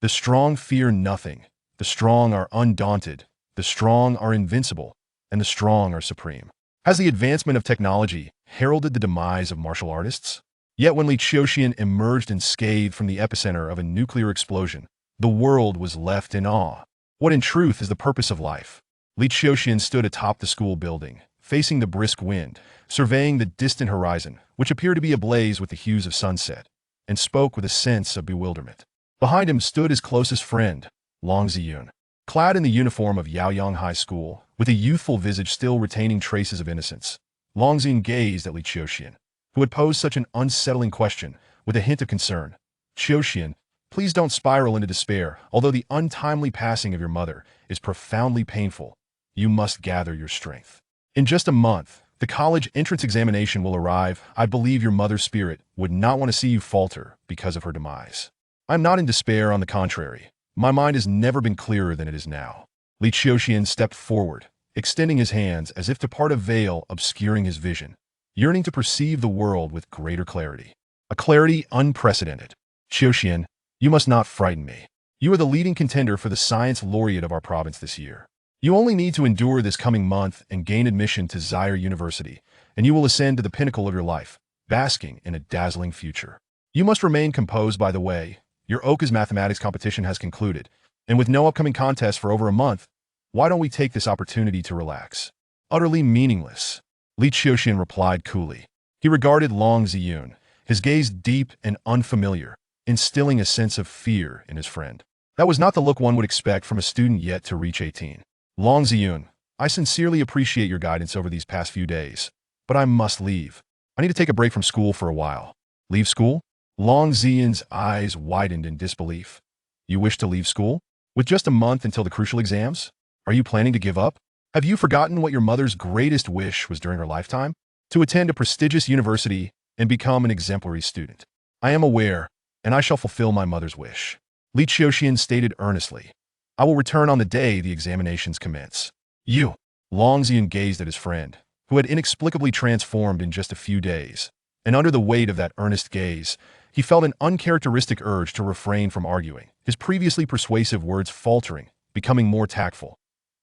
The strong fear nothing. The strong are undaunted. The strong are invincible. And the strong are supreme. Has the advancement of technology heralded the demise of martial artists? Yet when Li Qiuxian emerged unscathed from the epicenter of a nuclear explosion, the world was left in awe. What in truth is the purpose of life? Li Qiuxian stood atop the school building, facing the brisk wind, surveying the distant horizon, which appeared to be ablaze with the hues of sunset, and spoke with a sense of bewilderment. Behind him stood his closest friend, Long Ziyun. Clad in the uniform of Yaoyang High School, with a youthful visage still retaining traces of innocence, Long Ziyun gazed at Li Qiuxian, who had posed such an unsettling question, with a hint of concern. "Qiuxian, please don't spiral into despair. Although the untimely passing of your mother is profoundly painful, you must gather your strength. In just a month, the college entrance examination will arrive. I believe your mother's spirit would not want to see you falter because of her demise. I'm not in despair, on the contrary. My mind has never been clearer than it is now." Li Qiuxian stepped forward, extending his hands as if to part a veil obscuring his vision, yearning to perceive the world with greater clarity. A clarity unprecedented. "Qiuxian, you must not frighten me. You are the leading contender for the science laureate of our province this year. You only need to endure this coming month and gain admission to Zaire University, and you will ascend to the pinnacle of your life, basking in a dazzling future. You must remain composed, by the way. Your OCA's mathematics competition has concluded, and with no upcoming contest for over a month, why don't we take this opportunity to relax?" "Utterly meaningless," Li Qiuxian replied coolly. He regarded Long Ziyun, his gaze deep and unfamiliar, instilling a sense of fear in his friend. That was not the look one would expect from a student yet to reach 18. "Long Ziyun, I sincerely appreciate your guidance over these past few days, but I must leave. I need to take a break from school for a while." "Leave school?" Long Ziyun's eyes widened in disbelief. "You wish to leave school? With just a month until the crucial exams? Are you planning to give up? Have you forgotten what your mother's greatest wish was during her lifetime? To attend a prestigious university and become an exemplary student." "I am aware, and I shall fulfill my mother's wish," Li Qiuxian stated earnestly. "I will return on the day the examinations commence." "You?" Long Ziyun gazed at his friend, who had inexplicably transformed in just a few days, and under the weight of that earnest gaze, he felt an uncharacteristic urge to refrain from arguing, his previously persuasive words faltering, becoming more tactful.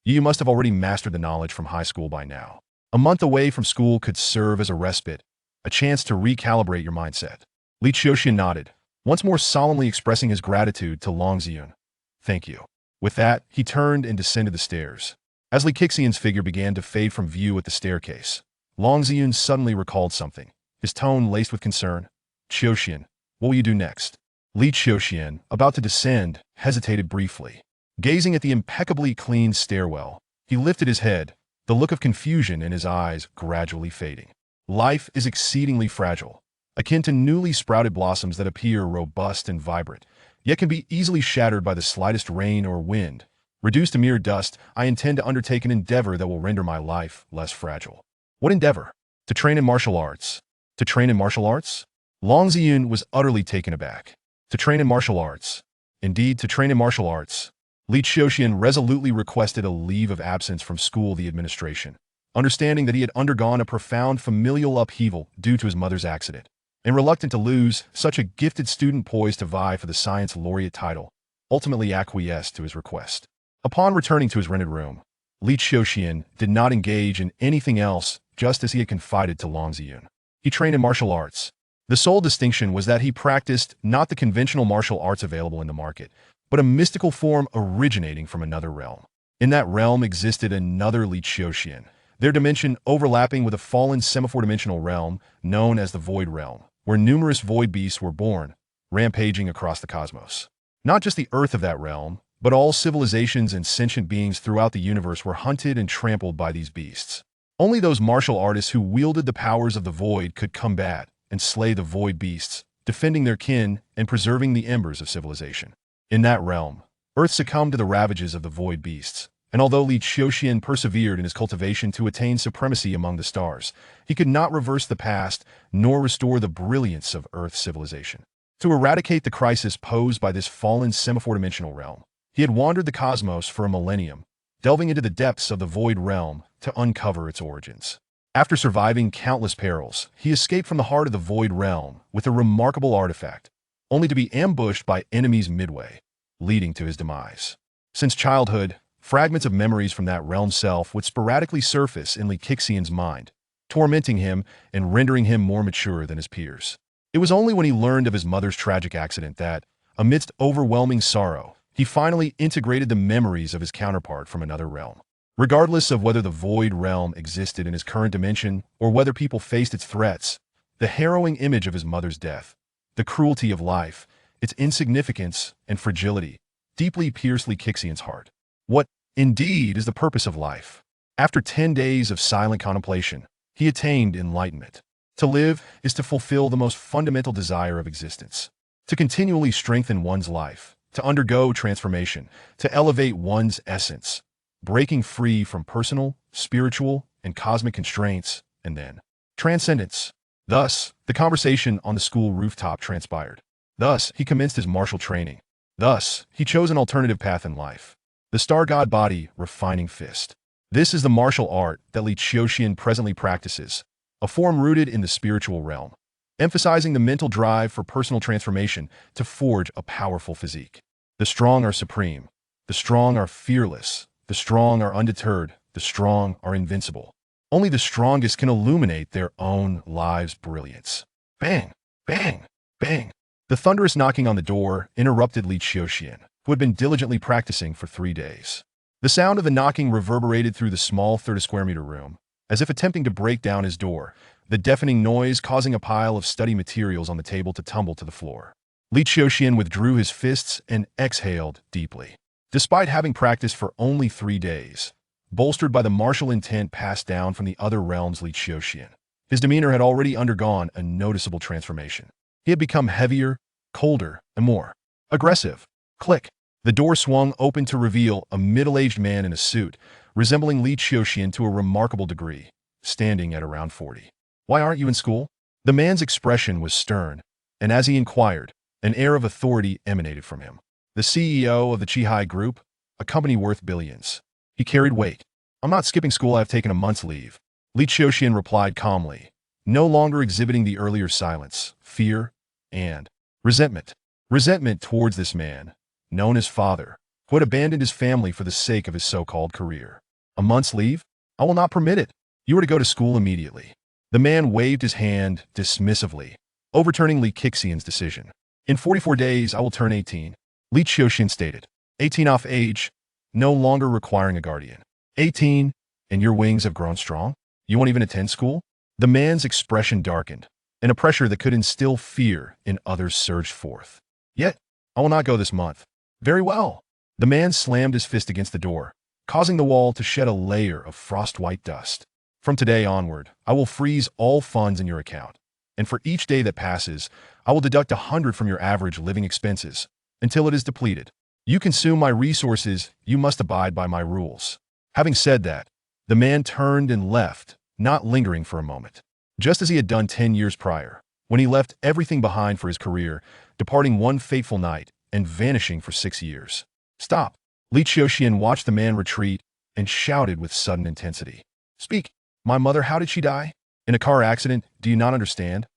"You must have already mastered the knowledge from high school by now. A month away from school could serve as a respite, a chance to recalibrate your mindset." Li Qiuxian nodded, once more solemnly expressing his gratitude to Long Ziyun. "Thank you." With that, he turned and descended the stairs. As Li Qiuxian's figure began to fade from view at the staircase, Long Ziyun suddenly recalled something, his tone laced with concern. "Qiuxian, what will you do next?" Li Qiuxian, about to descend, hesitated briefly. Gazing at the impeccably clean stairwell, he lifted his head, the look of confusion in his eyes gradually fading. Life is exceedingly fragile, akin to newly sprouted blossoms that appear robust and vibrant, yet can be easily shattered by the slightest rain or wind. Reduced to mere dust, I intend to undertake an endeavor that will render my life less fragile. "What endeavor?" "To train in martial arts." "To train in martial arts?" Long Ziyun was utterly taken aback. "To train in martial arts." "Indeed, to train in martial arts." Li Qiuxian resolutely requested a leave of absence from school the administration, understanding that he had undergone a profound familial upheaval due to his mother's accident, and reluctant to lose such a gifted student poised to vie for the science laureate title, ultimately acquiesced to his request. Upon returning to his rented room, Li Qiuxian did not engage in anything else, just as he had confided to Long Ziyun. He trained in martial arts. The sole distinction was that he practiced not the conventional martial arts available in the market, but a mystical form originating from another realm. In that realm existed another Li Qiuxian, their dimension overlapping with a fallen semaphore-dimensional realm known as the Void Realm, where numerous void beasts were born, rampaging across the cosmos. Not just the earth of that realm, but all civilizations and sentient beings throughout the universe were hunted and trampled by these beasts. Only those martial artists who wielded the powers of the void could combat and slay the void beasts, defending their kin and preserving the embers of civilization. In that realm, Earth succumbed to the ravages of the void beasts, and although Li Qiuxian persevered in his cultivation to attain supremacy among the stars, he could not reverse the past nor restore the brilliance of Earth's civilization. To eradicate the crisis posed by this fallen semaphore-dimensional realm, he had wandered the cosmos for a millennium, delving into the depths of the void realm to uncover its origins. After surviving countless perils, he escaped from the heart of the void realm with a remarkable artifact, only to be ambushed by enemies midway. leading to his demise. Since childhood, fragments of memories from that realm self would sporadically surface in Li Qiuxian's mind, tormenting him and rendering him more mature than his peers. It was only when he learned of his mother's tragic accident that, amidst overwhelming sorrow, he finally integrated the memories of his counterpart from another realm. Regardless of whether the void realm existed in his current dimension or whether people faced its threats, the harrowing image of his mother's death, the cruelty of life, its insignificance and fragility, deeply pierced Li Qiuxian's heart. What, indeed, is the purpose of life? After 10 days of silent contemplation, he attained enlightenment. To live is to fulfill the most fundamental desire of existence, to continually strengthen one's life, to undergo transformation, to elevate one's essence, breaking free from personal, spiritual, and cosmic constraints, and then transcendence. Thus, the conversation on the school rooftop transpired. Thus, he commenced his martial training. Thus, he chose an alternative path in life. The star god body refining fist. This is the martial art that Li Qiuxian presently practices, a form rooted in the spiritual realm, emphasizing the mental drive for personal transformation to forge a powerful physique. The strong are supreme. The strong are fearless. The strong are undeterred. The strong are invincible. Only the strongest can illuminate their own lives' brilliance. Bang! Bang! Bang! The thunderous knocking on the door interrupted Li Qiuxian, who had been diligently practicing for 3 days. The sound of the knocking reverberated through the small 30-square-meter room, as if attempting to break down his door, the deafening noise causing a pile of study materials on the table to tumble to the floor. Li Qiuxian withdrew his fists and exhaled deeply. Despite having practiced for only 3 days, bolstered by the martial intent passed down from the other realms Li Qiuxian, his demeanor had already undergone a noticeable transformation. He had become heavier, colder, and more aggressive. Click. The door swung open to reveal a middle-aged man in a suit, resembling Li Qiuxian to a remarkable degree, standing at around 40. "Why aren't you in school?" The man's expression was stern, and as he inquired, an air of authority emanated from him. The CEO of the Qihai Group, a company worth billions. He carried weight. "I'm not skipping school, I've taken a month's leave." Li Qiuxian replied calmly, no longer exhibiting the earlier silence, fear, and resentment. Resentment towards this man, known as father, who had abandoned his family for the sake of his so-called career. "A month's leave? I will not permit it. You are to go to school immediately." The man waved his hand dismissively, overturning Li Qiuxian's decision. "In 44 days, I will turn 18. Li Qiuxian stated. 18 off age, no longer requiring a guardian. 18, and your wings have grown strong? You won't even attend school?" The man's expression darkened, and a pressure that could instill fear in others surged forth. "Yet, I will not go this month." "Very well." The man slammed his fist against the door, causing the wall to shed a layer of frost-white dust. "From today onward, I will freeze all funds in your account, and for each day that passes, I will deduct 100 from your average living expenses, until it is depleted. You consume my resources, you must abide by my rules." Having said that, the man turned and left, not lingering for a moment. Just as he had done 10 years prior, when he left everything behind for his career, departing one fateful night and vanishing for 6 years. "Stop!" Li Qiuxian watched the man retreat and shouted with sudden intensity. "Speak! My mother, how did she die? In a car accident, do you not understand?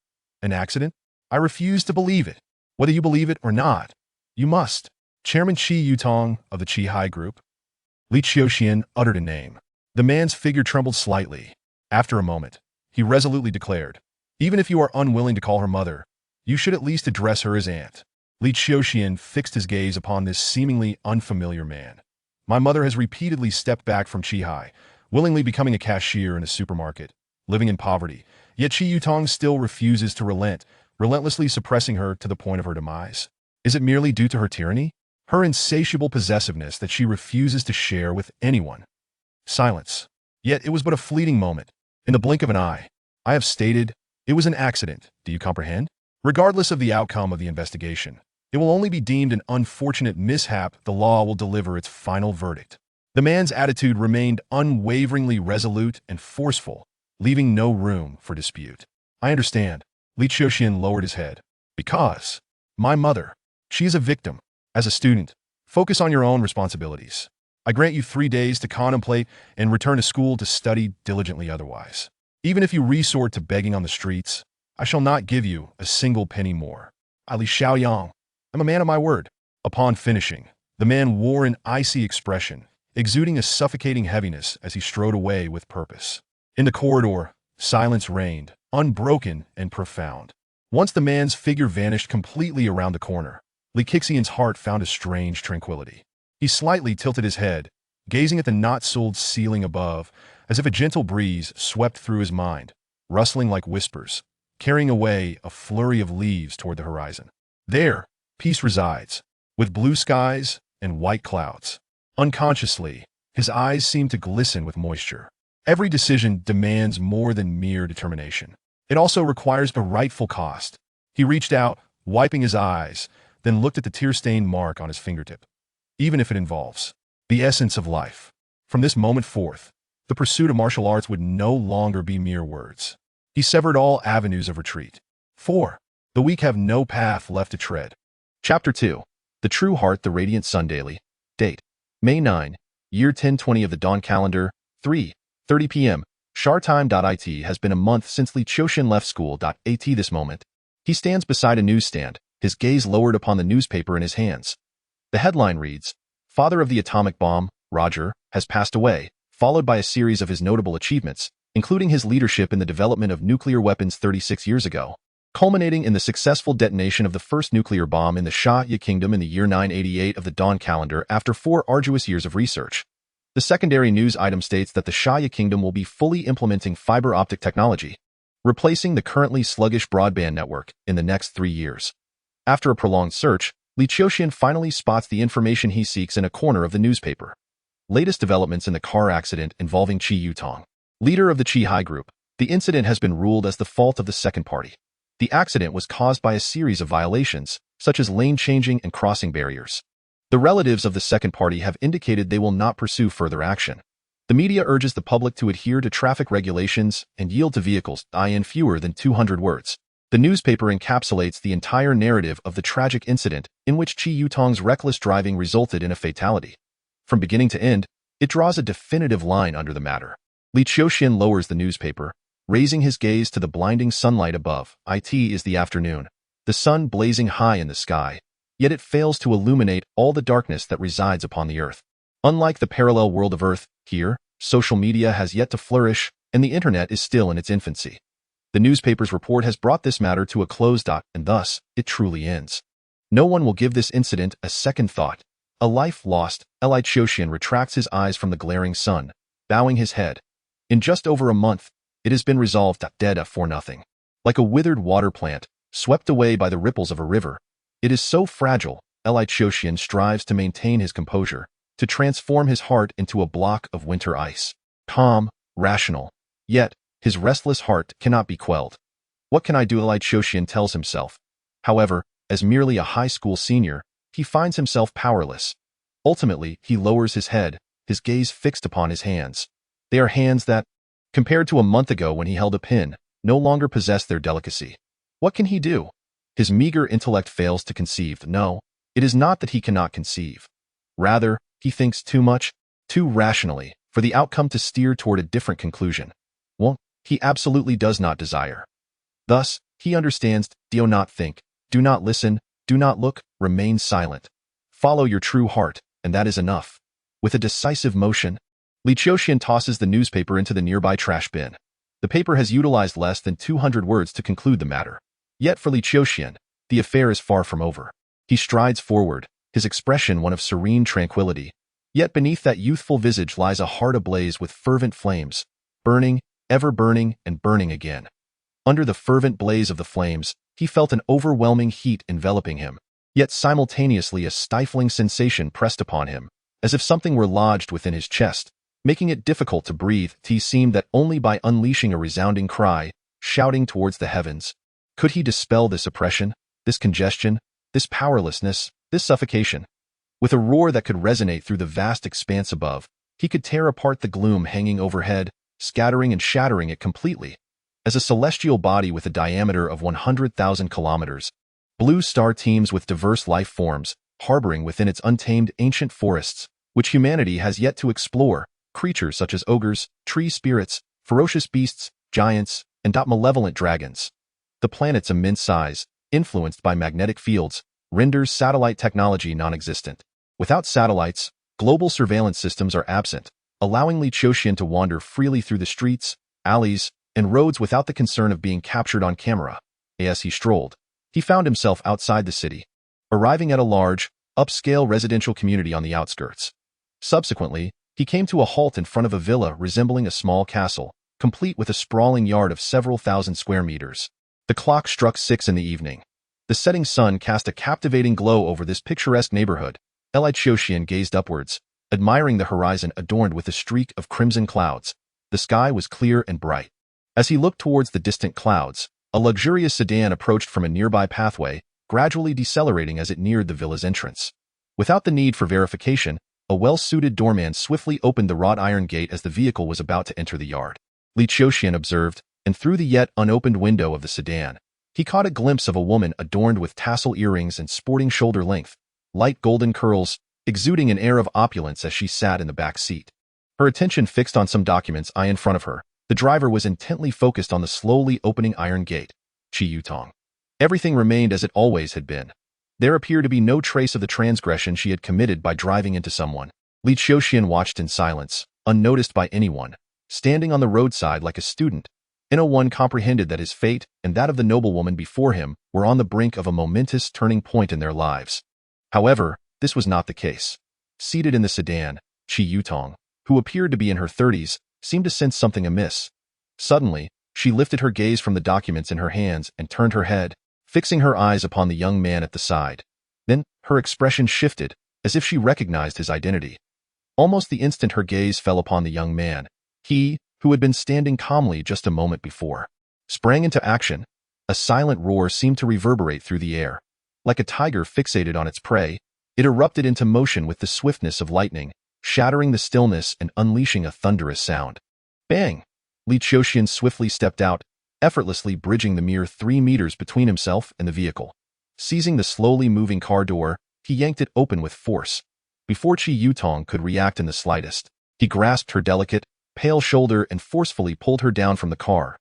An accident? I refuse to believe it. Whether you believe it or not, you must." Chairman Qi Yutong of the Qihai Group. Li Qiuxian uttered a name. The man's figure trembled slightly. After a moment, he resolutely declared, "Even if you are unwilling to call her mother, you should at least address her as aunt." Li Qiuxian fixed his gaze upon this seemingly unfamiliar man. "My mother has repeatedly stepped back from Qihai, willingly becoming a cashier in a supermarket, living in poverty, yet Qi Yutong still refuses to relent, relentlessly suppressing her to the point of her demise. Is it merely due to her tyranny? Her insatiable possessiveness that she refuses to share with anyone?" Silence. Yet it was but a fleeting moment. In the blink of an eye, I have stated, it was an accident, do you comprehend? Regardless of the outcome of the investigation, it will only be deemed an unfortunate mishap. The law will deliver its final verdict. The man's attitude remained unwaveringly resolute and forceful, leaving no room for dispute. "I understand." Li Qiuxian lowered his head. "Because my mother, she is a victim. As a student, focus on your own responsibilities. I grant you 3 days to contemplate and return to school to study diligently otherwise. Even if you resort to begging on the streets, I shall not give you a single penny more. I Li Xiaoyang. I'm a man of my word." Upon finishing, the man wore an icy expression, exuding a suffocating heaviness as he strode away with purpose. In the corridor, silence reigned, unbroken and profound. Once the man's figure vanished completely around the corner, Li Qiuxian's heart found a strange tranquility. He slightly tilted his head, gazing at the not-soiled ceiling above, as if a gentle breeze swept through his mind, rustling like whispers, carrying away a flurry of leaves toward the horizon. There, peace resides, with blue skies and white clouds. Unconsciously, his eyes seemed to glisten with moisture. Every decision demands more than mere determination. It also requires a rightful cost. He reached out, wiping his eyes, then looked at the tear-stained mark on his fingertip. Even if it involves the essence of life. From this moment forth, the pursuit of martial arts would no longer be mere words. He severed all avenues of retreat. 4. The weak have no path left to tread. Chapter 2. The True Heart, the Radiant Sun Daily. Date: May 9, year 1020 of the Dawn Calendar, 3:30 p.m. Shartime.it. Has been a month since Li Qiuxian left school. At this moment, he stands beside a newsstand, his gaze lowered upon the newspaper in his hands. The headline reads, "Father of the atomic bomb, Roger, has passed away," followed by a series of his notable achievements, including his leadership in the development of nuclear weapons 36 years ago, culminating in the successful detonation of the first nuclear bomb in the Qiuxian Kingdom in the year 988 of the Dawn Calendar after 4 arduous years of research. The secondary news item states that the Qiuxian Kingdom will be fully implementing fiber optic technology, replacing the currently sluggish broadband network in the next 3 years. After a prolonged search, Li Qiuxian finally spots the information he seeks in a corner of the newspaper. Latest developments in the car accident involving Qi Yutong, leader of the Qi Hai group. The incident has been ruled as the fault of the second party. The accident was caused by a series of violations, such as lane changing and crossing barriers. The relatives of the second party have indicated they will not pursue further action. The media urges the public to adhere to traffic regulations and yield to vehicles in fewer than 200 words. The newspaper encapsulates the entire narrative of the tragic incident in which Qi Yutong's reckless driving resulted in a fatality. From beginning to end, it draws a definitive line under the matter. Li Qiuxian lowers the newspaper, raising his gaze to the blinding sunlight above. It is the afternoon, the sun blazing high in the sky, yet it fails to illuminate all the darkness that resides upon the earth. Unlike the parallel world of Earth, here, social media has yet to flourish, and the internet is still in its infancy. The newspaper's report has brought this matter to a close, and thus, it truly ends. No one will give this incident a second thought. A life lost. Li Qiuxian retracts his eyes from the glaring sun, bowing his head. In just over a month, it has been resolved, dead for nothing. Like a withered water plant, swept away by the ripples of a river, it is so fragile. Li Qiuxian strives to maintain his composure, to transform his heart into a block of winter ice. Calm, rational. Yet, his restless heart cannot be quelled. What can I do? Li Qiuxian tells himself. However, as merely a high school senior, he finds himself powerless. Ultimately, he lowers his head, his gaze fixed upon his hands. They are hands that, compared to a month ago when he held a pin, no longer possess their delicacy. What can he do? His meager intellect fails to conceive. No, it is not that he cannot conceive. Rather, he thinks too much, too rationally, for the outcome to steer toward a different conclusion. Well, he absolutely does not desire. Thus, he understands, do not think, do not listen, do not look, remain silent. Follow your true heart, and that is enough. With a decisive motion, Li Qiuxian tosses the newspaper into the nearby trash bin. The paper has utilized less than 200 words to conclude the matter. Yet for Li Qiuxian, the affair is far from over. He strides forward, his expression one of serene tranquility. Yet beneath that youthful visage lies a heart ablaze with fervent flames, burning, ever burning, and burning again. Under the fervent blaze of the flames, he felt an overwhelming heat enveloping him, yet simultaneously a stifling sensation pressed upon him, as if something were lodged within his chest, making it difficult to breathe. It seemed that only by unleashing a resounding cry, shouting towards the heavens, could he dispel this oppression, this congestion, this powerlessness, this suffocation. With a roar that could resonate through the vast expanse above, he could tear apart the gloom hanging overhead, scattering and shattering it completely. As a celestial body with a diameter of 100,000 kilometers, blue star teems with diverse life forms, harboring within its untamed ancient forests, which humanity has yet to explore, creatures such as ogres, tree spirits, ferocious beasts, giants, and malevolent dragons. The planet's immense size, influenced by magnetic fields, renders satellite technology non-existent. Without satellites, global surveillance systems are absent, allowing Li Qiuxian to wander freely through the streets, alleys, and roads without the concern of being captured on camera. As he strolled, he found himself outside the city, arriving at a large, upscale residential community on the outskirts. Subsequently, he came to a halt in front of a villa resembling a small castle, complete with a sprawling yard of several thousand square meters. The clock struck 6 in the evening. The setting sun cast a captivating glow over this picturesque neighborhood. Li Qiuxian gazed upwards, admiring the horizon adorned with a streak of crimson clouds. The sky was clear and bright. As he looked towards the distant clouds, a luxurious sedan approached from a nearby pathway, gradually decelerating as it neared the villa's entrance. Without the need for verification, a well-suited doorman swiftly opened the wrought iron gate as the vehicle was about to enter the yard. Li Qiuxian observed, and through the yet unopened window of the sedan, he caught a glimpse of a woman adorned with tassel earrings and sporting shoulder-length, light golden curls, exuding an air of opulence as she sat in the back seat. Her attention fixed on some documents in front of her. The driver was intently focused on the slowly opening iron gate. Qiuxian. Everything remained as it always had been. There appeared to be no trace of the transgression she had committed by driving into someone. Li Qiuxian watched in silence, unnoticed by anyone, standing on the roadside like a student. One comprehended that his fate and that of the noblewoman before him were on the brink of a momentous turning point in their lives. However, this was not the case. Seated in the sedan, Qiuxian, who appeared to be in her 30s, seemed to sense something amiss. Suddenly, she lifted her gaze from the documents in her hands and turned her head, fixing her eyes upon the young man at the side. Then, her expression shifted, as if she recognized his identity. Almost the instant her gaze fell upon the young man, he, who had been standing calmly just a moment before, sprang into action. A silent roar seemed to reverberate through the air. Like a tiger fixated on its prey, it erupted into motion with the swiftness of lightning, shattering the stillness and unleashing a thunderous sound. Bang! Li Qiuxian swiftly stepped out, effortlessly bridging the mere 3 meters between himself and the vehicle. Seizing the slowly moving car door, he yanked it open with force. Before Qiuxian could react in the slightest, he grasped her delicate, pale shoulder and forcefully pulled her down from the car.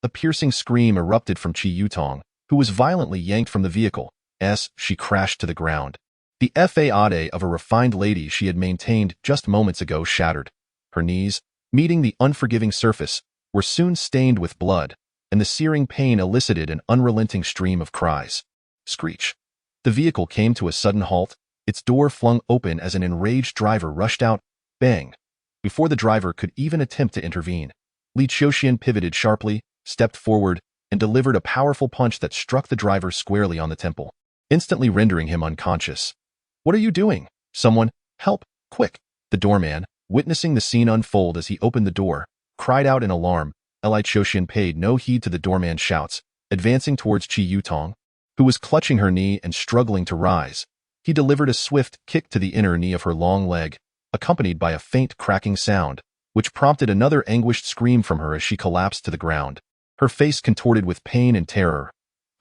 A piercing scream erupted from Qiuxian, who was violently yanked from the vehicle, as she crashed to the ground. The facade of a refined lady she had maintained just moments ago shattered. Her knees, meeting the unforgiving surface, were soon stained with blood, and the searing pain elicited an unrelenting stream of cries. Screech. The vehicle came to a sudden halt, its door flung open as an enraged driver rushed out. Bang! Before the driver could even attempt to intervene, Li Qiuxian pivoted sharply, stepped forward, and delivered a powerful punch that struck the driver squarely on the temple, instantly rendering him unconscious. "What are you doing? Someone, help, quick!" The doorman, witnessing the scene unfold as he opened the door, cried out in alarm. Li Qiuxian paid no heed to the doorman's shouts, advancing towards Qiuxian, who was clutching her knee and struggling to rise. He delivered a swift kick to the inner knee of her long leg, accompanied by a faint cracking sound, which prompted another anguished scream from her as she collapsed to the ground, her face contorted with pain and terror.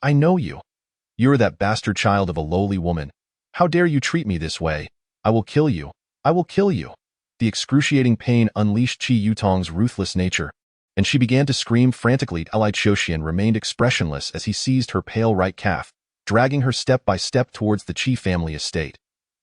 "I know you. You're that bastard child of a lowly woman. How dare you treat me this way? I will kill you. I will kill you." The excruciating pain unleashed Qiuxian's ruthless nature, and she began to scream frantically. Li Qiuxian remained expressionless as he seized her pale right calf, dragging her step by step towards the Qi family estate.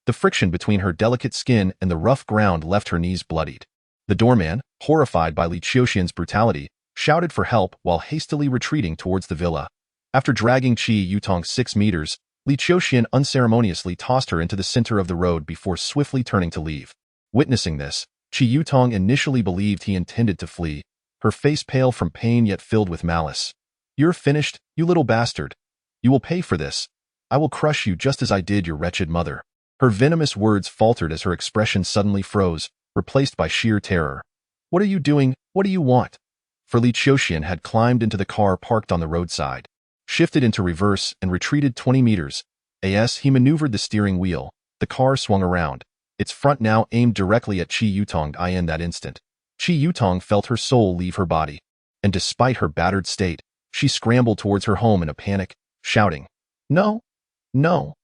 The friction between her delicate skin and the rough ground left her knees bloodied. The doorman, horrified by Li Qiuxian's brutality, shouted for help while hastily retreating towards the villa. After dragging Qiuxian 6 meters, Li Qiuxian unceremoniously tossed her into the center of the road before swiftly turning to leave. Witnessing this, Qiuxian initially believed he intended to flee, her face pale from pain yet filled with malice. "You're finished, you little bastard. You will pay for this. I will crush you just as I did your wretched mother." Her venomous words faltered as her expression suddenly froze, replaced by sheer terror. "What are you doing? What do you want?" For Li Qiuxian had climbed into the car parked on the roadside, shifted into reverse, and retreated 20 meters. As he maneuvered the steering wheel, the car swung around, its front now aimed directly at Qiuxian. In that instant, Qiuxian felt her soul leave her body, and despite her battered state, she scrambled towards her home in a panic, shouting, "No! No!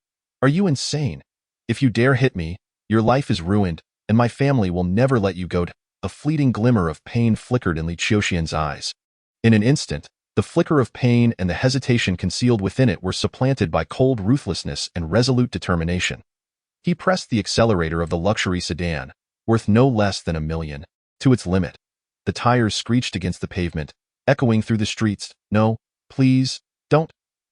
Are you insane? If you dare hit me, your life is ruined, and my family will never let you go." A fleeting glimmer of pain flickered in Li Qiuxian's eyes. In an instant, The flicker of pain and the hesitation concealed within it were supplanted by cold ruthlessness and resolute determination. He pressed the accelerator of the luxury sedan, worth no less than $1 million, to its limit. The tires screeched against the pavement, echoing through the streets. "No, please, don't."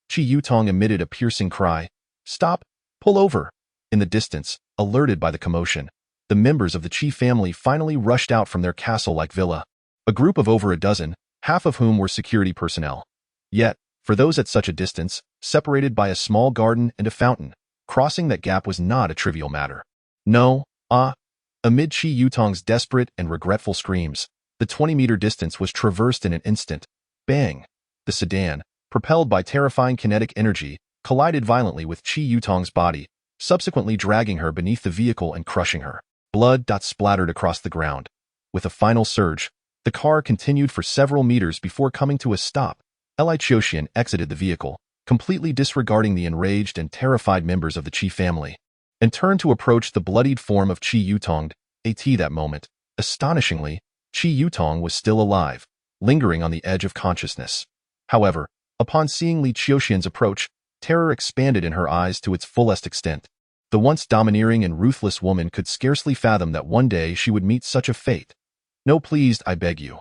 Qiuxian emitted a piercing cry. "Stop! Pull over!" In the distance, alerted by the commotion, the members of the Qi family finally rushed out from their castle-like villa. A group of over a dozen, half of whom were security personnel. Yet, for those at such a distance, separated by a small garden and a fountain, crossing that gap was not a trivial matter. No, amid Qiuxian's desperate and regretful screams, the 20-meter distance was traversed in an instant. Bang! The sedan, propelled by terrifying kinetic energy, collided violently with Qiuxian's body, subsequently dragging her beneath the vehicle and crushing her. Blood splattered across the ground. With a final surge, the car continued for several meters before coming to a stop. Li Qiuxian exited the vehicle, completely disregarding the enraged and terrified members of the Qi family, and turned to approach the bloodied form of Qiuxian. At that moment, astonishingly, Qiuxian was still alive, lingering on the edge of consciousness. However, upon seeing Li Qiuxian's approach, terror expanded in her eyes to its fullest extent. The once domineering and ruthless woman could scarcely fathom that one day she would meet such a fate. "No, please, I beg you."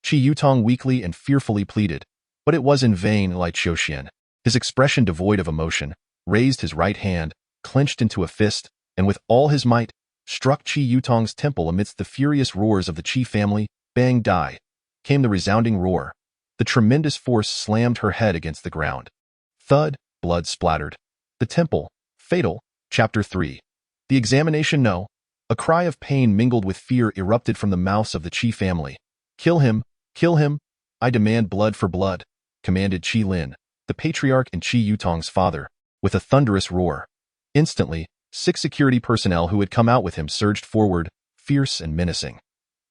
Qiuxian weakly and fearfully pleaded, but it was in vain. Li Qiuxian, his expression devoid of emotion, raised his right hand, clenched into a fist, and with all his might, struck Qiuxian's temple amidst the furious roars of the Qi family. Bang! Die! Came the resounding roar. The tremendous force slammed her head against the ground. Thud! Blood splattered. The temple. Fatal. Chapter 3. The examination. No. A cry of pain mingled with fear erupted from the mouths of the Qi family. "Kill him! Kill him! I demand blood for blood," commanded Qi Lin, the patriarch and Qiuxian's father, with a thunderous roar. Instantly, 6 security personnel who had come out with him surged forward, fierce and menacing.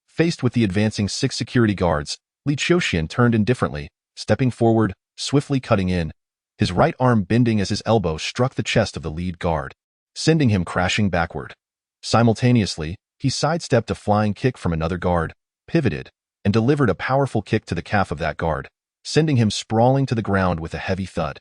Faced with the advancing 6 security guards, Li Qiuxian turned indifferently, stepping forward, swiftly cutting in, his right arm bending as his elbow struck the chest of the lead guard, sending him crashing backward. Simultaneously, he sidestepped a flying kick from another guard, pivoted, and delivered a powerful kick to the calf of that guard, sending him sprawling to the ground with a heavy thud.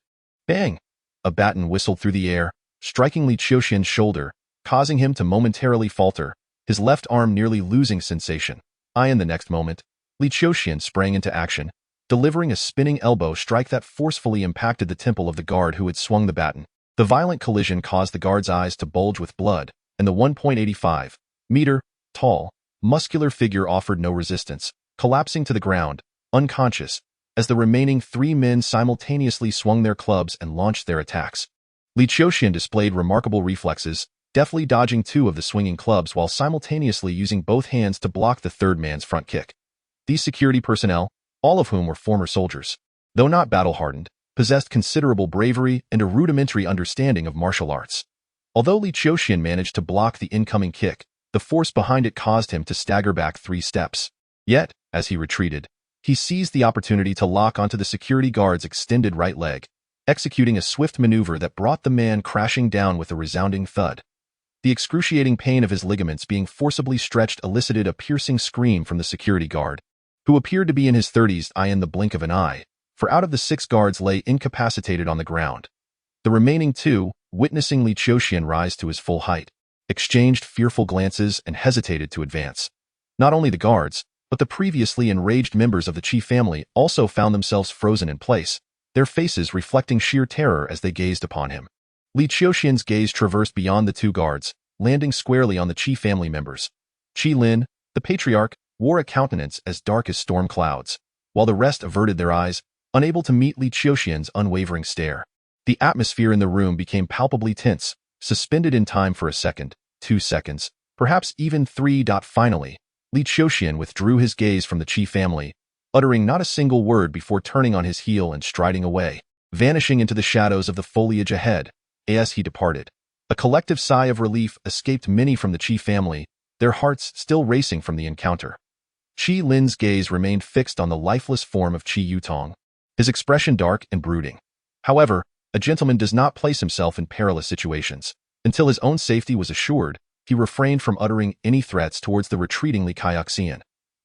Bang! A baton whistled through the air, striking Li Qiuxian's shoulder, causing him to momentarily falter, his left arm nearly losing sensation. In the next moment, Li Qiuxian sprang into action, delivering a spinning elbow strike that forcefully impacted the temple of the guard who had swung the baton. The violent collision caused the guard's eyes to bulge with blood, and the 1.85-meter tall, muscular figure offered no resistance, collapsing to the ground, unconscious, as the remaining 3 men simultaneously swung their clubs and launched their attacks. Li Qiuxian displayed remarkable reflexes, deftly dodging 2 of the swinging clubs while simultaneously using both hands to block the third man's front kick. These security personnel, all of whom were former soldiers, though not battle-hardened, possessed considerable bravery and a rudimentary understanding of martial arts. Although Li Qiuxian managed to block the incoming kick, the force behind it caused him to stagger back 3 steps. Yet, as he retreated, he seized the opportunity to lock onto the security guard's extended right leg, executing a swift maneuver that brought the man crashing down with a resounding thud. The excruciating pain of his ligaments being forcibly stretched elicited a piercing scream from the security guard, who appeared to be in his 30s in the blink of an eye, for out of the 6 guards lay incapacitated on the ground. The remaining 2, witnessing Li Qiuxian rise to his full height, exchanged fearful glances and hesitated to advance. Not only the guards, but the previously enraged members of the Qi family also found themselves frozen in place, their faces reflecting sheer terror as they gazed upon him. Li Qiuxian's gaze traversed beyond the 2 guards, landing squarely on the Qi family members. Qi Lin, the patriarch, wore a countenance as dark as storm clouds, while the rest averted their eyes, unable to meet Li Qiuxian's unwavering stare. The atmosphere in the room became palpably tense, suspended in time for a second, 2 seconds, perhaps even 3. Finally, Li Qiuxian withdrew his gaze from the Qi family, uttering not a single word before turning on his heel and striding away, vanishing into the shadows of the foliage ahead. As he departed, a collective sigh of relief escaped many from the Qi family, their hearts still racing from the encounter. Qi Lin's gaze remained fixed on the lifeless form of Qiuxian, his expression dark and brooding. However, a gentleman does not place himself in perilous situations. Until his own safety was assured, he refrained from uttering any threats towards the retreating Li Qiuxian.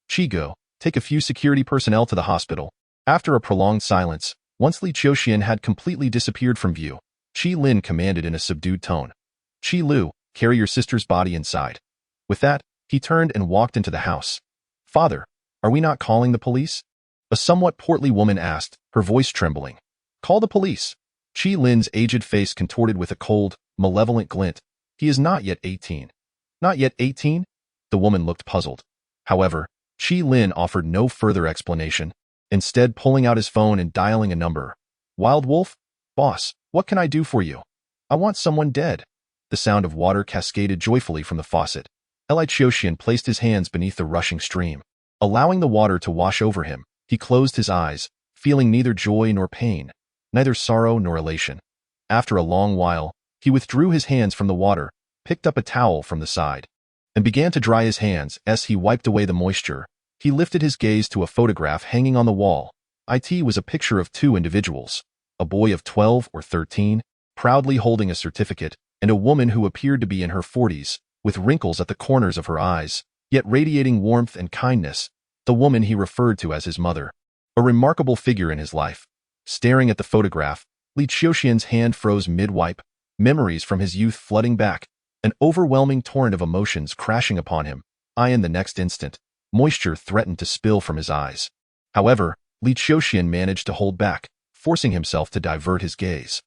"Qigo, take a few security personnel to the hospital," After a prolonged silence, once Li Qiuxian had completely disappeared from view, Qi Lin commanded in a subdued tone. Qi Lu, carry your sister's body inside. With that, he turned and walked into the house. Father, are we not calling the police? A somewhat portly woman asked, her voice trembling. Call the police. Qi Lin's aged face contorted with a cold, malevolent glint. He is not yet 18. Not yet 18? The woman looked puzzled. However, Qi Lin offered no further explanation, instead pulling out his phone and dialing a number. Wild Wolf? Boss, what can I do for you? I want someone dead. The sound of water cascaded joyfully from the faucet. Li Qiuxian placed his hands beneath the rushing stream. Allowing the water to wash over him, he closed his eyes, feeling neither joy nor pain, neither sorrow nor elation. After a long while, he withdrew his hands from the water, picked up a towel from the side, and began to dry his hands. As he wiped away the moisture, he lifted his gaze to a photograph hanging on the wall. It was a picture of two individuals, a boy of 12 or 13, proudly holding a certificate, and a woman who appeared to be in her 40s, with wrinkles at the corners of her eyes, yet radiating warmth and kindness, the woman he referred to as his mother. A remarkable figure in his life. Staring at the photograph, Li Qiuxian's hand froze mid-wipe, memories from his youth flooding back, an overwhelming torrent of emotions crashing upon him. In the next instant, moisture threatened to spill from his eyes. However, Li Qiuxian managed to hold back, forcing himself to divert his gaze.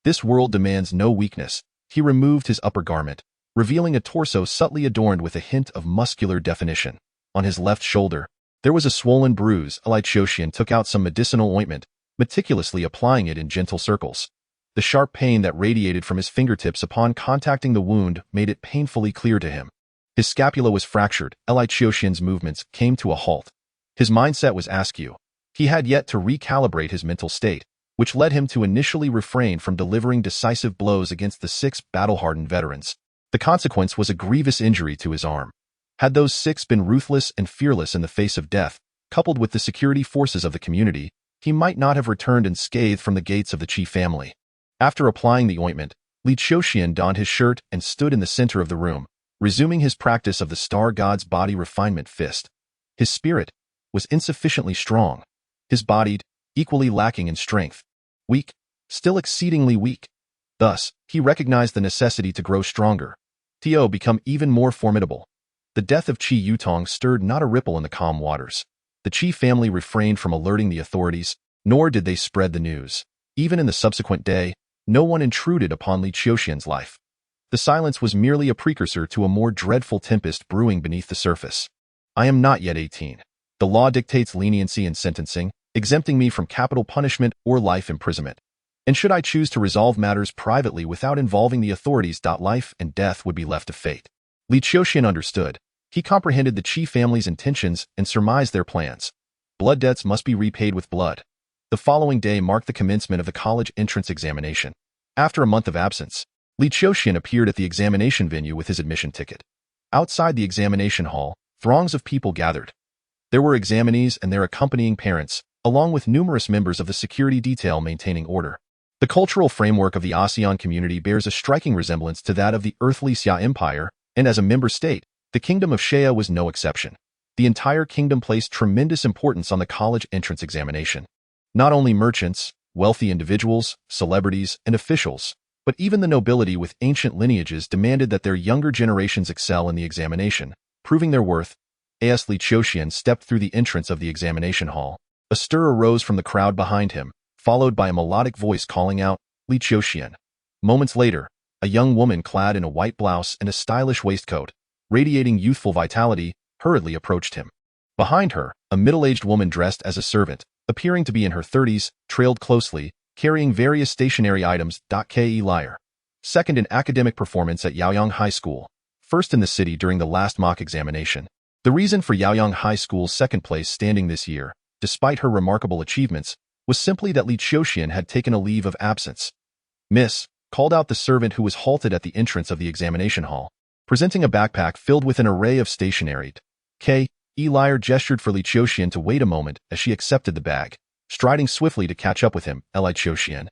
This world demands no weakness. He removed his upper garment, revealing a torso subtly adorned with a hint of muscular definition. On his left shoulder, there was a swollen bruise. Li Qiuxian took out some medicinal ointment, meticulously applying it in gentle circles. The sharp pain that radiated from his fingertips upon contacting the wound made it painfully clear to him. His scapula was fractured. Li Qiuxian's movements came to a halt. His mindset was askew. He had yet to recalibrate his mental state, which led him to initially refrain from delivering decisive blows against the 6 battle-hardened veterans. The consequence was a grievous injury to his arm. Had those 6 been ruthless and fearless in the face of death, coupled with the security forces of the community, he might not have returned unscathed from the gates of the Qi family. After applying the ointment, Li Qiuxian donned his shirt and stood in the center of the room, resuming his practice of the star god's body refinement fist. His spirit was insufficiently strong. His body, equally lacking in strength. Weak, still exceedingly weak. Thus, he recognized the necessity to grow stronger, to become even more formidable. The death of Qi Yutong stirred not a ripple in the calm waters. The Qi family refrained from alerting the authorities, nor did they spread the news. Even in the subsequent day, no one intruded upon Li Qiuxian's life. The silence was merely a precursor to a more dreadful tempest brewing beneath the surface. I am not yet 18. The law dictates leniency in sentencing, exempting me from capital punishment or life imprisonment. And should I choose to resolve matters privately without involving the authorities, life and death would be left to fate. Li Qiuxian understood. He comprehended the Qi family's intentions and surmised their plans. Blood debts must be repaid with blood. The following day marked the commencement of the college entrance examination. After a month of absence, Li Qiuxian appeared at the examination venue with his admission ticket. Outside the examination hall, throngs of people gathered. There were examinees and their accompanying parents, along with numerous members of the security detail maintaining order. The cultural framework of the ASEAN community bears a striking resemblance to that of the earthly Xia Empire, and as a member state, the Kingdom of Xia was no exception. The entire kingdom placed tremendous importance on the college entrance examination. Not only merchants, wealthy individuals, celebrities, and officials, but even the nobility with ancient lineages demanded that their younger generations excel in the examination, proving their worth. As Li Qiuxian stepped through the entrance of the examination hall, a stir arose from the crowd behind him, followed by a melodic voice calling out, Li Qiuxian. Moments later, a young woman clad in a white blouse and a stylish waistcoat, radiating youthful vitality, hurriedly approached him. Behind her, a middle-aged woman dressed as a servant, appearing to be in her 30s, trailed closely, carrying various stationery items. Ke Liar. Second in academic performance at Yaoyang High School, first in the city during the last mock examination. The reason for Yaoyang High School's second place standing this year, despite her remarkable achievements, was simply that Li Qiuxian had taken a leave of absence. Miss, called out the servant who was halted at the entrance of the examination hall, presenting a backpack filled with an array of stationery. Ke Liar gestured for Li Qiuxian to wait a moment as she accepted the bag, striding swiftly to catch up with him. Li Qiuxian.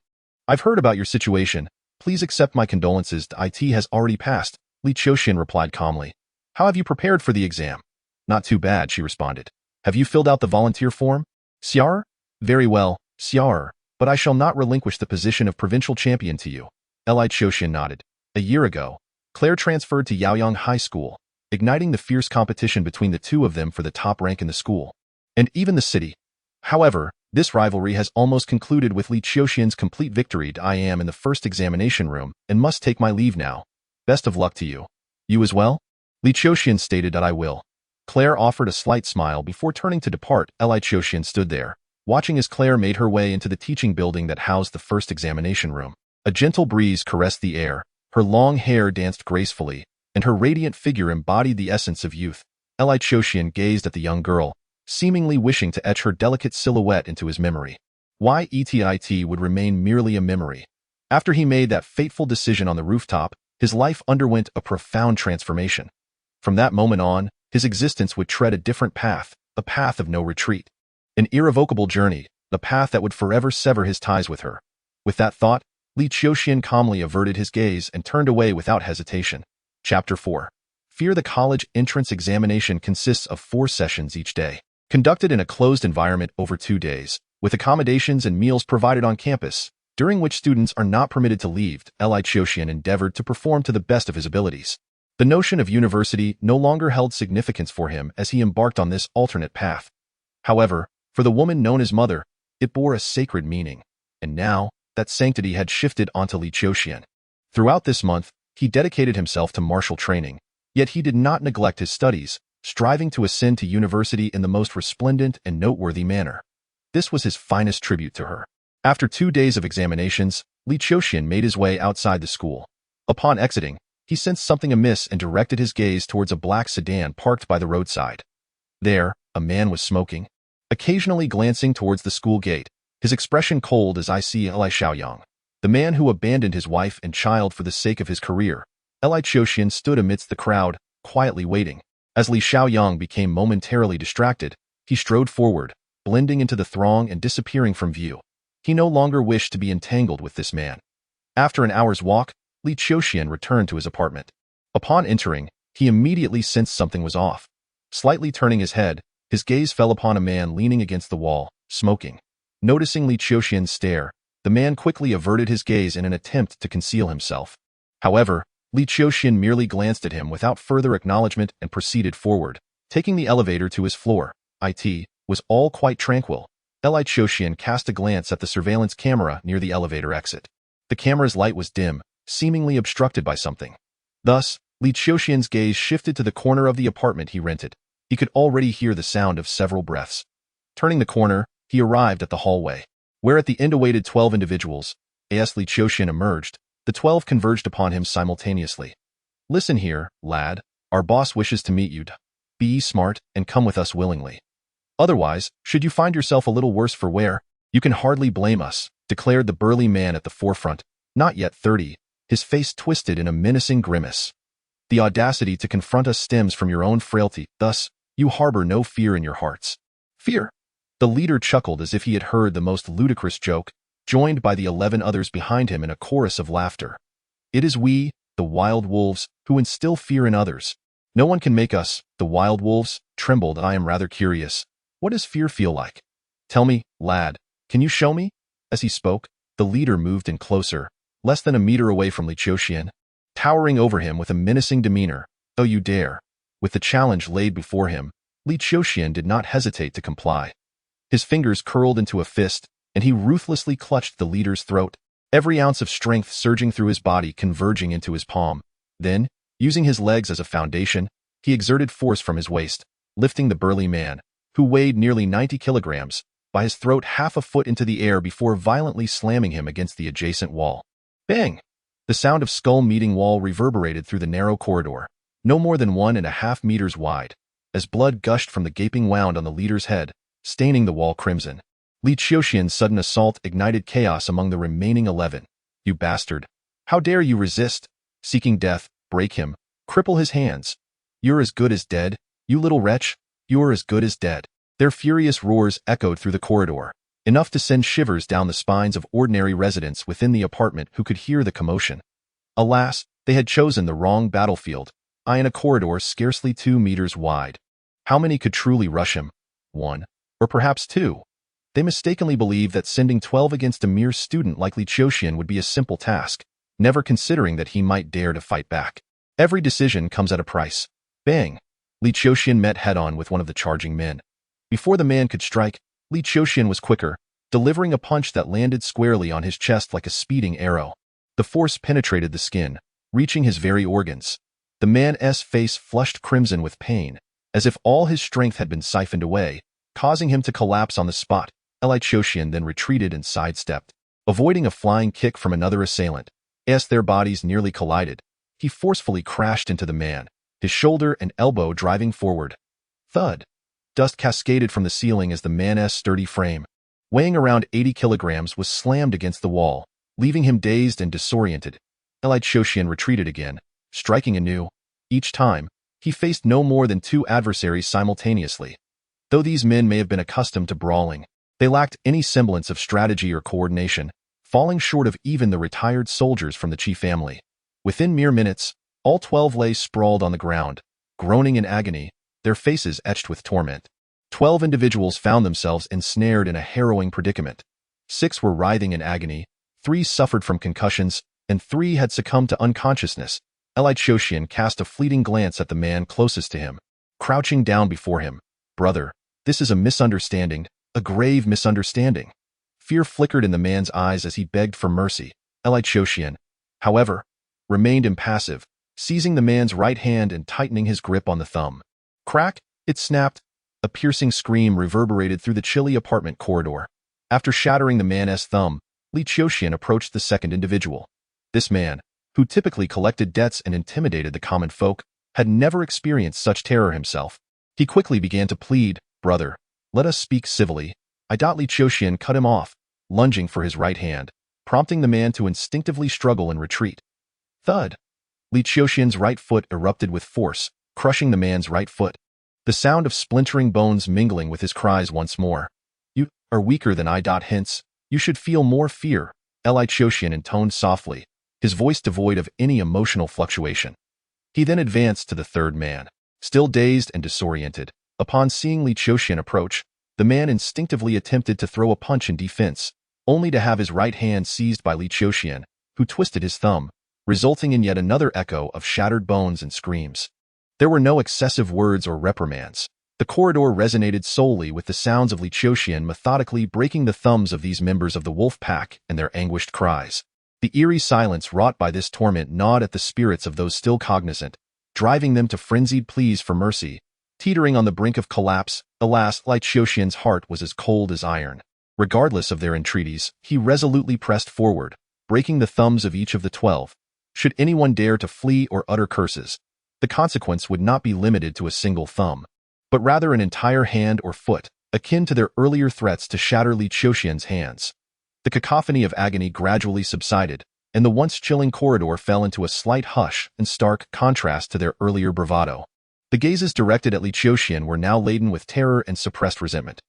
I've heard about your situation. Please accept my condolences. It has already passed, Li Qiuxian replied calmly. How have you prepared for the exam? Not too bad, she responded. Have you filled out the volunteer form? Xiar? Very well, Xiao'er, but I shall not relinquish the position of provincial champion to you. Li Qiuxian nodded. A year ago, Claire transferred to Yaoyang High School, igniting the fierce competition between the two of them for the top rank in the school, and even the city. However, this rivalry has almost concluded with Li Qiuxian's complete victory. I am in the first examination room and must take my leave now. Best of luck to you. You as well? Li Qiuxian stated that I will. Claire offered a slight smile before turning to depart. Li Qiuxian stood there, watching as Claire made her way into the teaching building that housed the first examination room. A gentle breeze caressed the air, her long hair danced gracefully, and her radiant figure embodied the essence of youth. Li Qiuxian gazed at the young girl, seemingly wishing to etch her delicate silhouette into his memory. Why it would remain merely a memory? After he made that fateful decision on the rooftop, his life underwent a profound transformation. From that moment on, his existence would tread a different path, a path of no retreat. An irrevocable journey, a path that would forever sever his ties with her. With that thought, Li Qiuxian calmly averted his gaze and turned away without hesitation. Chapter 4. Fear. The college entrance examination consists of 4 sessions each day, conducted in a closed environment over 2 days, with accommodations and meals provided on campus, during which students are not permitted to leave. Li Qiuxian endeavored to perform to the best of his abilities. The notion of university no longer held significance for him as he embarked on this alternate path. However, for the woman known as Mother, it bore a sacred meaning, and now, that sanctity had shifted onto Li Qiuxian. Throughout this month, he dedicated himself to martial training, yet he did not neglect his studies, striving to ascend to university in the most resplendent and noteworthy manner. This was his finest tribute to her. After 2 days of examinations, Li Qiuxian made his way outside the school. Upon exiting, he sensed something amiss and directed his gaze towards a black sedan parked by the roadside. There, a man was smoking, occasionally glancing towards the school gate, his expression cold as I see Li Xiaoyang, the man who abandoned his wife and child for the sake of his career. Li Qiuxian stood amidst the crowd, quietly waiting. As Li Xiaoyang became momentarily distracted, he strode forward, blending into the throng and disappearing from view. He no longer wished to be entangled with this man. After an hour's walk, Li Qiuxian returned to his apartment. Upon entering, he immediately sensed something was off. Slightly turning his head, his gaze fell upon a man leaning against the wall, smoking. Noticing Li Qiuxian's stare, the man quickly averted his gaze in an attempt to conceal himself. However, Li Qiuxian merely glanced at him without further acknowledgement and proceeded forward, taking the elevator to his floor. It was all quite tranquil. Li Qiuxian cast a glance at the surveillance camera near the elevator exit. The camera's light was dim, seemingly obstructed by something. Thus, Li Qiuxian's gaze shifted to the corner of the apartment he rented. He could already hear the sound of several breaths. Turning the corner, he arrived at the hallway, where at the end awaited 12 individuals. As Li Qiuxian emerged, the 12 converged upon him simultaneously. Listen here, lad. Our boss wishes to meet you. Be smart and come with us willingly. Otherwise, should you find yourself a little worse for wear, you can hardly blame us, declared the burly man at the forefront, not yet 30, his face twisted in a menacing grimace. The audacity to confront us stems from your own frailty, thus, you harbor no fear in your hearts. Fear? The leader chuckled as if he had heard the most ludicrous joke, joined by the 11 others behind him in a chorus of laughter. It is we, the wild wolves, who instill fear in others. No one can make us, the wild wolves, trembled. I am rather curious. What does fear feel like? Tell me, lad, can you show me? As he spoke, the leader moved in closer, less than a meter away from Li Qiuxian, towering over him with a menacing demeanor. Oh, you dare. With the challenge laid before him, Li Qiuxian did not hesitate to comply. His fingers curled into a fist, and he ruthlessly clutched the leader's throat, every ounce of strength surging through his body converging into his palm. Then, using his legs as a foundation, he exerted force from his waist, lifting the burly man, who weighed nearly 90 kilograms, by his throat half a foot into the air before violently slamming him against the adjacent wall. Bang! The sound of skull meeting wall reverberated through the narrow corridor, no more than 1.5 meters wide, as blood gushed from the gaping wound on the leader's head, staining the wall crimson. Li Qiuxian's sudden assault ignited chaos among the remaining 11. You bastard! How dare you resist? Seeking death, break him, cripple his hands. You're as good as dead, you little wretch. You're as good as dead. Their furious roars echoed through the corridor, enough to send shivers down the spines of ordinary residents within the apartment who could hear the commotion. Alas, they had chosen the wrong battlefield, in a corridor scarcely 2 meters wide. How many could truly rush him? 1, or perhaps 2. They mistakenly believed that sending 12 against a mere student like Li Qiuxian would be a simple task, never considering that he might dare to fight back. Every decision comes at a price. Bang! Li Qiuxian met head-on with one of the charging men. Before the man could strike, Li Qiuxian was quicker, delivering a punch that landed squarely on his chest like a speeding arrow. The force penetrated the skin, reaching his very organs. The man's face flushed crimson with pain, as if all his strength had been siphoned away, causing him to collapse on the spot. Li Qiuxian then retreated and sidestepped, avoiding a flying kick from another assailant. As their bodies nearly collided, he forcefully crashed into the man, his shoulder and elbow driving forward. Thud! Dust cascaded from the ceiling as the man's sturdy frame, weighing around 80 kilograms, was slammed against the wall, leaving him dazed and disoriented. Li Qiuxian retreated again, striking anew. Each time, he faced no more than 2 adversaries simultaneously. Though these men may have been accustomed to brawling, they lacked any semblance of strategy or coordination, falling short of even the retired soldiers from the Qi family. Within mere minutes, all 12 lay sprawled on the ground, groaning in agony, their faces etched with torment. 12 individuals found themselves ensnared in a harrowing predicament. 6 were writhing in agony, 3 suffered from concussions, and 3 had succumbed to unconsciousness. Li Qiuxian cast a fleeting glance at the man closest to him, crouching down before him. Brother, this is a misunderstanding, a grave misunderstanding. Fear flickered in the man's eyes as he begged for mercy. Li Qiuxian, however, remained impassive, seizing the man's right hand and tightening his grip on the thumb. Crack! It snapped. A piercing scream reverberated through the chilly apartment corridor. After shattering the man's thumb, Li Qiuxian approached the second individual. This man, who typically collected debts and intimidated the common folk, had never experienced such terror himself. He quickly began to plead, "Brother, let us speak civilly." Li Qiuxian cut him off, lunging for his right hand, prompting the man to instinctively struggle and retreat. Thud! Li Qiuxian's right foot erupted with force, crushing the man's right foot. The sound of splintering bones mingling with his cries once more. "You are weaker than I. Hence, you should feel more fear," Li Qiuxian intoned softly, his voice devoid of any emotional fluctuation. He then advanced to the third man, still dazed and disoriented. Upon seeing Li Qiuxian approach, the man instinctively attempted to throw a punch in defense, only to have his right hand seized by Li Qiuxian, who twisted his thumb, resulting in yet another echo of shattered bones and screams. There were no excessive words or reprimands. The corridor resonated solely with the sounds of Li Qiuxian methodically breaking the thumbs of these members of the wolf pack and their anguished cries. The eerie silence wrought by this torment gnawed at the spirits of those still cognizant, driving them to frenzied pleas for mercy. Teetering on the brink of collapse, alas, Li Qiuxian's heart was as cold as iron. Regardless of their entreaties, he resolutely pressed forward, breaking the thumbs of each of the 12. Should anyone dare to flee or utter curses, the consequence would not be limited to a single thumb, but rather an entire hand or foot, akin to their earlier threats to shatter Li Qiuxian's hands. The cacophony of agony gradually subsided, and the once chilling corridor fell into a slight hush in stark contrast to their earlier bravado. The gazes directed at Li Qiuxian were now laden with terror and suppressed resentment.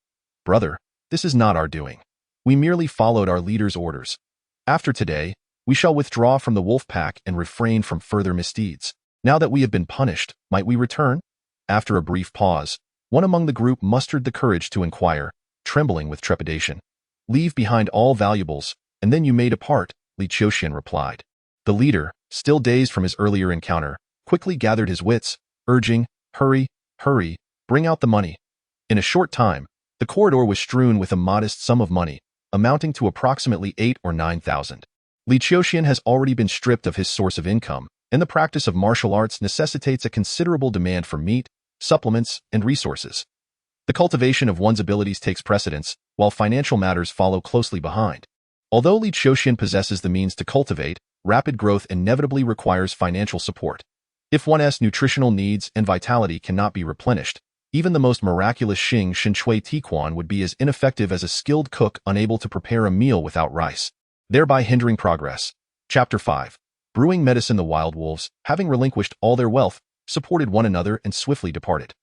"Brother, this is not our doing. We merely followed our leader's orders. After today, we shall withdraw from the wolf pack and refrain from further misdeeds. Now that we have been punished, might we return?" After a brief pause, one among the group mustered the courage to inquire, trembling with trepidation. "Leave behind all valuables, and then you may depart," Li Qiuxian replied. The leader, still dazed from his earlier encounter, quickly gathered his wits, urging, "Hurry, hurry, bring out the money." In a short time, the corridor was strewn with a modest sum of money, amounting to approximately 8,000 or 9,000. Li Qiuxian has already been stripped of his source of income, and the practice of martial arts necessitates a considerable demand for meat, supplements, and resources. The cultivation of one's abilities takes precedence, while financial matters follow closely behind. Although Li Qiuxian possesses the means to cultivate, rapid growth inevitably requires financial support. If one's nutritional needs and vitality cannot be replenished, even the most miraculous Xing Shui Tiquan would be as ineffective as a skilled cook unable to prepare a meal without rice, thereby hindering progress. Chapter 5. Brewing medicine. The wild wolves, having relinquished all their wealth, supported one another and swiftly departed.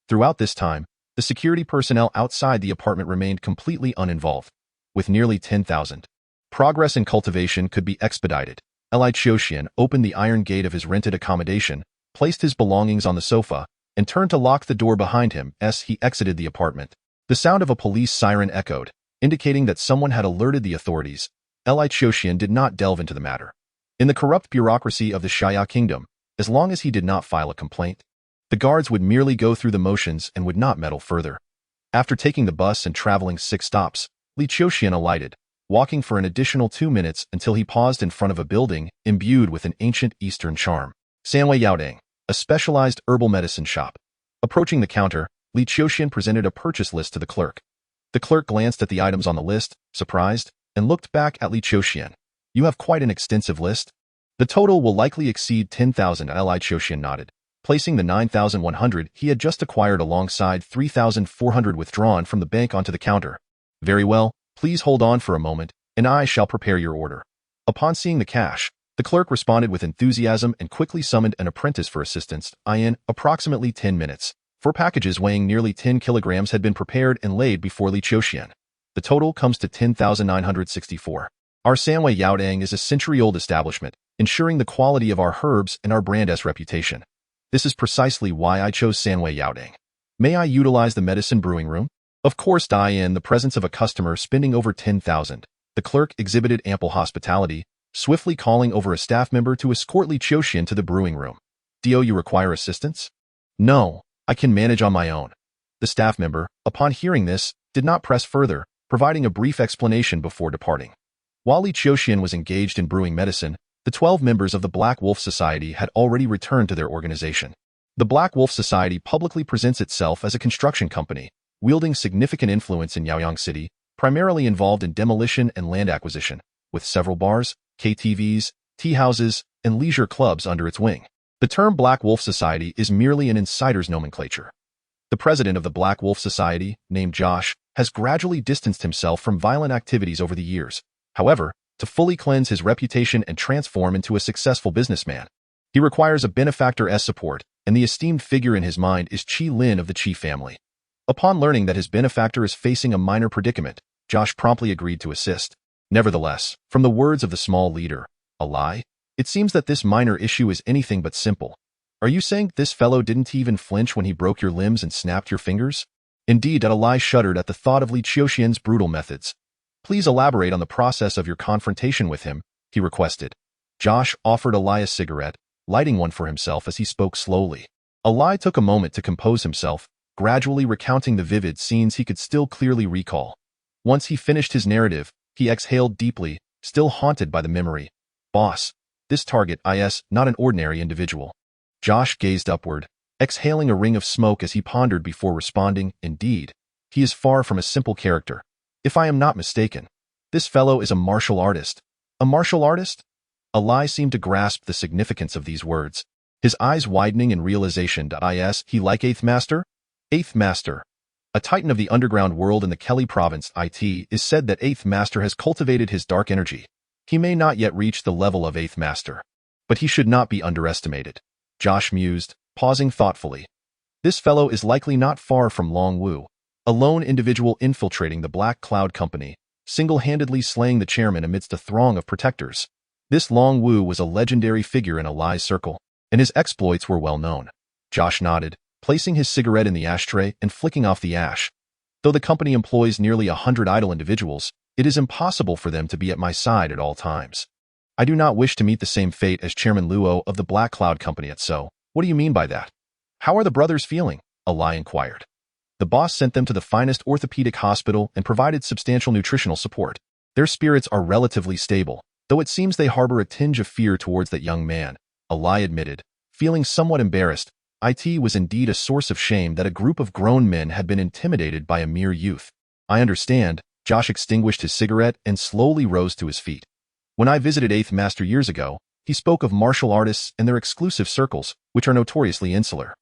Throughout this time, the security personnel outside the apartment remained completely uninvolved. With nearly 10,000, progress in cultivation could be expedited. Li Qiuxian opened the iron gate of his rented accommodation, placed his belongings on the sofa, and turned to lock the door behind him as he exited the apartment. The sound of a police siren echoed, indicating that someone had alerted the authorities. Li Qiuxian did not delve into the matter. In the corrupt bureaucracy of the Xia Kingdom, as long as he did not file a complaint, the guards would merely go through the motions and would not meddle further. After taking the bus and traveling 6 stops, Li Qiuxian alighted, walking for an additional 2 minutes until he paused in front of a building imbued with an ancient Eastern charm. Sanwei Yaodang, a specialized herbal medicine shop. Approaching the counter, Li Qiuxian presented a purchase list to the clerk. The clerk glanced at the items on the list, surprised, and looked back at Li Qiuxian. You have quite an extensive list. The total will likely exceed 10,000. Li Qiuxian nodded, placing the 9,100 he had just acquired alongside 3,400 withdrawn from the bank onto the counter. Very well, please hold on for a moment, and I shall prepare your order. Upon seeing the cash, the clerk responded with enthusiasm and quickly summoned an apprentice for assistance. In approximately 10 minutes, 4 packages weighing nearly 10 kilograms had been prepared and laid before Li Qiuxian. The total comes to 10,964. Our Sanwei Yaodang is a century-old establishment, ensuring the quality of our herbs and our brand's reputation. This is precisely why I chose Sanwei Yaodang. May I utilize the medicine brewing room? Of course. In the presence of a customer spending over 10,000, the clerk exhibited ample hospitality, swiftly calling over a staff member to escort Li Qiuxian to the brewing room. Do you require assistance? No, I can manage on my own. The staff member, upon hearing this, did not press further, providing a brief explanation before departing. While Li Qiuxian was engaged in brewing medicine, the 12 members of the Black Wolf Society had already returned to their organization. The Black Wolf Society publicly presents itself as a construction company, wielding significant influence in Yaoyang City, primarily involved in demolition and land acquisition, with several bars, KTVs, tea houses, and leisure clubs under its wing. The term Black Wolf Society is merely an insider's nomenclature. The president of the Black Wolf Society, named Josh, has gradually distanced himself from violent activities over the years. However, to fully cleanse his reputation and transform into a successful businessman, he requires a benefactor's support, and the esteemed figure in his mind is Qi Lin of the Qi family. Upon learning that his benefactor is facing a minor predicament, Josh promptly agreed to assist. Nevertheless, from the words of the small leader, Li, it seems that this minor issue is anything but simple. Are you saying this fellow didn't even flinch when he broke your limbs and snapped your fingers? Indeed, Li shuddered at the thought of Li Qiuxian's brutal methods. Please elaborate on the process of your confrontation with him, he requested. Josh offered Li a cigarette, lighting one for himself as he spoke slowly. Li took a moment to compose himself, gradually recounting the vivid scenes he could still clearly recall. Once he finished his narrative, he exhaled deeply, still haunted by the memory. Boss, this target is not an ordinary individual. Josh gazed upward, exhaling a ring of smoke as he pondered before responding. Indeed, he is far from a simple character. If I am not mistaken, this fellow is a martial artist. A martial artist? Li seemed to grasp the significance of these words, his eyes widening in realization. Is he like Eighth Master? Eighth Master, a titan of the underground world in the Kelly province. It is said that Eighth Master has cultivated his dark energy. He may not yet reach the level of Eighth Master, but he should not be underestimated. Josh mused, pausing thoughtfully. This fellow is likely not far from Long Wu, a lone individual infiltrating the Black Cloud Company, single-handedly slaying the chairman amidst a throng of protectors. This Long Wu was a legendary figure in Li's circle, and his exploits were well known. Josh nodded, placing his cigarette in the ashtray and flicking off the ash. Though the company employs nearly 100 idle individuals, it is impossible for them to be at my side at all times. I do not wish to meet the same fate as Chairman Luo of the Black Cloud Company. So, what do you mean by that? How are the brothers feeling? Li inquired. The boss sent them to the finest orthopedic hospital and provided substantial nutritional support. Their spirits are relatively stable, though it seems they harbor a tinge of fear towards that young man, Li admitted, feeling somewhat embarrassed. It was indeed a source of shame that a group of grown men had been intimidated by a mere youth. I understand. Josh extinguished his cigarette and slowly rose to his feet. When I visited Eighth Master years ago, he spoke of martial artists and their exclusive circles, which are notoriously insular.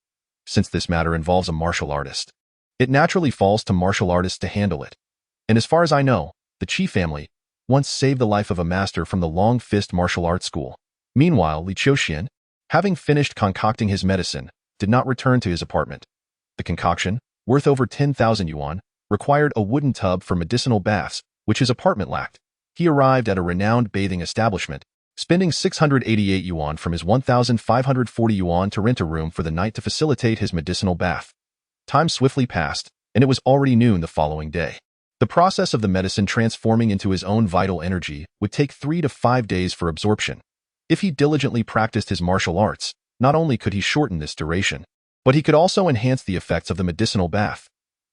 Since this matter involves a martial artist, it naturally falls to martial artists to handle it. And as far as I know, the Qi family once saved the life of a master from the Long Fist martial arts school. Meanwhile, Li Qiuxian, having finished concocting his medicine, did not return to his apartment. The concoction, worth over 10,000 yuan, required a wooden tub for medicinal baths, which his apartment lacked. He arrived at a renowned bathing establishment, spending 688 yuan from his 1,540 yuan to rent a room for the night to facilitate his medicinal bath. Time swiftly passed, and it was already noon the following day. The process of the medicine transforming into his own vital energy would take 3 to 5 days for absorption. If he diligently practiced his martial arts, not only could he shorten this duration, but he could also enhance the effects of the medicinal bath.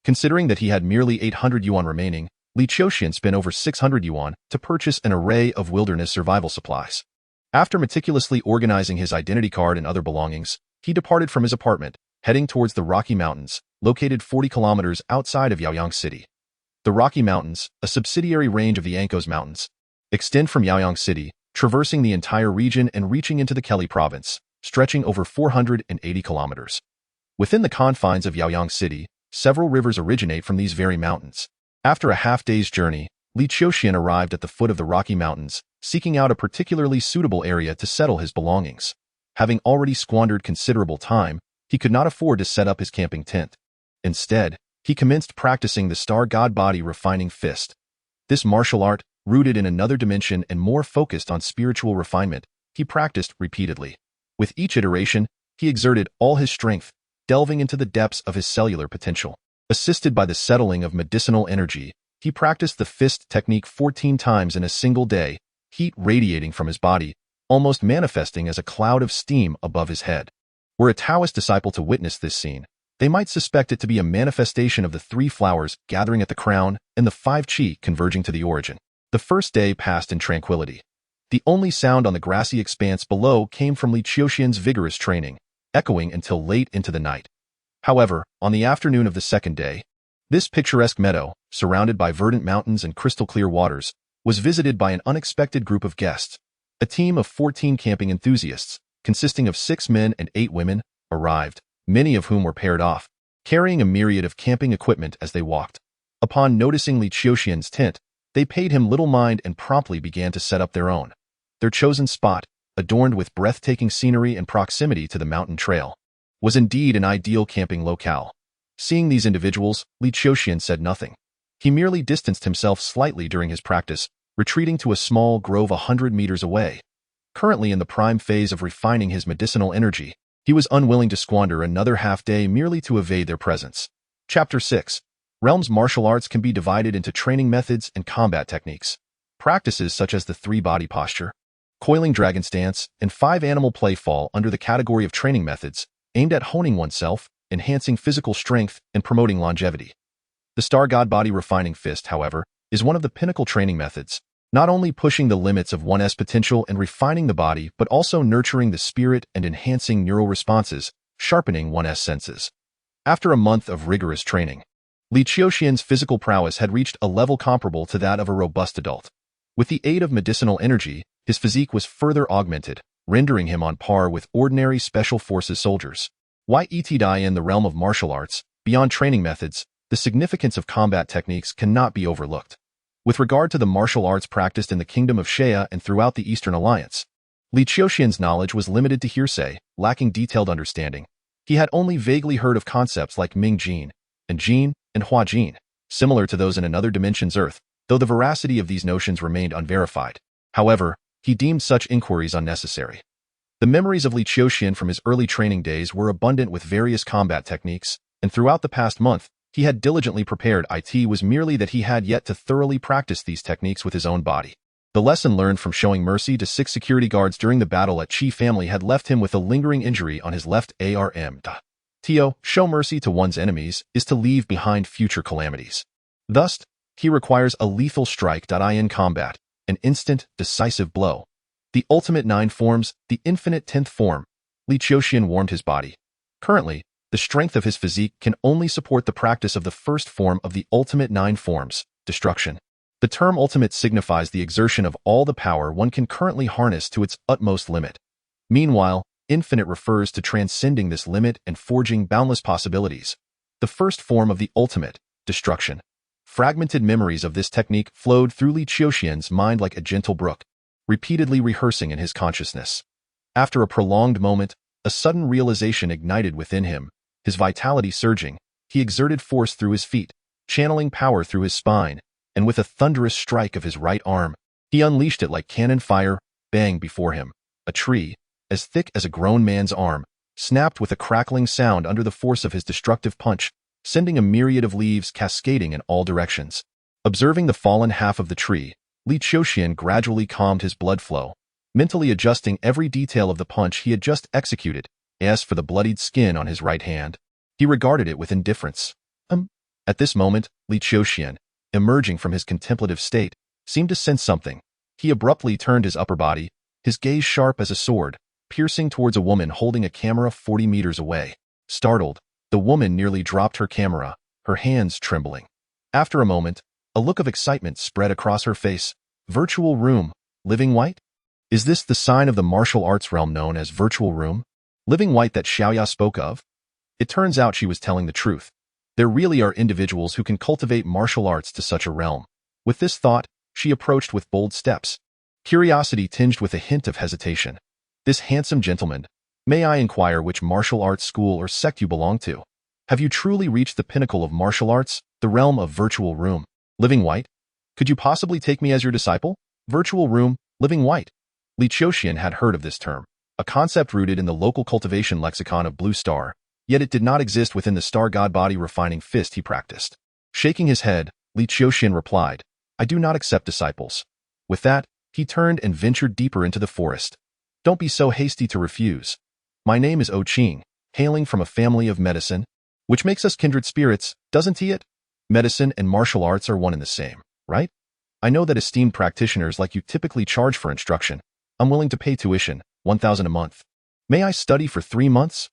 Considering that he had merely 800 yuan remaining, Li Qiuxian spent over 600 yuan to purchase an array of wilderness survival supplies. After meticulously organizing his identity card and other belongings, he departed from his apartment, heading towards the Rocky Mountains, located 40 kilometers outside of Yaoyang City. The Rocky Mountains, a subsidiary range of the Ankos Mountains, extend from Yaoyang City, traversing the entire region and reaching into the Kelly province, stretching over 480 kilometers. Within the confines of Yaoyang City, several rivers originate from these very mountains. After a half-day's journey, Li Qiuxian arrived at the foot of the Rocky Mountains, seeking out a particularly suitable area to settle his belongings. Having already squandered considerable time, he could not afford to set up his camping tent. Instead, he commenced practicing the Star God Body Refining Fist. This martial art, rooted in another dimension and more focused on spiritual refinement, he practiced repeatedly. With each iteration, he exerted all his strength, delving into the depths of his cellular potential. Assisted by the settling of medicinal energy, he practiced the fist technique 14 times in a single day, heat radiating from his body, almost manifesting as a cloud of steam above his head. Were a Taoist disciple to witness this scene, they might suspect it to be a manifestation of the 3 flowers gathering at the crown and the 5 qi converging to the origin. The first day passed in tranquility. The only sound on the grassy expanse below came from Li Qiuxian's vigorous training, echoing until late into the night. However, on the afternoon of the second day, this picturesque meadow, surrounded by verdant mountains and crystal-clear waters, was visited by an unexpected group of guests. A team of 14 camping enthusiasts, consisting of 6 men and 8 women, arrived, many of whom were paired off, carrying a myriad of camping equipment as they walked. Upon noticing Li Qiuxian's tent, they paid him little mind and promptly began to set up their own. Their chosen spot, adorned with breathtaking scenery and proximity to the mountain trail, was indeed an ideal camping locale. Seeing these individuals, Li Qiuxian said nothing. He merely distanced himself slightly during his practice, retreating to a small grove 100 meters away. Currently in the prime phase of refining his medicinal energy, he was unwilling to squander another half-day merely to evade their presence. Chapter 6. Realms martial arts can be divided into training methods and combat techniques. Practices such as the 3-body posture, coiling dragon stance, and 5-animal play fall under the category of training methods, aimed at honing oneself, enhancing physical strength, and promoting longevity. The Star God Body Refining Fist, however, is one of the pinnacle training methods, not only pushing the limits of one's potential and refining the body, but also nurturing the spirit and enhancing neural responses, sharpening one's senses. After a month of rigorous training, Li Qiuxian's physical prowess had reached a level comparable to that of a robust adult. With the aid of medicinal energy, his physique was further augmented, rendering him on par with ordinary special forces soldiers. In the realm of martial arts, beyond training methods, the significance of combat techniques cannot be overlooked. With regard to the martial arts practiced in the Kingdom of Shea and throughout the Eastern Alliance, Li Qiuxian's knowledge was limited to hearsay, lacking detailed understanding. He had only vaguely heard of concepts like Ming Jin, and Jin, and Hua Jin, similar to those in another dimension's Earth, though the veracity of these notions remained unverified. However, he deemed such inquiries unnecessary. The memories of Li Qiuxian from his early training days were abundant with various combat techniques, and throughout the past month, he had diligently prepared. It was merely that he had yet to thoroughly practice these techniques with his own body. The lesson learned from showing mercy to 6 security guards during the battle at Qi family had left him with a lingering injury on his left arm. Show mercy to one's enemies is to leave behind future calamities. Thus, he requires a lethal strike. In combat, an instant, decisive blow. The ultimate 9 forms, the infinite 10th form. Li Qiuxian warmed his body. Currently, the strength of his physique can only support the practice of the first form of the ultimate 9 forms, destruction. The term ultimate signifies the exertion of all the power one can currently harness to its utmost limit. Meanwhile, infinite refers to transcending this limit and forging boundless possibilities. The first form of the ultimate, destruction. Fragmented memories of this technique flowed through Li Qiuxian's mind like a gentle brook, repeatedly rehearsing in his consciousness. After a prolonged moment, a sudden realization ignited within him. His vitality surging, he exerted force through his feet, channeling power through his spine, and with a thunderous strike of his right arm, he unleashed it like cannon fire, bang before him. A tree, as thick as a grown man's arm, snapped with a crackling sound under the force of his destructive punch, sending a myriad of leaves cascading in all directions. Observing the fallen half of the tree, Li Qiuxian gradually calmed his blood flow, mentally adjusting every detail of the punch he had just executed. As for the bloodied skin on his right hand, he regarded it with indifference. At this moment, Li Qiuxian, emerging from his contemplative state, seemed to sense something. He abruptly turned his upper body, his gaze sharp as a sword, piercing towards a woman holding a camera 40 meters away. Startled, the woman nearly dropped her camera, her hands trembling. After a moment, a look of excitement spread across her face. Virtual room, living white? Is this the sign of the martial arts realm known as virtual room? Living white that Xiaoya spoke of? It turns out she was telling the truth. There really are individuals who can cultivate martial arts to such a realm. With this thought, she approached with bold steps, curiosity tinged with a hint of hesitation. This handsome gentleman, may I inquire which martial arts school or sect you belong to? Have you truly reached the pinnacle of martial arts, the realm of virtual room? Living white? Could you possibly take me as your disciple? Virtual room, living white. Li Qiuxian had heard of this term, a concept rooted in the local cultivation lexicon of Blue Star, yet it did not exist within the star god body refining fist he practiced. Shaking his head, Li Qiuxian replied, I do not accept disciples. With that, he turned and ventured deeper into the forest. Don't be so hasty to refuse. My name is Qing, hailing from a family of medicine, which makes us kindred spirits, doesn't it? Medicine and martial arts are one and the same, right? I know that esteemed practitioners like you typically charge for instruction. I'm willing to pay tuition, 1,000 a month. May I study for 3 months?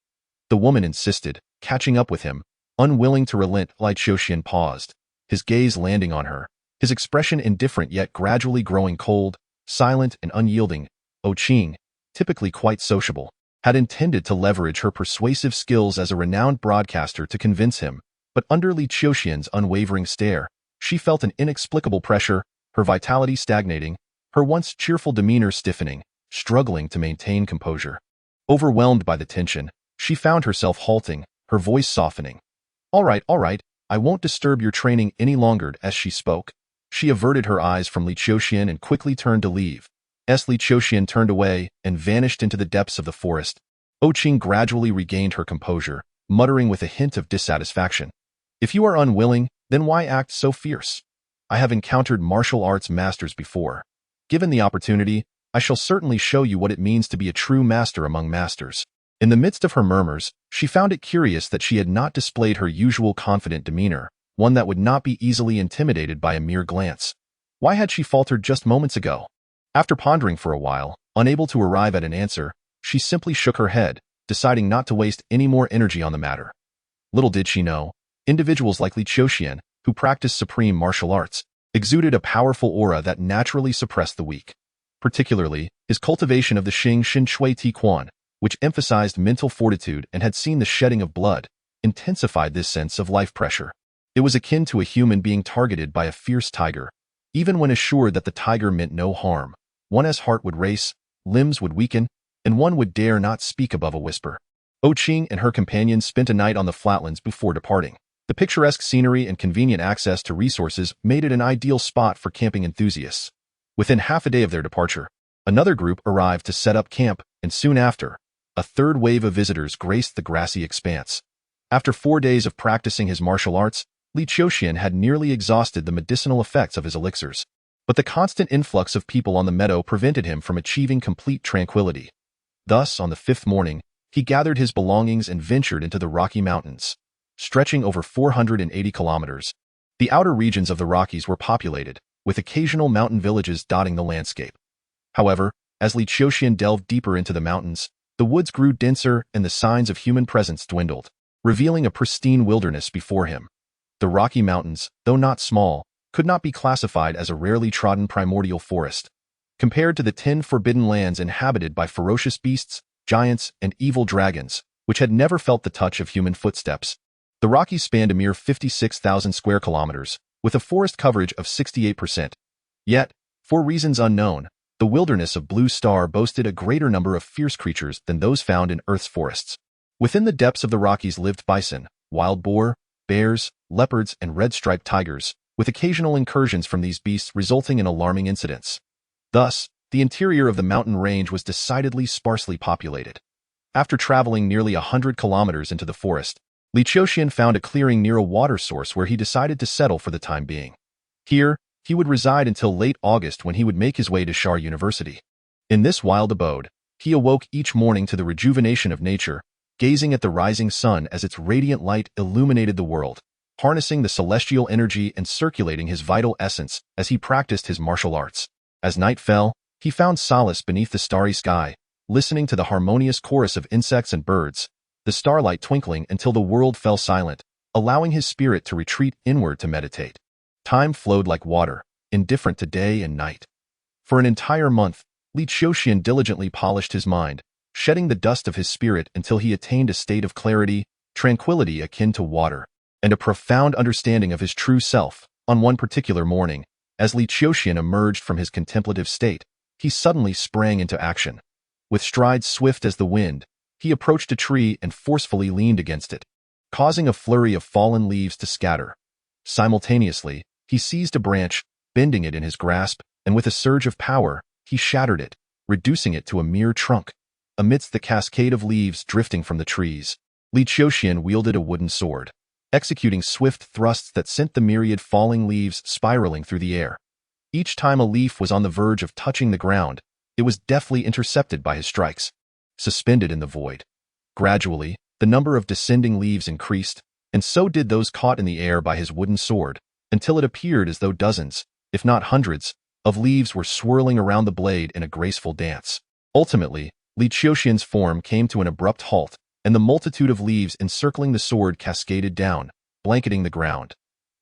The woman insisted, catching up with him, unwilling to relent. Li Qiuxian paused, his gaze landing on her, his expression indifferent yet gradually growing cold, silent and unyielding. Qing, typically quite sociable, had intended to leverage her persuasive skills as a renowned broadcaster to convince him, but under Li Qiuxian's unwavering stare, she felt an inexplicable pressure, her vitality stagnating, her once cheerful demeanor stiffening, struggling to maintain composure. Overwhelmed by the tension, she found herself halting, her voice softening. All right, I won't disturb your training any longer. As she spoke, she averted her eyes from Li Qiuxian and quickly turned to leave. As Li Qiuxian turned away and vanished into the depths of the forest, Qing gradually regained her composure, muttering with a hint of dissatisfaction. If you are unwilling, then why act so fierce? I have encountered martial arts masters before. Given the opportunity, I shall certainly show you what it means to be a true master among masters. In the midst of her murmurs, she found it curious that she had not displayed her usual confident demeanor, one that would not be easily intimidated by a mere glance. Why had she faltered just moments ago? After pondering for a while, unable to arrive at an answer, she simply shook her head, deciding not to waste any more energy on the matter. Little did she know, individuals like Li Qiuxian, who practiced supreme martial arts, exuded a powerful aura that naturally suppressed the weak. Particularly, his cultivation of the Xing Shin Shui Ti Quan, which emphasized mental fortitude and had seen the shedding of blood, intensified this sense of life pressure. It was akin to a human being targeted by a fierce tiger. Even when assured that the tiger meant no harm, one's heart would race, limbs would weaken, and one would dare not speak above a whisper. Qing and her companions spent a night on the flatlands before departing. The picturesque scenery and convenient access to resources made it an ideal spot for camping enthusiasts. Within half a day of their departure, another group arrived to set up camp, and soon after, a third wave of visitors graced the grassy expanse. After 4 days of practicing his martial arts, Li Qiuxian had nearly exhausted the medicinal effects of his elixirs. But the constant influx of people on the meadow prevented him from achieving complete tranquility. Thus, on the 5th morning, he gathered his belongings and ventured into the Rocky Mountains. Stretching over 480 kilometers, the outer regions of the Rockies were populated, with occasional mountain villages dotting the landscape. However, as Li Qiuxian delved deeper into the mountains, the woods grew denser and the signs of human presence dwindled, revealing a pristine wilderness before him. The Rocky Mountains, though not small, could not be classified as a rarely trodden primordial forest. Compared to the 10 forbidden lands inhabited by ferocious beasts, giants, and evil dragons, which had never felt the touch of human footsteps, the Rockies spanned a mere 56,000 square kilometers, with a forest coverage of 68%. Yet, for reasons unknown, the wilderness of Blue Star boasted a greater number of fierce creatures than those found in Earth's forests. Within the depths of the Rockies lived bison, wild boar, bears, leopards, and red-striped tigers, with occasional incursions from these beasts resulting in alarming incidents. Thus, the interior of the mountain range was decidedly sparsely populated. After traveling nearly 100 kilometers into the forest, Li Qiuxian found a clearing near a water source where he decided to settle for the time being. Here, he would reside until late August when he would make his way to Shar University. In this wild abode, he awoke each morning to the rejuvenation of nature, gazing at the rising sun as its radiant light illuminated the world, harnessing the celestial energy and circulating his vital essence as he practiced his martial arts. As night fell, he found solace beneath the starry sky, listening to the harmonious chorus of insects and birds, the starlight twinkling until the world fell silent, allowing his spirit to retreat inward to meditate. Time flowed like water, indifferent to day and night. For an entire month, Li Qiuxian diligently polished his mind, shedding the dust of his spirit until he attained a state of clarity, tranquility akin to water, and a profound understanding of his true self. On one particular morning, as Li Qiuxian emerged from his contemplative state, he suddenly sprang into action. With strides swift as the wind, he approached a tree and forcefully leaned against it, causing a flurry of fallen leaves to scatter. Simultaneously, he seized a branch, bending it in his grasp, and with a surge of power, he shattered it, reducing it to a mere trunk. Amidst the cascade of leaves drifting from the trees, Li Qiuxian wielded a wooden sword, executing swift thrusts that sent the myriad falling leaves spiraling through the air. Each time a leaf was on the verge of touching the ground, it was deftly intercepted by his strikes, suspended in the void. Gradually, the number of descending leaves increased, and so did those caught in the air by his wooden sword, until it appeared as though dozens, if not hundreds, of leaves were swirling around the blade in a graceful dance. Ultimately, Li Qiuxian's form came to an abrupt halt, and the multitude of leaves encircling the sword cascaded down, blanketing the ground.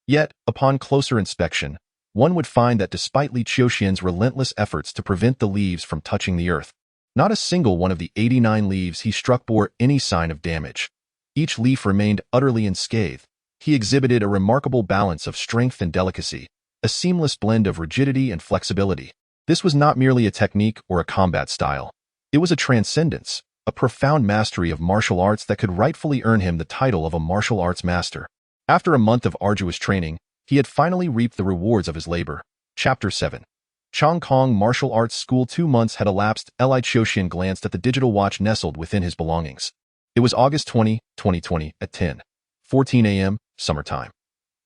Yet, upon closer inspection, one would find that despite Li Qiuxian's relentless efforts to prevent the leaves from touching the earth, not a single one of the 89 leaves he struck bore any sign of damage. Each leaf remained utterly unscathed. He exhibited a remarkable balance of strength and delicacy, a seamless blend of rigidity and flexibility. This was not merely a technique or a combat style. It was a transcendence, a profound mastery of martial arts that could rightfully earn him the title of a martial arts master. After a month of arduous training, he had finally reaped the rewards of his labor. Chapter 7. Chongkong Martial Arts School. 2 months had elapsed. Li Qiuxian glanced at the digital watch nestled within his belongings. It was August 20, 2020, at 10:14 a.m., summertime.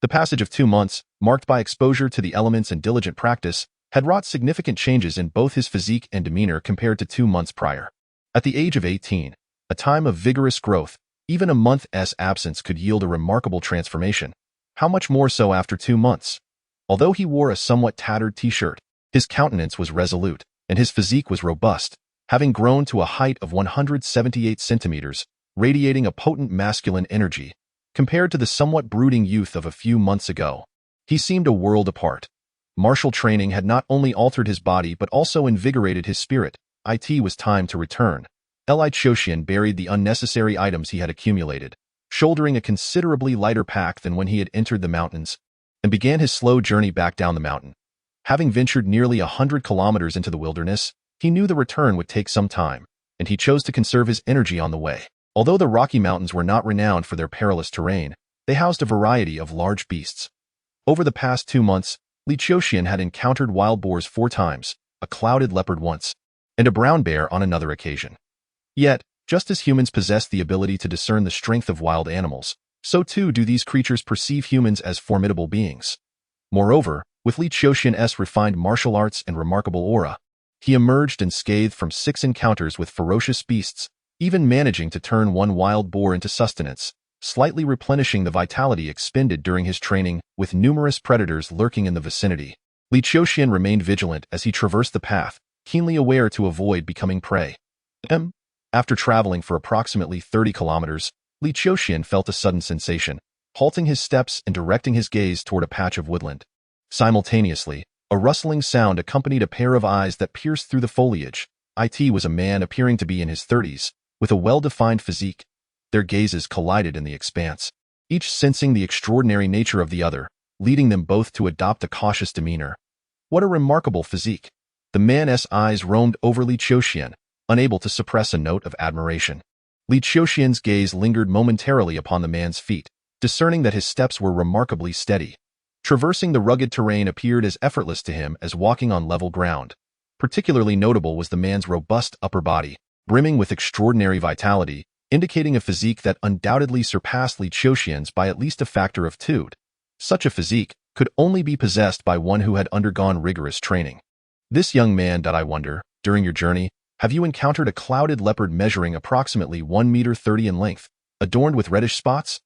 The passage of 2 months, marked by exposure to the elements and diligent practice, had wrought significant changes in both his physique and demeanor compared to 2 months prior. At the age of 18, a time of vigorous growth, even a month's absence could yield a remarkable transformation. How much more so after 2 months? Although he wore a somewhat tattered t-shirt, his countenance was resolute, and his physique was robust, having grown to a height of 178 centimeters, radiating a potent masculine energy. Compared to the somewhat brooding youth of a few months ago, he seemed a world apart. Martial training had not only altered his body but also invigorated his spirit. It was time to return. Li Qiuxian buried the unnecessary items he had accumulated, shouldering a considerably lighter pack than when he had entered the mountains, and began his slow journey back down the mountain. Having ventured nearly 100 kilometers into the wilderness, he knew the return would take some time, and he chose to conserve his energy on the way. Although the Rocky Mountains were not renowned for their perilous terrain, they housed a variety of large beasts. Over the past 2 months, Li Qiuxian had encountered wild boars 4 times, a clouded leopard once, and a brown bear on another occasion. Yet, just as humans possess the ability to discern the strength of wild animals, so too do these creatures perceive humans as formidable beings. Moreover, with Li Qiuxian's refined martial arts and remarkable aura, he emerged unscathed from 6 encounters with ferocious beasts, even managing to turn one wild boar into sustenance, slightly replenishing the vitality expended during his training. With numerous predators lurking in the vicinity, Li Qiuxian remained vigilant as he traversed the path, keenly aware to avoid becoming prey. After traveling for approximately 30 kilometers, Li Qiuxian felt a sudden sensation, halting his steps and directing his gaze toward a patch of woodland. Simultaneously, a rustling sound accompanied a pair of eyes that pierced through the foliage. It was a man appearing to be in his 30s, with a well-defined physique. Their gazes collided in the expanse, each sensing the extraordinary nature of the other, leading them both to adopt a cautious demeanor. What a remarkable physique! The man's eyes roamed over Li Qiuxian, unable to suppress a note of admiration. Li Qiuxian's gaze lingered momentarily upon the man's feet, discerning that his steps were remarkably steady. Traversing the rugged terrain appeared as effortless to him as walking on level ground. Particularly notable was the man's robust upper body, brimming with extraordinary vitality, indicating a physique that undoubtedly surpassed Li Qiuxian's by at least a factor of 2. Such a physique, could only be possessed by one who had undergone rigorous training. This young man, I wonder, during your journey, have you encountered a clouded leopard measuring approximately 1 meter 30 in length, adorned with reddish spots?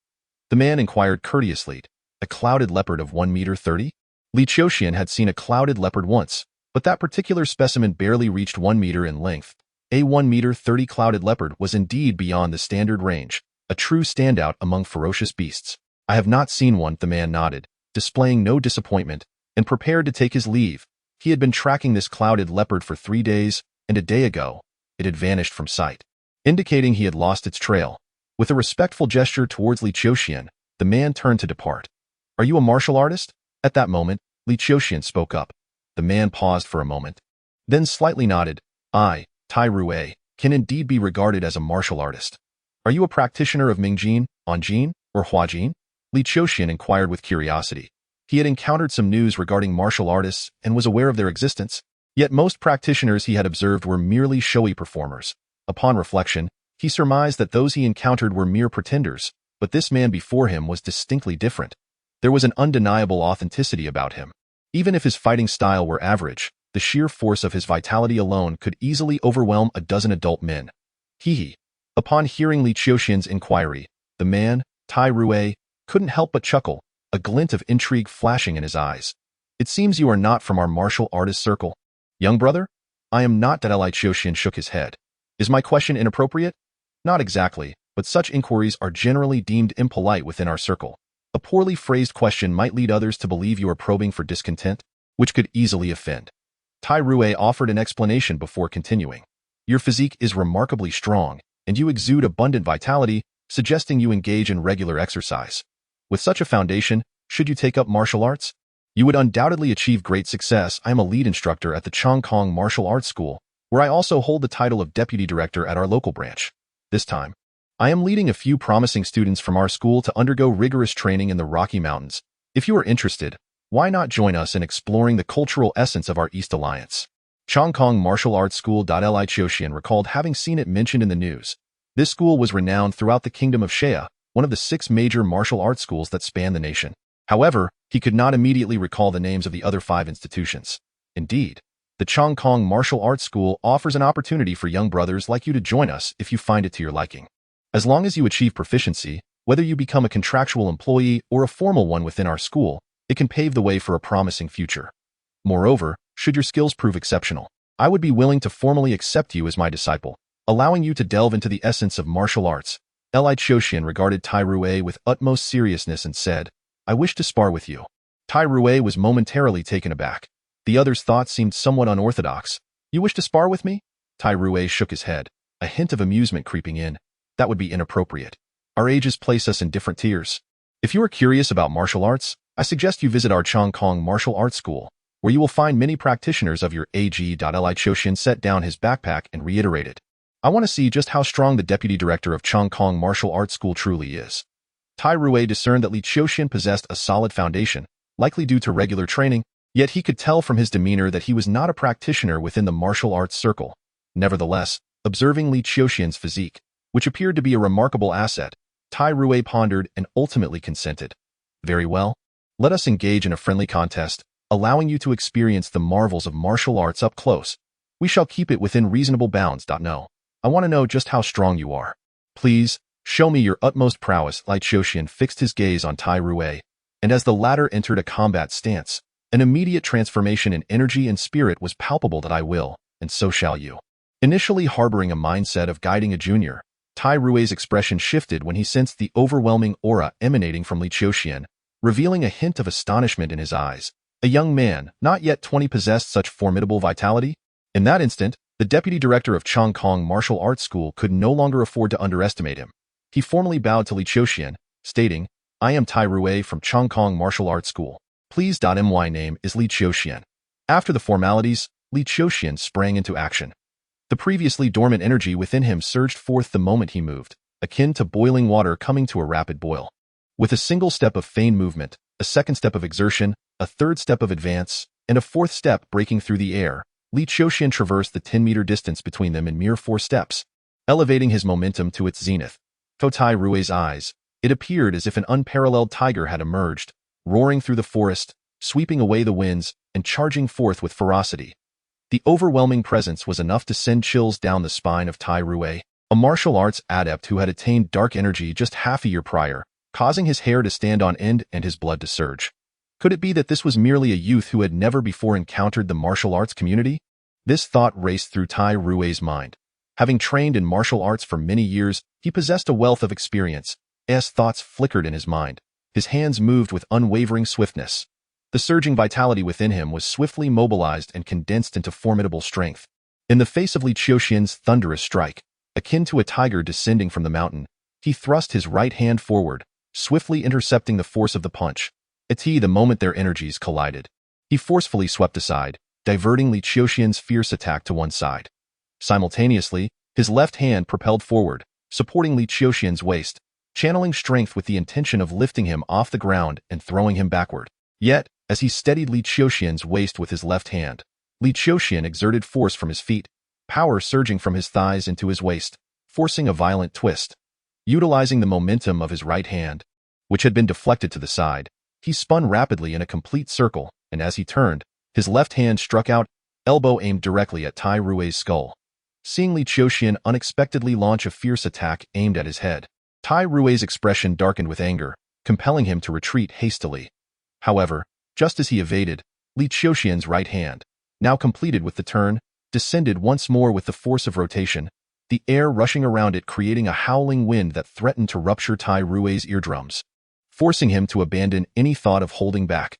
The man inquired courteously. A clouded leopard of 1 meter 30? Li Qiuxian had seen a clouded leopard once, but that particular specimen barely reached 1 meter in length. A 1 meter 30 clouded leopard was indeed beyond the standard range, a true standout among ferocious beasts. I have not seen one, the man nodded, displaying no disappointment, and prepared to take his leave. He had been tracking this clouded leopard for 3 days, and a day ago, it had vanished from sight, indicating he had lost its trail. With a respectful gesture towards Li Qiuxian, the man turned to depart. Are you a martial artist? At that moment, Li Qiuxian spoke up. The man paused for a moment, then slightly nodded. I, Tai Rui, can indeed be regarded as a martial artist. Are you a practitioner of Mingjin, Anjin, or Huajin? Li Qiuxian inquired with curiosity. He had encountered some news regarding martial artists and was aware of their existence, yet most practitioners he had observed were merely showy performers. Upon reflection, he surmised that those he encountered were mere pretenders, but this man before him was distinctly different. There was an undeniable authenticity about him. Even if his fighting style were average, the sheer force of his vitality alone could easily overwhelm a dozen adult men. Hee. Upon hearing Li Qiuxian's inquiry, the man, Tai Rui, couldn't help but chuckle, a glint of intrigue flashing in his eyes. It seems you are not from our martial artist circle. Young brother? I am not. Li Qiuxian shook his head. Is my question inappropriate? Not exactly, but such inquiries are generally deemed impolite within our circle. A poorly phrased question might lead others to believe you are probing for discontent, which could easily offend. Tai Rui offered an explanation before continuing. Your physique is remarkably strong, and you exude abundant vitality, suggesting you engage in regular exercise. With such a foundation, should you take up martial arts? You would undoubtedly achieve great success. I am a lead instructor at the Chongkong Martial Arts School, where I also hold the title of deputy director at our local branch. This time, I am leading a few promising students from our school to undergo rigorous training in the Rocky Mountains. If you are interested, why not join us in exploring the cultural essence of our East Alliance? Chongkong Martial Arts School. Li Qiuxian recalled having seen it mentioned in the news. This school was renowned throughout the Kingdom of Shea, one of the 6 major martial arts schools that span the nation. However, he could not immediately recall the names of the other 5 institutions. Indeed, the Chongkong Martial Arts School offers an opportunity for young brothers like you to join us if you find it to your liking. As long as you achieve proficiency, whether you become a contractual employee or a formal one within our school, it can pave the way for a promising future. Moreover, should your skills prove exceptional, I would be willing to formally accept you as my disciple, allowing you to delve into the essence of martial arts. Li Qiuxian regarded Tai Rui with utmost seriousness and said, I wish to spar with you. Tai Rui was momentarily taken aback. The other's thoughts seemed somewhat unorthodox. You wish to spar with me? Tai Rui shook his head, a hint of amusement creeping in. That would be inappropriate. Our ages place us in different tiers. If you are curious about martial arts, I suggest you visit our Chongkong Martial Arts School, where you will find many practitioners of your age. Li Qiuxian set down his backpack and reiterated, I want to see just how strong the deputy director of Chongkong Martial Arts School truly is. Tai Rui discerned that Li Qiuxian possessed a solid foundation, likely due to regular training, yet he could tell from his demeanor that he was not a practitioner within the martial arts circle. Nevertheless, observing Li Qiuxian's physique, which appeared to be a remarkable asset, Tai Rui pondered and ultimately consented. Very well. Let us engage in a friendly contest, allowing you to experience the marvels of martial arts up close. We shall keep it within reasonable bounds. No. I want to know just how strong you are. Please, show me your utmost prowess. Li Qiuxian fixed his gaze on Tai Rui, and as the latter entered a combat stance, an immediate transformation in energy and spirit was palpable. That I will, and so shall you. Initially harboring a mindset of guiding a junior, Tai Rui's expression shifted when he sensed the overwhelming aura emanating from Li Qiuxian, revealing a hint of astonishment in his eyes. A young man, not yet 20, possessed such formidable vitality? In that instant, the deputy director of Chongkong Martial Arts School could no longer afford to underestimate him. He formally bowed to Li Qiuxian, stating, I am Tai Rui from Chongkong Martial Arts School. Please. My name is Li Qiuxian. After the formalities, Li Qiuxian sprang into action. The previously dormant energy within him surged forth the moment he moved, akin to boiling water coming to a rapid boil. With a single step of feigned movement, a second step of exertion, a third step of advance, and a fourth step breaking through the air, Li Qiuxian traversed the 10-meter distance between them in mere 4 steps, elevating his momentum to its zenith. To Tai Rui's eyes, it appeared as if an unparalleled tiger had emerged, roaring through the forest, sweeping away the winds, and charging forth with ferocity. The overwhelming presence was enough to send chills down the spine of Tai Rui, a martial arts adept who had attained dark energy just half a year prior, causing his hair to stand on end and his blood to surge. Could it be that this was merely a youth who had never before encountered the martial arts community? This thought raced through Tai Rui's mind. Having trained in martial arts for many years, he possessed a wealth of experience. As thoughts flickered in his mind, his hands moved with unwavering swiftness. The surging vitality within him was swiftly mobilized and condensed into formidable strength. In the face of Li Qiuxian's thunderous strike, akin to a tiger descending from the mountain, he thrust his right hand forward, swiftly intercepting the force of the punch. The moment their energies collided, he forcefully swept aside, diverting Li Qiuxian's fierce attack to one side. Simultaneously, his left hand propelled forward, supporting Li Qiuxian's waist, channeling strength with the intention of lifting him off the ground and throwing him backward. Yet, as he steadied Li Qiuxian's waist with his left hand, Li Qiuxian exerted force from his feet, power surging from his thighs into his waist, forcing a violent twist. Utilizing the momentum of his right hand, which had been deflected to the side, he spun rapidly in a complete circle, and as he turned, his left hand struck out, elbow aimed directly at Tai Rui's skull. Seeing Li Qiuxian unexpectedly launch a fierce attack aimed at his head, Tai Rui's expression darkened with anger, compelling him to retreat hastily. However, just as he evaded, Li Qiuxian's right hand, now completed with the turn, descended once more with the force of rotation, the air rushing around it creating a howling wind that threatened to rupture Tai Rui's eardrums, forcing him to abandon any thought of holding back.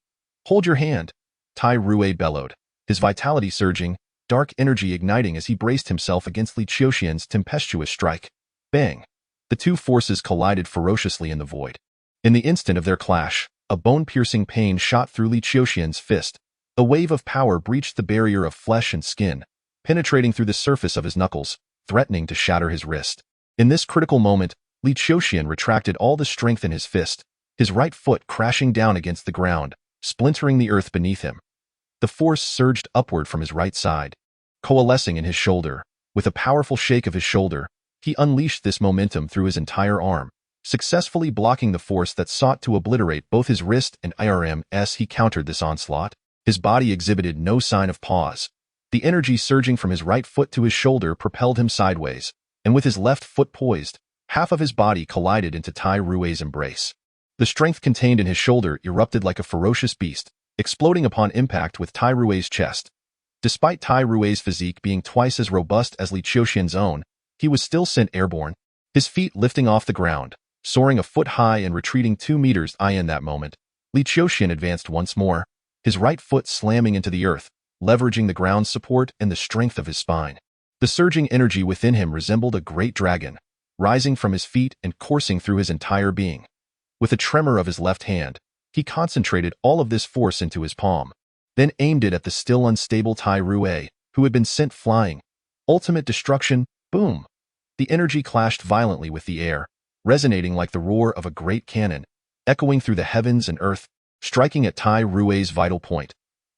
"Hold your hand," Tai Rui bellowed, his vitality surging, dark energy igniting as he braced himself against Li Qiuxian's tempestuous strike. Bang! The two forces collided ferociously in the void. In the instant of their clash, a bone-piercing pain shot through Li Qiuxian's fist. A wave of power breached the barrier of flesh and skin, penetrating through the surface of his knuckles, threatening to shatter his wrist. In this critical moment, Li Qiuxian retracted all the strength in his fist, his right foot crashing down against the ground, splintering the earth beneath him. The force surged upward from his right side, coalescing in his shoulder. With a powerful shake of his shoulder, he unleashed this momentum through his entire arm, successfully blocking the force that sought to obliterate both his wrist and arm. As he countered this onslaught, his body exhibited no sign of pause. The energy surging from his right foot to his shoulder propelled him sideways, and with his left foot poised, half of his body collided into Tai Rui's embrace. The strength contained in his shoulder erupted like a ferocious beast, exploding upon impact with Tai Rui's chest. Despite Tai Rui's physique being twice as robust as Li Qiuxian's own, he was still sent airborne, his feet lifting off the ground, soaring a foot high and retreating 2 meters. In that moment, Li Qiuxian advanced once more, his right foot slamming into the earth, leveraging the ground's support and the strength of his spine. The surging energy within him resembled a great dragon, rising from his feet and coursing through his entire being. With a tremor of his left hand, he concentrated all of this force into his palm, then aimed it at the still unstable Tai Rui, who had been sent flying. Ultimate destruction, boom! The energy clashed violently with the air, resonating like the roar of a great cannon, echoing through the heavens and earth, striking at Tai Rui's vital point.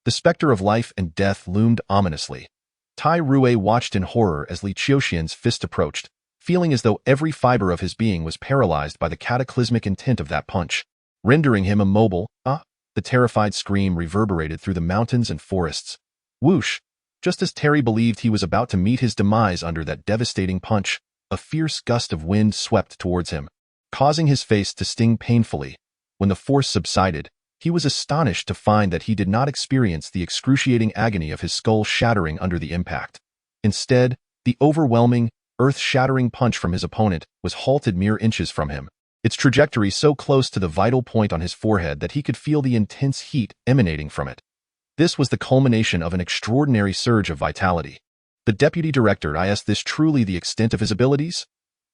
The specter of life and death loomed ominously. Tai Rui watched in horror as Li Qiuxian's fist approached, feeling as though every fiber of his being was paralyzed by the cataclysmic intent of that punch, rendering him immobile. The terrified scream reverberated through the mountains and forests. Whoosh! Just as Terry believed he was about to meet his demise under that devastating punch, a fierce gust of wind swept towards him, causing his face to sting painfully. When the force subsided, he was astonished to find that he did not experience the excruciating agony of his skull shattering under the impact. Instead, the overwhelming, earth-shattering punch from his opponent was halted mere inches from him, its trajectory so close to the vital point on his forehead that he could feel the intense heat emanating from it. This was the culmination of an extraordinary surge of vitality. The deputy director asked, this truly the extent of his abilities?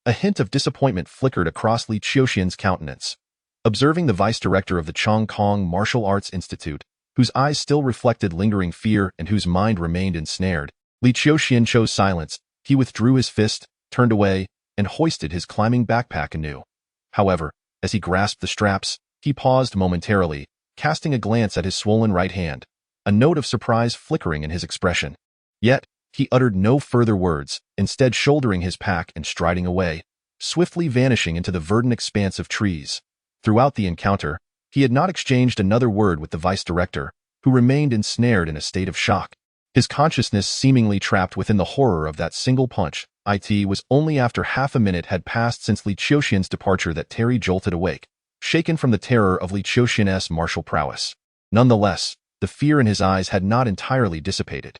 A hint of disappointment flickered across Li Qiuxian's countenance. Observing the vice director of the Chong Kong Martial Arts Institute, whose eyes still reflected lingering fear and whose mind remained ensnared, Li Qiuxian chose silence. He withdrew his fist, turned away, and hoisted his climbing backpack anew. However, as he grasped the straps, he paused momentarily, casting a glance at his swollen right hand, a note of surprise flickering in his expression. Yet, he uttered no further words, instead shouldering his pack and striding away, swiftly vanishing into the verdant expanse of trees. Throughout the encounter, He had not exchanged another word with the vice director, who remained ensnared in a state of shock. His consciousness seemingly trapped within the horror of that single punch. It was only after half a minute had passed since Li Qiuxian's departure that Terry jolted awake, shaken from the terror of Li Qiuxian's martial prowess. Nonetheless, the fear in his eyes had not entirely dissipated.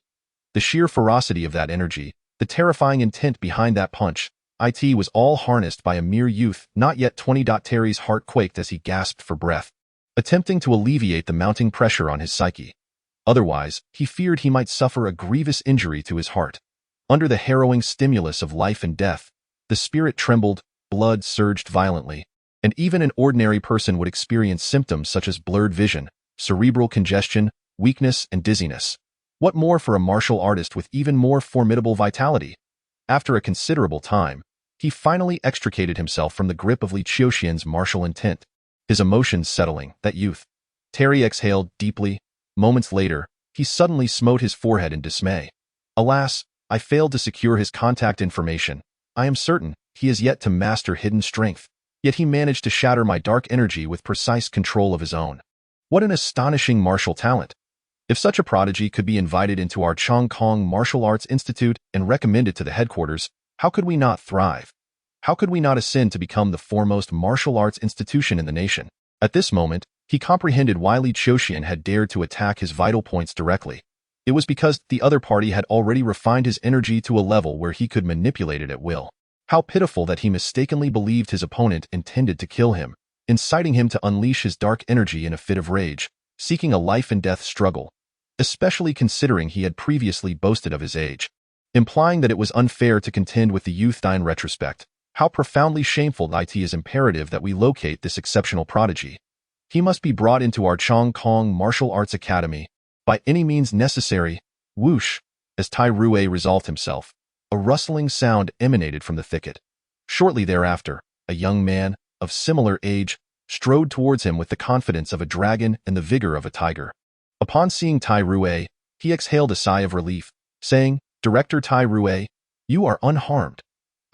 The sheer ferocity of that energy, the terrifying intent behind that punch, was all harnessed by a mere youth not yet 20. Terry's heart quaked as he gasped for breath, attempting to alleviate the mounting pressure on his psyche. Otherwise, he feared he might suffer a grievous injury to his heart. Under the harrowing stimulus of life and death, the spirit trembled, blood surged violently, and even an ordinary person would experience symptoms such as blurred vision, cerebral congestion, weakness, and dizziness. What more for a martial artist with even more formidable vitality? After a considerable time, he finally extricated himself from the grip of Li Qiuxian's martial intent. His emotions settling, that youth. Terry exhaled deeply. Moments later, he suddenly smote his forehead in dismay. Alas, I failed to secure his contact information. I am certain he is yet to master hidden strength, yet he managed to shatter my dark energy with precise control of his own. What an astonishing martial talent! If such a prodigy could be invited into our Chong Kong Martial Arts Institute and recommended to the headquarters, how could we not thrive? How could we not ascend to become the foremost martial arts institution in the nation? At this moment, he comprehended why Li Qiuxian had dared to attack his vital points directly. It was because the other party had already refined his energy to a level where he could manipulate it at will. How pitiful that he mistakenly believed his opponent intended to kill him, inciting him to unleash his dark energy in a fit of rage, seeking a life-and-death struggle, especially considering he had previously boasted of his age, implying that it was unfair to contend with the youth. In retrospect, how profoundly shameful it is imperative that we locate this exceptional prodigy. He must be brought into our Chong Kong Martial Arts Academy, by any means necessary. Whoosh! As Tai Rui resolved himself, a rustling sound emanated from the thicket. Shortly thereafter, a young man, of similar age, strode towards him with the confidence of a dragon and the vigor of a tiger. Upon seeing Tai Rui, he exhaled a sigh of relief, saying, "Director Tai Rui, you are unharmed.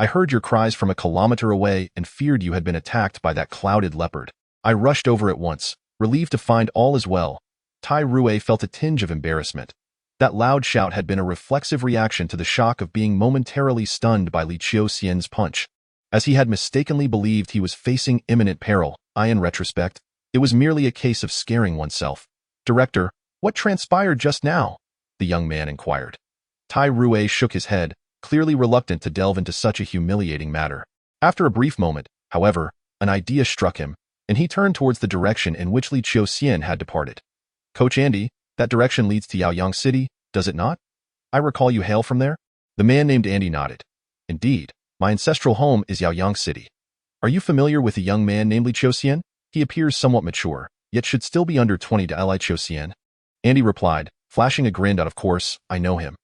I heard your cries from a kilometer away and feared you had been attacked by that clouded leopard. I rushed over at once, relieved to find all is well." Tai Rui felt a tinge of embarrassment. That loud shout had been a reflexive reaction to the shock of being momentarily stunned by Li Qiuxian's punch. As he had mistakenly believed he was facing imminent peril, in retrospect, it was merely a case of scaring oneself. "Director, what transpired just now?" the young man inquired. Tai Rui shook his head, clearly reluctant to delve into such a humiliating matter. After a brief moment, however, an idea struck him, and he turned towards the direction in which Li Qiuxian had departed. "Coach Andy, that direction leads to Yaoyang City, does it not? I recall you hail from there?" The man named Andy nodded. "Indeed, my ancestral home is Yaoyang City. Are you familiar with a young man named Li Qiuxian? He appears somewhat mature, yet should still be under 20. Li Qiuxian?" Andy replied, flashing a grin. "Of course, I know him."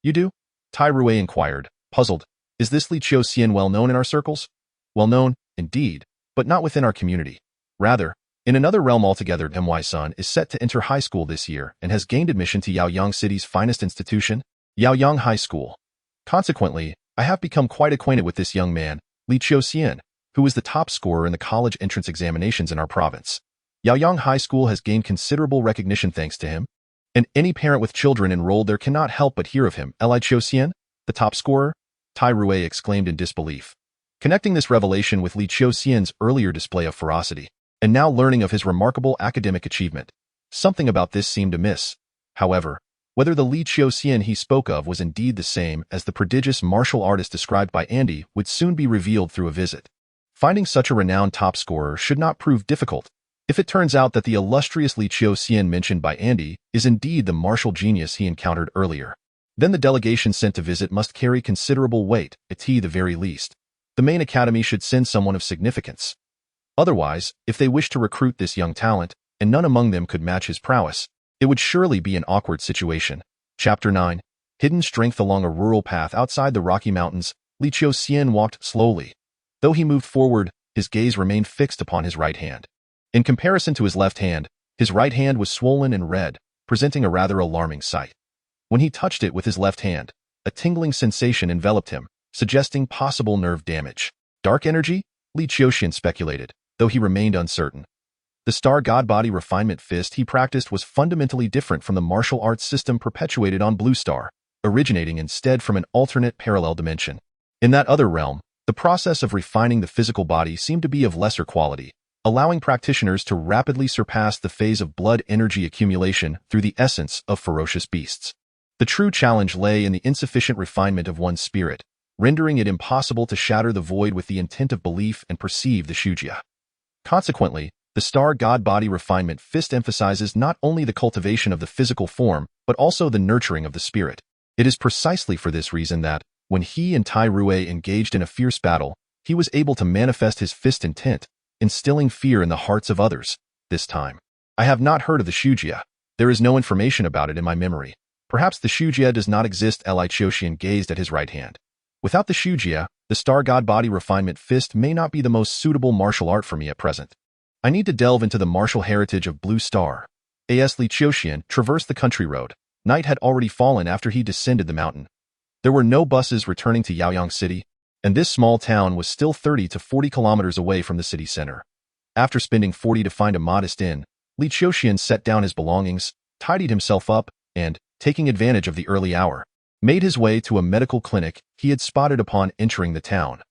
"You do?" Tai Rui inquired, puzzled. "Is this Li Qiuxian well known in our circles?" "Well known, indeed, but not within our community. Rather, in another realm altogether. My son is set to enter high school this year and has gained admission to Yaoyang City's finest institution, Yaoyang High School. Consequently, I have become quite acquainted with this young man, Li Qiuxian, who is the top scorer in the college entrance examinations in our province. Yaoyang High School has gained considerable recognition thanks to him, and any parent with children enrolled there cannot help but hear of him." "Li Qiuxian, the top scorer?" Tai Rui exclaimed in disbelief, connecting this revelation with Li Qiuxian's earlier display of ferocity, and now learning of his remarkable academic achievement. Something about this seemed amiss. However, whether the Li Qiuxian he spoke of was indeed the same as the prodigious martial artist described by Andy would soon be revealed through a visit. Finding such a renowned top scorer should not prove difficult. If it turns out that the illustrious Li Qiuxian mentioned by Andy is indeed the martial genius he encountered earlier, then the delegation sent to visit must carry considerable weight, at the very least. The main academy should send someone of significance. Otherwise, if they wish to recruit this young talent, and none among them could match his prowess, it would surely be an awkward situation. Chapter 9. Hidden strength. Along a rural path outside the Rocky Mountains, Li Qiuxian walked slowly. Though he moved forward, his gaze remained fixed upon his right hand. In comparison to his left hand, his right hand was swollen and red, presenting a rather alarming sight. When he touched it with his left hand, a tingling sensation enveloped him, suggesting possible nerve damage. Dark energy? Li Qiuxian speculated, though he remained uncertain. The star god body refinement fist he practiced was fundamentally different from the martial arts system perpetuated on Blue Star, originating instead from an alternate parallel dimension. In that other realm, the process of refining the physical body seemed to be of lesser quality, allowing practitioners to rapidly surpass the phase of blood energy accumulation through the essence of ferocious beasts. The true challenge lay in the insufficient refinement of one's spirit, rendering it impossible to shatter the void with the intent of belief and perceive the Qiuxian. Consequently, the star god body refinement fist emphasizes not only the cultivation of the physical form, but also the nurturing of the spirit. It is precisely for this reason that, when he and Tai Rue engaged in a fierce battle, he was able to manifest his fist intent, instilling fear in the hearts of others. This time, I have not heard of the Qiuxian. There is no information about it in my memory. Perhaps the Qiuxian does not exist. Li Qiuxian gazed at his right hand. Without the Qiuxian, the star god body refinement fist may not be the most suitable martial art for me at present. I need to delve into the martial heritage of Blue Star. As Li Qiuxian traversed the country road, night had already fallen after he descended the mountain. There were no buses returning to Yaoyang City, and this small town was still 30 to 40 kilometers away from the city center. After spending 40 to find a modest inn, Li Qiuxian set down his belongings, tidied himself up, and, taking advantage of the early hour, made his way to a medical clinic he had spotted upon entering the town.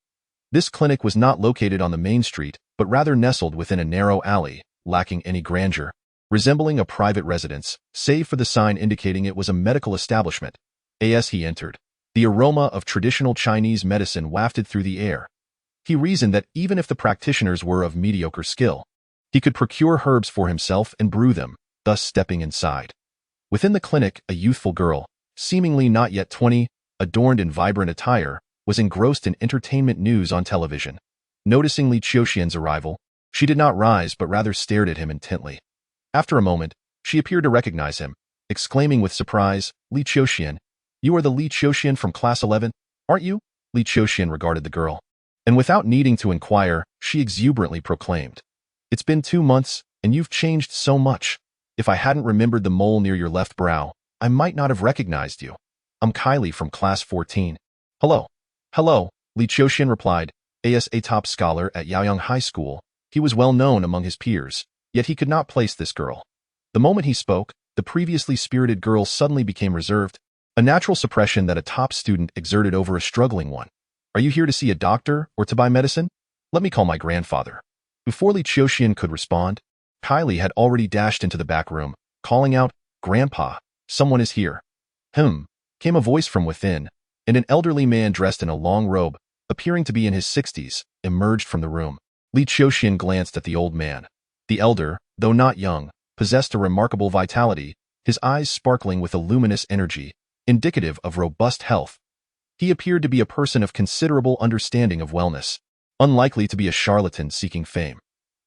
This clinic was not located on the main street, but rather nestled within a narrow alley, lacking any grandeur, resembling a private residence, save for the sign indicating it was a medical establishment. As he entered, the aroma of traditional Chinese medicine wafted through the air. He reasoned that even if the practitioners were of mediocre skill, he could procure herbs for himself and brew them, thus stepping inside. Within the clinic, a youthful girl, seemingly not yet 20, adorned in vibrant attire, was engrossed in entertainment news on television. Noticing Li Qiuxian's arrival, she did not rise but rather stared at him intently. After a moment, she appeared to recognize him, exclaiming with surprise, "Li Qiuxian, you are the Li Qiuxian from Class 11, aren't you?" Li Qiuxian regarded the girl, and without needing to inquire, she exuberantly proclaimed, "It's been 2 months, and you've changed so much. If I hadn't remembered the mole near your left brow, I might not have recognized you. I'm Kylie from Class 14. Hello." "Hello," Li Qiuxian replied. As a top scholar at Yaoyang High School, he was well known among his peers, yet he could not place this girl. The moment he spoke, the previously spirited girl suddenly became reserved, a natural suppression that a top student exerted over a struggling one. "Are you here to see a doctor or to buy medicine? Let me call my grandfather." Before Li Qiuxian could respond, Kylie had already dashed into the back room, calling out, "Grandpa, someone is here." Came a voice from within, and an elderly man dressed in a long robe, appearing to be in his 60s, emerged from the room. Li Qiuxian glanced at the old man. The elder, though not young, possessed a remarkable vitality, his eyes sparkling with a luminous energy, indicative of robust health. He appeared to be a person of considerable understanding of wellness, unlikely to be a charlatan seeking fame.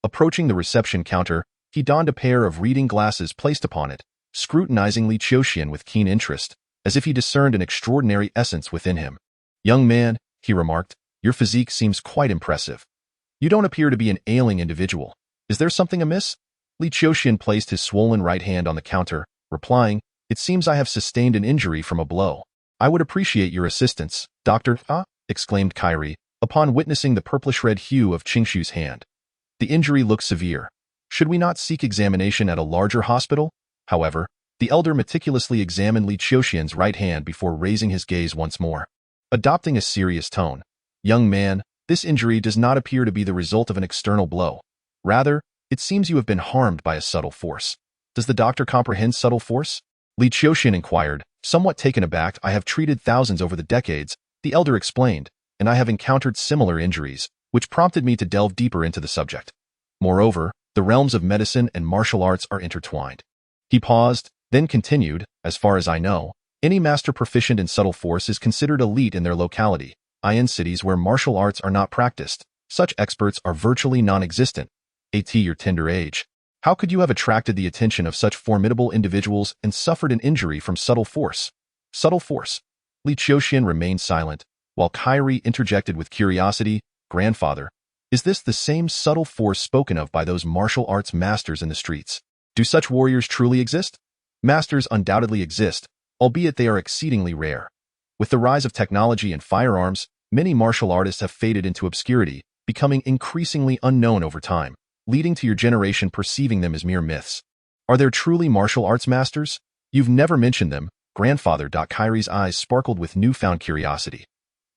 Approaching the reception counter, he donned a pair of reading glasses placed upon it, scrutinizing Li Qiuxian with keen interest, as if he discerned an extraordinary essence within him. "Young man," he remarked, "your physique seems quite impressive. You don't appear to be an ailing individual. Is there something amiss?" Li Qiuxian placed his swollen right hand on the counter, replying, "It seems I have sustained an injury from a blow. I would appreciate your assistance, Doctor." "Ah!" exclaimed Kyrie, upon witnessing the purplish-red hue of Qingshu's hand. "The injury looks severe. Should we not seek examination at a larger hospital?" However, the elder meticulously examined Li Qiuxian's right hand before raising his gaze once more. Adopting a serious tone, "Young man, this injury does not appear to be the result of an external blow. Rather, it seems you have been harmed by a subtle force. Does the doctor comprehend subtle force?" Li Qiuxian inquired, somewhat taken aback. "I have treated thousands over the decades," the elder explained, "and I have encountered similar injuries, which prompted me to delve deeper into the subject. Moreover, the realms of medicine and martial arts are intertwined." He paused, then continued, "As far as I know, any master proficient in subtle force is considered elite in their locality. In cities where martial arts are not practiced, such experts are virtually non-existent. At your tender age, how could you have attracted the attention of such formidable individuals and suffered an injury from subtle force?" "Subtle force?" Li Qiuxian remained silent, while Kyrie interjected with curiosity, "Grandfather, is this the same subtle force spoken of by those martial arts masters in the streets? Do such warriors truly exist?" "Masters undoubtedly exist, albeit they are exceedingly rare. With the rise of technology and firearms, many martial artists have faded into obscurity, becoming increasingly unknown over time," leading to your generation perceiving them as mere myths. Are there truly martial arts masters? You've never mentioned them, grandfather. Kairi's eyes sparkled with newfound curiosity.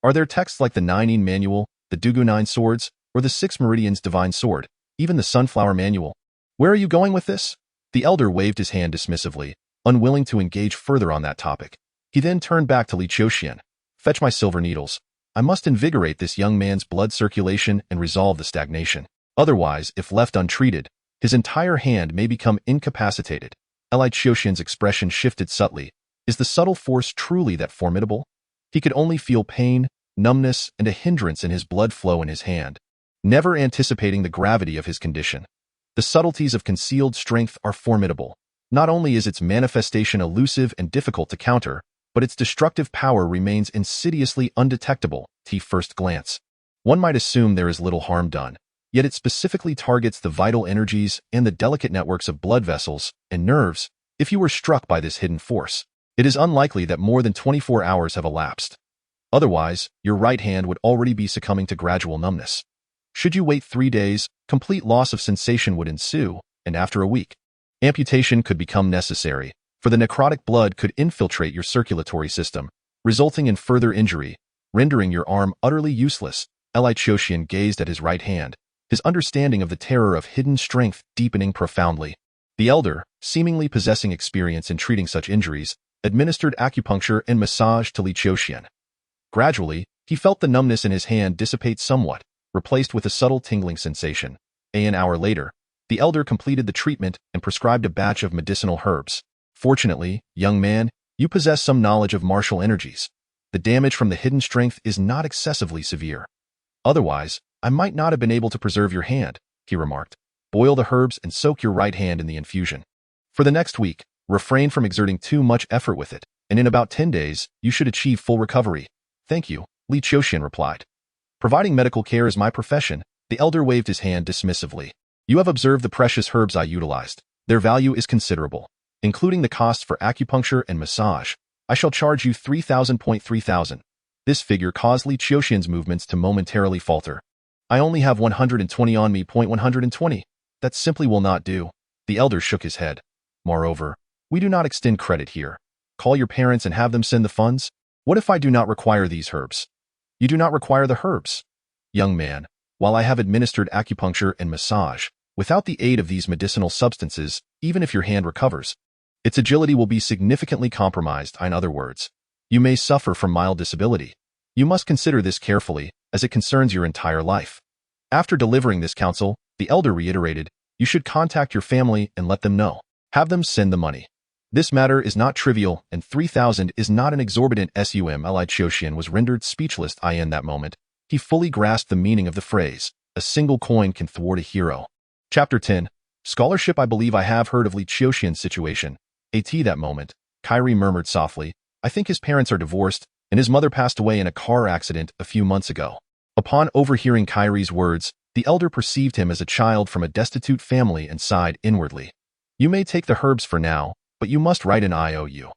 Are there texts like the 9-in Manual, the Dugu 9 Swords, or the 6 Meridians Divine Sword, even the Sunflower Manual? Where are you going with this? The elder waved his hand dismissively, unwilling to engage further on that topic. He then turned back to Li Qiuxian. Fetch my silver needles. I must invigorate this young man's blood circulation and resolve the stagnation. Otherwise, if left untreated, his entire hand may become incapacitated. Li Qiuxian's expression shifted subtly. Is the subtle force truly that formidable? He could only feel pain, numbness, and a hindrance in his blood flow in his hand, never anticipating the gravity of his condition. The subtleties of concealed strength are formidable. Not only is its manifestation elusive and difficult to counter, but its destructive power remains insidiously undetectable at first glance. One might assume there is little harm done, yet it specifically targets the vital energies and the delicate networks of blood vessels and nerves. If you were struck by this hidden force, it is unlikely that more than 24 hours have elapsed. Otherwise, your right hand would already be succumbing to gradual numbness. Should you wait 3 days, complete loss of sensation would ensue, and after a week, amputation could become necessary, for the necrotic blood could infiltrate your circulatory system, resulting in further injury, rendering your arm utterly useless. Li Qiuxian gazed at his right hand, his understanding of the terror of hidden strength deepening profoundly. The elder, seemingly possessing experience in treating such injuries, administered acupuncture and massage to Li Qiuxian. Gradually, he felt the numbness in his hand dissipate somewhat, replaced with a subtle tingling sensation. An hour later, the elder completed the treatment and prescribed a batch of medicinal herbs. Fortunately, young man, you possess some knowledge of martial energies. The damage from the hidden strength is not excessively severe. Otherwise, I might not have been able to preserve your hand, he remarked. Boil the herbs and soak your right hand in the infusion. For the next week, refrain from exerting too much effort with it, and in about 10 days, you should achieve full recovery. Thank you, Li Qiuxian replied. Providing medical care is my profession. The elder waved his hand dismissively. You have observed the precious herbs I utilized. Their value is considerable. Including the costs for acupuncture and massage, I shall charge you 3,000. This figure caused Li Qiuxian's movements to momentarily falter. I only have 120 on me. 120. That simply will not do. The elder shook his head. Moreover, we do not extend credit here. Call your parents and have them send the funds. What if I do not require these herbs? You do not require the herbs. Young man, while I have administered acupuncture and massage, without the aid of these medicinal substances, even if your hand recovers, its agility will be significantly compromised. In other words, you may suffer from mild disability. You must consider this carefully, as it concerns your entire life. After delivering this counsel, the elder reiterated, you should contact your family and let them know. Have them send the money. This matter is not trivial, and 3,000 is not an exorbitant sum. Li Qiuxian was rendered speechless. In that moment, he fully grasped the meaning of the phrase, a single coin can thwart a hero. Chapter 10. Scholarship. I believe I have heard of Li Qiuxian's situation. At that moment, Kairi murmured softly, I think his parents are divorced, and his mother passed away in a car accident a few months ago. Upon overhearing Kairi's words, the elder perceived him as a child from a destitute family and sighed inwardly. You may take the herbs for now, but you must write an IOU.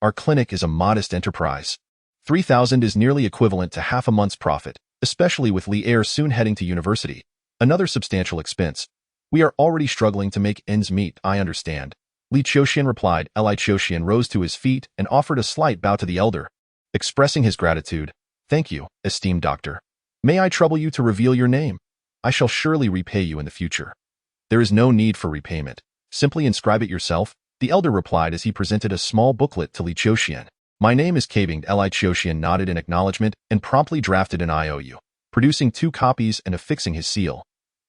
Our clinic is a modest enterprise. 3,000 is nearly equivalent to half a month's profit, especially with Li Air soon heading to university. Another substantial expense. We are already struggling to make ends meet. I understand. Li Qiuxian replied. Li Qiuxian rose to his feet and offered a slight bow to the elder, expressing his gratitude. Thank you, esteemed doctor. May I trouble you to reveal your name? I shall surely repay you in the future. There is no need for repayment. Simply inscribe it yourself, the elder replied as he presented a small booklet to Li Qiuxian. My name is Kabing. Li Qiuxian nodded in acknowledgement and promptly drafted an IOU, producing 2 copies and affixing his seal.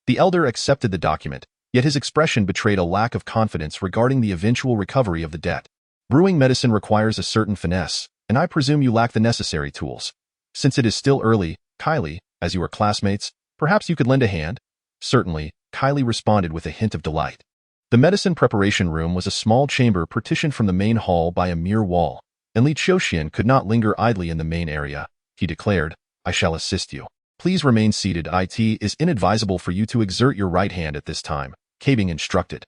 The elder accepted the document, yet his expression betrayed a lack of confidence regarding the eventual recovery of the debt. Brewing medicine requires a certain finesse, and I presume you lack the necessary tools. Since it is still early, Kylie, as you are classmates, perhaps you could lend a hand? Certainly, Kylie responded with a hint of delight. The medicine preparation room was a small chamber partitioned from the main hall by a mere wall, and Li Qiuxian could not linger idly in the main area. He declared, I shall assist you. Please remain seated. It is inadvisable for you to exert your right hand at this time, Kabing instructed.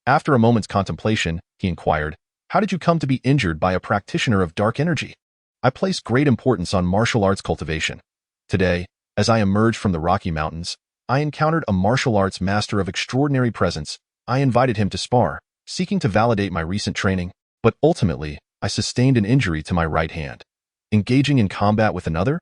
After a moment's contemplation, he inquired, how did you come to be injured by a practitioner of dark energy? I place great importance on martial arts cultivation. Today, as I emerged from the Rocky Mountains, I encountered a martial arts master of extraordinary presence. I invited him to spar, seeking to validate my recent training, but ultimately, I sustained an injury to my right hand. Engaging in combat with another?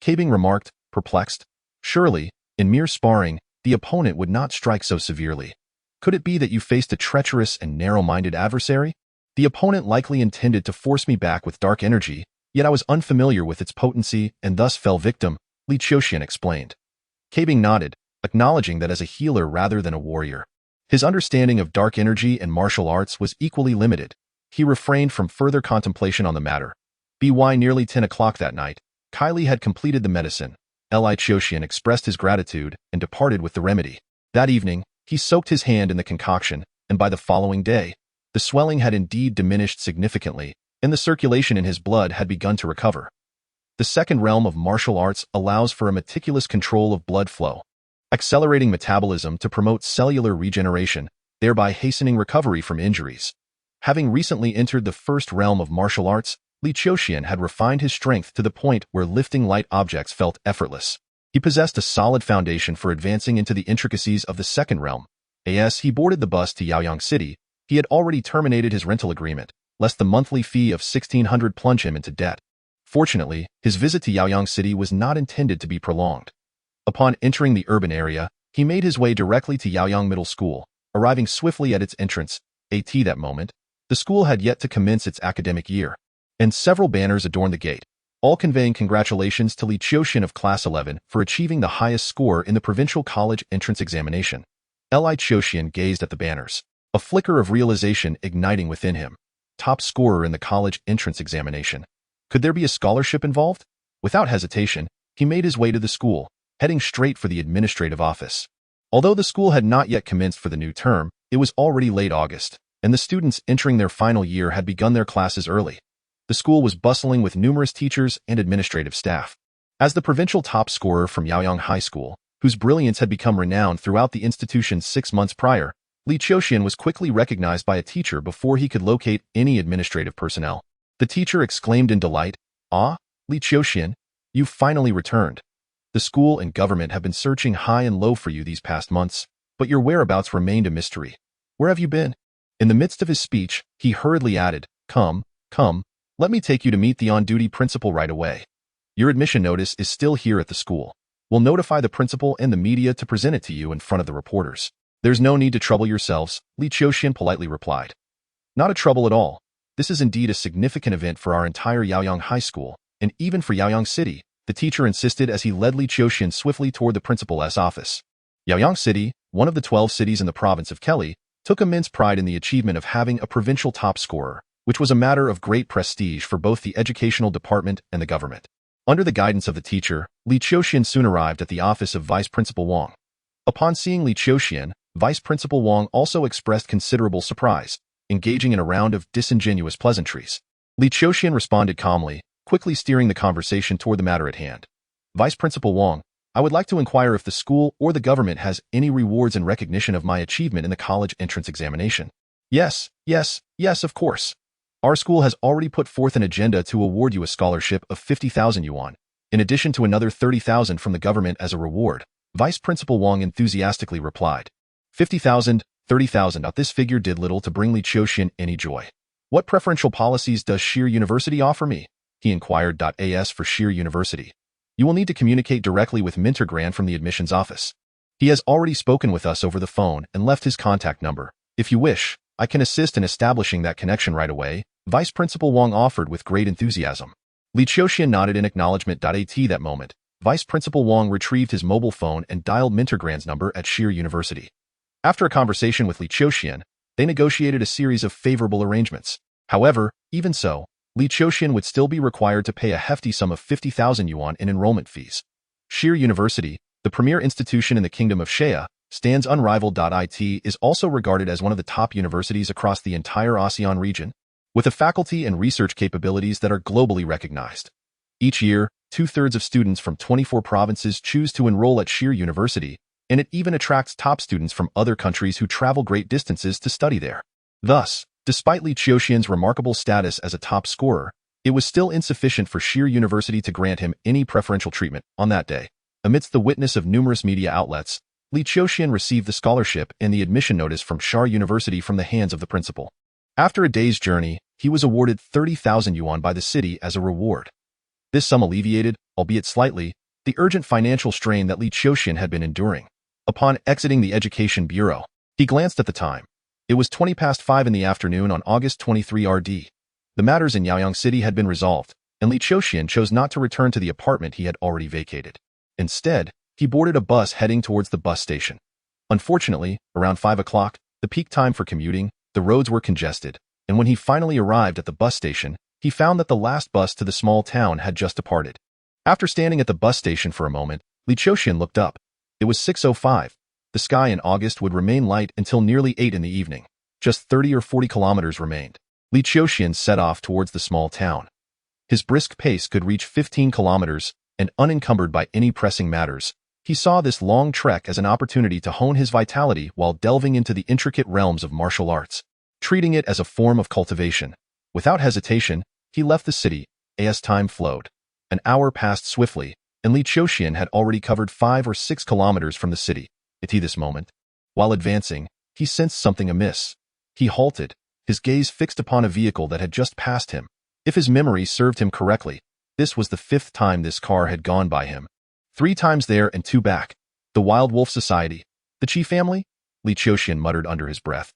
Kabing remarked, perplexed. Surely, in mere sparring, the opponent would not strike so severely. Could it be that you faced a treacherous and narrow-minded adversary? The opponent likely intended to force me back with dark energy, yet I was unfamiliar with its potency and thus fell victim, Li Qiuxian explained. Kabing nodded, acknowledging that as a healer rather than a warrior, his understanding of dark energy and martial arts was equally limited. He refrained from further contemplation on the matter. By nearly 10 o'clock that night, Li had completed the medicine. Li Qiuxian expressed his gratitude and departed with the remedy. That evening, he soaked his hand in the concoction, and by the following day, the swelling had indeed diminished significantly, and the circulation in his blood had begun to recover. The second realm of martial arts allows for a meticulous control of blood flow, accelerating metabolism to promote cellular regeneration, thereby hastening recovery from injuries. Having recently entered the first realm of martial arts, Li Qiuxian had refined his strength to the point where lifting light objects felt effortless. He possessed a solid foundation for advancing into the intricacies of the second realm. As he boarded the bus to Yaoyang City, he had already terminated his rental agreement, lest the monthly fee of 1,600 plunge him into debt. Fortunately, his visit to Yaoyang City was not intended to be prolonged. Upon entering the urban area, he made his way directly to Yaoyang Middle School, arriving swiftly at its entrance. That moment, the school had yet to commence its academic year, and several banners adorned the gate, all conveying congratulations to Li Qiuxian of Class 11 for achieving the highest score in the provincial college entrance examination. Li Qiuxian gazed at the banners, a flicker of realization igniting within him. Top scorer in the college entrance examination. Could there be a scholarship involved? Without hesitation, he made his way to the school, heading straight for the administrative office. Although the school had not yet commenced for the new term, it was already late August, and the students entering their final year had begun their classes early. The school was bustling with numerous teachers and administrative staff. As the provincial top scorer from Yaoyang High School, whose brilliance had become renowned throughout the institution 6 months prior, Li Qiuxian was quickly recognized by a teacher before he could locate any administrative personnel. The teacher exclaimed in delight, "Ah, Li Qiuxian, you've finally returned. The school and government have been searching high and low for you these past months, but your whereabouts remained a mystery. Where have you been?" In the midst of his speech, he hurriedly added, Come, let me take you to meet the on-duty principal right away. Your admission notice is still here at the school. We'll notify the principal and the media to present it to you in front of the reporters. There's no need to trouble yourselves, Li Qiuxian politely replied. Not a trouble at all. This is indeed a significant event for our entire Yaoyang High School, and even for Yaoyang City, the teacher insisted as he led Li Qiuxian swiftly toward the principal's office. Yaoyang City, one of the 12 cities in the province of Kelly, took immense pride in the achievement of having a provincial top scorer, which was a matter of great prestige for both the educational department and the government. Under the guidance of the teacher, Li Qiuxian soon arrived at the office of Vice Principal Wang. Upon seeing Li Qiuxian, Vice Principal Wang also expressed considerable surprise, engaging in a round of disingenuous pleasantries. Li Qiuxian responded calmly, quickly steering the conversation toward the matter at hand. Vice Principal Wang, I would like to inquire if the school or the government has any rewards in recognition of my achievement in the college entrance examination. Yes, of course. Our school has already put forth an agenda to award you a scholarship of 50,000 yuan, in addition to another 30,000 from the government as a reward, Vice Principal Wang enthusiastically replied. 50,000, 30,000. This figure did little to bring Li Qiuxian any joy. What preferential policies does Sheer University offer me? He inquired. As for Sheer University, you will need to communicate directly with Minter Grand from the admissions office. He has already spoken with us over the phone and left his contact number. If you wish, I can assist in establishing that connection right away, Vice Principal Wang offered with great enthusiasm. Li Qiuxian nodded in acknowledgement. That moment, Vice Principal Wang retrieved his mobile phone and dialed Minter Grand's number at Sheer University. After a conversation with Li Qiuxian, they negotiated a series of favorable arrangements. However, even so, Li Qiuxian would still be required to pay a hefty sum of 50,000 yuan in enrollment fees. Sheer University, the premier institution in the Kingdom of Shea, stands unrivaled. It is also regarded as one of the top universities across the entire ASEAN region, with a faculty and research capabilities that are globally recognized. Each year, 2/3 of students from 24 provinces choose to enroll at Sheer University, and it even attracts top students from other countries who travel great distances to study there. Thus, despite Li Qiuxian's remarkable status as a top scorer, it was still insufficient for Sheer University to grant him any preferential treatment on that day. Amidst the witness of numerous media outlets, Li Qiuxian received the scholarship and the admission notice from Shar University from the hands of the principal. After a day's journey, he was awarded 30,000 yuan by the city as a reward. This sum alleviated, albeit slightly, the urgent financial strain that Li Qiuxian had been enduring. Upon exiting the education bureau, he glanced at the time. It was 5:20 in the afternoon on August 23 RD. The matters in Yaoyang City had been resolved, and Li Qiuxian chose not to return to the apartment he had already vacated. Instead, he boarded a bus heading towards the bus station. Unfortunately, around 5 o'clock, the peak time for commuting, the roads were congested, and when he finally arrived at the bus station, he found that the last bus to the small town had just departed. After standing at the bus station for a moment, Li Qiuxian looked up. It was 6:05. The sky in August would remain light until nearly 8 in the evening. Just 30 or 40 kilometers remained. Li Qiuxian set off towards the small town. His brisk pace could reach 15 kilometers, and unencumbered by any pressing matters, he saw this long trek as an opportunity to hone his vitality while delving into the intricate realms of martial arts, treating it as a form of cultivation. Without hesitation, he left the city. As time flowed, an hour passed swiftly, and Li Qiuxian had already covered 5 or 6 kilometers from the city. At this moment, while advancing, he sensed something amiss. He halted, his gaze fixed upon a vehicle that had just passed him. If his memory served him correctly, this was the 5th time this car had gone by him. 3 times there and 2 back. The Wild Wolf Society. The Qi family? Li Qiuxian muttered under his breath.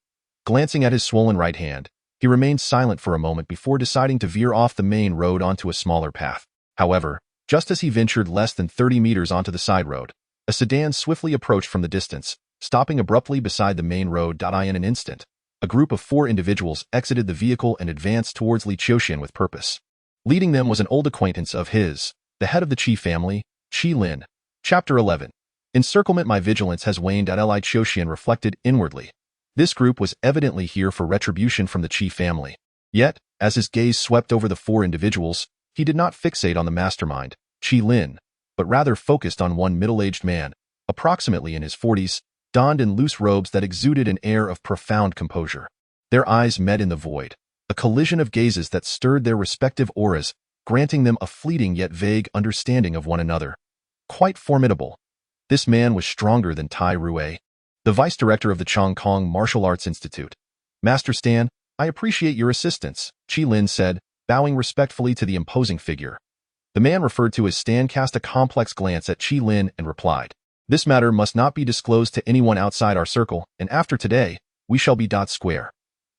Glancing at his swollen right hand, he remained silent for a moment before deciding to veer off the main road onto a smaller path. However, just as he ventured less than 30 meters onto the side road, a sedan swiftly approached from the distance, stopping abruptly beside the main road. In an instant, a group of 4 individuals exited the vehicle and advanced towards Li Qiuxian with purpose. Leading them was an old acquaintance of his, the head of the Qi family, Qi Lin. Chapter 11. Encirclement. My vigilance has waned. Li Qiuxian reflected inwardly. This group was evidently here for retribution from the Qi family. Yet, as his gaze swept over the 4 individuals, he did not fixate on the mastermind, Qi Lin, but rather focused on one middle-aged man, approximately in his 40s, donned in loose robes that exuded an air of profound composure. Their eyes met in the void, a collision of gazes that stirred their respective auras, granting them a fleeting yet vague understanding of one another. Quite formidable. This man was stronger than Tai Rue, the vice director of the Chongkong Martial Arts Institute. Master Stan, I appreciate your assistance, Qi Lin said, bowing respectfully to the imposing figure. The man referred to as Stan cast a complex glance at Qi Lin and replied, This matter must not be disclosed to anyone outside our circle, and after today, we shall be square.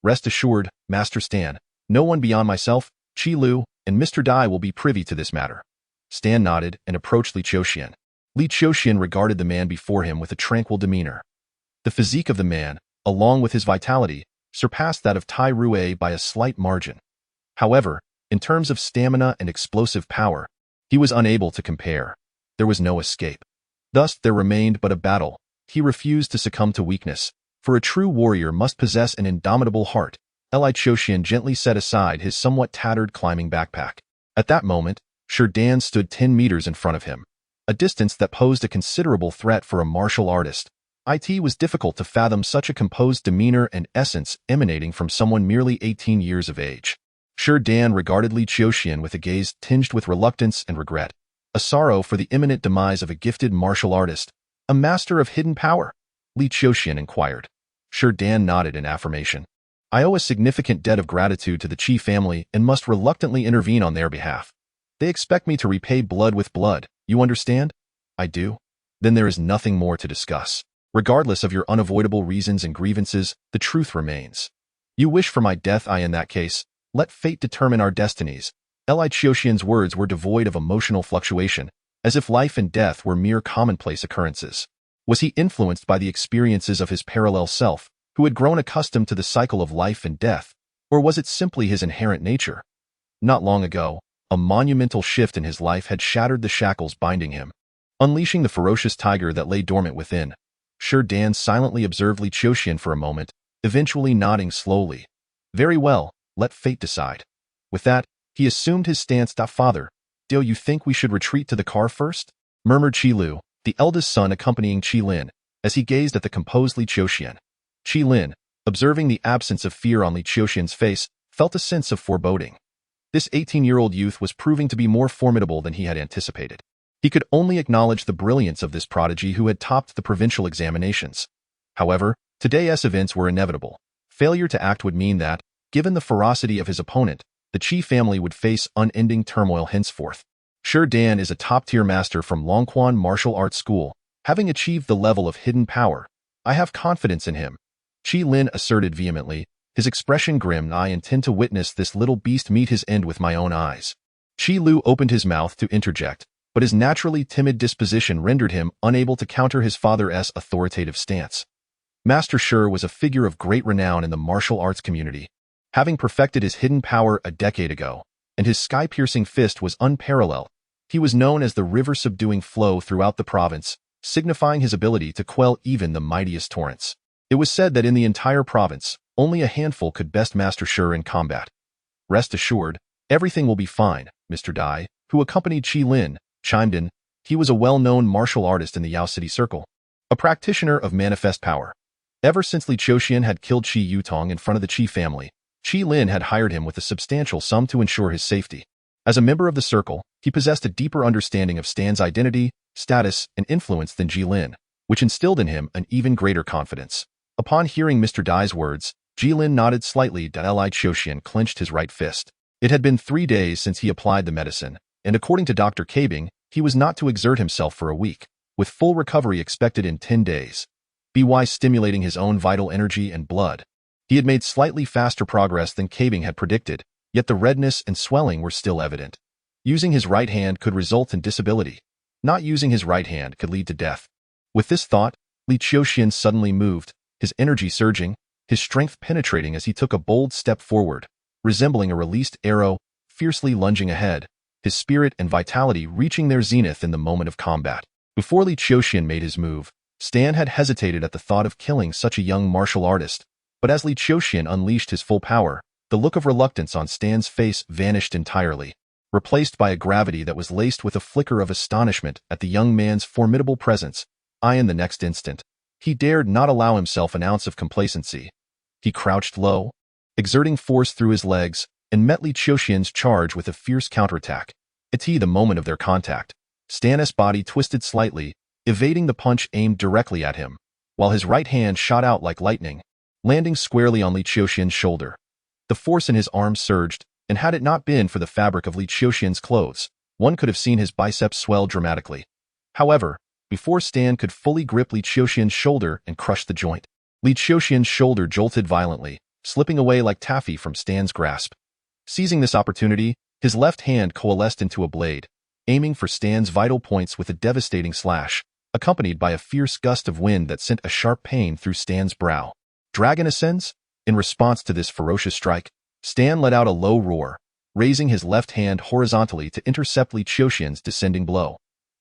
Rest assured, Master Stan, no one beyond myself, Qi Lu, and Mr. Dai will be privy to this matter. Stan nodded and approached Li Qiuxian. Li Qiuxian regarded the man before him with a tranquil demeanor. The physique of the man, along with his vitality, surpassed that of Tai Rue by a slight margin. However, in terms of stamina and explosive power, he was unable to compare. There was no escape. Thus, there remained but a battle. He refused to succumb to weakness, for a true warrior must possess an indomitable heart. Li Qiuxian gently set aside his somewhat tattered climbing backpack. At that moment, Dan stood 10 meters in front of him, a distance that posed a considerable threat for a martial artist. It was difficult to fathom such a composed demeanor and essence emanating from someone merely 18 years of age. Dan regarded Li Qiuxian with a gaze tinged with reluctance and regret, a sorrow for the imminent demise of a gifted martial artist, a master of hidden power. Li Qiuxian inquired. Dan nodded in affirmation. I owe a significant debt of gratitude to the Qi family and must reluctantly intervene on their behalf. They expect me to repay blood with blood, you understand? I do. Then there is nothing more to discuss. Regardless of your unavoidable reasons and grievances, the truth remains. You wish for my death. In that case, let fate determine our destinies. Li Qiuxian's words were devoid of emotional fluctuation, as if life and death were mere commonplace occurrences. Was he influenced by the experiences of his parallel self, who had grown accustomed to the cycle of life and death, or was it simply his inherent nature? Not long ago, a monumental shift in his life had shattered the shackles binding him, unleashing the ferocious tiger that lay dormant within. Dan silently observed Li Qiuxian for a moment, eventually nodding slowly. Very well, let fate decide. With that, he assumed his stance. Father, do you think we should retreat to the car first? Murmured Qi Lu, the eldest son accompanying Qi Lin, as he gazed at the composed Li Qiuxian. Qi Lin, observing the absence of fear on Li Qiuxian's face, felt a sense of foreboding. This 18-year-old youth was proving to be more formidable than he had anticipated. He could only acknowledge the brilliance of this prodigy who had topped the provincial examinations. However, today's events were inevitable. Failure to act would mean that, given the ferocity of his opponent, the Qi family would face unending turmoil henceforth. Sure, Dan is a top-tier master from Longquan Martial Arts School, having achieved the level of hidden power. I have confidence in him, Qi Lin asserted vehemently, his expression grim. I intend to witness this little beast meet his end with my own eyes. Qi Lu opened his mouth to interject, but his naturally timid disposition rendered him unable to counter his father's authoritative stance. Master Shi was a figure of great renown in the martial arts community, having perfected his hidden power a decade ago, and his sky-piercing fist was unparalleled. He was known as the river-subduing flow throughout the province, signifying his ability to quell even the mightiest torrents. It was said that in the entire province, only a handful could best Master Shi in combat. Rest assured, everything will be fine, Mr. Dai, who accompanied Qi Lin, chimed in. He was a well-known martial artist in the Yao City Circle, a practitioner of manifest power. Ever since Li Qiuxian had killed Qi Yutong in front of the Qi family, Qi Lin had hired him with a substantial sum to ensure his safety. As a member of the circle, he possessed a deeper understanding of Stan's identity, status, and influence than Ji Lin, which instilled in him an even greater confidence. Upon hearing Mr. Dai's words, Ji Lin nodded slightly. Li Qiuxian clenched his right fist. It had been 3 days since he applied the medicine, and according to Dr. Kabing, he was not to exert himself for a week, with full recovery expected in 10 days. By stimulating his own vital energy and blood. He had made slightly faster progress than Kabing had predicted, yet the redness and swelling were still evident. Using his right hand could result in disability. Not using his right hand could lead to death. With this thought, Li Qiuxian suddenly moved, his energy surging, his strength penetrating as he took a bold step forward, resembling a released arrow, fiercely lunging ahead, his spirit and vitality reaching their zenith in the moment of combat. Before Li Qiuxian made his move, Stan had hesitated at the thought of killing such a young martial artist, but as Li Qiuxian unleashed his full power, the look of reluctance on Stan's face vanished entirely, replaced by a gravity that was laced with a flicker of astonishment at the young man's formidable presence. In the next instant, he dared not allow himself an ounce of complacency. He crouched low, exerting force through his legs, and met Li Qiuxian's charge with a fierce counterattack. The moment of their contact, Stan's body twisted slightly, evading the punch aimed directly at him, while his right hand shot out like lightning, landing squarely on Li Qiuxian's shoulder. The force in his arm surged, and had it not been for the fabric of Li Qiuxian's clothes, one could have seen his biceps swell dramatically. However, before Stan could fully grip Li Qiuxian's shoulder and crush the joint, Li Qiuxian's shoulder jolted violently, slipping away like taffy from Stan's grasp. Seizing this opportunity, his left hand coalesced into a blade, aiming for Stan's vital points with a devastating slash, accompanied by a fierce gust of wind that sent a sharp pain through Stan's brow. Dragon ascends? In response to this ferocious strike, Stan let out a low roar, raising his left hand horizontally to intercept Li Qiuxian's descending blow.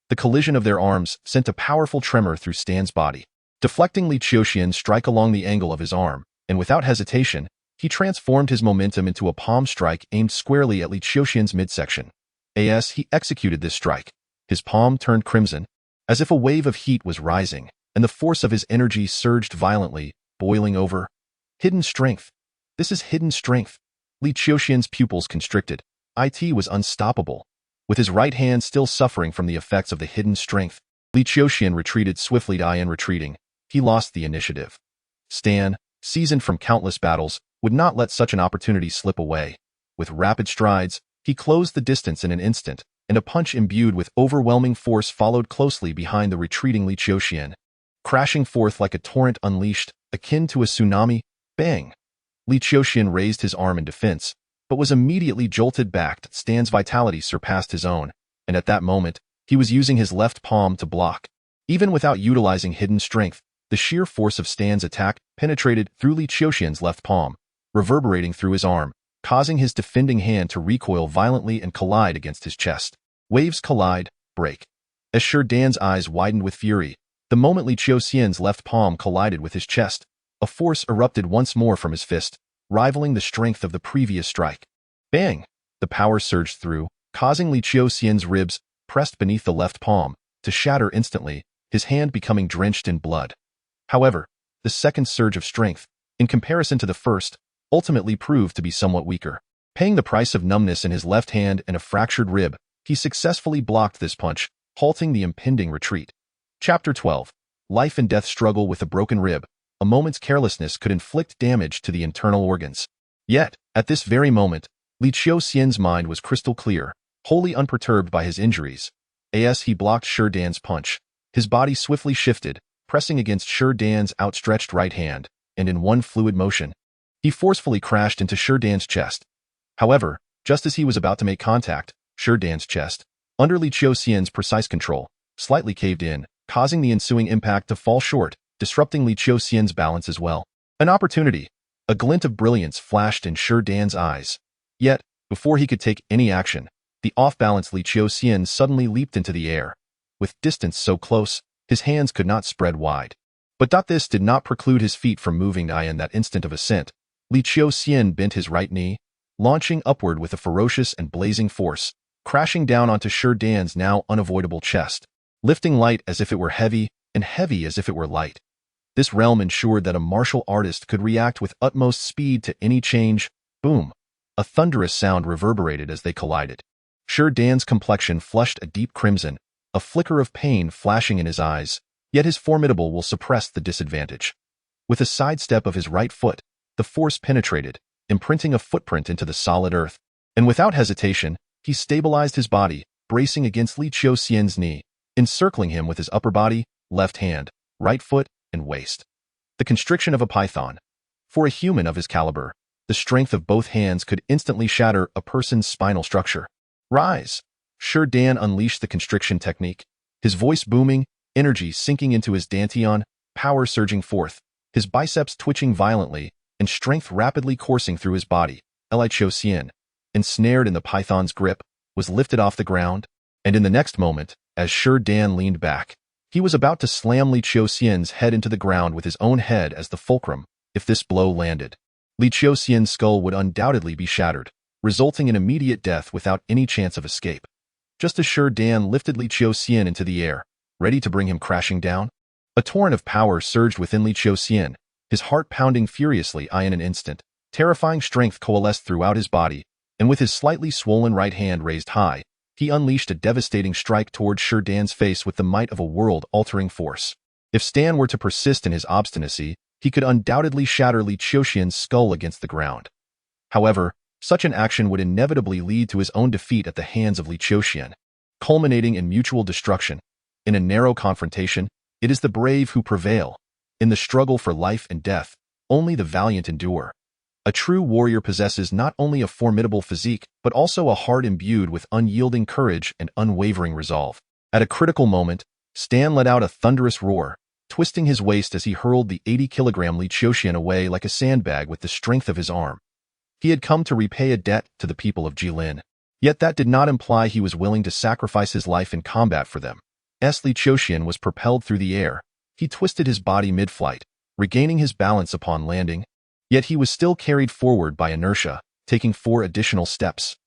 The collision of their arms sent a powerful tremor through Stan's body, deflecting Li Qiuxian's strike along the angle of his arm, and without hesitation, he transformed his momentum into a palm strike aimed squarely at Li Qiuxian's midsection. As he executed this strike, his palm turned crimson, as if a wave of heat was rising, and the force of his energy surged violently, boiling over. Hidden strength. This is hidden strength. Li Qiuxian's pupils constricted. It was unstoppable. With his right hand still suffering from the effects of the hidden strength, Li Qiuxian retreated swiftly. In retreating, he lost the initiative. Stan, seasoned from countless battles, would not let such an opportunity slip away. With rapid strides, he closed the distance in an instant, and a punch imbued with overwhelming force followed closely behind the retreating Li Qiuxian. Crashing forth like a torrent unleashed, akin to a tsunami, bang! Li Qiuxian raised his arm in defense, but was immediately jolted back. Stan's vitality surpassed his own, and at that moment, he was using his left palm to block. Even without utilizing hidden strength, the sheer force of Stan's attack penetrated through Li Qiuxian's left palm, reverberating through his arm, causing his defending hand to recoil violently and collide against his chest. Waves collide, break. As Dan's eyes widened with fury, the moment Li Qiuxian's left palm collided with his chest, a force erupted once more from his fist, rivaling the strength of the previous strike. Bang! The power surged through, causing Li Qiuxian's ribs, pressed beneath the left palm, to shatter instantly, his hand becoming drenched in blood. However, the second surge of strength, in comparison to the first, ultimately proved to be somewhat weaker. Paying the price of numbness in his left hand and a fractured rib, he successfully blocked this punch, halting the impending retreat. Chapter 12. Life and death struggle with a broken rib. A moment's carelessness could inflict damage to the internal organs. Yet, at this very moment, Li Qiuxian's mind was crystal clear, wholly unperturbed by his injuries. As he blocked Shi Dan's punch, his body swiftly shifted, pressing against Shi Dan's outstretched right hand, and in one fluid motion, he forcefully crashed into Shi Dan's chest. However, just as he was about to make contact, Shi Dan's chest, under Li Qiuxian's precise control, slightly caved in, causing the ensuing impact to fall short, disrupting Li Qiuxian's balance as well. An opportunity. A glint of brilliance flashed in Shi Dan's eyes. Yet, before he could take any action, the off-balance Li Qiuxian suddenly leaped into the air. With distance so close, his hands could not spread wide. But this did not preclude his feet from moving. In that instant of ascent, Li Qiuxian bent his right knee, launching upward with a ferocious and blazing force, crashing down onto Shi Dan's now unavoidable chest, lifting light as if it were heavy and heavy as if it were light. This realm ensured that a martial artist could react with utmost speed to any change. Boom! A thunderous sound reverberated as they collided. Shi Dan's complexion flushed a deep crimson, a flicker of pain flashing in his eyes, yet his formidable will suppressed the disadvantage. With a sidestep of his right foot, the force penetrated, imprinting a footprint into the solid earth, and without hesitation, he stabilized his body, bracing against Li Qiuxian's knee, encircling him with his upper body, left hand, right foot, and waist. The constriction of a python. For a human of his caliber, the strength of both hands could instantly shatter a person's spinal structure. Rise! Shi Dan unleashed the constriction technique, his voice booming, energy sinking into his dantian, power surging forth, his biceps twitching violently, and strength rapidly coursing through his body. Li Qiuxian, ensnared in the python's grip, was lifted off the ground, and in the next moment, as Shi Dan leaned back, he was about to slam Li Qiuxian's head into the ground with his own head as the fulcrum. If this blow landed, Li Qiuxian's skull would undoubtedly be shattered, resulting in immediate death without any chance of escape. Just as Shi Dan lifted Li Qiuxian into the air, ready to bring him crashing down, a torrent of power surged within Li Qiuxian, his heart pounding furiously. In an instant, terrifying strength coalesced throughout his body, and with his slightly swollen right hand raised high, he unleashed a devastating strike towards Shi Dan's face with the might of a world-altering force. If Stan were to persist in his obstinacy, he could undoubtedly shatter Li Qiuxian's skull against the ground. However, such an action would inevitably lead to his own defeat at the hands of Li Qiuxian, culminating in mutual destruction. In a narrow confrontation, it is the brave who prevail. In the struggle for life and death, only the valiant endure. A true warrior possesses not only a formidable physique, but also a heart imbued with unyielding courage and unwavering resolve. At a critical moment, Stan let out a thunderous roar, twisting his waist as he hurled the 80-kilogram Li Qiuxian away like a sandbag with the strength of his arm. He had come to repay a debt to the people of Jilin, yet that did not imply he was willing to sacrifice his life in combat for them. As Li Qiuxian was propelled through the air, he twisted his body mid-flight, regaining his balance upon landing, yet he was still carried forward by inertia, taking 4 additional steps.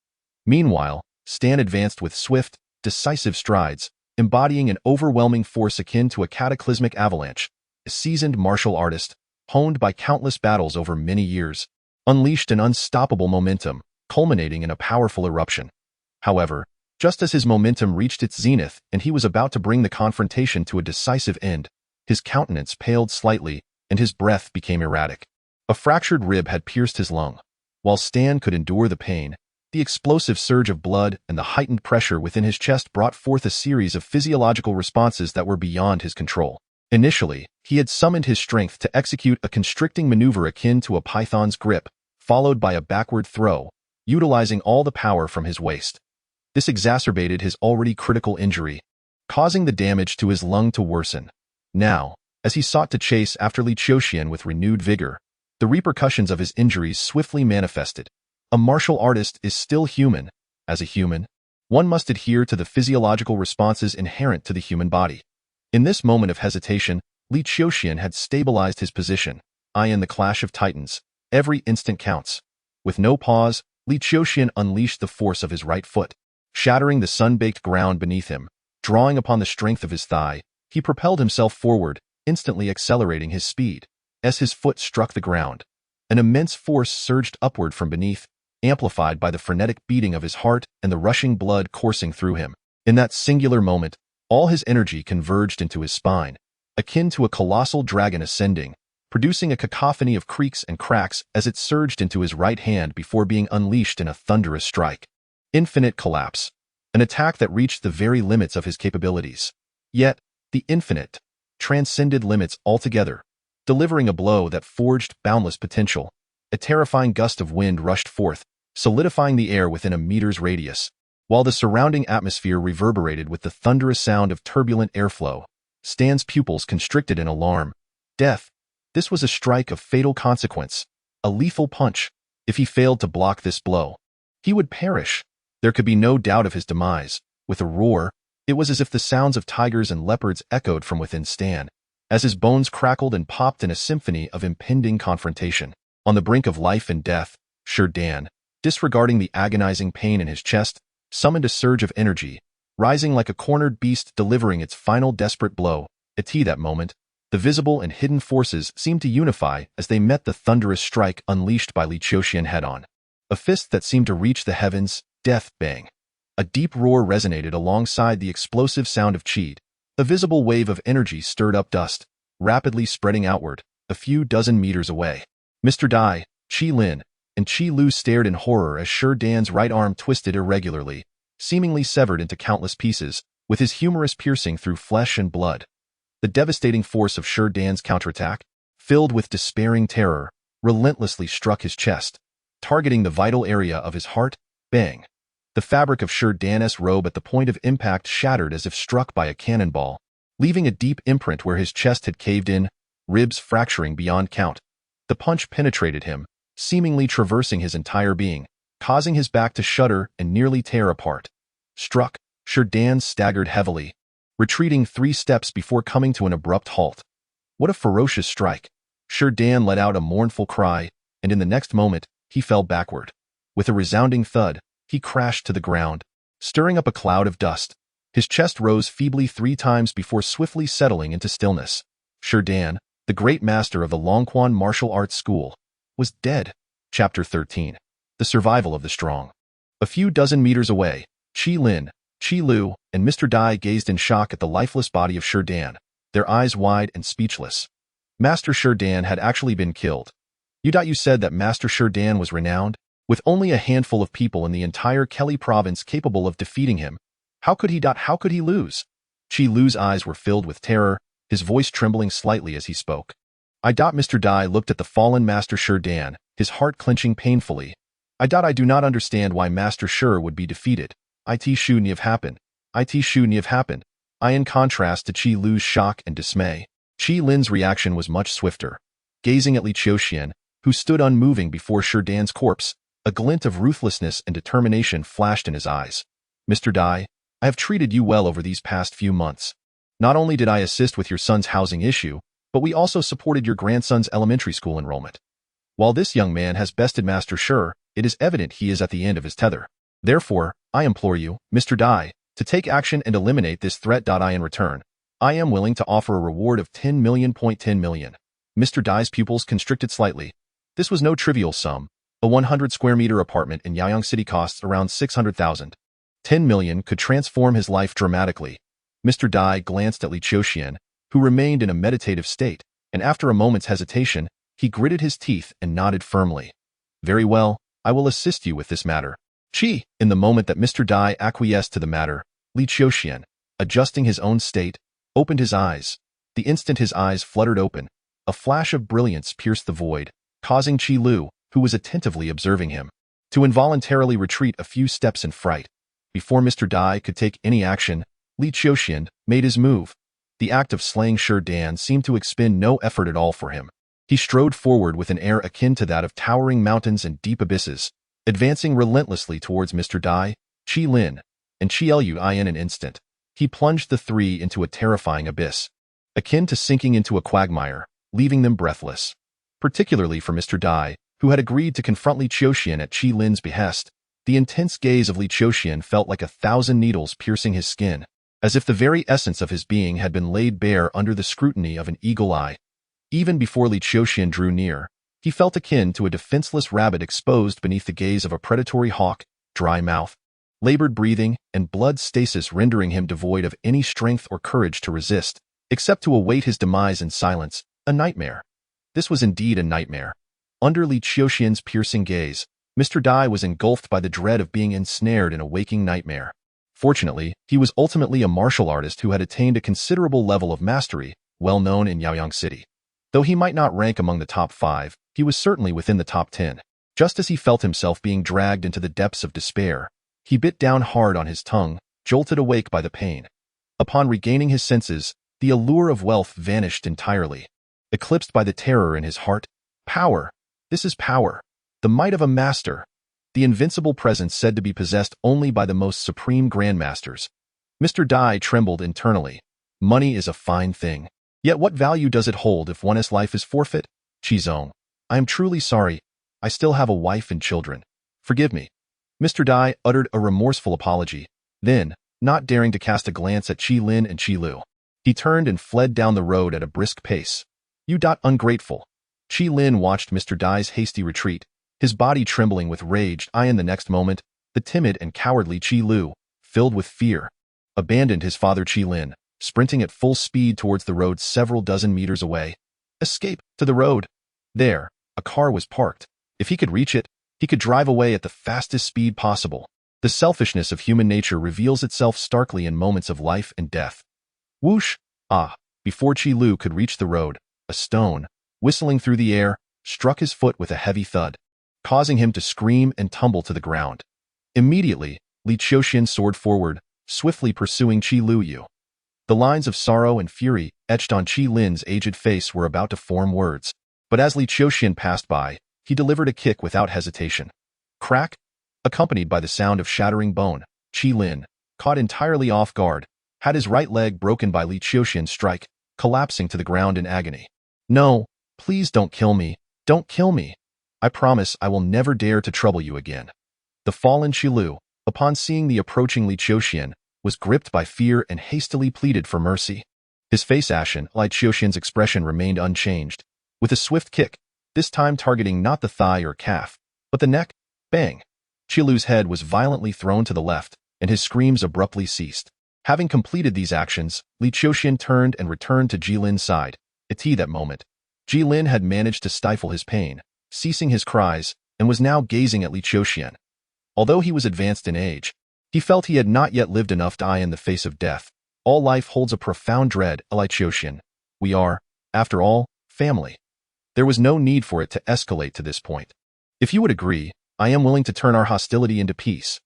Meanwhile, Stan advanced with swift, decisive strides, embodying an overwhelming force akin to a cataclysmic avalanche. A seasoned martial artist, honed by countless battles over many years, unleashed an unstoppable momentum, culminating in a powerful eruption. However, just as his momentum reached its zenith and he was about to bring the confrontation to a decisive end, his countenance paled slightly and his breath became erratic. A fractured rib had pierced his lung. While Stan could endure the pain, the explosive surge of blood and the heightened pressure within his chest brought forth a series of physiological responses that were beyond his control. Initially, he had summoned his strength to execute a constricting maneuver akin to a python's grip, followed by a backward throw, utilizing all the power from his waist. This exacerbated his already critical injury, causing the damage to his lung to worsen. Now, as he sought to chase after Li Qiuxian with renewed vigor, the repercussions of his injuries swiftly manifested. A martial artist is still human. As a human, one must adhere to the physiological responses inherent to the human body. In this moment of hesitation, Li Qiuxian had stabilized his position. In the clash of titans, every instant counts. With no pause, Li Qiuxian unleashed the force of his right foot, shattering the sun-baked ground beneath him. Drawing upon the strength of his thigh, he propelled himself forward, instantly accelerating his speed. As his foot struck the ground, an immense force surged upward from beneath, amplified by the frenetic beating of his heart and the rushing blood coursing through him. In that singular moment, All his energy converged into his spine, akin to a colossal dragon ascending, producing a cacophony of creaks and cracks as it surged into his right hand before being unleashed in a thunderous strike. Infinite collapse. An attack that reached the very limits of his capabilities. Yet, the infinite transcended limits altogether, delivering a blow that forged boundless potential. A terrifying gust of wind rushed forth, solidifying the air within a meter's radius, while the surrounding atmosphere reverberated with the thunderous sound of turbulent airflow. Stan's pupils constricted in alarm. Death. This was a strike of fatal consequence, a lethal punch. If he failed to block this blow, he would perish. There could be no doubt of his demise. With a roar, it was as if the sounds of tigers and leopards echoed from within Stan, as his bones crackled and popped in a symphony of impending confrontation. On the brink of life and death, Dan, disregarding the agonizing pain in his chest, summoned a surge of energy, rising like a cornered beast delivering its final desperate blow. At that moment, the visible and hidden forces seemed to unify as they met the thunderous strike unleashed by Li Qiuxian head-on. A fist that seemed to reach the heavens. Death. Bang. A deep roar resonated alongside the explosive sound of qi. A visible wave of energy stirred up dust, rapidly spreading outward, a few dozen meters away. Mr. Dai, Qi Lin, and Qi Lu stared in horror as Dan's right arm twisted irregularly, seemingly severed into countless pieces, with his humerus piercing through flesh and blood. The devastating force of Dan's counterattack, filled with despairing terror, relentlessly struck his chest, targeting the vital area of his heart. Bang. The fabric of Dan's robe at the point of impact shattered as if struck by a cannonball, leaving a deep imprint where his chest had caved in, ribs fracturing beyond count. The punch penetrated him, seemingly traversing his entire being, causing his back to shudder and nearly tear apart. Struck, Dan staggered heavily, retreating 3 steps before coming to an abrupt halt. What a ferocious strike! Dan let out a mournful cry, and in the next moment, he fell backward. With a resounding thud, he crashed to the ground, stirring up a cloud of dust. His chest rose feebly 3 times before swiftly settling into stillness. Dan, the great master of the Longquan martial arts school, was dead. Chapter 13. The Survival of the Strong. A few dozen meters away, Qi Lin, Qi Lu, and Mr. Dai gazed in shock at the lifeless body of Dan, their eyes wide and speechless. Master Dan had actually been killed. You said that Master Dan was renowned? With only a handful of people in the entire Kelly province capable of defeating him, how could he lose? Qi Lu's eyes were filled with terror, his voice trembling slightly as he spoke. Mr. Dai looked at the fallen Master Dan, his heart clenching painfully. I do not understand why Master would be defeated. It shouldn't have happened. In contrast to Qi Lu's shock and dismay, Qi Lin's reaction was much swifter. Gazing at Li Qiuxian, who stood unmoving before Dan's corpse, a glint of ruthlessness and determination flashed in his eyes. Mr. Dai, I have treated you well over these past few months. Not only did I assist with your son's housing issue, but we also supported your grandson's elementary school enrollment. While this young man has bested Master, it is evident he is at the end of his tether. Therefore, I implore you, Mr. Dai, to take action and eliminate this threat. In return, I am willing to offer a reward of 10 million. Mr. Dai's pupils constricted slightly. This was no trivial sum. A 100 square meter apartment in Yaoyang City costs around 600,000. 10 million could transform his life dramatically. Mr. Dai glanced at Li Qiuxian, who remained in a meditative state, and after a moment's hesitation, he gritted his teeth and nodded firmly. Very well, I will assist you with this matter. In the moment that Mr. Dai acquiesced to the matter, Li Qiuxian, adjusting his own state, opened his eyes. The instant his eyes fluttered open, a flash of brilliance pierced the void, causing Qi Lu, who was attentively observing him, to involuntarily retreat a few steps in fright. Before Mr. Dai could take any action, Li Qiuxian made his move. The act of slaying Dan seemed to expend no effort at all for him. He strode forward with an air akin to that of towering mountains and deep abysses, advancing relentlessly towards Mr. Dai, Qi Lin, and Qi Lu. In an instant, he plunged the 3 into a terrifying abyss, akin to sinking into a quagmire, leaving them breathless. Particularly for Mr. Dai, who had agreed to confront Li Qiuxian at Qi Lin's behest, the intense gaze of Li Qiuxian felt like 1,000 needles piercing his skin, as if the very essence of his being had been laid bare under the scrutiny of an eagle eye. Even before Li Qiuxian drew near, he felt akin to a defenseless rabbit exposed beneath the gaze of a predatory hawk, dry mouth. labored breathing, and blood stasis rendering him devoid of any strength or courage to resist, except to await his demise in silence, a nightmare. This was indeed a nightmare. Under Li Qiuxian's piercing gaze, Mr. Dai was engulfed by the dread of being ensnared in a waking nightmare. Fortunately, he was ultimately a martial artist who had attained a considerable level of mastery, well known in Yaoyang City. Though he might not rank among the top 5, he was certainly within the top 10. Just as he felt himself being dragged into the depths of despair, he bit down hard on his tongue, jolted awake by the pain. Upon regaining his senses, the allure of wealth vanished entirely. Eclipsed by the terror in his heart, power. This is power. The might of a master. The invincible presence said to be possessed only by the most supreme grandmasters. Mr. Dai trembled internally. Money is a fine thing. Yet what value does it hold if one's life is forfeit? Qizong, I am truly sorry. I still have a wife and children. Forgive me. Mr. Dai uttered a remorseful apology. Then, not daring to cast a glance at Qi Lin and Qi Lu, he turned and fled down the road at a brisk pace. You ungrateful. Qi Lin watched Mr. Dai's hasty retreat, his body trembling with rage. In the next moment, the timid and cowardly Qi Lu, filled with fear, abandoned his father Qi Lin, sprinting at full speed towards the road several dozen meters away. Escape to the road. There, a car was parked. If he could reach it, he could drive away at the fastest speed possible. The selfishness of human nature reveals itself starkly in moments of life and death. Whoosh! Before Qi Lu could reach the road, a stone, whistling through the air, struck his foot with a heavy thud, causing him to scream and tumble to the ground. Immediately, Li Qiuxian soared forward, swiftly pursuing Qi Lu. The lines of sorrow and fury etched on Qi Lin's aged face were about to form words. But as Li Qiuxian passed by, he delivered a kick without hesitation. Crack! Accompanied by the sound of shattering bone, Qi Lin, caught entirely off guard, had his right leg broken by Li Qiuxian's strike, collapsing to the ground in agony. No, please don't kill me. Don't kill me. I promise I will never dare to trouble you again. The fallen Qi Lu, upon seeing the approaching Li Qiuxian, was gripped by fear and hastily pleaded for mercy. His face ashen, Li Qiuxian's expression remained unchanged. With a swift kick, this time targeting not the thigh or calf, but the neck, bang! Qi Lu's head was violently thrown to the left, and his screams abruptly ceased. Having completed these actions, Li Qiuxian turned and returned to Qi Lin's side. At that moment, Qi Lin had managed to stifle his pain, ceasing his cries, and was now gazing at Li Qiuxian. Although he was advanced in age, he felt he had not yet lived enough to die in the face of death. All life holds a profound dread, Li Qiuxian. We are, after all, family. There was no need for it to escalate to this point. If you would agree, I am willing to turn our hostility into peace.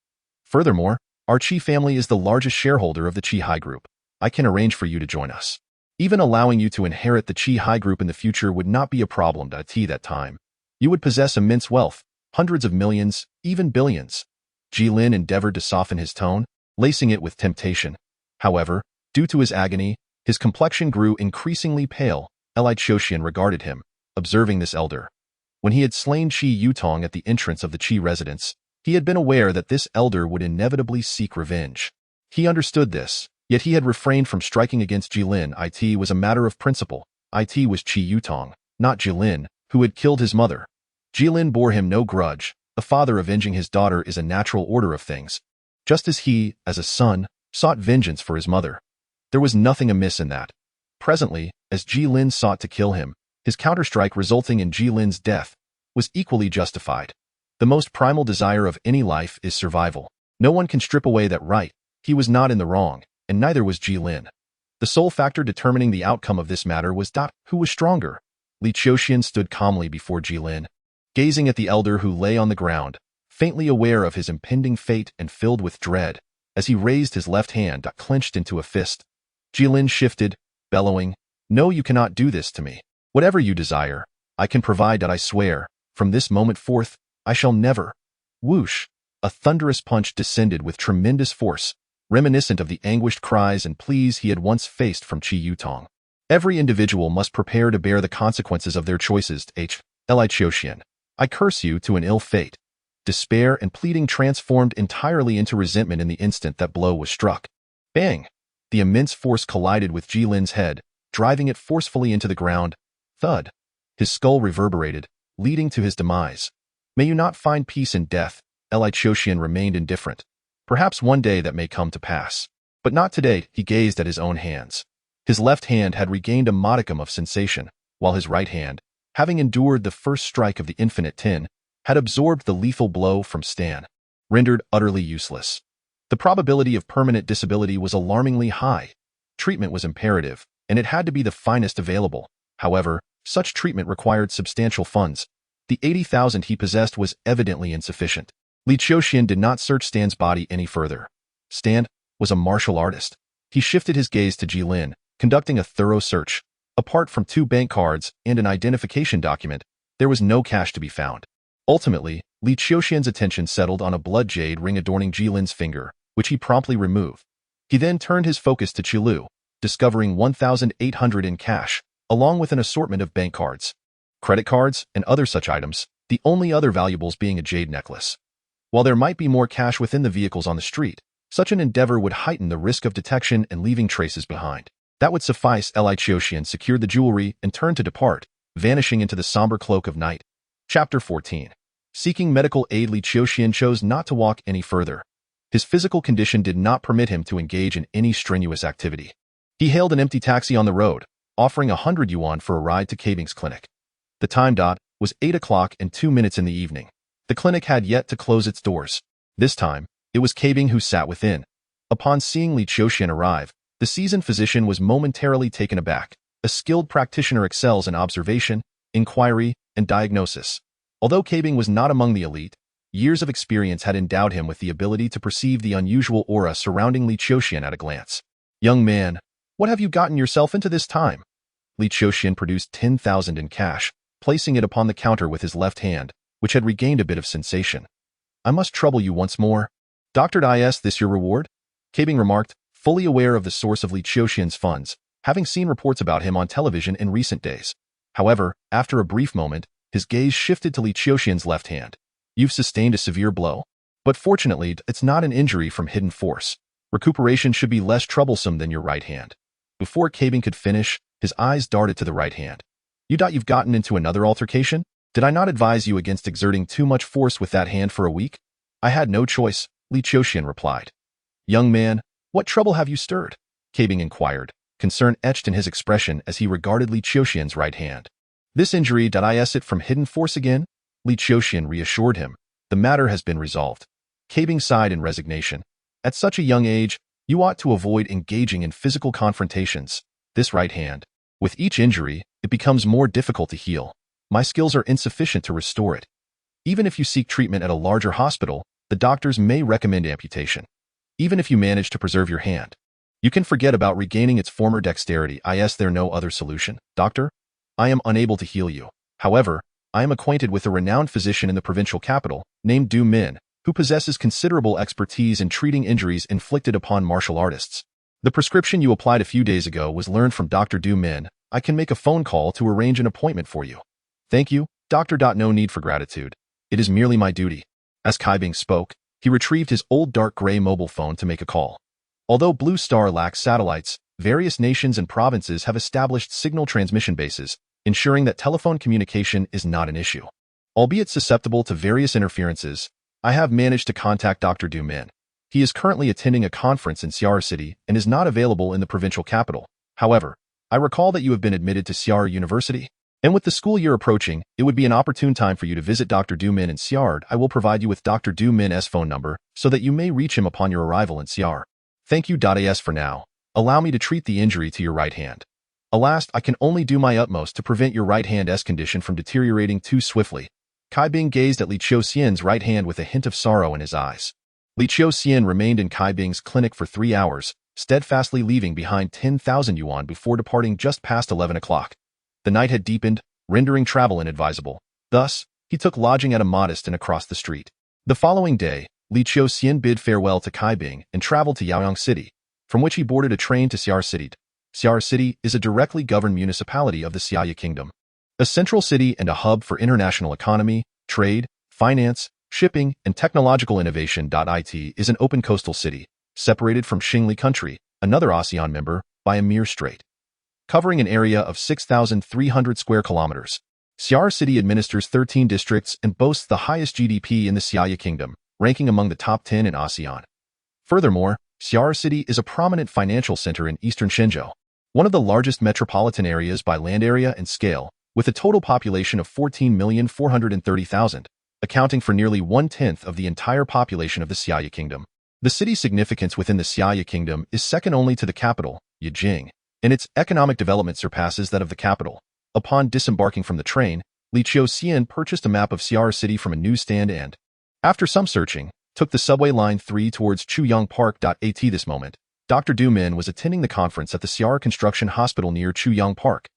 Furthermore, our Qi family is the largest shareholder of the Qi Hai Group. I can arrange for you to join us. Even allowing you to inherit the Qi Hai Group in the future would not be a problem at that time. You would possess immense wealth, hundreds of millions, even billions. Qi Lin endeavored to soften his tone, lacing it with temptation. However, due to his agony, his complexion grew increasingly pale. Li Qiuxian regarded him, observing this elder. When he had slain Qi Yutong at the entrance of the Qi residence, he had been aware that this elder would inevitably seek revenge. He understood this, yet he had refrained from striking against Qi Lin. It was a matter of principle. It was Qi Yutong, not Qi Lin, who had killed his mother. Qi Lin bore him no grudge. The father avenging his daughter is a natural order of things, just as he, as a son, sought vengeance for his mother. There was nothing amiss in that. Presently, as Qi Lin sought to kill him, his counterstrike resulting in Qi Lin's death was equally justified. The most primal desire of any life is survival. No one can strip away that right. He was not in the wrong, and neither was Qi Lin. The sole factor determining the outcome of this matter was who was stronger. Li Qiuxian stood calmly before Qi Lin, gazing at the elder who lay on the ground, faintly aware of his impending fate and filled with dread, as he raised his left hand clenched into a fist. Qi Lin shifted, bellowing, "No, you cannot do this to me. Whatever you desire, I can provide. I swear, from this moment forth, I shall never." Whoosh! A thunderous punch descended with tremendous force, reminiscent of the anguished cries and pleas he had once faced from Qi Yutong. Every individual must prepare to bear the consequences of their choices. Li Qiuxian, I curse you to an ill fate. Despair and pleading transformed entirely into resentment in the instant that blow was struck. Bang! The immense force collided with Qi Lin's head, driving it forcefully into the ground. Thud! His skull reverberated, leading to his demise. May you not find peace in death. Li Qiuxian remained indifferent. Perhaps one day that may come to pass. But not today. He gazed at his own hands. His left hand had regained a modicum of sensation, while his right hand, having endured the first strike of the infinite tin, had absorbed the lethal blow from Stan, rendered utterly useless. The probability of permanent disability was alarmingly high. Treatment was imperative, and it had to be the finest available. However, such treatment required substantial funds. The 80,000 he possessed was evidently insufficient. Li Qiuxian did not search Stan's body any further. Stan was a martial artist. He shifted his gaze to Jilin, conducting a thorough search. Apart from 2 bank cards and an identification document, there was no cash to be found. Ultimately, Li Qiuxian's attention settled on a blood jade ring adorning Jilin's finger, which he promptly removed. He then turned his focus to Qilu, discovering 1,800 in cash, along with an assortment of bank cards, credit cards, and other such items, the only other valuables being a jade necklace. While there might be more cash within the vehicles on the street, such an endeavor would heighten the risk of detection and leaving traces behind. That would suffice. Li Qiuxian secured the jewelry and turned to depart, vanishing into the somber cloak of night. Chapter 14. Seeking medical aid. Li Qiuxian chose not to walk any further. His physical condition did not permit him to engage in any strenuous activity. He hailed an empty taxi on the road, offering 100 yuan for a ride to Kabing's clinic. The time was 8 o'clock and 2 minutes in the evening. The clinic had yet to close its doors. This time, it was Kabing who sat within. Upon seeing Li Qiuxian arrive, the seasoned physician was momentarily taken aback. A skilled practitioner excels in observation, inquiry, and diagnosis. Although Kabing was not among the elite, years of experience had endowed him with the ability to perceive the unusual aura surrounding Li Qiuxian at a glance. "Young man, what have you gotten yourself into this time?" Li Qiuxian produced 10,000 in cash, placing it upon the counter with his left hand, which had regained a bit of sensation. "I must trouble you once more. Dr. Is this your reward?" Kabing remarked, fully aware of the source of Li Qiuxian's funds, having seen reports about him on television in recent days. However, after a brief moment, his gaze shifted to Li Qiuxian's left hand. "You've sustained a severe blow. But fortunately, it's not an injury from hidden force. Recuperation should be less troublesome than your right hand." Before Kabing could finish, his eyes darted to the right hand. You've gotten into another altercation? Did I not advise you against exerting too much force with that hand for a week?" "I had no choice," Li Qiuxian replied. "Young man, what trouble have you stirred?" Kabing inquired, concern etched in his expression as he regarded Li Qiuxian's right hand. "This injury, is it from hidden force again?" Li Qiuxian reassured him. "The matter has been resolved." Kabing sighed in resignation. "At such a young age, you ought to avoid engaging in physical confrontations. This right hand, with each injury, it becomes more difficult to heal. My skills are insufficient to restore it. Even if you seek treatment at a larger hospital, the doctors may recommend amputation. Even if you manage to preserve your hand, you can forget about regaining its former dexterity. Is there no other solution, doctor? I am unable to heal you. However, I am acquainted with a renowned physician in the provincial capital, named Du Min, who possesses considerable expertise in treating injuries inflicted upon martial artists. The prescription you applied a few days ago was learned from Dr. Du Min. I can make a phone call to arrange an appointment for you." "Thank you, doctor. No need for gratitude. It is merely my duty." As Kabing spoke, he retrieved his old dark gray mobile phone to make a call. Although Blue Star lacks satellites, various nations and provinces have established signal transmission bases, ensuring that telephone communication is not an issue. Albeit susceptible to various interferences, I have managed to contact Dr. Du Min. He is currently attending a conference in Xiar City and is not available in the provincial capital. However, I recall that you have been admitted to Xiar University, and with the school year approaching, it would be an opportune time for you to visit Dr. Du Min in Xiar. I will provide you with Dr. Du Min's phone number so that you may reach him upon your arrival in Xiar. Thank you. Is for now. Allow me to treat the injury to your right hand. Alas, I can only do my utmost to prevent your right hand's condition from deteriorating too swiftly." Kabing gazed at Li Qiuxian's right hand with a hint of sorrow in his eyes. Li Qiuxian remained in Kabing's clinic for 3 hours, steadfastly leaving behind 10,000 yuan before departing just past 11 o'clock. The night had deepened, rendering travel inadvisable. Thus, he took lodging at a modest inn across the street. The following day, Li Qiuxian bid farewell to Kabing and traveled to Yaoyang City, from which he boarded a train to Xiar City. Xiar City is a directly governed municipality of the Xiaya Kingdom. A central city and a hub for international economy, trade, finance, shipping, and technological innovation. It is an open coastal city, separated from Xingli Country, another ASEAN member, by a mere strait. Covering an area of 6,300 square kilometers, Xiar City administers 13 districts and boasts the highest GDP in the Xiaya Kingdom, ranking among the top 10 in ASEAN. Furthermore, Xi'er City is a prominent financial center in eastern Shenzhou, one of the largest metropolitan areas by land area and scale, with a total population of 14,430,000, accounting for nearly one-tenth of the entire population of the Xi'er Kingdom. The city's significance within the Xi'er Kingdom is second only to the capital, Yijing, and its economic development surpasses that of the capital. Upon disembarking from the train, Li Qiuxian purchased a map of Xi'er City from a newsstand and, after some searching, took the subway line 3 towards Chuyang Park. At this moment, Dr. Du Min was attending the conference at the Xi'er Construction Hospital near Chuyang Park.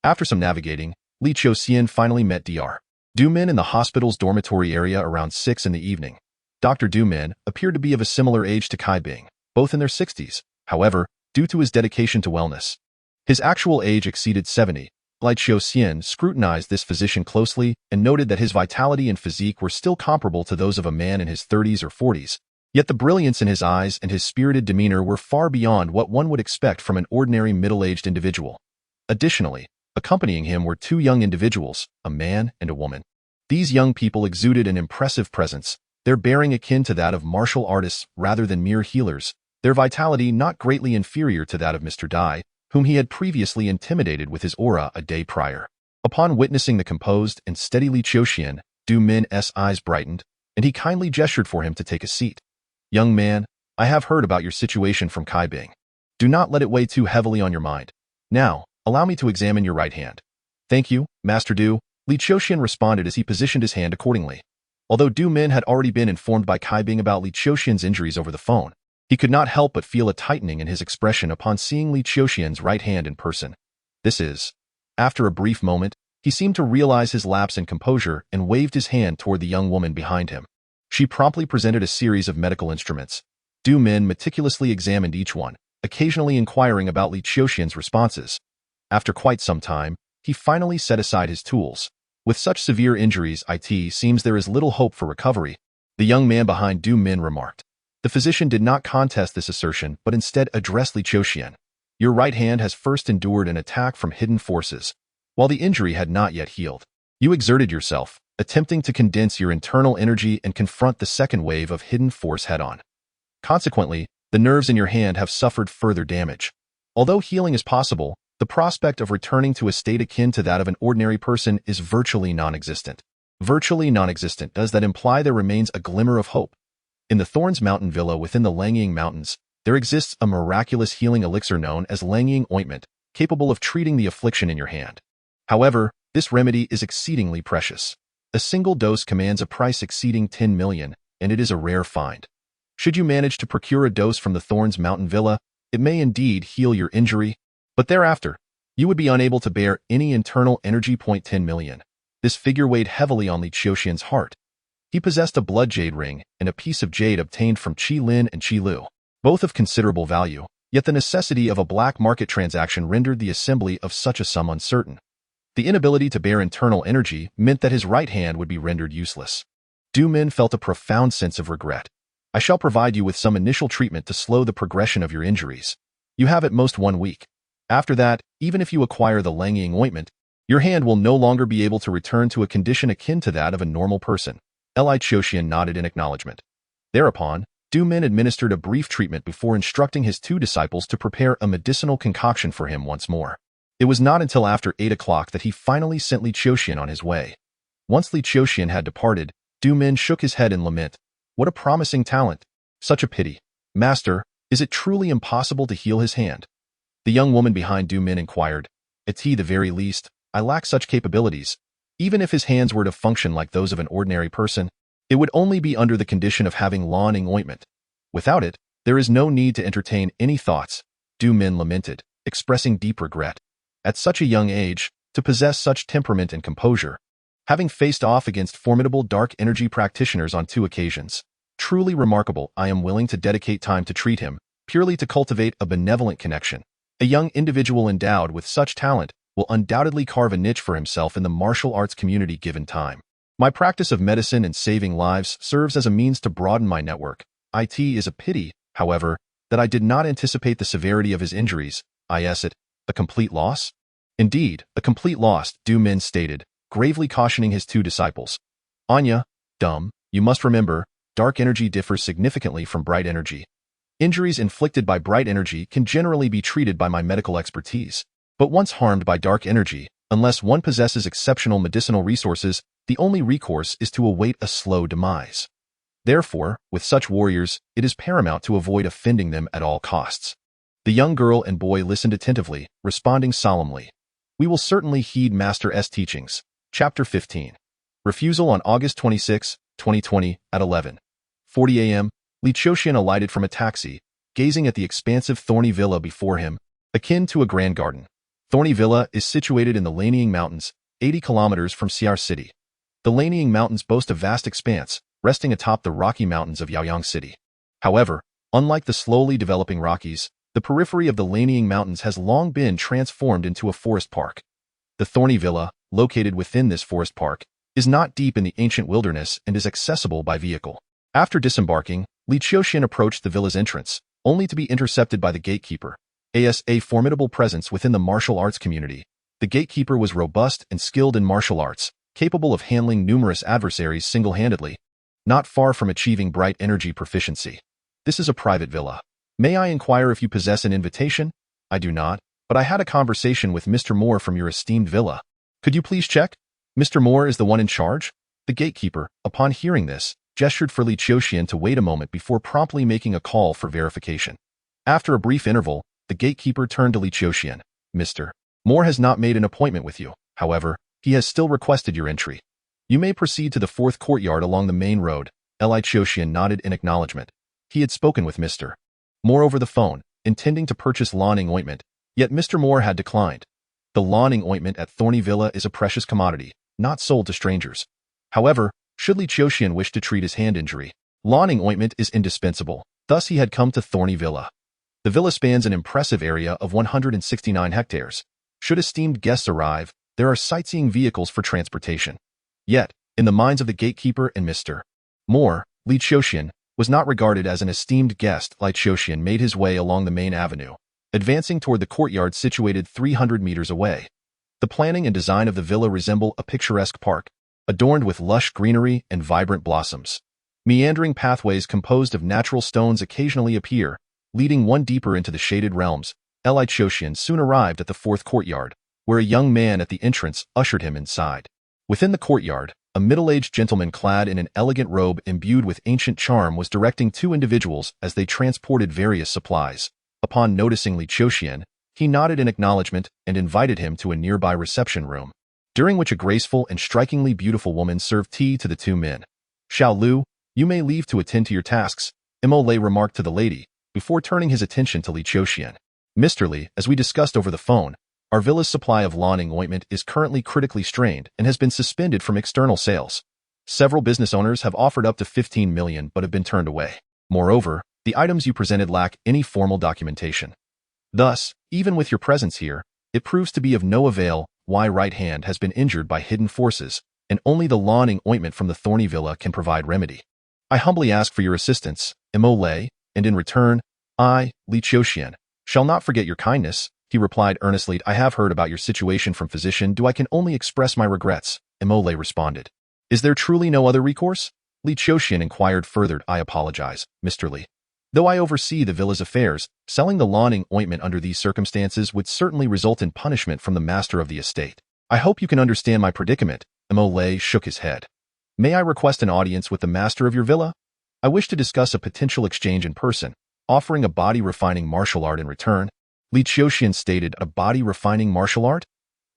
After some navigating, Li Qiuxian finally met Dr. Du Min in the hospital's dormitory area around 6 in the evening. Dr. Du Min appeared to be of a similar age to Kai Bing, both in their 60s, however, due to his dedication to wellness. His actual age exceeded 70. Li Qiuxian scrutinized this physician closely and noted that his vitality and physique were still comparable to those of a man in his 30s or 40s, yet the brilliance in his eyes and his spirited demeanor were far beyond what one would expect from an ordinary middle-aged individual. Additionally, accompanying him were two young individuals, a man and a woman. These young people exuded an impressive presence, their bearing akin to that of martial artists rather than mere healers, their vitality not greatly inferior to that of Mr. Dai, whom he had previously intimidated with his aura a day prior. Upon witnessing the composed and steady Li Qiuxian, Du Min's eyes brightened, and he kindly gestured for him to take a seat. "Young man, I have heard about your situation from Kai Bing. Do not let it weigh too heavily on your mind. Now, allow me to examine your right hand." "Thank you, Master Du," Li Qiuxian responded as he positioned his hand accordingly. Although Du Min had already been informed by Kai Bing about Li Qiuxian's injuries over the phone, he could not help but feel a tightening in his expression upon seeing Li Qiuxian's right hand in person. This is. After a brief moment, he seemed to realize his lapse in composure and waved his hand toward the young woman behind him. She promptly presented a series of medical instruments. Du Min meticulously examined each one, occasionally inquiring about Li Qiuxian's responses. After quite some time, he finally set aside his tools. With such severe injuries, it seems there is little hope for recovery, the young man behind Du Min remarked. The physician did not contest this assertion but instead addressed Li Qiuxian. "Your right hand has first endured an attack from hidden forces. While the injury had not yet healed, you exerted yourself, attempting to condense your internal energy and confront the second wave of hidden force head-on. Consequently, the nerves in your hand have suffered further damage. Although healing is possible, the prospect of returning to a state akin to that of an ordinary person is virtually non-existent." Virtually non-existent. Does that imply there remains a glimmer of hope? In the Thorns Mountain Villa within the Langying Mountains, there exists a miraculous healing elixir known as Langying Ointment, capable of treating the affliction in your hand. However, this remedy is exceedingly precious. A single dose commands a price exceeding 10 million, and it is a rare find. Should you manage to procure a dose from the Thorns Mountain Villa, it may indeed heal your injury, but thereafter, you would be unable to bear any internal energy. 10 million. This figure weighed heavily on Li Qiuxian's heart. He possessed a blood jade ring and a piece of jade obtained from Qi Lin and Qi Lu, both of considerable value, yet the necessity of a black market transaction rendered the assembly of such a sum uncertain. The inability to bear internal energy meant that his right hand would be rendered useless. Du Min felt a profound sense of regret. "I shall provide you with some initial treatment to slow the progression of your injuries. You have at most 1 week. After that, even if you acquire the Langying Ointment, your hand will no longer be able to return to a condition akin to that of a normal person." Li Qiuxian nodded in acknowledgement. Thereupon, Du Min administered a brief treatment before instructing his two disciples to prepare a medicinal concoction for him once more. It was not until after 8 o'clock that he finally sent Li Qiuxian on his way. Once Li Qiuxian had departed, Du Min shook his head in lament. "What a promising talent! Such a pity. Master, is it truly impossible to heal his hand?" The young woman behind Du Min inquired. "At the very least, I lack such capabilities. Even if his hands were to function like those of an ordinary person, it would only be under the condition of having Langying Ointment. Without it, there is no need to entertain any thoughts," Du Min lamented, expressing deep regret. At such a young age, to possess such temperament and composure, having faced off against formidable dark energy practitioners on 2 occasions. Truly remarkable. I am willing to dedicate time to treat him, purely to cultivate a benevolent connection. A young individual endowed with such talent will undoubtedly carve a niche for himself in the martial arts community given time. My practice of medicine and saving lives serves as a means to broaden my network. It is a pity, however, that I did not anticipate the severity of his injuries. Is it a complete loss? Indeed, a complete loss, Du Min stated, gravely cautioning his two disciples. "Anya, dumb, you must remember, dark energy differs significantly from bright energy. Injuries inflicted by bright energy can generally be treated by my medical expertise. But once harmed by dark energy, unless one possesses exceptional medicinal resources, the only recourse is to await a slow demise. Therefore, with such warriors, it is paramount to avoid offending them at all costs. The young girl and boy listened attentively, responding solemnly. We will certainly heed Master S' teachings. Chapter 15. Refusal on August 26, 2020, at 11:40 a.m., Li Qiuxian alighted from a taxi, gazing at the expansive thorny villa before him, akin to a grand garden. Thorny Villa is situated in the Lianying Mountains, 80 kilometers from Xi'ar City. The Lianying Mountains boast a vast expanse, resting atop the Rocky Mountains of Yaoyang City. However, unlike the slowly developing Rockies, the periphery of the Lianying Mountains has long been transformed into a forest park. The Thorny Villa, located within this forest park, is not deep in the ancient wilderness and is accessible by vehicle. After disembarking, Li Qiuxian approached the villa's entrance, only to be intercepted by the gatekeeper. As a formidable presence within the martial arts community, the gatekeeper was robust and skilled in martial arts, capable of handling numerous adversaries single-handedly, not far from achieving bright energy proficiency. This is a private villa. May I inquire if you possess an invitation? I do not, but I had a conversation with Mr. Moore from your esteemed villa. Could you please check? Mr. Moore is the one in charge? The gatekeeper, upon hearing this, gestured for Li Qiuxian to wait a moment before promptly making a call for verification. After a brief interval, the gatekeeper turned to Li Qiuxian. Mr. Moore has not made an appointment with you. However, he has still requested your entry. You may proceed to the fourth courtyard along the main road. Li Qiuxian nodded in acknowledgement. He had spoken with Mr. Moore over the phone, intending to purchase Lianying ointment, yet Mr. Moore had declined. The Lianying ointment at Thorny Villa is a precious commodity, not sold to strangers. However, should Li Qiuxian wish to treat his hand injury, Lianying ointment is indispensable. Thus he had come to Thorny Villa. The villa spans an impressive area of 169 hectares. Should esteemed guests arrive, there are sightseeing vehicles for transportation. Yet, in the minds of the gatekeeper and Mr. Moore, Li Qiuxian was not regarded as an esteemed guest. Li Qiuxian made his way along the main avenue, advancing toward the courtyard situated 300 meters away. The planning and design of the villa resemble a picturesque park, adorned with lush greenery and vibrant blossoms. Meandering pathways composed of natural stones occasionally appear, leading one deeper into the shaded realms. Li Qiuxian soon arrived at the fourth courtyard, where a young man at the entrance ushered him inside. Within the courtyard, a middle-aged gentleman clad in an elegant robe imbued with ancient charm was directing two individuals as they transported various supplies. Upon noticing Li Qiuxian, he nodded in acknowledgement and invited him to a nearby reception room, during which a graceful and strikingly beautiful woman served tea to the two men. Xiao Lu, you may leave to attend to your tasks, Mo Lei remarked to the lady, before turning his attention to Li Qiuxian. Mr. Li, as we discussed over the phone, our villa's supply of Lianying ointment is currently critically strained and has been suspended from external sales. Several business owners have offered up to 15 million but have been turned away. Moreover, the items you presented lack any formal documentation. Thus, even with your presence here, it proves to be of no avail. Why right hand has been injured by hidden forces, and only the Lianying ointment from the Thorny Villa can provide remedy. I humbly ask for your assistance, Mo Lei, and in return, I, Li Qiuxian, shall not forget your kindness. He replied earnestly. I have heard about your situation from physician. I can only express my regrets, Mo Lei responded. Is there truly no other recourse? Li Qiuxian inquired further. I apologize, Mr. Li. Though I oversee the villa's affairs, selling the Lianying ointment under these circumstances would certainly result in punishment from the master of the estate. I hope you can understand my predicament. Mo Lei shook his head. May I request an audience with the master of your villa? I wish to discuss a potential exchange in person, offering a body-refining martial art in return. Li Qiuxian stated. A body-refining martial art?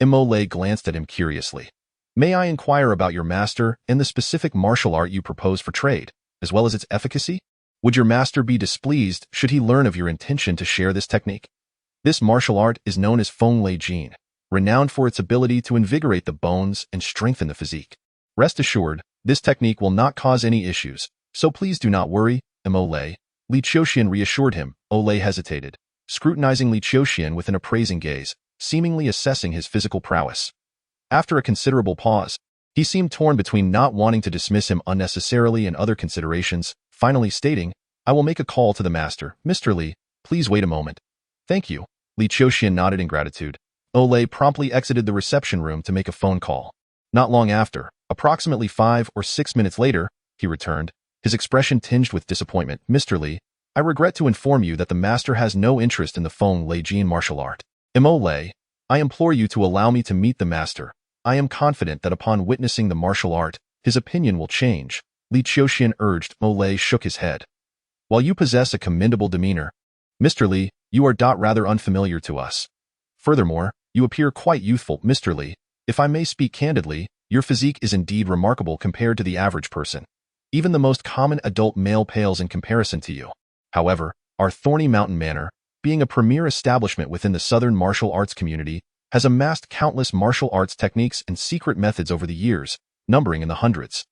Mo Lei glanced at him curiously. May I inquire about your master and the specific martial art you propose for trade, as well as its efficacy? Would your master be displeased should he learn of your intention to share this technique? This martial art is known as Feng Lei Jin, renowned for its ability to invigorate the bones and strengthen the physique. Rest assured, this technique will not cause any issues, so please do not worry, Mo Lei. Li Qiuxian reassured him. Lei hesitated, scrutinizing Li Qiuxian with an appraising gaze, seemingly assessing his physical prowess. After a considerable pause, he seemed torn between not wanting to dismiss him unnecessarily and other considerations, finally stating, I will make a call to the master. Mr. Li, please wait a moment. Thank you. Li Qiuxian nodded in gratitude. Lei promptly exited the reception room to make a phone call. Not long after, approximately 5 or 6 minutes later, he returned, his expression tinged with disappointment. Mr. Li, I regret to inform you that the master has no interest in the Feng Leijin martial art. Mo Lei, I implore you to allow me to meet the master. I am confident that upon witnessing the martial art, his opinion will change. Li Qiuxian urged. Mo Lei shook his head. While you possess a commendable demeanor, Mr. Li, you are rather unfamiliar to us. Furthermore, you appear quite youthful. Mr. Li, if I may speak candidly, your physique is indeed remarkable compared to the average person. Even the most common adult male pales in comparison to you. However, our Thorny Mountain Manor, being a premier establishment within the Southern martial arts community, has amassed countless martial arts techniques and secret methods over the years, numbering in the hundreds.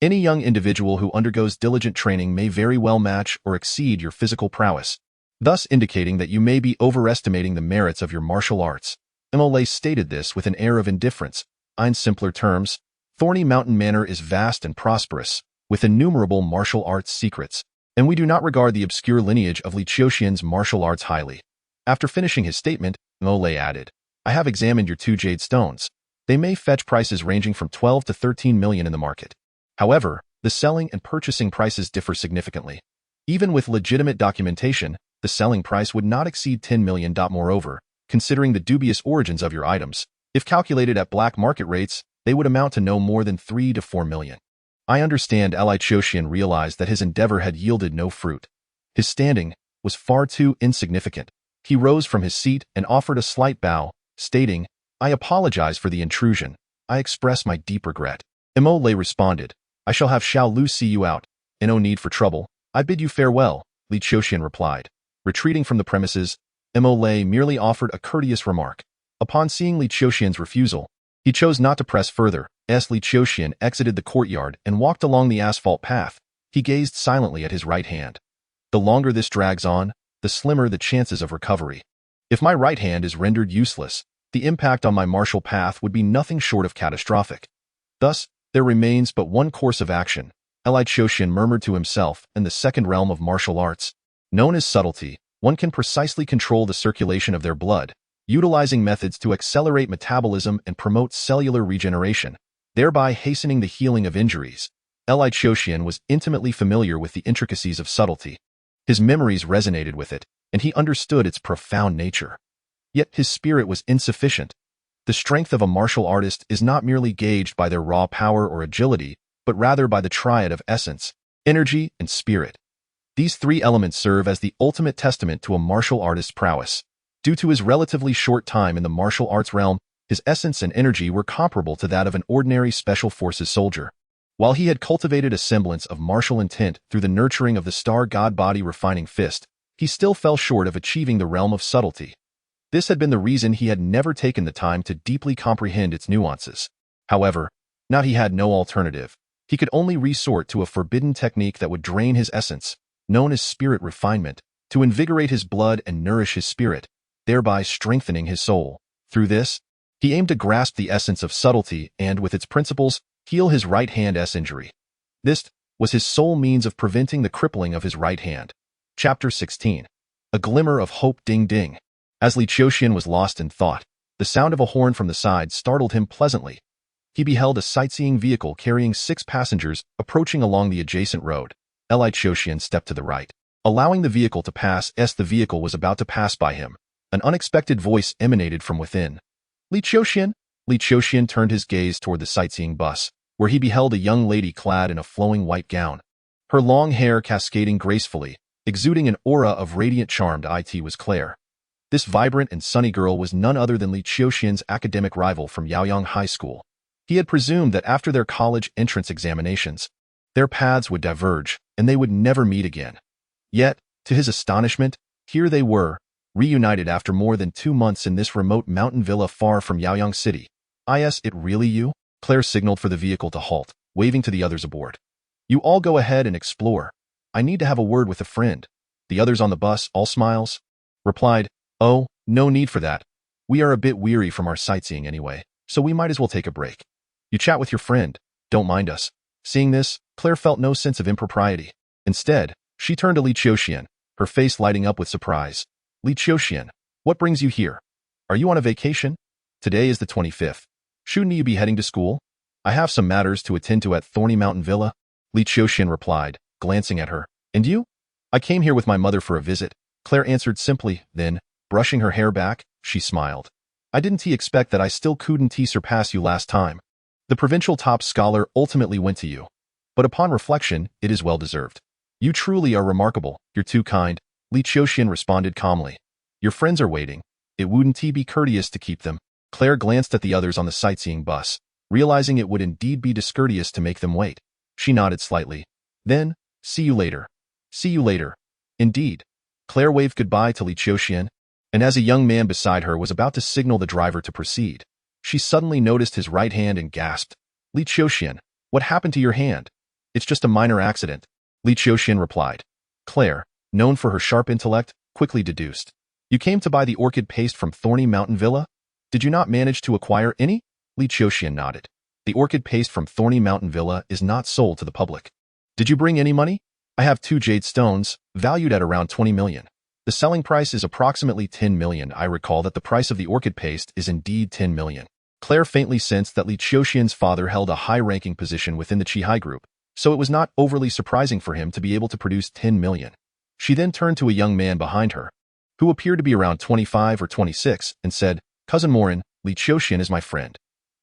Any young individual who undergoes diligent training may very well match or exceed your physical prowess, thus indicating that you may be overestimating the merits of your martial arts. Mo Lei stated this with an air of indifference. In simpler terms, Thorny Mountain Manor is vast and prosperous, with innumerable martial arts secrets, and we do not regard the obscure lineage of Li Qiuxian's martial arts highly. After finishing his statement, Mo Lei added, I have examined your 2 jade stones. They may fetch prices ranging from 12 to 13 million in the market. However, the selling and purchasing prices differ significantly. Even with legitimate documentation, the selling price would not exceed 10 million. Moreover, considering the dubious origins of your items, if calculated at black market rates, they would amount to no more than 3 to 4 million. I understand. Li Qiuxian realized that his endeavor had yielded no fruit. His standing was far too insignificant. He rose from his seat and offered a slight bow, stating, I apologize for the intrusion. I express my deep regret. Mo Lei responded, I shall have Xiao Lu see you out. No need for trouble. I bid you farewell, Li Qiuxian replied. Retreating from the premises, Mo Lei merely offered a courteous remark. Upon seeing Li Qiuxian's refusal, he chose not to press further. Li Qiuxian exited the courtyard and walked along the asphalt path. He gazed silently at his right hand. The longer this drags on, the slimmer the chances of recovery. If my right hand is rendered useless, the impact on my martial path would be nothing short of catastrophic. Thus, there remains but one course of action, Li Qiuxian murmured to himself. In the second realm of martial arts, known as subtlety, one can precisely control the circulation of their blood, utilizing methods to accelerate metabolism and promote cellular regeneration, thereby hastening the healing of injuries. Li Qiuxian was intimately familiar with the intricacies of subtlety. His memories resonated with it, and he understood its profound nature. Yet his spirit was insufficient. The strength of a martial artist is not merely gauged by their raw power or agility, but rather by the triad of essence, energy, and spirit. These 3 elements serve as the ultimate testament to a martial artist's prowess. Due to his relatively short time in the martial arts realm, his essence and energy were comparable to that of an ordinary special forces soldier. While he had cultivated a semblance of martial intent through the nurturing of the star god body refining fist, he still fell short of achieving the realm of subtlety. This had been the reason he had never taken the time to deeply comprehend its nuances. However, now he had no alternative. He could only resort to a forbidden technique that would drain his essence, known as spirit refinement, to invigorate his blood and nourish his spirit, thereby strengthening his soul. Through this, he aimed to grasp the essence of subtlety and, with its principles, heal his right hand's injury. This was his sole means of preventing the crippling of his right hand. Chapter 16. A Glimmer of Hope. Ding ding. As Li Qiuxian was lost in thought, the sound of a horn from the side startled him pleasantly. He beheld a sightseeing vehicle carrying 6 passengers approaching along the adjacent road. Li Qiuxian stepped to the right, allowing the vehicle to pass. The vehicle was about to pass by him. An unexpected voice emanated from within. Li Qiuxian? Li Qiuxian turned his gaze toward the sightseeing bus, where he beheld a young lady clad in a flowing white gown. Her long hair cascading gracefully, exuding an aura of radiant charm. It was Claire. This vibrant and sunny girl was none other than Li Qiuxian's academic rival from Yaoyang High School. He had presumed that after their college entrance examinations, their paths would diverge, and they would never meet again. Yet, to his astonishment, here they were, reunited after more than 2 months in this remote mountain villa far from Yaoyang City. Is it really you? Claire signaled for the vehicle to halt, waving to the others aboard. You all go ahead and explore. I need to have a word with a friend. The others on the bus, all smiles, replied, Oh, no need for that. We are a bit weary from our sightseeing anyway, so we might as well take a break. You chat with your friend. Don't mind us. Seeing this, Claire felt no sense of impropriety. Instead, she turned to Li Qiuxian, her face lighting up with surprise. Li Qiuxian, what brings you here? Are you on a vacation? Today is the 25th. Shouldn't you be heading to school? I have some matters to attend to at Thorny Mountain Villa, Li Qiuxian replied, glancing at her. And you? I came here with my mother for a visit, Claire answered simply. Then, brushing her hair back, she smiled. I didn't expect that I still couldn't surpass you last time. The provincial top scholar ultimately went to you. But upon reflection, it is well deserved. You truly are remarkable. You're too kind, Li Qiuxian responded calmly. Your friends are waiting. It wouldn't be courteous to keep them. Claire glanced at the others on the sightseeing bus, realizing it would indeed be discourteous to make them wait. She nodded slightly. Then, see you later. See you later. Indeed. Claire waved goodbye to Li Qiuxian, and as a young man beside her was about to signal the driver to proceed, she suddenly noticed his right hand and gasped. Li Qiuxian, what happened to your hand? It's just a minor accident, Li Qiuxian replied. Claire, known for her sharp intellect, quickly deduced. You came to buy the orchid paste from Thorny Mountain Villa? Did you not manage to acquire any? Li Qiuxian nodded. The orchid paste from Thorny Mountain Villa is not sold to the public. Did you bring any money? I have 2 jade stones, valued at around 20 million. The selling price is approximately 10 million. I recall that the price of the orchid paste is indeed 10 million. Claire faintly sensed that Li Qiuxian's father held a high-ranking position within the Qihai group, so it was not overly surprising for him to be able to produce 10 million. She then turned to a young man behind her, who appeared to be around 25 or 26, and said, Cousin Morin, Li Qiuxian is my friend.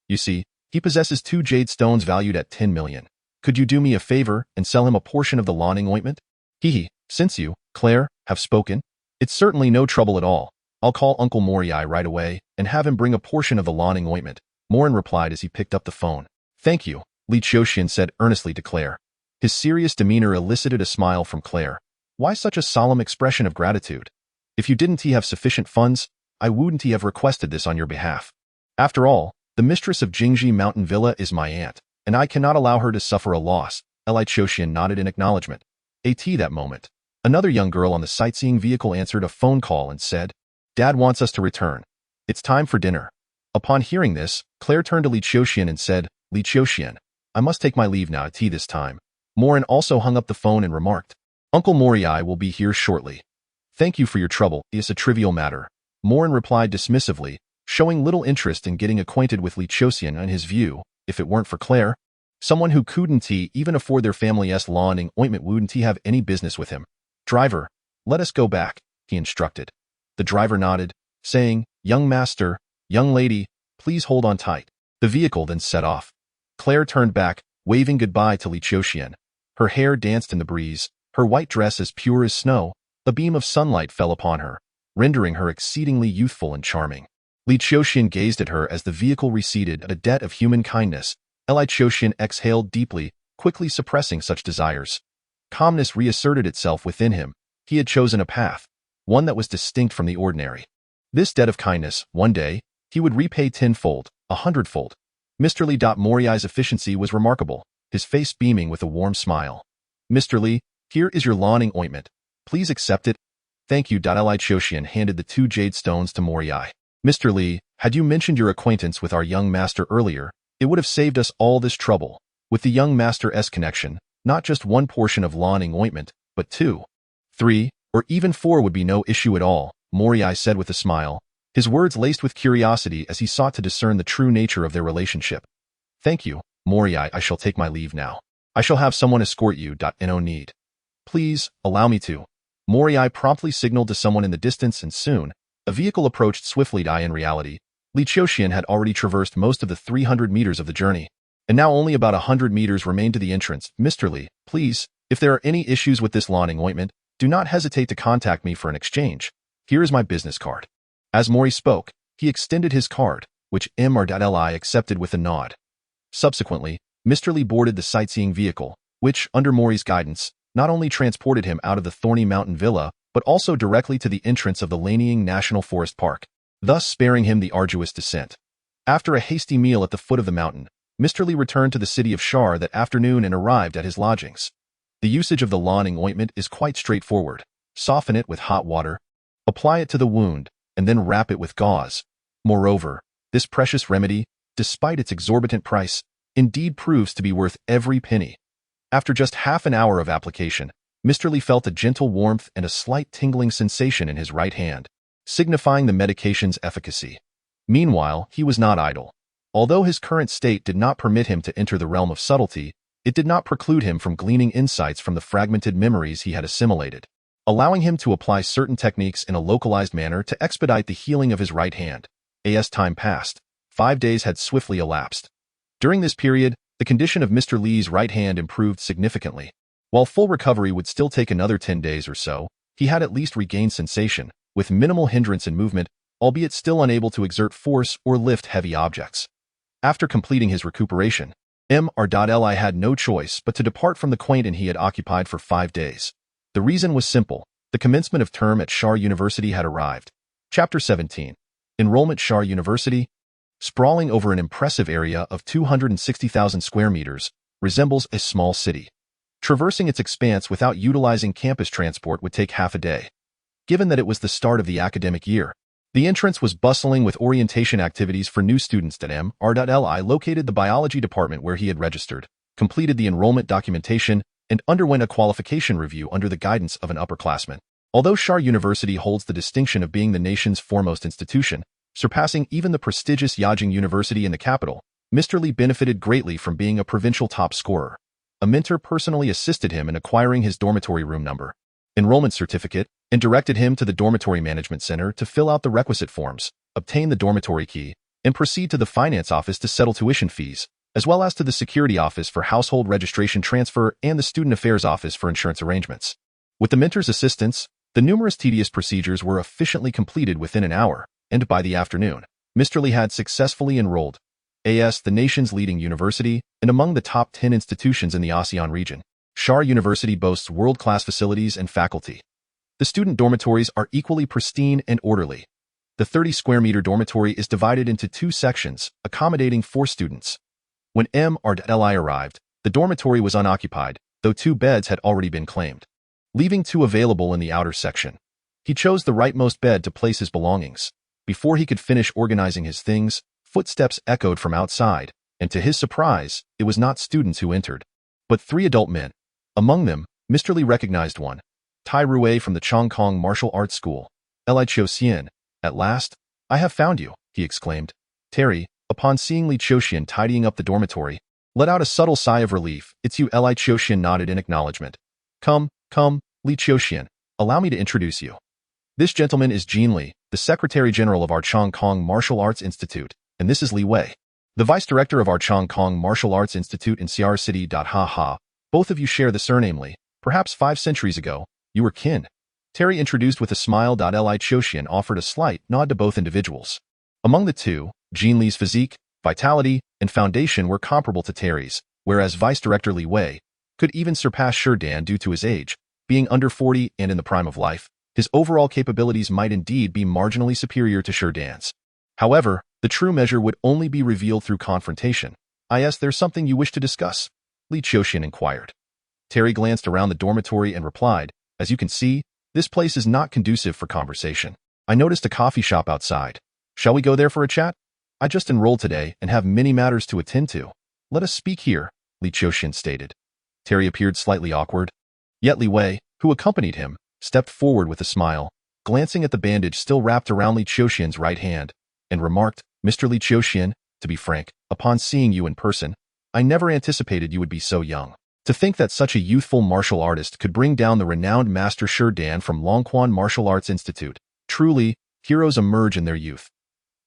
You see, he possesses 2 jade stones valued at 10 million. Could you do me a favor and sell him a portion of the lawning ointment? Since you, Claire, have spoken, it's certainly no trouble at all. I'll call Uncle Morii right away and have him bring a portion of the lawning ointment, Morin replied as he picked up the phone. Thank you, Li Qiuxian said earnestly to Claire. His serious demeanor elicited a smile from Claire. Why such a solemn expression of gratitude? If you didn't have sufficient funds, I wouldn't have requested this on your behalf. After all, the mistress of Jingji Mountain Villa is my aunt, and I cannot allow her to suffer a loss. Li Qiuxian nodded in acknowledgement. At that moment, another young girl on the sightseeing vehicle answered a phone call and said, Dad wants us to return. It's time for dinner. Upon hearing this, Claire turned to Li Qiuxian and said, Li Qiuxian, I must take my leave now at this time. Morin also hung up the phone and remarked, Uncle Morii will be here shortly. Thank you for your trouble. It's a trivial matter. Morin replied dismissively, showing little interest in getting acquainted with Li Qiuxian and his view. If it weren't for Claire, someone who couldn't even afford their family's lawning ointment wouldn't have any business with him. Driver, let us go back, he instructed. The driver nodded, saying, Young master, young lady, please hold on tight. The vehicle then set off. Claire turned back, waving goodbye to Li Qiuxian. Her hair danced in the breeze, her white dress as pure as snow. A beam of sunlight fell upon her, rendering her exceedingly youthful and charming. Li Qiuxian gazed at her as the vehicle receded at a debt of human kindness. Li Qiuxian exhaled deeply, quickly suppressing such desires. Calmness reasserted itself within him. He had chosen a path, one that was distinct from the ordinary. This debt of kindness, one day, he would repay tenfold, 100-fold. Mr. Li Moriai's efficiency was remarkable, his face beaming with a warm smile. Mr. Li, here is your lawning ointment. Please accept it. Thank you. Li Qiuxian handed the 2 jade stones to Morii. Mr. Li, had you mentioned your acquaintance with our young master earlier, it would have saved us all this trouble. With the young master's connection, not just 1 portion of lawning ointment, but 2, 3, or even 4 would be no issue at all, Morii said with a smile, his words laced with curiosity as he sought to discern the true nature of their relationship. Thank you, Morii. I shall take my leave now. I shall have someone escort you. No need. Please, allow me to. Morii promptly signaled to someone in the distance, and soon, a vehicle approached swiftly. In reality, Li Qiuxian had already traversed most of the 300 meters of the journey, and now only about 100 meters remained to the entrance. Mr. Li, please, if there are any issues with this lawning ointment, do not hesitate to contact me for an exchange. Here is my business card. As Morii spoke, he extended his card, which Li accepted with a nod. Subsequently, Mr. Li boarded the sightseeing vehicle, which, under Morii's guidance, not only transported him out of the Thorny Mountain Villa, but also directly to the entrance of the Lanying National Forest Park, thus sparing him the arduous descent. After a hasty meal at the foot of the mountain, Mr. Li returned to the city of Shar that afternoon and arrived at his lodgings. The usage of the lawning ointment is quite straightforward. Soften it with hot water, apply it to the wound, and then wrap it with gauze. Moreover, this precious remedy, despite its exorbitant price, indeed proves to be worth every penny. After just half an hour of application, Mr. Li felt a gentle warmth and a slight tingling sensation in his right hand, signifying the medication's efficacy. Meanwhile, he was not idle. Although his current state did not permit him to enter the realm of subtlety, it did not preclude him from gleaning insights from the fragmented memories he had assimilated. allowing him to apply certain techniques in a localized manner to expedite the healing of his right hand. As time passed, 5 days had swiftly elapsed. During this period, the condition of Mr. Li's right hand improved significantly. While full recovery would still take another 10 days or so, he had at least regained sensation, with minimal hindrance in movement, albeit still unable to exert force or lift heavy objects. After completing his recuperation, Mr.Li had no choice but to depart from the quaint inn he had occupied for 5 days. The reason was simple. The commencement of term at Shar University had arrived. Chapter 17. Enrollment. Shar University, sprawling over an impressive area of 260,000 square meters, resembles a small city. Traversing its expanse without utilizing campus transport would take half a day. Given that it was the start of the academic year, the entrance was bustling with orientation activities for new students. Mr.Li located the biology department where he had registered, completed the enrollment documentation, and underwent a qualification review under the guidance of an upperclassman. Although Shar University holds the distinction of being the nation's foremost institution, surpassing even the prestigious Yajing University in the capital, Mr. Li benefited greatly from being a provincial top scorer. A mentor personally assisted him in acquiring his dormitory room number, enrollment certificate, and directed him to the dormitory management center to fill out the requisite forms, obtain the dormitory key, and proceed to the finance office to settle tuition fees, as well as to the security office for household registration transfer and the student affairs office for insurance arrangements. With the mentor's assistance, the numerous tedious procedures were efficiently completed within an hour, and by the afternoon, Mr. Li had successfully enrolled as the nation's leading university and among the top 10 institutions in the ASEAN region. Shar University boasts world-class facilities and faculty. The student dormitories are equally pristine and orderly. The 30-square-meter dormitory is divided into 2 sections, accommodating 4 students. When Mr.Li arrived, the dormitory was unoccupied, though 2 beds had already been claimed, leaving 2 available in the outer section. He chose the rightmost bed to place his belongings. Before he could finish organizing his things, footsteps echoed from outside, and to his surprise, it was not students who entered, but 3 adult men. Among them, Mr. Li recognized one, Tai Rui from the Chongqing Martial Arts School. Li Qiuxian, at last, I have found you, he exclaimed. Terry, upon seeing Li Qiuxian tidying up the dormitory, let out a subtle sigh of relief. It's you. Li Qiuxian nodded in acknowledgement. Come, Li Qiuxian, allow me to introduce you. This gentleman is Jean Li, the Secretary General of our Chongqing Martial Arts Institute, and this is Li Wei, the Vice Director of our Chongqing Martial Arts Institute in Xiar City. Both of you share the surname Li. Perhaps 5 centuries ago, you were kin. Terry introduced with a smile. Li Qiuxian offered a slight nod to both individuals. Among the two, Jean Li's physique, vitality, and foundation were comparable to Terry's, whereas Vice Director Li Wei could even surpass Shurdan due to his age. Being under 40 and in the prime of life, his overall capabilities might indeed be marginally superior to Shurdan's. However, the true measure would only be revealed through confrontation. There's something you wish to discuss? Li Qiuxian inquired. Terry glanced around the dormitory and replied, as you can see, this place is not conducive for conversation. I noticed a coffee shop outside. Shall we go there for a chat? I just enrolled today and have many matters to attend to. Let us speak here, Li Qiuxian stated. Terry appeared slightly awkward. Yet Li Wei, who accompanied him, stepped forward with a smile, glancing at the bandage still wrapped around Li Qiuxian's right hand, and remarked, Mr. Li Qiuxian, to be frank, upon seeing you in person, I never anticipated you would be so young. To think that such a youthful martial artist could bring down the renowned Master Shurdan from Longquan Martial Arts Institute. Truly, heroes emerge in their youth.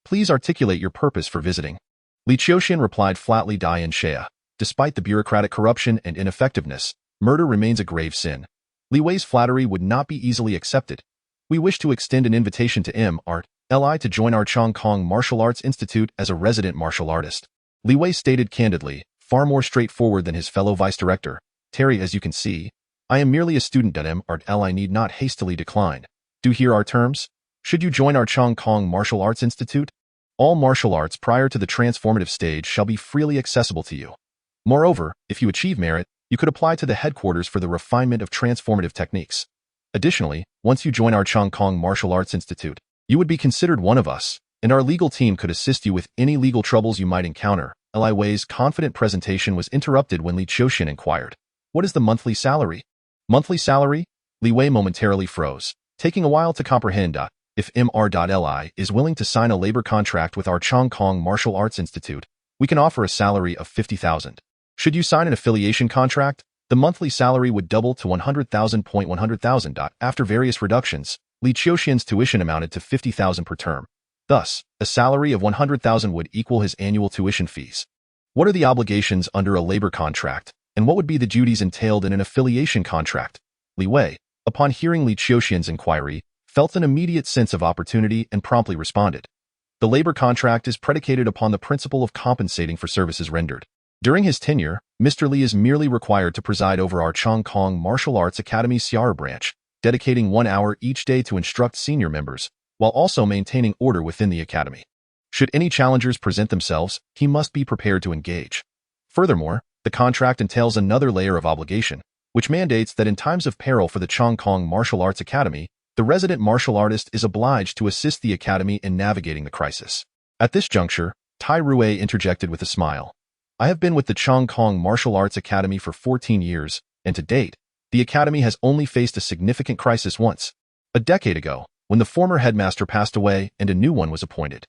Please articulate your purpose for visiting. Li Qiuxian replied flatly. Dian Shea. Despite the bureaucratic corruption and ineffectiveness, murder remains a grave sin. Li Wei's flattery would not be easily accepted. We wish to extend an invitation to Mr.Li to join our Chongqing Martial Arts Institute as a resident martial artist. Li Wei stated candidly, far more straightforward than his fellow vice director. Terry, as you can see, I am merely a student. Mr.Li need not hastily decline. Do hear our terms? Should you join our Chongqing Martial Arts Institute, all martial arts prior to the transformative stage shall be freely accessible to you. Moreover, if you achieve merit, you could apply to the headquarters for the refinement of transformative techniques. Additionally, once you join our Chongqing Martial Arts Institute, you would be considered one of us, and our legal team could assist you with any legal troubles you might encounter. Li Wei's confident presentation was interrupted when Li Qiuxian inquired, what is the monthly salary? Monthly salary? Li Wei momentarily froze, taking a while to comprehend. If Mr.Li is willing to sign a labor contract with our Chongqing Martial Arts Institute, we can offer a salary of 50,000. Should you sign an affiliation contract, The monthly salary would double to 100,000. After various reductions, Li Qiuxian's tuition amounted to 50,000 per term. Thus, a salary of 100,000 would equal his annual tuition fees. What are the obligations under a labor contract, and what would be the duties entailed in an affiliation contract? Li Wei, upon hearing Li Qiuxian's inquiry, felt an immediate sense of opportunity and promptly responded. The labor contract is predicated upon the principle of compensating for services rendered. During his tenure, Mr. Li is merely required to preside over our Chongkong Martial Arts Academy's Xiara branch, dedicating 1 hour each day to instruct senior members, while also maintaining order within the academy. Should any challengers present themselves, he must be prepared to engage. Furthermore, the contract entails another layer of obligation, which mandates that in times of peril for the Chongkong Martial Arts Academy, the resident martial artist is obliged to assist the academy in navigating the crisis. At this juncture, Tai Rui interjected with a smile. I have been with the Chongkong Martial Arts Academy for 14 years, and to date, the academy has only faced a significant crisis once, a decade ago, when the former headmaster passed away and a new one was appointed.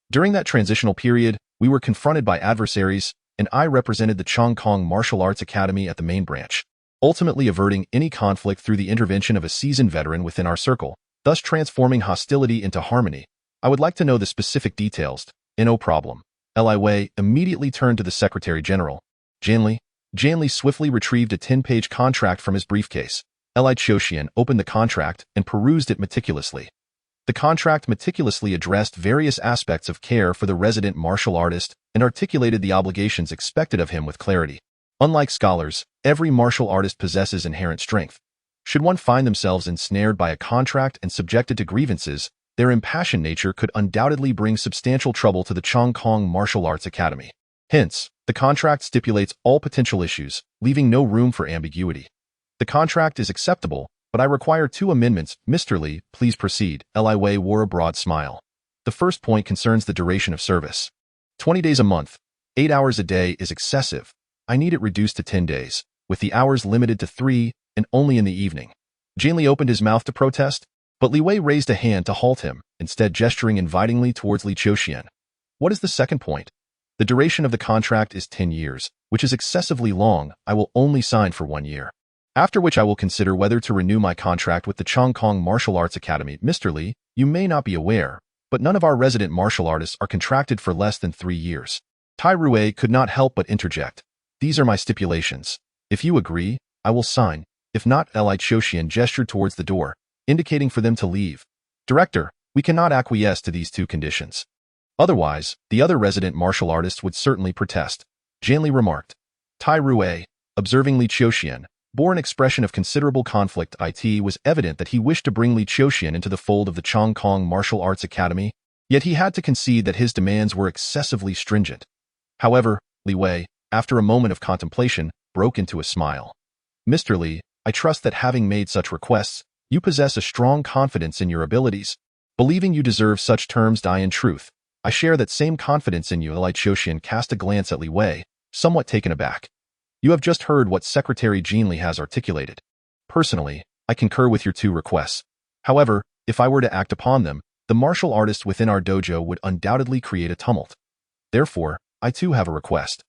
During that transitional period, we were confronted by adversaries, and I represented the Chongkong Martial Arts Academy at the main branch, ultimately averting any conflict through the intervention of a seasoned veteran within our circle, thus transforming hostility into harmony. I would like to know the specific details. No problem. Li Wei immediately turned to the Secretary General. Li swiftly retrieved a 10-page contract from his briefcase. Li Qiuxian opened the contract and perused it meticulously. The contract meticulously addressed various aspects of care for the resident martial artist and articulated the obligations expected of him with clarity. Unlike scholars, every martial artist possesses inherent strength. Should one find themselves ensnared by a contract and subjected to grievances, their impassioned nature could undoubtedly bring substantial trouble to the Chongkong Martial Arts Academy. Hence, the contract stipulates all potential issues, leaving no room for ambiguity. The contract is acceptable, but I require 2 amendments. Mr. Li, please proceed. Li Wei wore a broad smile. The first point concerns the duration of service. 20 days a month, 8 hours a day is excessive. I need it reduced to 10 days, with the hours limited to 3 and only in the evening. Li opened his mouth to protest, but Li Wei raised a hand to halt him, instead gesturing invitingly towards Li Qiuxian. What is the second point? The duration of the contract is 10 years, which is excessively long. I will only sign for 1 year, after which I will consider whether to renew my contract with the Chongkong Martial Arts Academy. Mr. Li, you may not be aware, but none of our resident martial artists are contracted for less than 3 years. Tai Rui could not help but interject. These are my stipulations. If you agree, I will sign. If not, Li Qiuxian gestured towards the door, indicating for them to leave. Director, we cannot acquiesce to these 2 conditions. Otherwise, the other resident martial artists would certainly protest. Li remarked. Tai Rui, observing Li Qiuxian, bore an expression of considerable conflict. It was evident that he wished to bring Li Qiuxian into the fold of the Chongkong Martial Arts Academy, yet he had to concede that his demands were excessively stringent. However, Li Wei, after a moment of contemplation, broke into a smile. Mr. Li, I trust that having made such requests, you possess a strong confidence in your abilities. Believing you deserve such terms, in truth, I share that same confidence in you. Li Qiuxian cast a glance at Li Wei, somewhat taken aback. You have just heard what Secretary Li has articulated. Personally, I concur with your 2 requests. However, if I were to act upon them, the martial artists within our dojo would undoubtedly create a tumult. Therefore, I too have a request.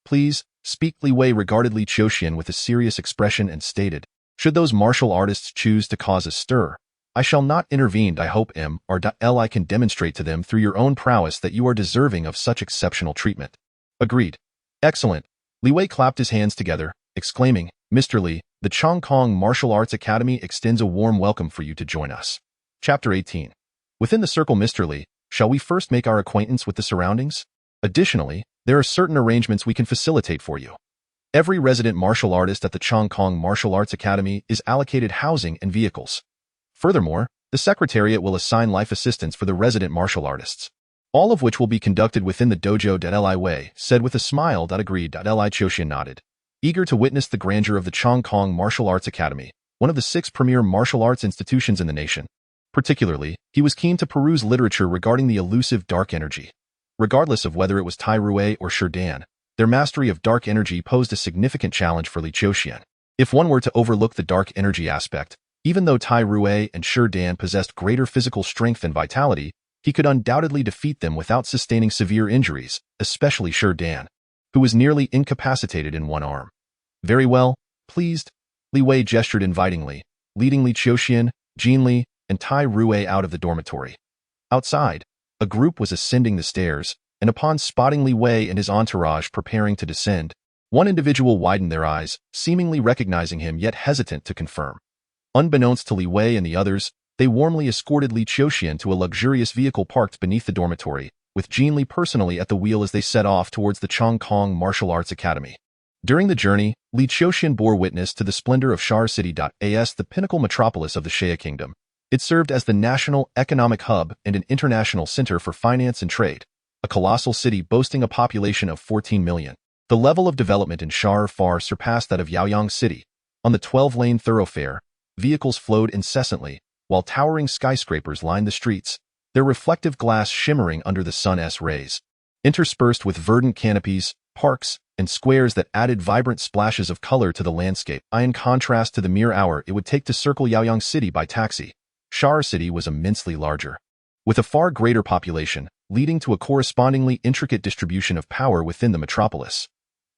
Please, speak. Li Wei regarded Li Qiuxian with a serious expression and stated, should those martial artists choose to cause a stir, I shall not intervene. I hope I can demonstrate to them through your own prowess that you are deserving of such exceptional treatment. Agreed. Excellent. Li Wei clapped his hands together, exclaiming, Mr. Li, the Chongkong Martial Arts Academy extends a warm welcome for you to join us. Chapter 18. Within the circle. Mr. Li, shall we first make our acquaintance with the surroundings? Additionally, there are certain arrangements we can facilitate for you. Every resident martial artist at the Chongkong Martial Arts Academy is allocated housing and vehicles. Furthermore, the Secretariat will assign life assistance for the resident martial artists, all of which will be conducted within the dojo. Li Wei said with a smile. Agreed. Li Qiuxian nodded, eager to witness the grandeur of the Chongkong Martial Arts Academy, one of the 6 premier martial arts institutions in the nation. Particularly, he was keen to peruse literature regarding the elusive dark energy. Regardless of whether it was Tai Rui or Shi Dan, their mastery of dark energy posed a significant challenge for Li Qiuxian. If one were to overlook the dark energy aspect, even though Tai Rui and Shi Dan possessed greater physical strength and vitality, he could undoubtedly defeat them without sustaining severe injuries, especially Shi Dan, who was nearly incapacitated in one arm. Very well, Pleased, Li Wei gestured invitingly, leading Li Qiuxian, Jin Li, and Tai Rui out of the dormitory. Outside, a group was ascending the stairs, and upon spotting Li Wei and his entourage preparing to descend, one individual widened their eyes, seemingly recognizing him yet hesitant to confirm. Unbeknownst to Li Wei and the others, they warmly escorted Li Qiuxian to a luxurious vehicle parked beneath the dormitory, with Jin Li personally at the wheel as they set off towards the Chongkong Martial Arts Academy. During the journey, Li Qiuxian bore witness to the splendor of Shar City. As the pinnacle metropolis of the Xia Kingdom, it served as the national economic hub and an international center for finance and trade, a colossal city boasting a population of 14 million. The level of development in Shar far surpassed that of Yaoyang City. On the 12-lane thoroughfare, vehicles flowed incessantly, while towering skyscrapers lined the streets, their reflective glass shimmering under the sun's rays. Interspersed with verdant canopies, parks, and squares that added vibrant splashes of color to the landscape. In contrast to the mere hour it would take to circle Yaoyang City by taxi, Shar City was immensely larger, with a far greater population, leading to a correspondingly intricate distribution of power within the metropolis.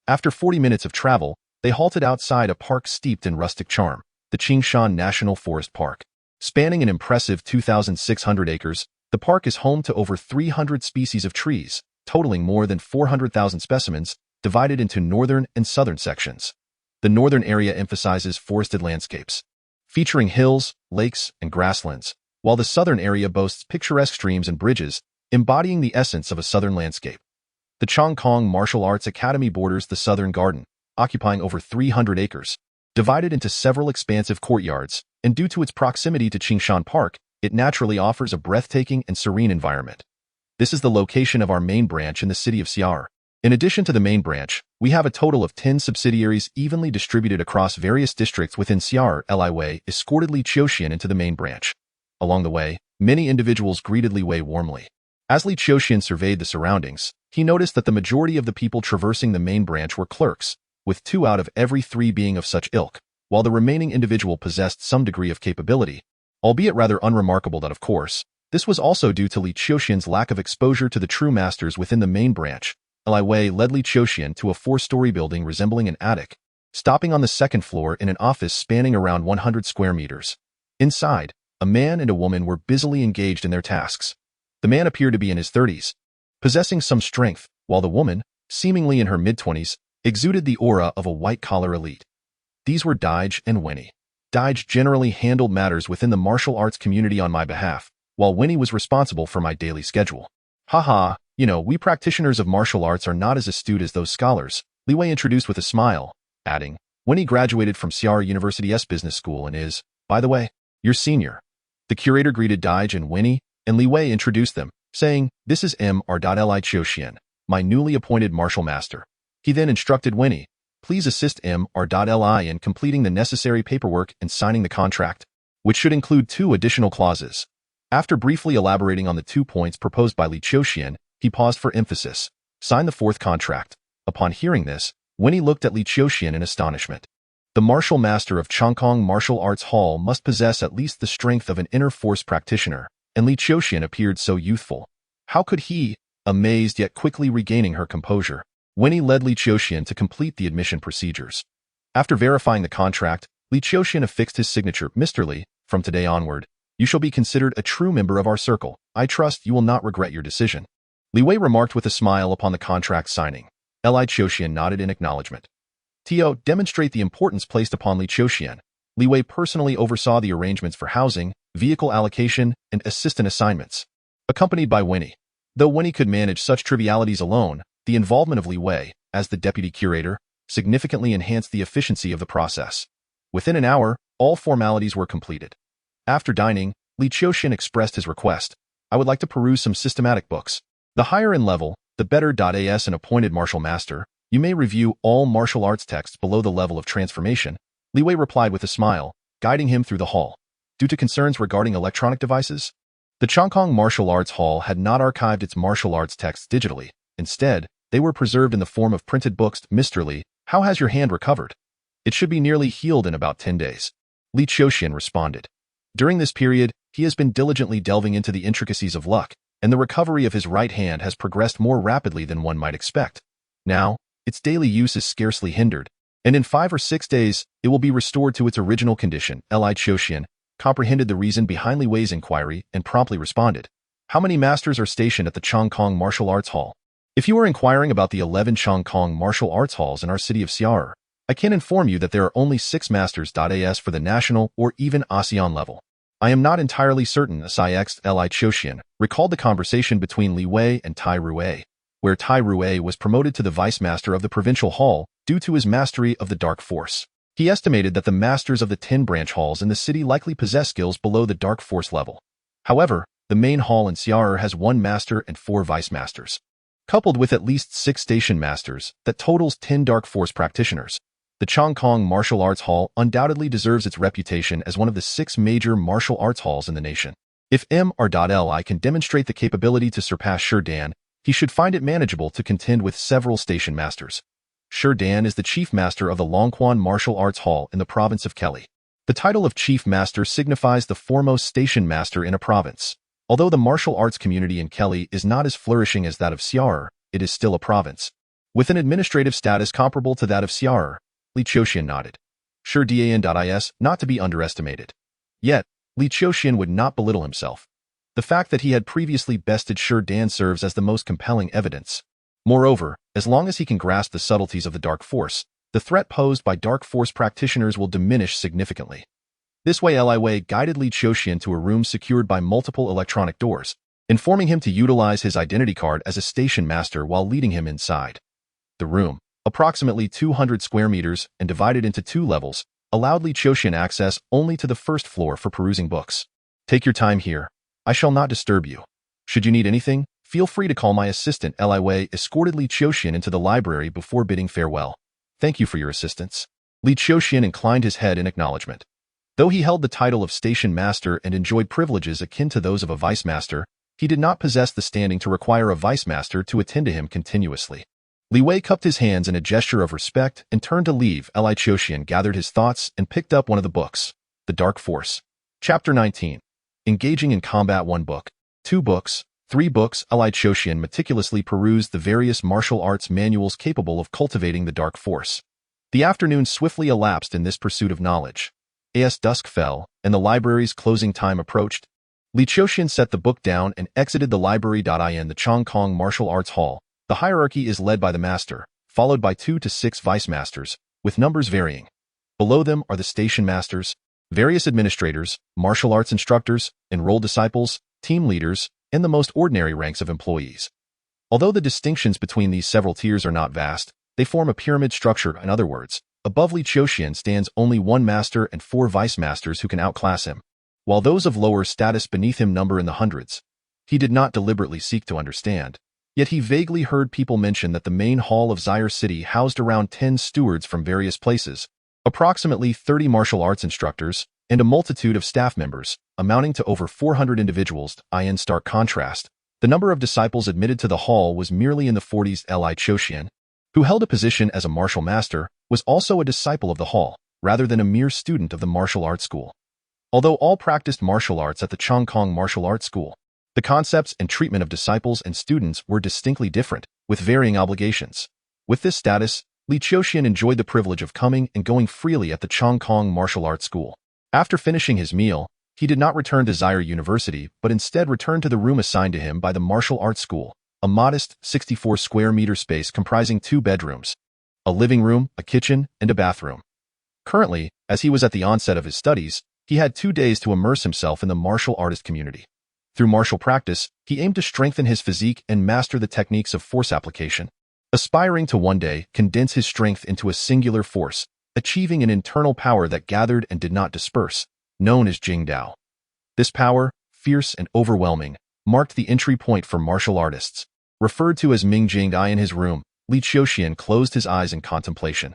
After 40 minutes of travel, they halted outside a park steeped in rustic charm, the Qingshan National Forest Park. Spanning an impressive 2,600 acres, the park is home to over 300 species of trees, totaling more than 400,000 specimens, divided into northern and southern sections. The northern area emphasizes forested landscapes, featuring hills, lakes, and grasslands, while the southern area boasts picturesque streams and bridges, embodying the essence of a southern landscape. The Chongkong Martial Arts Academy borders the southern garden, occupying over 300 acres, divided into several expansive courtyards, and due to its proximity to Qingshan Park, it naturally offers a breathtaking and serene environment. This is the location of our main branch in the city of Xiar. In addition to the main branch, we have a total of 10 subsidiaries evenly distributed across various districts within Xiar. Li Wei escorted Li Qiuxian into the main branch. Along the way, many individuals greeted Li Wei warmly. As Li Qiuxian surveyed the surroundings, he noticed that the majority of the people traversing the main branch were clerks, with 2 out of every 3 being of such ilk, while the remaining individual possessed some degree of capability, albeit rather unremarkable. That, of course, this was also due to Li Qiuxian's lack of exposure to the true masters within the main branch. Li Wei led Li Qiuxian to a 4-story building resembling an attic, stopping on the 2nd floor in an office spanning around 100 square meters. Inside, a man and a woman were busily engaged in their tasks. The man appeared to be in his 30s, possessing some strength, while the woman, seemingly in her mid-20s, exuded the aura of a white-collar elite. These were Daige and Winnie. Daige generally handled matters within the martial arts community on my behalf, while Winnie was responsible for my daily schedule. Haha, we practitioners of martial arts are not as astute as those scholars, Li Wei introduced with a smile, adding, Winnie graduated from Xiar University's business school and is, by the way, your senior. The curator greeted Daige and Winnie, and Li Wei introduced them, saying, This is Li Qiuxian, my newly appointed martial master. He then instructed Winnie, Please assist Li in completing the necessary paperwork and signing the contract, which should include 2 additional clauses. After briefly elaborating on the 2 points proposed by Li Qiuxian, he paused for emphasis. Sign the 4th contract. Upon hearing this, Winnie looked at Li Qiuxian in astonishment. The martial master of Chongkong Martial Arts Hall must possess at least the strength of an inner force practitioner, and Li Qiuxian appeared so youthful. How could he, amazed yet quickly regaining her composure, Winnie led Li Qiuxian to complete the admission procedures. After verifying the contract, Li Qiuxian affixed his signature. Mr. Li, from today onward, you shall be considered a true member of our circle. I trust you will not regret your decision. Li Wei remarked with a smile upon the contract signing. Li Qiuxian nodded in acknowledgement. To demonstrate the importance placed upon Li Qiuxian, Li Wei personally oversaw the arrangements for housing, vehicle allocation, and assistant assignments. Accompanied by Winnie. Though Winnie could manage such trivialities alone, the involvement of Li Wei, as the deputy curator, significantly enhanced the efficiency of the process. Within an hour, all formalities were completed. After dining, Li Qiuxian expressed his request. I would like to peruse some systematic books. The higher in level, the better. As an appointed martial master, you may review all martial arts texts below the level of transformation, Li Wei replied with a smile, guiding him through the hall. Due to concerns regarding electronic devices, the Chongkong Martial Arts Hall had not archived its martial arts texts digitally. Instead, they were preserved in the form of printed books. Mr. Li, how has your hand recovered? It should be nearly healed in about 10 days. Li Qiuxian responded. During this period, he has been diligently delving into the intricacies of luck, and the recovery of his right hand has progressed more rapidly than one might expect. Now, its daily use is scarcely hindered, and in 5 or 6 days, it will be restored to its original condition. Li Qiuxian comprehended the reason behind Li Wei's inquiry and promptly responded. How many masters are stationed at the Chongkong Martial Arts Hall? If you are inquiring about the 11 Chongkong Martial Arts Halls in our city of Xi'er, I can inform you that there are only 6 masters. As for the national or even ASEAN level, I am not entirely certain. Six Li Qiuxian recalled the conversation between Li Wei and Tai Rui, where Tai Rui was promoted to the vice master of the provincial hall due to his mastery of the dark force. He estimated that the masters of the 10 branch halls in the city likely possess skills below the dark force level. However, the main hall in Xi'er has 1 master and 4 vice masters. Coupled with at least 6 station masters, that totals 10 dark force practitioners. The Chongkong Martial Arts Hall undoubtedly deserves its reputation as one of the 6 major martial arts halls in the nation. If Li can demonstrate the capability to surpass Shi Dan, he should find it manageable to contend with several station masters. Shi Dan is the chief master of the Longquan Martial Arts Hall in the province of Kelly. The title of chief master signifies the foremost station master in a province. Although the martial arts community in Kelly is not as flourishing as that of Xi'er, it is still a province. With an administrative status comparable to that of Xi'er, Li Qiuxian nodded. Shi Dan.is not to be underestimated. Yet, Li Qiuxian would not belittle himself. The fact that he had previously bested Shi Dan serves as the most compelling evidence. Moreover, as long as he can grasp the subtleties of the dark force, the threat posed by dark force practitioners will diminish significantly. This way Li Wei guided Li Qiuxian to a room secured by multiple electronic doors, informing him to utilize his identity card as a station master while leading him inside. The room, approximately 200 square meters and divided into 2 levels, allowed Li Qiuxian access only to the first floor for perusing books. Take your time here. I shall not disturb you. Should you need anything, feel free to call my assistant. Li Wei escorted Li Qiuxian into the library before bidding farewell. Thank you for your assistance. Li Qiuxian inclined his head in acknowledgement. Though he held the title of station master and enjoyed privileges akin to those of a vice master, he did not possess the standing to require a vice master to attend to him continuously. Li Wei cupped his hands in a gesture of respect and turned to leave. Li Qiuxian gathered his thoughts and picked up one of the books, The Dark Force. Chapter 19. Engaging in Combat. 1 book, 2 books, 3 books. Li Qiuxian meticulously perused the various martial arts manuals capable of cultivating the dark force. The afternoon swiftly elapsed in this pursuit of knowledge. As dusk fell, and the library's closing time approached, Li Qiuxian set the book down and exited the library. In the Chongkong Martial Arts Hall, the hierarchy is led by the master, followed by 2 to 6 vice masters, with numbers varying. Below them are the station masters, various administrators, martial arts instructors, enrolled disciples, team leaders, and the most ordinary ranks of employees. Although the distinctions between these several tiers are not vast, they form a pyramid structure. In other words, above Li Qiuxian stands only 1 master and 4 vice masters who can outclass him, while those of lower status beneath him number in the hundreds. He did not deliberately seek to understand. Yet he vaguely heard people mention that the main hall of Xi'er City housed around 10 stewards from various places, approximately 30 martial arts instructors, and a multitude of staff members, amounting to over 400 individuals. In stark contrast, the number of disciples admitted to the hall was merely in the 40s. Li Qiuxian, who held a position as a martial master, was also a disciple of the hall, rather than a mere student of the martial arts school. Although all practiced martial arts at the Chongkong Martial Arts School, the concepts and treatment of disciples and students were distinctly different, with varying obligations. With this status, Li Qiuxian enjoyed the privilege of coming and going freely at the Chongkong Martial Arts School. After finishing his meal, he did not return to Xi'er University but instead returned to the room assigned to him by the Martial Arts School, a modest 64 square meter space comprising 2 bedrooms, a living room, a kitchen, and a bathroom. Currently, as he was at the onset of his studies, he had 2 days to immerse himself in the martial artist community. Through martial practice, he aimed to strengthen his physique and master the techniques of force application, aspiring to one day condense his strength into a singular force, achieving an internal power that gathered and did not disperse, known as Jingdao. This power, fierce and overwhelming, marked the entry point for martial artists. Referred to as Mingjing. In his room, Li Qiuxian closed his eyes in contemplation.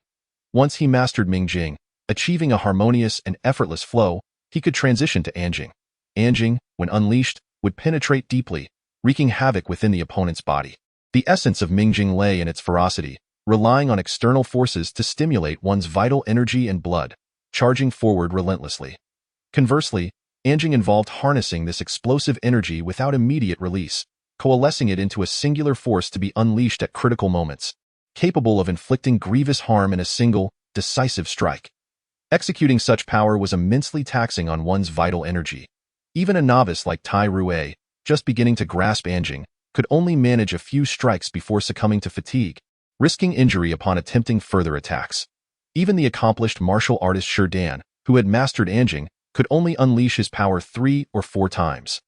Once he mastered Mingjing, achieving a harmonious and effortless flow, he could transition to Anjing. Anjing, when unleashed, would penetrate deeply, wreaking havoc within the opponent's body. The essence of Mingjing lay in its ferocity, relying on external forces to stimulate one's vital energy and blood, charging forward relentlessly. Conversely, Anjing involved harnessing this explosive energy without immediate release, coalescing it into a singular force to be unleashed at critical moments, capable of inflicting grievous harm in a single, decisive strike. Executing such power was immensely taxing on one's vital energy. Even a novice like Tai Rui, just beginning to grasp Anjing, could only manage a few strikes before succumbing to fatigue, risking injury upon attempting further attacks. Even the accomplished martial artist Shi Dan, who had mastered Anjing, could only unleash his power 3 or 4 times.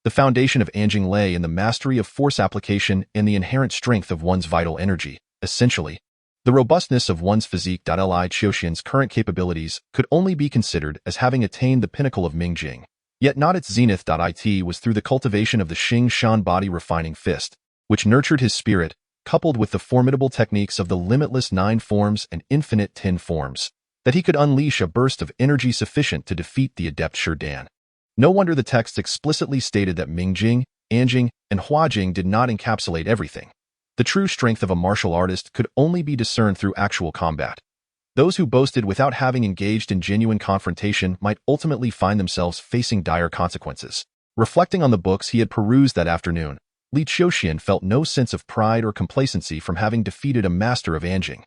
The foundation of Anjing lay in the mastery of force application and the inherent strength of one's vital energy. Essentially, the robustness of one's physique. Li Qiuxian's current capabilities could only be considered as having attained the pinnacle of Mingjing, yet not its zenith. It was through the cultivation of the Qiuxian body refining fist, which nurtured his spirit, coupled with the formidable techniques of the limitless 9 forms and infinite 10 forms, that he could unleash a burst of energy sufficient to defeat the adept Shi Dan. No wonder the texts explicitly stated that Mingjing, Anjing, and Huajing did not encapsulate everything. The true strength of a martial artist could only be discerned through actual combat. Those who boasted without having engaged in genuine confrontation might ultimately find themselves facing dire consequences. Reflecting on the books he had perused that afternoon, Li Qiuxian felt no sense of pride or complacency from having defeated a master of Anjing.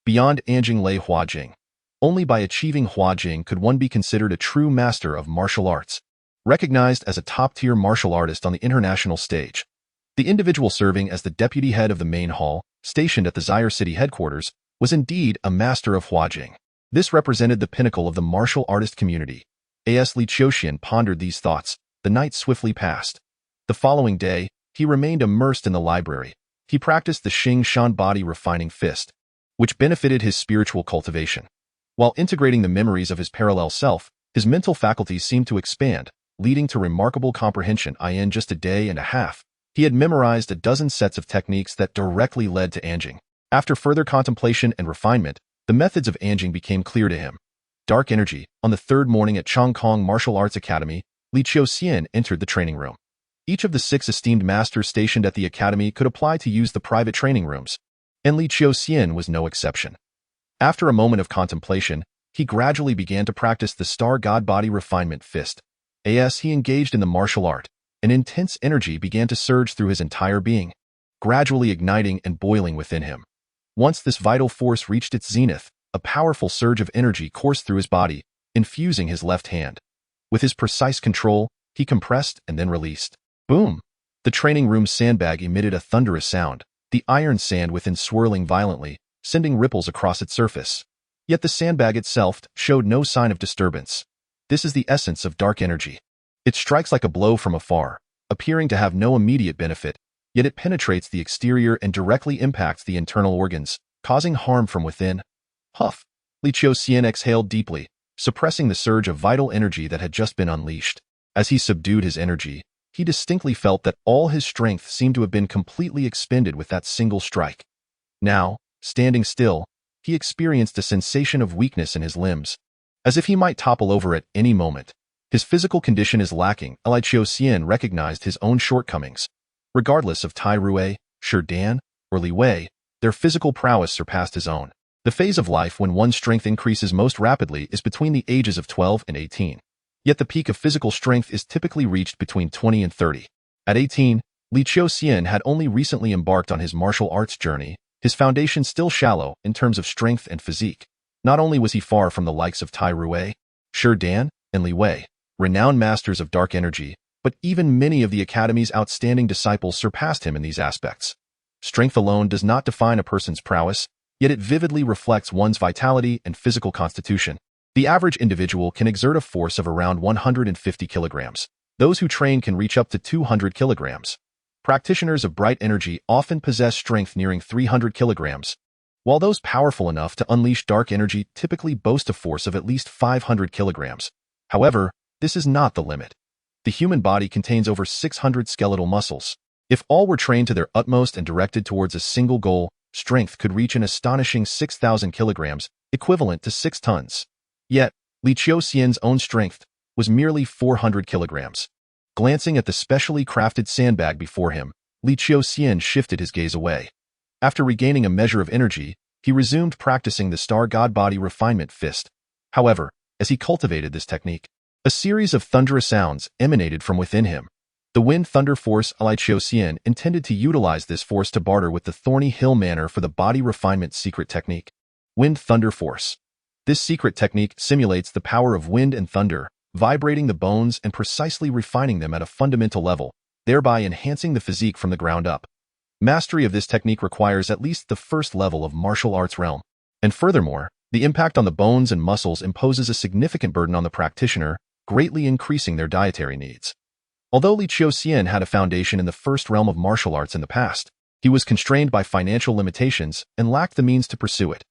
Beyond Anjing lay Huajing. Only by achieving Huajing could one be considered a true master of martial arts, recognized as a top-tier martial artist on the international stage. The individual serving as the deputy head of the main hall, stationed at the Zaire City headquarters, was indeed a master of Huajing. This represented the pinnacle of the martial artist community. As Li Qiuxian pondered these thoughts, the night swiftly passed. The following day, he remained immersed in the library. He practiced the Qiuxian body refining fist, which benefited his spiritual cultivation. While integrating the memories of his parallel self, his mental faculties seemed to expand, leading to remarkable comprehension. In just a day and a half, he had memorized a dozen sets of techniques that directly led to Anjing. After further contemplation and refinement, the methods of Anjing became clear to him. Dark energy. On the 3rd morning at Chongkong Martial Arts Academy, Li Qiuxian entered the training room. Each of the 6 esteemed masters stationed at the academy could apply to use the private training rooms, and Li Qiuxian was no exception. After a moment of contemplation, he gradually began to practice the Star God Body Refinement Fist. As he engaged in the martial art, an intense energy began to surge through his entire being, gradually igniting and boiling within him. Once this vital force reached its zenith, a powerful surge of energy coursed through his body, infusing his left hand. With his precise control, he compressed and then released. Boom! The training room's sandbag emitted a thunderous sound, the iron sand within swirling violently, sending ripples across its surface. Yet the sandbag itself showed no sign of disturbance. This is the essence of dark energy. It strikes like a blow from afar, appearing to have no immediate benefit, yet it penetrates the exterior and directly impacts the internal organs, causing harm from within. Huff! Li Qiuxian exhaled deeply, suppressing the surge of vital energy that had just been unleashed. As he subdued his energy, he distinctly felt that all his strength seemed to have been completely expended with that single strike. Now, standing still, he experienced a sensation of weakness in his limbs, as if he might topple over at any moment. His physical condition is lacking. Li Qiuxian recognized his own shortcomings. Regardless of Tai Rui, Shi Dan, or Li Wei, their physical prowess surpassed his own. The phase of life when one's strength increases most rapidly is between the ages of 12 and 18. Yet the peak of physical strength is typically reached between 20 and 30. At 18, Li Qiuxian had only recently embarked on his martial arts journey, his foundation still shallow in terms of strength and physique. Not only was he far from the likes of Tai Rui, Shi Dan, and Li Wei, renowned masters of dark energy, but even many of the Academy's outstanding disciples surpassed him in these aspects. Strength alone does not define a person's prowess, yet it vividly reflects one's vitality and physical constitution. The average individual can exert a force of around 150 kilograms. Those who train can reach up to 200 kilograms. Practitioners of bright energy often possess strength nearing 300 kilograms, while those powerful enough to unleash dark energy typically boast a force of at least 500 kilograms. However, this is not the limit. The human body contains over 600 skeletal muscles. If all were trained to their utmost and directed towards a single goal, strength could reach an astonishing 6,000 kilograms, equivalent to 6 tons. Yet, Li Qiuxian's own strength was merely 400 kilograms. Glancing at the specially crafted sandbag before him, Li Qiuxian shifted his gaze away. After regaining a measure of energy, he resumed practicing the Star God Body Refinement Fist. However, as he cultivated this technique, a series of thunderous sounds emanated from within him. The Wind Thunder Force. Li Qiuxian intended to utilize this force to barter with the Thorny Hill Manor for the Body Refinement secret technique. Wind-thunder force. This secret technique simulates the power of wind and thunder, vibrating the bones and precisely refining them at a fundamental level, thereby enhancing the physique from the ground up. Mastery of this technique requires at least the first level of martial arts realm. And furthermore, the impact on the bones and muscles imposes a significant burden on the practitioner, greatly increasing their dietary needs. Although Li Qiuxian had a foundation in the first realm of martial arts in the past, he was constrained by financial limitations and lacked the means to pursue it.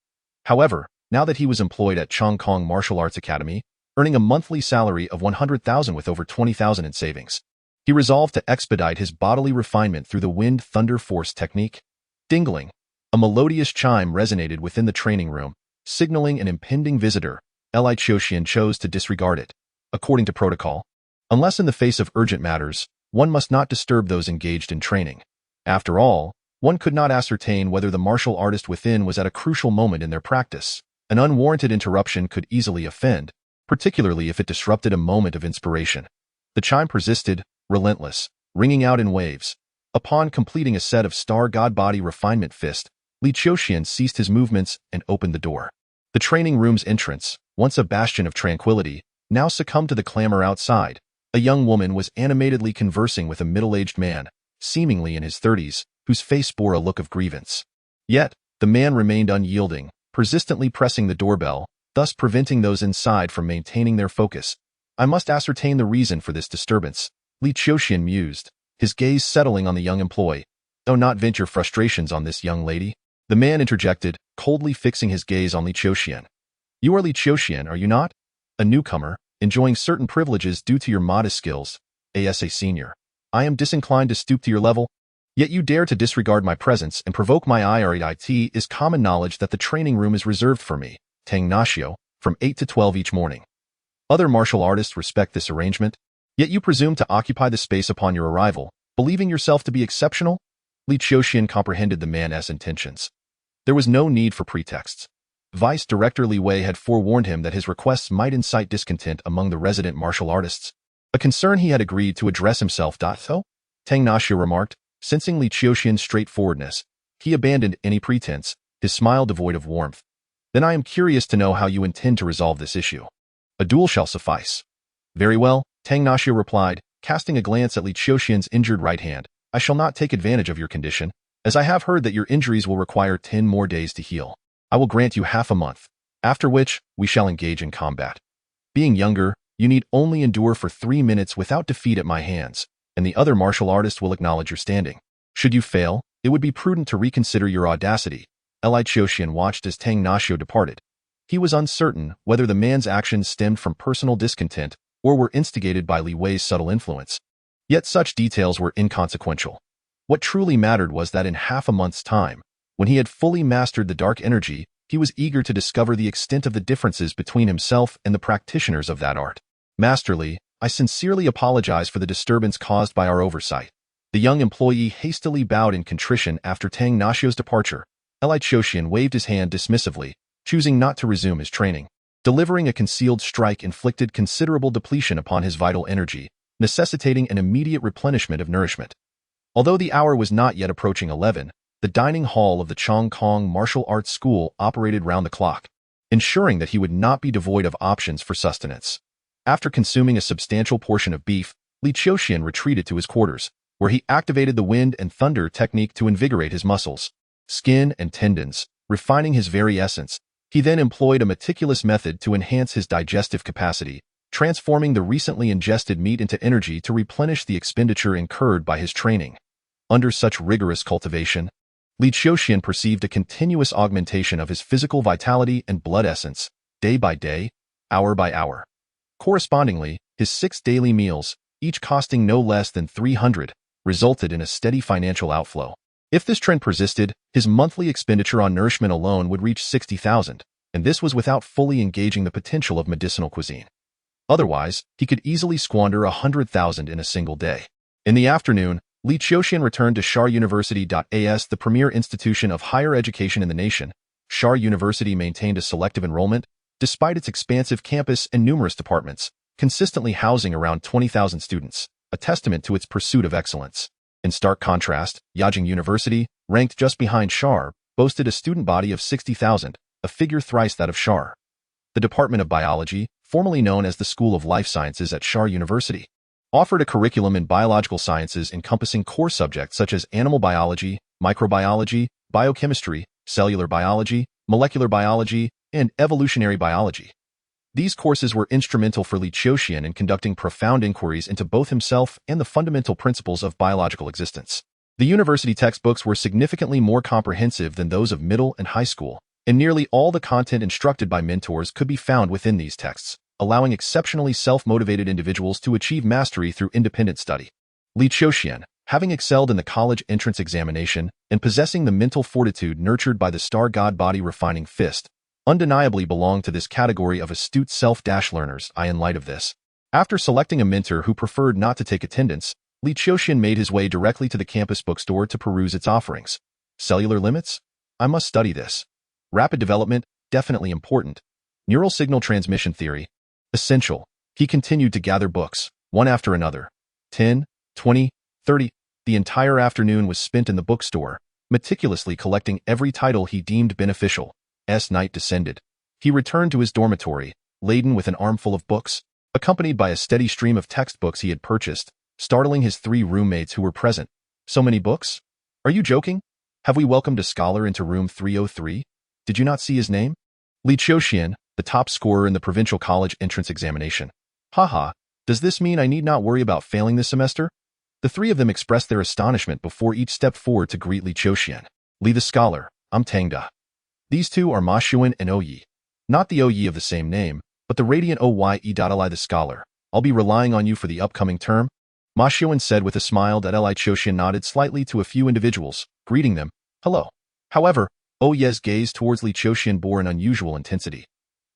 However, now that he was employed at Chongkong Martial Arts Academy, earning a monthly salary of 100,000 with over 20,000 in savings, he resolved to expedite his bodily refinement through the wind-thunder force technique. Dingling. A melodious chime resonated within the training room, signaling an impending visitor. Li Qiuxian chose to disregard it. According to protocol, unless in the face of urgent matters, one must not disturb those engaged in training. After all, one could not ascertain whether the martial artist within was at a crucial moment in their practice. An unwarranted interruption could easily offend, particularly if it disrupted a moment of inspiration. The chime persisted, relentless, ringing out in waves. Upon completing a set of star god body refinement fist, Li Qiuxian ceased his movements and opened the door. The training room's entrance, once a bastion of tranquility, now succumbed to the clamor outside. A young woman was animatedly conversing with a middle-aged man, seemingly in his 30s, whose face bore a look of grievance. Yet, the man remained unyielding, persistently pressing the doorbell, thus preventing those inside from maintaining their focus. I must ascertain the reason for this disturbance, Li Qiuxian mused, his gaze settling on the young employee. "Do not vent your frustrations on this young lady," the man interjected, coldly fixing his gaze on Li Qiuxian. "You are Li Qiuxian, are you not? A newcomer, enjoying certain privileges due to your modest skills. As a senior, I am disinclined to stoop to your level. Yet you dare to disregard my presence and provoke my ire. It is common knowledge that the training room is reserved for me, Tang Nashio, from 8 to 12 each morning. Other martial artists respect this arrangement, yet you presume to occupy the space upon your arrival, believing yourself to be exceptional?" Li Qiuxian comprehended the man's intentions. There was no need for pretexts. Vice Director Li Wei had forewarned him that his requests might incite discontent among the resident martial artists, a concern he had agreed to address himself. "So?" Tang Nashio remarked, sensing Li Qiuxian's straightforwardness. He abandoned any pretense, his smile devoid of warmth. "Then I am curious to know how you intend to resolve this issue." "A duel shall suffice." "Very well," Tang Nashio replied, casting a glance at Li Qiuxian's injured right hand. "I shall not take advantage of your condition, as I have heard that your injuries will require 10 more days to heal. I will grant you half a month, after which we shall engage in combat. Being younger, you need only endure for 3 minutes without defeat at my hands, and the other martial artist will acknowledge your standing. Should you fail, it would be prudent to reconsider your audacity." Li Qiuxian watched as Tang Nashio departed. He was uncertain whether the man's actions stemmed from personal discontent or were instigated by Li Wei's subtle influence. Yet such details were inconsequential. What truly mattered was that in half a month's time, when he had fully mastered the dark energy, he was eager to discover the extent of the differences between himself and the practitioners of that art. "Master Li, I sincerely apologize for the disturbance caused by our oversight." The young employee hastily bowed in contrition after Tang Nashio's departure. Li Qiuxian waved his hand dismissively, choosing not to resume his training. Delivering a concealed strike inflicted considerable depletion upon his vital energy, necessitating an immediate replenishment of nourishment. Although the hour was not yet approaching 11, the dining hall of the Chongkong Martial Arts School operated round the clock, ensuring that he would not be devoid of options for sustenance. After consuming a substantial portion of beef, Li Qiuxian retreated to his quarters, where he activated the wind and thunder technique to invigorate his muscles, skin, and tendons, refining his very essence. He then employed a meticulous method to enhance his digestive capacity, transforming the recently ingested meat into energy to replenish the expenditure incurred by his training. Under such rigorous cultivation, Li Qiuxian perceived a continuous augmentation of his physical vitality and blood essence, day by day, hour by hour. Correspondingly, his 6 daily meals, each costing no less than 300, resulted in a steady financial outflow. If this trend persisted, his monthly expenditure on nourishment alone would reach 60,000, and this was without fully engaging the potential of medicinal cuisine. Otherwise, he could easily squander 100,000 in a single day. In the afternoon, Li Qiuxian returned to Shar University.as, the premier institution of higher education in the nation. Shar University maintained a selective enrollment, despite its expansive campus and numerous departments, consistently housing around 20,000 students, a testament to its pursuit of excellence. In stark contrast, Yajing University, ranked just behind Shar, boasted a student body of 60,000, a figure thrice that of Shar. The Department of Biology, formerly known as the School of Life Sciences at Shar University, offered a curriculum in biological sciences encompassing core subjects such as animal biology, microbiology, biochemistry, cellular biology, molecular biology, and evolutionary biology. These courses were instrumental for Li Qiuxian in conducting profound inquiries into both himself and the fundamental principles of biological existence. The university textbooks were significantly more comprehensive than those of middle and high school, and nearly all the content instructed by mentors could be found within these texts, allowing exceptionally self-motivated individuals to achieve mastery through independent study. Li Qiuxian, having excelled in the college entrance examination and possessing the mental fortitude nurtured by the star god body refining fist, undeniably belonged to this category of astute self-learners. In light of this, after selecting a mentor who preferred not to take attendance, Li Qiuxian made his way directly to the campus bookstore to peruse its offerings. Cellular limits? I must study this. Rapid development? Definitely important. Neural signal transmission theory? Essential. He continued to gather books, one after another. 10, 20, 30. The entire afternoon was spent in the bookstore, meticulously collecting every title he deemed beneficial. As night descended, he returned to his dormitory, laden with an armful of books, accompanied by a steady stream of textbooks he had purchased, startling his 3 roommates who were present. So many books? Are you joking? Have we welcomed a scholar into room 303? Did you not see his name? Li Qiuxian, the top scorer in the provincial college entrance examination. Haha, does this mean I need not worry about failing this semester? The 3 of them expressed their astonishment before each stepped forward to greet Li Qiuxian. Li the scholar, I'm Tangda. These 2 are Ma Xuan and Oyi. Not the Oyi of the same name, but the radiant Oye. Li the scholar. I'll be relying on you for the upcoming term, Ma Xuan said with a smile that Li Qiuxian nodded slightly to a few individuals, greeting them. Hello. However, Oye's gaze towards Li Qiuxian bore an unusual intensity.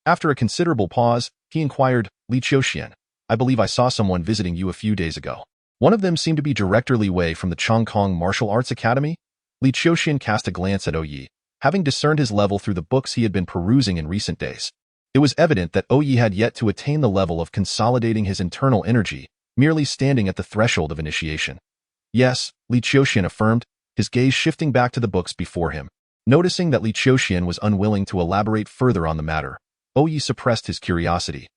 After a considerable pause, he inquired, Li Qiuxian, I believe I saw someone visiting you a few days ago. One of them seemed to be Director Li Wei from the Chongkong Martial Arts Academy. Li Qiuxian cast a glance at Oye, having discerned his level through the books he had been perusing in recent days. It was evident that Oye had yet to attain the level of consolidating his internal energy, merely standing at the threshold of initiation. Yes, Li Qiuxian affirmed, his gaze shifting back to the books before him. Noticing that Li Qiuxian was unwilling to elaborate further on the matter, Oye suppressed his curiosity.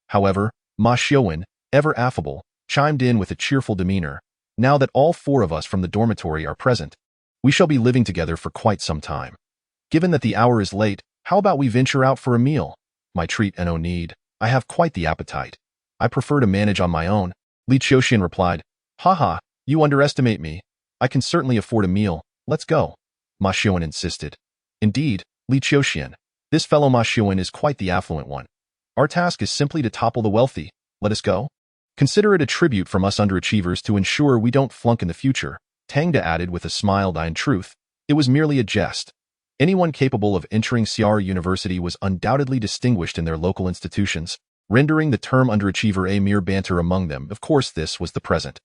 However, Ma Xuan, ever affable, chimed in with a cheerful demeanor. Now that all 4 of us from the dormitory are present, we shall be living together for quite some time. Given that the hour is late, how about we venture out for a meal? My treat and no need. I have quite the appetite. I prefer to manage on my own. Li Qiuxian replied, Haha, you underestimate me. I can certainly afford a meal. Let's go. Ma Xuan insisted. Indeed, Li Qiuxian, this fellow Ma Xuan is quite the affluent one. Our task is simply to topple the wealthy. Let us go. Consider it a tribute from us underachievers to ensure we don't flunk in the future, Tangda added with a smile. In truth, it was merely a jest. Anyone capable of entering Xiar University was undoubtedly distinguished in their local institutions, rendering the term underachiever a mere banter among them. Of course, this was the present.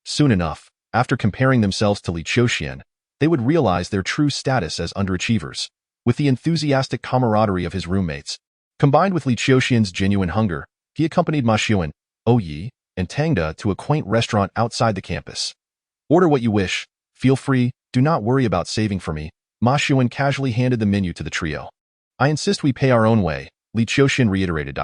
Soon enough, after comparing themselves to Li Qiuxian, they would realize their true status as underachievers. With the enthusiastic camaraderie of his roommates, combined with Li Qiuxian's genuine hunger, he accompanied Ma Xuan, Oye, and Tangda to a quaint restaurant outside the campus. Order what you wish. Feel free, do not worry about saving for me. Ma Xuan casually handed the menu to the trio. I insist we pay our own way, Li Qiuxian reiterated.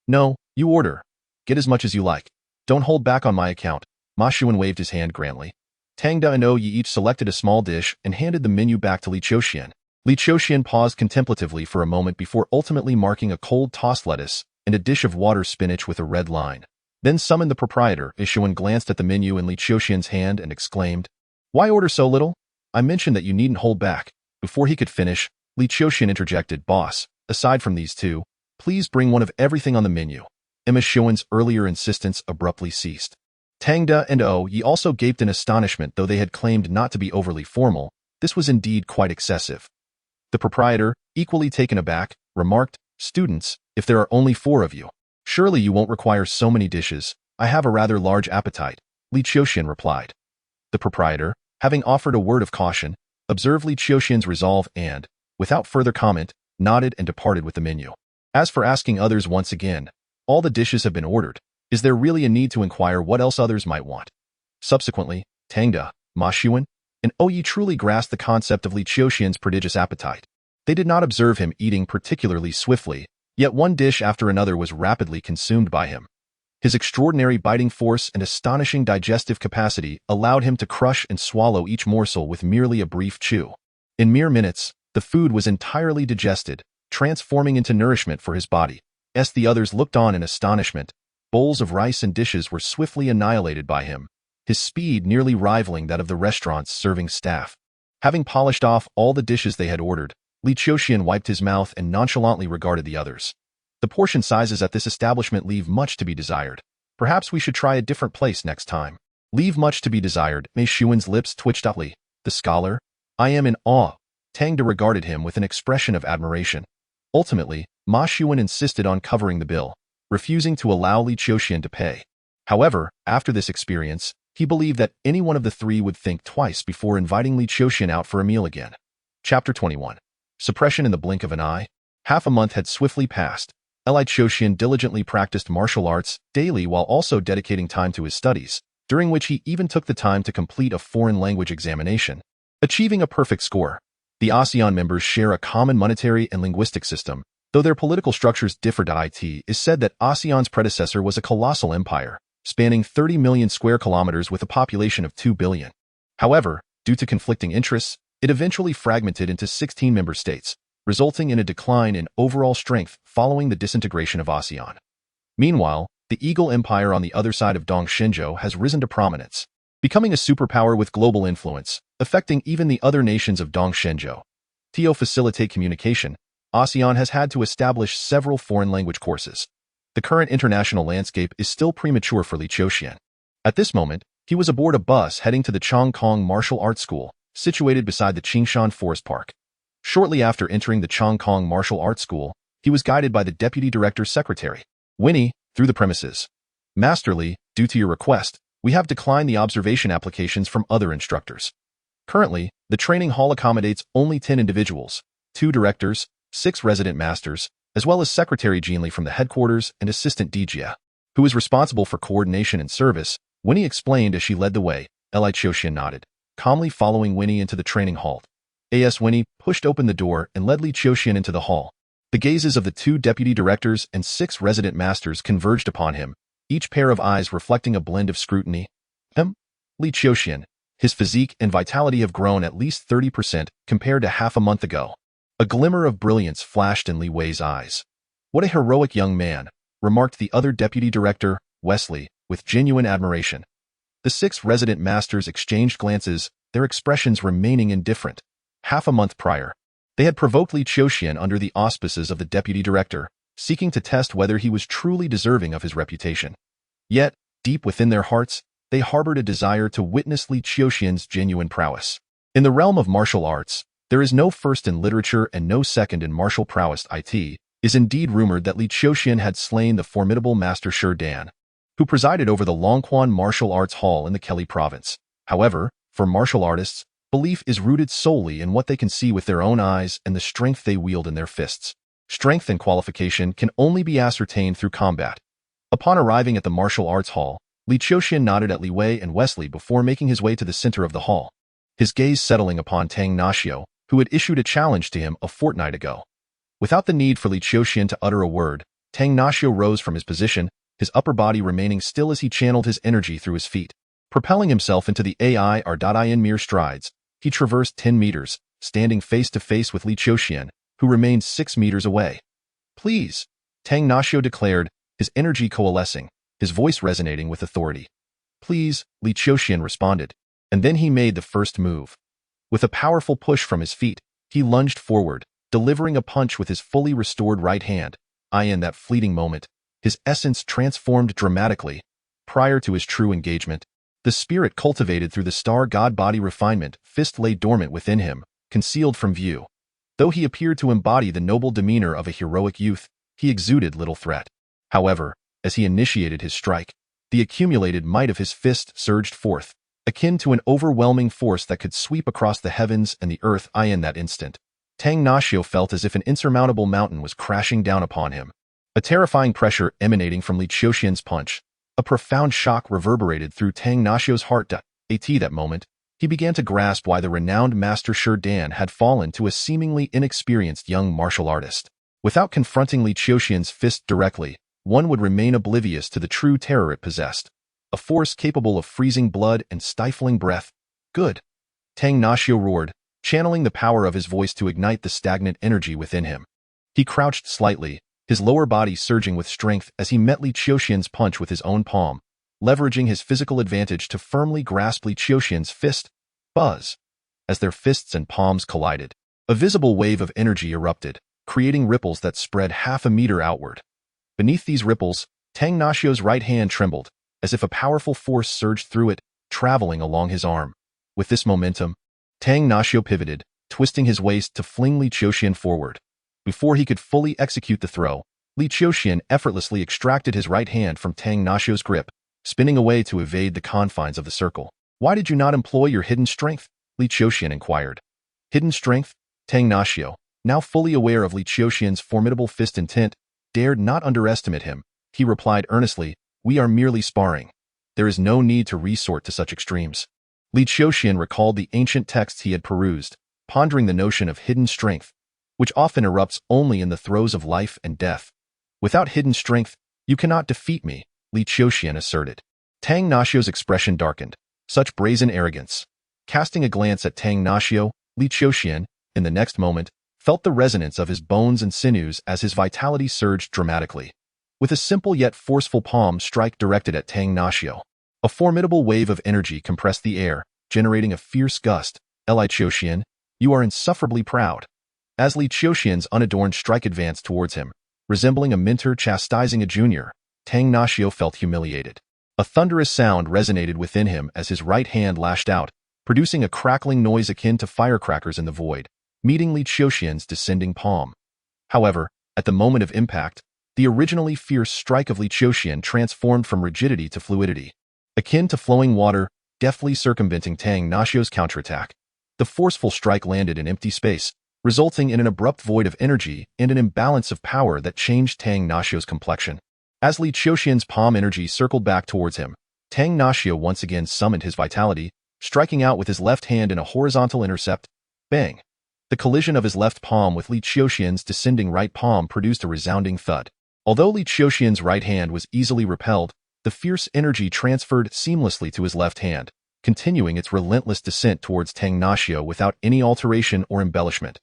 No, you order. Get as much as you like. Don't hold back on my account. Ma Xuan waved his hand grandly. Tangda and Oye each selected a small dish and handed the menu back to Li Qiuxian. Li Qiuxian paused contemplatively for a moment before ultimately marking a cold tossed lettuce and a dish of water spinach with a red line. Then summoned the proprietor. Xuan glanced at the menu in Li Qiuxian's hand and exclaimed, Why order so little? I mentioned that you needn't hold back. Before he could finish, Li Qiuxian interjected, Boss, aside from these 2, please bring one of everything on the menu. Emma Xuan's earlier insistence abruptly ceased. Tangda and Oye also gaped in astonishment. Though they had claimed not to be overly formal, this was indeed quite excessive. The proprietor, equally taken aback, remarked, Students, if there are only 4 of you, surely you won't require so many dishes. I have a rather large appetite, Li Qiuxian replied. The proprietor, having offered a word of caution, observed Li Qiuxian's resolve and, without further comment, nodded and departed with the menu. As for asking others once again, all the dishes have been ordered. Is there really a need to inquire what else others might want? Subsequently, Tangda, Ma Xuan, and Oye truly grasped the concept of Li Qiuxian's prodigious appetite. They did not observe him eating particularly swiftly, yet one dish after another was rapidly consumed by him. His extraordinary biting force and astonishing digestive capacity allowed him to crush and swallow each morsel with merely a brief chew. In mere minutes, the food was entirely digested, transforming into nourishment for his body. As the others looked on in astonishment, bowls of rice and dishes were swiftly annihilated by him, his speed nearly rivaling that of the restaurant's serving staff. Having polished off all the dishes they had ordered, Li Qiuxian wiped his mouth and nonchalantly regarded the others. The portion sizes at this establishment leave much to be desired. Perhaps we should try a different place next time. Leave much to be desired. Mei Xuan's lips twitched uply. The scholar? I am in awe. Tang De regarded him with an expression of admiration. Ultimately, Ma Xuan insisted on covering the bill, refusing to allow Li Qiuxian to pay. However, after this experience, he believed that any one of the three would think twice before inviting Li Qiuxian out for a meal again. Chapter 21. Suppression in the blink of an eye. Half a month had swiftly passed. Li Qiuxian diligently practiced martial arts daily while also dedicating time to his studies, during which he even took the time to complete a foreign language examination, achieving a perfect score. The ASEAN members share a common monetary and linguistic system, though their political structures differ. It is said that ASEAN's predecessor was a colossal empire, spanning 30 million square kilometers with a population of 2 billion. However, due to conflicting interests, it eventually fragmented into 16 member states, resulting in a decline in overall strength following the disintegration of ASEAN. Meanwhile, the Eagle Empire on the other side of Dongshenzhou has risen to prominence, becoming a superpower with global influence, affecting even the other nations of Dongshenzhou. To facilitate communication, ASEAN has had to establish several foreign language courses. The current international landscape is still premature for Li Qiuxian. At this moment, he was aboard a bus heading to the Chongkong Martial Arts School, situated beside the Qingshan Forest Park. Shortly after entering the Chongkong Martial Arts School, he was guided by the Deputy Director's Secretary, Winnie, through the premises. Master Li, due to your request, we have declined the observation applications from other instructors. Currently, the training hall accommodates only 10 individuals, 2 directors, 6 resident masters, as well as Secretary Jinli from the headquarters and Assistant Dijia, who is responsible for coordination and service. Winnie explained as she led the way. Li Qiuxian nodded, calmly following Winnie into the training hall. As Winnie pushed open the door and led Li Qiuxian into the hall, the gazes of the 2 deputy directors and 6 resident masters converged upon him, each pair of eyes reflecting a blend of scrutiny. Li Qiuxian, his physique and vitality have grown at least 30% compared to half a month ago. A glimmer of brilliance flashed in Li Wei's eyes. What a heroic young man, remarked the other deputy director, Wesley, with genuine admiration. The 6 resident masters exchanged glances, their expressions remaining indifferent. Half a month prior, they had provoked Li Qiuxian under the auspices of the deputy director, seeking to test whether he was truly deserving of his reputation. Yet, deep within their hearts, they harbored a desire to witness Li Qiuxian's genuine prowess. In the realm of martial arts, there is no first in literature and no second in martial prowess. It is indeed rumored that Li Qiuxian had slain the formidable Master Shi Dan, who presided over the Longquan Martial Arts Hall in the Kelly province. However, for martial artists, belief is rooted solely in what they can see with their own eyes and the strength they wield in their fists. Strength and qualification can only be ascertained through combat. Upon arriving at the martial arts hall, Li Qiuxian nodded at Li Wei and Wesley before making his way to the center of the hall, his gaze settling upon Tang Naxiu, who had issued a challenge to him a fortnight ago. Without the need for Li Qiuxian to utter a word, Tang Naxiu rose from his position, his upper body remaining still as he channeled his energy through his feet. Propelling himself into the in mere strides, he traversed 10 meters, standing face to face with Li Qiuxian, who remained 6 meters away. Please, Tang Naxiu declared, his energy coalescing, his voice resonating with authority. Please, Li Qiuxian responded, and then he made the first move. With a powerful push from his feet, he lunged forward, delivering a punch with his fully restored right hand. In that fleeting moment, his essence transformed dramatically. Prior to his true engagement, the spirit cultivated through the star god body refinement fist lay dormant within him, concealed from view. Though he appeared to embody the noble demeanor of a heroic youth, he exuded little threat. However, as he initiated his strike, the accumulated might of his fist surged forth, akin to an overwhelming force that could sweep across the heavens and the earth. In that instant, Tang Naxiu felt as if an insurmountable mountain was crashing down upon him. A terrifying pressure emanating from Li Qiuxian's punch. A profound shock reverberated through Tang Naxiu's heart. At that moment, he began to grasp why the renowned Master Shi Dan had fallen to a seemingly inexperienced young martial artist. Without confronting Li Qiuxian's fist directly, one would remain oblivious to the true terror it possessed. A force capable of freezing blood and stifling breath. Good. Tang Naxiu roared, channeling the power of his voice to ignite the stagnant energy within him. He crouched slightly, his lower body surging with strength as he met Li Qiuxian's punch with his own palm, leveraging his physical advantage to firmly grasp Li Qiuxian's fist. Buzz. As their fists and palms collided, a visible wave of energy erupted, creating ripples that spread half a meter outward. Beneath these ripples, Tang Naxiu's right hand trembled, as if a powerful force surged through it, traveling along his arm. With this momentum, Tang Naxiu pivoted, twisting his waist to fling Li Qiuxian forward. Before he could fully execute the throw, Li Qiuxian effortlessly extracted his right hand from Tang Naxiu's grip, spinning away to evade the confines of the circle. "Why did you not employ your hidden strength?" Li Qiuxian inquired. Hidden strength? Tang Naxiu, now fully aware of Li Qiuxian's formidable fist intent, dared not underestimate him. He replied earnestly, "We are merely sparring. There is no need to resort to such extremes." Li Qiuxian recalled the ancient texts he had perused, pondering the notion of hidden strength, which often erupts only in the throes of life and death. "Without hidden strength, you cannot defeat me," Li Qiuxian asserted. Tang Naxiu's expression darkened. Such brazen arrogance. Casting a glance at Tang Naxiu, Li Qiuxian, in the next moment, felt the resonance of his bones and sinews as his vitality surged dramatically. With a simple yet forceful palm strike directed at Tang Naxiu, a formidable wave of energy compressed the air, generating a fierce gust. "Li Qiuxian, you are insufferably proud." As Li Qiuxian's unadorned strike advanced towards him, resembling a mentor chastising a junior, Tang Naxiu felt humiliated. A thunderous sound resonated within him as his right hand lashed out, producing a crackling noise akin to firecrackers in the void, meeting Li Qiuxian's descending palm. However, at the moment of impact, the originally fierce strike of Li Qiuxian transformed from rigidity to fluidity. Akin to flowing water, deftly circumventing Tang Naxiu's counterattack, the forceful strike landed in empty space, resulting in an abrupt void of energy and an imbalance of power that changed Tang Naxiu's complexion. As Li Qiuxian's palm energy circled back towards him, Tang Naxiu once again summoned his vitality, striking out with his left hand in a horizontal intercept. Bang! The collision of his left palm with Li Qiuxian's descending right palm produced a resounding thud. Although Li Qiuxian's right hand was easily repelled, the fierce energy transferred seamlessly to his left hand, continuing its relentless descent towards Tang Naxiu without any alteration or embellishment.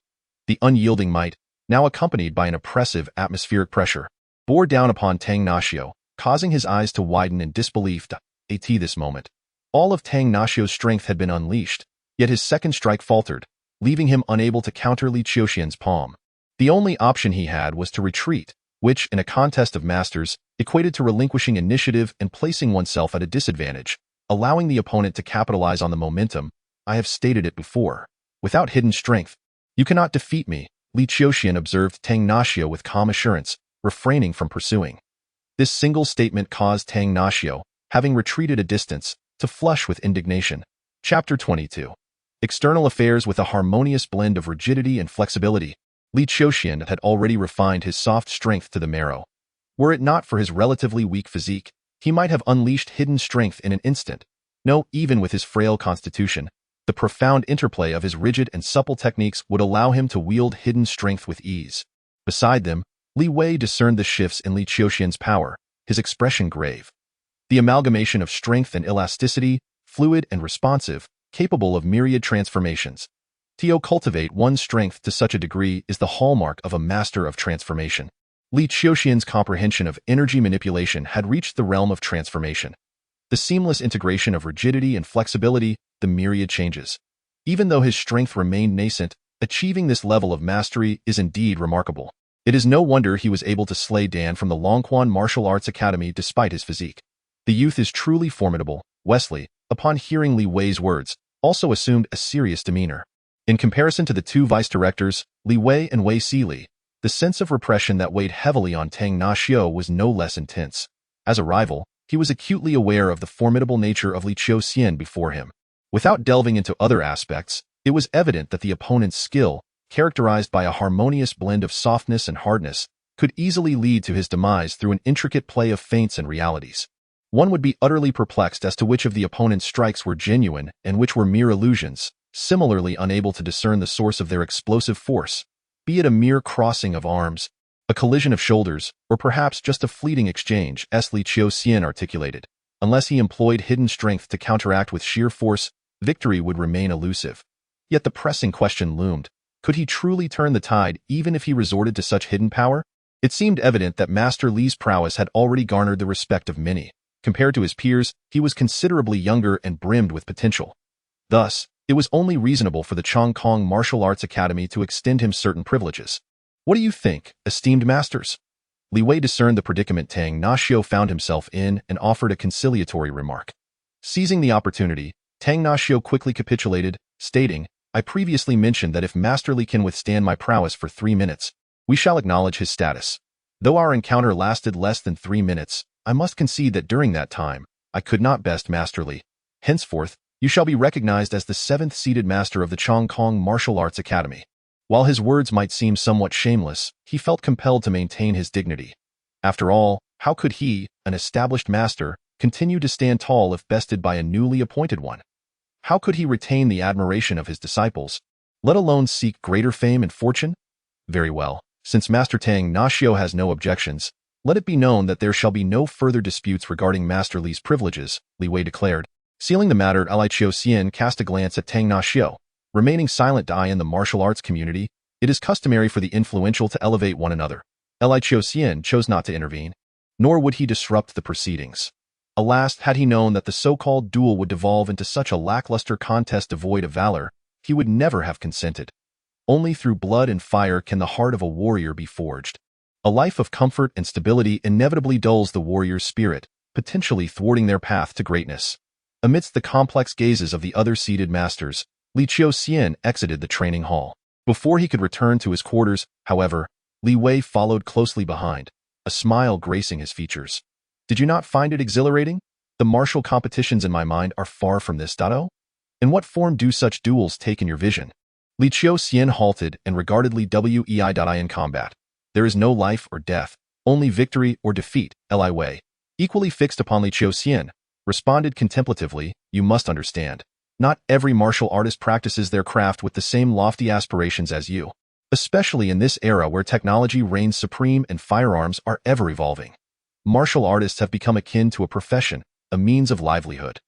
The unyielding might, now accompanied by an oppressive atmospheric pressure, bore down upon Tang Naxiu, causing his eyes to widen in disbelief. At this moment, all of Tang Naxiu's strength had been unleashed, yet his second strike faltered, leaving him unable to counter Li Qiuxian's palm. The only option he had was to retreat, which, in a contest of masters, equated to relinquishing initiative and placing oneself at a disadvantage, allowing the opponent to capitalize on the momentum. "I have stated it before. Without hidden strength, you cannot defeat me," Li Qiuxian observed Tang Naxiu with calm assurance, refraining from pursuing. This single statement caused Tang Naxiu, having retreated a distance, to flush with indignation. Chapter 22. External affairs. With a harmonious blend of rigidity and flexibility, Li Qiuxian had already refined his soft strength to the marrow. Were it not for his relatively weak physique, he might have unleashed hidden strength in an instant. No, even with his frail constitution, the profound interplay of his rigid and supple techniques would allow him to wield hidden strength with ease. Beside them, Li Wei discerned the shifts in Li Qiuxian's power, his expression grave. The amalgamation of strength and elasticity, fluid and responsive, capable of myriad transformations. To cultivate one's strength to such a degree is the hallmark of a master of transformation. Li Qiuxian's comprehension of energy manipulation had reached the realm of transformation. The seamless integration of rigidity and flexibility, the myriad changes. Even though his strength remained nascent, achieving this level of mastery is indeed remarkable. It is no wonder he was able to slay Dan from the Longquan Martial Arts Academy despite his physique. The youth is truly formidable. Wesley, upon hearing Li Wei's words, also assumed a serious demeanor. In comparison to the two vice-directors, Li Wei and Wei Sili, the sense of repression that weighed heavily on Tang Naxiu was no less intense. As a rival, he was acutely aware of the formidable nature of Li Qiuxian before him. Without delving into other aspects, it was evident that the opponent's skill, characterized by a harmonious blend of softness and hardness, could easily lead to his demise through an intricate play of feints and realities. One would be utterly perplexed as to which of the opponent's strikes were genuine and which were mere illusions, similarly unable to discern the source of their explosive force, be it a mere crossing of arms, a collision of shoulders, or perhaps just a fleeting exchange, as Li Qiuxian articulated. Unless he employed hidden strength to counteract with sheer force, victory would remain elusive. Yet the pressing question loomed. Could he truly turn the tide even if he resorted to such hidden power? It seemed evident that Master Li's prowess had already garnered the respect of many. Compared to his peers, he was considerably younger and brimmed with potential. Thus, it was only reasonable for the Chongkong Martial Arts Academy to extend him certain privileges. What do you think, esteemed masters? Li Wei discerned the predicament Tang Naxiu found himself in and offered a conciliatory remark. Seizing the opportunity, Tang Naxiu quickly capitulated, stating, I previously mentioned that if Master Li can withstand my prowess for 3 minutes, we shall acknowledge his status. Though our encounter lasted less than 3 minutes, I must concede that during that time, I could not best Master Li. Henceforth, you shall be recognized as the 7th-seated master of the Chongkong Martial Arts Academy. While his words might seem somewhat shameless, he felt compelled to maintain his dignity. After all, how could he, an established master, continue to stand tall if bested by a newly appointed one? How could he retain the admiration of his disciples, let alone seek greater fame and fortune? Very well, since Master Tang Naxiu has no objections, let it be known that there shall be no further disputes regarding Master Li's privileges, Li Wei declared. Sealing the matter, Li Qiuxian cast a glance at Tang Naxiu. Remaining silent in the martial arts community, it is customary for the influential to elevate one another. Li Qiuxian chose not to intervene, nor would he disrupt the proceedings. Alas, had he known that the so-called duel would devolve into such a lackluster contest devoid of valor, he would never have consented. Only through blood and fire can the heart of a warrior be forged. A life of comfort and stability inevitably dulls the warrior's spirit, potentially thwarting their path to greatness. Amidst the complex gazes of the other seated masters, Li Qiuxian exited the training hall. Before he could return to his quarters, however, Li Wei followed closely behind, a smile gracing his features. Did you not find it exhilarating? The martial competitions in my mind are far from this. In what form do such duels take in your vision? Li Qiuxian halted and regarded Li Wei in combat. There is no life or death, only victory or defeat, Li Wei, equally fixed upon Li Qiuxian, responded contemplatively, you must understand. Not every martial artist practices their craft with the same lofty aspirations as you, especially in this era where technology reigns supreme and firearms are ever evolving. Martial artists have become akin to a profession, a means of livelihood.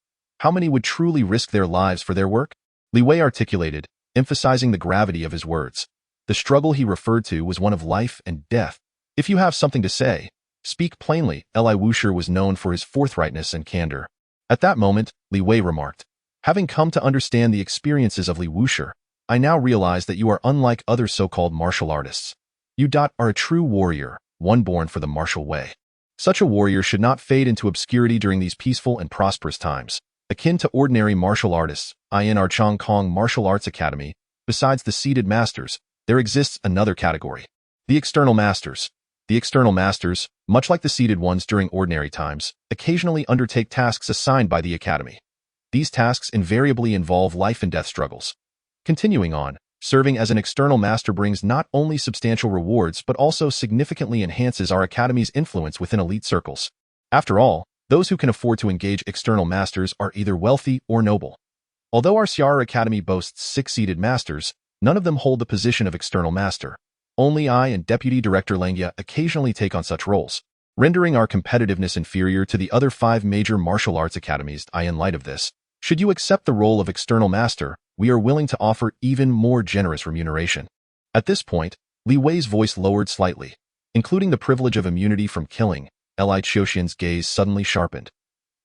How many would truly risk their lives for their work? Li Wei articulated, emphasizing the gravity of his words. The struggle he referred to was one of life and death. If you have something to say, speak plainly. Li Wuxia was known for his forthrightness and candor. At that moment, Li Wei remarked, having come to understand the experiences of Li Wuxia, I now realize that you are unlike other so-called martial artists. You are a true warrior, one born for the martial way. Such a warrior should not fade into obscurity during these peaceful and prosperous times. Akin to ordinary martial artists, in our Chongkong Martial Arts Academy, besides the seated masters, there exists another category. The external masters. The external masters, much like the seated ones during ordinary times, occasionally undertake tasks assigned by the academy. These tasks invariably involve life and death struggles. Continuing on, serving as an external master brings not only substantial rewards but also significantly enhances our academy's influence within elite circles. After all, those who can afford to engage external masters are either wealthy or noble. Although our Xiar Academy boasts 6 seated masters, none of them hold the position of external master. Only I and Deputy Director Langya occasionally take on such roles, rendering our competitiveness inferior to the other 5 major martial arts academies. In light of this, should you accept the role of external master, we are willing to offer even more generous remuneration. At this point, Li Wei's voice lowered slightly, including the privilege of immunity from killing. Li Qiuxian's gaze suddenly sharpened.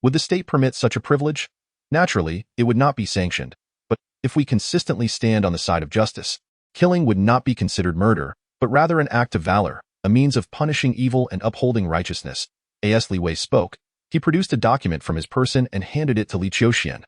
Would the state permit such a privilege? Naturally, it would not be sanctioned, but if we consistently stand on the side of justice, killing would not be considered murder, but rather an act of valor, a means of punishing evil and upholding righteousness. As Li Wei spoke, he produced a document from his person and handed it to Li Qiuxian.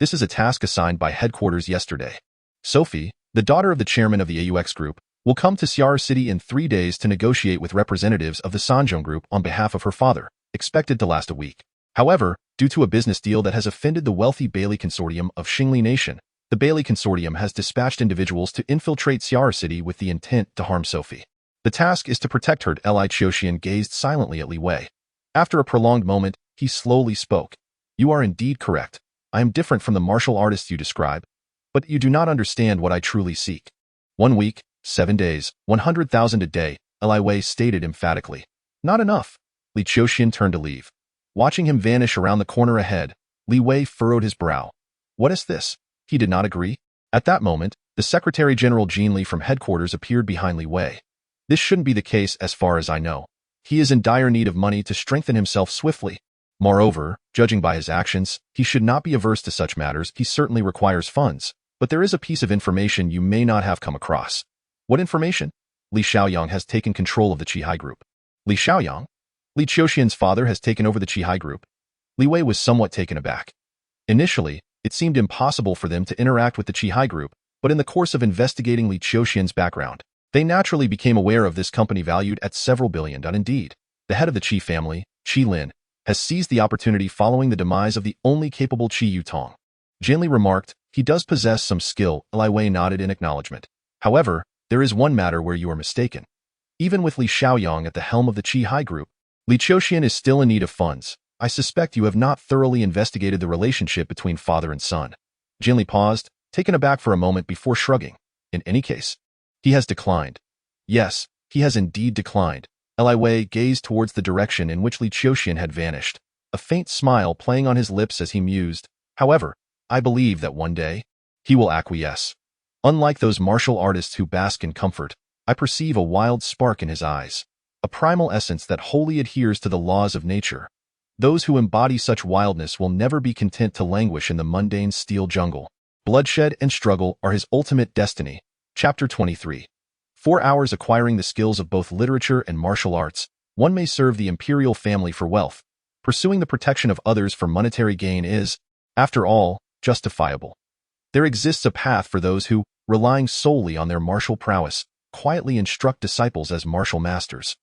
This is a task assigned by headquarters yesterday. Sophie, the daughter of the chairman of the AUX group, will come to Xiar City in 3 days to negotiate with representatives of the Sanzhong group on behalf of her father, expected to last a week. However, due to a business deal that has offended the wealthy Bailey Consortium of Xingli Nation, the Bailey Consortium has dispatched individuals to infiltrate Xiar City with the intent to harm Sophie. The task is to protect her. Li Qiuxian gazed silently at Li Wei. After a prolonged moment, he slowly spoke. You are indeed correct. I am different from the martial artists you describe, but you do not understand what I truly seek. 1 week, 7 days, 100,000 a day, Li Wei stated emphatically. Not enough. Li Qiuxian turned to leave. Watching him vanish around the corner ahead, Li Wei furrowed his brow. What is this? He did not agree. At that moment, the Secretary General Jean Li from headquarters appeared behind Li Wei. This shouldn't be the case as far as I know. He is in dire need of money to strengthen himself swiftly. Moreover, judging by his actions, he should not be averse to such matters. He certainly requires funds, but there is a piece of information you may not have come across. What information? Li Qiuxian has taken control of the Qihai Group. Li Qiuxian? Li Qiuxian's father has taken over the Qihai Group. Li Wei was somewhat taken aback. Initially, it seemed impossible for them to interact with the Qihai Group, but in the course of investigating Li Qiuxian's background, they naturally became aware of this company valued at several billion. Indeed, the head of the Qi family, Qi Lin, has seized the opportunity following the demise of the only capable Qi Yutong. Jean Li remarked, he does possess some skill. Li Wei nodded in acknowledgement. However, there is one matter where you are mistaken. Even with Li Qiuxian at the helm of the Qihai Group, Li Qiuxian is still in need of funds. I suspect you have not thoroughly investigated the relationship between father and son. Jean Li paused, taken aback for a moment before shrugging. In any case, he has declined. Yes, he has indeed declined. Li Wei gazed towards the direction in which Li Qiuxian had vanished, a faint smile playing on his lips as he mused. However, I believe that one day, he will acquiesce. Unlike those martial artists who bask in comfort, I perceive a wild spark in his eyes, a primal essence that wholly adheres to the laws of nature. Those who embody such wildness will never be content to languish in the mundane steel jungle. Bloodshed and struggle are his ultimate destiny. Chapter 23. 4 hours acquiring the skills of both literature and martial arts, one may serve the imperial family for wealth. Pursuing the protection of others for monetary gain is, after all, justifiable. There exists a path for those who, relying solely on their martial prowess, quietly instruct disciples as martial masters.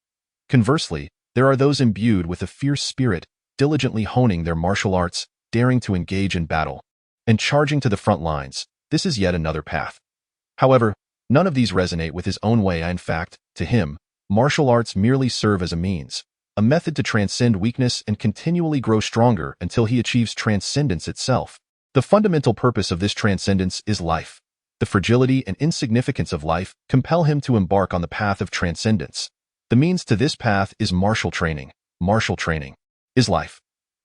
Conversely, there are those imbued with a fierce spirit, diligently honing their martial arts, daring to engage in battle, and charging to the front lines. This is yet another path. However, none of these resonate with his own way. In fact, to him, martial arts merely serve as a means, a method to transcend weakness and continually grow stronger until he achieves transcendence itself. The fundamental purpose of this transcendence is life. The fragility and insignificance of life compel him to embark on the path of transcendence. The means to this path is martial training. Martial training is life.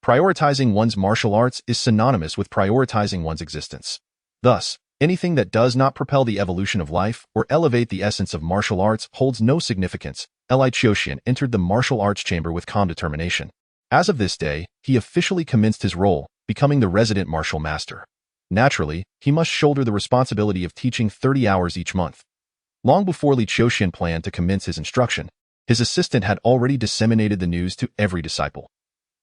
Prioritizing one's martial arts is synonymous with prioritizing one's existence. Thus, anything that does not propel the evolution of life or elevate the essence of martial arts holds no significance. Li Qiuxian entered the martial arts chamber with calm determination. As of this day, he officially commenced his role, becoming the resident martial master. Naturally, he must shoulder the responsibility of teaching 30 hours each month. Long before Li Qiuxian planned to commence his instruction, his assistant had already disseminated the news to every disciple.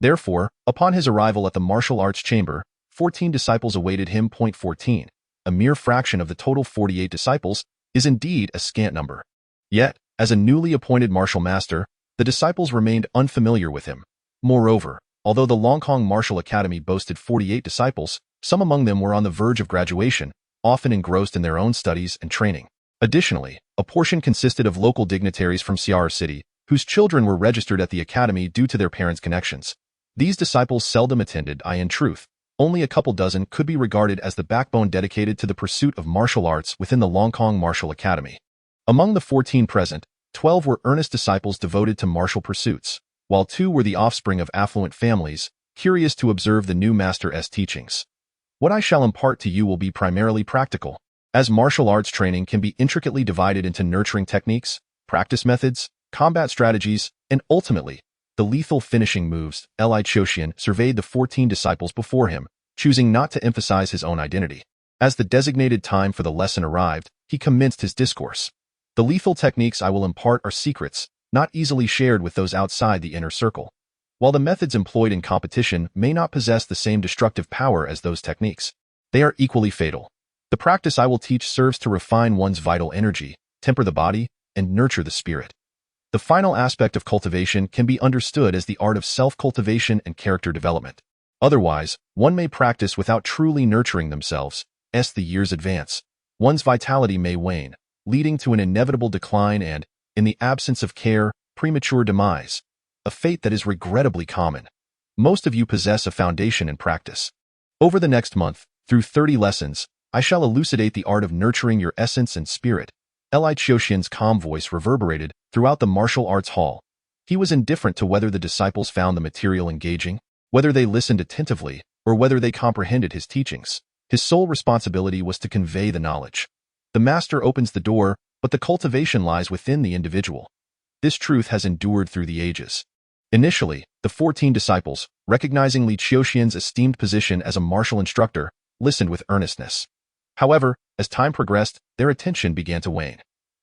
Therefore, upon his arrival at the martial arts chamber, 14 disciples awaited him. 14, a mere fraction of the total 48 disciples, is indeed a scant number. Yet, as a newly appointed martial master, the disciples remained unfamiliar with him. Moreover, although the Longkong Martial Academy boasted 48 disciples, some among them were on the verge of graduation, often engrossed in their own studies and training. Additionally, a portion consisted of local dignitaries from Xiar City, whose children were registered at the academy due to their parents' connections. These disciples seldom attended. In truth, only a couple dozen could be regarded as the backbone dedicated to the pursuit of martial arts within the Longkong Martial Academy. Among the 14 present, 12 were earnest disciples devoted to martial pursuits, while 2 were the offspring of affluent families, curious to observe the new master's teachings. What I shall impart to you will be primarily practical, as martial arts training can be intricately divided into nurturing techniques, practice methods, combat strategies, and ultimately, the lethal finishing moves. Li Qiuxian surveyed the 14 disciples before him, choosing not to emphasize his own identity. As the designated time for the lesson arrived, he commenced his discourse. The lethal techniques I will impart are secrets, not easily shared with those outside the inner circle. While the methods employed in competition may not possess the same destructive power as those techniques, they are equally fatal. The practice I will teach serves to refine one's vital energy, temper the body, and nurture the spirit. The final aspect of cultivation can be understood as the art of self-cultivation and character development. Otherwise, one may practice without truly nurturing themselves. As the years advance, one's vitality may wane, leading to an inevitable decline and, in the absence of care, premature demise, a fate that is regrettably common. Most of you possess a foundation in practice. Over the next month, through 30 lessons, I shall elucidate the art of nurturing your essence and spirit. Li Qiuxian's calm voice reverberated throughout the martial arts hall. He was indifferent to whether the disciples found the material engaging, whether they listened attentively, or whether they comprehended his teachings. His sole responsibility was to convey the knowledge. The master opens the door, but the cultivation lies within the individual. This truth has endured through the ages. Initially, the 14 disciples, recognizing Li Qiuxian's esteemed position as a martial instructor, listened with earnestness. However, as time progressed, their attention began to wane.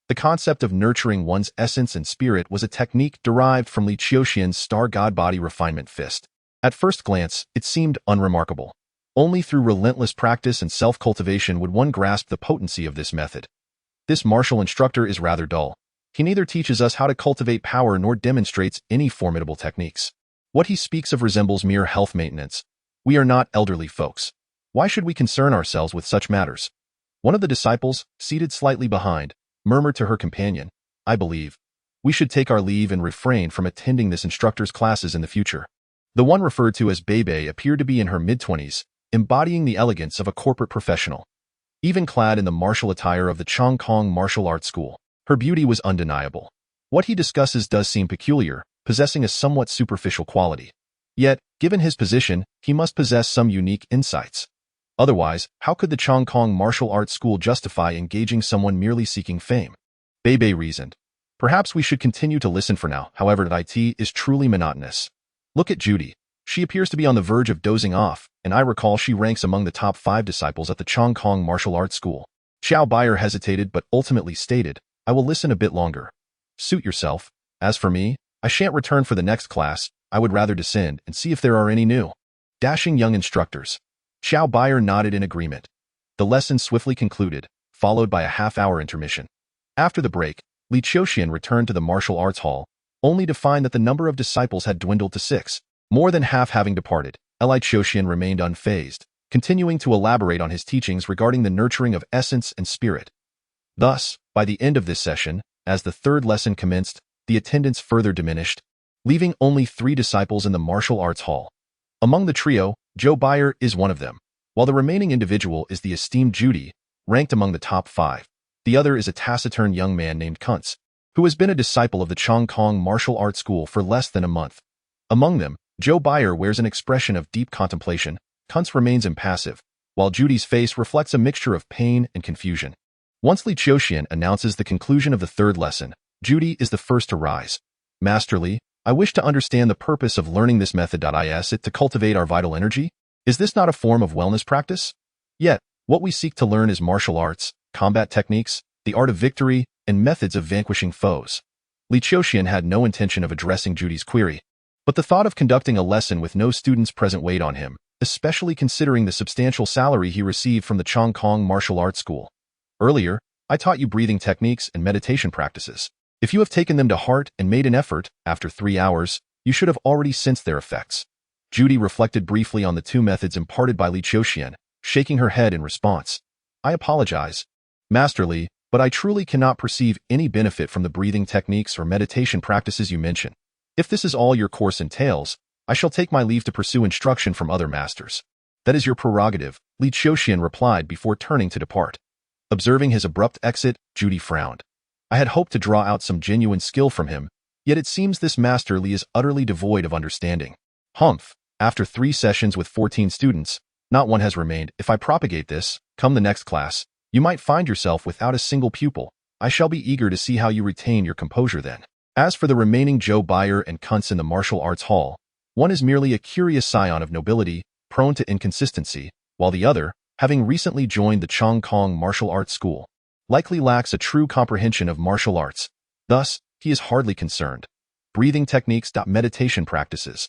The concept of nurturing one's essence and spirit was a technique derived from Li Qiuxian's star god body refinement fist. At first glance, it seemed unremarkable. Only through relentless practice and self-cultivation would one grasp the potency of this method. This martial instructor is rather dull. He neither teaches us how to cultivate power nor demonstrates any formidable techniques. What he speaks of resembles mere health maintenance. We are not elderly folks. Why should we concern ourselves with such matters? One of the disciples, seated slightly behind, murmured to her companion, I believe we should take our leave and refrain from attending this instructor's classes in the future. The one referred to as Bebe appeared to be in her mid-20s, embodying the elegance of a corporate professional. Even clad in the martial attire of the Chongkong Martial Arts School, her beauty was undeniable. What he discusses does seem peculiar, possessing a somewhat superficial quality. Yet, given his position, he must possess some unique insights. Otherwise, how could the Chongkong Martial Arts School justify engaging someone merely seeking fame? Bebe reasoned. Perhaps we should continue to listen for now, however, it is truly monotonous. Look at Judy. She appears to be on the verge of dozing off, and I recall she ranks among the top 5 disciples at the Chongkong Martial Arts School. Xiao Baier hesitated but ultimately stated, I will listen a bit longer. Suit yourself. As for me, I shan't return for the next class. I would rather descend and see if there are any new dashing young instructors. Xiao Baier nodded in agreement. The lesson swiftly concluded, followed by a half-hour intermission. After the break, Li Qiuxian returned to the martial arts hall, only to find that the number of disciples had dwindled to 6. More than half having departed, Li Qiuxian remained unfazed, continuing to elaborate on his teachings regarding the nurturing of essence and spirit. Thus, by the end of this session, as the third lesson commenced, the attendance further diminished, leaving only 3 disciples in the martial arts hall. Among the trio, Joe Baier is one of them, while the remaining individual is the esteemed Judy, ranked among the top 5. The other is a taciturn young man named Kuntz, who has been a disciple of the Chongkong Martial Arts School for less than a month. Among them, Joe Baier wears an expression of deep contemplation, Kuntz remains impassive, while Judy's face reflects a mixture of pain and confusion. Once Li Qiuxian announces the conclusion of the third lesson, Judy is the first to rise. Master Li, I wish to understand the purpose of learning this method. Is it to cultivate our vital energy? Is this not a form of wellness practice? Yet, what we seek to learn is martial arts, combat techniques, the art of victory, and methods of vanquishing foes. Li Qiuxian had no intention of addressing Judy's query, but the thought of conducting a lesson with no students present weighed on him, especially considering the substantial salary he received from the Chongkong Martial Arts School. Earlier, I taught you breathing techniques and meditation practices. If you have taken them to heart and made an effort, after 3 hours, you should have already sensed their effects. Judy reflected briefly on the 2 methods imparted by Li Qiuxian, shaking her head in response. I apologize, Master Li, but I truly cannot perceive any benefit from the breathing techniques or meditation practices you mention. If this is all your course entails, I shall take my leave to pursue instruction from other masters. That is your prerogative, Li Qiuxian replied before turning to depart. Observing his abrupt exit, Judy frowned. I had hoped to draw out some genuine skill from him, yet it seems this Master Li is utterly devoid of understanding. Humph, after 3 sessions with 14 students, not one has remained. If I propagate this, come the next class, you might find yourself without a single pupil. I shall be eager to see how you retain your composure then. As for the remaining Joe Baier and Kuntz in the martial arts hall, one is merely a curious scion of nobility, prone to inconsistency, while the other, having recently joined the Chongkong Martial Arts School, likely lacks a true comprehension of martial arts. Thus, he is hardly concerned. Breathing techniques. Meditation practices.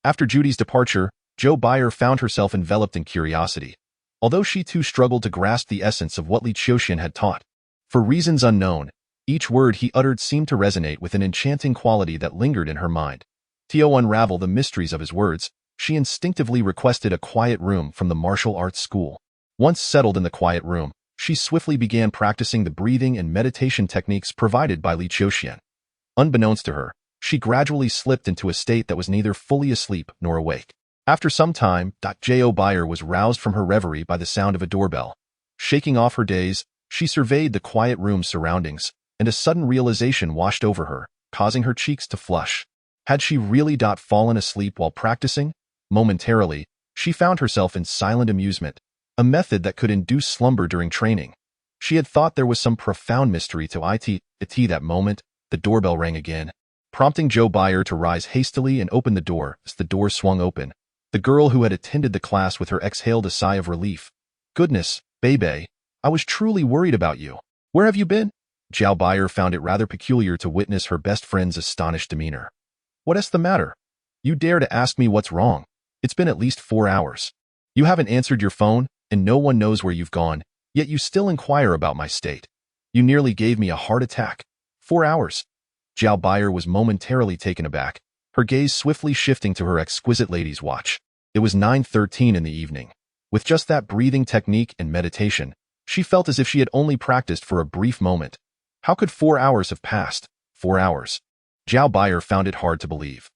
After Judy's departure, Joe Baier found herself enveloped in curiosity, although she too struggled to grasp the essence of what Li Qiuxian had taught. For reasons unknown, each word he uttered seemed to resonate with an enchanting quality that lingered in her mind. To unravel the mysteries of his words, she instinctively requested a quiet room from the martial arts school. Once settled in the quiet room, she swiftly began practicing the breathing and meditation techniques provided by Li Qiuxian. Unbeknownst to her, she gradually slipped into a state that was neither fully asleep nor awake. After some time, Jo Bayer was roused from her reverie by the sound of a doorbell. Shaking off her daze, she surveyed the quiet room's surroundings, and a sudden realization washed over her, causing her cheeks to flush. Had she really fallen asleep while practicing? Momentarily, she found herself in silent amusement, a method that could induce slumber during training. She had thought there was some profound mystery to it. At that moment, the doorbell rang again, prompting Jo Bayer to rise hastily and open the door. As the door swung open, the girl who had attended the class with her exhaled a sigh of relief. "Goodness, Bebe, I was truly worried about you. Where have you been?" Jo Bayer found it rather peculiar to witness her best friend's astonished demeanor. "What's the matter? You dare to ask me what's wrong? It's been at least 4 hours. You haven't answered your phone, and no one knows where you've gone, yet you still inquire about my state. You nearly gave me a heart attack. 4 hours." Jo Bayer was momentarily taken aback, her gaze swiftly shifting to her exquisite lady's watch. It was 9:13 in the evening. With just that breathing technique and meditation, she felt as if she had only practiced for a brief moment. How could 4 hours have passed? 4 hours. Jo Bayer found it hard to believe.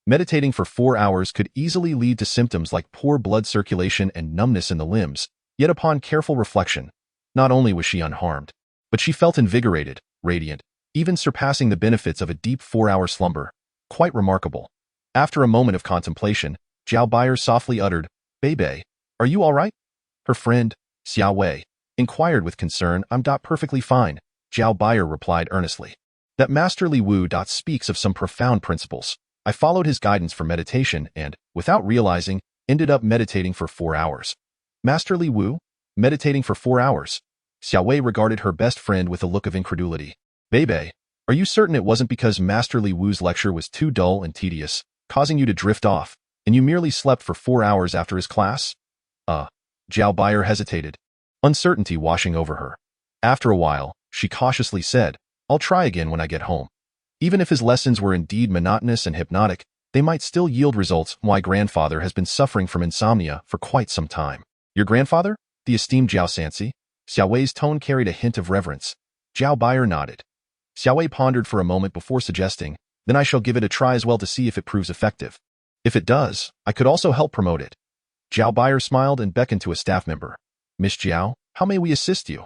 Meditating for 4 hours could easily lead to symptoms like poor blood circulation and numbness in the limbs, yet upon careful reflection, not only was she unharmed, but she felt invigorated, radiant, even surpassing the benefits of a deep 4-hour slumber. Quite remarkable. After a moment of contemplation, Jo Bayer softly uttered, "Bebe, are you all right?" Her friend, Xiao Wei, inquired with concern. "I'm perfectly fine," Jo Bayer replied earnestly. "That Master Li Wu speaks of some profound principles. I followed his guidance for meditation and, without realizing, ended up meditating for 4 hours. Master Li Wu? Meditating for 4 hours? Xiao Wei regarded her best friend with a look of incredulity. Bebe, are you certain it wasn't because Master Li Wu's lecture was too dull and tedious, causing you to drift off, and you merely slept for 4 hours after his class? Zhao Bayer hesitated, uncertainty washing over her. After a while, she cautiously said, I'll try again when I get home. Even if his lessons were indeed monotonous and hypnotic, they might still yield results. My grandfather has been suffering from insomnia for quite some time. Your grandfather? The esteemed Zhao Sansi? Xiao Wei's tone carried a hint of reverence. Zhao Bayer nodded. Xiao Wei pondered for a moment before suggesting, then I shall give it a try as well to see if it proves effective. If it does, I could also help promote it. Zhao Bayer smiled and beckoned to a staff member. Miss Zhao, how may we assist you?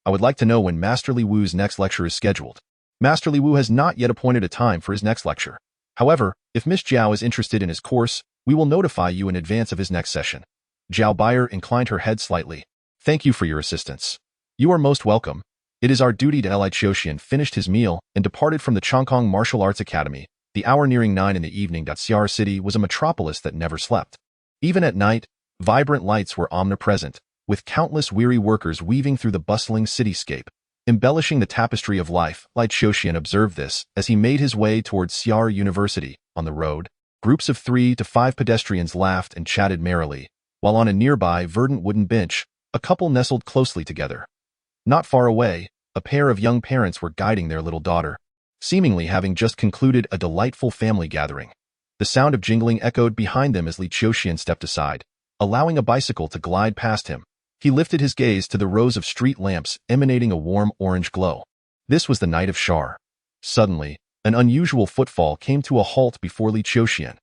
I would like to know when Master Li Wu's next lecture is scheduled. Master Li Wu has not yet appointed a time for his next lecture. However, if Miss Zhao is interested in his course, we will notify you in advance of his next session. Zhao Bayer inclined her head slightly. Thank you for your assistance. You are most welcome. It is our duty to Li Qiuxian finished his meal and departed from the Chongqing Martial Arts Academy. The hour nearing 9 in the evening. Xiar City was a metropolis that never slept. Even at night, vibrant lights were omnipresent, with countless weary workers weaving through the bustling cityscape, embellishing the tapestry of life. Li Qiuxian observed this as he made his way towards Xiar University. On the road, groups of 3 to 5 pedestrians laughed and chatted merrily, while on a nearby verdant wooden bench, a couple nestled closely together. Not far away, a pair of young parents were guiding their little daughter, seemingly having just concluded a delightful family gathering. The sound of jingling echoed behind them as Li Qiuxian stepped aside, allowing a bicycle to glide past him. He lifted his gaze to the rows of street lamps emanating a warm orange glow. This was the night of Shar. Suddenly, an unusual footfall came to a halt before Li Qiuxian.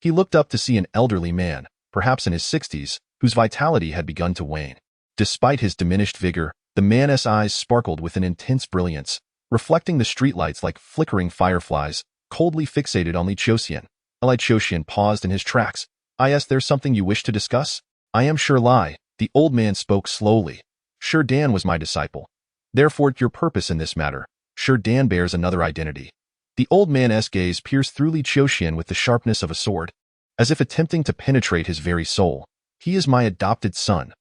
He looked up to see an elderly man, perhaps in his 60s, whose vitality had begun to wane. Despite his diminished vigor, the man's eyes sparkled with an intense brilliance, reflecting the streetlights like flickering fireflies, coldly fixated on Li Qiuxian. Li Qiuxian paused in his tracks. There's something you wish to discuss? I am sure Li, the old man spoke slowly. Sure Dan was my disciple. Therefore, your purpose in this matter. Sure Dan bears another identity. The old man's gaze pierced through Li Qiuxian with the sharpness of a sword, as if attempting to penetrate his very soul. He is my adopted son.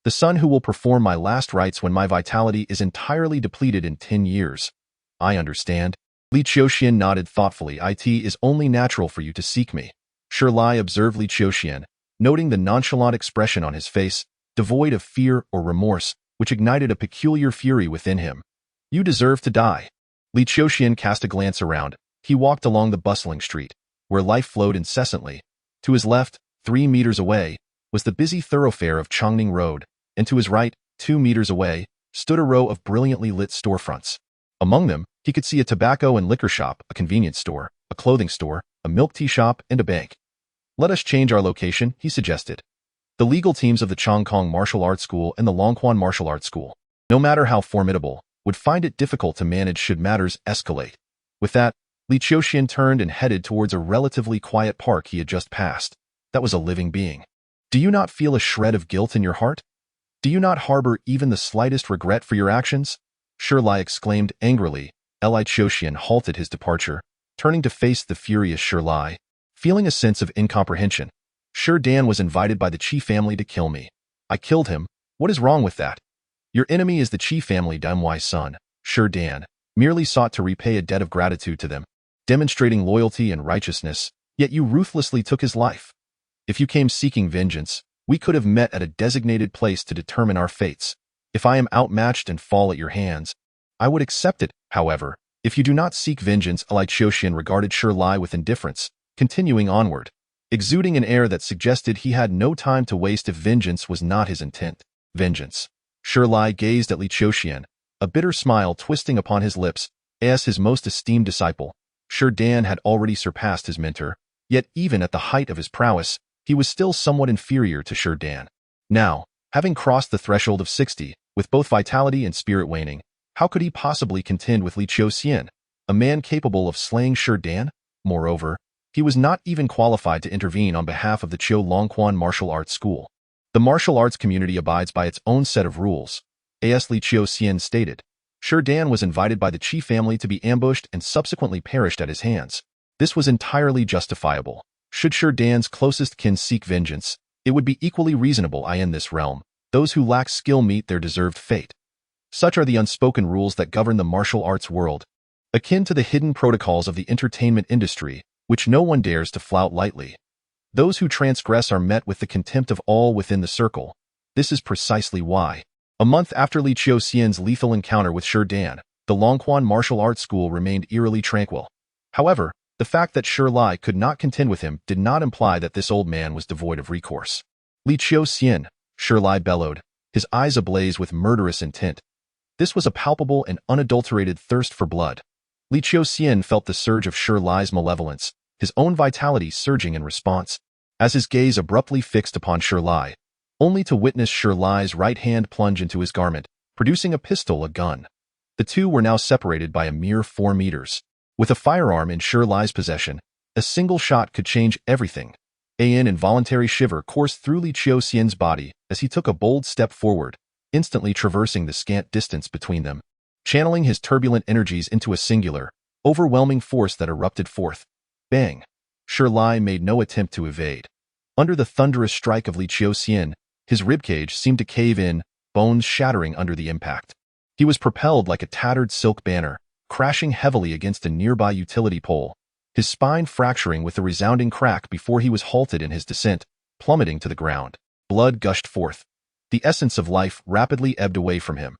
The son who will perform my last rites when my vitality is entirely depleted in 10 years. I understand. Li Qiuxian nodded thoughtfully. It is only natural for you to seek me. Sure Li observed Li Qiuxian, noting the nonchalant expression on his face, devoid of fear or remorse, which ignited a peculiar fury within him. You deserve to die. Li Qiuxian cast a glance around. He walked along the bustling street, where life flowed incessantly. To his left, 3 meters away, was the busy thoroughfare of Chongning Road, and to his right, 2 meters away, stood a row of brilliantly lit storefronts. Among them, he could see a tobacco and liquor shop, a convenience store, a clothing store, a milk tea shop, and a bank. Let us change our location, he suggested. The legal teams of the Chongkong Martial Arts School and the Longquan Martial Arts School, no matter how formidable, would find it difficult to manage should matters escalate. With that, Li Qiuxian turned and headed towards a relatively quiet park he had just passed. That was a living being. Do you not feel a shred of guilt in your heart? Do you not harbor even the slightest regret for your actions? Li exclaimed angrily. Li Qiuxian halted his departure, turning to face the furious Li. Feeling a sense of incomprehension, Dan was invited by the Qi family to kill me. I killed him. What is wrong with that? Your enemy is the Qi family, Wai's son. Dan merely sought to repay a debt of gratitude to them, demonstrating loyalty and righteousness, yet you ruthlessly took his life. If you came seeking vengeance, we could have met at a designated place to determine our fates. If I am outmatched and fall at your hands, I would accept it. However, if you do not seek vengeance, Li Qiuxian regarded Li with indifference, continuing onward, exuding an air that suggested he had no time to waste if vengeance was not his intent. Vengeance. Li gazed at Li Qiuxian, a bitter smile twisting upon his lips, as his most esteemed disciple. Dan had already surpassed his mentor, yet even at the height of his prowess, he was still somewhat inferior to Dan. Now, having crossed the threshold of 60, with both vitality and spirit waning, how could he possibly contend with Li Qiuxian, a man capable of slaying Dan? Moreover, he was not even qualified to intervene on behalf of the Qiu Longquan Martial Arts School. The martial arts community abides by its own set of rules, as Li Qiuxian stated. Dan was invited by the Qi family to be ambushed and subsequently perished at his hands. This was entirely justifiable. Should Dan's closest kin seek vengeance, it would be equally reasonable. In this realm, those who lack skill meet their deserved fate. Such are the unspoken rules that govern the martial arts world, akin to the hidden protocols of the entertainment industry, which no one dares to flout lightly. Those who transgress are met with the contempt of all within the circle. This is precisely why, a month after Li Qiuxian's lethal encounter with Dan, the Longquan Martial Arts School remained eerily tranquil. However, the fact that Li could not contend with him did not imply that this old man was devoid of recourse. Li Qiuxian, Li bellowed, his eyes ablaze with murderous intent. This was a palpable and unadulterated thirst for blood. Li Qiuxian felt the surge of Li's malevolence, his own vitality surging in response, as his gaze abruptly fixed upon Li, only to witness Li's right hand plunge into his garment, producing a pistol, a gun. The two were now separated by a mere 4 meters. With a firearm in Li's possession, a single shot could change everything. An involuntary shiver coursed through Li Qiuxian's body as he took a bold step forward, instantly traversing the scant distance between them, channeling his turbulent energies into a singular, overwhelming force that erupted forth. Bang! Li made no attempt to evade. Under the thunderous strike of Li Qiuxian, his ribcage seemed to cave in, bones shattering under the impact. He was propelled like a tattered silk banner, crashing heavily against a nearby utility pole, his spine fracturing with a resounding crack before he was halted in his descent, plummeting to the ground. Blood gushed forth. The essence of life rapidly ebbed away from him.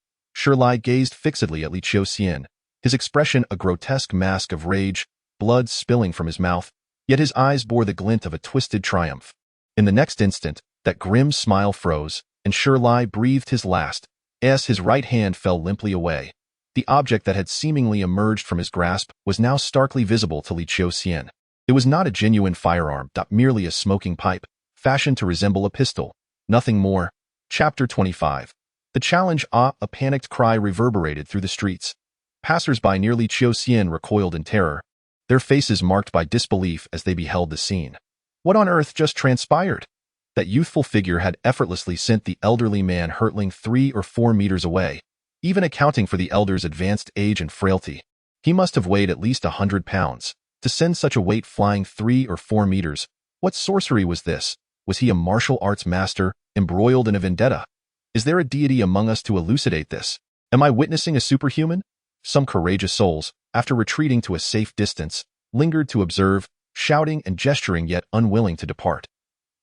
Li gazed fixedly at Li Qiuxian, his expression a grotesque mask of rage, blood spilling from his mouth, yet his eyes bore the glint of a twisted triumph. In the next instant, that grim smile froze, and Li breathed his last, as his right hand fell limply away. The object that had seemingly emerged from his grasp was now starkly visible to Li Qiuxian. It was not a genuine firearm, merely a smoking pipe, fashioned to resemble a pistol. Nothing more. Chapter 25. The challenge, a panicked cry reverberated through the streets. Passers-by near Li Qiuxian recoiled in terror, their faces marked by disbelief as they beheld the scene. What on earth just transpired? That youthful figure had effortlessly sent the elderly man hurtling 3 or 4 meters away, even accounting for the elder's advanced age and frailty. He must have weighed at least 100 pounds. To send such a weight flying 3 or 4 meters, what sorcery was this? Was he a martial arts master, embroiled in a vendetta? Is there a deity among us to elucidate this? Am I witnessing a superhuman? Some courageous souls, after retreating to a safe distance, lingered to observe, shouting and gesturing yet unwilling to depart.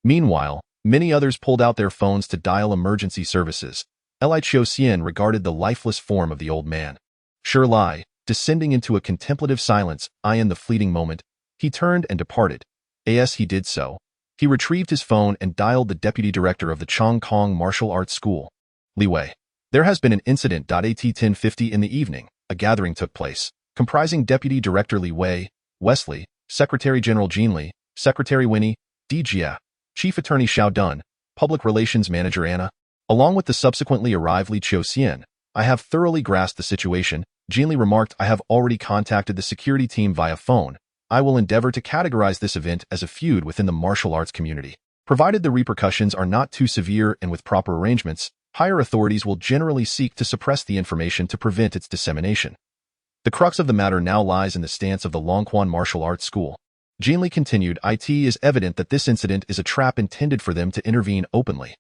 Meanwhile, many others pulled out their phones to dial emergency services. Li Qiuxian regarded the lifeless form of the old man. Li, descending into a contemplative silence, in the fleeting moment, he turned and departed. As he did so, he retrieved his phone and dialed the deputy director of the Chongkong Martial Arts School. Li Wei. There has been an incident. At 10:50 in the evening, a gathering took place, comprising Deputy Director Li Wei, Wesley, Secretary General Jean Li, Secretary Winnie, Di Jia, Chief Attorney Xiao Dun, Public Relations Manager Anna, along with the subsequently arrived Li Qiuxian. I have thoroughly grasped the situation, Jean Li remarked. I have already contacted the security team via phone. I will endeavor to categorize this event as a feud within the martial arts community. Provided the repercussions are not too severe and with proper arrangements, higher authorities will generally seek to suppress the information to prevent its dissemination. The crux of the matter now lies in the stance of the Longquan Martial Arts School. Jean Li continued, it is evident that this incident is a trap intended for them to intervene openly.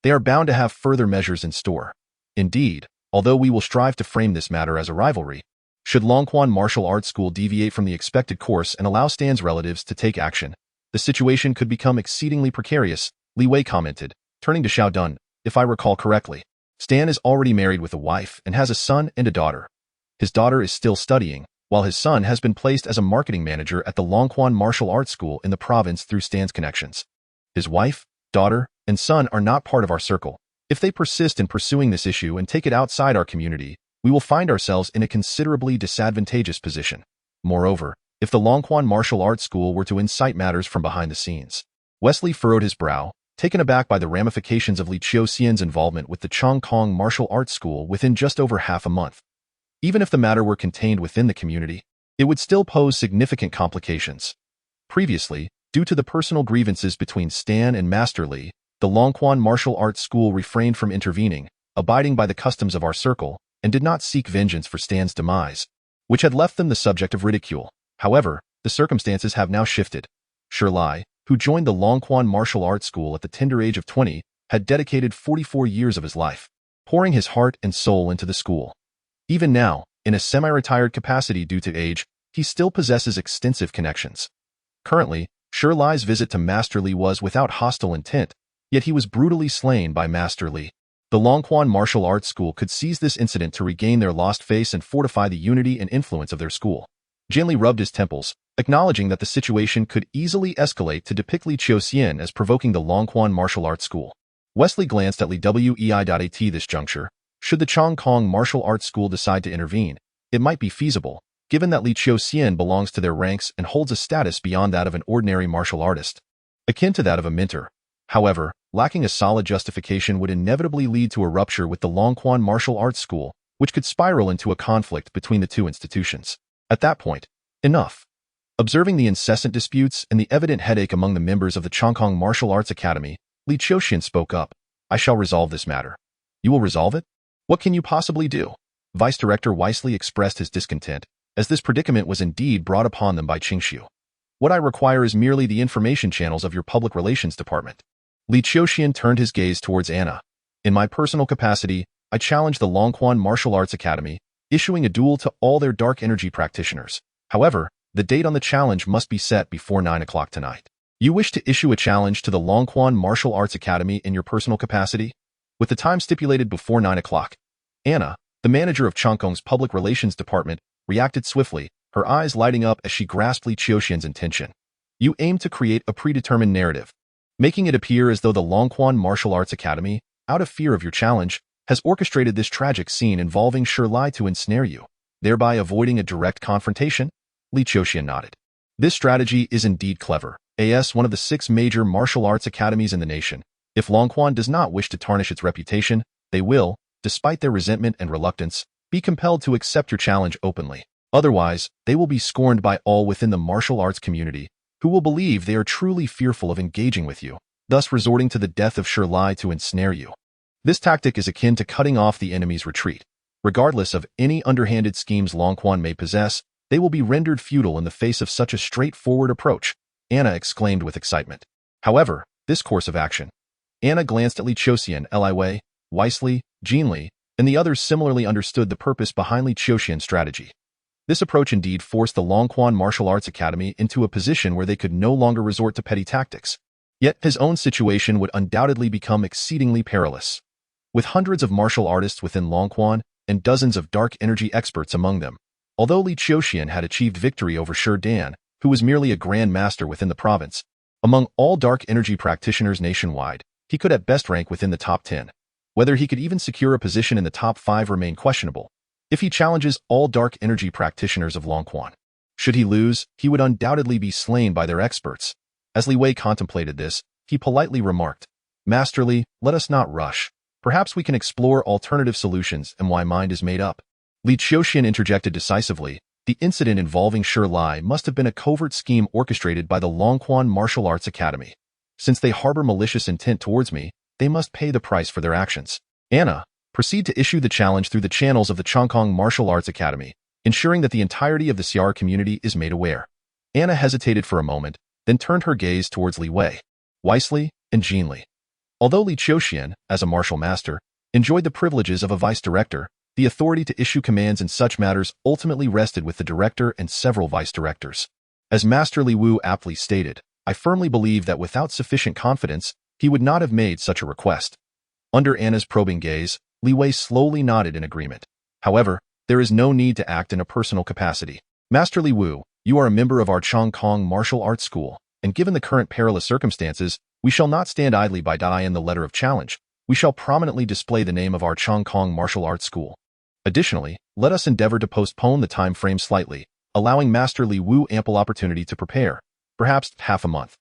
They are bound to have further measures in store. Indeed, although we will strive to frame this matter as a rivalry, should Longquan Martial Arts School deviate from the expected course and allow Stan's relatives to take action, the situation could become exceedingly precarious, Li Wei commented, turning to Xiao Dun. If I recall correctly, Stan is already married with a wife and has a son and a daughter. His daughter is still studying, while his son has been placed as a marketing manager at the Longquan Martial Arts School in the province through Stan's connections. His wife, daughter, and son are not part of our circle. If they persist in pursuing this issue and take it outside our community, we will find ourselves in a considerably disadvantageous position. Moreover, if the Longquan Martial Arts School were to incite matters from behind the scenes. Wesley furrowed his brow, taken aback by the ramifications of Li Qiuxian's involvement with the Chongqing Martial Arts School within just over half a month. Even if the matter were contained within the community, it would still pose significant complications. Previously, due to the personal grievances between Stan and Master Li, the Longquan Martial Arts School refrained from intervening, abiding by the customs of our circle, and did not seek vengeance for Stan's demise, which had left them the subject of ridicule. However, the circumstances have now shifted. Li, who joined the Longquan Martial Arts School at the tender age of 20, had dedicated 44 years of his life, pouring his heart and soul into the school. Even now, in a semi-retired capacity due to age, he still possesses extensive connections. Currently, Li's visit to Master Li was without hostile intent, yet he was brutally slain by Master Li. The Longquan Martial Arts School could seize this incident to regain their lost face and fortify the unity and influence of their school. Jean Li rubbed his temples, acknowledging that the situation could easily escalate to depict Li Qiuxian as provoking the Longquan Martial Arts School. Wesley glanced at Li Wei at this juncture. Should the Chongqing Martial Arts School decide to intervene, it might be feasible, given that Li Qiuxian belongs to their ranks and holds a status beyond that of an ordinary martial artist, akin to that of a mentor. However, lacking a solid justification would inevitably lead to a rupture with the Longquan Martial Arts School, which could spiral into a conflict between the two institutions. At that point, enough. Observing the incessant disputes and the evident headache among the members of the Chongqing Martial Arts Academy, Li Qiuxian spoke up. I shall resolve this matter. You will resolve it? What can you possibly do? Vice Director wisely expressed his discontent, as this predicament was indeed brought upon them by Qingxiu. What I require is merely the information channels of your public relations department. Li Qiuxian turned his gaze towards Anna. In my personal capacity, I challenge the Longquan Martial Arts Academy, issuing a duel to all their dark energy practitioners. However, the date on the challenge must be set before 9 o'clock tonight. You wish to issue a challenge to the Longquan Martial Arts Academy in your personal capacity? With the time stipulated before 9 o'clock. Anna, the manager of Chongqing's public relations department, reacted swiftly, her eyes lighting up as she grasped Li Qiuxian's intention. You aim to create a predetermined narrative, making it appear as though the Longquan Martial Arts Academy, out of fear of your challenge, has orchestrated this tragic scene involving Li to ensnare you, thereby avoiding a direct confrontation? Li Qiuxian nodded. This strategy is indeed clever. AS one of the 6 major martial arts academies in the nation. If Longquan does not wish to tarnish its reputation, they will, despite their resentment and reluctance, be compelled to accept your challenge openly. Otherwise, they will be scorned by all within the martial arts community, who will believe they are truly fearful of engaging with you, thus resorting to the death of Li to ensnare you. This tactic is akin to cutting off the enemy's retreat. Regardless of any underhanded schemes Longquan may possess, they will be rendered futile in the face of such a straightforward approach, Anna exclaimed with excitement. However, this course of action. Anna glanced at Li Qiuxian, Li Wei, Wesley, Jean Li, and the others similarly understood the purpose behind Li Qiuxian's strategy. This approach indeed forced the Longquan Martial Arts Academy into a position where they could no longer resort to petty tactics. Yet his own situation would undoubtedly become exceedingly perilous. With hundreds of martial artists within Longquan and dozens of dark energy experts among them, although Li Qiuxian had achieved victory over Dan, who was merely a grand master within the province, among all dark energy practitioners nationwide, he could at best rank within the top 10. Whether he could even secure a position in the top 5 remained questionable. If he challenges all dark energy practitioners of Longquan, Should he lose, he would undoubtedly be slain by their experts. As Li Wei contemplated this, he politely remarked, "Master Li, let us not rush. Perhaps we can explore alternative solutions and my mind is made up." Li Qiuxian interjected decisively, "The incident involving Shi Lai must have been a covert scheme orchestrated by the Longquan Martial Arts Academy. Since they harbor malicious intent towards me, they must pay the price for their actions. Anna, proceed to issue the challenge through the channels of the Chongkong Martial Arts Academy, ensuring that the entirety of the CR community is made aware." Anna hesitated for a moment, then turned her gaze towards Li Wei, Wisely, and Jinli. Although Li Qiuxian, as a martial master, enjoyed the privileges of a vice director, the authority to issue commands in such matters ultimately rested with the director and several vice directors. As Master Li Wu aptly stated, "I firmly believe that without sufficient confidence, he would not have made such a request." Under Anna's probing gaze, Li Wei slowly nodded in agreement. "However, there is no need to act in a personal capacity. Master Li Wu, you are a member of our Chongkong Martial Arts School, and given the current perilous circumstances, we shall not stand idly by in the letter of challenge. We shall prominently display the name of our Chongkong Martial Arts School. Additionally, let us endeavor to postpone the time frame slightly, allowing Master Li Wu ample opportunity to prepare, perhaps half a month."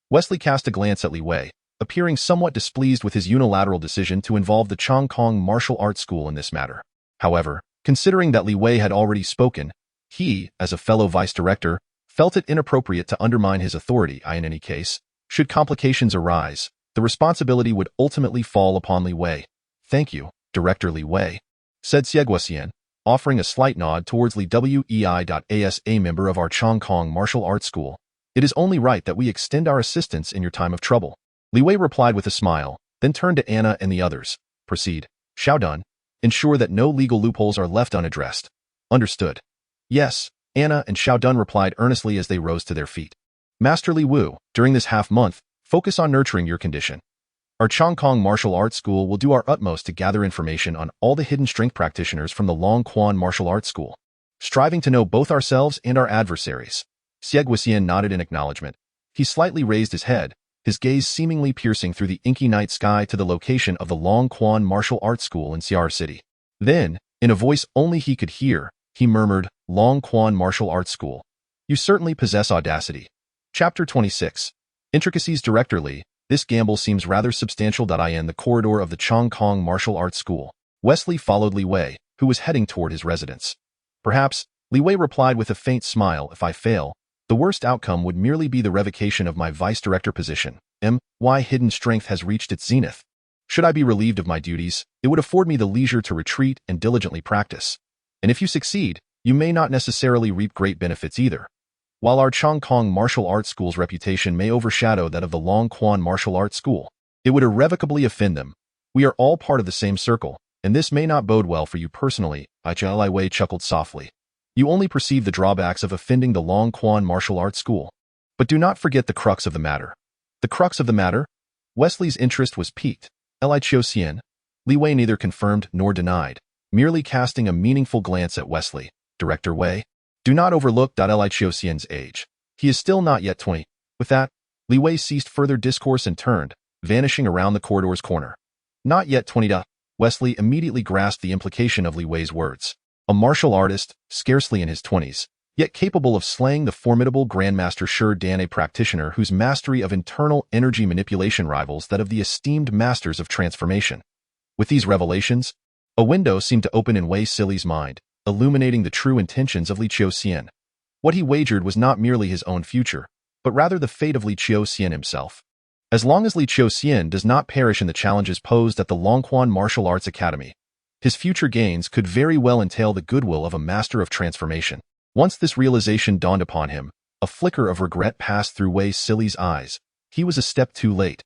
Wesley cast a glance at Li Wei, appearing somewhat displeased with his unilateral decision to involve the Chongkong Martial Arts School in this matter. However, considering that Li Wei had already spoken, he, as a fellow vice director, felt it inappropriate to undermine his authority. In any case, should complications arise, the responsibility would ultimately fall upon Li Wei. "Thank you, Director Li Wei," said Qiuxian, offering a slight nod towards Li Wei as a member of our Chongkong Martial Arts School. "It is only right that we extend our assistance in your time of trouble." Li Wei replied with a smile, then turned to Anna and the others. "Proceed. Xiaodun, ensure that no legal loopholes are left unaddressed." "Understood." "Yes," Anna and Xiaodun replied earnestly as they rose to their feet. "Master Li Wu, during this half-month, focus on nurturing your condition. Our Chongkong Martial Arts School will do our utmost to gather information on all the hidden strength practitioners from the Longquan Martial Arts School, striving to know both ourselves and our adversaries." Qiuxian nodded in acknowledgement. He slightly raised his head, his gaze seemingly piercing through the inky night sky to the location of the Longquan Martial Arts School in CR City. Then, in a voice only he could hear, he murmured, "Longquan Martial Arts School. You certainly possess audacity." Chapter 26. Intricacies. Director Li, this gamble seems rather substantial. In the corridor of the Chongkong Martial Arts School, Wesley followed Li Wei, who was heading toward his residence. "Perhaps," Li Wei replied with a faint smile, "if I fail, the worst outcome would merely be the revocation of my vice director position. My hidden strength has reached its zenith. Should I be relieved of my duties, it would afford me the leisure to retreat and diligently practice. And if you succeed, you may not necessarily reap great benefits either. While our Chongkong Martial Arts School's reputation may overshadow that of the Longquan Martial Arts School, it would irrevocably offend them. We are all part of the same circle, and this may not bode well for you personally." Li Wei chuckled softly. "You only perceive the drawbacks of offending the Longquan Martial Arts School. But do not forget the crux of the matter." "The crux of the matter?" Wesley's interest was piqued. Li Qiuxian. Li Wei neither confirmed nor denied, merely casting a meaningful glance at Wesley. "Director Wei, do not overlook Li Qiuxian's age. He is still not yet 20. With that, Li Wei ceased further discourse and turned, vanishing around the corridor's corner. "Not yet 20. Wesley immediately grasped the implication of Li Wei's words. A martial artist, scarcely in his 20s, yet capable of slaying the formidable Grandmaster Shi Dan, a practitioner whose mastery of internal energy manipulation rivals that of the esteemed masters of transformation. With these revelations, a window seemed to open in Wei Sili's mind, illuminating the true intentions of Li Qiuxian. What he wagered was not merely his own future, but rather the fate of Li Qiuxian himself. As long as Li Qiuxian does not perish in the challenges posed at the Longquan Martial Arts Academy, his future gains could very well entail the goodwill of a master of transformation. Once this realization dawned upon him, a flicker of regret passed through Wei Sili's eyes. He was a step too late.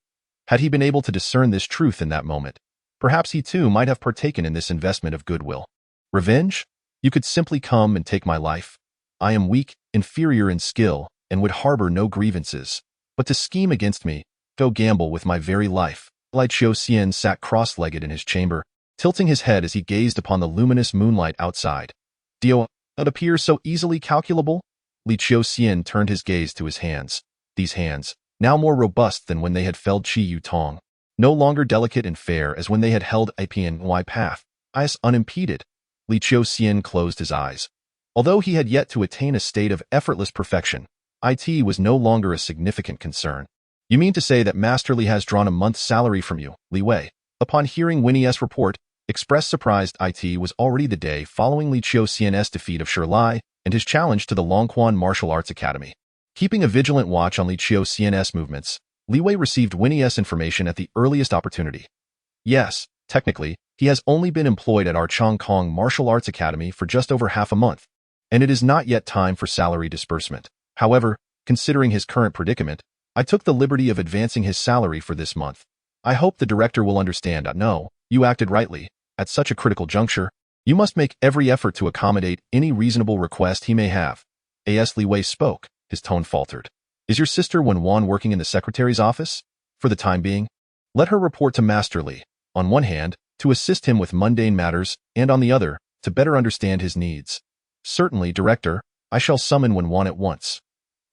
Had he been able to discern this truth in that moment, perhaps he too might have partaken in this investment of goodwill. Revenge? You could simply come and take my life. I am weak, inferior in skill, and would harbor no grievances. But to scheme against me, go gamble with my very life. Li Qiuxian sat cross-legged in his chamber, tilting his head as he gazed upon the luminous moonlight outside. Dio, it appears so easily calculable? Li Qiuxian turned his gaze to his hands. These hands, now more robust than when they had felled Qi Yu Tong, no longer delicate and fair as when they had held a PNY path, unimpeded. Li Qiuxian closed his eyes. Although he had yet to attain a state of effortless perfection, IT was no longer a significant concern. You mean to say that Master Li has drawn a month's salary from you, Li Wei? Upon hearing Winnie's report, expressed surprised IT was already the day following Li Qiuxian's defeat of Shi Lai and his challenge to the Longquan Martial Arts Academy. Keeping a vigilant watch on Li Qiuxian's movements, Li Wei received Winnie's information at the earliest opportunity. Yes, technically, he has only been employed at our Chongkong Martial Arts Academy for just over half a month, and it is not yet time for salary disbursement. However, considering his current predicament, I took the liberty of advancing his salary for this month. I hope the director will understand. No, you acted rightly. At such a critical juncture, you must make every effort to accommodate any reasonable request he may have. As Li Wei spoke, his tone faltered. Is your sister Wan working in the secretary's office? For the time being, let her report to Master Li, on one hand, to assist him with mundane matters, and on the other, to better understand his needs. Certainly, Director, I shall summon Wan at once.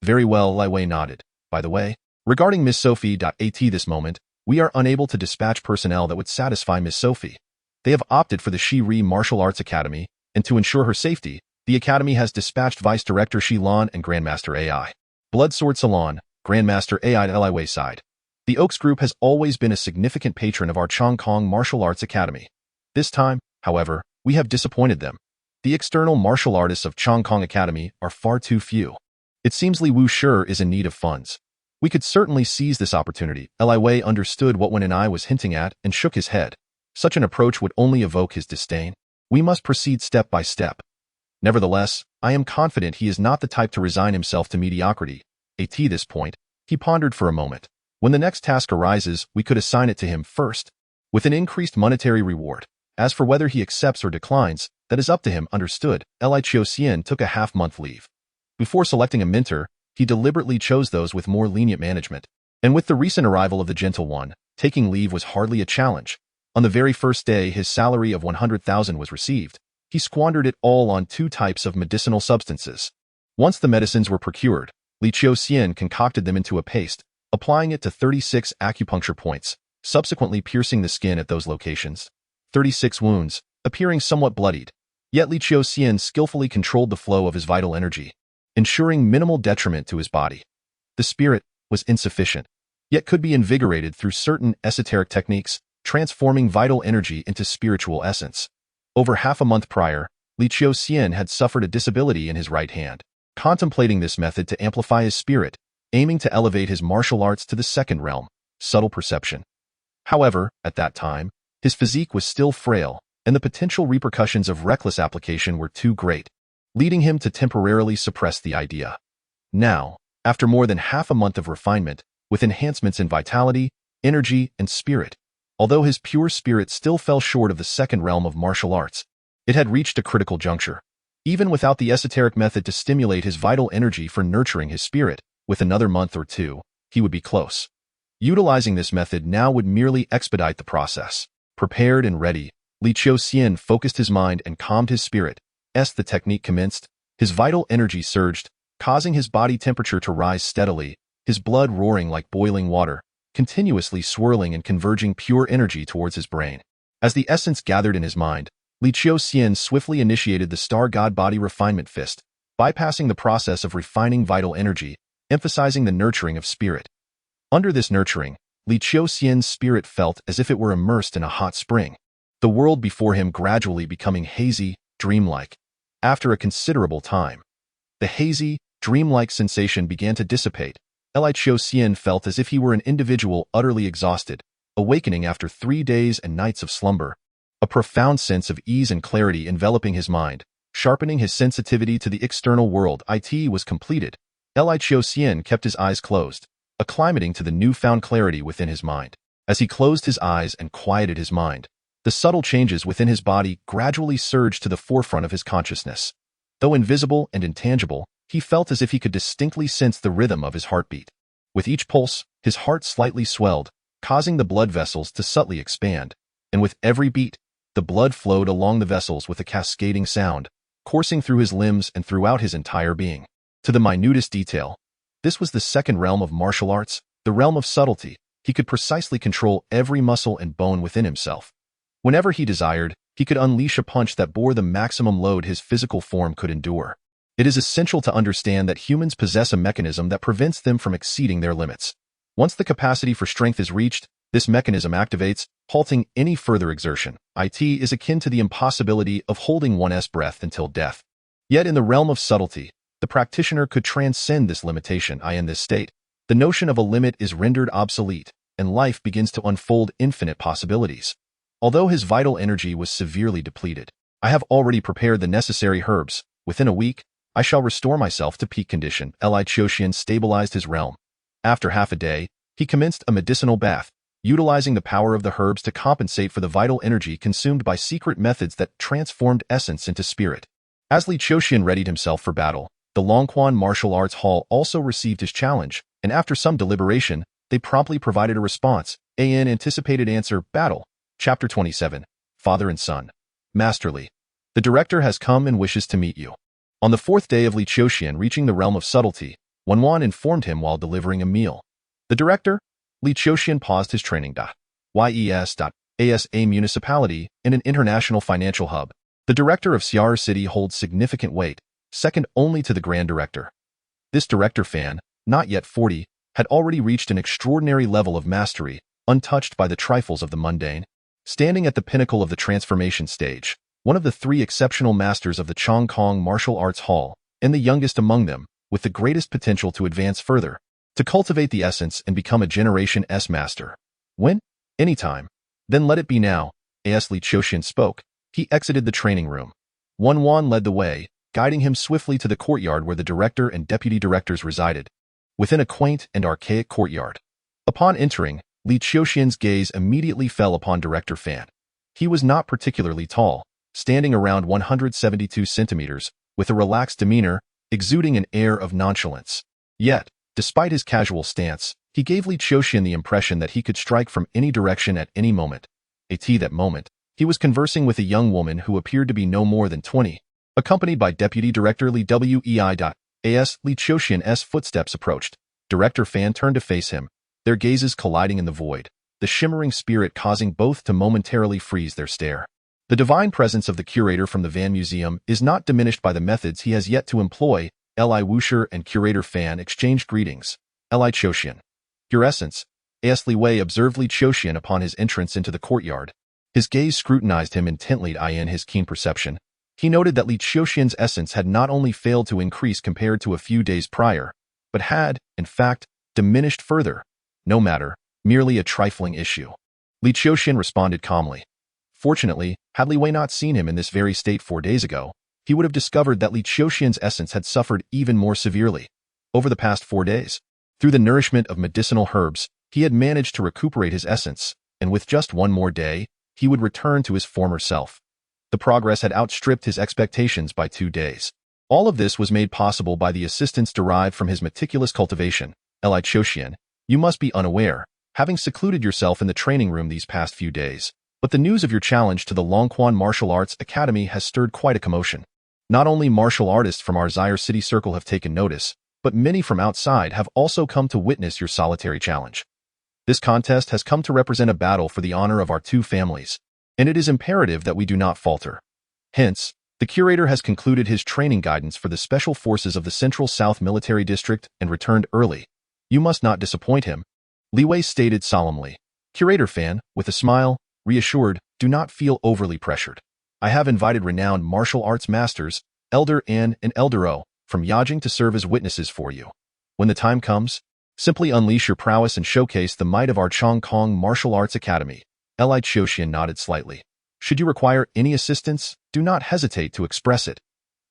Very well, Li Wei nodded. By the way, regarding Miss Sophie. At this moment, we are unable to dispatch personnel that would satisfy Miss Sophie. They have opted for the Shi Ri Martial Arts Academy, and to ensure her safety, the Academy has dispatched Vice Director Shi Lan and Grandmaster AI. Bloodsword Salon, Grandmaster AI at Li Wei's side. The Oaks Group has always been a significant patron of our Chongkong Martial Arts Academy. This time, however, we have disappointed them. The external martial artists of Chongkong Academy are far too few. It seems Li Wushi is in need of funds. We could certainly seize this opportunity. Li Wei understood what Wen and I was hinting at and shook his head. Such an approach would only evoke his disdain. We must proceed step by step. Nevertheless, I am confident he is not the type to resign himself to mediocrity. At this point, he pondered for a moment. When the next task arises, we could assign it to him first, with an increased monetary reward. As for whether he accepts or declines, that is up to him. Understood. Li Qiuxian took a half-month leave. Before selecting a mentor, he deliberately chose those with more lenient management. And with the recent arrival of the Gentle One, taking leave was hardly a challenge. On the very first day his salary of 100,000 was received, he squandered it all on 2 types of medicinal substances. Once the medicines were procured, Li Qiuxian concocted them into a paste, applying it to 36 acupuncture points, subsequently piercing the skin at those locations. 36 wounds, appearing somewhat bloodied. Yet Li Qiuxian skillfully controlled the flow of his vital energy, ensuring minimal detriment to his body. The spirit was insufficient, yet could be invigorated through certain esoteric techniques, transforming vital energy into spiritual essence. Over half a month prior, Li Qiuxian had suffered a disability in his right hand, contemplating this method to amplify his spirit, aiming to elevate his martial arts to the second realm, subtle perception. However, at that time, his physique was still frail, and the potential repercussions of reckless application were too great, leading him to temporarily suppress the idea. Now, after more than half a month of refinement, with enhancements in vitality, energy, and spirit, although his pure spirit still fell short of the second realm of martial arts, it had reached a critical juncture. Even without the esoteric method to stimulate his vital energy for nurturing his spirit, with another month or 2, he would be close. Utilizing this method now would merely expedite the process. Prepared and ready, Li Qiuxian focused his mind and calmed his spirit. As the technique commenced, his vital energy surged, causing his body temperature to rise steadily, his blood roaring like boiling water, continuously swirling and converging pure energy towards his brain. As the essence gathered in his mind, Li Qiuxian swiftly initiated the Star God Body Refinement Fist, bypassing the process of refining vital energy, emphasizing the nurturing of spirit. Under this nurturing, Li Qiuxian's spirit felt as if it were immersed in a hot spring, the world before him gradually becoming hazy, dreamlike. After a considerable time, the hazy, dreamlike sensation began to dissipate. Li Qiuxian felt as if he were an individual utterly exhausted, awakening after 3 days and nights of slumber. A profound sense of ease and clarity enveloping his mind, sharpening his sensitivity to the external world. It was completed. Li Qiuxian kept his eyes closed, acclimating to the newfound clarity within his mind. As he closed his eyes and quieted his mind, the subtle changes within his body gradually surged to the forefront of his consciousness. Though invisible and intangible, he felt as if he could distinctly sense the rhythm of his heartbeat. With each pulse, his heart slightly swelled, causing the blood vessels to subtly expand, and with every beat, the blood flowed along the vessels with a cascading sound, coursing through his limbs and throughout his entire being. To the minutest detail, this was the second realm of martial arts, the realm of subtlety. He could precisely control every muscle and bone within himself. Whenever he desired, he could unleash a punch that bore the maximum load his physical form could endure. It is essential to understand that humans possess a mechanism that prevents them from exceeding their limits. Once the capacity for strength is reached, this mechanism activates, halting any further exertion. It is akin to the impossibility of holding one's breath until death. Yet in the realm of subtlety, the practitioner could transcend this limitation. In this state, the notion of a limit is rendered obsolete, and life begins to unfold infinite possibilities. Although his vital energy was severely depleted, I have already prepared the necessary herbs. Within a week, I shall restore myself to peak condition. Li Qiuxian stabilized his realm. After half a day, he commenced a medicinal bath, utilizing the power of the herbs to compensate for the vital energy consumed by secret methods that transformed essence into spirit. As Li Qiuxian readied himself for battle, the Longquan Martial Arts Hall also received his challenge, and after some deliberation, they promptly provided a response. An anticipated answer. Battle. Chapter 27. Father and Son. Master Li. The director has come and wishes to meet you. On the fourth day of Li Qiuxian reaching the realm of subtlety, Wanwan informed him while delivering a meal. The director? Li Qiuxian paused his training. Yes. A municipality and an international financial hub. The director of Xiar City holds significant weight, second only to the Grand Director. This director Fan, not yet 40, had already reached an extraordinary level of mastery, untouched by the trifles of the mundane. Standing at the pinnacle of the transformation stage, one of the three exceptional masters of the Chongkong Martial Arts Hall, and the youngest among them, with the greatest potential to advance further, to cultivate the essence and become a Generation S master. When? Anytime. Then let it be now. As Li Qiuxian spoke, he exited the training room. Wanwan led the way, guiding him swiftly to the courtyard where the director and deputy directors resided, within a quaint and archaic courtyard. Upon entering, Li Qiuxian's gaze immediately fell upon Director Fan. He was not particularly tall, standing around 172 centimeters, with a relaxed demeanor, exuding an air of nonchalance. Yet, despite his casual stance, he gave Li Qiuxian the impression that he could strike from any direction at any moment. At that moment, he was conversing with a young woman who appeared to be no more than 20. Accompanied by Deputy Director Li Wei. As Li Qiuxian's footsteps approached, Director Fan turned to face him, their gazes colliding in the void, the shimmering spirit causing both to momentarily freeze their stare. The divine presence of the curator from the Van Museum is not diminished by the methods he has yet to employ. Li Wuxia and Curator Fan exchanged greetings. Li Qiuxian. Your essence. As Li Wei observed Li Qiuxian upon his entrance into the courtyard. His gaze scrutinized him intently. In his keen perception, he noted that Li Qiuxian's essence had not only failed to increase compared to a few days prior, but had, in fact, diminished further. No matter, merely a trifling issue. Li Qiuxian responded calmly. Fortunately, had Li Wei not seen him in this very state 4 days ago, he would have discovered that Li Qiuxian's essence had suffered even more severely. Over the past 4 days, through the nourishment of medicinal herbs, he had managed to recuperate his essence, and with just one more day, he would return to his former self. The progress had outstripped his expectations by 2 days. All of this was made possible by the assistance derived from his meticulous cultivation. Li Qiuxian, you must be unaware, having secluded yourself in the training room these past few days, but the news of your challenge to the Longquan Martial Arts Academy has stirred quite a commotion. Not only martial artists from our Xiar City circle have taken notice, but many from outside have also come to witness your solitary challenge. This contest has come to represent a battle for the honor of our two families, and it is imperative that we do not falter. Hence, the curator has concluded his training guidance for the special forces of the Central South Military District and returned early. You must not disappoint him. Li Wei stated solemnly. Curator Fan, with a smile, reassured, do not feel overly pressured. I have invited renowned martial arts masters, Elder An and Elder O, from Yajing to serve as witnesses for you. When the time comes, simply unleash your prowess and showcase the might of our Chongkong Martial Arts Academy. Li Qiuxian nodded slightly. Should you require any assistance, do not hesitate to express it.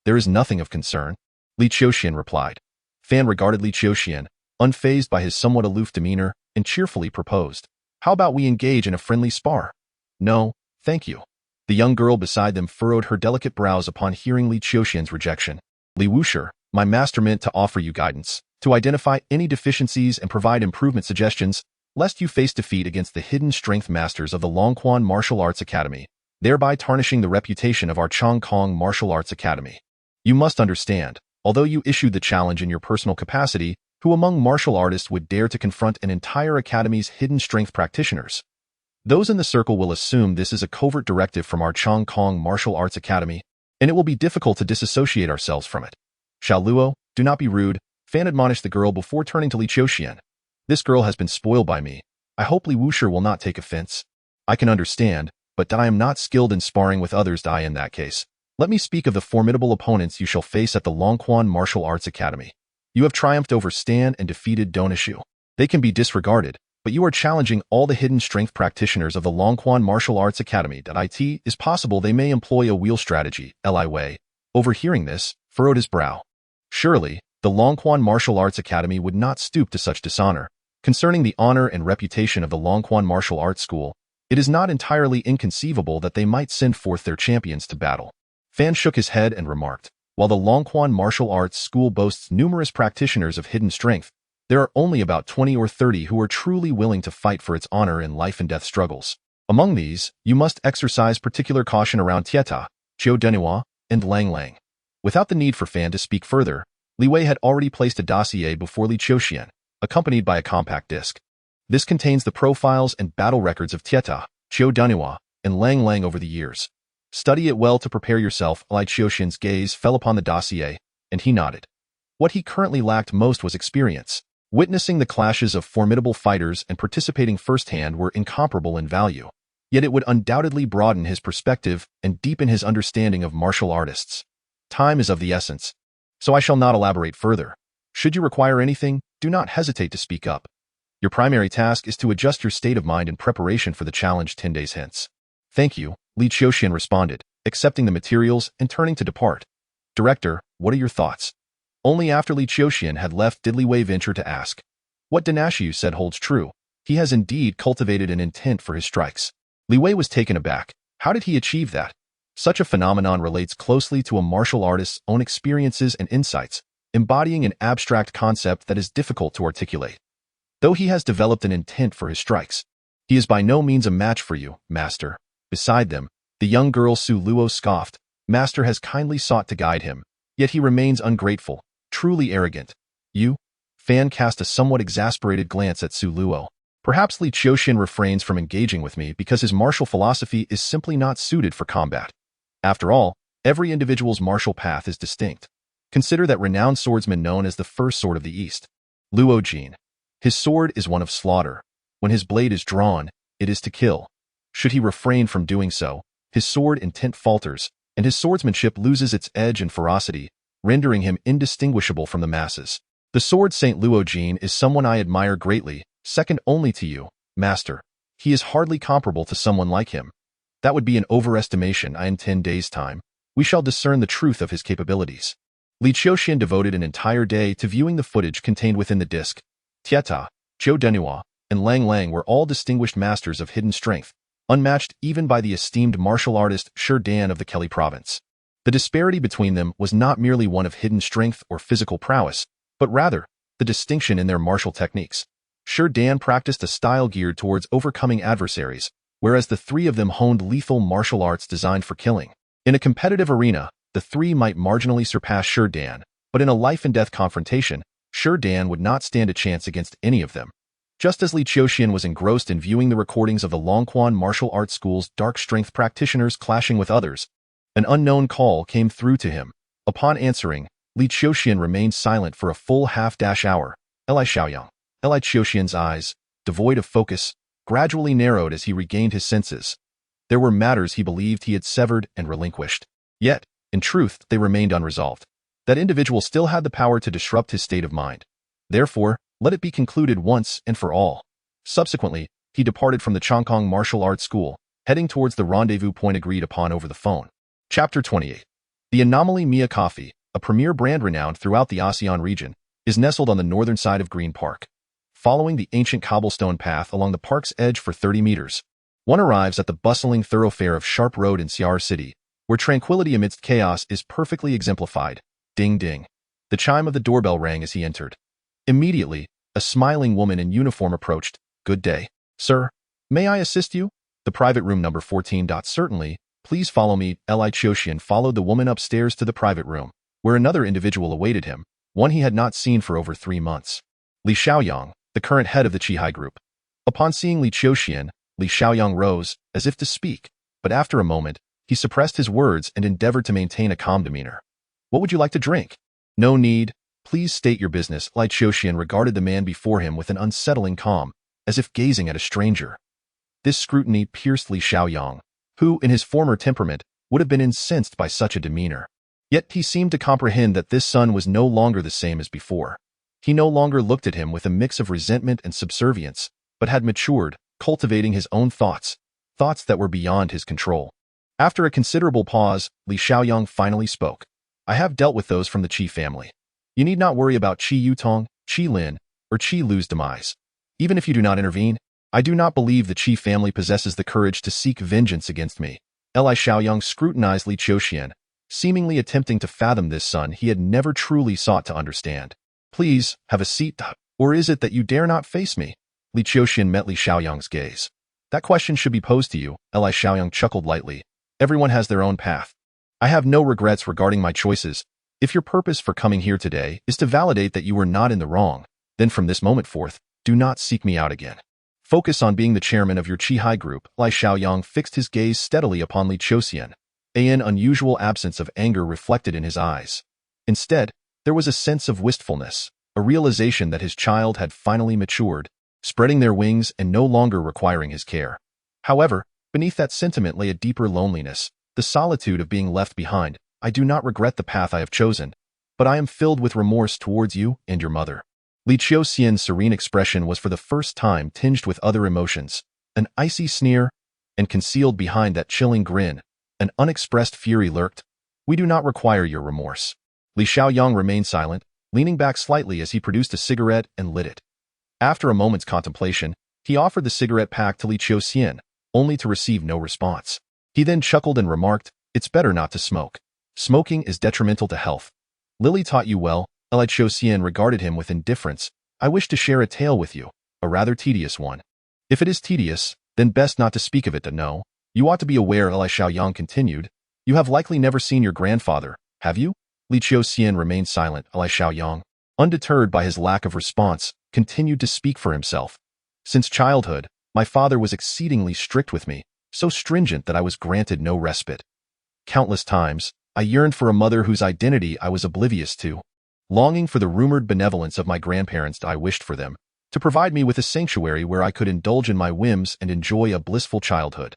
There is nothing of concern. Li Qiuxian replied. Fan regarded Li Qiuxian, unfazed by his somewhat aloof demeanor, and cheerfully proposed. How about we engage in a friendly spar? No, thank you. The young girl beside them furrowed her delicate brows upon hearing Li Qiuxian's rejection. Li Wuxia, my master meant to offer you guidance, to identify any deficiencies and provide improvement suggestions, lest you face defeat against the hidden strength masters of the Longquan Martial Arts Academy, thereby tarnishing the reputation of our Chongkong Martial Arts Academy. You must understand, although you issued the challenge in your personal capacity, who among martial artists would dare to confront an entire academy's hidden strength practitioners? Those in the circle will assume this is a covert directive from our Chong Kong Martial Arts Academy, and it will be difficult to disassociate ourselves from it. Xiao Luo, do not be rude, Fan admonished the girl before turning to Li Qiuxian. This girl has been spoiled by me. I hope Li Wushi will not take offense. I can understand, but I am not skilled in sparring with others. In that case, let me speak of the formidable opponents you shall face at the Longquan Martial Arts Academy. You have triumphed over Stan and defeated Donishu. They can be disregarded, but you are challenging all the hidden strength practitioners of the Longquan Martial Arts Academy. It is possible they may employ a wheel strategy, Li Wei. Overhearing this, furrowed his brow. Surely, the Longquan Martial Arts Academy would not stoop to such dishonor. Concerning the honor and reputation of the Longquan Martial Arts School, it is not entirely inconceivable that they might send forth their champions to battle. Fan shook his head and remarked, while the Longquan Martial Arts School boasts numerous practitioners of hidden strength, there are only about 20 or 30 who are truly willing to fight for its honor in life-and-death struggles. Among these, you must exercise particular caution around Tieta, Zhou Denhua, and Lang Lang. Without the need for Fan to speak further, Li Wei had already placed a dossier before Li Qiuxian, accompanied by a compact disc. This contains the profiles and battle records of Tieta, Zhou Denhua, and Lang Lang over the years. Study it well to prepare yourself. Li Qiuxian's gaze fell upon the dossier, and he nodded. What he currently lacked most was experience. Witnessing the clashes of formidable fighters and participating firsthand were incomparable in value, yet it would undoubtedly broaden his perspective and deepen his understanding of martial artists. Time is of the essence, so I shall not elaborate further. Should you require anything, do not hesitate to speak up. Your primary task is to adjust your state of mind in preparation for the challenge 10 days hence. Thank you, Li Qiuxian responded, accepting the materials and turning to depart. Director, what are your thoughts? Only after Li Qiuxian had left did Li Wei venture to ask. What Donishu said holds true. He has indeed cultivated an intent for his strikes. Li Wei was taken aback. How did he achieve that? Such a phenomenon relates closely to a martial artist's own experiences and insights, embodying an abstract concept that is difficult to articulate. Though he has developed an intent for his strikes, he is by no means a match for you, Master. Beside them, the young girl Su Luo scoffed. Master has kindly sought to guide him, yet he remains ungrateful, truly arrogant. You? Fan cast a somewhat exasperated glance at Su Luo. Perhaps Li Qiuxian refrains from engaging with me because his martial philosophy is simply not suited for combat. After all, every individual's martial path is distinct. Consider that renowned swordsman known as the First Sword of the East, Luo Jin. His sword is one of slaughter. When his blade is drawn, it is to kill. Should he refrain from doing so, his sword intent falters, and his swordsmanship loses its edge and ferocity, rendering him indistinguishable from the masses. The sword Saint Luo Jin is someone I admire greatly, second only to you, Master. He is hardly comparable to someone like him. That would be an overestimation. In 10 days' time, we shall discern the truth of his capabilities. Li Qiuxian devoted an entire day to viewing the footage contained within the disc. Tieta, Zhou Denhua, and Lang Lang were all distinguished masters of hidden strength, unmatched even by the esteemed martial artist Shi Dan of the Kelly province. The disparity between them was not merely one of hidden strength or physical prowess, but rather, the distinction in their martial techniques. Shi Dan practiced a style geared towards overcoming adversaries, whereas the three of them honed lethal martial arts designed for killing. In a competitive arena, the three might marginally surpass Shi Dan, but in a life-and-death confrontation, Shi Dan would not stand a chance against any of them. Just as Li Qiuxian was engrossed in viewing the recordings of the Longquan Martial Arts School's dark strength practitioners clashing with others, an unknown call came through to him. Upon answering, Li Qiuxian remained silent for a full half-hour. Li Xiaoyang. Li Qiuxian's eyes, devoid of focus, gradually narrowed as he regained his senses. There were matters he believed he had severed and relinquished. Yet, in truth, they remained unresolved. That individual still had the power to disrupt his state of mind. Therefore, let it be concluded once and for all. Subsequently, he departed from the Chong Kong Martial Arts School, heading towards the rendezvous point agreed upon over the phone. Chapter 28. The Anomaly Mia Coffee, a premier brand renowned throughout the ASEAN region, is nestled on the northern side of Green Park. Following the ancient cobblestone path along the park's edge for 30 meters, one arrives at the bustling thoroughfare of Sharp Road in Siar City, where tranquility amidst chaos is perfectly exemplified. Ding ding. The chime of the doorbell rang as he entered. Immediately, a smiling woman in uniform approached. Good day, sir. May I assist you? The private room number 14. Certainly, please follow me. Li Qiuxian followed the woman upstairs to the private room, where another individual awaited him, one he had not seen for over 3 months. Li Xiaoyang, the current head of the Qihai group. Upon seeing Li Qiuxian, Li Qiuxian rose, as if to speak, but after a moment, he suppressed his words and endeavored to maintain a calm demeanor. What would you like to drink? No need. Please state your business. Li Qiuxian regarded the man before him with an unsettling calm, as if gazing at a stranger. This scrutiny pierced Li Qiuxian, who, in his former temperament, would have been incensed by such a demeanor. Yet he seemed to comprehend that this son was no longer the same as before. He no longer looked at him with a mix of resentment and subservience, but had matured, cultivating his own thoughts that were beyond his control. After a considerable pause, Li Qiuxian finally spoke. I have dealt with those from the Qi family. You need not worry about Qi Yutong, Qi Lin, or Qi Lu's demise. Even if you do not intervene, I do not believe the Qi family possesses the courage to seek vengeance against me. Li Qiuxian scrutinized Li Qiuxian, seemingly attempting to fathom this son he had never truly sought to understand. Please, have a seat, or is it that you dare not face me? Li Qiuxian met Li Qiuxian's gaze. That question should be posed to you, Li Qiuxian chuckled lightly. Everyone has their own path. I have no regrets regarding my choices. If your purpose for coming here today is to validate that you were not in the wrong, then from this moment forth, do not seek me out again. Focus on being the chairman of your Qi Hai group. Li Qiuxian fixed his gaze steadily upon Li Qiuxian. An unusual absence of anger reflected in his eyes. Instead, there was a sense of wistfulness, a realization that his child had finally matured, spreading their wings and no longer requiring his care. However, beneath that sentiment lay a deeper loneliness, the solitude of being left behind. I do not regret the path I have chosen, but I am filled with remorse towards you and your mother. Li Qiuxian's serene expression was for the first time tinged with other emotions, an icy sneer, and concealed behind that chilling grin, an unexpressed fury lurked. We do not require your remorse. Li Qiuxian remained silent, leaning back slightly as he produced a cigarette and lit it. After a moment's contemplation, he offered the cigarette pack to Li Qiuxian, only to receive no response. He then chuckled and remarked, "It's better not to smoke. Smoking is detrimental to health." Lily taught you well. Li Qiuxian regarded him with indifference. I wish to share a tale with you, a rather tedious one. If it is tedious, then best not to speak of it. No. You ought to be aware, Li Qiuxian continued. You have likely never seen your grandfather, have you? Li Qiuxian remained silent. Li Qiuxian, undeterred by his lack of response, continued to speak for himself. Since childhood, my father was exceedingly strict with me, so stringent that I was granted no respite. Countless times, I yearned for a mother whose identity I was oblivious to. Longing for the rumored benevolence of my grandparents, I wished for them to provide me with a sanctuary where I could indulge in my whims and enjoy a blissful childhood.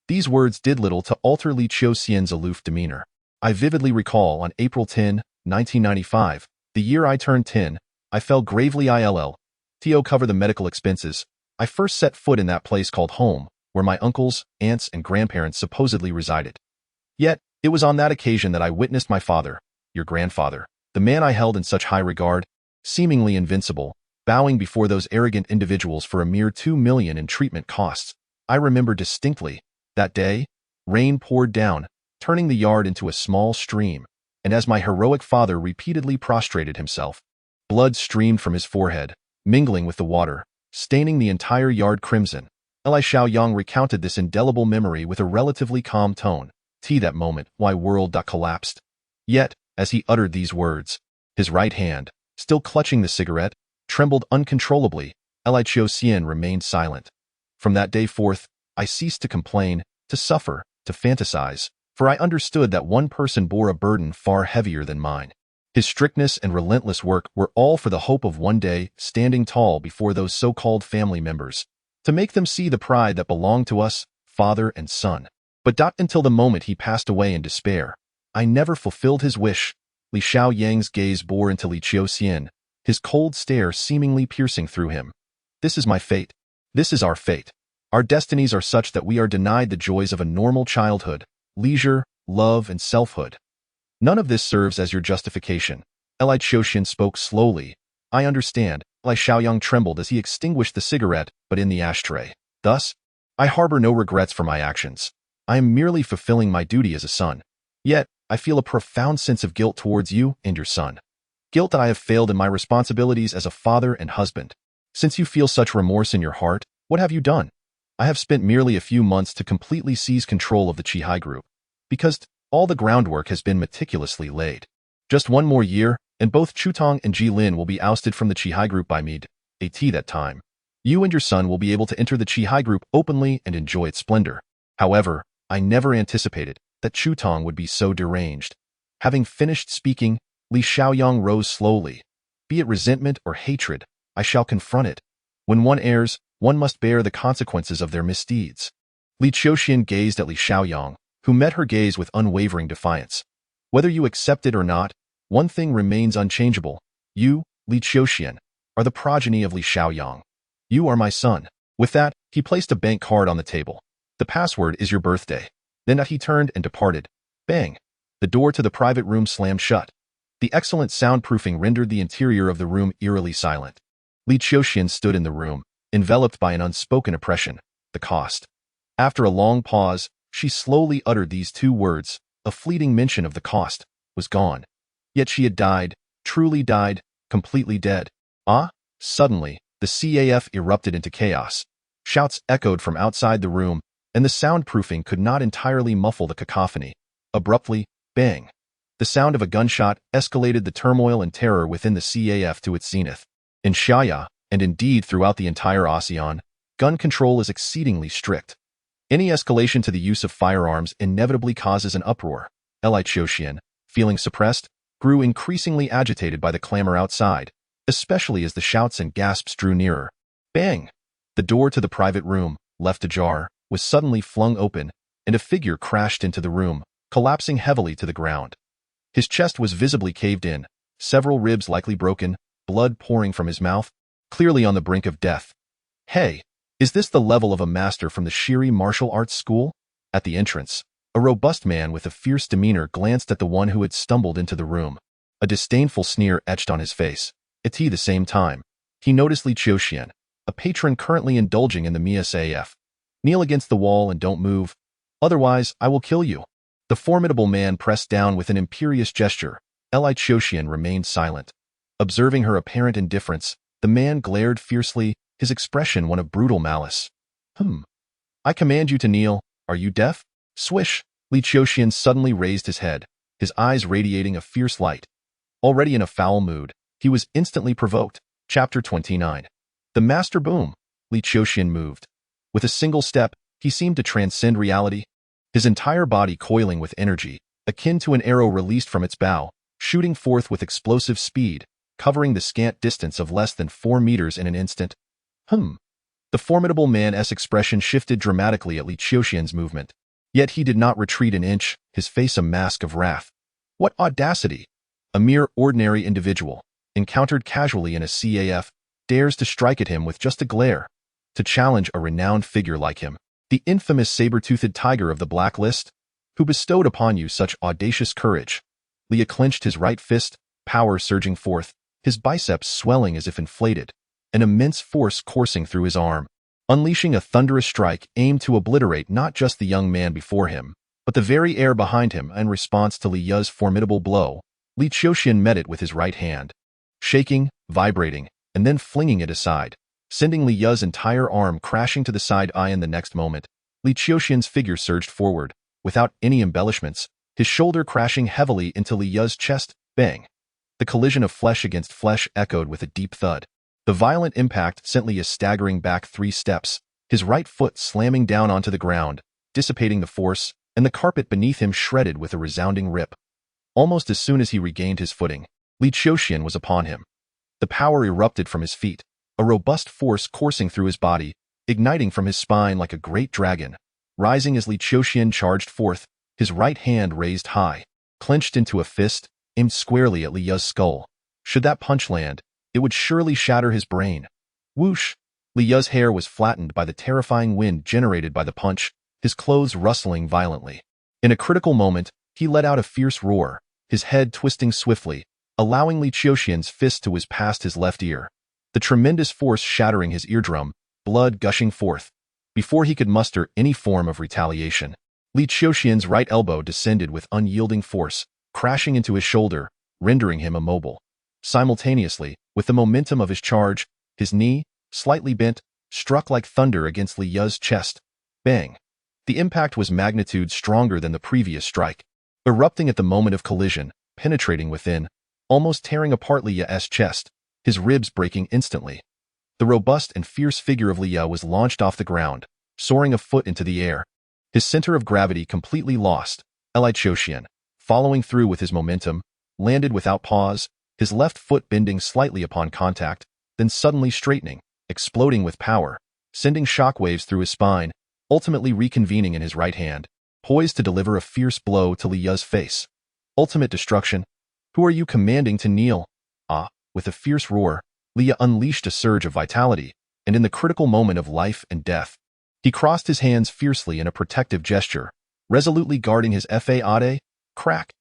These words did little to alter Li Qiuxian's aloof demeanor. I vividly recall on April 10, 1995, the year I turned 10, I fell gravely ill. To cover the medical expenses, I first set foot in that place called home, where my uncles, aunts, and grandparents supposedly resided. Yet, it was on that occasion that I witnessed my father, your grandfather, the man I held in such high regard, seemingly invincible, bowing before those arrogant individuals for a mere $2 million in treatment costs. I remember distinctly, that day, rain poured down, turning the yard into a small stream, and as my heroic father repeatedly prostrated himself, blood streamed from his forehead, mingling with the water, staining the entire yard crimson. Li Qiuxian recounted this indelible memory with a relatively calm tone. That moment, my world collapsed. Yet, as he uttered these words, his right hand, still clutching the cigarette, trembled uncontrollably. Li Qiuxian remained silent. From that day forth, I ceased to complain, to suffer, to fantasize, for I understood that one person bore a burden far heavier than mine. His strictness and relentless work were all for the hope of one day standing tall before those so-called family members, to make them see the pride that belonged to us, father and son. But not until the moment he passed away in despair. I never fulfilled his wish. Li Qiuxian's gaze bore into Li Qiuxian, his cold stare seemingly piercing through him. This is my fate. This is our fate. Our destinies are such that we are denied the joys of a normal childhood, leisure, love, and selfhood. None of this serves as your justification. Li Qiuxian spoke slowly. I understand. Li Qiuxian trembled as he extinguished the cigarette, but in the ashtray. Thus, I harbor no regrets for my actions. I am merely fulfilling my duty as a son. Yet, I feel a profound sense of guilt towards you and your son. Guilt that I have failed in my responsibilities as a father and husband. Since you feel such remorse in your heart, what have you done? I have spent merely a few months to completely seize control of the Qi Hai group, because all the groundwork has been meticulously laid. Just one more year, and both Chutong and Jilin will be ousted from the Qi Hai group by me. That time. You and your son will be able to enter the Qi group openly and enjoy its splendor. However, I never anticipated that Chu Tong would be so deranged. Having finished speaking, Li Qiuxian rose slowly. Be it resentment or hatred, I shall confront it. When one errs, one must bear the consequences of their misdeeds. Li Qiuxian gazed at Li Qiuxian, who met her gaze with unwavering defiance. Whether you accept it or not, one thing remains unchangeable. You, Li Qiuxian, are the progeny of Li Qiuxian. You are my son. With that, he placed a bank card on the table. The password is your birthday. Then he turned and departed. Bang! The door to the private room slammed shut. The excellent soundproofing rendered the interior of the room eerily silent. Li Qiuxian stood in the room, enveloped by an unspoken oppression, the cost. After a long pause, she slowly uttered these two words. A fleeting mention of the cost was gone. Yet she had died, truly died, completely dead. Ah! Suddenly, the CAF erupted into chaos. Shouts echoed from outside the room, and the soundproofing could not entirely muffle the cacophony. Abruptly, bang! The sound of a gunshot escalated the turmoil and terror within the CAF to its zenith. In Xiaya, and indeed throughout the entire ASEAN, gun control is exceedingly strict. Any escalation to the use of firearms inevitably causes an uproar. Li Qiuxian, feeling suppressed, grew increasingly agitated by the clamor outside, especially as the shouts and gasps drew nearer. Bang! The door to the private room, left ajar, was suddenly flung open, and a figure crashed into the room, collapsing heavily to the ground. His chest was visibly caved in, several ribs likely broken, blood pouring from his mouth, clearly on the brink of death. Hey, is this the level of a master from the Shiri martial arts school? At the entrance, a robust man with a fierce demeanor glanced at the one who had stumbled into the room. A disdainful sneer etched on his face. At the same time, he noticed Li Qiuxian, a patron currently indulging in the MSAF. Kneel against the wall and don't move. Otherwise, I will kill you. The formidable man pressed down with an imperious gesture. Li Qiuxian remained silent. Observing her apparent indifference, the man glared fiercely, his expression one of brutal malice. I command you to kneel. Are you deaf? Swish! Li Qiuxian suddenly raised his head, his eyes radiating a fierce light. Already in a foul mood, he was instantly provoked. Chapter 29. The Master Boom. Li Qiuxian moved. With a single step, he seemed to transcend reality, his entire body coiling with energy, akin to an arrow released from its bow, shooting forth with explosive speed, covering the scant distance of less than 4 meters in an instant. The formidable man's expression shifted dramatically at Li Qiuxian's movement. Yet he did not retreat an inch, his face a mask of wrath. What audacity! A mere ordinary individual, encountered casually in a CAF, dares to strike at him with just a glare, to challenge a renowned figure like him, the infamous saber-toothed tiger of the blacklist, who bestowed upon you such audacious courage. Li clenched his right fist, power surging forth, his biceps swelling as if inflated, an immense force coursing through his arm, unleashing a thunderous strike aimed to obliterate not just the young man before him, but the very air behind him. In response to Li Yu's formidable blow, Li Qiuxian met it with his right hand, shaking, vibrating, and then flinging it aside, sending Li Yu's entire arm crashing to the side. In the next moment, Li Qiuxian's figure surged forward, without any embellishments, his shoulder crashing heavily into Li Yu's chest. Bang! The collision of flesh against flesh echoed with a deep thud. The violent impact sent Li staggering back 3 steps, his right foot slamming down onto the ground, dissipating the force, and the carpet beneath him shredded with a resounding rip. Almost as soon as he regained his footing, Li Qiuxian was upon him. The power erupted from his feet, a robust force coursing through his body, igniting from his spine like a great dragon, rising as Li Qiuxian charged forth, his right hand raised high, clenched into a fist, aimed squarely at Li Yu's skull. Should that punch land, it would surely shatter his brain. Whoosh! Li Yu's hair was flattened by the terrifying wind generated by the punch, his clothes rustling violently. In a critical moment, he let out a fierce roar, his head twisting swiftly, allowing Li Qiuxian's fist to whiz past his left ear, the tremendous force shattering his eardrum, blood gushing forth. Before he could muster any form of retaliation, Li Qiuxian's right elbow descended with unyielding force, crashing into his shoulder, rendering him immobile. Simultaneously, with the momentum of his charge, his knee, slightly bent, struck like thunder against Li Yu's chest. Bang! The impact was magnitude stronger than the previous strike, erupting at the moment of collision, penetrating within, almost tearing apart Li Yu's chest, his ribs breaking instantly. The robust and fierce figure of Li was launched off the ground, soaring a foot into the air. His center of gravity completely lost. Li Qiuxian, following through with his momentum, landed without pause, his left foot bending slightly upon contact, then suddenly straightening, exploding with power, sending shockwaves through his spine, ultimately reconvening in his right hand, poised to deliver a fierce blow to Li's face. Ultimate destruction. Who are you commanding to kneel? Ah, with a fierce roar, Li unleashed a surge of vitality, and in the critical moment of life and death, he crossed his hands fiercely in a protective gesture, resolutely guarding his fade. Crack.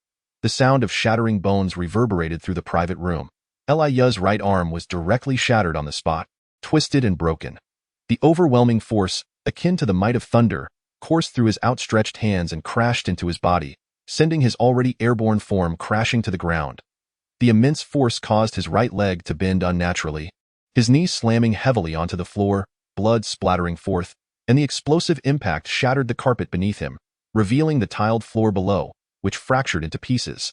The sound of shattering bones reverberated through the private room. Li's right arm was directly shattered on the spot, twisted and broken. The overwhelming force, akin to the might of thunder, coursed through his outstretched hands and crashed into his body, sending his already airborne form crashing to the ground. The immense force caused his right leg to bend unnaturally, his knee slamming heavily onto the floor, blood splattering forth, and the explosive impact shattered the carpet beneath him, revealing the tiled floor below, which fractured into pieces.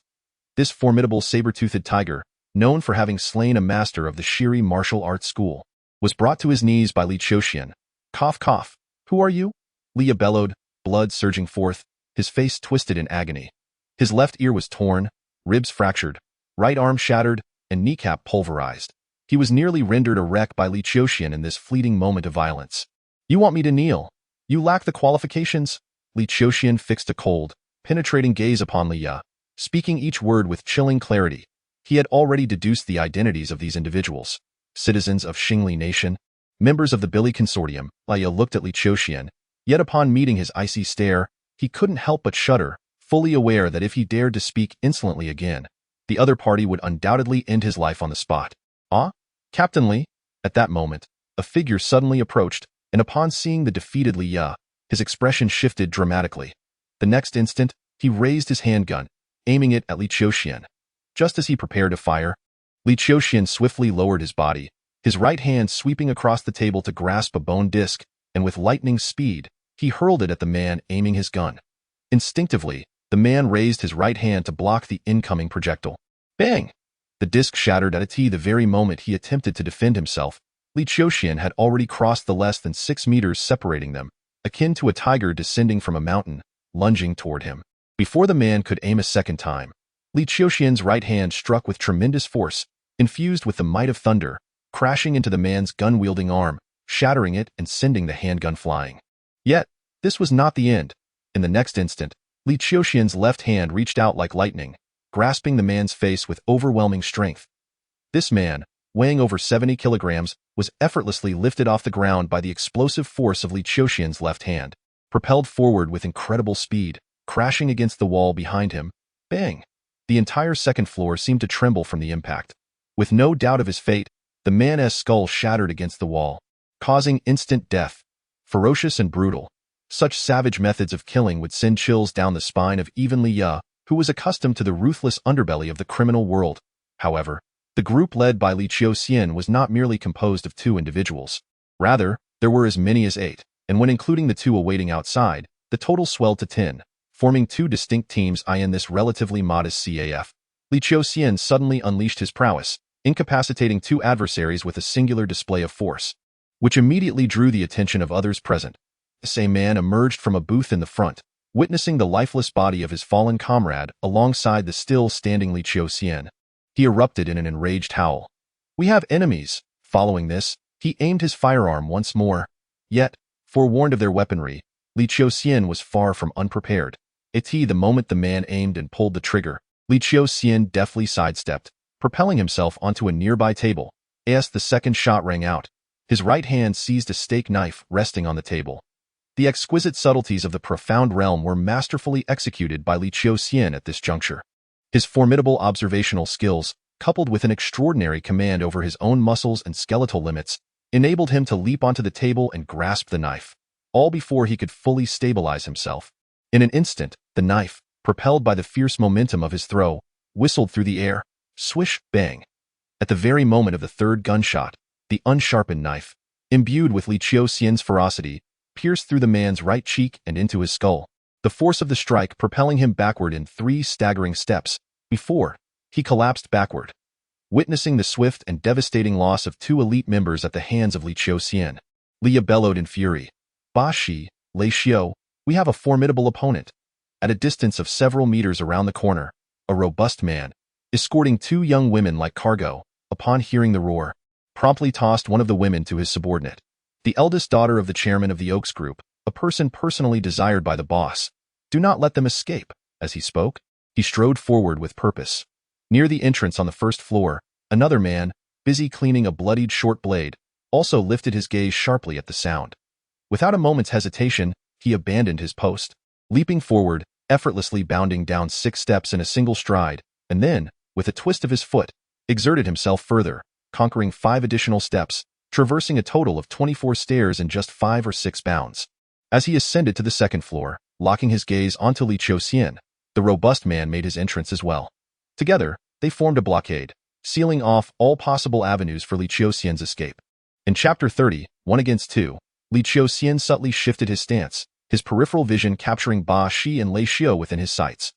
This formidable saber-toothed tiger, known for having slain a master of the Shiri martial arts school, was brought to his knees by Li Qiuxian. Cough, cough. Who are you? Li bellowed, blood surging forth, his face twisted in agony. His left ear was torn, ribs fractured, right arm shattered, and kneecap pulverized. He was nearly rendered a wreck by Li Qiuxian in this fleeting moment of violence. You want me to kneel? You lack the qualifications? Li Qiuxian fixed a cold, penetrating gaze upon Li, speaking each word with chilling clarity. He had already deduced the identities of these individuals. Citizens of Xingli Nation, members of the Billy Consortium. Li looked at Li Qiuxian, yet upon meeting his icy stare, he couldn't help but shudder, fully aware that if he dared to speak insolently again, the other party would undoubtedly end his life on the spot. Ah? Captain Li? At that moment, a figure suddenly approached, and upon seeing the defeated Li, his expression shifted dramatically. The next instant, he raised his handgun, aiming it at Li Qiuxian. Just as he prepared to fire, Li Qiuxian swiftly lowered his body, his right hand sweeping across the table to grasp a bone disc, and with lightning speed, he hurled it at the man aiming his gun. Instinctively, the man raised his right hand to block the incoming projectile. Bang! The disc shattered at a T the very moment he attempted to defend himself. Li Qiuxian had already crossed the less than 6 meters separating them, akin to a tiger descending from a mountain, lunging toward him. Before the man could aim a second time, Li Qiuxian's right hand struck with tremendous force, infused with the might of thunder, crashing into the man's gun-wielding arm, shattering it and sending the handgun flying. Yet, this was not the end. In the next instant, Li Qiuxian's left hand reached out like lightning, grasping the man's face with overwhelming strength. This man, weighing over 70 kilograms, was effortlessly lifted off the ground by the explosive force of Li Qiuxian's left hand, propelled forward with incredible speed, crashing against the wall behind him. Bang! The entire second floor seemed to tremble from the impact. With no doubt of his fate, the man's skull shattered against the wall, causing instant death. Ferocious and brutal, such savage methods of killing would send chills down the spine of even Li, who was accustomed to the ruthless underbelly of the criminal world. However, the group led by Li Qiuxian was not merely composed of 2 individuals. Rather, there were as many as 8, and when including the 2 awaiting outside, the total swelled to 10, forming 2 distinct teams in this relatively modest CAF. Li Qiuxian suddenly unleashed his prowess, incapacitating 2 adversaries with a singular display of force, which immediately drew the attention of others present. The same man emerged from a booth in the front, witnessing the lifeless body of his fallen comrade alongside the still-standing Li Qiuxian. He erupted in an enraged howl. We have enemies. Following this, he aimed his firearm once more. Yet, forewarned of their weaponry, Li Qiuxian was far from unprepared. The moment the man aimed and pulled the trigger, Li Qiuxian deftly sidestepped, propelling himself onto a nearby table. As the second shot rang out, his right hand seized a steak knife resting on the table. The exquisite subtleties of the profound realm were masterfully executed by Li Qiuxian at this juncture. His formidable observational skills, coupled with an extraordinary command over his own muscles and skeletal limits, enabled him to leap onto the table and grasp the knife, all before he could fully stabilize himself. In an instant, the knife, propelled by the fierce momentum of his throw, whistled through the air. Swish, bang. At the very moment of the third gunshot, the unsharpened knife, imbued with Li Qiuxian's ferocity, pierced through the man's right cheek and into his skull, the force of the strike propelling him backward in 3 staggering steps, before he collapsed backward. witnessing the swift and devastating loss of two elite members at the hands of Li Qiuxian. Li bellowed in fury. Ba Shi, Li Qiu, we have a formidable opponent. At a distance of several meters around the corner, a robust man, escorting two young women like cargo, upon hearing the roar, promptly tossed one of the women to his subordinate. The eldest daughter of the chairman of the Oaks Group, a person personally desired by the boss. Do not let them escape. As he spoke, he strode forward with purpose. Near the entrance on the first floor, another man, busy cleaning a bloodied short blade, also lifted his gaze sharply at the sound. Without a moment's hesitation, he abandoned his post, leaping forward, effortlessly bounding down 6 steps in a single stride, and then, with a twist of his foot, exerted himself further, conquering 5 additional steps, traversing a total of 24 stairs in just 5 or 6 bounds. As he ascended to the second floor, locking his gaze onto Li Qiuxian, the robust man made his entrance as well. Together, they formed a blockade, sealing off all possible avenues for Li Qiuxian's escape. In Chapter 30, 1 against 2, Li Qiuxian subtly shifted his stance, his peripheral vision capturing Ba Shi and Li Qiu within his sights.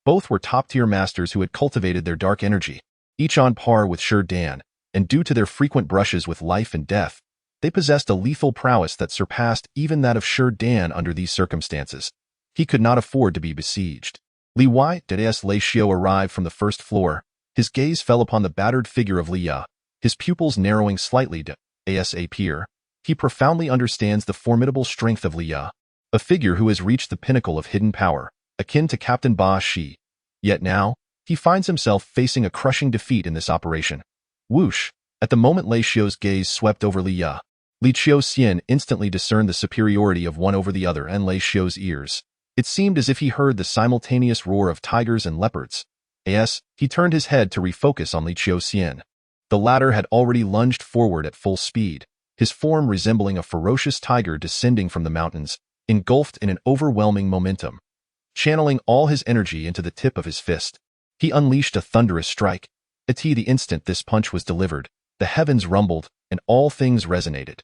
Both were top-tier masters who had cultivated their dark energy, each on par with Shi Dan, and due to their frequent brushes with life and death, they possessed a lethal prowess that surpassed even that of Shi Dan under these circumstances. He could not afford to be besieged. Li Qiu arrived from the first floor. His gaze fell upon the battered figure of Li Ya, his pupils narrowing slightly to appear. He profoundly understands the formidable strength of Li Ya, a figure who has reached the pinnacle of hidden power, akin to Captain Ba Shi. Yet now, he finds himself facing a crushing defeat in this operation. Whoosh! At the moment Li Qiu's gaze swept over Li Ya, Li Qiuxian instantly discerned the superiority of one over the other and Li Qiu's ears. It seemed as if he heard the simultaneous roar of tigers and leopards. He turned his head to refocus on Li Qiuxian. The latter had already lunged forward at full speed, his form resembling a ferocious tiger descending from the mountains, engulfed in an overwhelming momentum. Channeling all his energy into the tip of his fist, he unleashed a thunderous strike. The instant this punch was delivered, the heavens rumbled, and all things resonated.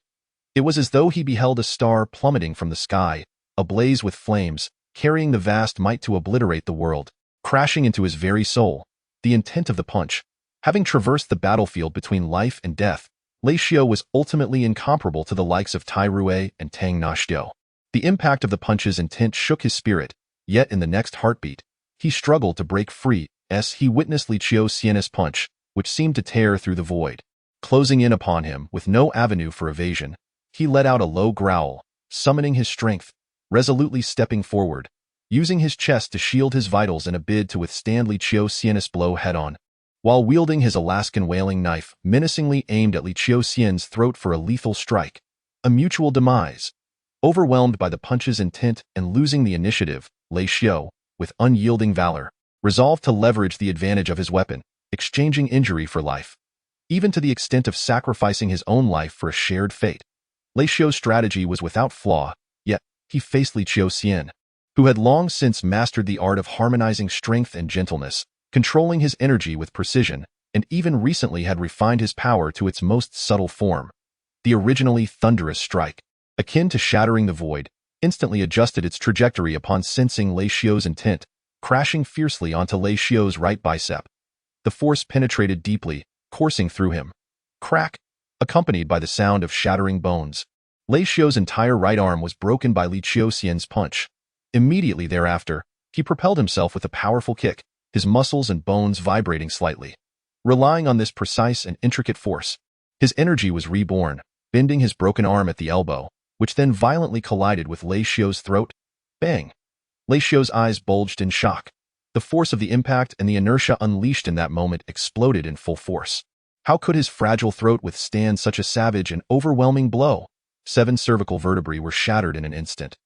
It was as though he beheld a star plummeting from the sky, ablaze with flames, carrying the vast might to obliterate the world, crashing into his very soul. The intent of the punch, having traversed the battlefield between life and death, Li Qiu was ultimately incomparable to the likes of Tai Rui and Tang Nashdio. The impact of the punch's intent shook his spirit, yet in the next heartbeat, he struggled to break free as he witnessed Li Qiuxian's punch, which seemed to tear through the void. Closing in upon him with no avenue for evasion, he let out a low growl, summoning his strength, resolutely stepping forward, using his chest to shield his vitals in a bid to withstand Li Qiuxian's blow head-on, while wielding his Alaskan whaling knife menacingly aimed at Li Qiuxian's throat for a lethal strike. A mutual demise. Overwhelmed by the punch's intent and losing the initiative, Li Qiu, with unyielding valor, resolved to leverage the advantage of his weapon, exchanging injury for life, even to the extent of sacrificing his own life for a shared fate. Li Qiu's strategy was without flaw, yet he faced Li Qiuxian, who had long since mastered the art of harmonizing strength and gentleness, controlling his energy with precision, and even recently had refined his power to its most subtle form. The originally thunderous strike, akin to shattering the void, instantly adjusted its trajectory upon sensing Li Qiu's intent, crashing fiercely onto Li Qiu's right bicep. The force penetrated deeply, coursing through him. Crack! Accompanied by the sound of shattering bones. Li Qiu's entire right arm was broken by Li Qiuxian's punch. Immediately thereafter, he propelled himself with a powerful kick, his muscles and bones vibrating slightly. Relying on this precise and intricate force, his energy was reborn, bending his broken arm at the elbow, which then violently collided with Li Qiu's throat. Bang! Li Qiu's eyes bulged in shock. The force of the impact and the inertia unleashed in that moment exploded in full force. How could his fragile throat withstand such a savage and overwhelming blow? 7 cervical vertebrae were shattered in an instant.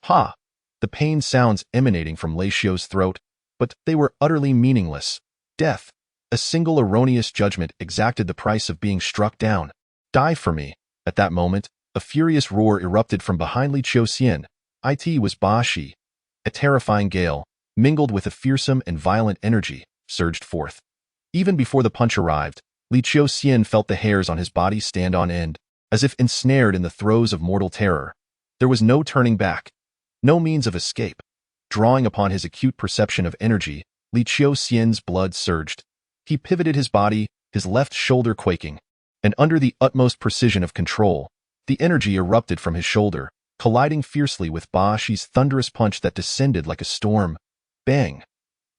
Ha! The pain sounds emanating from Li Qiu's throat, but they were utterly meaningless. Death. A single erroneous judgment exacted the price of being struck down. Die for me. At that moment, a furious roar erupted from behind Li Qiuxian. It was Ba Shi. A terrifying gale, mingled with a fearsome and violent energy, surged forth. Even before the punch arrived, Li Qiuxian felt the hairs on his body stand on end, as if ensnared in the throes of mortal terror. There was no turning back, no means of escape. Drawing upon his acute perception of energy, Li Qiuxian's blood surged. He pivoted his body, his left shoulder quaking, and under the utmost precision of control, the energy erupted from his shoulder, colliding fiercely with Ba Shi's thunderous punch that descended like a storm. Bang!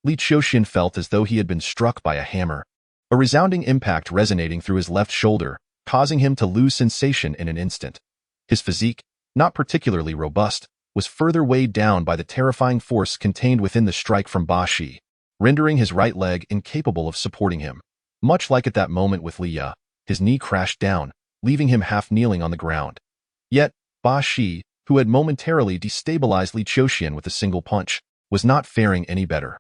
Li Qiuxian felt as though he had been struck by a hammer, a resounding impact resonating through his left shoulder, causing him to lose sensation in an instant. His physique, not particularly robust, was further weighed down by the terrifying force contained within the strike from Ba Shi, rendering his right leg incapable of supporting him. Much like at that moment with Li Ya, his knee crashed down, leaving him half kneeling on the ground. Yet, Ba Shi, who had momentarily destabilized Li Qiuxian with a single punch, was not faring any better.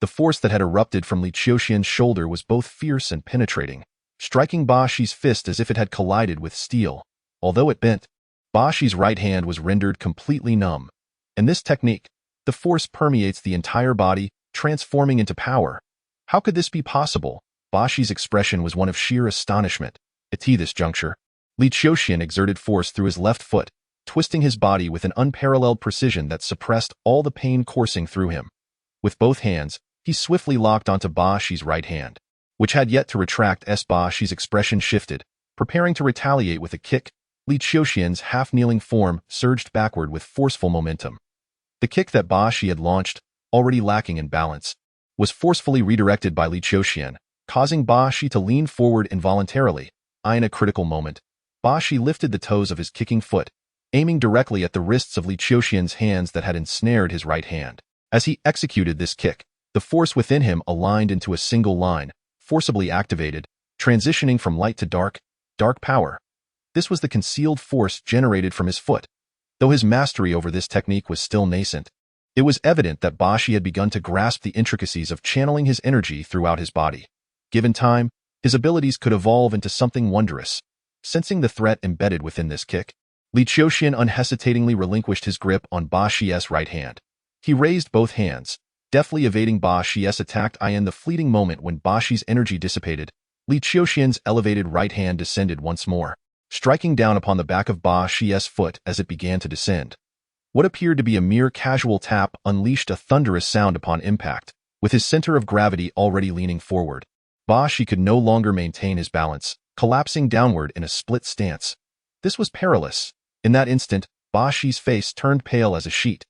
The force that had erupted from Li Qiuxian's shoulder was both fierce and penetrating, striking Ba Shi's fist as if it had collided with steel. Although it bent, Ba Shi's right hand was rendered completely numb. In this technique, the force permeates the entire body, transforming into power. How could this be possible? Ba Shi's expression was one of sheer astonishment. At this juncture, Li Qiuxian exerted force through his left foot, twisting his body with an unparalleled precision that suppressed all the pain coursing through him. With both hands, he swiftly locked onto Ba Shi's right hand, which had yet to retract as Ba Shi's expression shifted, preparing to retaliate with a kick. Li Qiuxian's half-kneeling form surged backward with forceful momentum. The kick that Ba Shi had launched, already lacking in balance, was forcefully redirected by Li Qiuxian, causing Ba Shi to lean forward involuntarily. In a critical moment, Ba Shi lifted the toes of his kicking foot, aiming directly at the wrists of Li Qiuxian's hands that had ensnared his right hand. As he executed this kick, the force within him aligned into a single line, forcibly activated, transitioning from light to dark power. This was the concealed force generated from his foot. Though his mastery over this technique was still nascent, it was evident that Ba Shi had begun to grasp the intricacies of channeling his energy throughout his body. Given time, his abilities could evolve into something wondrous. Sensing the threat embedded within this kick, Li Qiuxian unhesitatingly relinquished his grip on Ba Shi's right hand. He raised both hands, deftly evading Ba Shi's attack. In the fleeting moment when Ba Shi's energy dissipated, Li Qiuxian's elevated right hand descended once more, striking down upon the back of Ba Shi's foot as it began to descend. What appeared to be a mere casual tap unleashed a thunderous sound upon impact. With his center of gravity already leaning forward, Ba Shi could no longer maintain his balance, collapsing downward in a split stance. This was perilous. In that instant, Ba Shi's face turned pale as a sheet.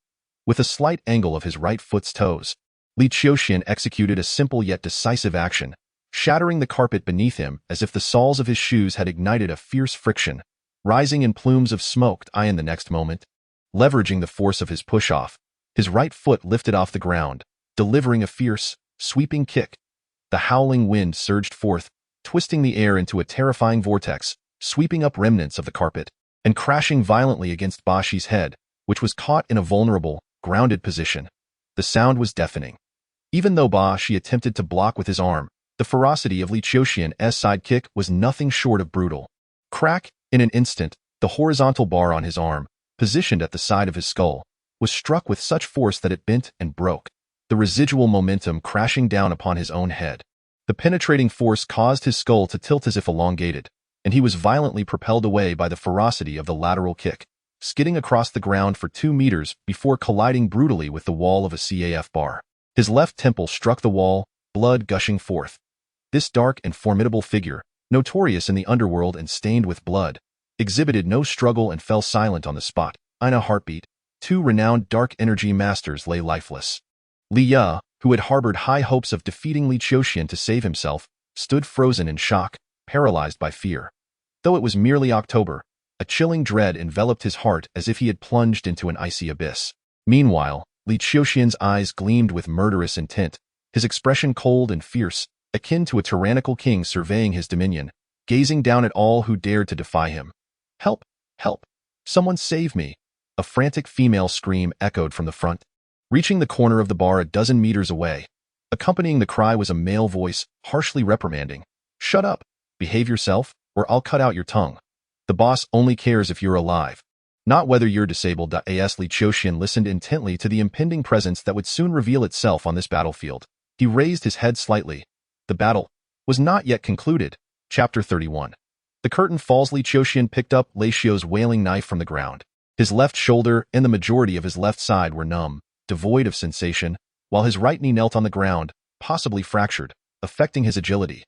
With a slight angle of his right foot's toes, Li Qiuxian executed a simple yet decisive action, shattering the carpet beneath him as if the soles of his shoes had ignited a fierce friction, rising in plumes of smoke. In the next moment, leveraging the force of his push-off, his right foot lifted off the ground, delivering a fierce, sweeping kick. The howling wind surged forth, twisting the air into a terrifying vortex, sweeping up remnants of the carpet, and crashing violently against Ba Shi's head, which was caught in a vulnerable, grounded position. The sound was deafening. Even though Ba Shi attempted to block with his arm, the ferocity of Li Qiuxian's sidekick was nothing short of brutal. Crack! In an instant, the horizontal bar on his arm, positioned at the side of his skull, was struck with such force that it bent and broke, the residual momentum crashing down upon his own head. The penetrating force caused his skull to tilt as if elongated, and he was violently propelled away by the ferocity of the lateral kick, skidding across the ground for 2 meters before colliding brutally with the wall of a CAF bar. His left temple struck the wall, blood gushing forth. This dark and formidable figure, notorious in the underworld and stained with blood, exhibited no struggle and fell silent on the spot. In a heartbeat, 2 renowned dark energy masters lay lifeless. Li Ya, who had harbored high hopes of defeating Li Qiuxian to save himself, stood frozen in shock, paralyzed by fear. Though it was merely October, a chilling dread enveloped his heart as if he had plunged into an icy abyss. Meanwhile, Li Qiuxian's eyes gleamed with murderous intent, his expression cold and fierce, akin to a tyrannical king surveying his dominion, gazing down at all who dared to defy him. "Help! Help! Someone save me!" A frantic female scream echoed from the front, reaching the corner of the bar a dozen meters away. Accompanying the cry was a male voice, harshly reprimanding. "Shut up! Behave yourself, or I'll cut out your tongue. The boss only cares if you're alive, not whether you're disabled." As Li Qiuxian listened intently to the impending presence that would soon reveal itself on this battlefield, he raised his head slightly. The battle was not yet concluded. Chapter 31. The curtain falls. Li Qiuxian picked up Li Xiu's wailing knife from the ground. His left shoulder and the majority of his left side were numb, devoid of sensation, while his right knee knelt on the ground, possibly fractured, affecting his agility.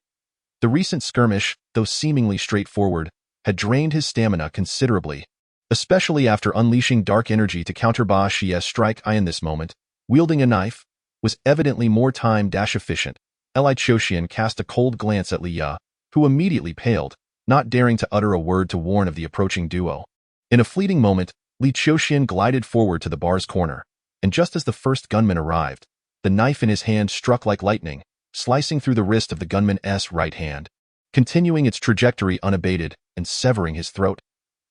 The recent skirmish, though seemingly straightforward, had drained his stamina considerably, especially after unleashing dark energy to counter Ba Shi's strike. In this moment, wielding a knife was evidently more time-efficient. Li Qiuxian cast a cold glance at Li Ya, who immediately paled, not daring to utter a word to warn of the approaching duo. In a fleeting moment, Li Qiuxian glided forward to the bar's corner, and just as the first gunman arrived, the knife in his hand struck like lightning, slicing through the wrist of the gunman's right hand, continuing its trajectory unabated and severing his throat.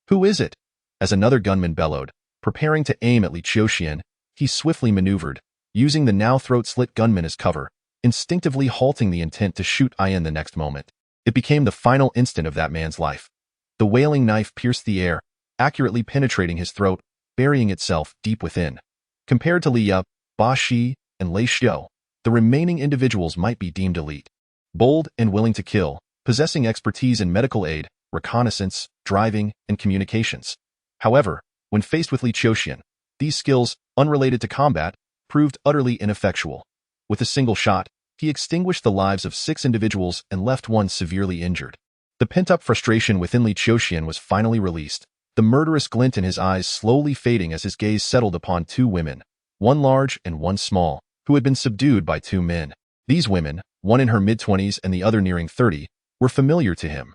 "Who is it?" As another gunman bellowed, preparing to aim at Li Qiuxian, he swiftly maneuvered, using the now throat-slit gunman as cover, instinctively halting the intent to shoot. In the next moment, it became the final instant of that man's life. The wailing knife pierced the air, accurately penetrating his throat, burying itself deep within. Compared to Li Ya, Ba Shi, and Li Qiuxian, the remaining individuals might be deemed elite. Bold and willing to kill, possessing expertise in medical aid, reconnaissance, driving, and communications. However, when faced with Li Qiuxian, these skills, unrelated to combat, proved utterly ineffectual. With a single shot, he extinguished the lives of 6 individuals and left one severely injured. The pent-up frustration within Li Qiuxian was finally released, the murderous glint in his eyes slowly fading as his gaze settled upon 2 women, one large and one small, who had been subdued by 2 men. These women, one in her mid-20s and the other nearing 30, were familiar to him.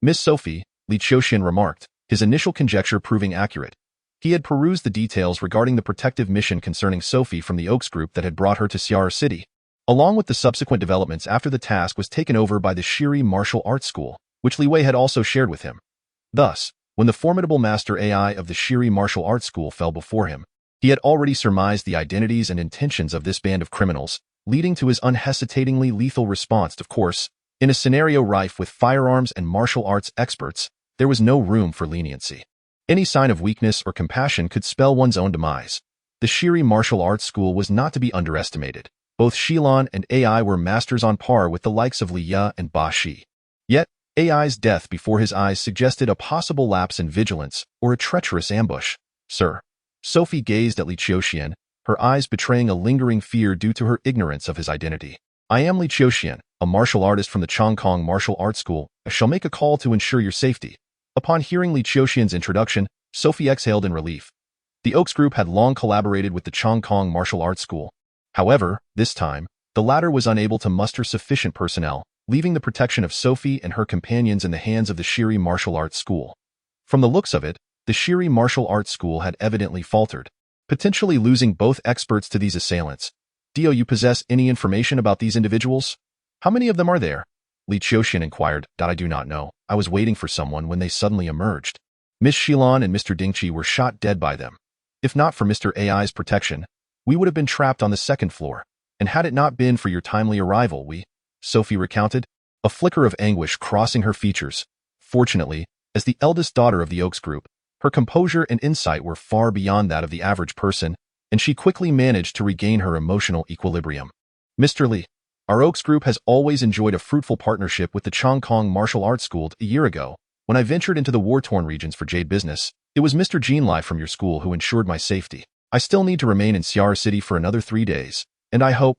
"Miss Sophie," Li Qiuxian remarked, his initial conjecture proving accurate. He had perused the details regarding the protective mission concerning Sophie from the Oaks group that had brought her to Xiar City, along with the subsequent developments after the task was taken over by the Shiri Martial Arts School, which Li Wei had also shared with him. Thus, when the formidable master AI of the Shiri Martial Arts School fell before him, he had already surmised the identities and intentions of this band of criminals, leading to his unhesitatingly lethal response. Of course, in a scenario rife with firearms and martial arts experts, there was no room for leniency. Any sign of weakness or compassion could spell one's own demise. The Shiri Martial Arts School was not to be underestimated. Both Xilan and AI were masters on par with the likes of Li Ya and Ba Shi. Yet, AI's death before his eyes suggested a possible lapse in vigilance or a treacherous ambush. "Sir." Sophie gazed at Li Qiuxian, her eyes betraying a lingering fear due to her ignorance of his identity. "I am Li Qiuxian, a martial artist from the Chongkong Martial Arts School. I shall make a call to ensure your safety." Upon hearing Li Qiuxian's introduction, Sophie exhaled in relief. The Oaks group had long collaborated with the Chongkong Martial Arts School. However, this time, the latter was unable to muster sufficient personnel, leaving the protection of Sophie and her companions in the hands of the Shiri Martial Arts School. From the looks of it, the Shiri Martial Arts School had evidently faltered, potentially losing both experts to these assailants. "Do you possess any information about these individuals? How many of them are there?" Li Qiuxian inquired. "I do not know. I was waiting for someone when they suddenly emerged. Miss Xilan and Mr. Dingqi were shot dead by them. If not for Mr. AI's protection, we would have been trapped on the 2nd floor, and had it not been for your timely arrival, Sophie recounted, a flicker of anguish crossing her features. Fortunately, as the eldest daughter of the Oaks group, her composure and insight were far beyond that of the average person, and she quickly managed to regain her emotional equilibrium. "Mr. Li, our Oaks group has always enjoyed a fruitful partnership with the Chongkong Martial Arts School. A year ago, when I ventured into the war-torn regions for jade business, it was Mr. Jean Lai from your school who ensured my safety. I still need to remain in Xiar City for another 3 days, and I hope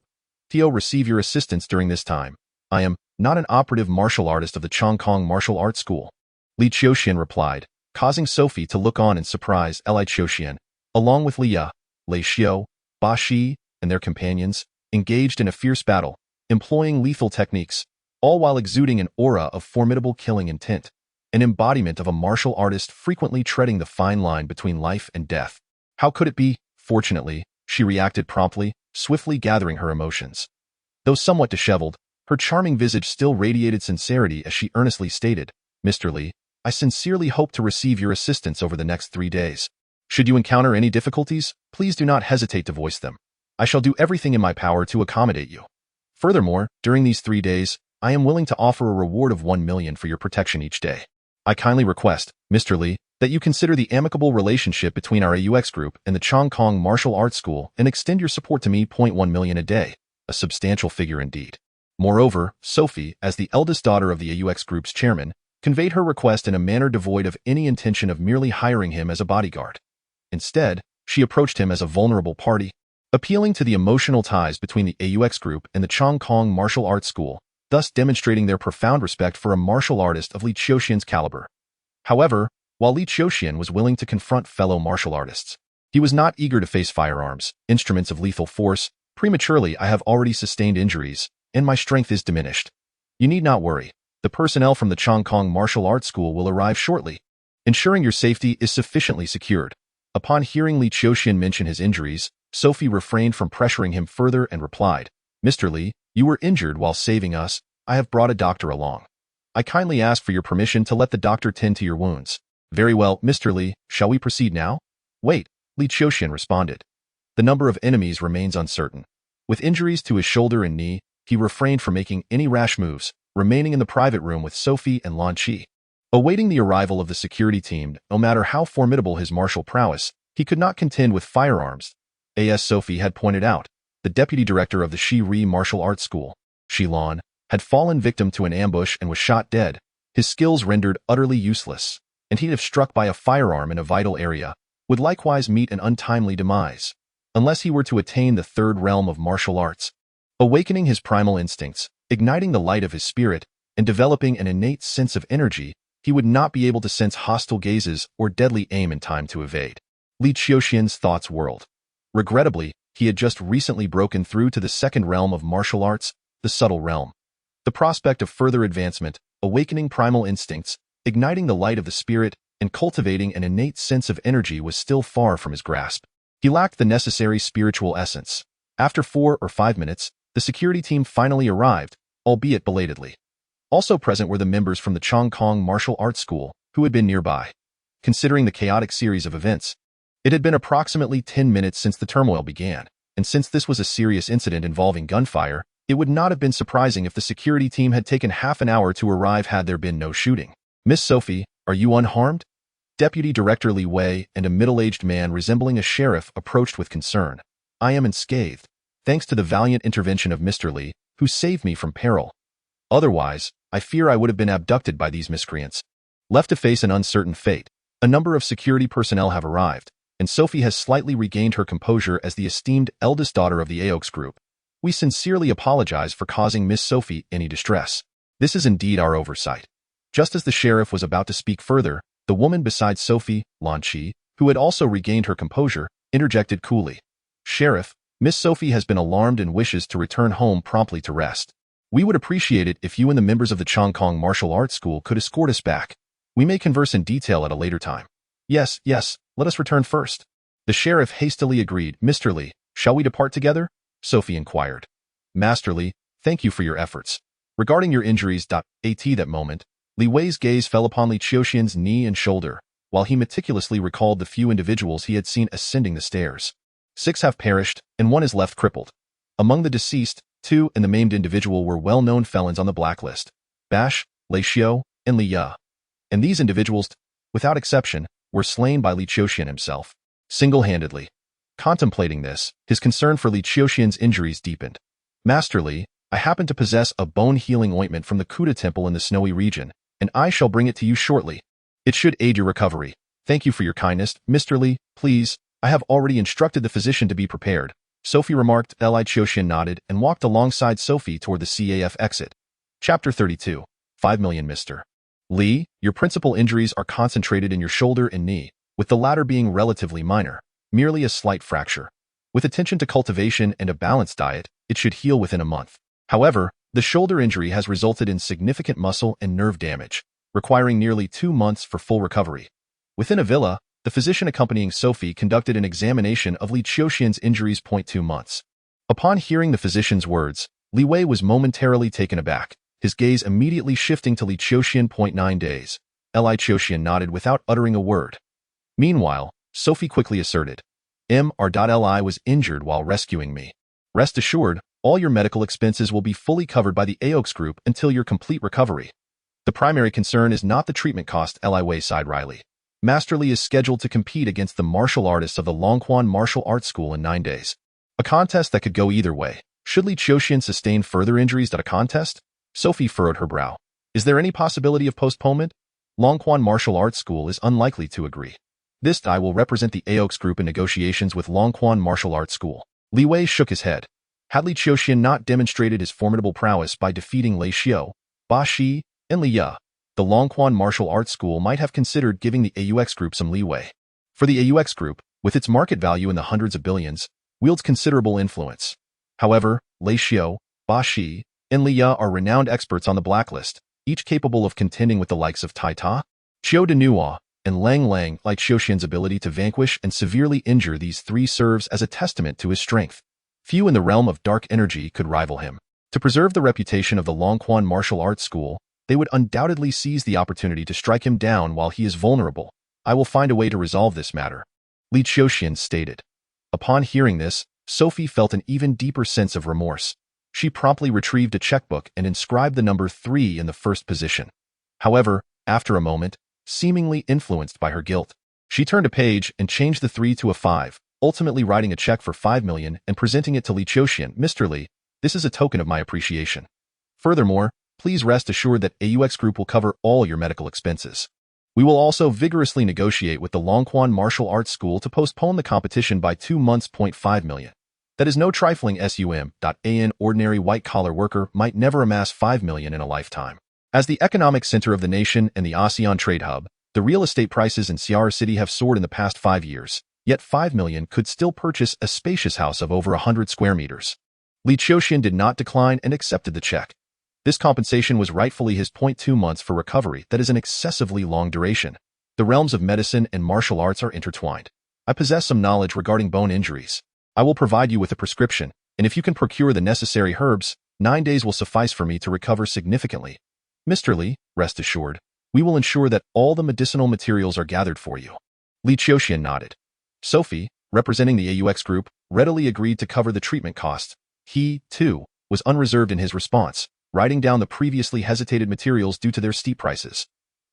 to receive your assistance during this time. I am not an operative martial artist of the Chongkong Martial Arts School," Li Qiuxian replied, causing Sophie to look on in surprise. Li Qiuxian, along with Li Ya, Li Qiuxian, Ba Shi, and their companions, engaged in a fierce battle, employing lethal techniques, all while exuding an aura of formidable killing intent, an embodiment of a martial artist frequently treading the fine line between life and death. How could it be? Fortunately, she reacted promptly, swiftly gathering her emotions. Though somewhat disheveled, her charming visage still radiated sincerity as she earnestly stated, "Mr. Li, I sincerely hope to receive your assistance over the next 3 days. Should you encounter any difficulties, please do not hesitate to voice them. I shall do everything in my power to accommodate you. Furthermore, during these 3 days, I am willing to offer a reward of 1 million for your protection each day. I kindly request, Mr. Li, that you consider the amicable relationship between our AUX group and the Chongkong Martial Arts School and extend your support to me. 1 million a day, a substantial figure indeed." Moreover, Sophie, as the eldest daughter of the AUX group's chairman, conveyed her request in a manner devoid of any intention of merely hiring him as a bodyguard. Instead, she approached him as a vulnerable party, appealing to the emotional ties between the AUX group and the Chongkong Martial Arts School. thus demonstrating their profound respect for a martial artist of Li Qiuxian's caliber. However, while Li Qiuxian was willing to confront fellow martial artists, he was not eager to face firearms, instruments of lethal force. Prematurely, I have already sustained injuries, and my strength is diminished. You need not worry. The personnel from the Chongkong Martial Arts School will arrive shortly, ensuring your safety is sufficiently secured. Upon hearing Li Qiuxian mention his injuries, Sophie refrained from pressuring him further and replied, Mr. Li, you were injured while saving us. I have brought a doctor along. I kindly ask for your permission to let the doctor tend to your wounds. Very well, Mr. Li, shall we proceed now? Wait, Li Qiuxian responded. The number of enemies remains uncertain. With injuries to his shoulder and knee, he refrained from making any rash moves, remaining in the private room with Sophie and Lan Qi. Awaiting the arrival of the security team, no matter how formidable his martial prowess, he could not contend with firearms. As Sophie had pointed out, the deputy director of the Shi Ri Martial Arts School, Shi Lan, had fallen victim to an ambush and was shot dead, his skills rendered utterly useless, and he'd have struck by a firearm in a vital area, would likewise meet an untimely demise, unless he were to attain the third realm of martial arts, awakening his primal instincts, igniting the light of his spirit, and developing an innate sense of energy. He would not be able to sense hostile gazes or deadly aim in time to evade. Li Qiuxian's thoughts whirled. Regrettably, he had just recently broken through to the second realm of martial arts, the subtle realm. The prospect of further advancement, awakening primal instincts, igniting the light of the spirit, and cultivating an innate sense of energy was still far from his grasp. He lacked the necessary spiritual essence. After 4 or 5 minutes, the security team finally arrived, albeit belatedly. Also present were the members from the Chongkong Martial Arts School, who had been nearby. Considering the chaotic series of events, it had been approximately 10 minutes since the turmoil began, and since this was a serious incident involving gunfire, it would not have been surprising if the security team had taken half an hour to arrive had there been no shooting. Miss Sophie, are you unharmed? Deputy Director Li Wei and a middle-aged man resembling a sheriff approached with concern. I am unscathed, thanks to the valiant intervention of Mr. Li, who saved me from peril. Otherwise, I fear I would have been abducted by these miscreants. Left to face an uncertain fate, a number of security personnel have arrived, and Sophie has slightly regained her composure as the esteemed eldest daughter of the Aox group. We sincerely apologize for causing Miss Sophie any distress. This is indeed our oversight. Just as the sheriff was about to speak further, the woman beside Sophie, Lan Qi, who had also regained her composure, interjected coolly. Sheriff, Miss Sophie has been alarmed and wishes to return home promptly to rest. We would appreciate it if you and the members of the Chongkong Martial Arts School could escort us back. We may converse in detail at a later time. Yes, let us return first. The sheriff hastily agreed. Mr. Li, shall we depart together? Sophie inquired. Master Li, thank you for your efforts. Regarding your injuries, at that moment, Li Wei's gaze fell upon Li Qiuxian's knee and shoulder, while he meticulously recalled the few individuals he had seen ascending the stairs. 6 have perished, and 1 is left crippled. Among the deceased, 2 and the maimed individual were well-known felons on the blacklist, Bash, Li Xiu, and Li Ya. And these individuals, without exception, were slain by Li Qiuxian himself, single-handedly. Contemplating this, his concern for Li Qiuxian's injuries deepened. Master Li, I happen to possess a bone-healing ointment from the Kuda Temple in the snowy region, and I shall bring it to you shortly. It should aid your recovery. Thank you for your kindness, Mr. Li. Please, I have already instructed the physician to be prepared. Sophie remarked. Li Qiuxian nodded and walked alongside Sophie toward the CAF exit. Chapter 32. 5 million Mr. Li, your principal injuries are concentrated in your shoulder and knee, with the latter being relatively minor, merely a slight fracture. With attention to cultivation and a balanced diet, it should heal within a month. However, the shoulder injury has resulted in significant muscle and nerve damage, requiring nearly 2 months for full recovery. Within a villa, the physician accompanying Sophie conducted an examination of Li Qiuxian's injuries. 2 months. Upon hearing the physician's words, Li Wei was momentarily taken aback, his gaze immediately shifting to Li Qiuxian. 9 days. Li Qiuxian nodded without uttering a word. Meanwhile, Sophie quickly asserted, Mr. Li was injured while rescuing me. Rest assured, all your medical expenses will be fully covered by the Aox group until your complete recovery. The primary concern is not the treatment cost. Li Wei sighed wryly. Master Li is scheduled to compete against the martial artists of the Longquan Martial Arts School in 9 days. A contest that could go either way. Should Li Qiuxian sustain further injuries at a contest? Sophie furrowed her brow. Is there any possibility of postponement? Longquan Martial Arts School is unlikely to agree. This I will represent the Aox group in negotiations with Longquan Martial Arts School. Li Wei shook his head. Had Li Qiuxian not demonstrated his formidable prowess by defeating Li Xiu, Ba Shi, and Li Ya, the Longquan Martial Arts School might have considered giving the AUX Group some leeway. For the AUX Group, with its market value in the hundreds of billions, wields considerable influence. However, Li Xiu, Ba Shi, and Li Ya are renowned experts on the blacklist, each capable of contending with the likes of Tai Ta, Qiu de Nuo, and Lang Lang. Li Qiuxian's ability to vanquish and severely injure these three serves as a testament to his strength. Few in the realm of dark energy could rival him. To preserve the reputation of the Longquan Martial Arts School, they would undoubtedly seize the opportunity to strike him down while he is vulnerable. I will find a way to resolve this matter, Li Qiuxian stated. Upon hearing this, Sophie felt an even deeper sense of remorse. She promptly retrieved a checkbook and inscribed the number 3 in the first position. However, after a moment, seemingly influenced by her guilt, she turned a page and changed the 3 to a 5, ultimately writing a check for 5 million and presenting it to Li Qiuxian. Mr. Li, this is a token of my appreciation. Furthermore, please rest assured that AUX Group will cover all your medical expenses. We will also vigorously negotiate with the Longquan Martial Arts School to postpone the competition by 2 months. 5 million. That is no trifling sum. An ordinary white-collar worker might never amass 5 million in a lifetime. As the economic center of the nation and the ASEAN trade hub, the real estate prices in Sierra City have soared in the past 5 years, yet 5 million could still purchase a spacious house of over 100 square meters. Li Qiuxian did not decline and accepted the check. This compensation was rightfully his 2 months for recovery. That is an excessively long duration. The realms of medicine and martial arts are intertwined. I possess some knowledge regarding bone injuries. I will provide you with a prescription, and if you can procure the necessary herbs, 9 days will suffice for me to recover significantly. Mr. Li, rest assured, we will ensure that all the medicinal materials are gathered for you. Li Qiuxian nodded. Sophie, representing the AUX Group, readily agreed to cover the treatment costs. He, too, was unreserved in his response, writing down the previously hesitated materials due to their steep prices.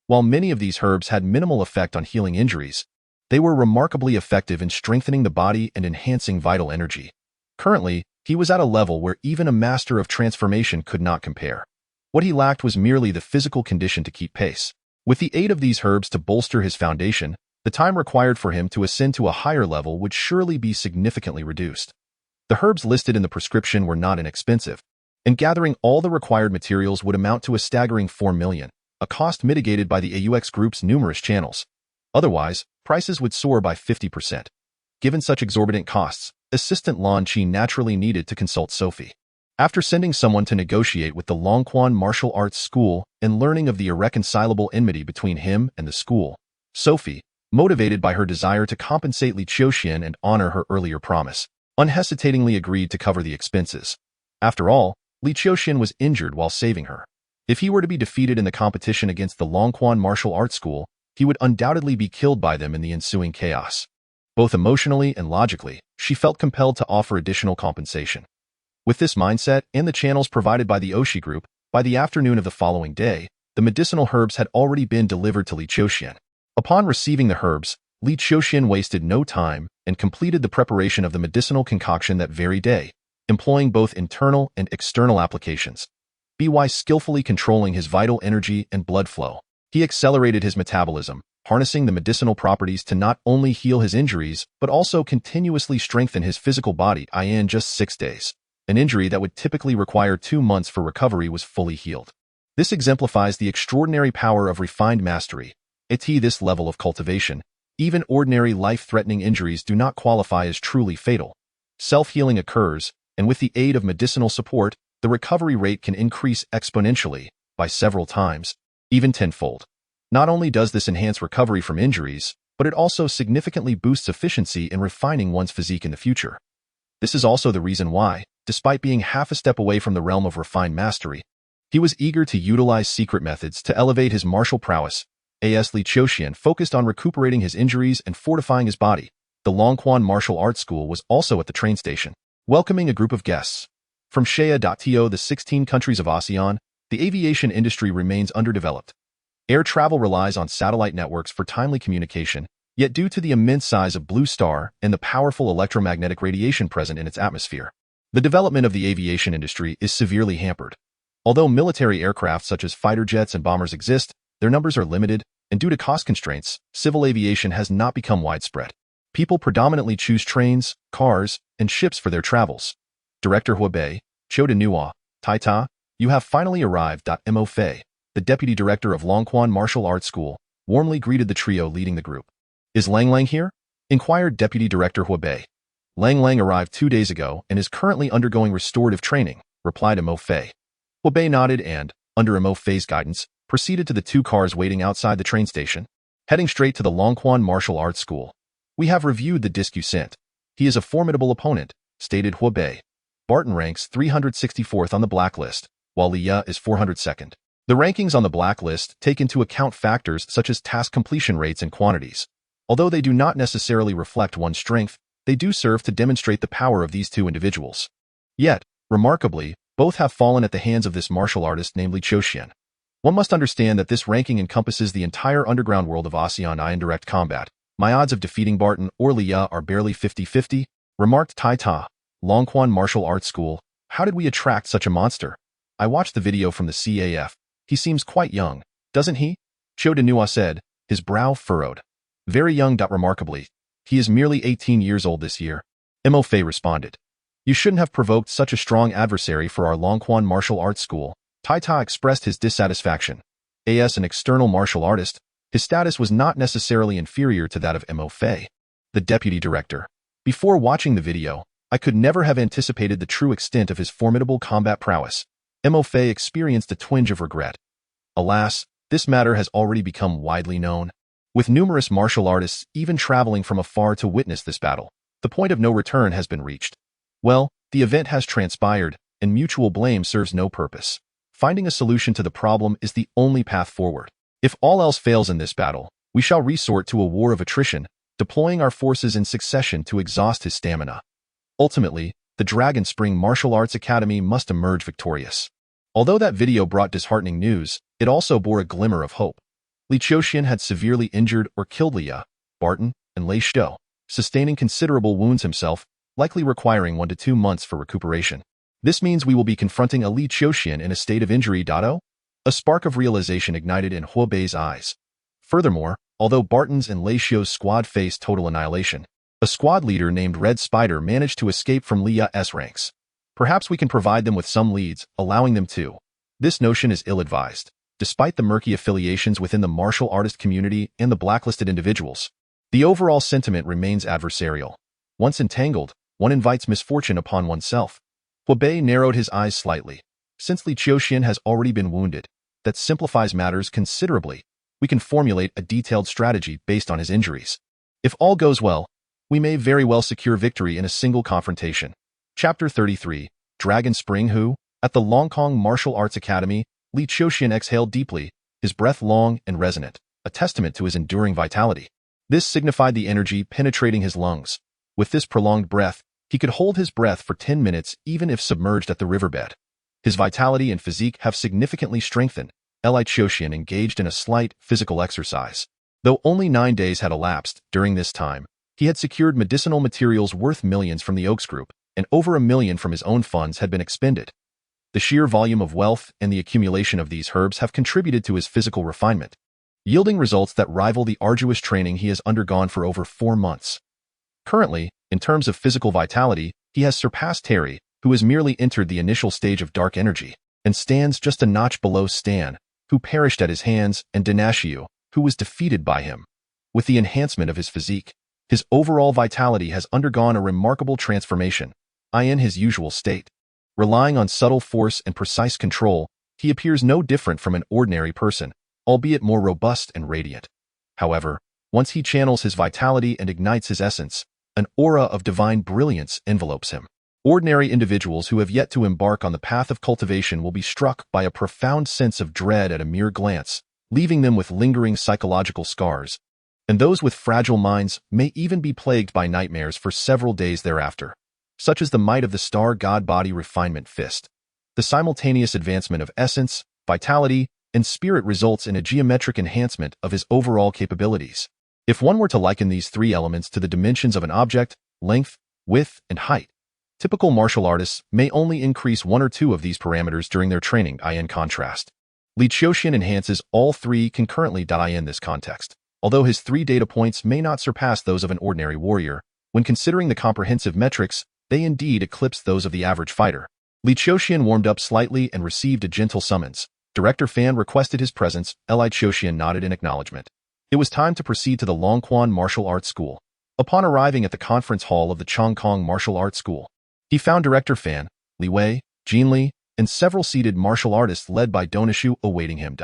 While many of these herbs had minimal effect on healing injuries, they were remarkably effective in strengthening the body and enhancing vital energy. Currently, he was at a level where even a master of transformation could not compare. What he lacked was merely the physical condition to keep pace. With the aid of these herbs to bolster his foundation, the time required for him to ascend to a higher level would surely be significantly reduced. The herbs listed in the prescription were not inexpensive, and gathering all the required materials would amount to a staggering 4 million, a cost mitigated by the AUX Group's numerous channels. Otherwise, prices would soar by 50%. Given such exorbitant costs, Assistant Lan Qi naturally needed to consult Sophie. After sending someone to negotiate with the Longquan Martial Arts School and learning of the irreconcilable enmity between him and the school, Sophie, motivated by her desire to compensate Li Qiuxian and honor her earlier promise, unhesitatingly agreed to cover the expenses. After all, Li Qiuxian was injured while saving her. If he were to be defeated in the competition against the Longquan Martial Arts School, he would undoubtedly be killed by them in the ensuing chaos. Both emotionally and logically, she felt compelled to offer additional compensation. With this mindset and the channels provided by the Oshi Group, by the afternoon of the following day, the medicinal herbs had already been delivered to Li Qiuxian. Upon receiving the herbs, Li Qiuxian wasted no time and completed the preparation of the medicinal concoction that very day, employing both internal and external applications. By skillfully controlling his vital energy and blood flow, he accelerated his metabolism, harnessing the medicinal properties to not only heal his injuries, but also continuously strengthen his physical body. In just 6 days, an injury that would typically require 2 months for recovery was fully healed. This exemplifies the extraordinary power of refined mastery. At this level of cultivation, even ordinary life-threatening injuries do not qualify as truly fatal. Self-healing occurs, and with the aid of medicinal support, the recovery rate can increase exponentially, by several times, even tenfold. Not only does this enhance recovery from injuries, but it also significantly boosts efficiency in refining one's physique in the future. This is also the reason why, despite being half a step away from the realm of refined mastery, he was eager to utilize secret methods to elevate his martial prowess. As Li Qiuxian focused on recuperating his injuries and fortifying his body, the Longquan Martial Arts School was also at the train station, welcoming a group of guests. From Shea.to the 16 countries of ASEAN, the aviation industry remains underdeveloped. Air travel relies on satellite networks for timely communication, yet due to the immense size of Blue Star and the powerful electromagnetic radiation present in its atmosphere, the development of the aviation industry is severely hampered. Although military aircraft such as fighter jets and bombers exist, their numbers are limited, and due to cost constraints, civil aviation has not become widespread. People predominantly choose trains, cars, and ships for their travels. Director Hubei, Qiu Nua, Tai Ta, you have finally arrived. Mo Fei, the Deputy Director of Longquan Martial Arts School, warmly greeted the trio leading the group. Is Lang Lang here? Inquired Deputy Director Hubei. Lang Lang arrived 2 days ago and is currently undergoing restorative training, replied Mo Fei. Hubei nodded and, under Mo Fei's guidance, proceeded to the 2 cars waiting outside the train station, heading straight to the Longquan Martial Arts School. We have reviewed the Li Qiuxian. He is a formidable opponent, stated Hubei. Barton ranks 364th on the blacklist, while Li is 402nd. The rankings on the blacklist take into account factors such as task completion rates and quantities. Although they do not necessarily reflect one's strength, they do serve to demonstrate the power of these 2 individuals. Yet, remarkably, both have fallen at the hands of this martial artist named Li Qiuxian. One must understand that this ranking encompasses the entire underground world of ASEAN in direct combat. My odds of defeating Barton or Li are barely 50-50, remarked Tai Ta. Longquan Martial Arts School, how did we attract such a monster? I watched the video from the CAF. He seems quite young, doesn't he? Qiu Nua said, his brow furrowed. Very young. Remarkably, he is merely 18 years old this year. Mo Fei responded. You shouldn't have provoked such a strong adversary for our Longquan Martial Arts School. Tai Ta expressed his dissatisfaction. As an external martial artist, his status was not necessarily inferior to that of Mo Fei, the deputy director. Before watching the video, I could never have anticipated the true extent of his formidable combat prowess. Mo Fei experienced a twinge of regret. Alas, this matter has already become widely known, with numerous martial artists even traveling from afar to witness this battle. The point of no return has been reached. Well, the event has transpired, and mutual blame serves no purpose. Finding a solution to the problem is the only path forward. If all else fails in this battle, we shall resort to a war of attrition, deploying our forces in succession to exhaust his stamina. Ultimately, the Dragon Spring Martial Arts Academy must emerge victorious. Although that video brought disheartening news, it also bore a glimmer of hope. Li Qiuxian had severely injured or killed Li, Barton, and Lei Xiu, sustaining considerable wounds himself, likely requiring 1 to 2 months for recuperation. This means we will be confronting a Li Qiuxian in a state of injury. A spark of realization ignited in Hubei's eyes. Furthermore, although Barton's and Lei Xiu's squad faced total annihilation, a squad leader named Red Spider managed to escape from Li's ranks. Perhaps we can provide them with some leads, allowing them to. This notion is ill-advised. Despite the murky affiliations within the martial artist community and the blacklisted individuals, the overall sentiment remains adversarial. Once entangled, one invites misfortune upon oneself. Hubei narrowed his eyes slightly. Since Li Qiuxian has already been wounded, that simplifies matters considerably. We can formulate a detailed strategy based on his injuries. If all goes well, we may very well secure victory in a single confrontation. Chapter 33, Dragon Spring. Who? At the Longquan Martial Arts Academy, Li Qiuxian exhaled deeply, his breath long and resonant, a testament to his enduring vitality. This signified the energy penetrating his lungs. With this prolonged breath, he could hold his breath for 10 minutes even if submerged at the riverbed. His vitality and physique have significantly strengthened. Li Qiuxian engaged in a slight physical exercise. Though only 9 days had elapsed during this time, he had secured medicinal materials worth millions from the Oaks Group, and over $1 million from his own funds had been expended. The sheer volume of wealth and the accumulation of these herbs have contributed to his physical refinement, yielding results that rival the arduous training he has undergone for over 4 months. Currently, in terms of physical vitality, he has surpassed Terry, who has merely entered the initial stage of dark energy, and stands just a notch below Stan, who perished at his hands, and Dinashiu, who was defeated by him. With the enhancement of his physique, his overall vitality has undergone a remarkable transformation. In his usual state, relying on subtle force and precise control, he appears no different from an ordinary person, albeit more robust and radiant. However, once he channels his vitality and ignites his essence, an aura of divine brilliance envelopes him. Ordinary individuals who have yet to embark on the path of cultivation will be struck by a profound sense of dread at a mere glance, leaving them with lingering psychological scars. And those with fragile minds may even be plagued by nightmares for several days thereafter. Such is the might of the star god body refinement fist. The simultaneous advancement of essence, vitality, and spirit results in a geometric enhancement of his overall capabilities. If one were to liken these 3 elements to the dimensions of an object, length, width, and height, typical martial artists may only increase 1 or 2 of these parameters during their training. In contrast, Li Qiuxian enhances all 3 concurrently. In this context, although his 3 data points may not surpass those of an ordinary warrior, when considering the comprehensive metrics, they indeed eclipsed those of the average fighter. Li Qiuxian warmed up slightly and received a gentle summons. Director Fan requested his presence. Li Qiuxian nodded in acknowledgement. It was time to proceed to the Longquan Martial Arts School. Upon arriving at the conference hall of the Chongkong Martial Arts School, he found Director Fan, Li Wei, Jin Li, and several seated martial artists led by Donishu awaiting him.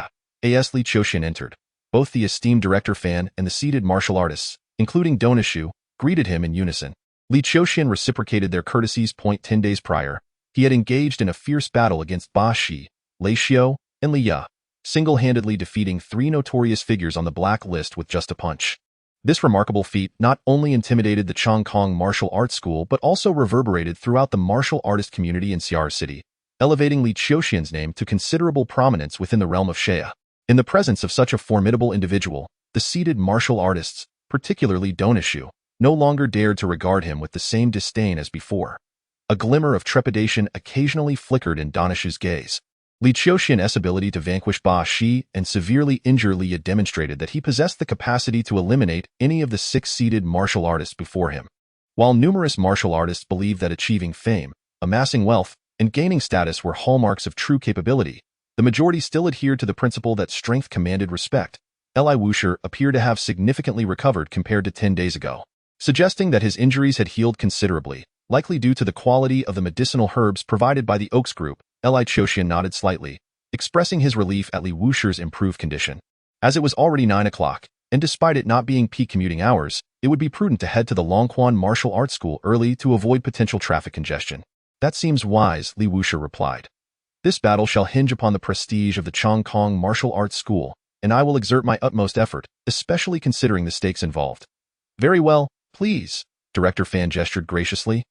As Li Qiuxian entered, both the esteemed Director Fan and the seated martial artists, including Donishu, greeted him in unison. Li Qiuxian reciprocated their courtesies. 10 days prior, he had engaged in a fierce battle against Ba Shi, Lei Xiu, and Li Ya, single-handedly defeating 3 notorious figures on the black list with just a punch. This remarkable feat not only intimidated the Chongkong Martial Arts School but also reverberated throughout the martial artist community in Xi'er City, elevating Li Qiuxian's name to considerable prominence within the realm of Xia. In the presence of such a formidable individual, the seated martial artists, particularly Donishu, no longer dared to regard him with the same disdain as before. A glimmer of trepidation occasionally flickered in Donishu's gaze. Li Qiuxian's ability to vanquish Ba Shi and severely injure Li Ya demonstrated that he possessed the capacity to eliminate any of the 6 seated martial artists before him. While numerous martial artists believed that achieving fame, amassing wealth, and gaining status were hallmarks of true capability, the majority still adhered to the principle that strength commanded respect. Li Wuxia appeared to have significantly recovered compared to 10 days ago, suggesting that his injuries had healed considerably, likely due to the quality of the medicinal herbs provided by the Oaks Group. Li Qiuxian nodded slightly, expressing his relief at Li Wuxia's improved condition. As it was already 9 o'clock, and despite it not being peak commuting hours, it would be prudent to head to the Longquan Martial Arts School early to avoid potential traffic congestion. That seems wise, Li Wuxia replied. This battle shall hinge upon the prestige of the Chongkong Martial Arts School, and I will exert my utmost effort, especially considering the stakes involved. Very well, please, Director Fan gestured graciously.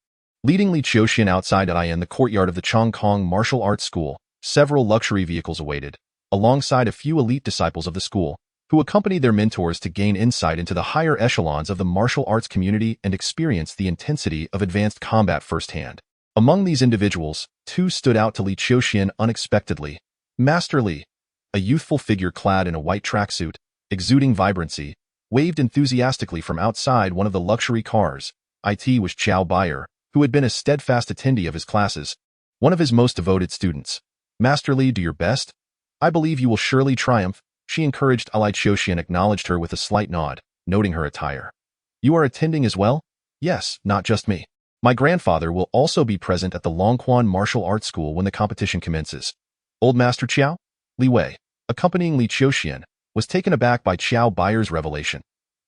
Leading Li Qiuxian outside in the courtyard of the Chongkong Martial Arts School, several luxury vehicles awaited, alongside a few elite disciples of the school, who accompanied their mentors to gain insight into the higher echelons of the martial arts community and experience the intensity of advanced combat firsthand. Among these individuals, 2 stood out to Li Qiuxian unexpectedly. Master Li, a youthful figure clad in a white tracksuit, exuding vibrancy, waved enthusiastically from outside one of the luxury cars. It was Qiao Baier, who had been a steadfast attendee of his classes, one of his most devoted students. Master Li, do your best. I believe you will surely triumph, she encouraged. Li Qiuxian acknowledged her with a slight nod, noting her attire. You are attending as well? Yes, not just me. My grandfather will also be present at the Longquan Martial Arts School when the competition commences. Old Master Qiao? Li Wei, accompanying Li Qiuxian, was taken aback by Qiao Baier's revelation.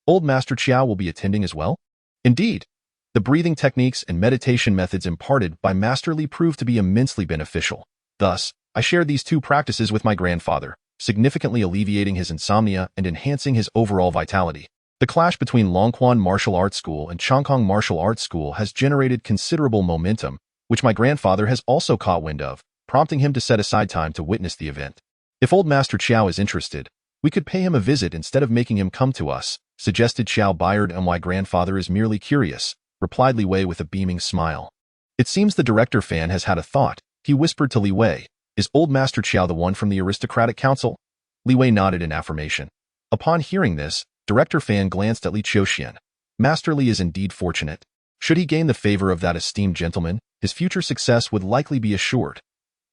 Old Master Qiao will be attending as well? Indeed. The breathing techniques and meditation methods imparted by Master Li proved to be immensely beneficial. Thus, I shared these 2 practices with my grandfather, significantly alleviating his insomnia and enhancing his overall vitality. The clash between Longquan Martial Arts School and Chongkong Martial Arts School has generated considerable momentum, which my grandfather has also caught wind of, prompting him to set aside time to witness the event. If old Master Qiao is interested, we could pay him a visit instead of making him come to us, suggested Qiao Baier. And my grandfather is merely curious, replied Li Wei with a beaming smile. It seems the Director Fan has had a thought, he whispered to Li Wei. Is old Master Qiao the one from the aristocratic council? Li Wei nodded in affirmation. Upon hearing this, Director Fan glanced at Li Qiuxian. Master Li is indeed fortunate. Should he gain the favor of that esteemed gentleman, his future success would likely be assured.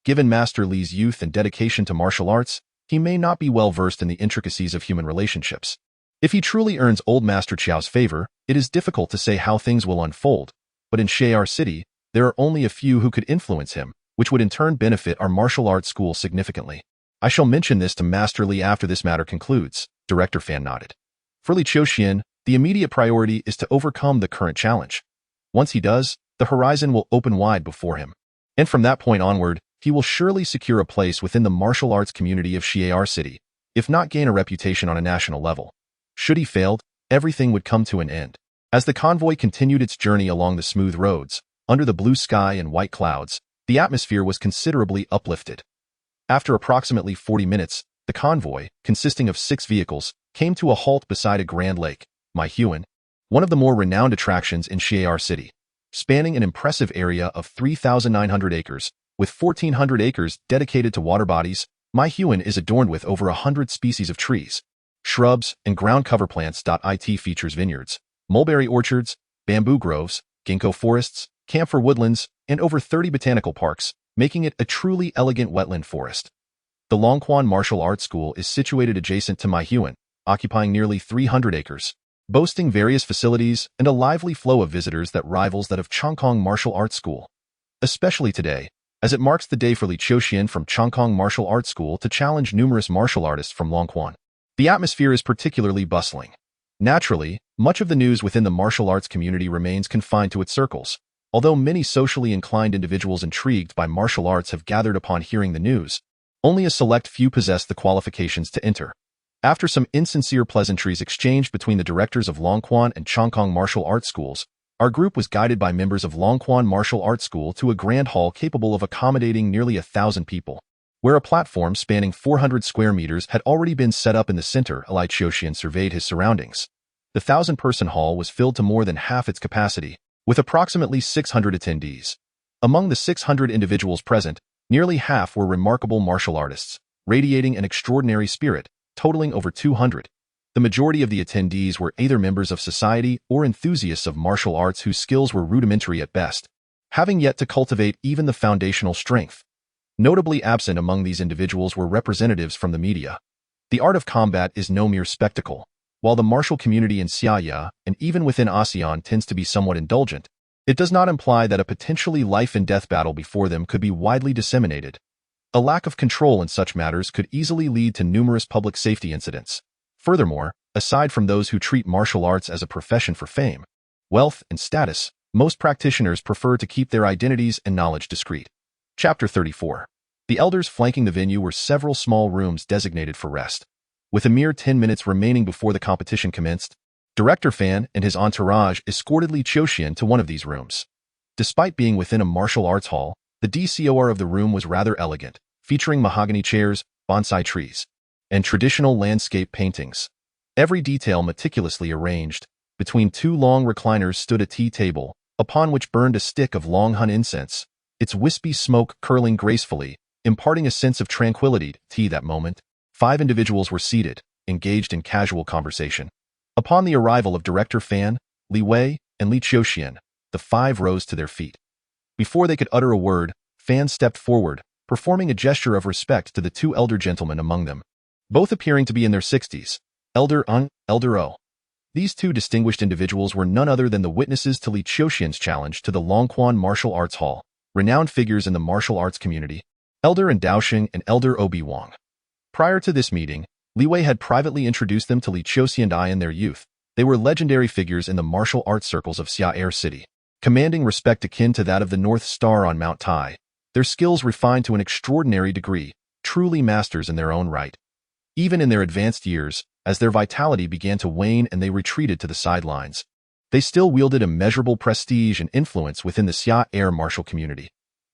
Given Master Li's youth and dedication to martial arts, he may not be well versed in the intricacies of human relationships. If he truly earns old Master Qiao's favor, it is difficult to say how things will unfold, but in Xi'er City, there are only a few who could influence him, which would in turn benefit our martial arts school significantly. I shall mention this to Master Li after this matter concludes, Director Fan nodded. For Li Qiuxian, the immediate priority is to overcome the current challenge. Once he does, the horizon will open wide before him. And from that point onward, he will surely secure a place within the martial arts community of Xi'er City, if not gain a reputation on a national level. Should he fail, everything would come to an end. As the convoy continued its journey along the smooth roads, under the blue sky and white clouds, the atmosphere was considerably uplifted. After approximately 40 minutes, the convoy, consisting of 6 vehicles, came to a halt beside a grand lake, Li Qiuxian, one of the more renowned attractions in Xi'er City. Spanning an impressive area of 3,900 acres, with 1,400 acres dedicated to water bodies, Li Qiuxian is adorned with over 100 species of trees, shrubs, and ground cover plants. It features vineyards, mulberry orchards, bamboo groves, ginkgo forests, camphor woodlands, and over 30 botanical parks, making it a truly elegant wetland forest. The Longquan Martial Arts School is situated adjacent to Li Qiuxian, occupying nearly 300 acres, boasting various facilities and a lively flow of visitors that rivals that of Chongqing Martial Arts School. Especially today, as it marks the day for Li Qiuxian from Chongqing Martial Arts School to challenge numerous martial artists from Longquan. The atmosphere is particularly bustling. Naturally, much of the news within the martial arts community remains confined to its circles. Although many socially inclined individuals intrigued by martial arts have gathered upon hearing the news, only a select few possess the qualifications to enter. After some insincere pleasantries exchanged between the directors of Longquan and Chongqing Martial Arts Schools, our group was guided by members of Longquan Martial Arts School to a grand hall capable of accommodating nearly 1,000 people, where a platform spanning 400 square meters had already been set up in the center. Li Qiuxian surveyed his surroundings. The 1,000-person hall was filled to more than half its capacity, with approximately 600 attendees. Among the 600 individuals present, nearly half were remarkable martial artists, radiating an extraordinary spirit, totaling over 200. The majority of the attendees were either members of society or enthusiasts of martial arts whose skills were rudimentary at best, having yet to cultivate even the foundational strength. Notably absent among these individuals were representatives from the media. The art of combat is no mere spectacle. While the martial community in Xiaya and even within ASEAN tends to be somewhat indulgent, it does not imply that a potentially life-and-death battle before them could be widely disseminated. A lack of control in such matters could easily lead to numerous public safety incidents. Furthermore, aside from those who treat martial arts as a profession for fame, wealth, and status, most practitioners prefer to keep their identities and knowledge discreet. Chapter 34. The elders flanking the venue were several small rooms designated for rest. With a mere 10 minutes remaining before the competition commenced, Director Fan and his entourage escorted Li Qiuxian to one of these rooms. Despite being within a martial arts hall, the decor of the room was rather elegant, featuring mahogany chairs, bonsai trees, and traditional landscape paintings. Every detail meticulously arranged. Between two long recliners stood a tea table, upon which burned a stick of long hun incense, its wispy smoke curling gracefully, imparting a sense of tranquility to tea that moment. 5 individuals were seated, engaged in casual conversation. Upon the arrival of Director Fan, Li Wei, and Li Qiuxian, the 5 rose to their feet. Before they could utter a word, Fan stepped forward, performing a gesture of respect to the 2 elder gentlemen among them, both appearing to be in their 60s, Elder Un, Elder O. These 2 distinguished individuals were none other than the witnesses to Li Qiuxian's challenge to the Longquan Martial Arts Hall, renowned figures in the martial arts community, Elder Daoxing and Elder Obi Wang. Prior to this meeting, Li Wei had privately introduced them to Li Qiuxian in their youth. They were legendary figures in the martial arts circles of Xiaer City, commanding respect akin to that of the North Star on Mount Tai. Their skills refined to an extraordinary degree, truly masters in their own right. Even in their advanced years, as their vitality began to wane and they retreated to the sidelines, they still wielded immeasurable prestige and influence within the Xiaer martial community.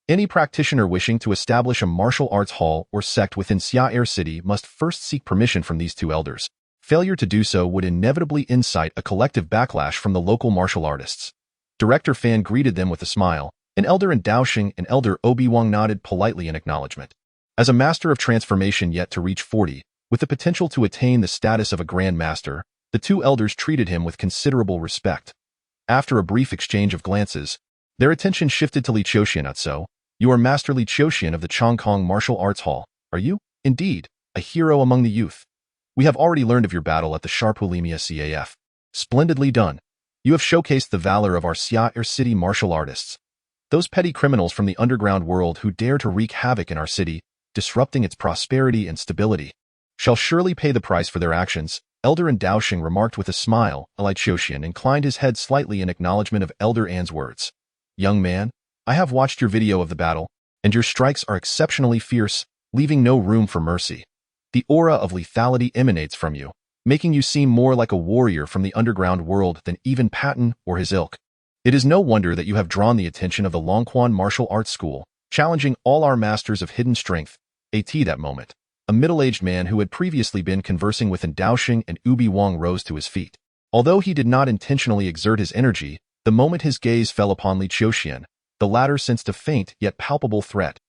Any practitioner wishing to establish a martial arts hall or sect within Xiaer City must first seek permission from these 2 elders. Failure to do so would inevitably incite a collective backlash from the local martial artists. Director Fan greeted them with a smile, and Elder Daoxing and Elder Obi Wang nodded politely in acknowledgement. As a master of transformation yet to reach 40, with the potential to attain the status of a Grand Master, the 2 elders treated him with considerable respect. After a brief exchange of glances, their attention shifted to Li Qiuxian. So, you are Master Li Qiuxian of the Chongqing Martial Arts Hall, are you? Indeed, a hero among the youth. We have already learned of your battle at the Sharpulimia CAF. Splendidly done. You have showcased the valor of our Xiaer City martial artists. Those petty criminals from the underground world who dare to wreak havoc in our city, disrupting its prosperity and stability, shall surely pay the price for their actions, Elder Daoxing remarked with a smile. Li Qiuxian inclined his head slightly in acknowledgement of Elder An's words. Young man, I have watched your video of the battle, and your strikes are exceptionally fierce, leaving no room for mercy. The aura of lethality emanates from you, making you seem more like a warrior from the underground world than even Patton or his ilk. It is no wonder that you have drawn the attention of the Longquan Martial Arts School, challenging all our masters of hidden strength. At that moment, a middle-aged man who had previously been conversing with Daoxing and Obi Wang rose to his feet. Although he did not intentionally exert his energy, the moment his gaze fell upon Li Qiuxian, the latter sensed a faint yet palpable threat.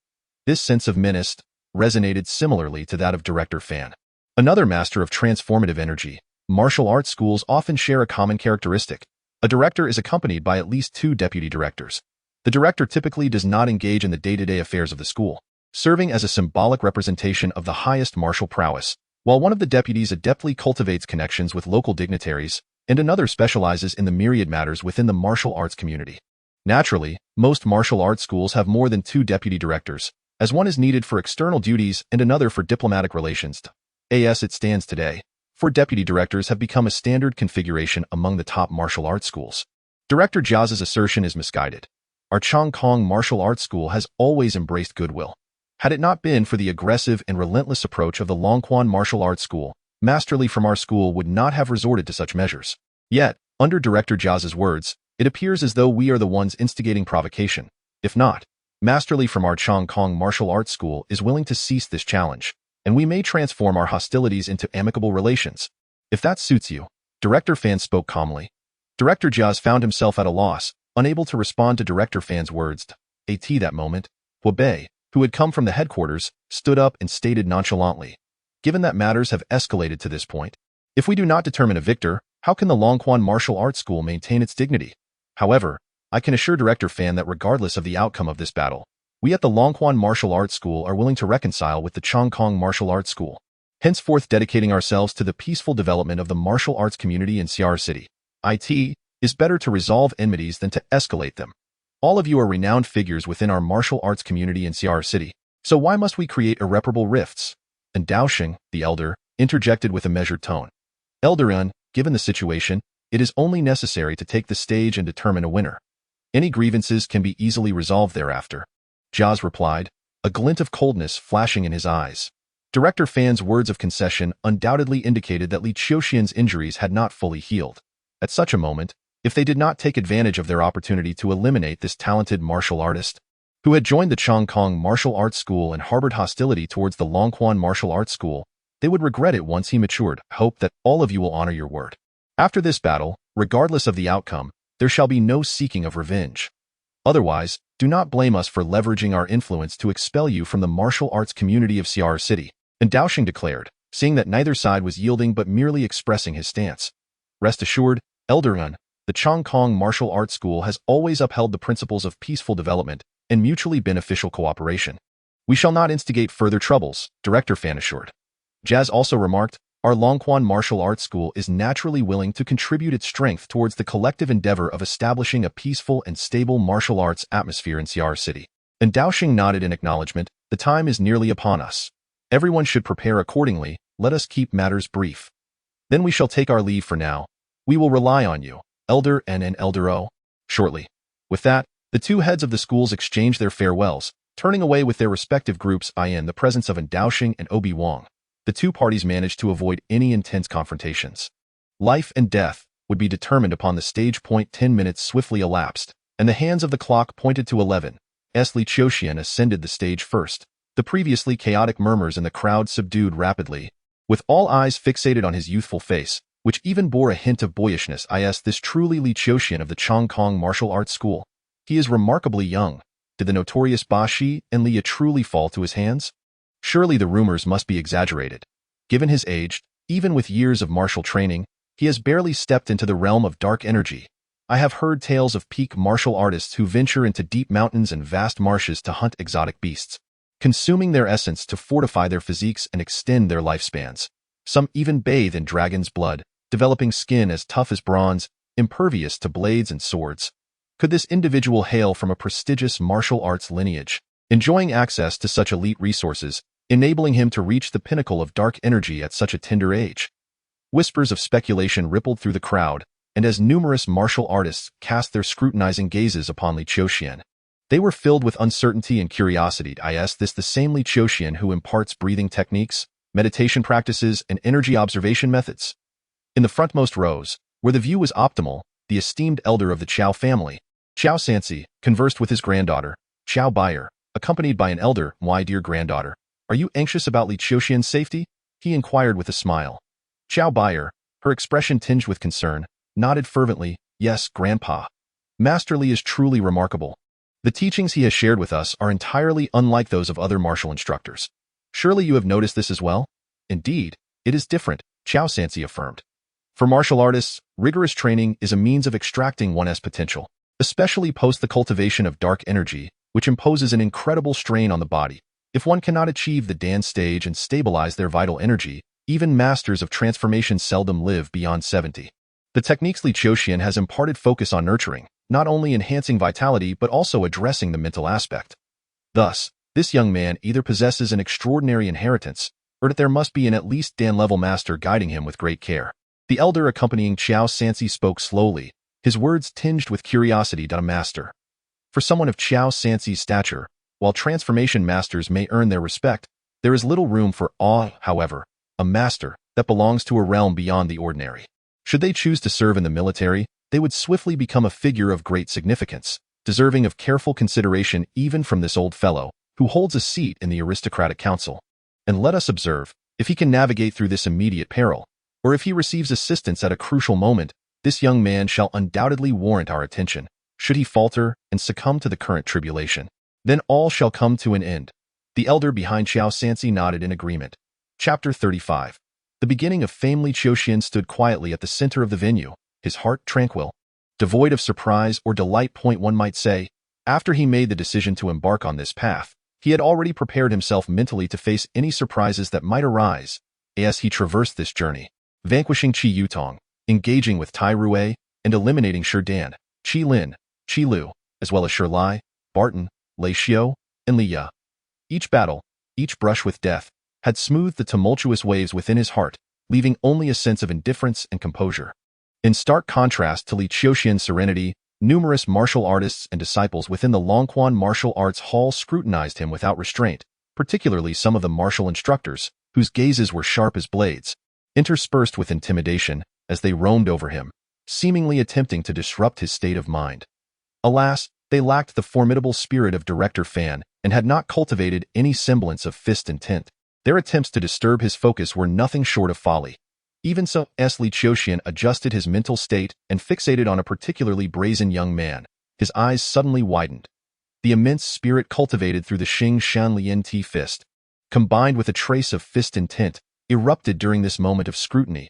This sense of menace resonated similarly to that of Director Fan, another master of transformative energy. Martial arts schools often share a common characteristic. A director is accompanied by at least 2 deputy directors. The director typically does not engage in the day-to-day affairs of the school, serving as a symbolic representation of the highest martial prowess, while one of the deputies adeptly cultivates connections with local dignitaries, and another specializes in the myriad matters within the martial arts community. Naturally, most martial arts schools have more than 2 deputy directors, as one is needed for external duties and another for diplomatic relations. As it stands today, 4 deputy directors have become a standard configuration among the top martial arts schools. Director Jia's assertion is misguided. Our Chongkong Martial Arts School has always embraced goodwill. Had it not been for the aggressive and relentless approach of the Longquan Martial Arts School, Master Li from our school would not have resorted to such measures. Yet, under Director Jia's words, it appears as though we are the ones instigating provocation. If not, Master Li from our Chongkong Martial Arts School is willing to cease this challenge, and we may transform our hostilities into amicable relations. If that suits you, Director Fan spoke calmly. Director Jia's found himself at a loss, unable to respond to Director Fan's words. At that moment, Bei, who had come from the headquarters, stood up and stated nonchalantly, "Given that matters have escalated to this point, if we do not determine a victor, how can the Longquan Martial Arts School maintain its dignity? However, I can assure Director Fan that regardless of the outcome of this battle, we at the Longquan Martial Arts School are willing to reconcile with the Chongkong Martial Arts School, henceforth dedicating ourselves to the peaceful development of the martial arts community in CR City. It is better to resolve enmities than to escalate them. All of you are renowned figures within our martial arts community in CR City, so why must we create irreparable rifts?" And Daoxing, the elder, interjected with a measured tone. "Elder, given the situation, it is only necessary to take the stage and determine a winner. Any grievances can be easily resolved thereafter." Jiaz replied, a glint of coldness flashing in his eyes. Director Fan's words of concession undoubtedly indicated that Li Qiuxian's injuries had not fully healed. At such a moment, if they did not take advantage of their opportunity to eliminate this talented martial artist, who had joined the Chongkong Martial Arts School and harbored hostility towards the Longquan Martial Arts School, they would regret it once he matured. Hope that all of you will honor your word. After this battle, regardless of the outcome, there shall be no seeking of revenge. Otherwise, do not blame us for leveraging our influence to expel you from the martial arts community of CR City. And Daoxing declared, seeing that neither side was yielding but merely expressing his stance. Rest assured, Elder, the Chongkong Martial Arts School has always upheld the principles of peaceful development and mutually beneficial cooperation. We shall not instigate further troubles, Director Fan assured. Jiaz also remarked, our Longquan Martial Arts School is naturally willing to contribute its strength towards the collective endeavor of establishing a peaceful and stable martial arts atmosphere in CR City. And Daoxing nodded in acknowledgement. The time is nearly upon us. Everyone should prepare accordingly. Let us keep matters brief. Then we shall take our leave for now. We will rely on you, Elder N and Elder O, shortly. With that, the 2 heads of the schools exchanged their farewells, turning away with their respective groups in the presence of Daoxing and Obi Wang. The 2 parties managed to avoid any intense confrontations. Life and death would be determined upon the stage point. 10 minutes swiftly elapsed, and the hands of the clock pointed to 11. Li Qiuxian ascended the stage first. The previously chaotic murmurs in the crowd subdued rapidly, with all eyes fixated on his youthful face, which even bore a hint of boyishness. This truly Li Qiuxian of the Chongkong Martial Arts School. He is remarkably young. Did the notorious Ba Shi and Li truly fall to his hands? Surely the rumors must be exaggerated. Given his age, even with years of martial training, he has barely stepped into the realm of dark energy. I have heard tales of peak martial artists who venture into deep mountains and vast marshes to hunt exotic beasts, consuming their essence to fortify their physiques and extend their lifespans. Some even bathe in dragon's blood, developing skin as tough as bronze, impervious to blades and swords. Could this individual hail from a prestigious martial arts lineage, enjoying access to such elite resources, enabling him to reach the pinnacle of dark energy at such a tender age? Whispers of speculation rippled through the crowd, and as numerous martial artists cast their scrutinizing gazes upon Li Qiuxian, they were filled with uncertainty and curiosity. Is this the same Li Qiuxian who imparts breathing techniques, meditation practices, and energy observation methods? In the frontmost rows, where the view was optimal, the esteemed elder of the Qiao family, Qiao Sansi, conversed with his granddaughter, Qiao Baier, accompanied by an elder. "My dear granddaughter, are you anxious about Li Qiuxian's safety?" he inquired with a smile. Qiao Baier, her expression tinged with concern, nodded fervently, "Yes, Grandpa. Master Li is truly remarkable. The teachings he has shared with us are entirely unlike those of other martial instructors. Surely you have noticed this as well?" "Indeed, it is different," Qiao Sansi affirmed. "For martial artists, rigorous training is a means of extracting one's potential. especially post the cultivation of dark energy, which imposes an incredible strain on the body. If one cannot achieve the Dan stage and stabilize their vital energy, even masters of transformation seldom live beyond 70. The techniques Li Qiuxian has imparted focus on nurturing, not only enhancing vitality but also addressing the mental aspect. Thus, this young man either possesses an extraordinary inheritance, or that there must be an at least Dan-level master guiding him with great care. The elder accompanying Qiao Sansi spoke slowly, his words tinged with curiosity. A master. For someone of Qiao Sansi's stature, while transformation masters may earn their respect, there is little room for awe, however, a master that belongs to a realm beyond the ordinary. Should they choose to serve in the military, they would swiftly become a figure of great significance, deserving of careful consideration even from this old fellow, who holds a seat in the aristocratic council. And let us observe, if he can navigate through this immediate peril, or if he receives assistance at a crucial moment, this young man shall undoubtedly warrant our attention. Should he falter and succumb to the current tribulation, then all shall come to an end. The elder behind Qiao Sansi nodded in agreement. Chapter 35. The beginning of fame. Li Qiuxian stood quietly at the center of the venue, his heart tranquil, devoid of surprise or delight. One might say, after he made the decision to embark on this path, he had already prepared himself mentally to face any surprises that might arise as he traversed this journey, vanquishing Qi Yutong, engaging with Tai Rui, and eliminating Shi Dan, Qi Lin, Qi Lu, as well as Shi Lai, Barton, Lei Xiu, and Li Ya. Each battle, each brush with death, had smoothed the tumultuous waves within his heart, leaving only a sense of indifference and composure. In stark contrast to Li Qiuxian's serenity, numerous martial artists and disciples within the Longquan Martial Arts Hall scrutinized him without restraint, particularly some of the martial instructors, whose gazes were sharp as blades, interspersed with intimidation as they roamed over him, seemingly attempting to disrupt his state of mind. Alas, they lacked the formidable spirit of Director Fan and had not cultivated any semblance of fist intent. Their attempts to disturb his focus were nothing short of folly. Even so, Li Qiuxian adjusted his mental state and fixated on a particularly brazen young man. His eyes suddenly widened. The immense spirit cultivated through the Xing Shan Lian Ti fist, combined with a trace of fist intent, erupted during this moment of scrutiny.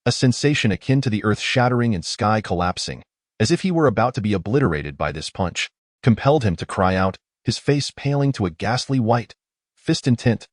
A sensation akin to the earth shattering and sky collapsing, as if he were about to be obliterated by this punch, compelled him to cry out, his face paling to a ghastly white. Fist intent.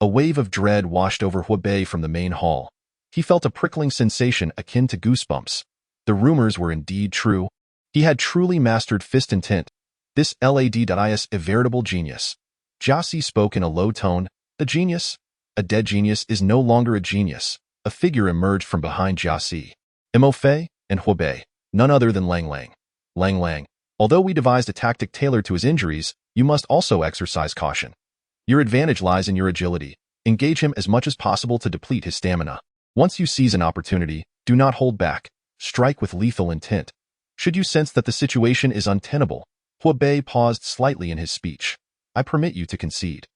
A wave of dread washed over Hubei from the main hall. He felt a prickling sensation akin to goosebumps. The rumors were indeed true. He had truly mastered fist intent. This LADIS a veritable genius. Jiasi spoke in a low tone. The genius? A dead genius is no longer a genius. A figure emerged from behind Jiasi. Mo Fei and Hubei, none other than Lang Lang. Lang Lang, although we devised a tactic tailored to his injuries, you must also exercise caution. Your advantage lies in your agility. Engage him as much as possible to deplete his stamina. Once you seize an opportunity, do not hold back. Strike with lethal intent. Should you sense that the situation is untenable, Hubei paused slightly in his speech. I permit you to concede.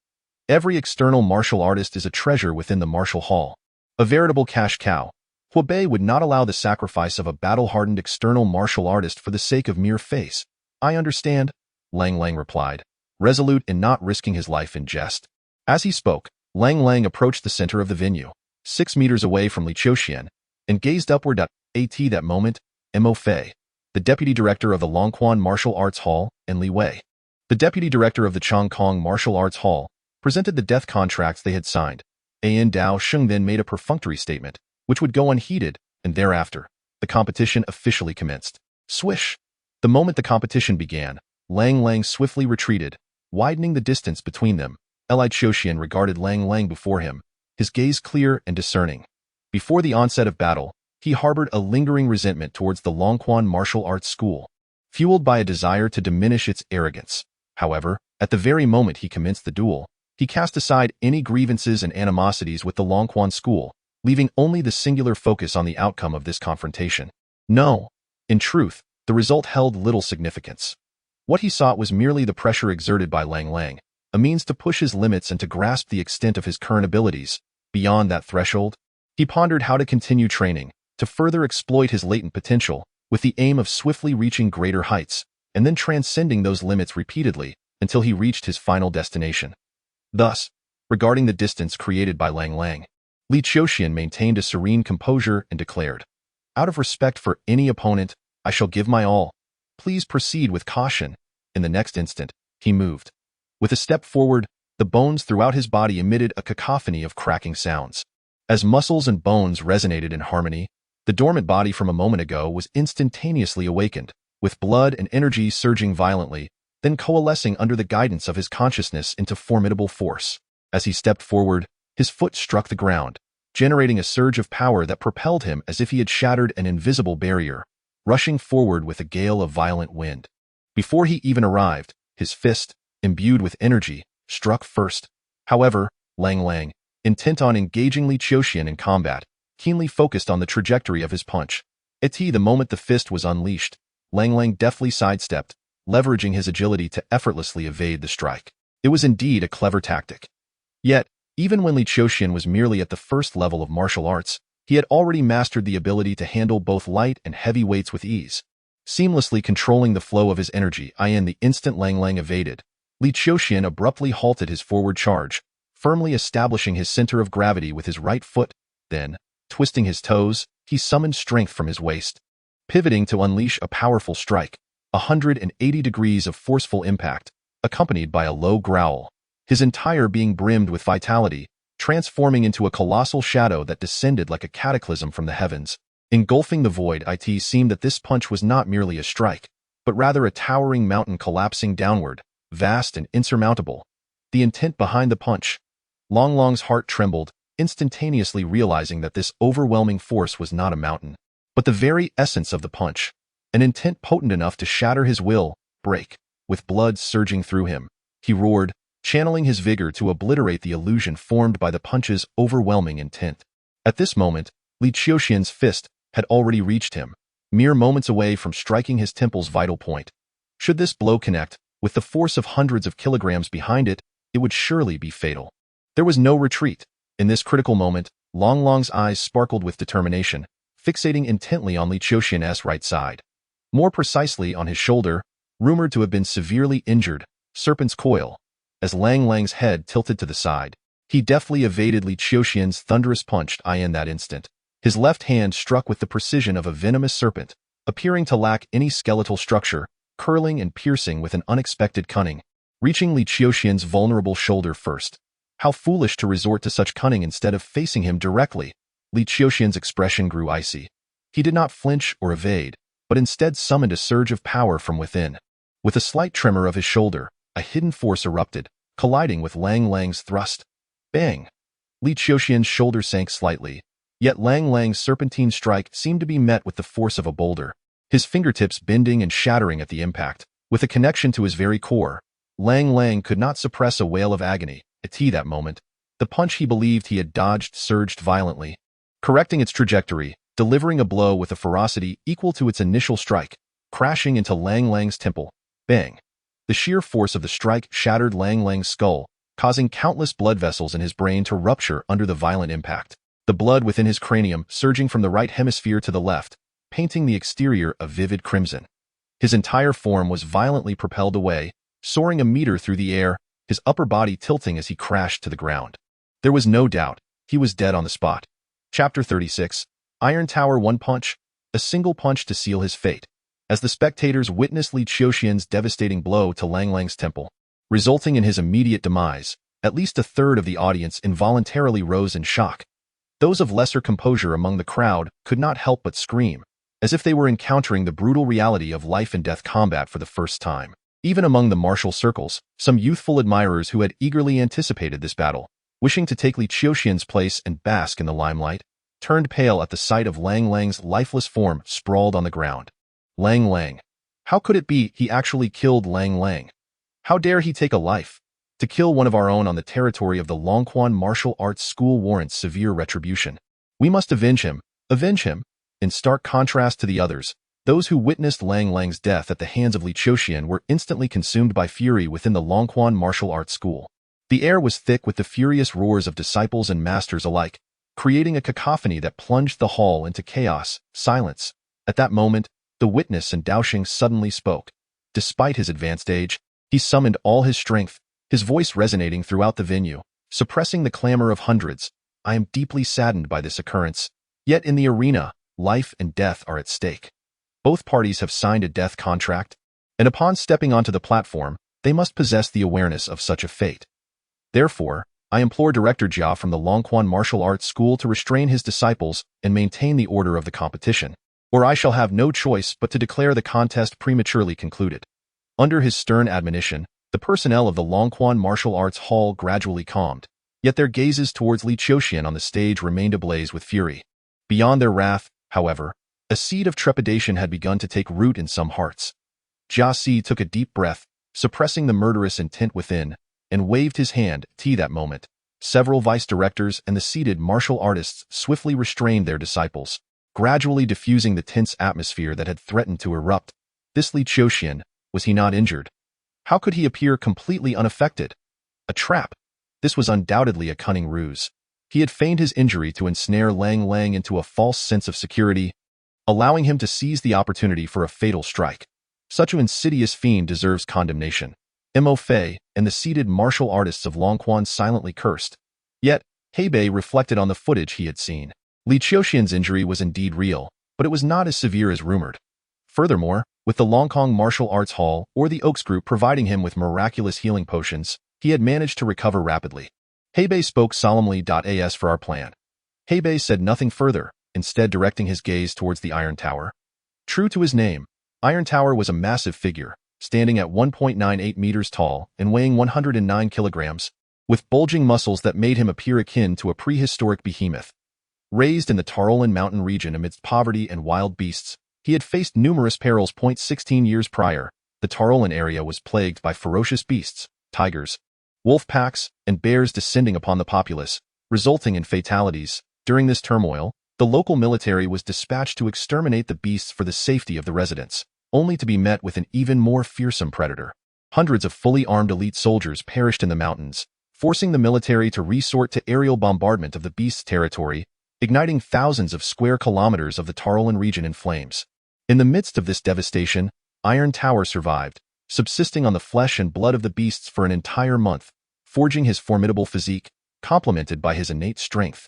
Every external martial artist is a treasure within the martial hall. A veritable cash cow. Hubei would not allow the sacrifice of a battle-hardened external martial artist for the sake of mere face. I understand, Lang Lang replied, resolute in not risking his life in jest. As he spoke, Lang Lang approached the center of the venue, 6 meters away from Li Qiuxian, and gazed upward at that moment, Mo Fei, the deputy director of the Longquan Martial Arts Hall, and Li Wei, the deputy director of the Chongkong Martial Arts Hall, presented the death contracts they had signed. An Dao Sheng then made a perfunctory statement, which would go unheeded, and thereafter, the competition officially commenced. Swish! The moment the competition began, Lang Lang swiftly retreated, widening the distance between them. Li Qiuxian regarded Lang Lang before him, his gaze clear and discerning. Before the onset of battle, he harbored a lingering resentment towards the Longquan Martial Arts School, fueled by a desire to diminish its arrogance. However, at the very moment he commenced the duel, he cast aside any grievances and animosities with the Longquan School, leaving only the singular focus on the outcome of this confrontation. No, in truth, the result held little significance. What he sought was merely the pressure exerted by Lang Lang, a means to push his limits and to grasp the extent of his current abilities. Beyond that threshold, he pondered how to continue training, to further exploit his latent potential, with the aim of swiftly reaching greater heights, and then transcending those limits repeatedly until he reached his final destination. Thus, regarding the distance created by Lang Lang, Li Qiuxian maintained a serene composure and declared, out of respect for any opponent, I shall give my all. Please proceed with caution. In the next instant, he moved. With a step forward, the bones throughout his body emitted a cacophony of cracking sounds. As muscles and bones resonated in harmony, the dormant body from a moment ago was instantaneously awakened, with blood and energy surging violently, then coalescing under the guidance of his consciousness into formidable force. As he stepped forward, his foot struck the ground, generating a surge of power that propelled him as if he had shattered an invisible barrier, rushing forward with a gale of violent wind. Before he even arrived, his fist, imbued with energy, struck first. However, Lang, intent on engaging Li Qiuxian in combat, keenly focused on the trajectory of his punch. The moment the fist was unleashed, Lang deftly sidestepped, leveraging his agility to effortlessly evade the strike. It was indeed a clever tactic. Yet, even when Li Qiuxian was merely at the first level of martial arts, he had already mastered the ability to handle both light and heavy weights with ease. Seamlessly controlling the flow of his energy, in the instant Lang evaded, Li Qiuxian abruptly halted his forward charge, firmly establishing his center of gravity with his right foot. Then, twisting his toes, he summoned strength from his waist, pivoting to unleash a powerful strike, 180 degrees of forceful impact, accompanied by a low growl, his entire being brimmed with vitality, transforming into a colossal shadow that descended like a cataclysm from the heavens. Engulfing the void, it seemed that this punch was not merely a strike, but rather a towering mountain collapsing downward, vast and insurmountable. The intent behind the punch. Long's heart trembled, instantaneously realizing that this overwhelming force was not a mountain, but the very essence of the punch, an intent potent enough to shatter his will, break. With blood surging through him, he roared, channeling his vigor to obliterate the illusion formed by the punch's overwhelming intent. At this moment, Li Qiuxian's fist had already reached him, mere moments away from striking his temple's vital point. Should this blow connect, with the force of hundreds of kilograms behind it, it would surely be fatal. There was no retreat. In this critical moment, Long's eyes sparkled with determination, fixating intently on Li Qiuxian's right side. More precisely on his shoulder, rumored to have been severely injured, serpent's coil. As Lang's head tilted to the side, he deftly evaded Li Qiuxian's thunderous punch. In that instant, his left hand struck with the precision of a venomous serpent, appearing to lack any skeletal structure, curling and piercing with an unexpected cunning, reaching Li Qiuxian's vulnerable shoulder first. How foolish to resort to such cunning instead of facing him directly. Li Qiuxian's expression grew icy. He did not flinch or evade, but instead summoned a surge of power from within. With a slight tremor of his shoulder, a hidden force erupted, colliding with Lang's thrust. Bang! Li Qiuxian's shoulder sank slightly, yet Lang's serpentine strike seemed to be met with the force of a boulder, his fingertips bending and shattering at the impact. With a connection to his very core, Lang could not suppress a wail of agony. At that moment, the punch he believed he had dodged surged violently, correcting its trajectory, delivering a blow with a ferocity equal to its initial strike, crashing into Lang's temple. Bang! The sheer force of the strike shattered Lang's skull, causing countless blood vessels in his brain to rupture under the violent impact. The blood within his cranium surging from the right hemisphere to the left, painting the exterior a vivid crimson. His entire form was violently propelled away, soaring a meter through the air, his upper body tilting as he crashed to the ground. There was no doubt, he was dead on the spot. Chapter 36, Iron Tower. One punch, a single punch to seal his fate. As the spectators witnessed Li Qiuxian's devastating blow to Lang's temple, resulting in his immediate demise, at least a third of the audience involuntarily rose in shock. Those of lesser composure among the crowd could not help but scream, as if they were encountering the brutal reality of life-and-death combat for the first time. Even among the martial circles, some youthful admirers who had eagerly anticipated this battle, wishing to take Li Qiuxian's place and bask in the limelight, turned pale at the sight of Lang's lifeless form sprawled on the ground. Lang. How could it be he actually killed Lang? How dare he take a life? To kill one of our own on the territory of the Longquan Martial Arts School warrants severe retribution. We must avenge him. In stark contrast to the others, those who witnessed Lang's death at the hands of Li Qiuxian were instantly consumed by fury within the Longquan Martial Arts School. The air was thick with the furious roars of disciples and masters alike, creating a cacophony that plunged the hall into chaos, silence. At that moment, the witness and Daoxing suddenly spoke. Despite his advanced age, he summoned all his strength, his voice resonating throughout the venue, suppressing the clamor of hundreds. I am deeply saddened by this occurrence. Yet in the arena, life and death are at stake. Both parties have signed a death contract, and upon stepping onto the platform, they must possess the awareness of such a fate. Therefore, I implore Director Jia from the Longquan Martial Arts School to restrain his disciples and maintain the order of the competition, or I shall have no choice but to declare the contest prematurely concluded. Under his stern admonition, the personnel of the Longquan Martial Arts Hall gradually calmed, yet their gazes towards Li Qiuxian on the stage remained ablaze with fury. Beyond their wrath, however, a seed of trepidation had begun to take root in some hearts. Jia Si took a deep breath, suppressing the murderous intent within, and waved his hand. That moment, several vice directors and the seated martial artists swiftly restrained their disciples, gradually diffusing the tense atmosphere that had threatened to erupt. This Li Qiuxian, was he not injured? How could he appear completely unaffected? A trap. This was undoubtedly a cunning ruse. He had feigned his injury to ensnare Lang Lang into a false sense of security, allowing him to seize the opportunity for a fatal strike. Such an insidious fiend deserves condemnation. Mo Fei and the seated martial artists of Longquan silently cursed. Yet, Hebei reflected on the footage he had seen. Li Qiuxian's injury was indeed real, but it was not as severe as rumored. Furthermore, with the Longquan Martial Arts Hall or the Oaks Group providing him with miraculous healing potions, he had managed to recover rapidly. Hebei spoke solemnly. As for our plan. Hebei said nothing further, instead directing his gaze towards the Iron Tower. True to his name, Iron Tower was a massive figure, standing at 1.98 meters tall and weighing 109 kilograms, with bulging muscles that made him appear akin to a prehistoric behemoth. Raised in the Tarolan mountain region amidst poverty and wild beasts, he had faced numerous perils. 16 years prior, the Tarolan area was plagued by ferocious beasts, tigers, wolf packs, and bears descending upon the populace, resulting in fatalities. During this turmoil, the local military was dispatched to exterminate the beasts for the safety of the residents, only to be met with an even more fearsome predator. Hundreds of fully armed elite soldiers perished in the mountains, forcing the military to resort to aerial bombardment of the beast's territory, igniting thousands of square kilometers of the Tarolan region in flames. In the midst of this devastation, Iron Tower survived, subsisting on the flesh and blood of the beasts for an entire month, forging his formidable physique, complemented by his innate strength.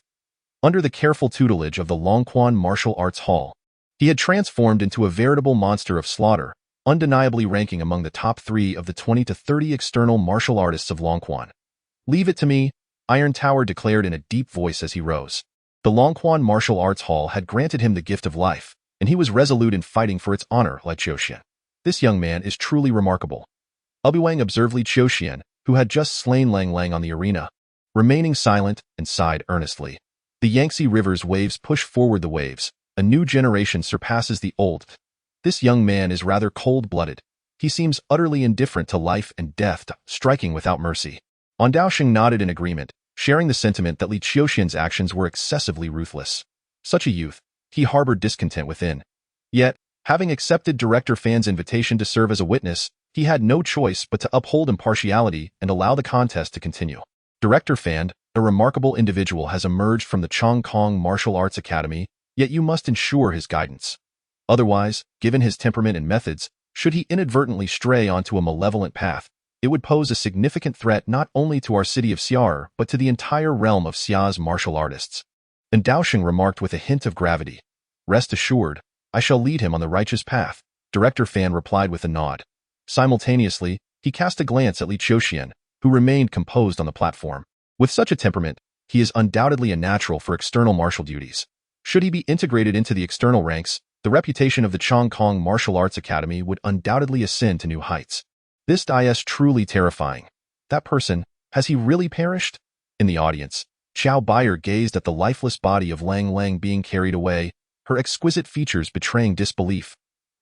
Under the careful tutelage of the Longquan Martial Arts Hall, he had transformed into a veritable monster of slaughter, undeniably ranking among the top 3 of the 20 to 30 external martial artists of Longquan. Leave it to me, Iron Tower declared in a deep voice as he rose. The Longquan Martial Arts Hall had granted him the gift of life, and he was resolute in fighting for its honor. Li Qiuxian. This young man is truly remarkable. Obiwang observed Li Qiuxian, who had just slain Lang Lang on the arena, remaining silent and sighed earnestly. The Yangtze River's waves push forward the waves. A new generation surpasses the old. This young man is rather cold-blooded. He seems utterly indifferent to life and death, striking without mercy. Daoxing nodded in agreement, sharing the sentiment that Li Qiuxian's actions were excessively ruthless. Such a youth, he harbored discontent within. Yet, having accepted Director Fan's invitation to serve as a witness, he had no choice but to uphold impartiality and allow the contest to continue. Director Fan, a remarkable individual, has emerged from the Chong Kong Martial Arts Academy, yet you must ensure his guidance. Otherwise, given his temperament and methods, should he inadvertently stray onto a malevolent path, it would pose a significant threat not only to our city of Xiar but to the entire realm of Xia's martial artists. And Daoxing remarked with a hint of gravity. Rest assured, I shall lead him on the righteous path, Director Fan replied with a nod. Simultaneously, he cast a glance at Li Qiuxian, who remained composed on the platform. With such a temperament, he is undoubtedly a natural for external martial duties. Should he be integrated into the external ranks, the reputation of the Chong Kong Martial Arts Academy would undoubtedly ascend to new heights. This is truly terrifying. That person, has he really perished? In the audience, Qiao Baier gazed at the lifeless body of Lang Lang being carried away, her exquisite features betraying disbelief.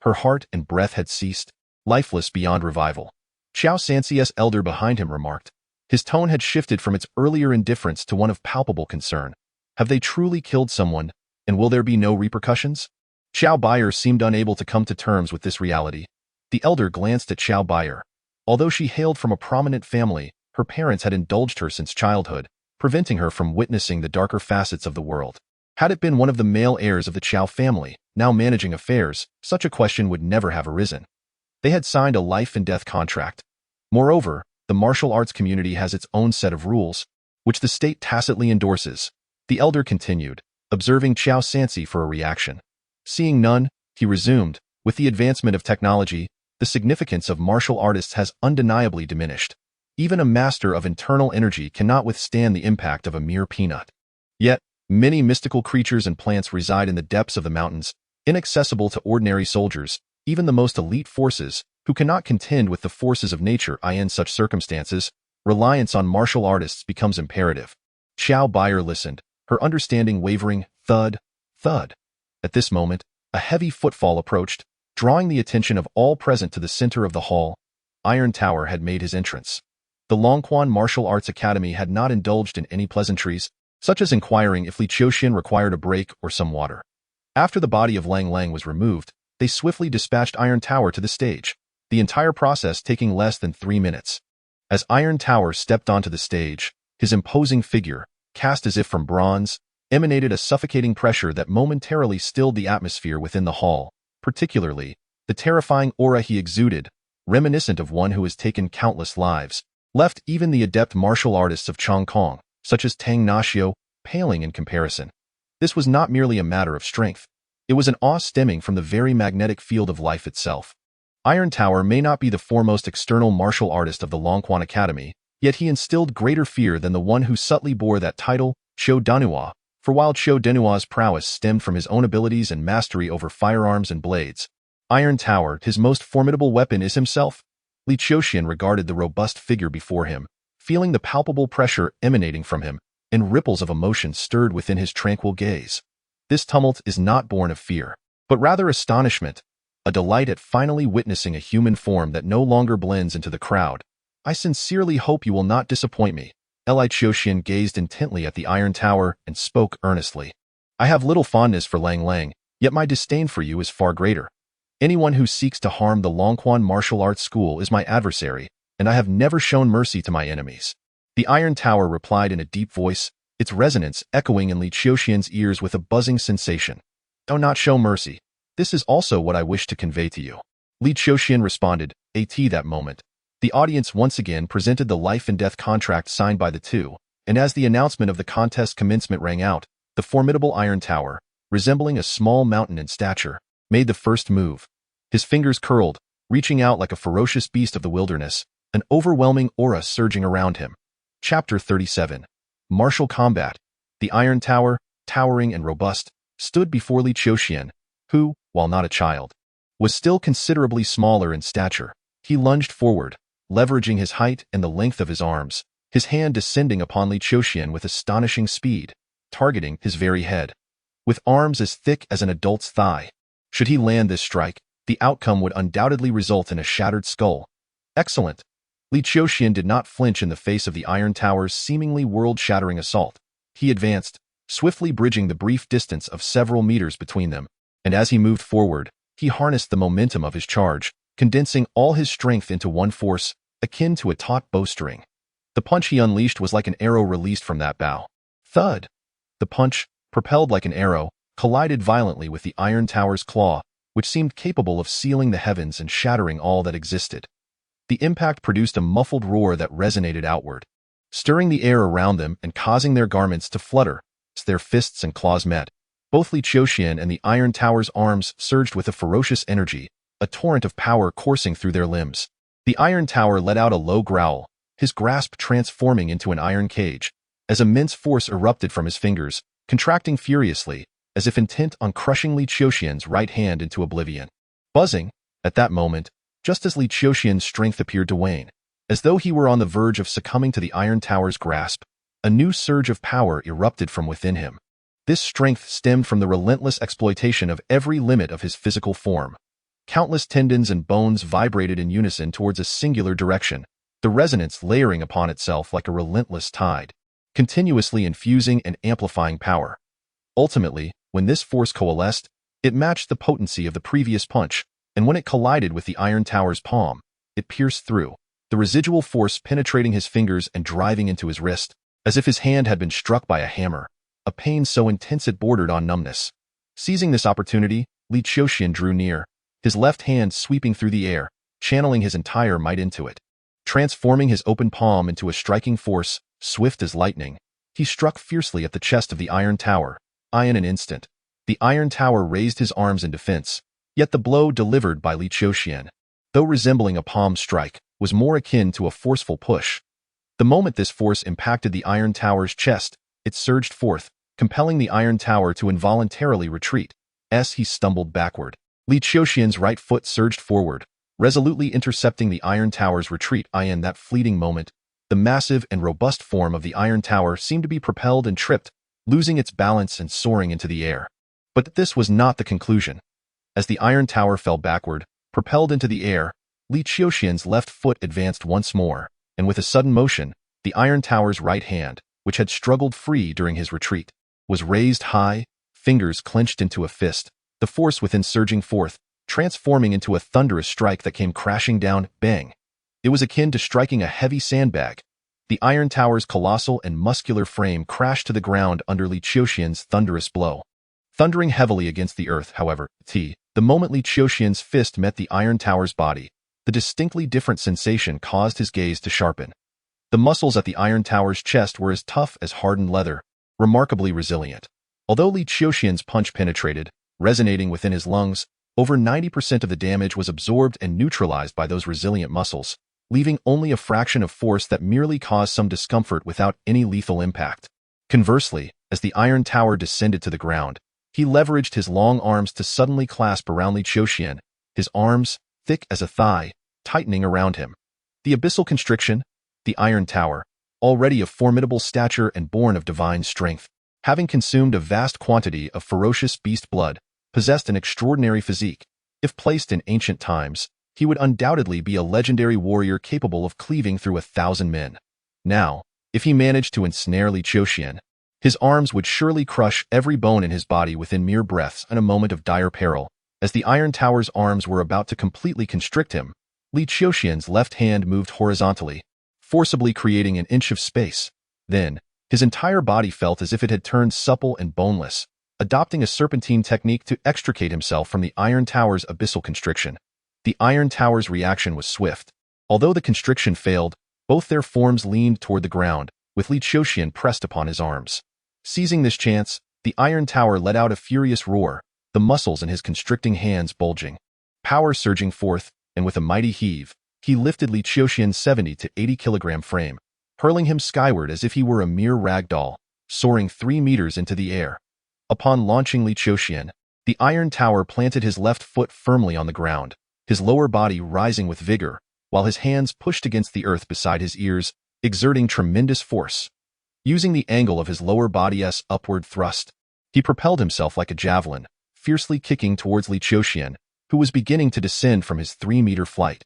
Her heart and breath had ceased, lifeless beyond revival. Qiao Sanxi's elder behind him remarked. His tone had shifted from its earlier indifference to one of palpable concern. Have they truly killed someone, and will there be no repercussions? Qiao Baier seemed unable to come to terms with this reality. The elder glanced at Qiao Baier. Although she hailed from a prominent family, her parents had indulged her since childhood, preventing her from witnessing the darker facets of the world. Had it been one of the male heirs of the Qiao family, now managing affairs, such a question would never have arisen. They had signed a life and death contract. Moreover, the martial arts community has its own set of rules, which the state tacitly endorses. The elder continued, observing Qiao Sanxi for a reaction. Seeing none, he resumed, With the advancement of technology, the significance of martial artists has undeniably diminished. Even a master of internal energy cannot withstand the impact of a mere peanut. Yet, many mystical creatures and plants reside in the depths of the mountains, inaccessible to ordinary soldiers, even the most elite forces, who cannot contend with the forces of nature. In such circumstances, reliance on martial artists becomes imperative. Xiao Bayer listened, her understanding wavering. Thud, thud. At this moment, a heavy footfall approached, drawing the attention of all present to the center of the hall. Iron Tower had made his entrance. The Longquan Martial Arts Academy had not indulged in any pleasantries, such as inquiring if Li Qiuxian required a break or some water. After the body of Lang Lang was removed, they swiftly dispatched Iron Tower to the stage, the entire process taking less than 3 minutes. As Iron Tower stepped onto the stage, his imposing figure, cast as if from bronze, emanated a suffocating pressure that momentarily stilled the atmosphere within the hall, particularly the terrifying aura he exuded, reminiscent of one who has taken countless lives, left even the adept martial artists of Chong Kong, such as Tang Naxiu, paling in comparison. This was not merely a matter of strength. It was an awe stemming from the very magnetic field of life itself. Iron Tower may not be the foremost external martial artist of the Longquan Academy, yet he instilled greater fear than the one who subtly bore that title, Qiu Danhua, for while Qiu Danhua's prowess stemmed from his own abilities and mastery over firearms and blades, Iron Tower, his most formidable weapon, is himself. Li Qiuxian regarded the robust figure before him, feeling the palpable pressure emanating from him, and ripples of emotion stirred within his tranquil gaze. This tumult is not born of fear, but rather astonishment, a delight at finally witnessing a human form that no longer blends into the crowd. I sincerely hope you will not disappoint me. Li Qiuxian gazed intently at the Iron Tower and spoke earnestly. I have little fondness for Lang Lang, yet my disdain for you is far greater. Anyone who seeks to harm the Longquan Martial Arts School is my adversary, and I have never shown mercy to my enemies. The Iron Tower replied in a deep voice, its resonance echoing in Li Qiuxian's ears with a buzzing sensation. Do not show mercy. This is also what I wish to convey to you. Li Qiuxian responded, that moment. The audience once again presented the life and death contract signed by the two, and as the announcement of the contest commencement rang out, the formidable Iron Tower, resembling a small mountain in stature, made the first move. His fingers curled, reaching out like a ferocious beast of the wilderness, an overwhelming aura surging around him. Chapter 37. Martial Combat. The Iron Tower, towering and robust, stood before Li Qiuxian, who, while not a child, was still considerably smaller in stature. He lunged forward, leveraging his height and the length of his arms, his hand descending upon Li Qiuxian with astonishing speed, targeting his very head. With arms as thick as an adult's thigh, should he land this strike, the outcome would undoubtedly result in a shattered skull. Excellent. Li Qiuxian did not flinch in the face of the Iron Tower's seemingly world-shattering assault. He advanced, swiftly bridging the brief distance of several meters between them, and as he moved forward, he harnessed the momentum of his charge, condensing all his strength into one force, akin to a taut bowstring. The punch he unleashed was like an arrow released from that bow. Thud! The punch, propelled like an arrow, collided violently with the Iron Tower's claw, which seemed capable of sealing the heavens and shattering all that existed. The impact produced a muffled roar that resonated outward, stirring the air around them and causing their garments to flutter as their fists and claws met. Both Li Qiuxian and the Iron Tower's arms surged with a ferocious energy, a torrent of power coursing through their limbs. The Iron Tower let out a low growl, his grasp transforming into an iron cage, as immense force erupted from his fingers, contracting furiously, as if intent on crushing Li Qiuxian's right hand into oblivion. Buzzing, at that moment, just as Li Qiuxian's strength appeared to wane, as though he were on the verge of succumbing to the Iron Tower's grasp, a new surge of power erupted from within him. This strength stemmed from the relentless exploitation of every limit of his physical form. Countless tendons and bones vibrated in unison towards a singular direction, the resonance layering upon itself like a relentless tide, continuously infusing and amplifying power. Ultimately, when this force coalesced, it matched the potency of the previous punch, and when it collided with the Iron Tower's palm, it pierced through, the residual force penetrating his fingers and driving into his wrist, as if his hand had been struck by a hammer, a pain so intense it bordered on numbness. Seizing this opportunity, Li Qiuxian drew near, his left hand sweeping through the air, channeling his entire might into it. Transforming his open palm into a striking force, swift as lightning, he struck fiercely at the chest of the Iron Tower. In an instant, the Iron Tower raised his arms in defense, Yet the blow delivered by Li Qiuxian, though resembling a palm strike, was more akin to a forceful push. The moment this force impacted the Iron Tower's chest, it surged forth, compelling the Iron Tower to involuntarily retreat. As he stumbled backward, Li Qiuxian's right foot surged forward, resolutely intercepting the Iron Tower's retreat. In that fleeting moment, the massive and robust form of the Iron Tower seemed to be propelled and tripped, losing its balance and soaring into the air. But this was not the conclusion. As the Iron Tower fell backward, propelled into the air, Li Qiuxian's left foot advanced once more, and with a sudden motion, the Iron Tower's right hand, which had struggled free during his retreat, was raised high, fingers clenched into a fist, the force within surging forth, transforming into a thunderous strike that came crashing down. Bang! It was akin to striking a heavy sandbag. The Iron Tower's colossal and muscular frame crashed to the ground under Li Qiuxian's thunderous blow. Thundering heavily against the earth, however, the moment Li Qiuxian's fist met the Iron Tower's body, the distinctly different sensation caused his gaze to sharpen. The muscles at the Iron Tower's chest were as tough as hardened leather, remarkably resilient. Although Li Qiuxian's punch penetrated, resonating within his lungs, over 90% of the damage was absorbed and neutralized by those resilient muscles, leaving only a fraction of force that merely caused some discomfort without any lethal impact. Conversely, as the Iron Tower descended to the ground, he leveraged his long arms to suddenly clasp around Li Qiuxian, his arms, thick as a thigh, tightening around him. The abyssal constriction, the Iron Tower, already of formidable stature and born of divine strength, having consumed a vast quantity of ferocious beast blood, possessed an extraordinary physique. If placed in ancient times, he would undoubtedly be a legendary warrior capable of cleaving through 1,000 men. Now, if he managed to ensnare Li Qiuxian, his arms would surely crush every bone in his body within mere breaths in a moment of dire peril. As the Iron Tower's arms were about to completely constrict him, Li Qiuxian's left hand moved horizontally, forcibly creating an inch of space. Then, his entire body felt as if it had turned supple and boneless, adopting a serpentine technique to extricate himself from the Iron Tower's abyssal constriction. The Iron Tower's reaction was swift. Although the constriction failed, both their forms leaned toward the ground, with Li Qiuxian pressed upon his arms. Seizing this chance, the Iron Tower let out a furious roar, the muscles in his constricting hands bulging. Power surging forth, and with a mighty heave, he lifted Li Qiuxian's 70 to 80 kilogram frame, hurling him skyward as if he were a mere rag doll, soaring 3 meters into the air. Upon launching Li Qiuxian, the Iron Tower planted his left foot firmly on the ground, his lower body rising with vigor, while his hands pushed against the earth beside his ears, exerting tremendous force. Using the angle of his lower body's upward thrust, he propelled himself like a javelin, fiercely kicking towards Li Qiuxian, who was beginning to descend from his 3-meter flight.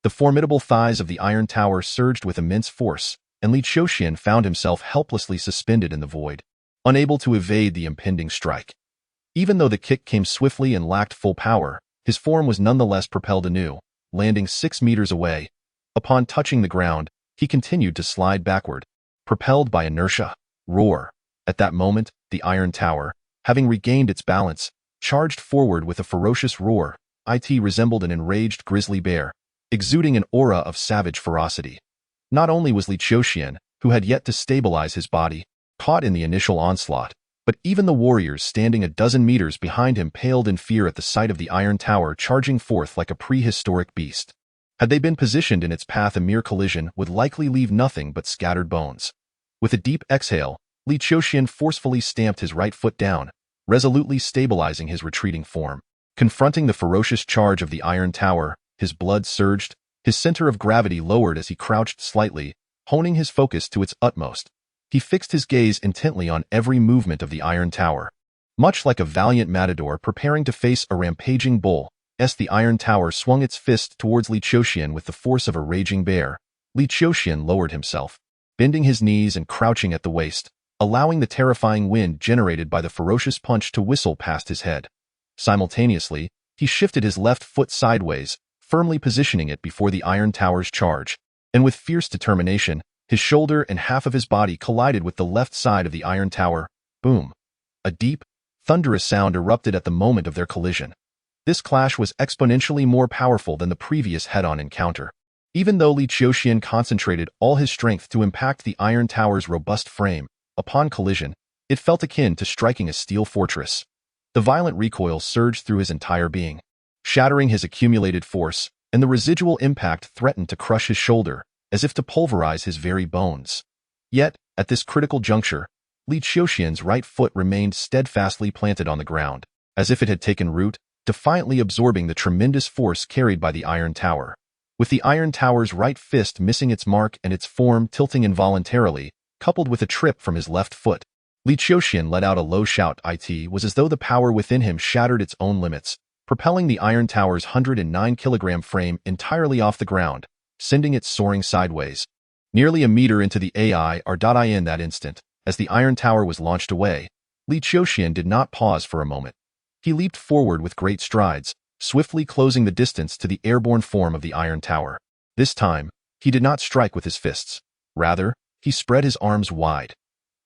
The formidable thighs of the Iron Tower surged with immense force, and Li Qiuxian found himself helplessly suspended in the void, unable to evade the impending strike. Even though the kick came swiftly and lacked full power, his form was nonetheless propelled anew, landing 6 meters away. Upon touching the ground, he continued to slide backward, propelled by inertia. Roar! At that moment, the Iron Tower, having regained its balance, charged forward with a ferocious roar. It resembled an enraged grizzly bear, exuding an aura of savage ferocity. Not only was Li Qiuxian, who had yet to stabilize his body, caught in the initial onslaught, but even the warriors standing a dozen meters behind him paled in fear at the sight of the Iron Tower charging forth like a prehistoric beast. Had they been positioned in its path, a mere collision would likely leave nothing but scattered bones. With a deep exhale, Li Qiuxian forcefully stamped his right foot down, resolutely stabilizing his retreating form. Confronting the ferocious charge of the Iron Tower, his blood surged, his center of gravity lowered as he crouched slightly, honing his focus to its utmost. He fixed his gaze intently on every movement of the Iron Tower. Much like a valiant matador preparing to face a rampaging bull, the Iron Tower swung its fist towards Li Qiuxian with the force of a raging bear. Li Qiuxian lowered himself, bending his knees and crouching at the waist, allowing the terrifying wind generated by the ferocious punch to whistle past his head. Simultaneously, he shifted his left foot sideways, firmly positioning it before the Iron Tower's charge, and with fierce determination, his shoulder and half of his body collided with the left side of the Iron Tower. Boom! A deep, thunderous sound erupted at the moment of their collision. This clash was exponentially more powerful than the previous head-on encounter. Even though Li Qiuxian concentrated all his strength to impact the Iron Tower's robust frame, upon collision, it felt akin to striking a steel fortress. The violent recoil surged through his entire being. shattering his accumulated force, and the residual impact threatened to crush his shoulder, as if to pulverize his very bones. Yet, at this critical juncture, Li Qiuxian's right foot remained steadfastly planted on the ground, as if it had taken root, defiantly absorbing the tremendous force carried by the iron tower. With the iron tower's right fist missing its mark and its form tilting involuntarily, coupled with a trip from his left foot, Li Qiuxian let out a low shout. It was as though the power within him shattered its own limits, propelling the iron tower's 109-kilogram frame entirely off the ground, sending it soaring sideways. Nearly a meter into the in that instant, as the iron tower was launched away, Li Qiuxian did not pause for a moment. He leaped forward with great strides, swiftly closing the distance to the airborne form of the iron tower. This time, he did not strike with his fists. Rather, he spread his arms wide.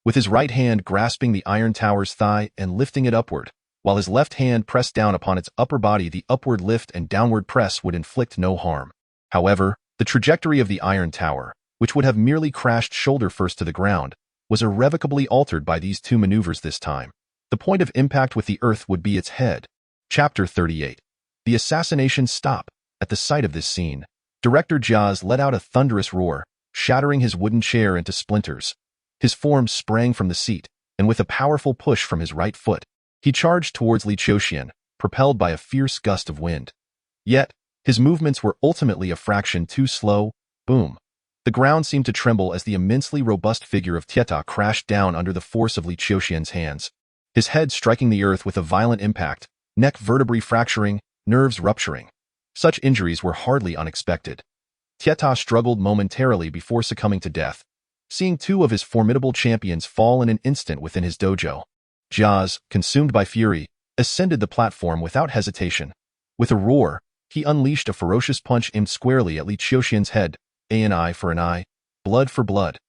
With his right hand grasping the iron tower's thigh and lifting it upward, while his left hand pressed down upon its upper body, the upward lift and downward press would inflict no harm. However, the trajectory of the iron tower, which would have merely crashed shoulder first to the ground, was irrevocably altered by these two maneuvers this time. The point of impact with the earth would be its head. Chapter 38. The assassination stop. At the sight of this scene, Director Jiaz let out a thunderous roar, shattering his wooden chair into splinters. His form sprang from the seat, and with a powerful push from his right foot, he charged towards Li Qiuxian, propelled by a fierce gust of wind. Yet, his movements were ultimately a fraction too slow. Boom. The ground seemed to tremble as the immensely robust figure of Tieta crashed down under the force of Li Qiuxian's hands. His head striking the earth with a violent impact, neck vertebrae fracturing, nerves rupturing. Such injuries were hardly unexpected. Tieta struggled momentarily before succumbing to death, seeing two of his formidable champions fall in an instant within his dojo. Jiaz, consumed by fury, ascended the platform without hesitation. With a roar, he unleashed a ferocious punch aimed squarely at Li Qiuxian's head. An eye for an eye, blood for blood.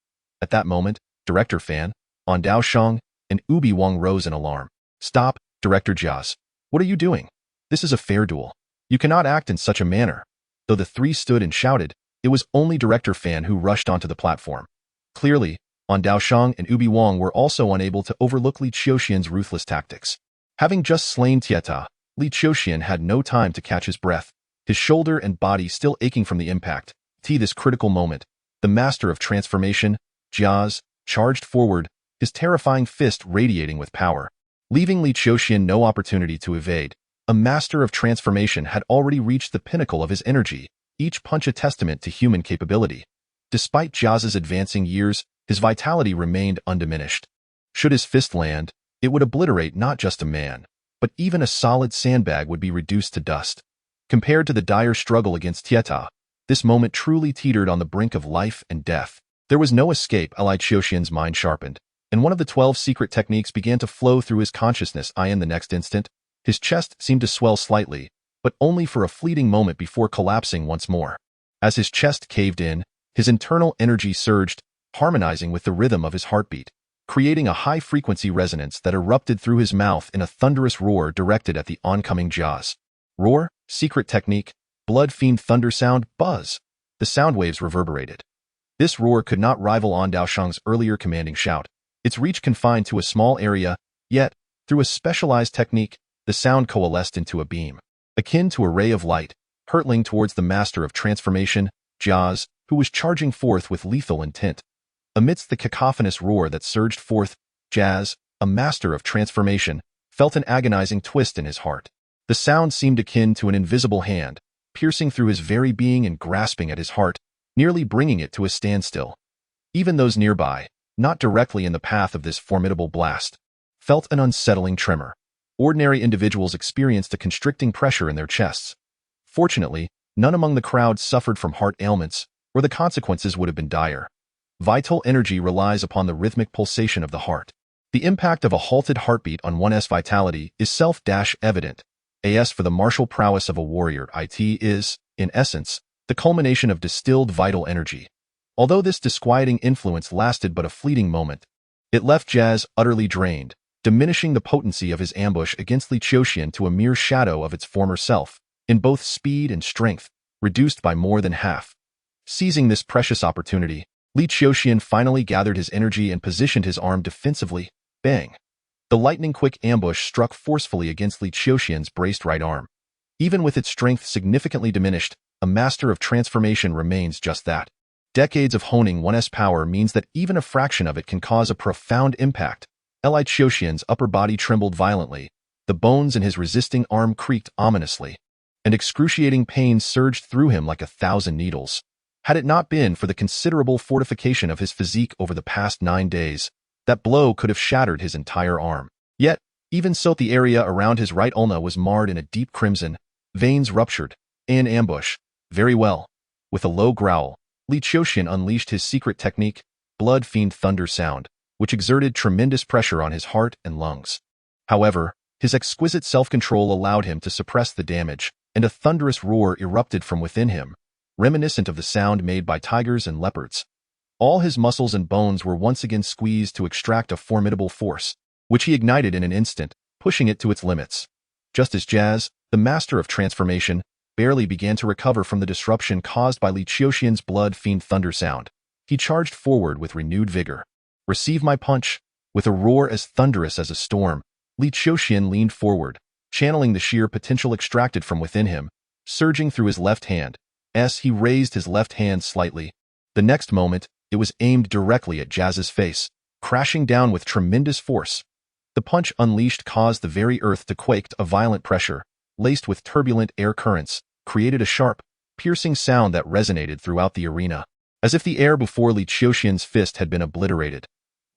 At that moment, Director Fan, On Daoshang, and Ubi Wang rose in alarm. Stop, Director Jiaz. What are you doing? This is a fair duel. You cannot act in such a manner. Though the three stood and shouted, it was only Director Fan who rushed onto the platform. Clearly, On Daoshang and Ubi Wang were also unable to overlook Li Qiuxian's ruthless tactics. Having just slain Tieta, Li Qiuxian had no time to catch his breath, his shoulder and body still aching from the impact. This critical moment, the master of transformation, Jiaz, charged forward, his terrifying fist radiating with power. Leaving Li Qiuxian no opportunity to evade, a master of transformation had already reached the pinnacle of his energy, each punch a testament to human capability. Despite Jiaz's advancing years, his vitality remained undiminished. Should his fist land, it would obliterate not just a man, but even a solid sandbag would be reduced to dust. Compared to the dire struggle against Tieta, this moment truly teetered on the brink of life and death. There was no escape. Li Qiuxian's mind sharpened, and one of the 12 secret techniques began to flow through his consciousness. In the next instant, his chest seemed to swell slightly, but only for a fleeting moment before collapsing once more. As his chest caved in, his internal energy surged, harmonizing with the rhythm of his heartbeat, creating a high-frequency resonance that erupted through his mouth in a thunderous roar directed at the oncoming Jiaz. Roar, secret technique, blood fiend thunder sound, buzz. The sound waves reverberated. This roar could not rival On Daoshang's earlier commanding shout, its reach confined to a small area, yet, through a specialized technique, the sound coalesced into a beam, akin to a ray of light, hurtling towards the master of transformation, Jiaz, who was charging forth with lethal intent. Amidst the cacophonous roar that surged forth, Jiaz, a master of transformation, felt an agonizing twist in his heart. The sound seemed akin to an invisible hand, piercing through his very being and grasping at his heart, nearly bringing it to a standstill. Even those nearby, not directly in the path of this formidable blast, felt an unsettling tremor. Ordinary individuals experienced a constricting pressure in their chests. Fortunately, none among the crowd suffered from heart ailments, or the consequences would have been dire. Vital energy relies upon the rhythmic pulsation of the heart. The impact of a halted heartbeat on one's vitality is self-evident. As for the martial prowess of a warrior, it is, in essence, the culmination of distilled vital energy. Although this disquieting influence lasted but a fleeting moment, it left Jiaz utterly drained, diminishing the potency of his ambush against Li Qiuxian to a mere shadow of its former self, in both speed and strength, reduced by more than half. Seizing this precious opportunity, Li Qiuxian finally gathered his energy and positioned his arm defensively. Bang! The lightning-quick ambush struck forcefully against Li Qiuxian's braced right arm. Even with its strength significantly diminished, a master of transformation remains just that. Decades of honing one's power means that even a fraction of it can cause a profound impact. Li Qiuxian's upper body trembled violently, the bones in his resisting arm creaked ominously, and excruciating pain surged through him like 1,000 needles. Had it not been for the considerable fortification of his physique over the past 9 days, that blow could have shattered his entire arm. Yet, even so, the area around his right ulna was marred in a deep crimson, veins ruptured, in ambush. Very well. With a low growl, Li Qiuxian unleashed his secret technique, blood fiend thunder sound, which exerted tremendous pressure on his heart and lungs. However, his exquisite self-control allowed him to suppress the damage, and a thunderous roar erupted from within him, reminiscent of the sound made by tigers and leopards. All his muscles and bones were once again squeezed to extract a formidable force, which he ignited in an instant, pushing it to its limits. Just as Jazz, the master of transformation, barely began to recover from the disruption caused by Li Qiuxian's blood fiend thunder sound, he charged forward with renewed vigor. Receive my punch. With a roar as thunderous as a storm, Li Qiuxian leaned forward, channeling the sheer potential extracted from within him, surging through his left hand. As he raised his left hand slightly, the next moment, it was aimed directly at Jazz's face, crashing down with tremendous force. The punch unleashed caused the very earth to quake. A violent pressure, laced with turbulent air currents, created a sharp, piercing sound that resonated throughout the arena, as if the air before Li Qiuxian's fist had been obliterated.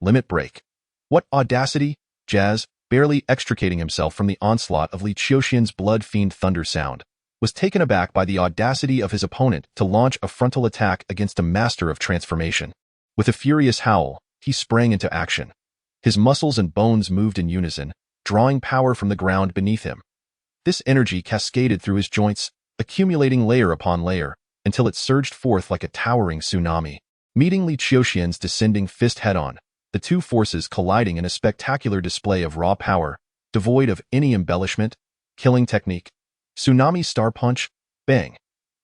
Limit break. What audacity! Jazz, barely extricating himself from the onslaught of Li Qiuxian's blood fiend thunder sound, was taken aback by the audacity of his opponent to launch a frontal attack against a master of transformation. With a furious howl, he sprang into action. His muscles and bones moved in unison, drawing power from the ground beneath him. This energy cascaded through his joints, accumulating layer upon layer, until it surged forth like a towering tsunami. Meeting Li Qiuxian's descending fist head-on, the two forces colliding in a spectacular display of raw power, devoid of any embellishment, killing technique. Tsunami star punch, bang.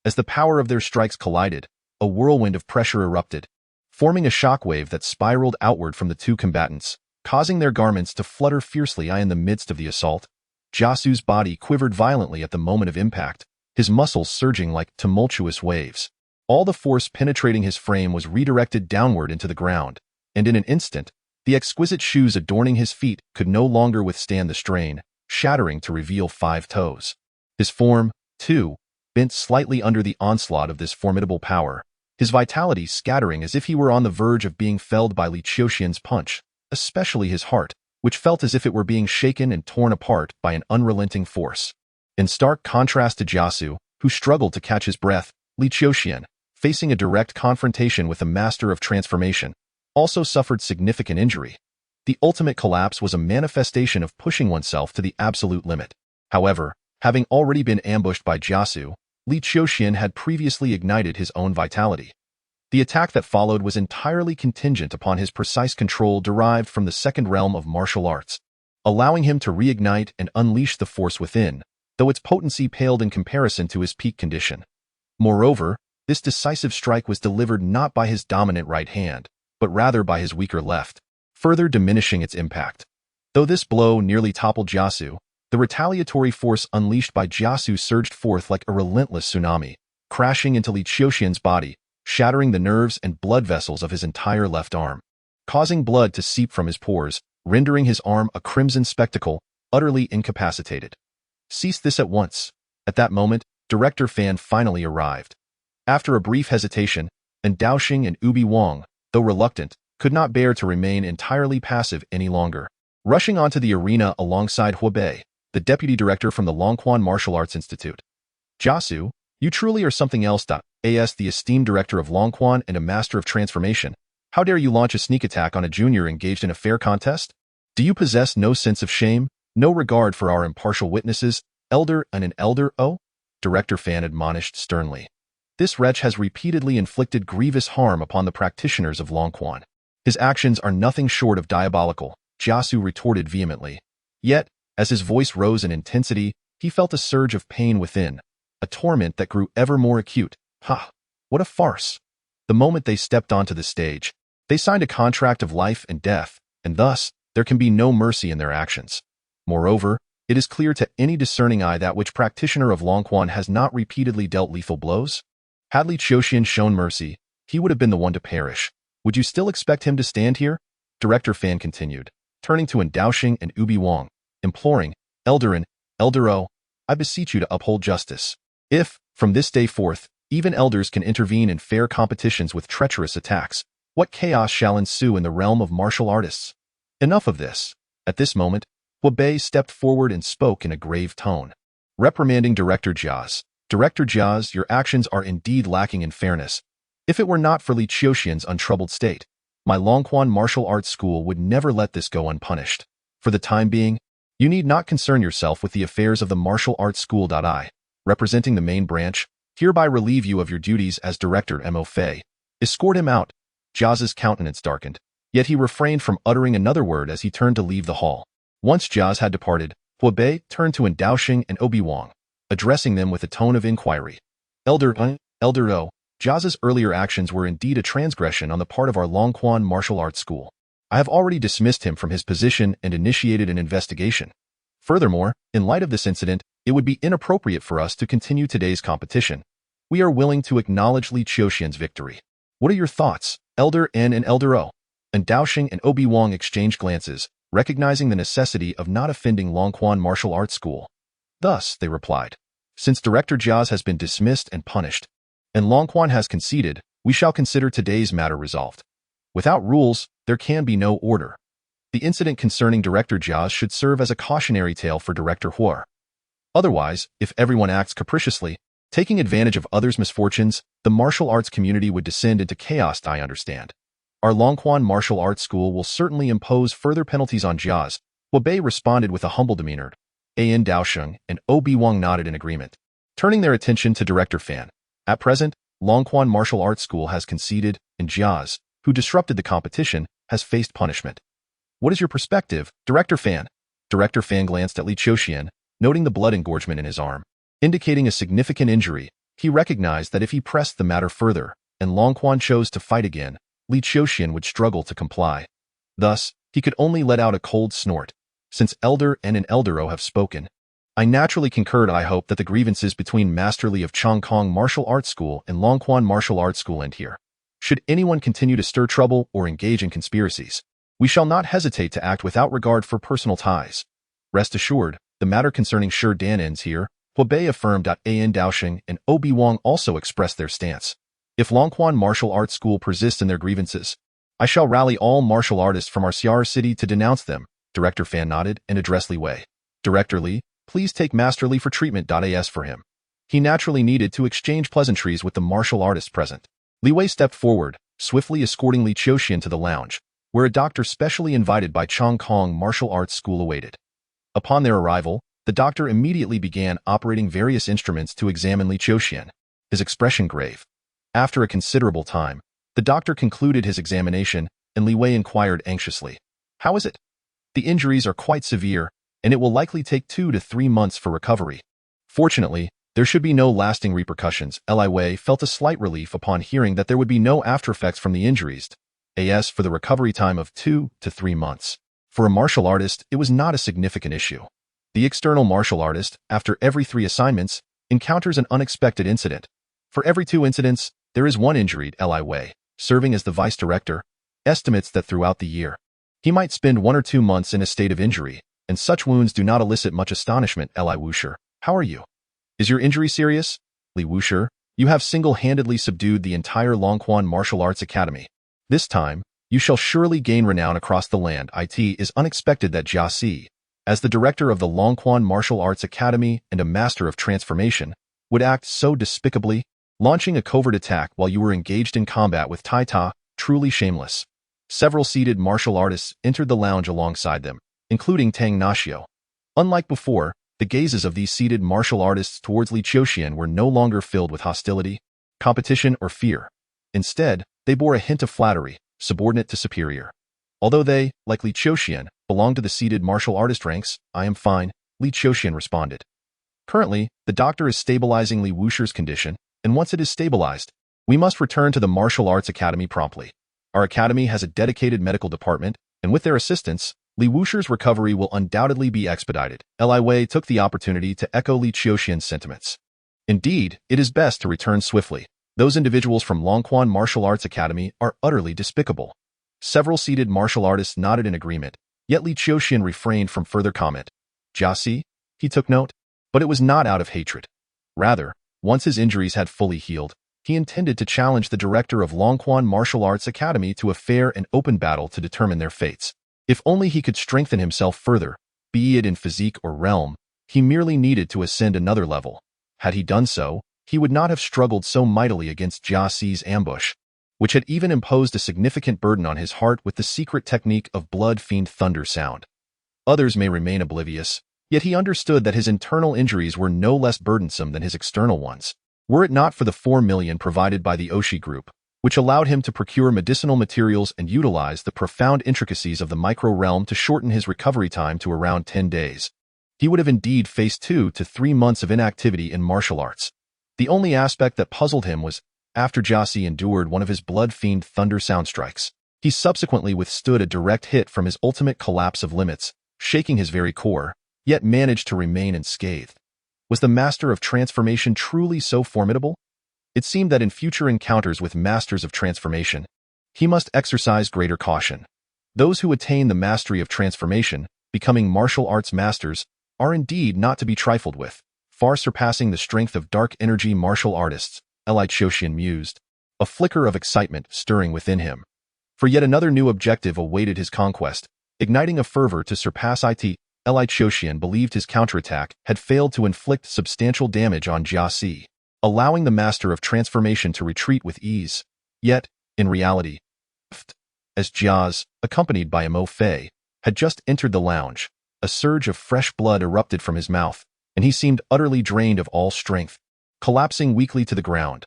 As the power of their strikes collided, a whirlwind of pressure erupted, forming a shockwave that spiraled outward from the two combatants, causing their garments to flutter fiercely. In the midst of the assault, Jiasu's body quivered violently at the moment of impact, his muscles surging like tumultuous waves. All the force penetrating his frame was redirected downward into the ground, and in an instant, the exquisite shoes adorning his feet could no longer withstand the strain, shattering to reveal 5 toes. His form, too, bent slightly under the onslaught of this formidable power, his vitality scattering as if he were on the verge of being felled by Li Qiuxian's punch, especially his heart, which felt as if it were being shaken and torn apart by an unrelenting force. In stark contrast to Jiasu, who struggled to catch his breath, Li Qiuxian, facing a direct confrontation with the master of transformation, also suffered significant injury. The ultimate collapse was a manifestation of pushing oneself to the absolute limit. However, having already been ambushed by Jiasu, Li Qiuxian had previously ignited his own vitality. The attack that followed was entirely contingent upon his precise control derived from the second realm of martial arts, allowing him to reignite and unleash the force within, though its potency paled in comparison to his peak condition. Moreover, this decisive strike was delivered not by his dominant right hand, but rather by his weaker left, further diminishing its impact. Though this blow nearly toppled Jiasu, the retaliatory force unleashed by Jiasu surged forth like a relentless tsunami, crashing into Li Qiuxian's body, shattering the nerves and blood vessels of his entire left arm, causing blood to seep from his pores, rendering his arm a crimson spectacle, utterly incapacitated. Cease this at once. At that moment, Director Fan finally arrived. After a brief hesitation, and Daoxing and Ubi Wang, though reluctant, could not bear to remain entirely passive any longer. Rushing onto the arena alongside Huobei, the deputy director from the Longquan Martial Arts Institute. Jiasu, you truly are something else. As the esteemed director of Longquan and a master of transformation, how dare you launch a sneak attack on a junior engaged in a fair contest? Do you possess no sense of shame, no regard for our impartial witnesses, elder and an elder? Oh, Director Fan admonished sternly. This wretch has repeatedly inflicted grievous harm upon the practitioners of Longquan. His actions are nothing short of diabolical, Jiasu retorted vehemently. Yet, as his voice rose in intensity, he felt a surge of pain within, a torment that grew ever more acute. Ha! What a farce! The moment they stepped onto the stage, they signed a contract of life and death, and thus, there can be no mercy in their actions. Moreover, It is clear to any discerning eye that which practitioner of Longquan has not repeatedly dealt lethal blows? Had Li Qiuxian shown mercy, he would have been the one to perish. Would you still expect him to stand here? Director Fan continued, turning to Daoxing and Ubi Wang, imploring, Elder O, I beseech you to uphold justice. If, from this day forth, even elders can intervene in fair competitions with treacherous attacks, what chaos shall ensue in the realm of martial artists? Enough of this. At this moment, Bei stepped forward and spoke in a grave tone, reprimanding Director Jiaz. Director Jiaz, your actions are indeed lacking in fairness. If it were not for Li Qiuxian's untroubled state, my Longquan martial arts school would never let this go unpunished. For the time being, you need not concern yourself with the affairs of the martial arts school. I, representing the main branch, hereby relieve you of your duties as director. Mo Fei. Escort him out. Jiaz's countenance darkened, yet he refrained from uttering another word as he turned to leave the hall. Once Jiaz had departed, Bei turned to Daoxing and Ubi Wang, addressing them with a tone of inquiry. Elder O, Jiaz's earlier actions were indeed a transgression on the part of our Longquan martial arts school. I have already dismissed him from his position and initiated an investigation. Furthermore, in light of this incident, it would be inappropriate for us to continue today's competition. We are willing to acknowledge Li Qiuxian's victory. What are your thoughts, Elder N and Elder O? And Daoxing and Ubi Wang exchanged glances, recognizing the necessity of not offending Longquan martial arts school. Thus, they replied, since Director Jiaz has been dismissed and punished, and Longquan has conceded, we shall consider today's matter resolved. Without rules, there can be no order. The incident concerning Director Jiaz should serve as a cautionary tale for Director Huar. Otherwise, if everyone acts capriciously, taking advantage of others' misfortunes, the martial arts community would descend into chaos. I understand. Our Longquan martial arts school will certainly impose further penalties on Jiaz. Bei responded with a humble demeanor. Daoxing and Ubi Wang nodded in agreement, turning their attention to Director Fan. At present, Longquan martial arts school has conceded, and Jiaz, who disrupted the competition, has faced punishment. What is your perspective, Director Fan? Director Fan glanced at Li Qiuxian, noting the blood engorgement in his arm. Indicating a significant injury, he recognized that if he pressed the matter further, and Longquan chose to fight again, Li Qiuxian would struggle to comply. Thus, he could only let out a cold snort. Since Elder N and Elder O have spoken, I naturally concurred. I hope that the grievances between Master Li of Chongkong Martial Arts School and Longquan Martial Arts School end here. Should anyone continue to stir trouble or engage in conspiracies, we shall not hesitate to act without regard for personal ties. Rest assured, the matter concerning Shi Dan ends here. Bei affirmed. Daoxing and Ubi Wang also expressed their stance. If Longquan Martial Arts School persists in their grievances, I shall rally all martial artists from our Xiar city to denounce them. Director Fan nodded and addressed Li Wei. Director Li, please take Master Li for treatment. As for him, he naturally needed to exchange pleasantries with the martial artists present. Li Wei stepped forward, swiftly escorting Li Qiuxian to the lounge, where a doctor specially invited by Chongkong Martial Arts School awaited. Upon their arrival, the doctor immediately began operating various instruments to examine Li Qiuxian, his expression grave. After a considerable time, the doctor concluded his examination, and Li Wei inquired anxiously, "How is it?" "The injuries are quite severe, and it will likely take 2 to 3 months for recovery. Fortunately, there should be no lasting repercussions." Li Wei felt a slight relief upon hearing that there would be no aftereffects from the injuries. As for the recovery time of 2 to 3 months, for a martial artist, it was not a significant issue. The external martial artist, after every 3 assignments, encounters an unexpected incident. For every 2 incidents, there is 1 injury. Li Wei, serving as the vice director, estimates that throughout the year, he might spend 1 or 2 months in a state of injury, and such wounds do not elicit much astonishment. Li Wushi, how are you? Is your injury serious? Li Wushi, you have single-handedly subdued the entire Longquan Martial Arts Academy. This time, you shall surely gain renown across the land. It is unexpected that Jia Si, as the director of the Longquan Martial Arts Academy and a master of transformation, would act so despicably, launching a covert attack while you were engaged in combat with Tai Ta, truly shameless. Several seated martial artists entered the lounge alongside them, including Tang Nashio. Unlike before, the gazes of these seated martial artists towards Li Qiuxian were no longer filled with hostility, competition, or fear. Instead, they bore a hint of flattery, subordinate to superior. Although they, like Li Qiuxian, belonged to the seated martial artist ranks, "I am fine," Li Qiuxian responded. Currently, the doctor is stabilizing Li Wushi's condition, and once it is stabilized, we must return to the Martial Arts Academy promptly. Our academy has a dedicated medical department, and with their assistance, Li Wuxi's recovery will undoubtedly be expedited. Li Wei took the opportunity to echo Li Qiuxian's sentiments. Indeed, it is best to return swiftly. Those individuals from Longquan Martial Arts Academy are utterly despicable. Several seated martial artists nodded in agreement, yet Li Qiuxian refrained from further comment. Jiasi? He took note, but it was not out of hatred. Rather, once his injuries had fully healed, he intended to challenge the director of Longquan Martial Arts Academy to a fair and open battle to determine their fates. If only he could strengthen himself further, be it in physique or realm, he merely needed to ascend another level. Had he done so, he would not have struggled so mightily against Jiasi's ambush, which had even imposed a significant burden on his heart with the secret technique of blood fiend thunder sound. Others may remain oblivious, yet he understood that his internal injuries were no less burdensome than his external ones. Were it not for the 4 million provided by the Oshi Group, which allowed him to procure medicinal materials and utilize the profound intricacies of the micro-realm to shorten his recovery time to around 10 days, he would have indeed faced 2 to 3 months of inactivity in martial arts. The only aspect that puzzled him was, after Jiasi endured one of his blood fiend thunder sound strikes, he subsequently withstood a direct hit from his ultimate collapse of limits, shaking his very core, yet managed to remain unscathed. Was the master of transformation truly so formidable? It seemed that in future encounters with masters of transformation, he must exercise greater caution. Those who attain the mastery of transformation, becoming martial arts masters, are indeed not to be trifled with, far surpassing the strength of dark energy martial artists, Li Qiuxian mused, a flicker of excitement stirring within him. For yet another new objective awaited his conquest, igniting a fervor to surpass it. Li Qiuxian believed his counterattack had failed to inflict substantial damage on Jiasi, allowing the master of transformation to retreat with ease. Yet, in reality, as Jiaz, accompanied by Mo Fei, had just entered the lounge, a surge of fresh blood erupted from his mouth, and he seemed utterly drained of all strength, collapsing weakly to the ground.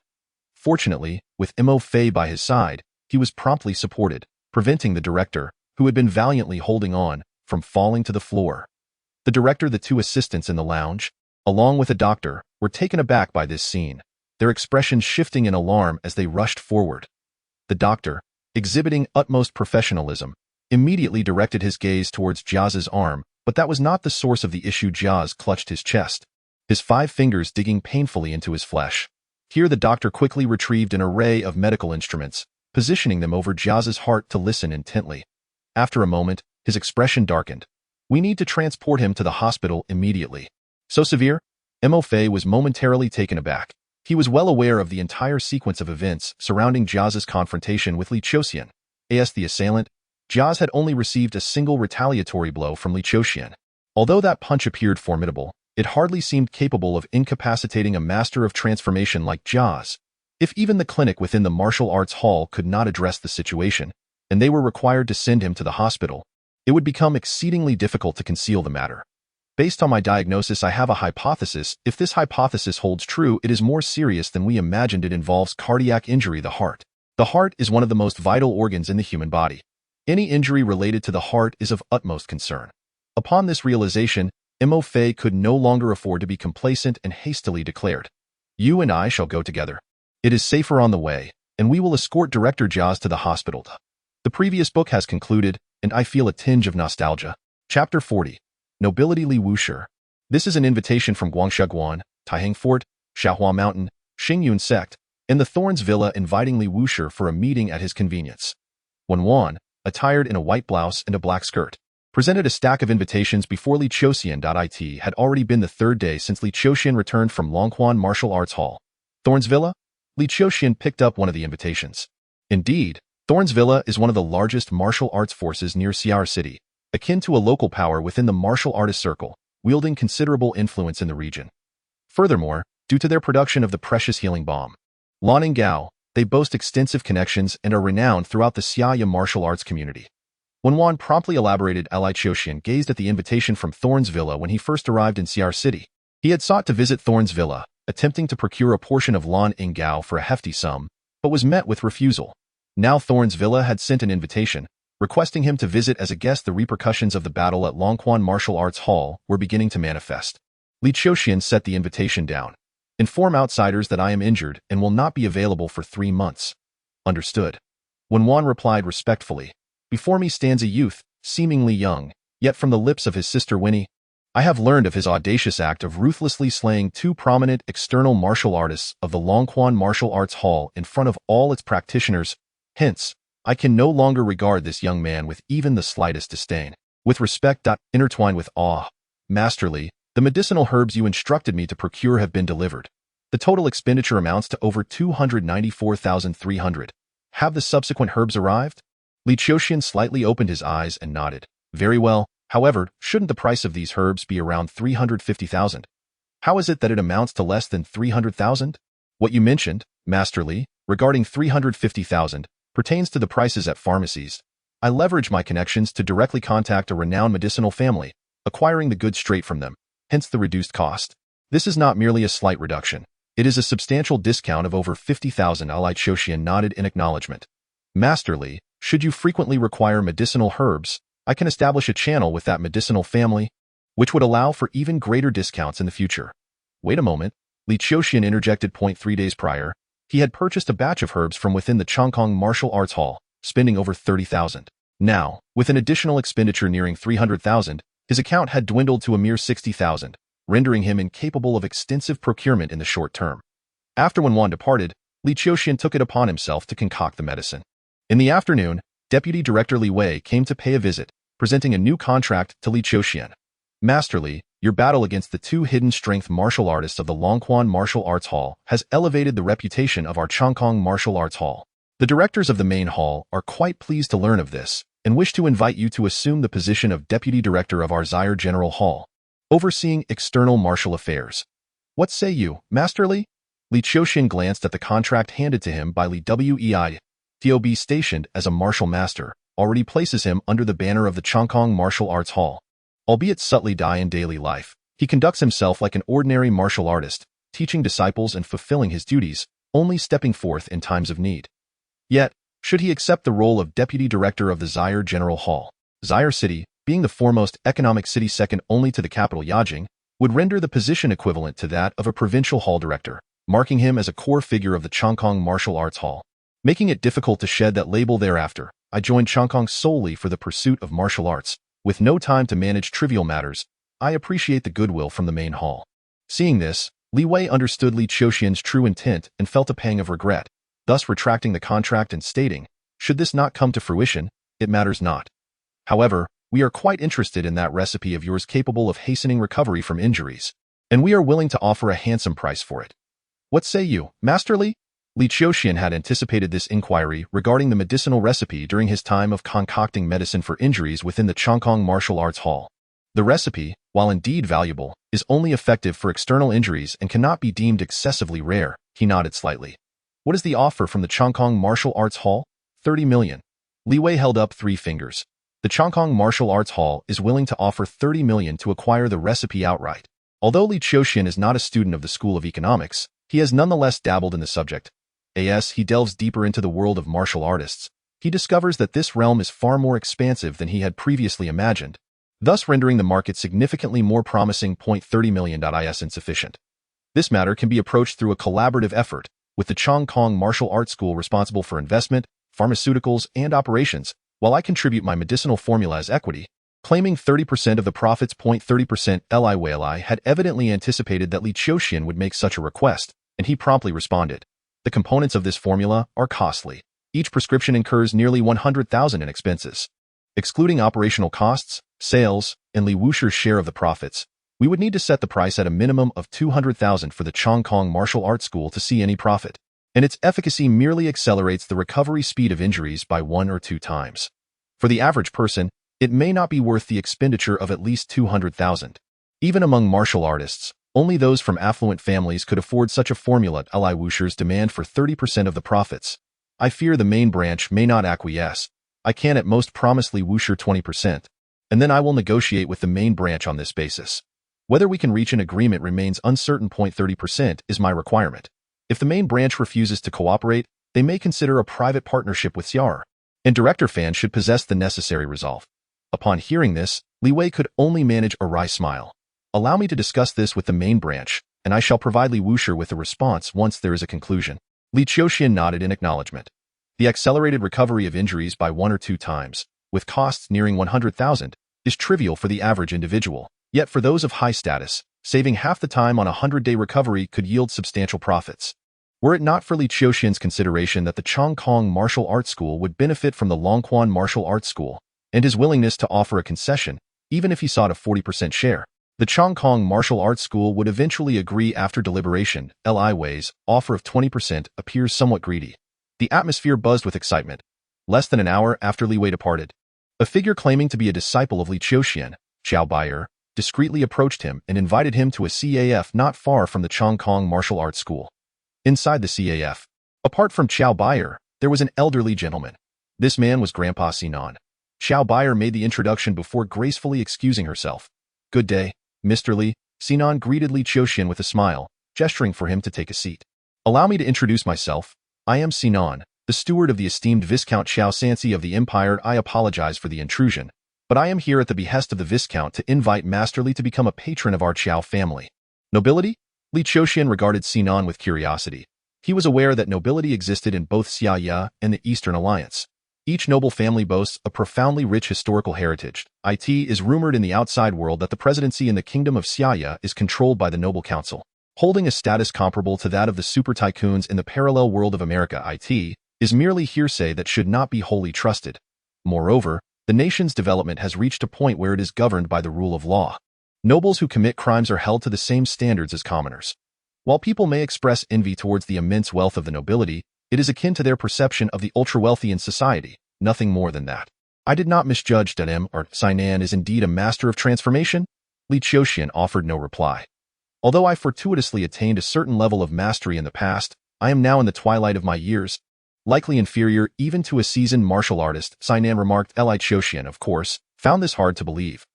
Fortunately, with Mo Fei by his side, he was promptly supported, preventing the director, who had been valiantly holding on, from falling to the floor. The director, the 2 assistants in the lounge, along with the doctor, were taken aback by this scene, their expressions shifting in alarm as they rushed forward. The doctor, exhibiting utmost professionalism, immediately directed his gaze towards Jiaz's arm, but that was not the source of the issue. Jiaz clutched his chest, his 5 fingers digging painfully into his flesh. Here the doctor quickly retrieved an array of medical instruments, positioning them over Jiaz's heart to listen intently. After a moment, his expression darkened. We need to transport him to the hospital immediately. So severe? Mo Fei was momentarily taken aback. He was well aware of the entire sequence of events surrounding Jiaz's confrontation with Li Qiuxian. As the assailant, Jiaz had only received a single retaliatory blow from Li Qiuxian. Although that punch appeared formidable, it hardly seemed capable of incapacitating a master of transformation like Jiaz. If even the clinic within the martial arts hall could not address the situation, and they were required to send him to the hospital, it would become exceedingly difficult to conceal the matter. Based on my diagnosis, I have a hypothesis. If this hypothesis holds true, it is more serious than we imagined. It involves cardiac injury, the heart. The heart is one of the most vital organs in the human body. Any injury related to the heart is of utmost concern. Upon this realization, Mo Fei could no longer afford to be complacent and hastily declared, "You and I shall go together. It is safer on the way, and we will escort Director Jiaz to the hospital." The previous book has concluded, and I feel a tinge of nostalgia. Chapter 40. Nobility Li Wuxi. This is an invitation from Guangsheguan, Taihang Fort, Xiaohua Mountain, Xingyun Sect, and the Thorns Villa inviting Li Wuxi for a meeting at his convenience. When Wan, attired in a white blouse and a black skirt, presented a stack of invitations before Li Qiuxian. It had already been the 3rd day since Li Qiuxian returned from Longquan Martial Arts Hall. Thorns Villa? Li Qiuxian picked up one of the invitations. Indeed, Thorns Villa is one of the largest martial arts forces near Xiar City, akin to a local power within the martial artist circle, wielding considerable influence in the region. Furthermore, due to their production of the precious healing balm, Lan Gao, they boast extensive connections and are renowned throughout the Xiaya martial arts community. When Wan promptly elaborated, Li Qiuxian gazed at the invitation from Thorns Villa when he first arrived in Xiar City. He had sought to visit Thorns Villa, attempting to procure a portion of Lan Gao for a hefty sum, but was met with refusal. Now Thorns Villa had sent an invitation, requesting him to visit as a guest. The repercussions of the battle at Longquan Martial Arts Hall were beginning to manifest. Li Qiuxian set the invitation down. Inform outsiders that I am injured and will not be available for 3 months. Understood. When Wan replied respectfully, before me stands a youth, seemingly young, Yet from the lips of his sister Winnie, I have learned of his audacious act of ruthlessly slaying two prominent external martial artists of the Longquan Martial Arts Hall in front of all its practitioners. Hence, I can no longer regard this young man with even the slightest disdain. With respect, intertwined with awe. Master Li, the medicinal herbs you instructed me to procure have been delivered. The total expenditure amounts to over 294,300. Have the subsequent herbs arrived? Li Qiuxian slightly opened his eyes and nodded. Very well. However, shouldn't the price of these herbs be around 350,000? How is it that it amounts to less than 300,000? What you mentioned, Master Li, regarding 350,000, pertains to the prices at pharmacies. I leverage my connections to directly contact a renowned medicinal family, acquiring the goods straight from them, hence the reduced cost. This is not merely a slight reduction. It is a substantial discount of over 50,000. Li Qiuxian nodded in acknowledgement. Master Li, should you frequently require medicinal herbs, I can establish a channel with that medicinal family, which would allow for even greater discounts in the future. Wait a moment, Li Qiuxian interjected. 3 days prior, he had purchased a batch of herbs from within the Chongqing Martial Arts Hall, spending over 30,000. Now, with an additional expenditure nearing 300,000, his account had dwindled to a mere 60,000, rendering him incapable of extensive procurement in the short term. After Wen Wan departed, Li Qiuxian took it upon himself to concoct the medicine. In the afternoon, Deputy Director Li Wei came to pay a visit, presenting a new contract to Li Qiuxian. Master Li, your battle against the two hidden strength martial artists of the Longquan Martial Arts Hall has elevated the reputation of our Chongqing Martial Arts Hall. The directors of the main hall are quite pleased to learn of this and wish to invite you to assume the position of Deputy Director of our Zaire General Hall, overseeing external martial affairs. What say you, Master Li? Li Qiuxian glanced at the contract handed to him by Li Wei. TOB stationed as a martial master already places him under the banner of the Chongqing Martial Arts Hall. Albeit subtly in daily life, he conducts himself like an ordinary martial artist, teaching disciples and fulfilling his duties, only stepping forth in times of need. Yet, should he accept the role of Deputy Director of the Zaire General Hall, Zaire City, being the foremost economic city second only to the capital Yajing, would render the position equivalent to that of a provincial hall director, marking him as a core figure of the Chongqing Martial Arts Hall. Making it difficult to shed that label thereafter, I joined Chongqing solely for the pursuit of martial arts. With no time to manage trivial matters, I appreciate the goodwill from the main hall. Seeing this, Li Wei understood Li Qiuxian's true intent and felt a pang of regret, thus retracting the contract and stating, should this not come to fruition, it matters not. However, we are quite interested in that recipe of yours capable of hastening recovery from injuries, and we are willing to offer a handsome price for it. What say you, Master Li? Li Qiuxian had anticipated this inquiry regarding the medicinal recipe during his time of concocting medicine for injuries within the Chongqing Martial Arts Hall. The recipe, while indeed valuable, is only effective for external injuries and cannot be deemed excessively rare. He nodded slightly. What is the offer from the Chongqing Martial Arts Hall? 30 million. Li Wei held up 3 fingers. The Chongqing Martial Arts Hall is willing to offer 30 million to acquire the recipe outright. Although Li Qiuxian is not a student of the School of Economics, he has nonetheless dabbled in the subject. As he delves deeper into the world of martial artists, he discovers that this realm is far more expansive than he had previously imagined, thus rendering the market significantly more promising. 30 million is insufficient. This matter can be approached through a collaborative effort, with the Chongqing Martial Arts School responsible for investment, pharmaceuticals, and operations, while I contribute my medicinal formula as equity, claiming 30% of the profits. 30%. Li Wei had evidently anticipated that Li Qiuxian would make such a request, and he promptly responded. The components of this formula are costly. Each prescription incurs nearly 100,000 in expenses. Excluding operational costs, sales, and Li Wuxer's share of the profits, we would need to set the price at a minimum of 200,000 for the Chongqing Martial Arts School to see any profit, and its efficacy merely accelerates the recovery speed of injuries by 1 or 2 times. For the average person, it may not be worth the expenditure of at least 200,000. Even among martial artists, only those from affluent families could afford such a formula. Li Wuxer's demand for 30% of the profits. I fear the main branch may not acquiesce. I can at most promise Li Wuxer 20%, and then I will negotiate with the main branch on this basis. Whether we can reach an agreement remains uncertain. 30% is my requirement. If the main branch refuses to cooperate, they may consider a private partnership with Xiar, and Director Fan should possess the necessary resolve. Upon hearing this, Li Wei could only manage a wry smile. Allow me to discuss this with the main branch, and I shall provide Li Wuxer with a response once there is a conclusion. Li Qiuxian nodded in acknowledgement. The accelerated recovery of injuries by 1 or 2 times, with costs nearing 100,000, is trivial for the average individual. Yet for those of high status, saving half the time on a 100-day recovery could yield substantial profits. Were it not for Li Qiuxian's consideration that the Chongkong Martial Arts School would benefit from the Longquan Martial Arts School, and his willingness to offer a concession, even if he sought a 40% share, the Chongkong Martial Arts School would eventually agree after deliberation. Li Wei's offer of 20% appears somewhat greedy. The atmosphere buzzed with excitement. Less than an hour after Li Wei departed, a figure claiming to be a disciple of Li Qiuxian, Xiao Baier, discreetly approached him and invited him to a CAF not far from the Chongkong Martial Arts School. Inside the CAF, apart from Xiao Baier, there was an elderly gentleman. This man was Grandpa Sinan. Xiao Baier made the introduction before gracefully excusing herself. "Good day, Mr. Li," Sinan greeted Li Qiuxian with a smile, gesturing for him to take a seat. "Allow me to introduce myself. I am Sinan, the steward of the esteemed Viscount Xiao Sansi of the Empire. I apologize for the intrusion, but I am here at the behest of the Viscount to invite Master Li to become a patron of our Qiao family." Nobility? Li Qiuxian regarded Sinan with curiosity. He was aware that nobility existed in both Xiaya and the Eastern Alliance. Each noble family boasts a profoundly rich historical heritage. It is rumored in the outside world that the presidency in the Kingdom of Xiaya is controlled by the Noble Council, holding a status comparable to that of the super tycoons in the parallel world of America. It is merely hearsay that should not be wholly trusted. Moreover, the nation's development has reached a point where it is governed by the rule of law. Nobles who commit crimes are held to the same standards as commoners. While people may express envy towards the immense wealth of the nobility, it is akin to their perception of the ultra-wealthy in society, nothing more than that. "I did not misjudge or Sinan is indeed a master of transformation?" Li Qiuxian offered no reply. "Although I fortuitously attained a certain level of mastery in the past, I am now in the twilight of my years, likely inferior even to a seasoned martial artist," Sinan remarked. Li Qiuxian, of course, found this hard to believe.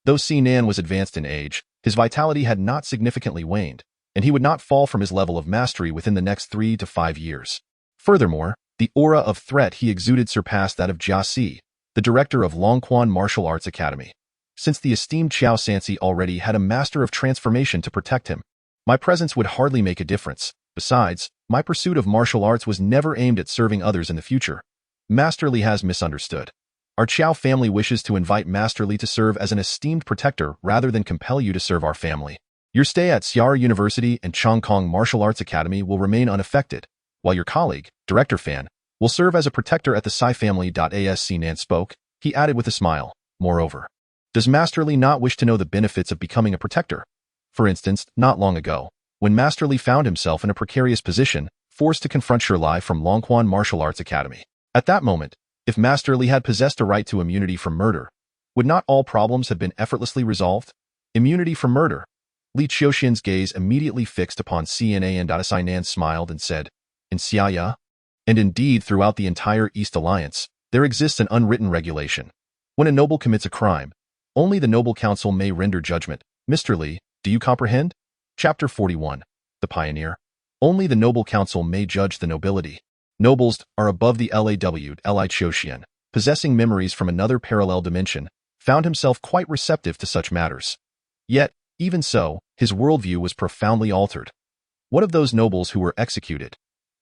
Though Sinan was advanced in age, his vitality had not significantly waned, and he would not fall from his level of mastery within the next 3 to 5 years. Furthermore, the aura of threat he exuded surpassed that of Jia Si, the director of Longquan Martial Arts Academy. Since the esteemed Xiao Sansi already had a master of transformation to protect him, my presence would hardly make a difference. Besides, my pursuit of martial arts was never aimed at serving others in the future. Master Li has misunderstood. Our Qiao family wishes to invite Master Li to serve as an esteemed protector rather than compel you to serve our family. Your stay at Xiara University and Chongkong Martial Arts Academy will remain unaffected, while your colleague, Director Fan, will serve as a protector at the Sai family. As Sinan spoke, he added with a smile, "Moreover, does Master Li not wish to know the benefits of becoming a protector? For instance, not long ago, when Master Li found himself in a precarious position, forced to confront Shirlai from Longquan Martial Arts Academy. At that moment, if Master Li had possessed a right to immunity from murder, would not all problems have been effortlessly resolved? Immunity from murder." Li Qiuxian's gaze immediately fixed upon CNA and Sinan smiled and said, "In Xiaya, and indeed throughout the entire East Alliance, there exists an unwritten regulation. When a noble commits a crime, only the Noble Council may render judgment. Mr. Li, do you comprehend?" Chapter 41. The Pioneer. Only the Noble Council may judge the nobility. Nobles are above the law. Li Qiuxian, possessing memories from another parallel dimension, found himself quite receptive to such matters. Yet, even so, his worldview was profoundly altered. What of those nobles who were executed?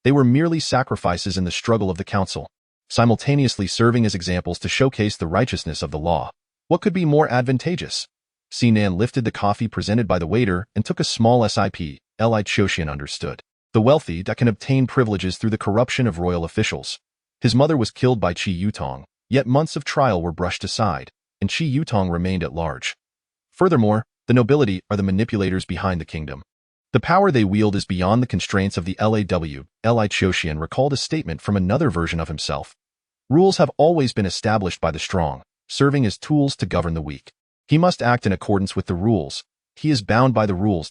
They were merely sacrifices in the struggle of the council, simultaneously serving as examples to showcase the righteousness of the law. What could be more advantageous? Sinan lifted the coffee presented by the waiter and took a small sip. Li Qiuxian understood. The wealthy that can obtain privileges through the corruption of royal officials. His mother was killed by Qi Yutong, yet months of trial were brushed aside, and Qi Yutong remained at large. Furthermore, the nobility are the manipulators behind the kingdom. The power they wield is beyond the constraints of the law. Li Qiuxian recalled a statement from another version of himself. Rules have always been established by the strong, serving as tools to govern the weak. He must act in accordance with the rules. He is bound by the rules,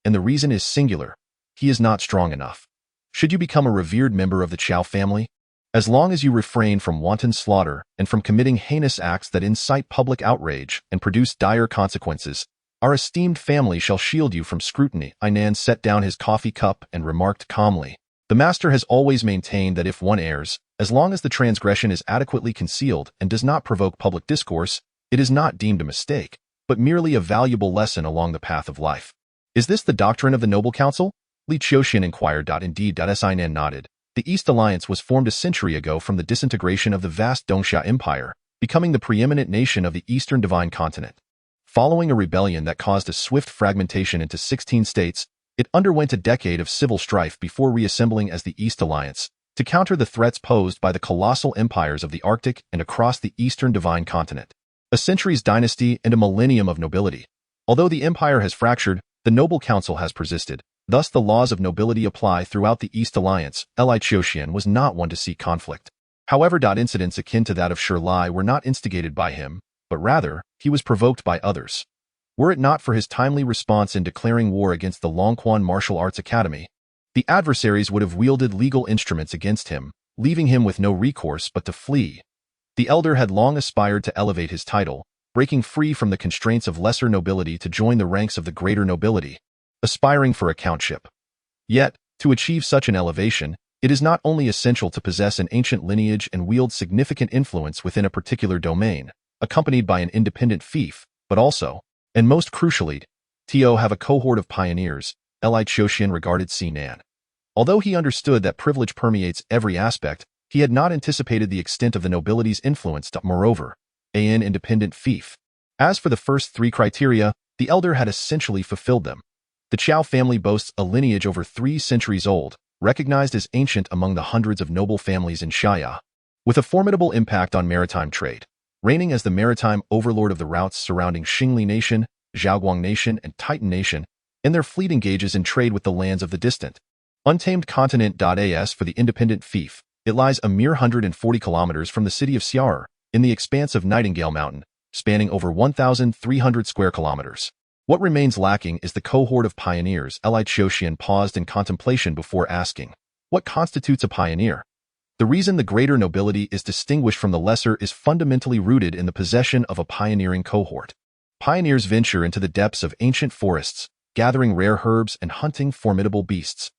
and the reason is singular. He is not strong enough. Should you become a revered member of the Qiao family? As long as you refrain from wanton slaughter and from committing heinous acts that incite public outrage and produce dire consequences, our esteemed family shall shield you from scrutiny. Sinan set down his coffee cup and remarked calmly, "The master has always maintained that if one errs, as long as the transgression is adequately concealed and does not provoke public discourse, it is not deemed a mistake, but merely a valuable lesson along the path of life. Is this the doctrine of the Noble Council?" Li Qiuxian inquired. Indeed. Sinan nodded. The East Alliance was formed a century ago from the disintegration of the vast Dongxia Empire, becoming the preeminent nation of the Eastern Divine Continent. Following a rebellion that caused a swift fragmentation into 16 states, it underwent a decade of civil strife before reassembling as the East Alliance, to counter the threats posed by the colossal empires of the Arctic and across the Eastern Divine Continent. A century's dynasty and a millennium of nobility. Although the empire has fractured, the noble council has persisted. Thus the laws of nobility apply throughout the East Alliance. Li Qiuxian was not one to seek conflict. However, incidents akin to that of Li were not instigated by him, but rather, he was provoked by others. Were it not for his timely response in declaring war against the Longquan Martial Arts Academy, the adversaries would have wielded legal instruments against him, leaving him with no recourse but to flee. The elder had long aspired to elevate his title, breaking free from the constraints of lesser nobility to join the ranks of the greater nobility, aspiring for a countship. Yet, to achieve such an elevation, it is not only essential to possess an ancient lineage and wield significant influence within a particular domain, accompanied by an independent fief, but also, and most crucially, to have a cohort of pioneers. Li Qiuxian regarded Sinan. Although he understood that privilege permeates every aspect, he had not anticipated the extent of the nobility's influence. Moreover, an independent fief. As for the first three criteria, the elder had essentially fulfilled them. The Qiao family boasts a lineage over 3 centuries old, recognized as ancient among the hundreds of noble families in Shaya, with a formidable impact on maritime trade. Reigning as the maritime overlord of the routes surrounding Xingli Nation, Zhaoguang Nation, and Titan Nation, and their fleet engages in trade with the lands of the distant, untamed continent. As for the independent fief, it lies a mere 140 kilometers from the city of Xiar, in the expanse of Nightingale Mountain, spanning over 1,300 square kilometers. What remains lacking is the cohort of pioneers. Li Qiuxian paused in contemplation before asking, what constitutes a pioneer? The reason the greater nobility is distinguished from the lesser is fundamentally rooted in the possession of a pioneering cohort. Pioneers venture into the depths of ancient forests, gathering rare herbs and hunting formidable beasts.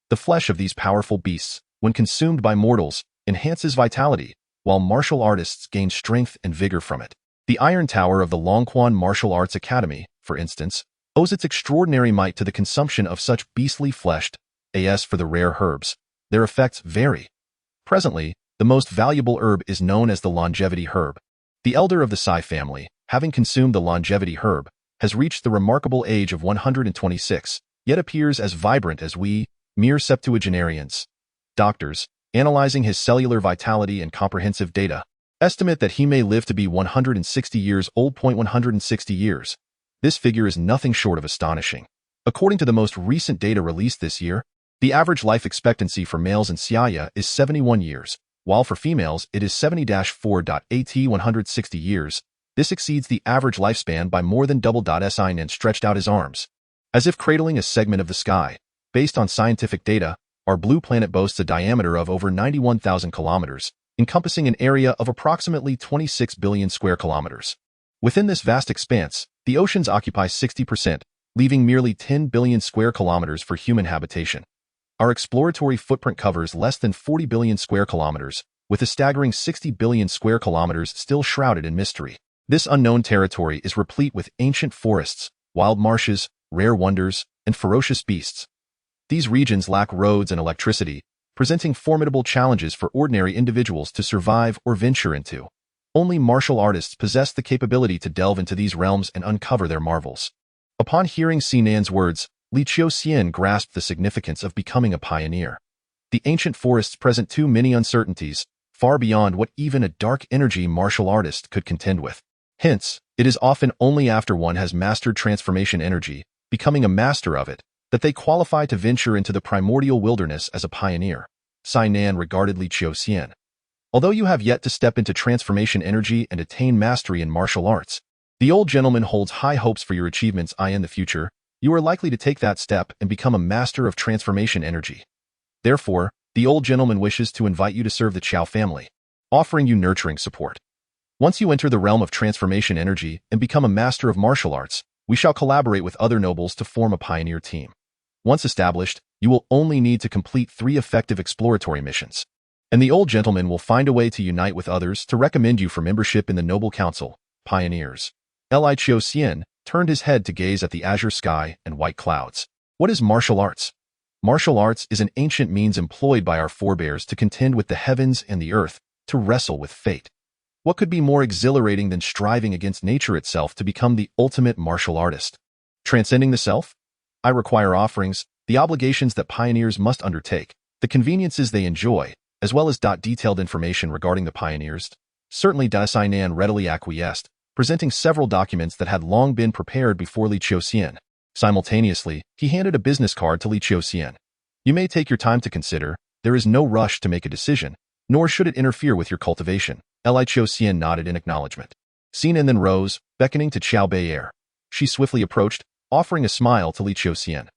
The flesh of these powerful beasts, when consumed by mortals, enhances vitality, while martial artists gain strength and vigor from it. The Iron Tower of the Longquan Martial Arts Academy, for instance, owes its extraordinary might to the consumption of such beastly flesh. As for the rare herbs, their effects vary. Presently, the most valuable herb is known as the longevity herb. The elder of the Sai family, having consumed the longevity herb, has reached the remarkable age of 126, yet appears as vibrant as we, mere septuagenarians. Doctors, analyzing his cellular vitality and comprehensive data, estimate that he may live to be 160 years old. 160 years. This figure is nothing short of astonishing. According to the most recent data released this year, the average life expectancy for males in Xiaya is 71 years, while for females it is 70-4. 160 years. This exceeds the average lifespan by more than double. Sinan stretched out his arms, as if cradling a segment of the sky. Based on scientific data, our blue planet boasts a diameter of over 91,000 kilometers, encompassing an area of approximately 26 billion square kilometers. Within this vast expanse, the oceans occupy 60%, leaving merely 10 billion square kilometers for human habitation. Our exploratory footprint covers less than 40 billion square kilometers, with a staggering 60 billion square kilometers still shrouded in mystery. This unknown territory is replete with ancient forests, wild marshes, rare wonders, and ferocious beasts. These regions lack roads and electricity, presenting formidable challenges for ordinary individuals to survive or venture into. Only martial artists possess the capability to delve into these realms and uncover their marvels. Upon hearing Sinan's words, Li Qiuxian grasped the significance of becoming a pioneer. The ancient forests present too many uncertainties, far beyond what even a dark energy martial artist could contend with. Hence, it is often only after one has mastered transformation energy, becoming a master of it, that they qualify to venture into the primordial wilderness as a pioneer. Sinan regarded Li Qiuxian. Although you have yet to step into transformation energy and attain mastery in martial arts, the old gentleman holds high hopes for your achievements. In the future, you are likely to take that step and become a master of transformation energy. Therefore, the old gentleman wishes to invite you to serve the Qiao family, offering you nurturing support. Once you enter the realm of transformation energy and become a master of martial arts, we shall collaborate with other nobles to form a pioneer team. Once established, you will only need to complete 3 effective exploratory missions, and the old gentleman will find a way to unite with others to recommend you for membership in the Noble Council, Pioneers. Li Qiuxian turned his head to gaze at the azure sky and white clouds. What is martial arts? Martial arts is an ancient means employed by our forebears to contend with the heavens and the earth, to wrestle with fate. What could be more exhilarating than striving against nature itself to become the ultimate martial artist? Transcending the self? I require offerings, the obligations that pioneers must undertake, the conveniences they enjoy, as well as detailed information regarding the pioneers. Certainly Nan readily acquiesced, presenting several documents that had long been prepared before Li Qiuxian. Simultaneously, he handed a business card to Li Qiuxian. You may take your time to consider, there is no rush to make a decision, nor should it interfere with your cultivation. Li Qiuxian nodded in acknowledgement. Xinan then rose, beckoning to Qiao Bei'er. She swiftly approached, offering a smile to Li Qiuxian.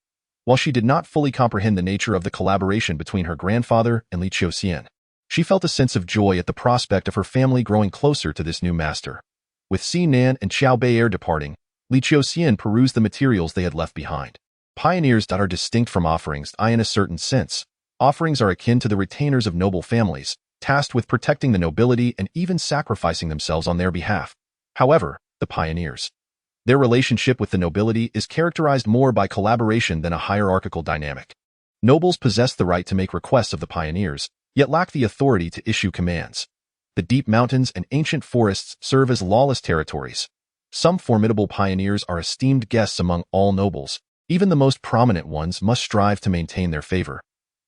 While she did not fully comprehend the nature of the collaboration between her grandfather and Li Qiuxian, she felt a sense of joy at the prospect of her family growing closer to this new master. With Xinan and Qiao Bei'er departing, Li Qiuxian perused the materials they had left behind. Pioneers are distinct from offerings in a certain sense. Offerings are akin to the retainers of noble families, tasked with protecting the nobility and even sacrificing themselves on their behalf. However, the pioneers, their relationship with the nobility is characterized more by collaboration than a hierarchical dynamic. Nobles possess the right to make requests of the pioneers, yet lack the authority to issue commands. The deep mountains and ancient forests serve as lawless territories. Some formidable pioneers are esteemed guests among all nobles. Even the most prominent ones must strive to maintain their favor.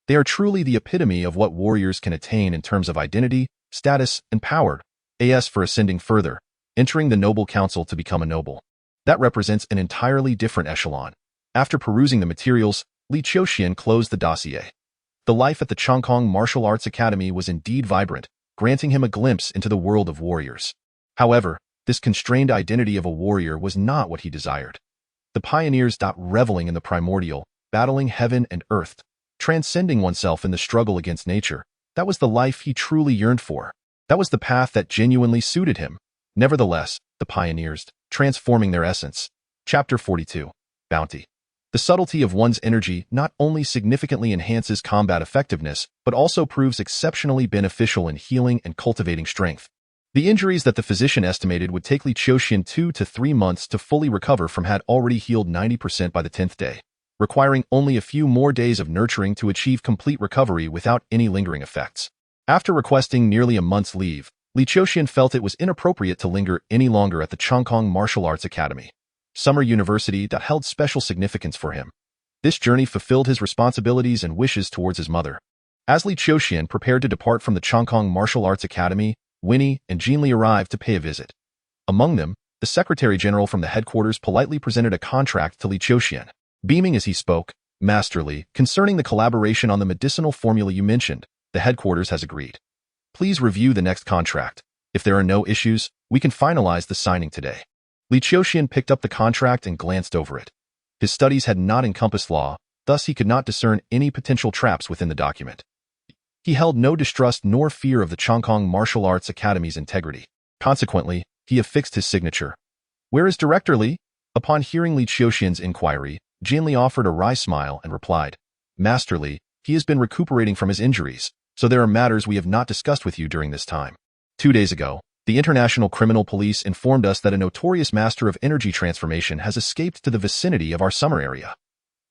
They are truly the epitome of what warriors can attain in terms of identity, status, and power. As for ascending further, entering the noble council to become a noble. That represents an entirely different echelon. After perusing the materials, Li Qiuxian closed the dossier. The life at the Chongqing Martial Arts Academy was indeed vibrant, granting him a glimpse into the world of warriors. However, this constrained identity of a warrior was not what he desired. The pioneers reveling in the primordial, battling heaven and earth, transcending oneself in the struggle against nature, that was the life he truly yearned for. That was the path that genuinely suited him. Nevertheless, the pioneers, transforming their essence. Chapter 42. Bounty. The subtlety of one's energy not only significantly enhances combat effectiveness, but also proves exceptionally beneficial in healing and cultivating strength. The injuries that the physician estimated would take Li Qiuxian 2 to 3 months to fully recover from had already healed 90% by the 10th day, requiring only a few more days of nurturing to achieve complete recovery without any lingering effects. After requesting nearly a month's leave, Li Qiuxian felt it was inappropriate to linger any longer at the Chongqing Martial Arts Academy, summer university that held special significance for him. This journey fulfilled his responsibilities and wishes towards his mother. As Li Qiuxian prepared to depart from the Chongqing Martial Arts Academy, Winnie and Jean Li arrived to pay a visit. Among them, the Secretary General from the headquarters politely presented a contract to Li Qiuxian. Beaming as he spoke, Master Li, concerning the collaboration on the medicinal formula you mentioned, the headquarters has agreed. Please review the next contract. If there are no issues, we can finalize the signing today. Li Qiuxian picked up the contract and glanced over it. His studies had not encompassed law, thus he could not discern any potential traps within the document. He held no distrust nor fear of the Chongqing Martial Arts Academy's integrity. Consequently, he affixed his signature. Where is Director Li? Upon hearing Li Qiuxian's inquiry, Jian Li offered a wry smile and replied, Master Li, he has been recuperating from his injuries, so there are matters we have not discussed with you during this time. 2 days ago, the International Criminal Police informed us that a notorious master of energy transformation has escaped to the vicinity of our summer area.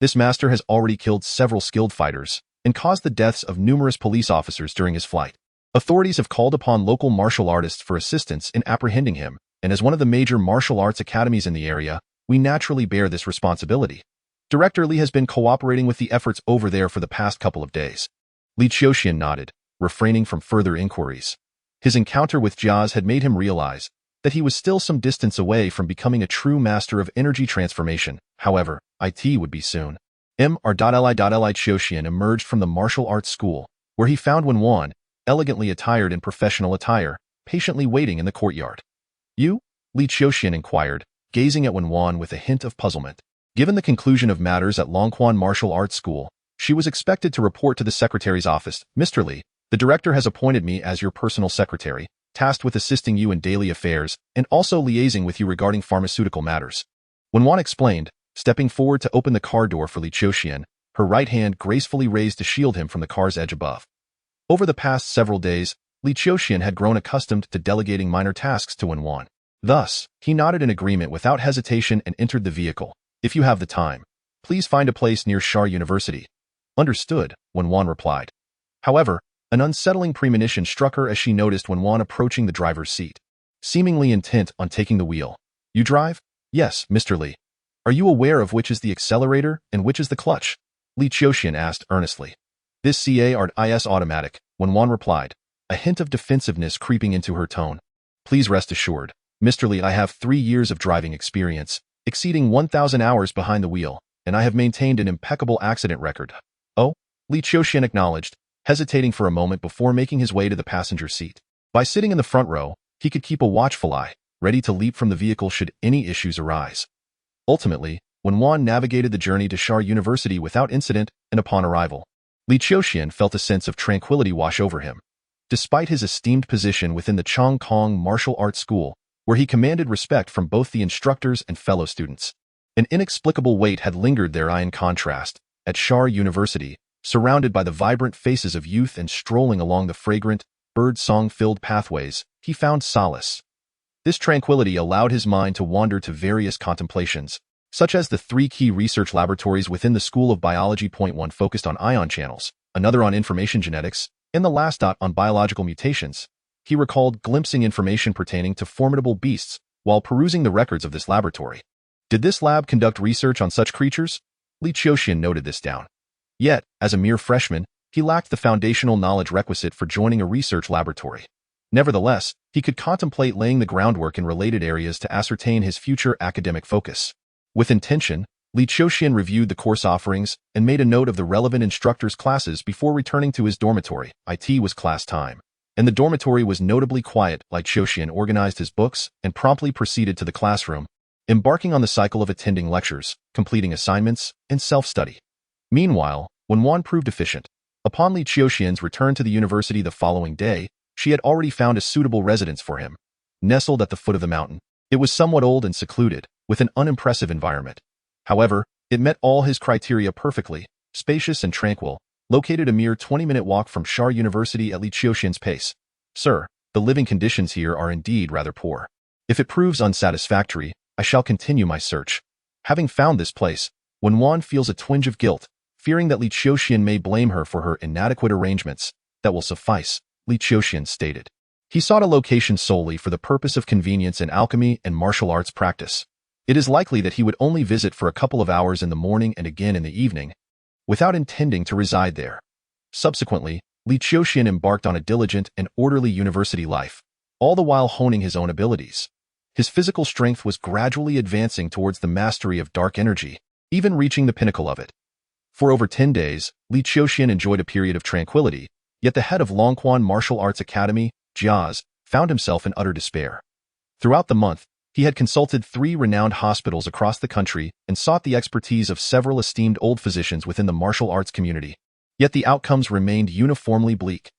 This master has already killed several skilled fighters and caused the deaths of numerous police officers during his flight. Authorities have called upon local martial artists for assistance in apprehending him, and as one of the major martial arts academies in the area, we naturally bear this responsibility. Director Li has been cooperating with the efforts over there for the past couple of days. Li Qiuxian nodded, refraining from further inquiries. His encounter with Jiaz had made him realize that he was still some distance away from becoming a true master of energy transformation. However, it would be soon. Li Qiuxian emerged from the martial arts school, where he found Wenwan, elegantly attired in professional attire, patiently waiting in the courtyard. You? Li Qiuxian inquired, gazing at Wenwan with a hint of puzzlement. Given the conclusion of matters at Longquan Martial Arts School, she was expected to report to the secretary's office. Mr. Li, the director has appointed me as your personal secretary, tasked with assisting you in daily affairs and also liaising with you regarding pharmaceutical matters. Wenwan explained, stepping forward to open the car door for Li Qiuxian, her right hand gracefully raised to shield him from the car's edge above. Over the past several days, Li Qiuxian had grown accustomed to delegating minor tasks to Wenwan. Thus, he nodded in agreement without hesitation and entered the vehicle. If you have the time, please find a place near Shar University. Understood, Wenwan replied. However, An unsettling premonition struck her as she noticed Wenwan approaching the driver's seat, seemingly intent on taking the wheel. "You drive?" "Yes, Mr. Li." "Are you aware of which is the accelerator and which is the clutch?" Li Qiuxian asked earnestly. "This is automatic," Wenwan replied, a hint of defensiveness creeping into her tone. "Please rest assured, Mr. Li, I have 3 years of driving experience, exceeding 1,000 hours behind the wheel, and I have maintained an impeccable accident record." "Oh?" Li Qiuxian acknowledged, hesitating for a moment before making his way to the passenger seat. By sitting in the front row, he could keep a watchful eye, ready to leap from the vehicle should any issues arise. Ultimately, Wenwan navigated the journey to Shar University without incident, and upon arrival, Li Qiuxian felt a sense of tranquility wash over him. Despite his esteemed position within the Chongkong Martial Arts School, where he commanded respect from both the instructors and fellow students, an inexplicable weight had lingered there. In contrast, at Shar University, surrounded by the vibrant faces of youth and strolling along the fragrant, bird-song-filled pathways, he found solace. This tranquility allowed his mind to wander to various contemplations, such as the 3 key research laboratories within the School of Biology. One focused on ion channels, another on information genetics, and the last on biological mutations. He recalled glimpsing information pertaining to formidable beasts while perusing the records of this laboratory. Did this lab conduct research on such creatures? Li Qiuxian noted this down. Yet, as a mere freshman, he lacked the foundational knowledge requisite for joining a research laboratory. Nevertheless, he could contemplate laying the groundwork in related areas to ascertain his future academic focus. With intention, Li Qiuxian reviewed the course offerings and made a note of the relevant instructors' classes before returning to his dormitory. It was class time, and the dormitory was notably quiet. Li Qiuxian organized his books and promptly proceeded to the classroom, embarking on the cycle of attending lectures, completing assignments, and self-study. Meanwhile, Wenwan proved efficient. Upon Li Qiuxian's return to the university the following day, she had already found a suitable residence for him. Nestled at the foot of the mountain, it was somewhat old and secluded, with an unimpressive environment. However, it met all his criteria perfectly, spacious and tranquil, located a mere 20-minute walk from Shar University at Li Qiuxian's pace. "Sir, the living conditions here are indeed rather poor. If it proves unsatisfactory, I shall continue my search." Having found this place, Wenwan feels a twinge of guilt, fearing that Li Qiuxian may blame her for her inadequate arrangements. "That will suffice," Li Qiuxian stated. He sought a location solely for the purpose of convenience in alchemy and martial arts practice. It is likely that he would only visit for a couple of hours in the morning and again in the evening, without intending to reside there. Subsequently, Li Qiuxian embarked on a diligent and orderly university life, all the while honing his own abilities. His physical strength was gradually advancing towards the mastery of dark energy, even reaching the pinnacle of it. For over 10 days, Li Qiuxian enjoyed a period of tranquility, yet the head of Longquan Martial Arts Academy, Jiaz, found himself in utter despair. Throughout the month, he had consulted 3 renowned hospitals across the country and sought the expertise of several esteemed old physicians within the martial arts community. Yet the outcomes remained uniformly bleak.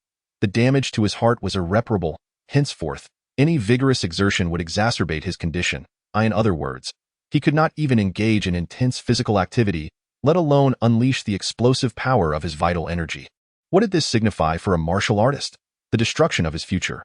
The damage to his heart was irreparable. Henceforth, any vigorous exertion would exacerbate his condition. In other words, he could not even engage in intense physical activity, let alone unleash the explosive power of his vital energy. What did this signify for a martial artist? The destruction of his future.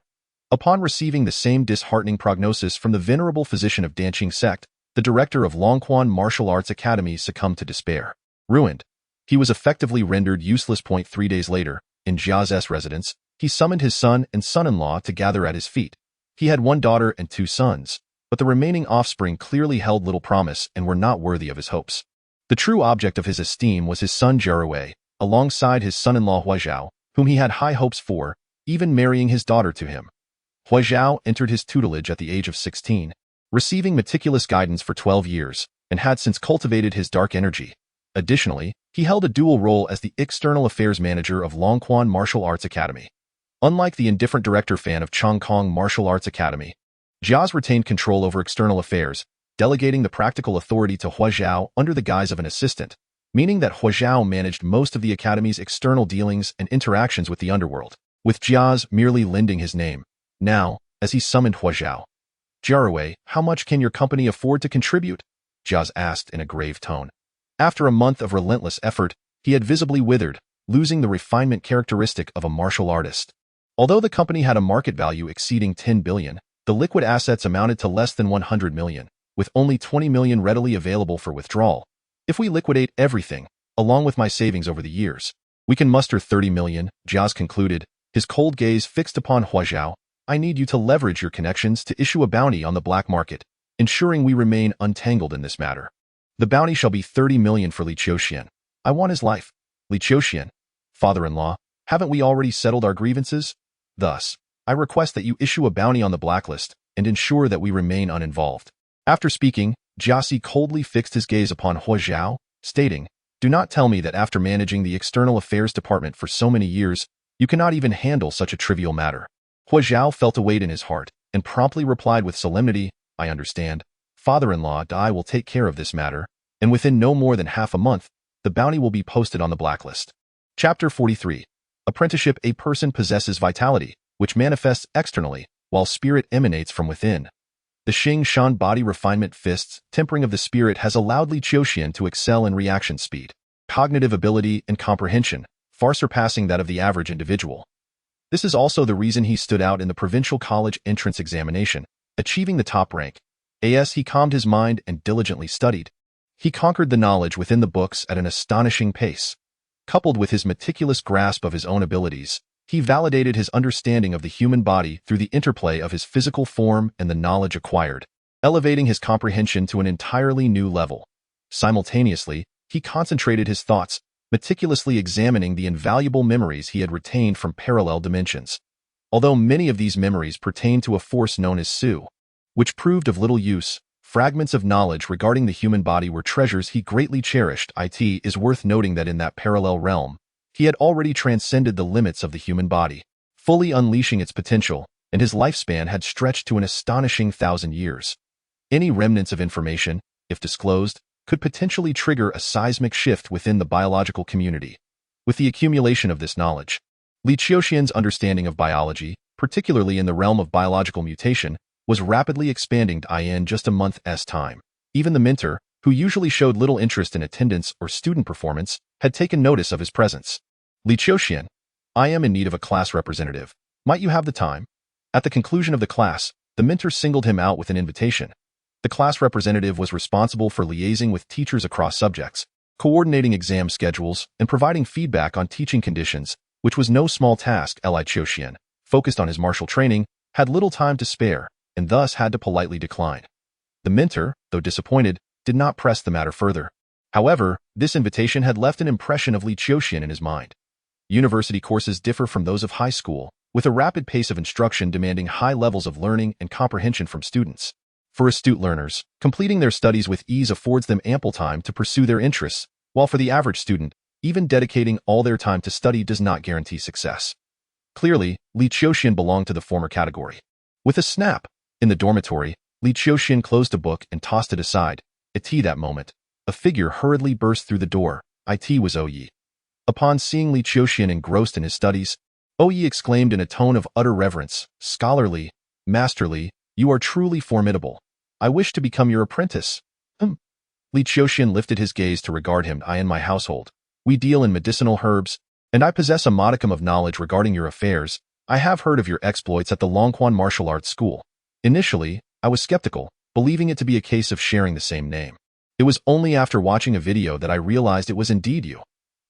Upon receiving the same disheartening prognosis from the venerable physician of Danqing sect, the director of Longquan Martial Arts Academy succumbed to despair. Ruined, he was effectively rendered useless. 3 days later, in Jiaz's residence, he summoned his son and son-in-law to gather at his feet. He had 1 daughter and 2 sons, but the remaining offspring clearly held little promise and were not worthy of his hopes. The true object of his esteem was his son Jiarui, alongside his son-in-law Huazhao, whom he had high hopes for, even marrying his daughter to him. Huazhao entered his tutelage at the age of 16, receiving meticulous guidance for 12 years, and had since cultivated his dark energy. Additionally, he held a dual role as the external affairs manager of Longquan Martial Arts Academy. Unlike the indifferent director fan of Chongkong Martial Arts Academy, Jiaz retained control over external affairs, delegating the practical authority to Huazhao under the guise of an assistant, meaning that Huazhao managed most of the academy's external dealings and interactions with the underworld, with Jiaz merely lending his name. Now, as he summoned Huazhao, "Jiarui, how much can your company afford to contribute?" Jiaz asked in a grave tone. After a month of relentless effort, he had visibly withered, losing the refinement characteristic of a martial artist. Although the company had a market value exceeding 10 billion, the liquid assets amounted to less than 100 million, with only 20 million readily available for withdrawal. "If we liquidate everything, along with my savings over the years, we can muster 30 million, Jiaz concluded, his cold gaze fixed upon Huazhao. "I need you to leverage your connections to issue a bounty on the black market, ensuring we remain untangled in this matter. The bounty shall be 30 million for Li Qiuxian. I want his life." "Li Qiuxian, father-in-law, haven't we already settled our grievances? Thus, I request that you issue a bounty on the blacklist and ensure that we remain uninvolved." After speaking, Jiasi coldly fixed his gaze upon Huazhao, stating, "Do not tell me that after managing the external affairs department for so many years, you cannot even handle such a trivial matter." Huazhao felt a weight in his heart and promptly replied with solemnity, "I understand. Father-in-law, I will take care of this matter, and within no more than half a month, the bounty will be posted on the blacklist." Chapter 43. Apprenticeship. A person possesses vitality, which manifests externally, while spirit emanates from within. The Xing Shan body refinement fists, tempering of the spirit has allowed Li Qiuxian to excel in reaction speed, cognitive ability, and comprehension, far surpassing that of the average individual. This is also the reason he stood out in the provincial college entrance examination, achieving the top rank. As he calmed his mind and diligently studied, he conquered the knowledge within the books at an astonishing pace. Coupled with his meticulous grasp of his own abilities, he validated his understanding of the human body through the interplay of his physical form and the knowledge acquired, elevating his comprehension to an entirely new level. Simultaneously, he concentrated his thoughts, meticulously examining the invaluable memories he had retained from parallel dimensions. Although many of these memories pertained to a force known as Su, which proved of little use, fragments of knowledge regarding the human body were treasures he greatly cherished. It is worth noting that in that parallel realm, he had already transcended the limits of the human body, fully unleashing its potential, and his lifespan had stretched to an astonishing 1,000 years. Any remnants of information, if disclosed, could potentially trigger a seismic shift within the biological community. With the accumulation of this knowledge, Li Qiuxian's understanding of biology, particularly in the realm of biological mutation, was rapidly expanding in just a month's time. Even the mentor, who usually showed little interest in attendance or student performance, had taken notice of his presence. "Li Qiuxian, I am in need of a class representative. Might you have the time?" At the conclusion of the class, the mentor singled him out with an invitation. The class representative was responsible for liaising with teachers across subjects, coordinating exam schedules, and providing feedback on teaching conditions, which was no small task. Li Qiuxian, focused on his martial training, had little time to spare, and thus had to politely decline. The mentor, though disappointed, did not press the matter further. However, this invitation had left an impression of Li Qiuxian in his mind. University courses differ from those of high school, with a rapid pace of instruction demanding high levels of learning and comprehension from students. For astute learners, completing their studies with ease affords them ample time to pursue their interests, while for the average student, even dedicating all their time to study does not guarantee success. Clearly, Li Qiuxian belonged to the former category. With a snap, in the dormitory, Li Qiuxian closed a book and tossed it aside. That moment, a figure hurriedly burst through the door. It was Yi. Upon seeing Li Qiuxian engrossed in his studies, Yi exclaimed in a tone of utter reverence, "Scholarly, masterly, you are truly formidable. I wish to become your apprentice." Li Qiuxian lifted his gaze to regard him. "In my household, we deal in medicinal herbs, and I possess a modicum of knowledge regarding your affairs. I have heard of your exploits at the Longquan Martial Arts School. Initially, I was skeptical, believing it to be a case of sharing the same name. It was only after watching a video that I realized it was indeed you.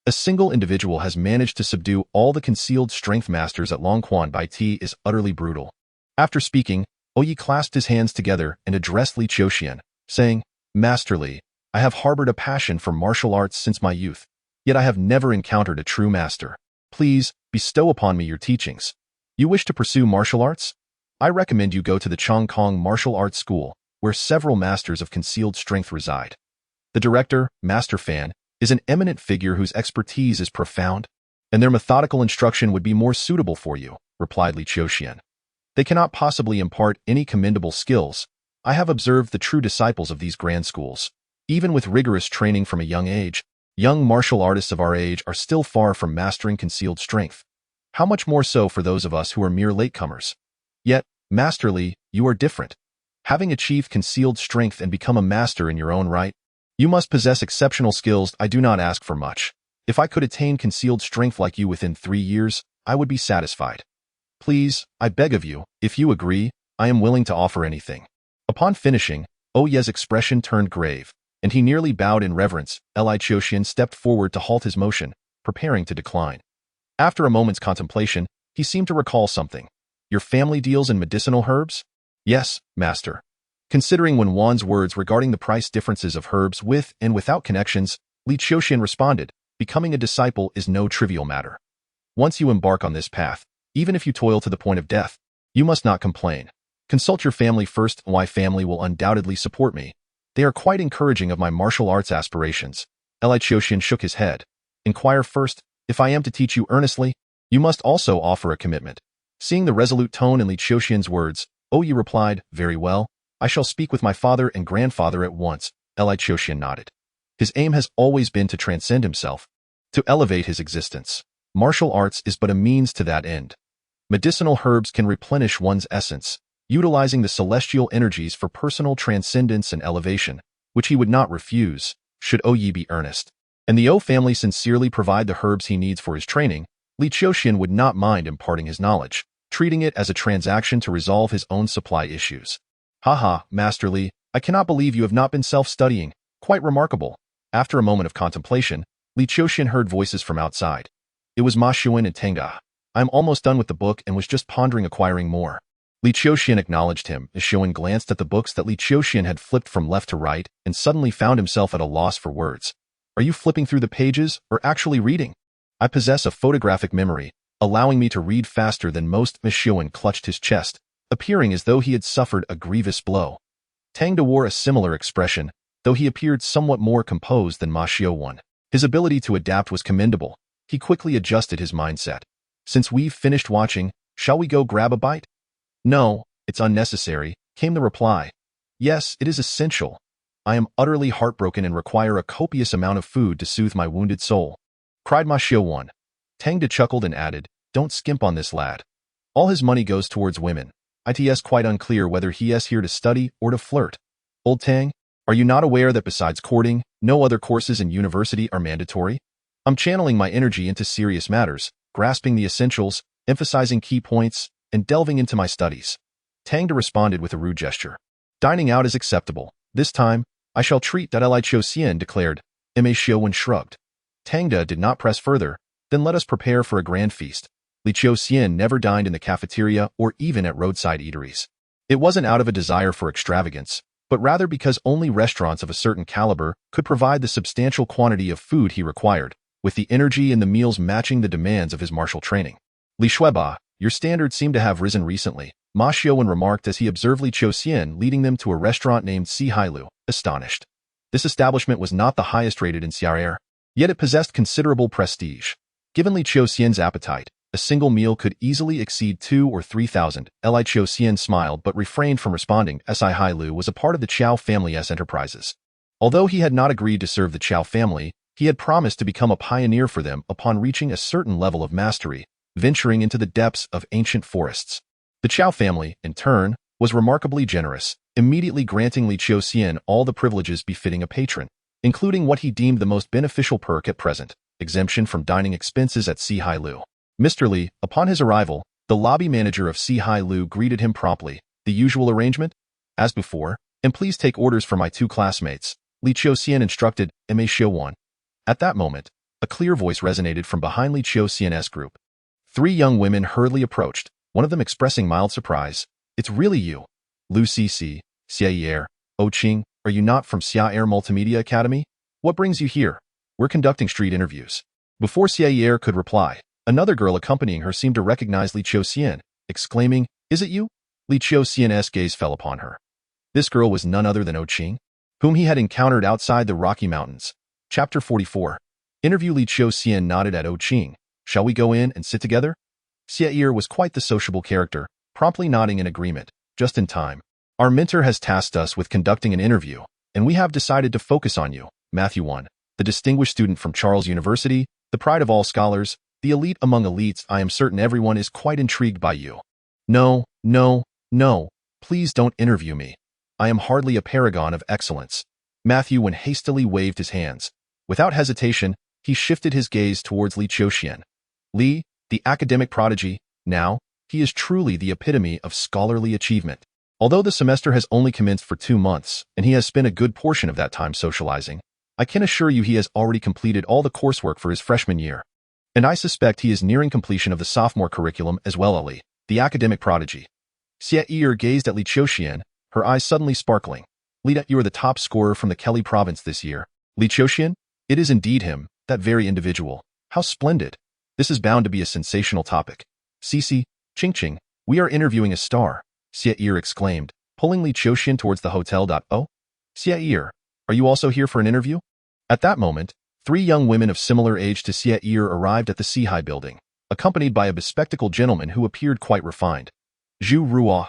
A single individual has managed to subdue all the concealed strength masters at Longquan. It is utterly brutal." After speaking, Yi clasped his hands together and addressed Li Qiuxian, saying, "Masterly, I have harbored a passion for martial arts since my youth, yet I have never encountered a true master. Please, bestow upon me your teachings. You wish to pursue martial arts? I recommend you go to the Chongkong Martial Arts School, where several masters of concealed strength reside. The director, Master Fan, is an eminent figure whose expertise is profound, and their methodical instruction would be more suitable for you," replied Li Qiuxian. "They cannot possibly impart any commendable skills. I have observed the true disciples of these grand schools. Even with rigorous training from a young age, young martial artists of our age are still far from mastering concealed strength. How much more so for those of us who are mere latecomers? Yet, Masterly, you are different. Having achieved concealed strength and become a master in your own right, you must possess exceptional skills. I do not ask for much. If I could attain concealed strength like you within 3 years, I would be satisfied. Please, I beg of you, if you agree, I am willing to offer anything." Upon finishing, Yi's expression turned grave, and he nearly bowed in reverence. Li Qiuxian stepped forward to halt his motion, preparing to decline. After a moment's contemplation, He seemed to recall something. Your family deals in medicinal herbs? Yes, master. Considering Wen Wan's words regarding the price differences of herbs with and without connections, Li Qiuxian responded, becoming a disciple is no trivial matter. Once you embark on this path, even if you toil to the point of death, you must not complain. Consult your family first. My family will undoubtedly support me. They are quite encouraging of my martial arts aspirations. Li Qiuxian shook his head. Inquire first, if I am to teach you earnestly, you must also offer a commitment. Seeing the resolute tone in Li Qiuxian's words, Yi replied, very well, I shall speak with my father and grandfather at once. Li Qiuxian nodded. His aim has always been to transcend himself, to elevate his existence. Martial arts is but a means to that end. Medicinal herbs can replenish one's essence, utilizing the celestial energies for personal transcendence and elevation, which he would not refuse, should Yi be earnest. And the O family sincerely provide the herbs he needs for his training, Li Qiuxian would not mind imparting his knowledge, treating it as a transaction to resolve his own supply issues. Haha, Master Li, I cannot believe you have not been self-studying. Quite remarkable. After a moment of contemplation, Li Qiuxian heard voices from outside. It was Ma Xuan and Tenga. I'm almost done with the book and was just pondering acquiring more. Li Qiuxian acknowledged him as Xuan glanced at the books that Li Qiuxian had flipped from left to right and suddenly found himself at a loss for words. Are you flipping through the pages or actually reading? I possess a photographic memory, allowing me to read faster than most. Xuan clutched his chest, appearing as though he had suffered a grievous blow. Tangda wore a similar expression, though he appeared somewhat more composed than Ma Xuan. His ability to adapt was commendable. He quickly adjusted his mindset. Since we've finished watching, shall we go grab a bite? No, it's unnecessary, came the reply. Yes, it is essential. I am utterly heartbroken and require a copious amount of food to soothe my wounded soul, cried Ma Xuan. Tangda chuckled and added, don't skimp on this lad. All his money goes towards women. It's quite unclear whether he is here to study or to flirt. Old Tang, are you not aware that besides courting, no other courses in university are mandatory? I'm channeling my energy into serious matters, grasping the essentials, emphasizing key points, and delving into my studies. Tangda responded with a rude gesture. Dining out is acceptable. This time, I shall treat. Li Qiuxian declared. Ma Xuan shrugged. Tangda did not press further. Then let us prepare for a grand feast. Li Qiuxian never dined in the cafeteria or even at roadside eateries. It wasn't out of a desire for extravagance, but rather because only restaurants of a certain caliber could provide the substantial quantity of food he required, with the energy and the meals matching the demands of his martial training. Li Shueba, your standards seem to have risen recently, Ma Xuan remarked as he observed Li Qiuxian leading them to a restaurant named Si Hailu, astonished. This establishment was not the highest rated in Xiao'er, yet it possessed considerable prestige. Given Li Qiuxian's appetite, a single meal could easily exceed 2,000 or 3,000. Li Qiuxian smiled but refrained from responding. Si Hailu was a part of the Qiao family's enterprises. Although he had not agreed to serve the Qiao family, he had promised to become a pioneer for them upon reaching a certain level of mastery, venturing into the depths of ancient forests. The Qiao family, in turn, was remarkably generous, immediately granting Li Qiuxian all the privileges befitting a patron, including what he deemed the most beneficial perk at present, exemption from dining expenses at Si Hailu. Mr. Li, upon his arrival, the lobby manager of Si Hailu greeted him promptly. The usual arrangement? As before, and please take orders for my 2 classmates, Li Qiuxian instructed. Ma Xuan. At that moment, a clear voice resonated from behind Li Qiuxian's group. 3 young women hurriedly approached, one of them expressing mild surprise. It's really you. Lu Cici, Xiao'er, Qing, are you not from Xiao'er Multimedia Academy? What brings you here? We're conducting street interviews. Before Xiao'er could reply, another girl accompanying her seemed to recognize Li Qiuxian, exclaiming, is it you? Li Qiuxian's gaze fell upon her. This girl was none other than Qing, whom he had encountered outside the Rocky Mountains. Chapter 44. Interview. Li Qiuxian nodded at Qing. Shall we go in and sit together? Xiao'er was quite the sociable character, promptly nodding in agreement, just in time. Our mentor has tasked us with conducting an interview, and we have decided to focus on you, Matthew 1, the distinguished student from Charles University, the pride of all scholars, the elite among elites. I am certain everyone is quite intrigued by you. No, please don't interview me. I am hardly a paragon of excellence. Matthew 1 hastily waved his hands. Without hesitation, he shifted his gaze towards Li Qiuxian. Li, the academic prodigy, now, he is truly the epitome of scholarly achievement. Although the semester has only commenced for 2 months, and he has spent a good portion of that time socializing, I can assure you he has already completed all the coursework for his freshman year. And I suspect he is nearing completion of the sophomore curriculum as well. Ali, the academic prodigy. Xie gazed at Li Qiuxian, her eyes suddenly sparkling. Li, you are the top scorer from the Kelly province this year. Li Qiuxian? It is indeed him, that very individual. How splendid. This is bound to be a sensational topic. Cici, Qingqing, we are interviewing a star, Xie exclaimed, pulling Li Qiuxian towards the hotel. Oh? Xie, are you also here for an interview? At that moment, 3 young women of similar age to Xie arrived at the Sihai building, accompanied by a bespectacled gentleman who appeared quite refined. Zhu Ruo.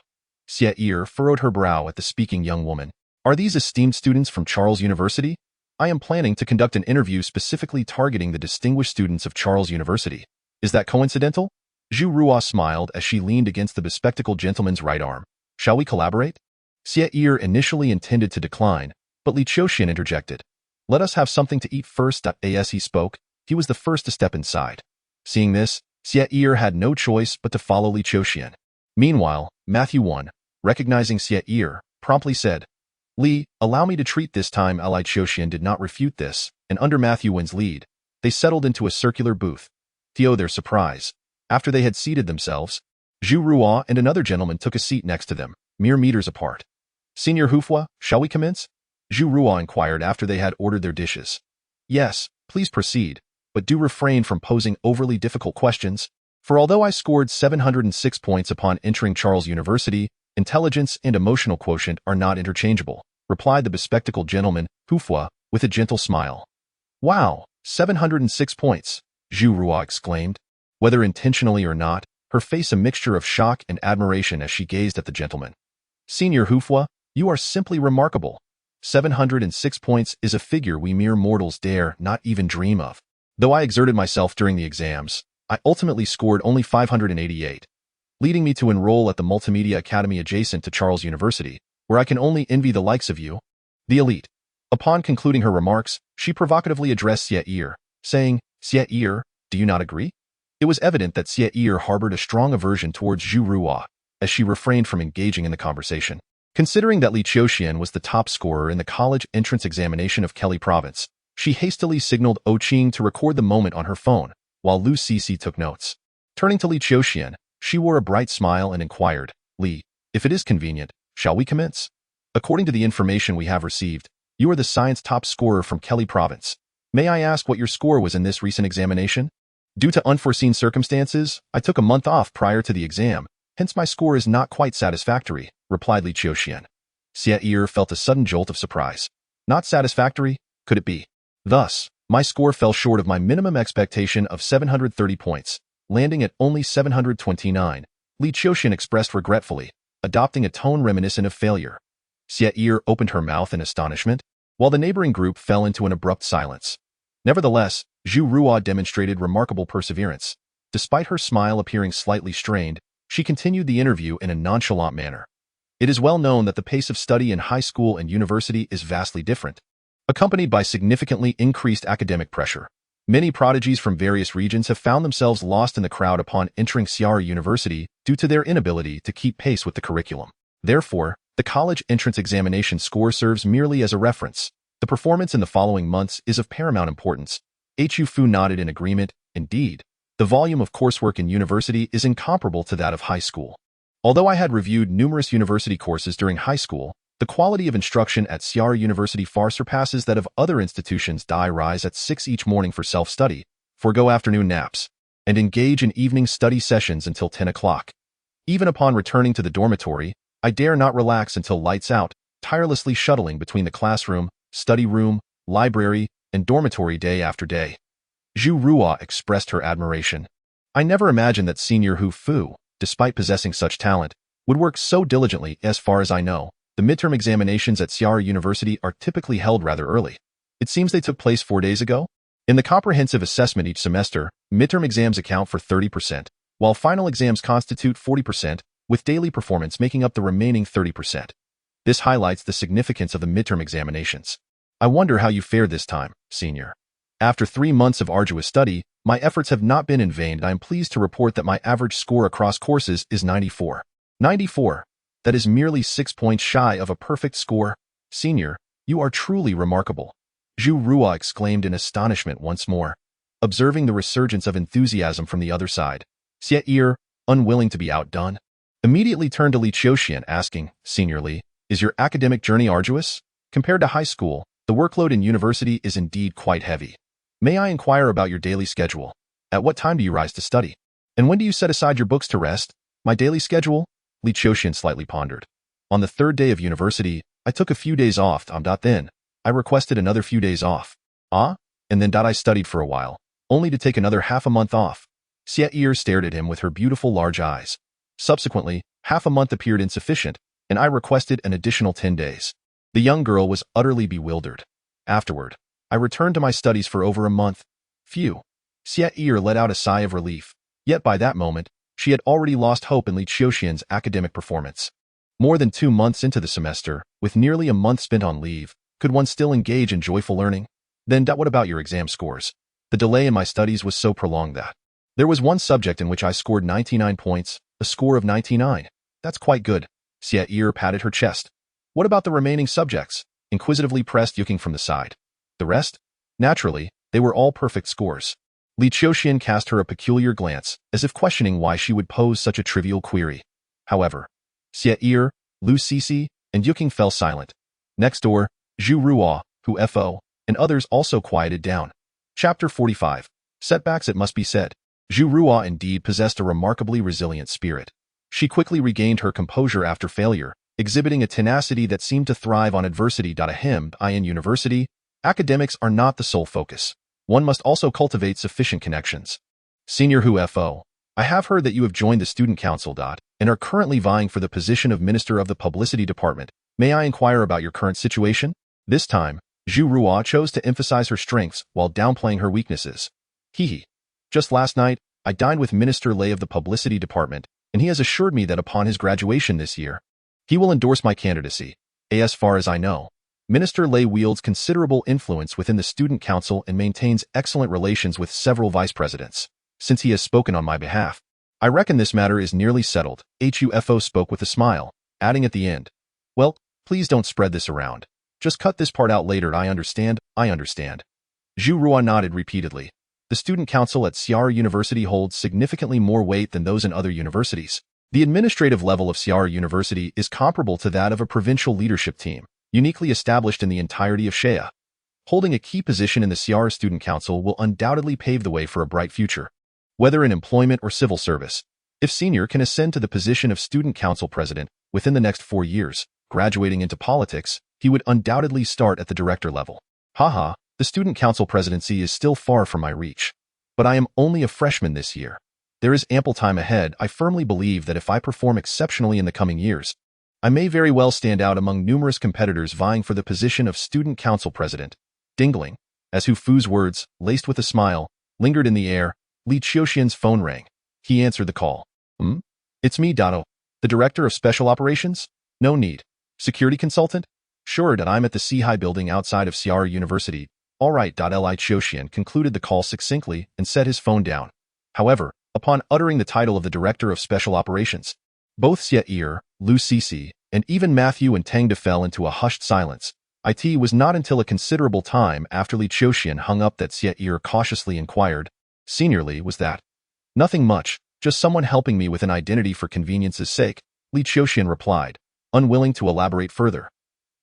Xie furrowed her brow at the speaking young woman. Are these esteemed students from Charles University? I am planning to conduct an interview specifically targeting the distinguished students of Charles University. Is that coincidental? Zhu Ruo smiled as she leaned against the bespectacled gentleman's right arm. Shall we collaborate? Xie initially intended to decline, but Li Qiuxian interjected. Let us have something to eat first. As he spoke, he was the first to step inside. Seeing this, Xie had no choice but to follow Li Qiuxian. Meanwhile, Matthew 1, recognizing Xie, promptly said, Li, allow me to treat this time. Li Qiuxian did not refute this, and under Matthew 1's lead, they settled into a circular booth. To their surprise, after they had seated themselves, Zhu Ruo and another gentleman took a seat next to them, mere meters apart. Senior Hufwa, shall we commence? Zhu Ruo inquired after they had ordered their dishes. Yes, please proceed, but do refrain from posing overly difficult questions, for although I scored 706 points upon entering Charles University, intelligence and emotional quotient are not interchangeable, replied the bespectacled gentleman, Hufwa, with a gentle smile. Wow, 706 points, Zhu Ruo exclaimed. Whether intentionally or not, her face a mixture of shock and admiration as she gazed at the gentleman. Senior Hufwa, you are simply remarkable. 706 points is a figure we mere mortals dare not even dream of. Though I exerted myself during the exams, I ultimately scored only 588, leading me to enroll at the Multimedia Academy adjacent to Charles University, where I can only envy the likes of you, the elite. Upon concluding her remarks, she provocatively addressed Xie, saying, Xie, do you not agree? It was evident that Xie harbored a strong aversion towards Zhu Ruo, as she refrained from engaging in the conversation. Considering that Li Qiuxian was the top scorer in the college entrance examination of Kelly province, she hastily signaled Qing to record the moment on her phone, while Lu Cici took notes. Turning to Li Qiuxian, she wore a bright smile and inquired, Li, if it is convenient, shall we commence? According to the information we have received, you are the science top scorer from Kelly province. May I ask what your score was in this recent examination? Due to unforeseen circumstances, I took a month off prior to the exam, hence my score is not quite satisfactory, replied Li Qiuxian. Xie felt a sudden jolt of surprise. Not satisfactory, could it be? Thus, my score fell short of my minimum expectation of 730 points, landing at only 729, Li Qiuxian expressed regretfully, adopting a tone reminiscent of failure. Xie opened her mouth in astonishment, while the neighboring group fell into an abrupt silence. Nevertheless, Zhu Ruo demonstrated remarkable perseverance. Despite her smile appearing slightly strained, she continued the interview in a nonchalant manner. It is well known that the pace of study in high school and university is vastly different, accompanied by significantly increased academic pressure. Many prodigies from various regions have found themselves lost in the crowd upon entering Xi'an University due to their inability to keep pace with the curriculum. Therefore, the college entrance examination score serves merely as a reference. The performance in the following months is of paramount importance. Hu Fu nodded in agreement. Indeed, the volume of coursework in university is incomparable to that of high school. Although I had reviewed numerous university courses during high school, the quality of instruction at Xi'an University far surpasses that of other institutions. I rise at 6 each morning for self-study, forego afternoon naps, and engage in evening study sessions until 10 o'clock. Even upon returning to the dormitory, I dare not relax until lights out, tirelessly shuttling between the classroom, study room, library, and dormitory day after day. Zhu Ruo expressed her admiration. I never imagined that Senior Hu Fu, despite possessing such talent, would work so diligently. As far as I know, the midterm examinations at Xi'an University are typically held rather early. It seems they took place 4 days ago. In the comprehensive assessment each semester, midterm exams account for 30%, while final exams constitute 40%, with daily performance making up the remaining 30%. This highlights the significance of the midterm examinations. I wonder how you fared this time, Senior. After 3 months of arduous study, my efforts have not been in vain, and I am pleased to report that my average score across courses is 94. 94. That is merely 6 points shy of a perfect score. Senior, you are truly remarkable. Zhu Ruo exclaimed in astonishment once more. Observing the resurgence of enthusiasm from the other side, Xie, unwilling to be outdone, immediately turned to Li Qiuxian asking, Senior Li, is your academic journey arduous? Compared to high school, the workload in university is indeed quite heavy. May I inquire about your daily schedule? At what time do you rise to study? And when do you set aside your books to rest? My daily schedule? Li Qiuxian slightly pondered. On the third day of university, I took a few days off. Then, I requested another few days off. And then I studied for a while, only to take another half a month off. Xie stared at him with her beautiful large eyes. Subsequently, half a month appeared insufficient, and I requested an additional 10 days. The young girl was utterly bewildered. Afterward, I returned to my studies for over a month. Phew. Xie let out a sigh of relief. Yet by that moment, she had already lost hope in Li Qiuxian's academic performance. More than 2 months into the semester, with nearly a month spent on leave, could one still engage in joyful learning? Then what about your exam scores? The delay in my studies was so prolonged that there was one subject in which I scored 99 points, a score of 99. That's quite good. Xie patted her chest. What about the remaining subjects? Inquisitively pressed Yuking from the side. The rest? Naturally, they were all perfect scores. Li Qiuxian cast her a peculiar glance, as if questioning why she would pose such a trivial query. However, Xie, Lu Cixi, and Yuking fell silent. Next door, Zhu Ruo, Hu Fo, and others also quieted down. Chapter 45. Setbacks. It must be said, Zhu Ruo indeed possessed a remarkably resilient spirit. She quickly regained her composure after failure, exhibiting a tenacity that seemed to thrive on adversity. In university, academics are not the sole focus. One must also cultivate sufficient connections. Senior Hu Fo, I have heard that you have joined the student council. And are currently vying for the position of Minister of the Publicity Department. May I inquire about your current situation? This time, Zhu Ruo chose to emphasize her strengths while downplaying her weaknesses. Just last night, I dined with Minister Lei of the Publicity Department, and he has assured me that upon his graduation this year, he will endorse my candidacy. As far as I know, Minister Lei wields considerable influence within the student council and maintains excellent relations with several vice presidents. Since he has spoken on my behalf, I reckon this matter is nearly settled. Hufo spoke with a smile, adding at the end, well, please don't spread this around. Just cut this part out later. I understand. Zhu Ruo nodded repeatedly. The student council at Xi'er University holds significantly more weight than those in other universities. The administrative level of Xi'er University is comparable to that of a provincial leadership team, uniquely established in the entirety of Xie. Holding a key position in the Xi'er Student Council will undoubtedly pave the way for a bright future, whether in employment or civil service. If Senior can ascend to the position of Student Council President within the next 4 years, graduating into politics, he would undoubtedly start at the director level. The Student Council presidency is still far from my reach. But I am only a freshman this year. There is ample time ahead. I firmly believe that if I perform exceptionally in the coming years, I may very well stand out among numerous competitors vying for the position of Student Council President. Dingling, as Hu Fu's words, laced with a smile, lingered in the air, Li Qiuxian's phone rang. He answered the call. It's me, Dano. The Director of Special Operations? No need. Security Consultant? Sure, I'm at the Sihai building outside of Xi'er University. All right. Li Qiuxian concluded the call succinctly and set his phone down. However, upon uttering the title of the Director of Special Operations, both Xie, Lu Cixi, and even Matthew and Tangda fell into a hushed silence. It was not until a considerable time after Li Qiuxian hung up that Xie cautiously inquired, Senior Li, was that? Nothing much, just someone helping me with an identity for convenience's sake, Li Qiuxian replied, unwilling to elaborate further.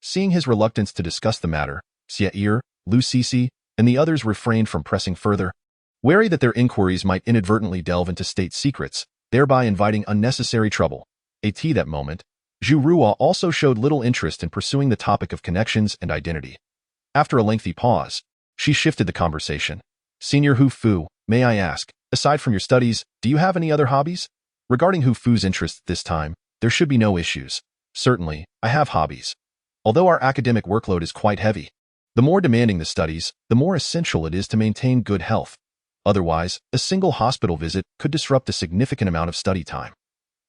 Seeing his reluctance to discuss the matter, Xie, Lu Cixi, and the others refrained from pressing further, wary that their inquiries might inadvertently delve into state secrets, thereby inviting unnecessary trouble. At that moment, Zhu Ruo also showed little interest in pursuing the topic of connections and identity. After a lengthy pause, she shifted the conversation. Senior Hu Fu, may I ask, aside from your studies, do you have any other hobbies? Regarding Hu Fu's interests this time, there should be no issues. Certainly, I have hobbies. Although our academic workload is quite heavy, the more demanding the studies, the more essential it is to maintain good health. Otherwise, a single hospital visit could disrupt a significant amount of study time.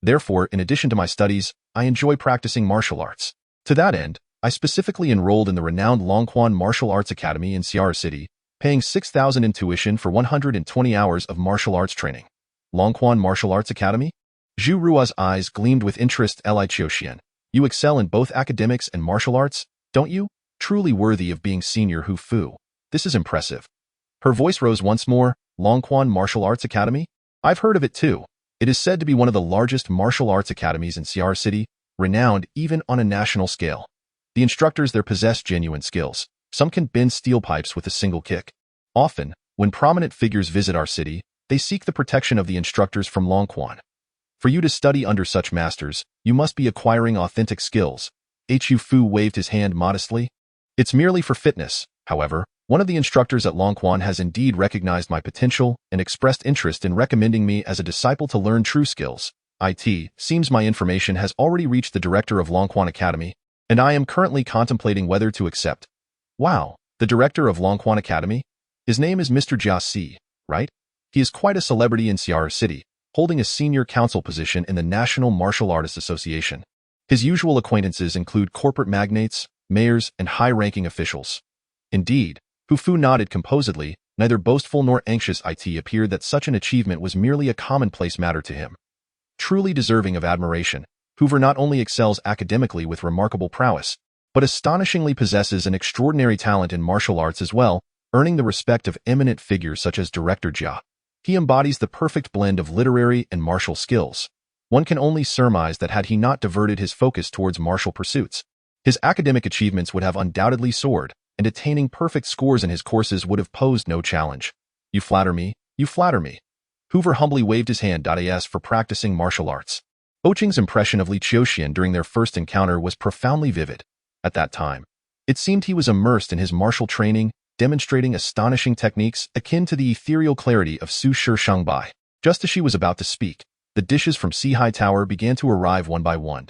Therefore, in addition to my studies, I enjoy practicing martial arts. To that end, I specifically enrolled in the renowned Longquan Martial Arts Academy in Xi'er City, paying 6,000 in tuition for 120 hours of martial arts training. Longquan Martial Arts Academy? Zhu Ruo's eyes gleamed with interest. Li Qiuxian, you excel in both academics and martial arts, don't you? Truly worthy of being Senior Hu Fu. This is impressive. Her voice rose once more. Longquan Martial Arts Academy? I've heard of it too. It is said to be one of the largest martial arts academies in Sierra City, renowned even on a national scale. The instructors there possess genuine skills. Some can bend steel pipes with a single kick. Often, when prominent figures visit our city, they seek the protection of the instructors from Longquan. For you to study under such masters, you must be acquiring authentic skills. Hu Fu waved his hand modestly. It's merely for fitness. However, one of the instructors at Longquan has indeed recognized my potential and expressed interest in recommending me as a disciple to learn true skills. It seems my information has already reached the director of Longquan Academy, and I am currently contemplating whether to accept. Wow, the director of Longquan Academy? His name is Mr. Jia Si, right? He is quite a celebrity in Sierra City, holding a senior council position in the National Martial Artists Association. His usual acquaintances include corporate magnates, mayors, and high-ranking officials. Indeed, Hu Fu nodded composedly, neither boastful nor anxious. It appeared that such an achievement was merely a commonplace matter to him. Truly deserving of admiration, Hoover not only excels academically with remarkable prowess, but astonishingly possesses an extraordinary talent in martial arts as well, earning the respect of eminent figures such as Director Jia. He embodies the perfect blend of literary and martial skills. One can only surmise that had he not diverted his focus towards martial pursuits, his academic achievements would have undoubtedly soared, and attaining perfect scores in his courses would have posed no challenge. You flatter me, you flatter me. Hoover humbly waved his hand. As for practicing martial arts, Oching's impression of Li Qiuxian during their first encounter was profoundly vivid. At that time, it seemed he was immersed in his martial training, demonstrating astonishing techniques akin to the ethereal clarity of Su Shi Shangbai. Just as she was about to speak, the dishes from Sihai Tower began to arrive one by one.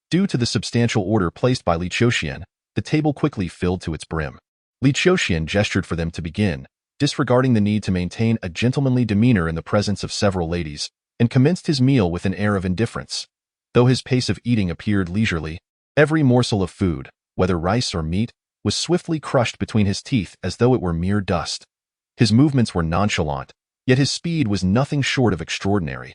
Due to the substantial order placed by Li Qiuxian, the table quickly filled to its brim. Li Qiuxian gestured for them to begin, disregarding the need to maintain a gentlemanly demeanor in the presence of several ladies, and commenced his meal with an air of indifference. Though his pace of eating appeared leisurely, every morsel of food, whether rice or meat, was swiftly crushed between his teeth as though it were mere dust. His movements were nonchalant, yet his speed was nothing short of extraordinary.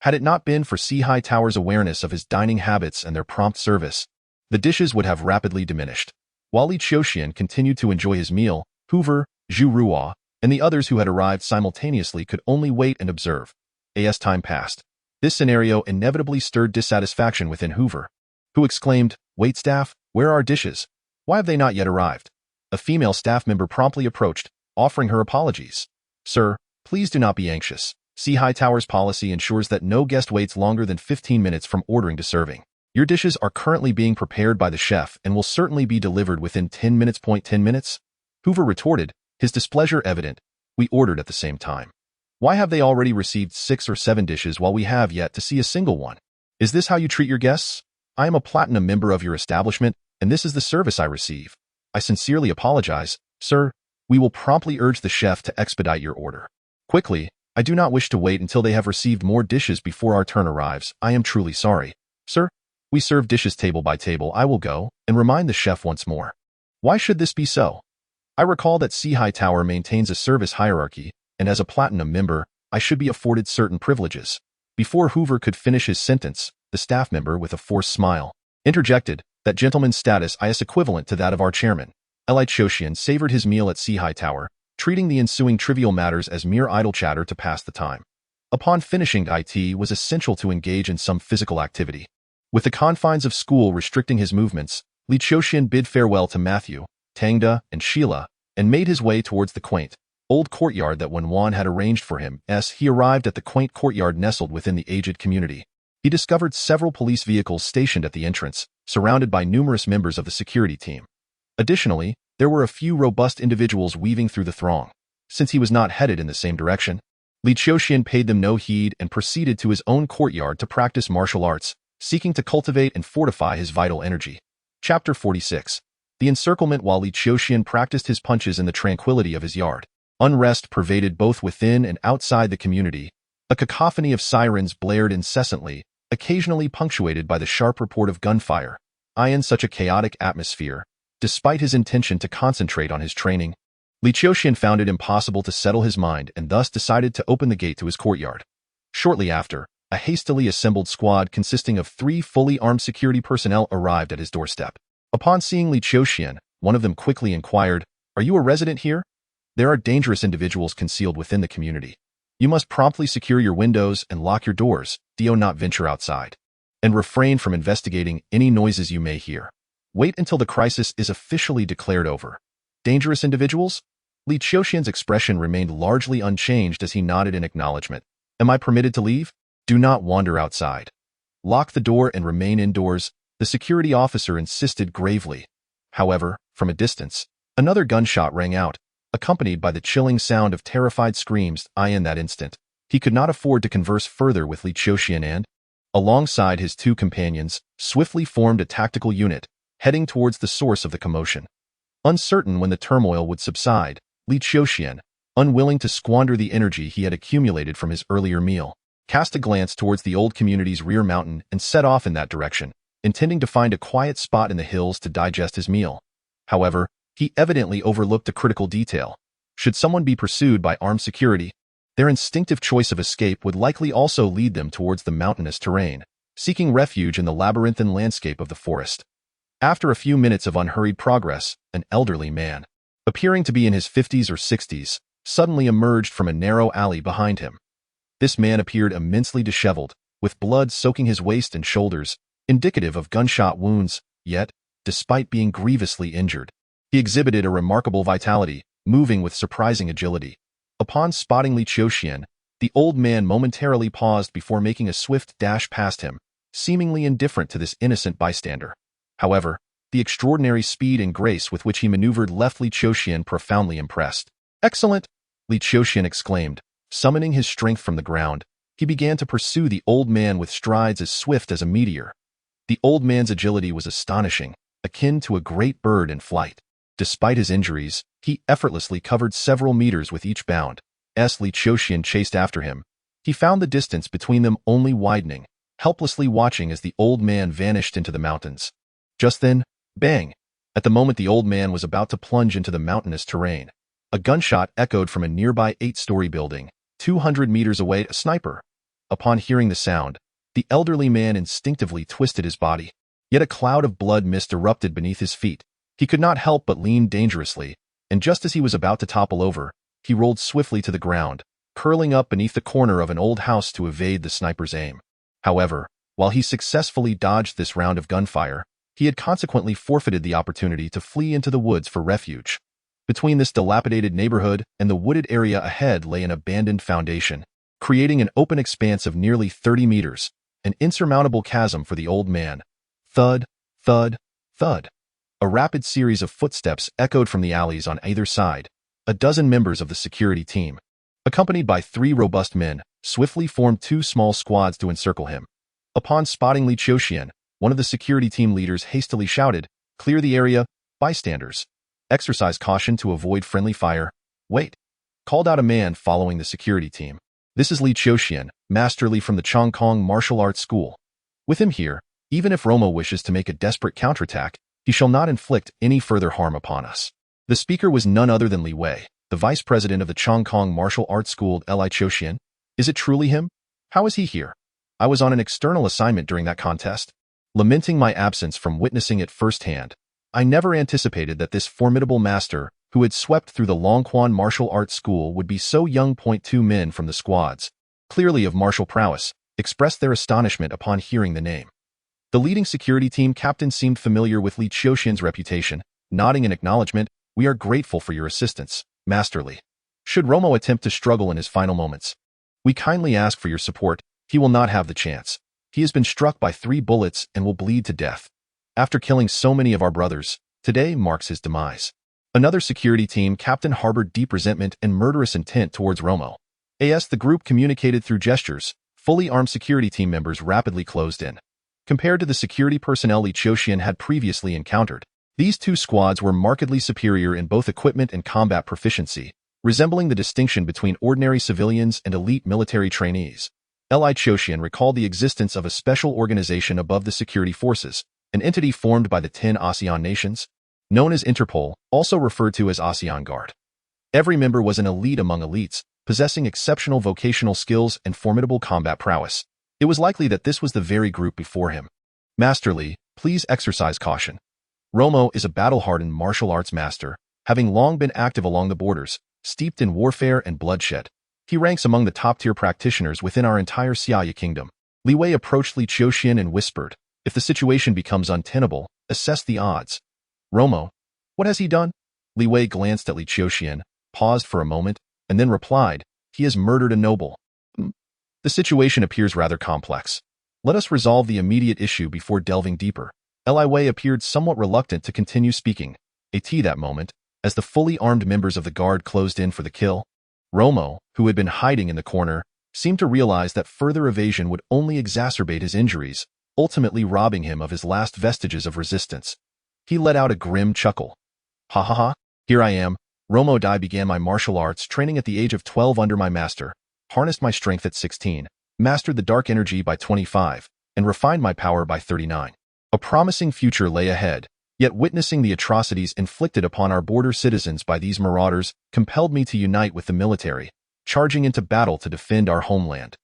Had it not been for Sihai Tower's awareness of his dining habits and their prompt service, the dishes would have rapidly diminished. While Li Qiuxian continued to enjoy his meal, Hoover, Zhu Ruo, and the others who had arrived simultaneously could only wait and observe. As time passed, this scenario inevitably stirred dissatisfaction within Hoover, who exclaimed, "Waitstaff, where are our dishes? Why have they not yet arrived?" A female staff member promptly approached, offering her apologies. "Sir, please do not be anxious. Sihai Tower's policy ensures that no guest waits longer than 15 minutes from ordering to serving. Your dishes are currently being prepared by the chef and will certainly be delivered within 10 minutes. 10 minutes? Hoover retorted, his displeasure evident. "We ordered at the same time. Why have they already received 6 or 7 dishes while we have yet to see a single one? Is this how you treat your guests? I am a platinum member of your establishment, and this is the service I receive. I sincerely apologize, sir. We will promptly urge the chef to expedite your order. Quickly, I do not wish to wait until they have received more dishes before our turn arrives. I am truly sorry. Sir, we serve dishes table by table. I will go and remind the chef once more. Why should this be so? I recall that Sihai Tower maintains a service hierarchy, and as a platinum member, I should be afforded certain privileges." Before Hoover could finish his sentence, the staff member, with a forced smile, interjected, "That gentleman's status is equivalent to that of our chairman." Li Qiuxian savored his meal at Sihai Tower, treating the ensuing trivial matters as mere idle chatter to pass the time. Upon finishing, it was essential to engage in some physical activity. With the confines of school restricting his movements, Li Qiuxian bid farewell to Matthew, Tangda, and Sheila, and made his way towards the quaint, old courtyard that Wenwan had arranged for him. As he arrived at the quaint courtyard nestled within the aged community, he discovered several police vehicles stationed at the entrance, surrounded by numerous members of the security team. Additionally, there were a few robust individuals weaving through the throng. Since he was not headed in the same direction, Li Qiuxian paid them no heed and proceeded to his own courtyard to practice martial arts, seeking to cultivate and fortify his vital energy. Chapter 46. The Encirclement. While Li Qiuxian practiced his punches in the tranquility of his yard, unrest pervaded both within and outside the community. A cacophony of sirens blared incessantly, occasionally punctuated by the sharp report of gunfire. In such a chaotic atmosphere, despite his intention to concentrate on his training, Li Qiuxian found it impossible to settle his mind and thus decided to open the gate to his courtyard. Shortly after, a hastily assembled squad consisting of 3 fully armed security personnel arrived at his doorstep. Upon seeing Li Qiuxian, one of them quickly inquired, "Are you a resident here?" There are dangerous individuals concealed within the community. You must promptly secure your windows and lock your doors, do not venture outside, and refrain from investigating any noises you may hear. Wait until the crisis is officially declared over. Dangerous individuals? Li Qiuxian's expression remained largely unchanged as he nodded in acknowledgement. Am I permitted to leave? Do not wander outside. Lock the door and remain indoors, the security officer insisted gravely. However, from a distance, another gunshot rang out, accompanied by the chilling sound of terrified screams. In that instant, he could not afford to converse further with Li Qiuxian and, alongside his two companions, swiftly formed a tactical unit, heading towards the source of the commotion. Uncertain when the turmoil would subside, Li Qiuxian, unwilling to squander the energy he had accumulated from his earlier meal, cast a glance towards the old community's rear mountain and set off in that direction, intending to find a quiet spot in the hills to digest his meal. However, he evidently overlooked a critical detail. Should someone be pursued by armed security, their instinctive choice of escape would likely also lead them towards the mountainous terrain, seeking refuge in the labyrinthine landscape of the forest. After a few minutes of unhurried progress, an elderly man, appearing to be in his 50s or 60s, suddenly emerged from a narrow alley behind him. This man appeared immensely disheveled, with blood soaking his waist and shoulders, indicative of gunshot wounds, yet, despite being grievously injured, he exhibited a remarkable vitality, moving with surprising agility. Upon spotting Li Qiuxian, the old man momentarily paused before making a swift dash past him, seemingly indifferent to this innocent bystander. However, the extraordinary speed and grace with which he maneuvered left Li Qiuxian profoundly impressed. Excellent! Li Qiuxian exclaimed. Summoning his strength from the ground, he began to pursue the old man with strides as swift as a meteor. The old man's agility was astonishing, akin to a great bird in flight. Despite his injuries, he effortlessly covered several meters with each bound. As Li Qiuxian chased after him, he found the distance between them only widening, helplessly watching as the old man vanished into the mountains. Just then, bang! At the moment the old man was about to plunge into the mountainous terrain, a gunshot echoed from a nearby 8-story building, 200 meters away. A sniper. Upon hearing the sound, the elderly man instinctively twisted his body. Yet a cloud of blood mist erupted beneath his feet. He could not help but lean dangerously, and just as he was about to topple over, he rolled swiftly to the ground, curling up beneath the corner of an old house to evade the sniper's aim. However, while he successfully dodged this round of gunfire, he had consequently forfeited the opportunity to flee into the woods for refuge. Between this dilapidated neighborhood and the wooded area ahead lay an abandoned foundation, creating an open expanse of nearly 30 meters, an insurmountable chasm for the old man. Thud, thud, thud. A rapid series of footsteps echoed from the alleys on either side. A dozen members of the security team, accompanied by 3 robust men, swiftly formed 2 small squads to encircle him. Upon spotting Li Qiuxian, one of the security team leaders hastily shouted, "Clear the area, bystanders. Exercise caution to avoid friendly fire." "Wait," called out a man following the security team. "This is Li Qiuxian, Master Li from the Chongkong Martial Arts School. With him here, even if Romo wishes to make a desperate counterattack, he shall not inflict any further harm upon us." The speaker was none other than Li Wei, the vice president of the Chongkong Martial Arts School. Li Qiuxian? Is it truly him? How is he here? I was on an external assignment during that contest, lamenting my absence from witnessing it firsthand. I never anticipated that this formidable master, who had swept through the Longquan Martial Arts School, would be so young. 2 men from the squads, clearly of martial prowess, expressed their astonishment upon hearing the name. The leading security team captain seemed familiar with Li Qiuxian's reputation, nodding in acknowledgement. "We are grateful for your assistance, Master Li. Should Romo attempt to struggle in his final moments, we kindly ask for your support. He will not have the chance. He has been struck by 3 bullets and will bleed to death. After killing so many of our brothers, today marks his demise." Another security team captain harbored deep resentment and murderous intent towards Romo. As the group communicated through gestures, fully armed security team members rapidly closed in. Compared to the security personnel Li Qiuxian had previously encountered, these 2 squads were markedly superior in both equipment and combat proficiency, resembling the distinction between ordinary civilians and elite military trainees. Li Qiuxian recalled the existence of a special organization above the security forces, an entity formed by the 10 ASEAN nations, known as Interpol, also referred to as ASEAN Guard. Every member was an elite among elites, possessing exceptional vocational skills and formidable combat prowess. It was likely that this was the very group before him. "Master Li, please exercise caution. Romo is a battle-hardened martial arts master, having long been active along the borders, steeped in warfare and bloodshed. He ranks among the top-tier practitioners within our entire Xiaoya kingdom. Li Wei approached Li Qiuxian and whispered, "If the situation becomes untenable, assess the odds." "Romo, what has he done?" Li Wei glanced at Li Qiuxian, paused for a moment, and then replied, "He has murdered a noble." The situation appears rather complex. Let us resolve the immediate issue before delving deeper." Li Wei appeared somewhat reluctant to continue speaking. That moment, as the fully armed members of the guard closed in for the kill, Romo, who had been hiding in the corner, seemed to realize that further evasion would only exacerbate his injuries, ultimately robbing him of his last vestiges of resistance. He let out a grim chuckle. "Ha ha ha, here I am. Romo Dai began my martial arts training at the age of 12 under my master, harnessed my strength at 16, mastered the dark energy by 25, and refined my power by 39. A promising future lay ahead, yet witnessing the atrocities inflicted upon our border citizens by these marauders compelled me to unite with the military, charging into battle to defend our homeland.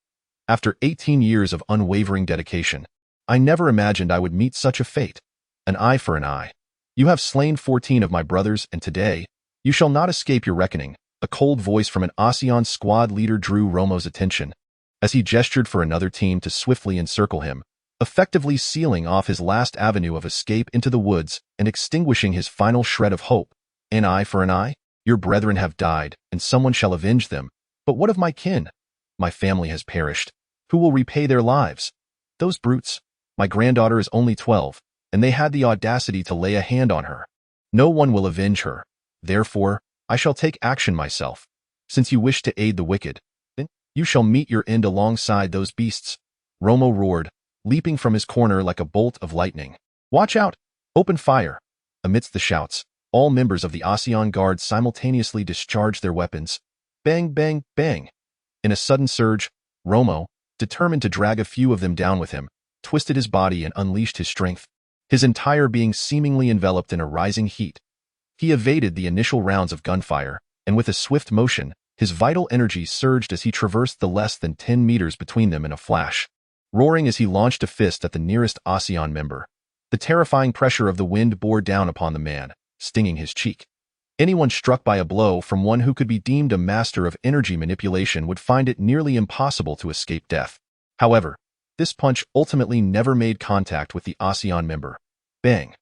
After 18 years of unwavering dedication, I never imagined I would meet such a fate. An eye for an eye. You have slain 14 of my brothers, and today, you shall not escape your reckoning." A cold voice from an ASEAN squad leader drew Romo's attention, as he gestured for another team to swiftly encircle him, effectively sealing off his last avenue of escape into the woods and extinguishing his final shred of hope. "An eye for an eye? Your brethren have died, and someone shall avenge them. But what of my kin? My family has perished. Who will repay their lives? Those brutes. My granddaughter is only 12, and they had the audacity to lay a hand on her. No one will avenge her. Therefore, I shall take action myself. Since you wish to aid the wicked, then you shall meet your end alongside those beasts." Romo roared, leaping from his corner like a bolt of lightning. "Watch out! Open fire!" Amidst the shouts, all members of the ASEAN Guard simultaneously discharged their weapons. Bang, bang, bang! In a sudden surge, Romo, determined to drag a few of them down with him, twisted his body and unleashed his strength, his entire being seemingly enveloped in a rising heat. He evaded the initial rounds of gunfire, and with a swift motion, his vital energy surged as he traversed the less than 10 meters between them in a flash, roaring as he launched a fist at the nearest ASEAN member. The terrifying pressure of the wind bore down upon the man, stinging his cheek. Anyone struck by a blow from one who could be deemed a master of energy manipulation would find it nearly impossible to escape death. However, this punch ultimately never made contact with the ASEAN member. Bang!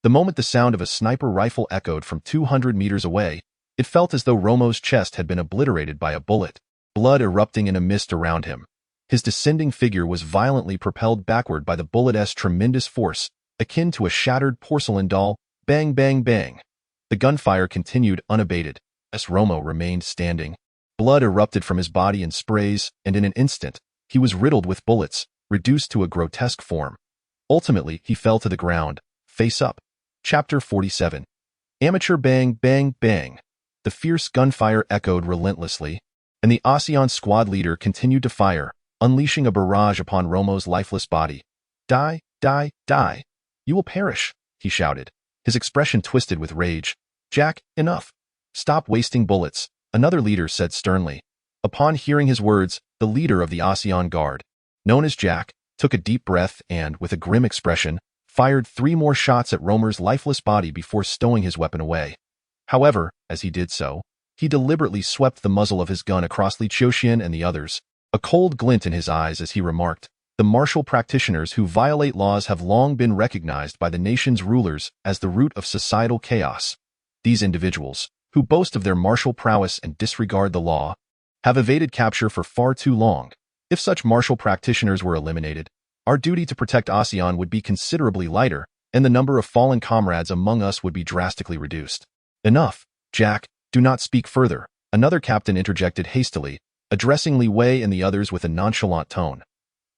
The moment the sound of a sniper rifle echoed from 200 meters away, it felt as though Romo's chest had been obliterated by a bullet, blood erupting in a mist around him. His descending figure was violently propelled backward by the bullet's tremendous force, akin to a shattered porcelain doll. Bang, bang, bang. The gunfire continued unabated, as Romo remained standing. Blood erupted from his body in sprays, and in an instant, he was riddled with bullets, reduced to a grotesque form. Ultimately, he fell to the ground, face up. Chapter 47. Amateur. Bang, bang, bang. The fierce gunfire echoed relentlessly, and the ASEAN squad leader continued to fire, unleashing a barrage upon Romo's lifeless body. "Die, die, die. You will perish," he shouted, his expression twisted with rage. "Jack, enough. Stop wasting bullets," another leader said sternly. Upon hearing his words, the leader of the ASEAN Guard, known as Jack, took a deep breath and, with a grim expression, fired 3 more shots at Romer's lifeless body before stowing his weapon away. However, as he did so, he deliberately swept the muzzle of his gun across Li Qiuxian and the others, a cold glint in his eyes as he remarked, "The martial practitioners who violate laws have long been recognized by the nation's rulers as the root of societal chaos. These individuals, who boast of their martial prowess and disregard the law, have evaded capture for far too long. If such martial practitioners were eliminated, our duty to protect ASEAN would be considerably lighter, and the number of fallen comrades among us would be drastically reduced." "Enough, Jack, do not speak further," another captain interjected hastily, addressing Li Wei and the others with a nonchalant tone.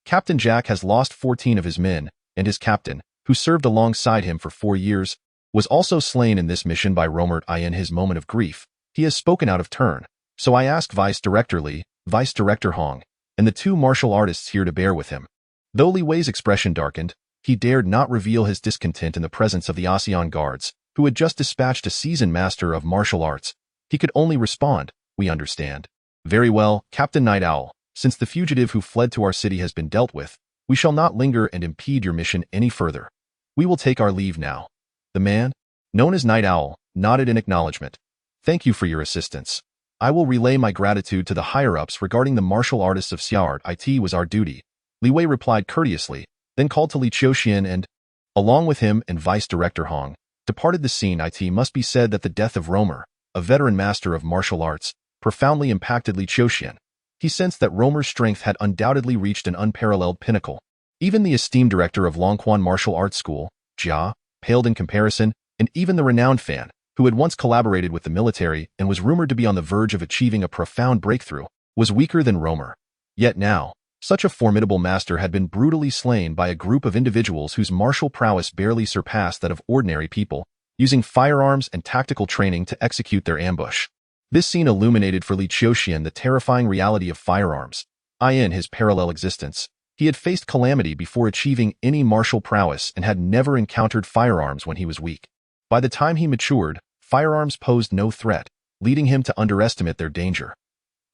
"Captain Jack has lost 14 of his men, and his captain, who served alongside him for 4 years, was also slain in this mission by Romert I. In his moment of grief, he has spoken out of turn, so I ask Vice Director Li, Vice Director Hong, and the 2 martial artists here to bear with him." Though Li Wei's expression darkened, he dared not reveal his discontent in the presence of the ASEAN guards, who had just dispatched a seasoned master of martial arts. He could only respond, "We understand." "Very well, Captain Night Owl. Since the fugitive who fled to our city has been dealt with, we shall not linger and impede your mission any further. We will take our leave now." The man, known as Night Owl, nodded in acknowledgement. "Thank you for your assistance. I will relay my gratitude to the higher-ups regarding the martial artists of Xiaoart. It was our duty. Li Wei replied courteously, then called to Li Qiuxian and, along with him and Vice Director Hong, departed the scene. It must be said that the death of Romer, a veteran master of martial arts, profoundly impacted Li Qiuxian. He sensed that Romer's strength had undoubtedly reached an unparalleled pinnacle. Even the esteemed director of Longquan Martial Arts School, Jia, paled in comparison, and even the renowned Fan, who had once collaborated with the military and was rumored to be on the verge of achieving a profound breakthrough, was weaker than Romer. Yet now, such a formidable master had been brutally slain by a group of individuals whose martial prowess barely surpassed that of ordinary people, using firearms and tactical training to execute their ambush. This scene illuminated for Li Qiuxian the terrifying reality of firearms. In his parallel existence, he had faced calamity before achieving any martial prowess and had never encountered firearms when he was weak. By the time he matured, firearms posed no threat, leading him to underestimate their danger.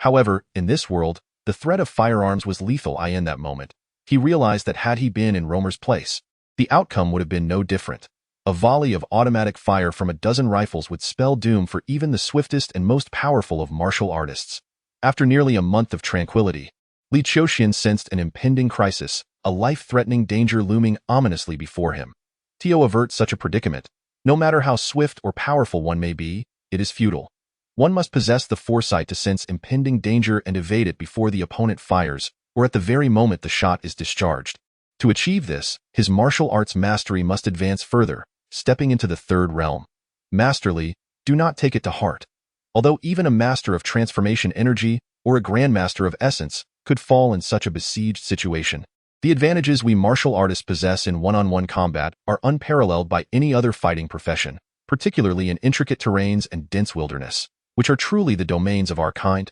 However, in this world, the threat of firearms was lethal. In that moment, he realized that had he been in Romer's place, the outcome would have been no different. A volley of automatic fire from a dozen rifles would spell doom for even the swiftest and most powerful of martial artists. After nearly a month of tranquility, Li Qiuxian sensed an impending crisis, a life-threatening danger looming ominously before him. To avert such a predicament, no matter how swift or powerful one may be, it is futile. One must possess the foresight to sense impending danger and evade it before the opponent fires, or at the very moment the shot is discharged. To achieve this, his martial arts mastery must advance further, stepping into the third realm. Masterly, do not take it to heart. Although even a master of transformation energy or a grandmaster of essence could fall in such a besieged situation, the advantages we martial artists possess in one-on-one combat are unparalleled by any other fighting profession, particularly in intricate terrains and dense wilderness, which are truly the domains of our kind.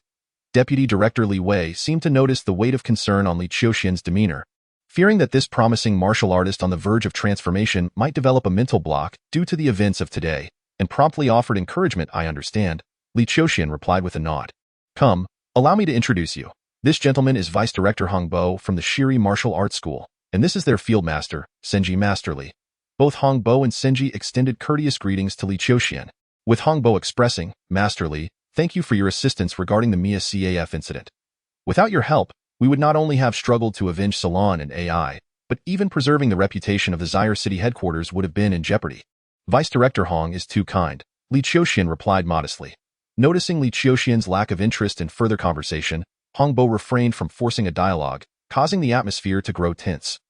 Deputy Director Li Wei seemed to notice the weight of concern on Li Qiuxian's demeanor. Fearing that this promising martial artist on the verge of transformation might develop a mental block due to the events of today, and promptly offered encouragement. I understand, Li Qiuxian replied with a nod. Come, allow me to introduce you. This gentleman is Vice Director Hong Bo from the Shiri Martial Arts School, and this is their field master, Senji Masterly. Both Hong Bo and Senji extended courteous greetings to Li Qiuxian, with Hong Bo expressing, Masterly, thank you for your assistance regarding the Mia CAF incident. Without your help, we would not only have struggled to avenge Salon and AI, but even preserving the reputation of the Zaire City headquarters would have been in jeopardy. Vice Director Hong is too kind, Li Qiuxian replied modestly. Noticing Li Qiuxian's lack of interest in further conversation, Hong Bo refrained from forcing a dialogue, causing the atmosphere to grow tense.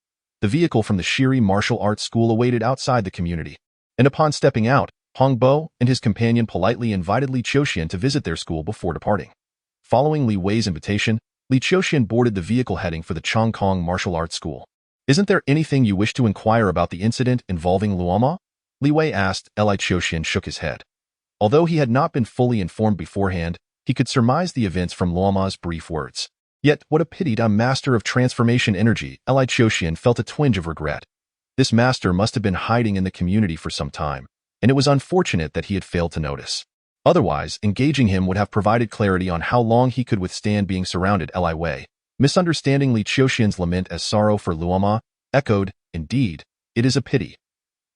The vehicle from the Shiri Martial Arts School awaited outside the community, and upon stepping out, Hong Bo and his companion politely invited Li Qiuxian to visit their school before departing. Following Li Wei's invitation, Li Qiuxian boarded the vehicle heading for the Chongkong Martial Arts School. Isn't there anything you wish to inquire about the incident involving Luoma? Li Wei asked. Li Qiuxian shook his head. Although he had not been fully informed beforehand, he could surmise the events from Luoma's brief words. Yet, what a pity, a master of transformation energy. Li Qiuxian felt a twinge of regret. This master must have been hiding in the community for some time, and it was unfortunate that he had failed to notice. Otherwise, engaging him would have provided clarity on how long he could withstand being surrounded. Li Wei, misunderstanding Li Qiuxian's lament as sorrow for Luoma, echoed, indeed, it is a pity.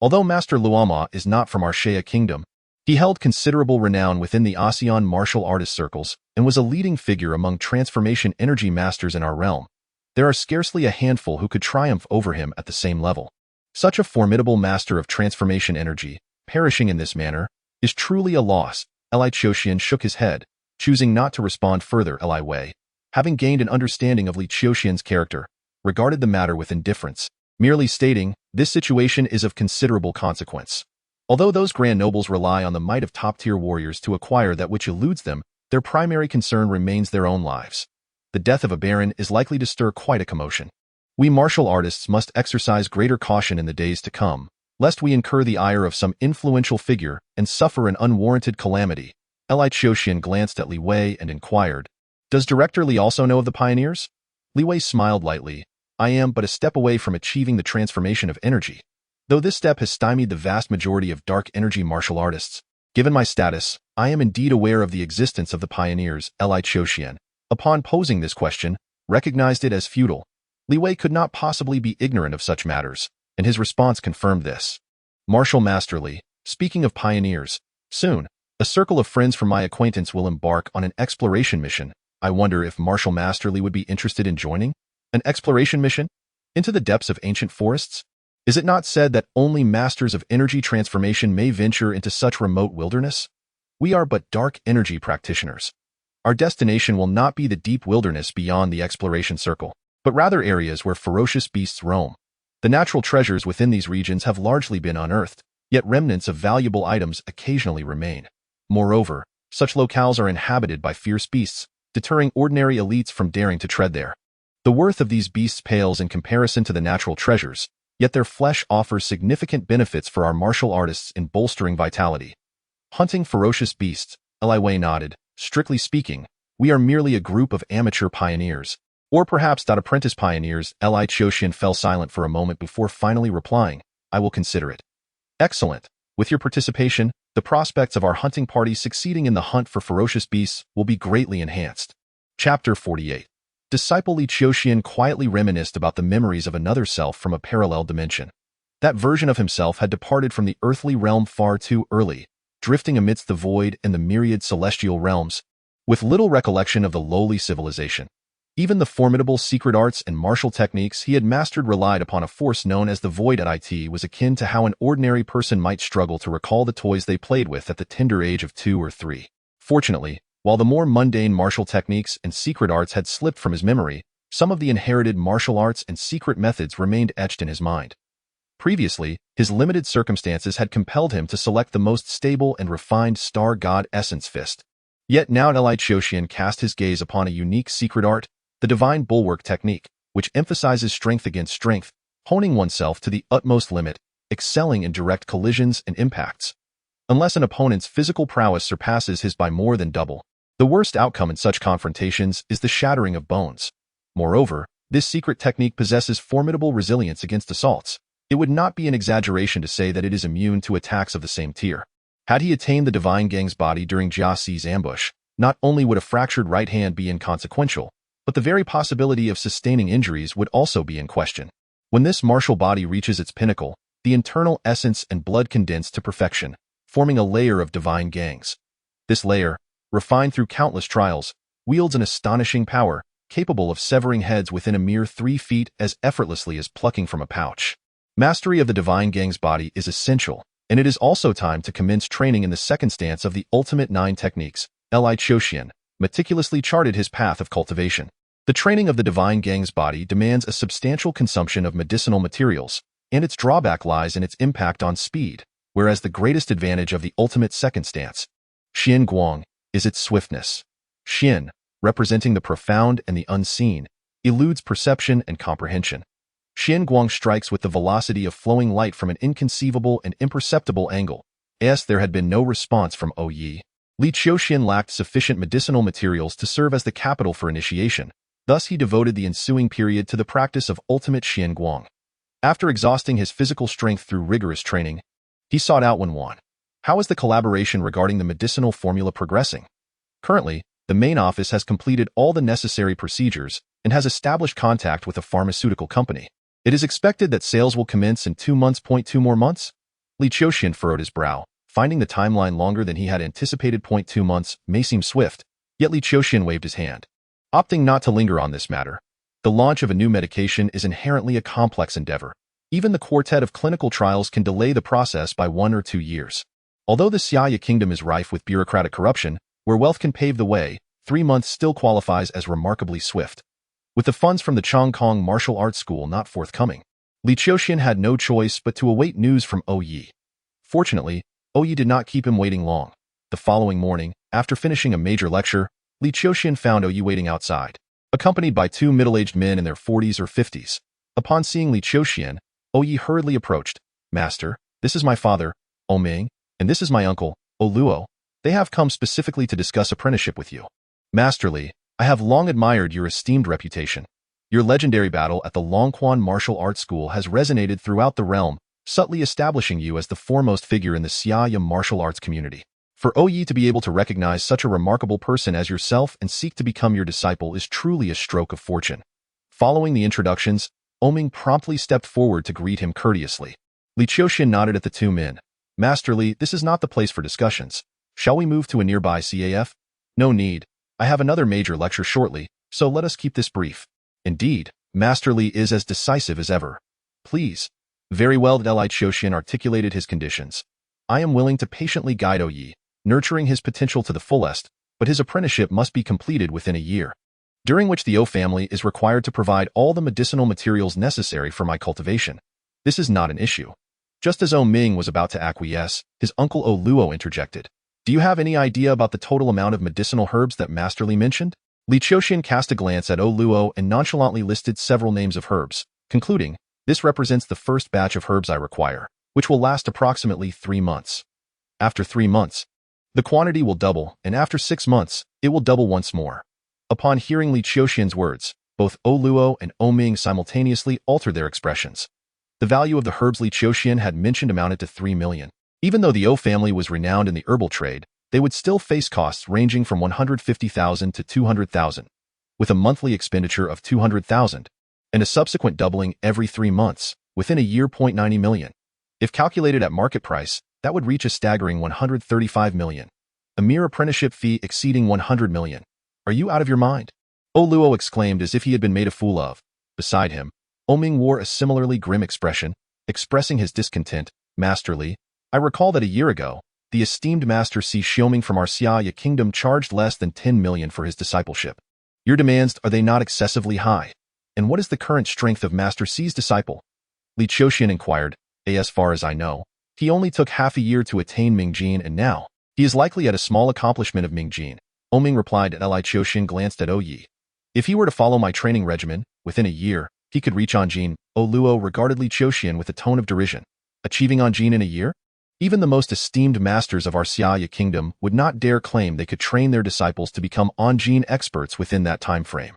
Although Master Luoma is not from our Shea kingdom, he held considerable renown within the ASEAN martial artist circles and was a leading figure among transformation energy masters in our realm. There are scarcely a handful who could triumph over him at the same level. Such a formidable master of transformation energy, perishing in this manner, is truly a loss. Li Qiuxian shook his head, choosing not to respond further. Li Wei, having gained an understanding of Li Qiuxian's character, regarded the matter with indifference, merely stating, this situation is of considerable consequence. Although those grand nobles rely on the might of top-tier warriors to acquire that which eludes them, their primary concern remains their own lives. The death of a baron is likely to stir quite a commotion. We martial artists must exercise greater caution in the days to come, lest we incur the ire of some influential figure and suffer an unwarranted calamity. Li Qiuxian glanced at Li Wei and inquired, does Director Li also know of the pioneers? Li Wei smiled lightly. I am but a step away from achieving the transformation of energy. Though this step has stymied the vast majority of dark energy martial artists, given my status, I am indeed aware of the existence of the pioneers. Li Qiuxian, upon posing this question, recognized it as futile. Li Wei could not possibly be ignorant of such matters, and his response confirmed this. Martial Master Li, speaking of pioneers, soon, a A circle of friends from my acquaintance will embark on an exploration mission. I wonder if Martial Master Li would be interested in joining? An exploration mission? Into the depths of ancient forests? Is it not said that only masters of energy transformation may venture into such remote wilderness? We are but dark energy practitioners. Our destination will not be the deep wilderness beyond the exploration circle, but rather areas where ferocious beasts roam. The natural treasures within these regions have largely been unearthed, yet remnants of valuable items occasionally remain. Moreover, such locales are inhabited by fierce beasts, deterring ordinary elites from daring to tread there. The worth of these beasts pales in comparison to the natural treasures, yet their flesh offers significant benefits for our martial artists in bolstering vitality. Hunting ferocious beasts, Li Wei nodded. Strictly speaking, we are merely a group of amateur pioneers. Or perhaps not apprentice pioneers. Li Qiuxian fell silent for a moment before finally replying, I will consider it. Excellent. With your participation, the prospects of our hunting party succeeding in the hunt for ferocious beasts will be greatly enhanced. Chapter 48. Disciple Li Qiuxian quietly reminisced about the memories of another self from a parallel dimension. That version of himself had departed from the earthly realm far too early, drifting amidst the void and the myriad celestial realms, with little recollection of the lowly civilization. Even the formidable secret arts and martial techniques he had mastered relied upon a force known as the void. It was akin to how an ordinary person might struggle to recall the toys they played with at the tender age of 2 or 3. Fortunately, while the more mundane martial techniques and secret arts had slipped from his memory, some of the inherited martial arts and secret methods remained etched in his mind. Previously, his limited circumstances had compelled him to select the most stable and refined Star God Essence Fist. Yet now Li Qiuxian cast his gaze upon a unique secret art, the Divine Bulwark technique, which emphasizes strength against strength, honing oneself to the utmost limit, excelling in direct collisions and impacts. Unless an opponent's physical prowess surpasses his by more than double, the worst outcome in such confrontations is the shattering of bones. Moreover, this secret technique possesses formidable resilience against assaults. It would not be an exaggeration to say that it is immune to attacks of the same tier. Had he attained the Divine Gang's body during Jia Xi's ambush, not only would a fractured right hand be inconsequential, but the very possibility of sustaining injuries would also be in question. When this martial body reaches its pinnacle, the internal essence and blood condense to perfection, forming a layer of divine gangs. This layer, refined through countless trials, wields an astonishing power, capable of severing heads within a mere 3 feet as effortlessly as plucking from a pouch. Mastery of the Divine Gang's body is essential, and it is also time to commence training in the second stance of the Ultimate 9 techniques. Li Qiuxian meticulously charted his path of cultivation. The training of the Divine Gang's body demands a substantial consumption of medicinal materials, and its drawback lies in its impact on speed, whereas the greatest advantage of the Ultimate second stance, Xian Guang, is its swiftness. Xian, representing the profound and the unseen, eludes perception and comprehension. Xian Guang strikes with the velocity of flowing light from an inconceivable and imperceptible angle. As there had been no response from Yi, Li Qiuxian lacked sufficient medicinal materials to serve as the capital for initiation. Thus he devoted the ensuing period to the practice of ultimate Xian Guang. After exhausting his physical strength through rigorous training, he sought out Wenwan. How is the collaboration regarding the medicinal formula progressing? Currently, the main office has completed all the necessary procedures and has established contact with a pharmaceutical company. It is expected that sales will commence in 2 months. 2 more months? Li Qiuxian furrowed his brow, finding the timeline longer than he had anticipated. 2 months may seem swift, yet Li Qiuxian waved his hand, opting not to linger on this matter. The launch of a new medication is inherently a complex endeavor. Even the quartet of clinical trials can delay the process by 1 or 2 years. Although the Xiaya kingdom is rife with bureaucratic corruption, where wealth can pave the way, 3 months still qualifies as remarkably swift. With the funds from the Chongkong Martial Arts School not forthcoming, Li Qiuxian had no choice but to await news from Yi. Fortunately, Yi did not keep him waiting long. The following morning, after finishing a major lecture, Li Qiuxian found Yi waiting outside, accompanied by 2 middle-aged men in their 40s or 50s. Upon seeing Li Qiuxian, Yi hurriedly approached. Master, this is my father, Ming, and this is my uncle, Luo. They have come specifically to discuss apprenticeship with you. Master Li, I have long admired your esteemed reputation. Your legendary battle at the Longquan Martial Arts School has resonated throughout the realm, subtly establishing you as the foremost figure in the Xiaya martial arts community. For Yi to be able to recognize such a remarkable person as yourself and seek to become your disciple is truly a stroke of fortune. Following the introductions, Ming promptly stepped forward to greet him courteously. Li Qiuxian nodded at the 2 men. Master Li, this is not the place for discussions. Shall we move to a nearby CAF? No need. I have another major lecture shortly, so let us keep this brief. Indeed, Master Li is as decisive as ever. Please. Very well, Li Qiuxian articulated his conditions. I am willing to patiently guide Yi, nurturing his potential to the fullest, but his apprenticeship must be completed within a year, during which the O family is required to provide all the medicinal materials necessary for my cultivation. This is not an issue. Just as O Ming was about to acquiesce, his uncle O Luo interjected. Do you have any idea about the total amount of medicinal herbs that Master Li mentioned? Li Qiuxian cast a glance at O Luo and nonchalantly listed several names of herbs, concluding, this represents the first batch of herbs I require, which will last approximately 3 months. After 3 months, the quantity will double, and after 6 months, it will double once more. Upon hearing Li Qiuxian's words, both O Luo and O Ming simultaneously altered their expressions. The value of the herbs Li Qiuxian had mentioned amounted to 3 million. Even though the O family was renowned in the herbal trade, they would still face costs ranging from 150,000 to 200,000, with a monthly expenditure of 200,000, and a subsequent doubling every 3 months, within a year. 90 million. If calculated at market price, that would reach a staggering 135 million. A mere apprenticeship fee exceeding 100 million. Are you out of your mind? O Luo exclaimed as if he had been made a fool of. Beside him, O Ming wore a similarly grim expression, expressing his discontent. Master Li, I recall that a year ago, the esteemed Master Li Qiuxian from our Xia kingdom charged less than 10 million for his discipleship. Your demands, are they not excessively high? And what is the current strength of Master Li's disciple? Li Qiuxian inquired. As far as I know, he only took half a year to attain Mingjin, and now, he is likely at a small accomplishment of Mingjin. O Ming replied. Li Qiuxian glanced at O Yi. If he were to follow my training regimen, within a year, he could reach Anjin. O Luo regarded Li Qiuxian with a tone of derision. Achieving Anjin in a year? Even the most esteemed masters of our Xia kingdom would not dare claim they could train their disciples to become Anjin experts within that time frame.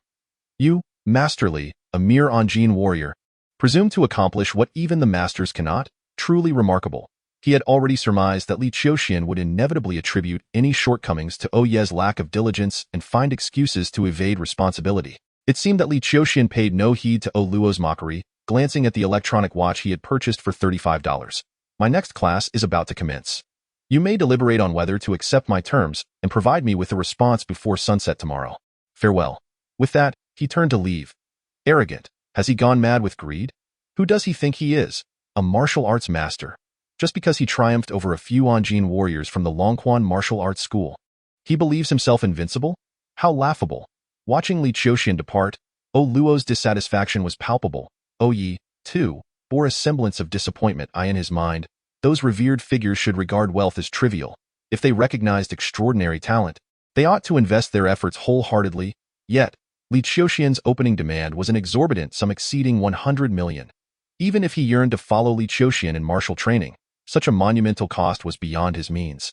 You, Master Li, a mere Anjin warrior, presume to accomplish what even the masters cannot? Truly remarkable. He had already surmised that Li Qiuxian would inevitably attribute any shortcomings to O Ye's lack of diligence and find excuses to evade responsibility. It seemed that Li Qiuxian paid no heed to O Luo's mockery, glancing at the electronic watch he had purchased for $35. My next class is about to commence. You may deliberate on whether to accept my terms and provide me with a response before sunset tomorrow. Farewell. With that, he turned to leave. Arrogant. Has he gone mad with greed? Who does he think he is? A martial arts master. Just because he triumphed over a few Anjin warriors from the Longquan martial arts school. He believes himself invincible? How laughable. Watching Li Qiuxian depart, O Luo's dissatisfaction was palpable. O Yi, too, bore a semblance of disappointment. In his mind, those revered figures should regard wealth as trivial. If they recognized extraordinary talent, they ought to invest their efforts wholeheartedly. Yet, Li Qiuxian's opening demand was an exorbitant sum exceeding 100 million. Even if he yearned to follow Li Qiuxian in martial training, such a monumental cost was beyond his means.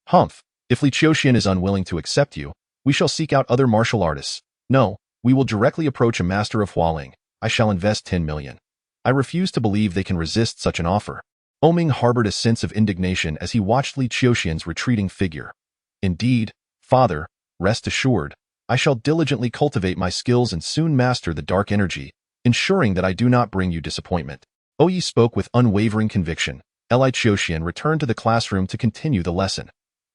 Humph, if Li Qiuxian is unwilling to accept you, we shall seek out other martial artists. No, we will directly approach a master of Hualing. I shall invest 10 million. I refuse to believe they can resist such an offer. O Ming harbored a sense of indignation as he watched Li Qiuxian's retreating figure. Indeed, father, rest assured, I shall diligently cultivate my skills and soon master the dark energy, ensuring that I do not bring you disappointment. O Yi spoke with unwavering conviction. Li Qiuxian returned to the classroom to continue the lesson.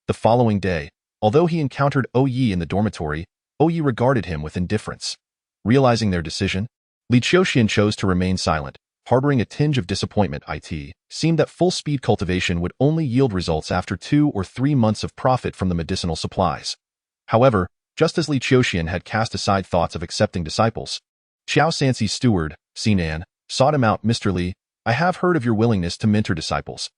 The following day, although he encountered O Yi in the dormitory, O Yi regarded him with indifference. Realizing their decision, Li Qiuxian chose to remain silent, harboring a tinge of disappointment. It seemed that full-speed cultivation would only yield results after 2 or 3 months of profit from the medicinal supplies. However, just as Li Qiuxian had cast aside thoughts of accepting disciples, Xiao Sanxi's steward, Sinan, sought him out. Mr. Li, I have heard of your willingness to mentor disciples.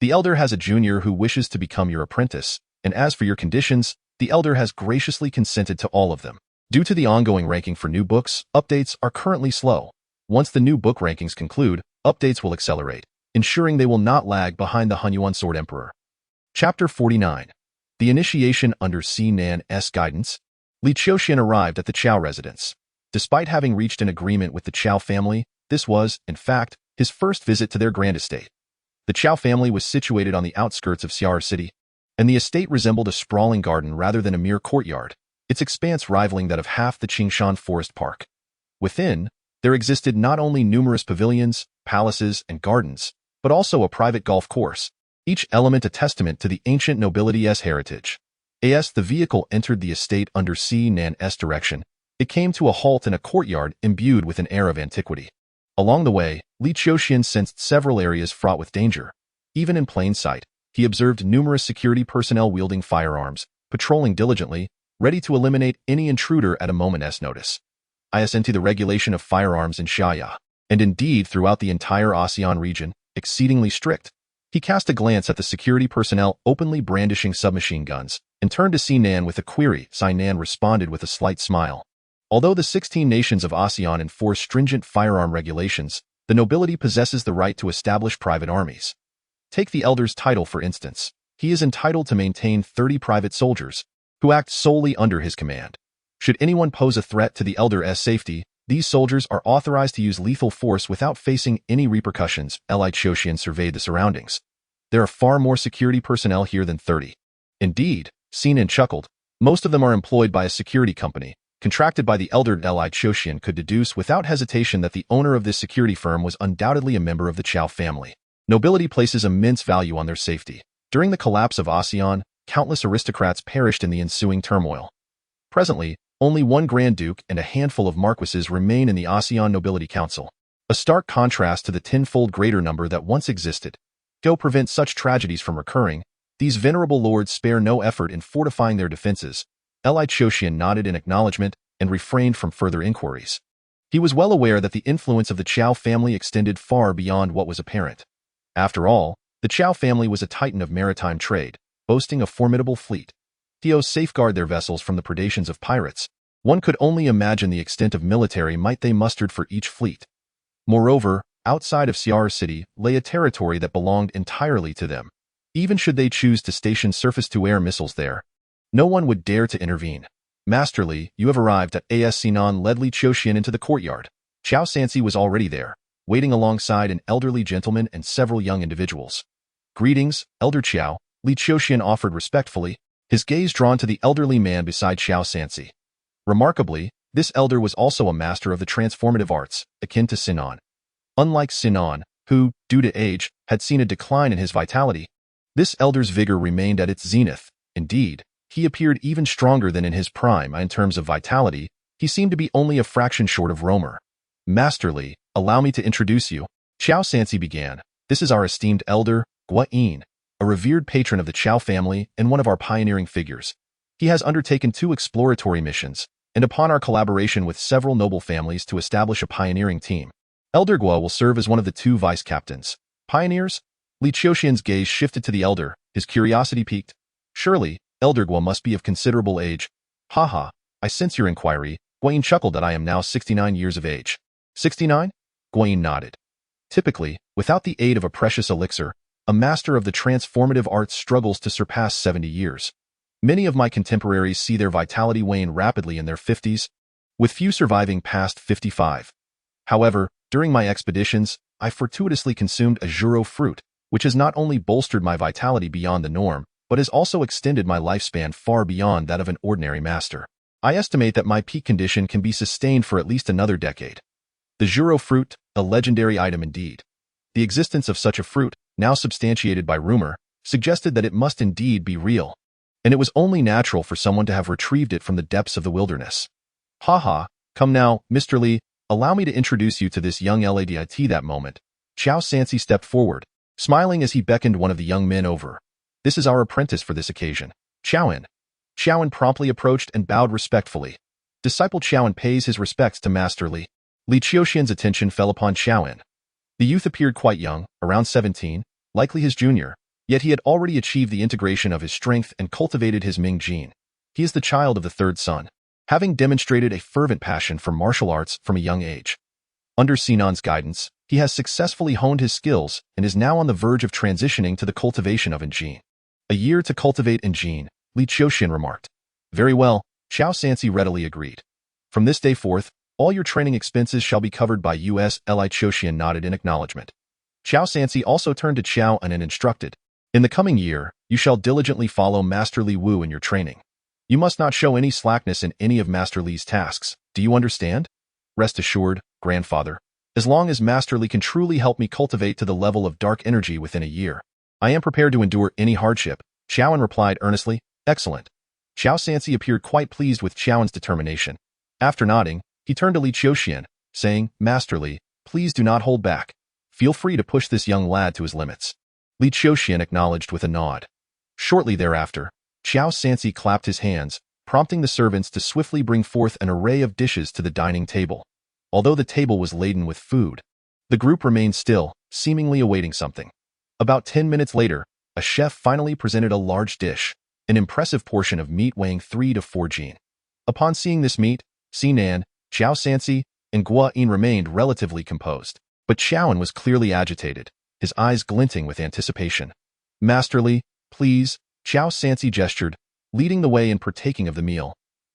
The elder has a junior who wishes to become your apprentice, and as for your conditions, the elder has graciously consented to all of them. Due to the ongoing ranking for new books, updates are currently slow. Once the new book rankings conclude, updates will accelerate, ensuring they will not lag behind the Hunyuan Sword Emperor. Chapter 49. The initiation under Sinan's guidance. Li Qiuxian arrived at the Qiao residence. Despite having reached an agreement with the Qiao family, this was, in fact, his first visit to their grand estate. The Qiao family was situated on the outskirts of Xiar City, and the estate resembled a sprawling garden rather than a mere courtyard, its expanse rivaling that of half the Qingshan Forest Park. Within, there existed not only numerous pavilions, palaces, and gardens, but also a private golf course, each element a testament to the ancient nobility's heritage. As the vehicle entered the estate under Si Nan's direction, it came to a halt in a courtyard imbued with an air of antiquity. Along the way, Li Qiuxian sensed several areas fraught with danger. Even in plain sight, he observed numerous security personnel wielding firearms, patrolling diligently, ready to eliminate any intruder at a moment's notice. Into the regulation of firearms in Xiaya, and indeed throughout the entire ASEAN region, exceedingly strict. He cast a glance at the security personnel openly brandishing submachine guns, and turned to Si Nan with a query. Si Nan responded with a slight smile. Although the 16 nations of ASEAN enforce stringent firearm regulations, the nobility possesses the right to establish private armies. Take the elder's title for instance. He is entitled to maintain 30 private soldiers, who act solely under his command. Should anyone pose a threat to the elder's safety, these soldiers are authorized to use lethal force without facing any repercussions. Li Qiuxian surveyed the surroundings. There are far more security personnel here than 30. Indeed, Si Nan chuckled. Most of them are employed by a security company, contracted by the elder. Li Qiuxian could deduce without hesitation that the owner of this security firm was undoubtedly a member of the Qiao family. Nobility places immense value on their safety. During the collapse of ASEAN, countless aristocrats perished in the ensuing turmoil. Presently, only one Grand Duke and a handful of marquises remain in the ASEAN Nobility Council, a stark contrast to the tenfold greater number that once existed. To prevent such tragedies from recurring, these venerable lords spare no effort in fortifying their defenses. Li Qiuxian nodded in acknowledgement and refrained from further inquiries. He was well aware that the influence of the Qiao family extended far beyond what was apparent. After all, the Qiao family was a titan of maritime trade, boasting a formidable fleet. To safeguard their vessels from the predations of pirates, one could only imagine the extent of military might they mustered for each fleet. Moreover, outside of Xiar City lay a territory that belonged entirely to them. Even should they choose to station surface-to-air missiles there, no one would dare to intervene. Master Li, you have arrived at As. Si Nan led Li Qiuxian into the courtyard. Qiao Sansi was already there, waiting alongside an elderly gentleman and several young individuals. Greetings, Elder Qiao, Li Qiuxian offered respectfully, his gaze drawn to the elderly man beside Qiao Sansi. Remarkably, this elder was also a master of the transformative arts, akin to Si Nan. Unlike Si Nan, who, due to age, had seen a decline in his vitality, this elder's vigor remained at its zenith. Indeed, he appeared even stronger than in his prime. In terms of vitality, he seemed to be only a fraction short of Romer. Master Li, allow me to introduce you. Qiao Sansi began. This is our esteemed elder, Guan, a revered patron of the Qiao family and one of our pioneering figures. He has undertaken 2 exploratory missions, and upon our collaboration with several noble families to establish a pioneering team, Elder Gua will serve as one of the 2 vice-captains. Pioneers? Li Qiuxian's gaze shifted to the elder, his curiosity piqued. Surely, Elder Gua must be of considerable age. Haha, I sense your inquiry. Guan chuckled that I am now 69 years of age. 69? Guan nodded. Typically, without the aid of a precious elixir, a master of the transformative arts struggles to surpass 70 years. Many of my contemporaries see their vitality wane rapidly in their 50s, with few surviving past 55. However, during my expeditions, I fortuitously consumed a Juro fruit, which has not only bolstered my vitality beyond the norm, but has also extended my lifespan far beyond that of an ordinary master. I estimate that my peak condition can be sustained for at least another decade. The Juro fruit, a legendary item indeed. The existence of such a fruit, now substantiated by rumor, suggested that it must indeed be real, and it was only natural for someone to have retrieved it from the depths of the wilderness. Haha, come now, Mr. Li, allow me to introduce you to this young lady. At that moment, Qiao Sansi stepped forward, smiling as he beckoned one of the young men over. This is our apprentice for this occasion, Qiaoan. Qiaoan promptly approached and bowed respectfully. Disciple Qiaoan pays his respects to Master Li. Li Qiuxian's attention fell upon Qiaoan. The youth appeared quite young, around 17, likely his junior, yet he had already achieved the integration of his strength and cultivated his Ming gene. He is the child of the 3rd son, having demonstrated a fervent passion for martial arts from a young age. Under Si Nan's guidance, he has successfully honed his skills and is now on the verge of transitioning to the cultivation of Engine. A year to cultivate Engine, Li Qiuxian remarked. Very well, Qiao Sansi readily agreed. From this day forth, all your training expenses shall be covered by us. Li Qiuxian nodded in acknowledgement. Qiao Sansi also turned to Qiao and instructed. In the coming year, you shall diligently follow Master Li Wu in your training. You must not show any slackness in any of Master Li's tasks. Do you understand? Rest assured, grandfather, as long as Master Li can truly help me cultivate to the level of dark energy within a year, I am prepared to endure any hardship, Qiuxian replied earnestly. Excellent. Qiao Sansi appeared quite pleased with Qiuxian's determination. After nodding, he turned to Li Qiuxian, saying, Master Li, please do not hold back. Feel free to push this young lad to his limits. Li Qiuxian acknowledged with a nod. Shortly thereafter, Qiao Sansi clapped his hands, prompting the servants to swiftly bring forth an array of dishes to the dining table. Although the table was laden with food, the group remained still, seemingly awaiting something. About 10 minutes later, a chef finally presented a large dish, an impressive portion of meat weighing 3 to 4 jin. Upon seeing this meat, Xinan, Qiao Sansi, and Guo remained relatively composed. But Qiuxian was clearly agitated, his eyes glinting with anticipation. Master Li, please, Qiao Sansi gestured, leading the way in partaking of the meal.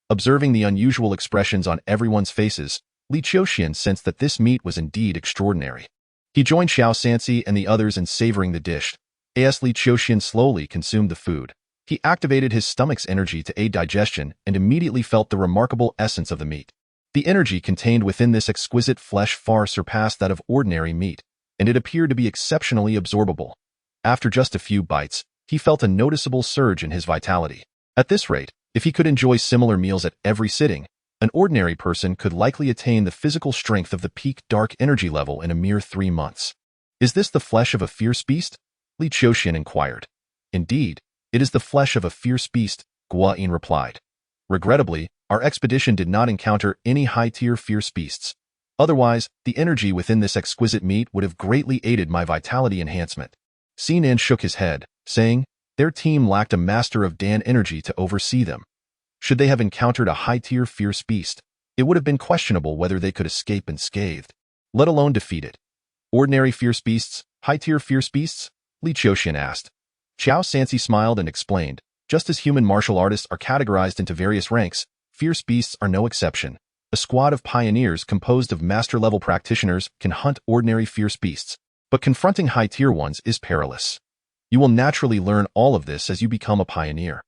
Observing the unusual expressions on everyone's faces, Li Qiuxian sensed that this meat was indeed extraordinary. He joined Qiao Sansi and the others in savoring the dish. As Li Qiuxian slowly consumed the food, he activated his stomach's energy to aid digestion and immediately felt the remarkable essence of the meat. The energy contained within this exquisite flesh far surpassed that of ordinary meat, and it appeared to be exceptionally absorbable. After just a few bites, he felt a noticeable surge in his vitality. At this rate, if he could enjoy similar meals at every sitting, an ordinary person could likely attain the physical strength of the peak dark energy level in a mere 3 months. Is this the flesh of a fierce beast? Li Qiuxian inquired. Indeed, it is the flesh of a fierce beast, Guo replied. Regrettably, our expedition did not encounter any high-tier fierce beasts. Otherwise, the energy within this exquisite meat would have greatly aided my vitality enhancement. Xinan shook his head, saying, their team lacked a master of Dan energy to oversee them. Should they have encountered a high-tier fierce beast, it would have been questionable whether they could escape unscathed, let alone defeat it. Ordinary fierce beasts, high-tier fierce beasts? Li Qiuxian asked. Qiao Sansi smiled and explained, just as human martial artists are categorized into various ranks, fierce beasts are no exception. A squad of pioneers composed of master-level practitioners can hunt ordinary fierce beasts, but confronting high-tier ones is perilous. You will naturally learn all of this as you become a pioneer.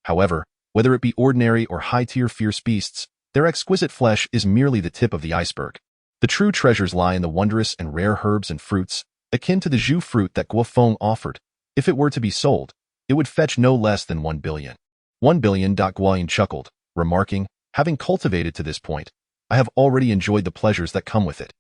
However, whether it be ordinary or high-tier fierce beasts, their exquisite flesh is merely the tip of the iceberg. The true treasures lie in the wondrous and rare herbs and fruits, akin to the zhu fruit that Guo offered. If it were to be sold, it would fetch no less than 1 billion. 1 billion. Guo chuckled, remarking, having cultivated to this point, I have already enjoyed the pleasures that come with it.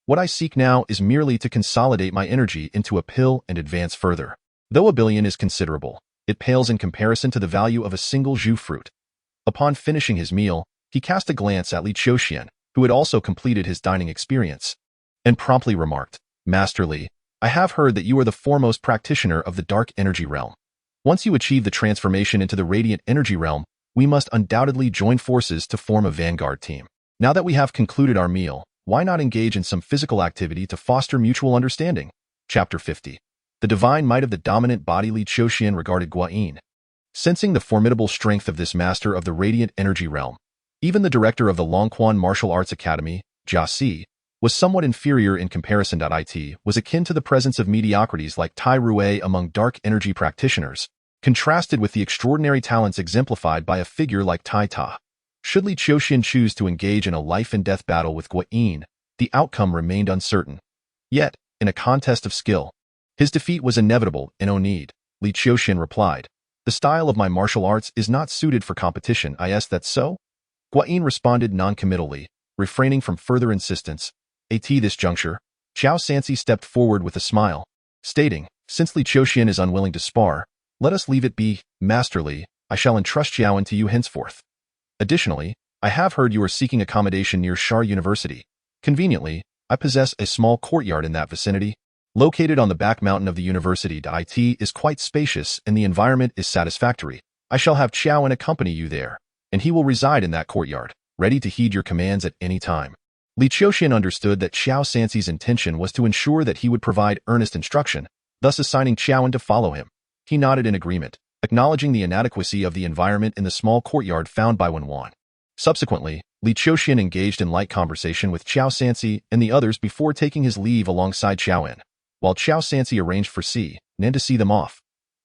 What I seek now is merely to consolidate my energy into a pill and advance further. Though 1 billion is considerable, it pales in comparison to the value of a single zhu fruit. Upon finishing his meal, he cast a glance at Li Qiuxian, who had also completed his dining experience, and promptly remarked, Master Li, I have heard that you are the foremost practitioner of the dark energy realm. Once you achieve the transformation into the radiant energy realm, we must undoubtedly join forces to form a vanguard team. Now that we have concluded our meal, why not engage in some physical activity to foster mutual understanding? Chapter 50. The divine might of the dominant body. Li Qiuxian regarded Guo. Sensing the formidable strength of this master of the radiant energy realm, even the director of the Longquan Martial Arts Academy, Jia Si, was somewhat inferior in comparison. It was akin to the presence of mediocrities like Tai Rui among dark energy practitioners, contrasted with the extraordinary talents exemplified by a figure like Tai Ta. Should Li Qiuxian choose to engage in a life-and-death battle with Guo, the outcome remained uncertain. Yet, in a contest of skill, his defeat was inevitable and no need. Li Qiuxian replied, the style of my martial arts is not suited for competition. Is that so? Guo responded non-committally, refraining from further insistence. At this juncture, Qiao Sansi stepped forward with a smile, stating, since Li Qiuxian is unwilling to spar, let us leave it be. Master Li, I shall entrust Qiuxian to you henceforth. Additionally, I have heard you are seeking accommodation near Shar University. Conveniently, I possess a small courtyard in that vicinity. Located on the back mountain of the university. It is quite spacious and the environment is satisfactory. I shall have Qiuxian accompany you there, and he will reside in that courtyard, ready to heed your commands at any time. Li Qiuxian understood that Qiao Sansi's intention was to ensure that he would provide earnest instruction, thus assigning Qiuxian to follow him. He nodded in agreement, acknowledging the inadequacy of the environment in the small courtyard found by Wan. Subsequently, Li Qiuxian engaged in light conversation with Qiao Sansi and the others before taking his leave alongside Qiuxian, while Qiao Sansi arranged for Xinan to see them off.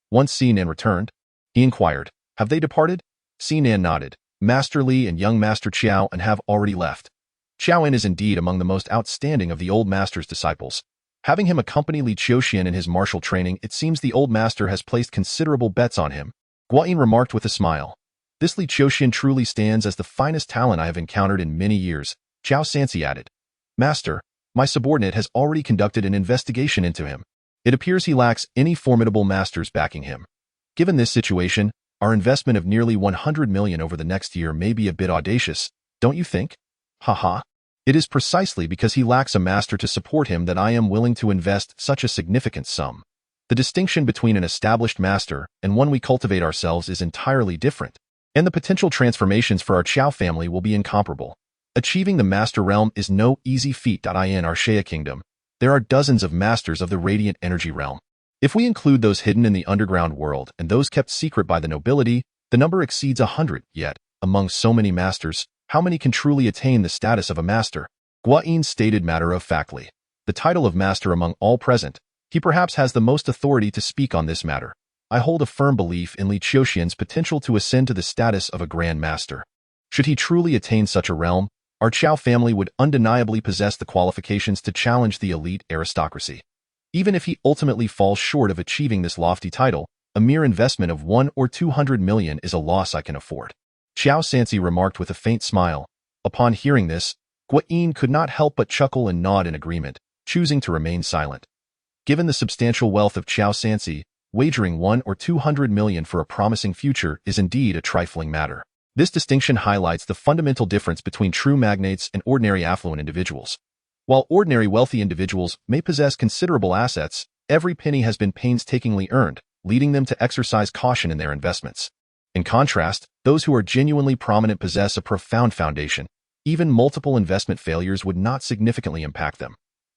Once Xinan returned, he inquired, have they departed? Xinan nodded. Master Li and young Master Qiuxian have already left. Qiuxian is indeed among the most outstanding of the old master's disciples. Having him accompany Li Qiuxian in his martial training, it seems the old master has placed considerable bets on him. Guoyin remarked with a smile. This Li Qiuxian truly stands as the finest talent I have encountered in many years, Qiao Sanci added. Master, my subordinate has already conducted an investigation into him. It appears he lacks any formidable masters backing him. Given this situation, our investment of nearly 100 million over the next year may be a bit audacious, don't you think? Haha. It is precisely because he lacks a master to support him that I am willing to invest such a significant sum. The distinction between an established master and one we cultivate ourselves is entirely different, and the potential transformations for our Qiao family will be incomparable. Achieving the master realm is no easy feat. In our Shea kingdom, there are dozens of masters of the radiant energy realm. If we include those hidden in the underground world and those kept secret by the nobility, the number exceeds 100. Yet, among so many masters, how many can truly attain the status of a master? Guoyin stated matter-of-factly. The title of master among all present, he perhaps has the most authority to speak on this matter. I hold a firm belief in Li Qiuxian's potential to ascend to the status of a grand master. Should he truly attain such a realm, our Qiao family would undeniably possess the qualifications to challenge the elite aristocracy. Even if he ultimately falls short of achieving this lofty title, a mere investment of 100 or 200 million is a loss I can afford. Qiao Sanci remarked with a faint smile. Upon hearing this, Guoyin could not help but chuckle and nod in agreement, choosing to remain silent. Given the substantial wealth of Qiao Sanci, wagering 100 or 200 million for a promising future is indeed a trifling matter. This distinction highlights the fundamental difference between true magnates and ordinary affluent individuals. While ordinary wealthy individuals may possess considerable assets, every penny has been painstakingly earned, leading them to exercise caution in their investments. In contrast, those who are genuinely prominent possess a profound foundation. Even multiple investment failures would not significantly impact them.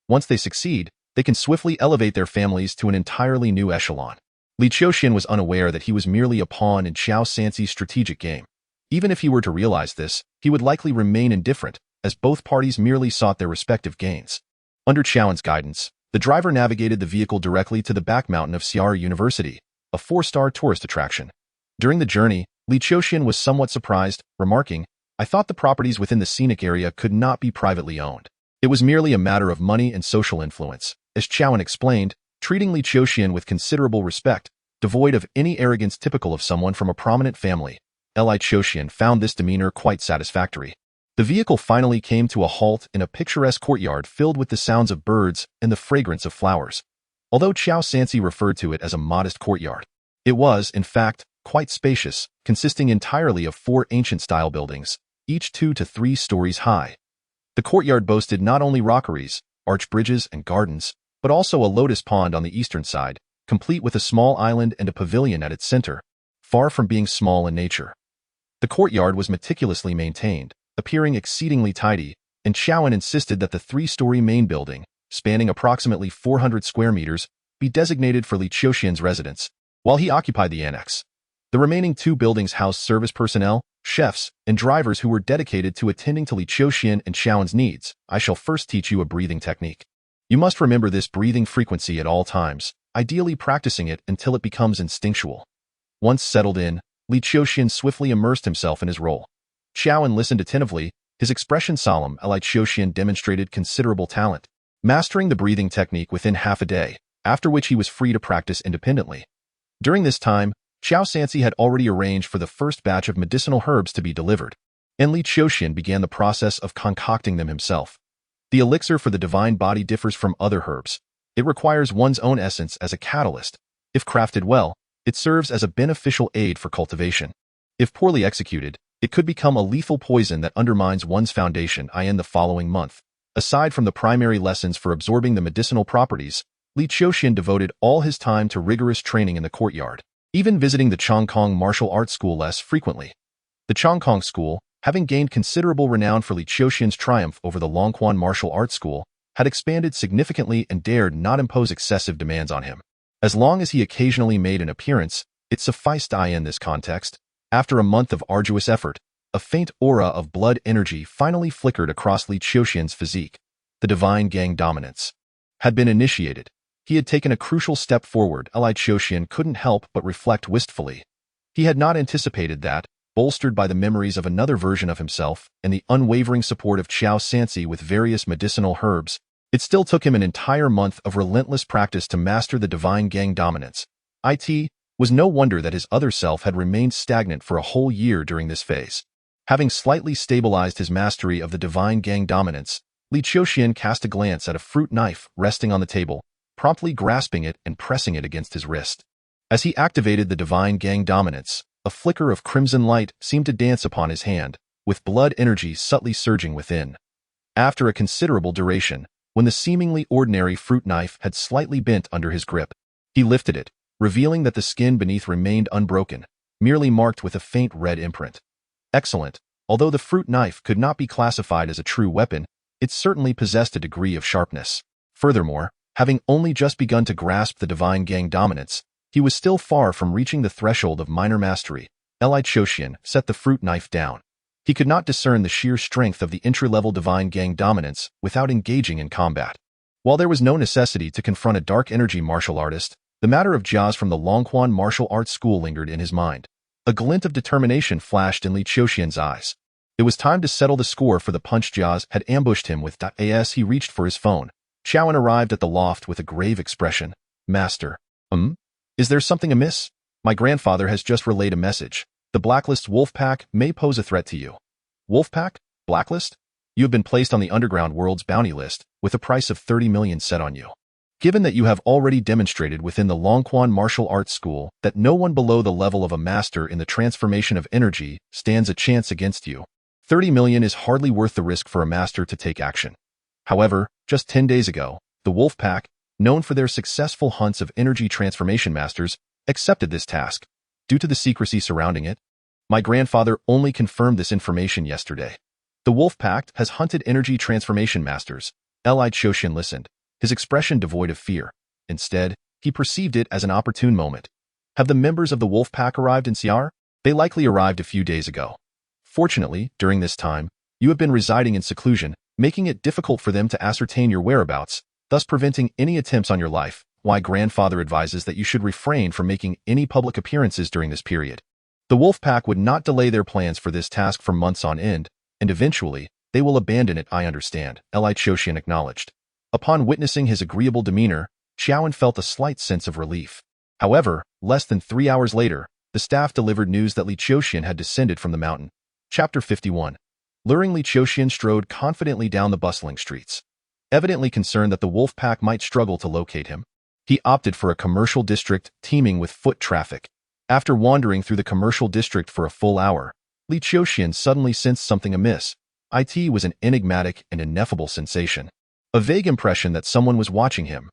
Once they succeed, they can swiftly elevate their families to an entirely new echelon. Li Qiuxian was unaware that he was merely a pawn in Qiao Sanci's strategic game. Even if he were to realize this, he would likely remain indifferent, as both parties merely sought their respective gains. Under Qiao's guidance, the driver navigated the vehicle directly to the back mountain of Xiara University, a 4-star tourist attraction. During the journey, Li Qiuxian was somewhat surprised, remarking, I thought the properties within the scenic area could not be privately owned. It was merely a matter of money and social influence, as Qiao explained, treating Li Qiuxian with considerable respect, devoid of any arrogance typical of someone from a prominent family. Li Qiuxian found this demeanor quite satisfactory. The vehicle finally came to a halt in a picturesque courtyard filled with the sounds of birds and the fragrance of flowers. Although Qiao Sanci referred to it as a modest courtyard, it was, in fact, quite spacious, consisting entirely of 4 ancient-style buildings, each 2 to 3 stories high. The courtyard boasted not only rockeries, arch bridges, and gardens, but also a lotus pond on the eastern side, complete with a small island and a pavilion at its center, far from being small in nature. The courtyard was meticulously maintained, appearing exceedingly tidy, and Qiao insisted that the 3-story main building, spanning approximately 400 square meters, be designated for Li Qiuxian's residence, while he occupied the annex. The remaining 2 buildings housed service personnel, chefs, and drivers who were dedicated to attending to Li Qiuxian and Qiao's needs. I shall first teach you a breathing technique. You must remember this breathing frequency at all times, ideally practicing it until it becomes instinctual. Once settled in, Li Qiuxian swiftly immersed himself in his role. Qiao listened attentively, his expression solemn. Li Qiuxian demonstrated considerable talent, mastering the breathing technique within half a day, after which he was free to practice independently. During this time, Qiao Sanci had already arranged for the first batch of medicinal herbs to be delivered, and Li Qiuxian began the process of concocting them himself. The elixir for the divine body differs from other herbs. It requires one's own essence as a catalyst. If crafted well, it serves as a beneficial aid for cultivation. If poorly executed, it could become a lethal poison that undermines one's foundation. In the following month, aside from the primary lessons for absorbing the medicinal properties, Li Qiuxian devoted all his time to rigorous training in the courtyard, even visiting the Chongkong martial arts school less frequently. The Chongkong school, having gained considerable renown for Li Qiuxian's triumph over the Longquan martial arts school, had expanded significantly and dared not impose excessive demands on him. As long as he occasionally made an appearance, it sufficed. In this context, after a month of arduous effort, a faint aura of blood energy finally flickered across Li Qiuxian's physique. The divine gang dominance had been initiated. He had taken a crucial step forward. Li Qiuxian couldn't help but reflect wistfully. He had not anticipated that, bolstered by the memories of another version of himself and the unwavering support of Qiao Sanci with various medicinal herbs, It still took him an entire month of relentless practice to master the divine gang dominance. It was no wonder that his other self had remained stagnant for a whole year during this phase. Having slightly stabilized his mastery of the divine gang dominance, Li Qiuxian cast a glance at a fruit knife resting on the table, promptly grasping it and pressing it against his wrist. As he activated the divine gang dominance, a flicker of crimson light seemed to dance upon his hand, with blood energy subtly surging within. After a considerable duration, when the seemingly ordinary fruit knife had slightly bent under his grip, he lifted it, revealing that the skin beneath remained unbroken, merely marked with a faint red imprint. Excellent. Although the fruit knife could not be classified as a true weapon, it certainly possessed a degree of sharpness. Furthermore, having only just begun to grasp the divine gang dominance, he was still far from reaching the threshold of minor mastery. Li Qiuxian set the fruit knife down. He could not discern the sheer strength of the entry-level divine gang dominance without engaging in combat. While there was no necessity to confront a dark energy martial artist, the matter of Jia's from the Longquan martial arts school lingered in his mind. A glint of determination flashed in Li Qiuxian's eyes. It was time to settle the score for the punch Jia's had ambushed him with. As he reached for his phone, Qiuxian arrived at the loft with a grave expression. Master. Is there something amiss? My grandfather has just relayed a message. The Blacklist's wolf pack may pose a threat to you. Wolf pack? Blacklist? You have been placed on the underground world's bounty list, with a price of 30 million set on you. Given that you have already demonstrated within the Longquan martial arts school that no one below the level of a master in the transformation of energy stands a chance against you, 30 million is hardly worth the risk for a master to take action. However, just 10 days ago, the wolf pack, known for their successful hunts of energy transformation masters, accepted this task. Due to the secrecy surrounding it, my grandfather only confirmed this information yesterday. The wolf pack has hunted energy transformation masters. Li Qiuxian listened, his expression devoid of fear. Instead, he perceived it as an opportune moment. Have the members of the wolf pack arrived in Xiar? They likely arrived a few days ago. Fortunately, during this time, you have been residing in seclusion, making it difficult for them to ascertain your whereabouts, thus preventing any attempts on your life. Why grandfather advises that you should refrain from making any public appearances during this period. The wolf pack would not delay their plans for this task for months on end, and eventually, they will abandon it. I understand, Li Qiuxian acknowledged. Upon witnessing his agreeable demeanor, Qiuxian felt a slight sense of relief. However, less than 3 hours later, the staff delivered news that Li Qiuxian had descended from the mountain. Chapter 51. Luring Li Qiuxian strode confidently down the bustling streets. Evidently concerned that the wolf pack might struggle to locate him, he opted for a commercial district teeming with foot traffic. After wandering through the commercial district for a full hour, Li Qiuxian suddenly sensed something amiss. It was an enigmatic and ineffable sensation. A vague impression that someone was watching him.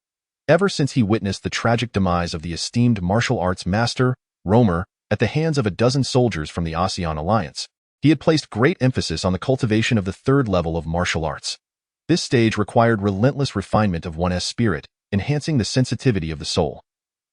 Ever since he witnessed the tragic demise of the esteemed martial arts master, Romer, at the hands of a dozen soldiers from the ASEAN Alliance, he had placed great emphasis on the cultivation of the third level of martial arts. This stage required relentless refinement of one's spirit, enhancing the sensitivity of the soul.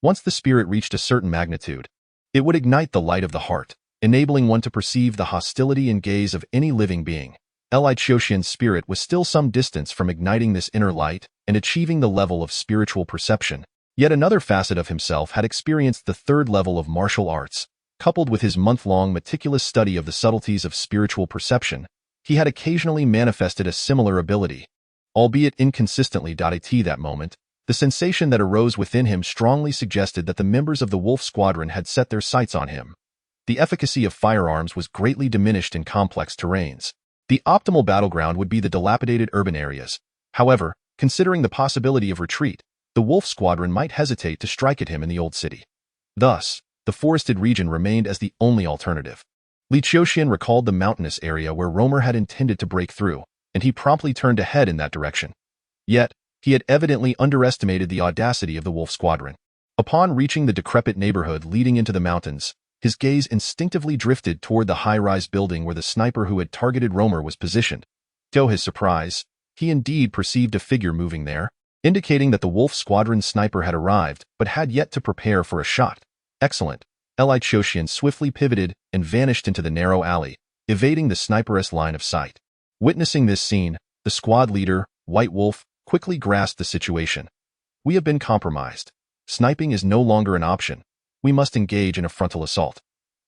Once the spirit reached a certain magnitude, it would ignite the light of the heart, enabling one to perceive the hostility and gaze of any living being. Li Qiuxian's spirit was still some distance from igniting this inner light and achieving the level of spiritual perception. Yet another facet of himself had experienced the third level of martial arts. Coupled with his month-long meticulous study of the subtleties of spiritual perception, he had occasionally manifested a similar ability. Albeit inconsistently. That moment, the sensation that arose within him strongly suggested that the members of the Wolf Squadron had set their sights on him. The efficacy of firearms was greatly diminished in complex terrains. The optimal battleground would be the dilapidated urban areas. However, considering the possibility of retreat, the Wolf Squadron might hesitate to strike at him in the old city. Thus, the forested region remained as the only alternative. Li Qiuxian recalled the mountainous area where Romer had intended to break through, and he promptly turned ahead in that direction. Yet, he had evidently underestimated the audacity of the Wolf Squadron. Upon reaching the decrepit neighborhood leading into the mountains, his gaze instinctively drifted toward the high-rise building where the sniper who had targeted Romer was positioned. To his surprise, he indeed perceived a figure moving there, indicating that the Wolf Squadron sniper had arrived but had yet to prepare for a shot. Excellent. Li Qiuxian swiftly pivoted and vanished into the narrow alley, evading the sniper's line of sight. Witnessing this scene, the squad leader, White Wolf, quickly grasped the situation. We have been compromised. Sniping is no longer an option. We must engage in a frontal assault.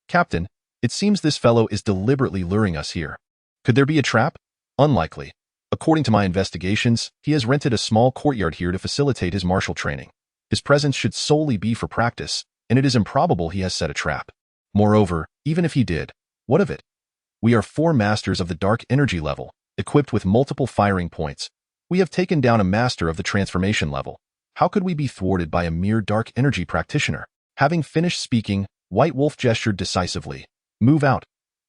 Captain, it seems this fellow is deliberately luring us here. Could there be a trap? Unlikely. According to my investigations, he has rented a small courtyard here to facilitate his martial training. His presence should solely be for practice, and it is improbable he has set a trap. Moreover, even if he did, what of it? We are 4 masters of the dark energy level, equipped with multiple firing points. We have taken down a master of the transformation level. How could we be thwarted by a mere dark energy practitioner? Having finished speaking, White Wolf gestured decisively. Move out.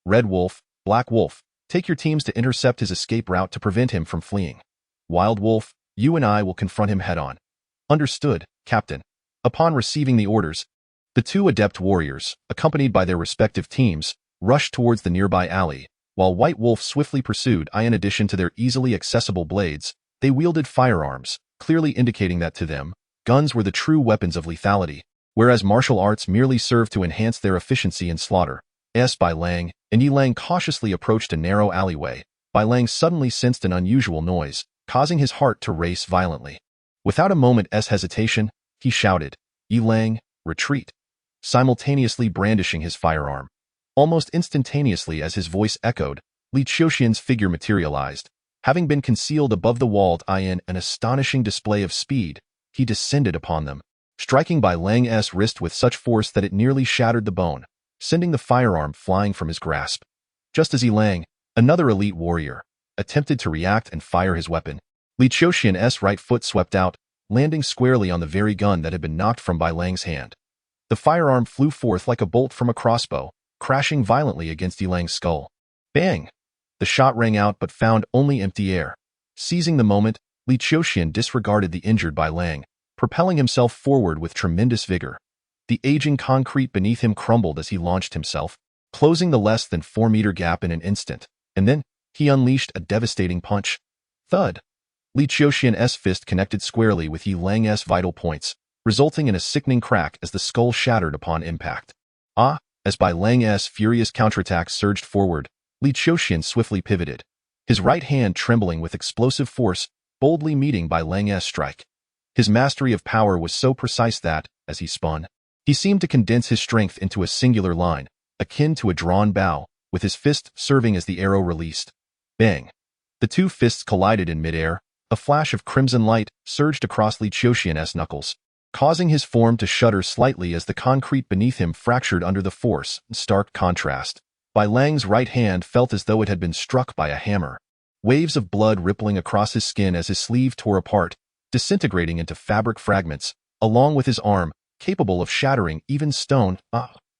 Red Wolf, Black Wolf, take your teams to intercept his escape route to prevent him from fleeing. Wild Wolf, you and I will confront him head-on. Understood, Captain. Upon receiving the orders, the 2 adept warriors, accompanied by their respective teams, rushed towards the nearby alley, while White Wolf swiftly pursued. In addition to their easily accessible blades, they wielded firearms, clearly indicating that to them, guns were the true weapons of lethality, whereas martial arts merely served to enhance their efficiency in slaughter. Bai Lang and Yi Lang cautiously approached a narrow alleyway. Bai Lang suddenly sensed an unusual noise, causing his heart to race violently. Without a moment's hesitation, he shouted, "Yi Lang, retreat," simultaneously brandishing his firearm. Almost instantaneously as his voice echoed, Li Qiuxian's figure materialized. Having been concealed above the wall in an astonishing display of speed, he descended upon them, striking Bai Lang's wrist with such force that it nearly shattered the bone, sending the firearm flying from his grasp. Just as Yi Lang, another elite warrior, attempted to react and fire his weapon, Li Qiuxian's right foot swept out, landing squarely on the very gun that had been knocked from Bai Lang's hand. The firearm flew forth like a bolt from a crossbow, crashing violently against Yi Lang's skull. Bang! The shot rang out but found only empty air. Seizing the moment, Li Qiuxian disregarded the injured Bai Lang, propelling himself forward with tremendous vigor. The aging concrete beneath him crumbled as he launched himself, closing the less than 4-meter gap in an instant, and then he unleashed a devastating punch. Thud! Li Qiuxian's fist connected squarely with Yi Lang's vital points, resulting in a sickening crack as the skull shattered upon impact. As Bai Lang's furious counterattack surged forward, Li Qiuxian swiftly pivoted, his right hand trembling with explosive force, boldly meeting Bai Lang's strike. His mastery of power was so precise that, as he spun, he seemed to condense his strength into a singular line, akin to a drawn bow, with his fist serving as the arrow released. Bang! The 2 fists collided in midair. A flash of crimson light surged across Li Qiuxian's knuckles, causing his form to shudder slightly as the concrete beneath him fractured under the force. In stark contrast, Bai Lang's right hand felt as though it had been struck by a hammer, waves of blood rippling across his skin as his sleeve tore apart, disintegrating into fabric fragments, along with his arm, capable of shattering even stone.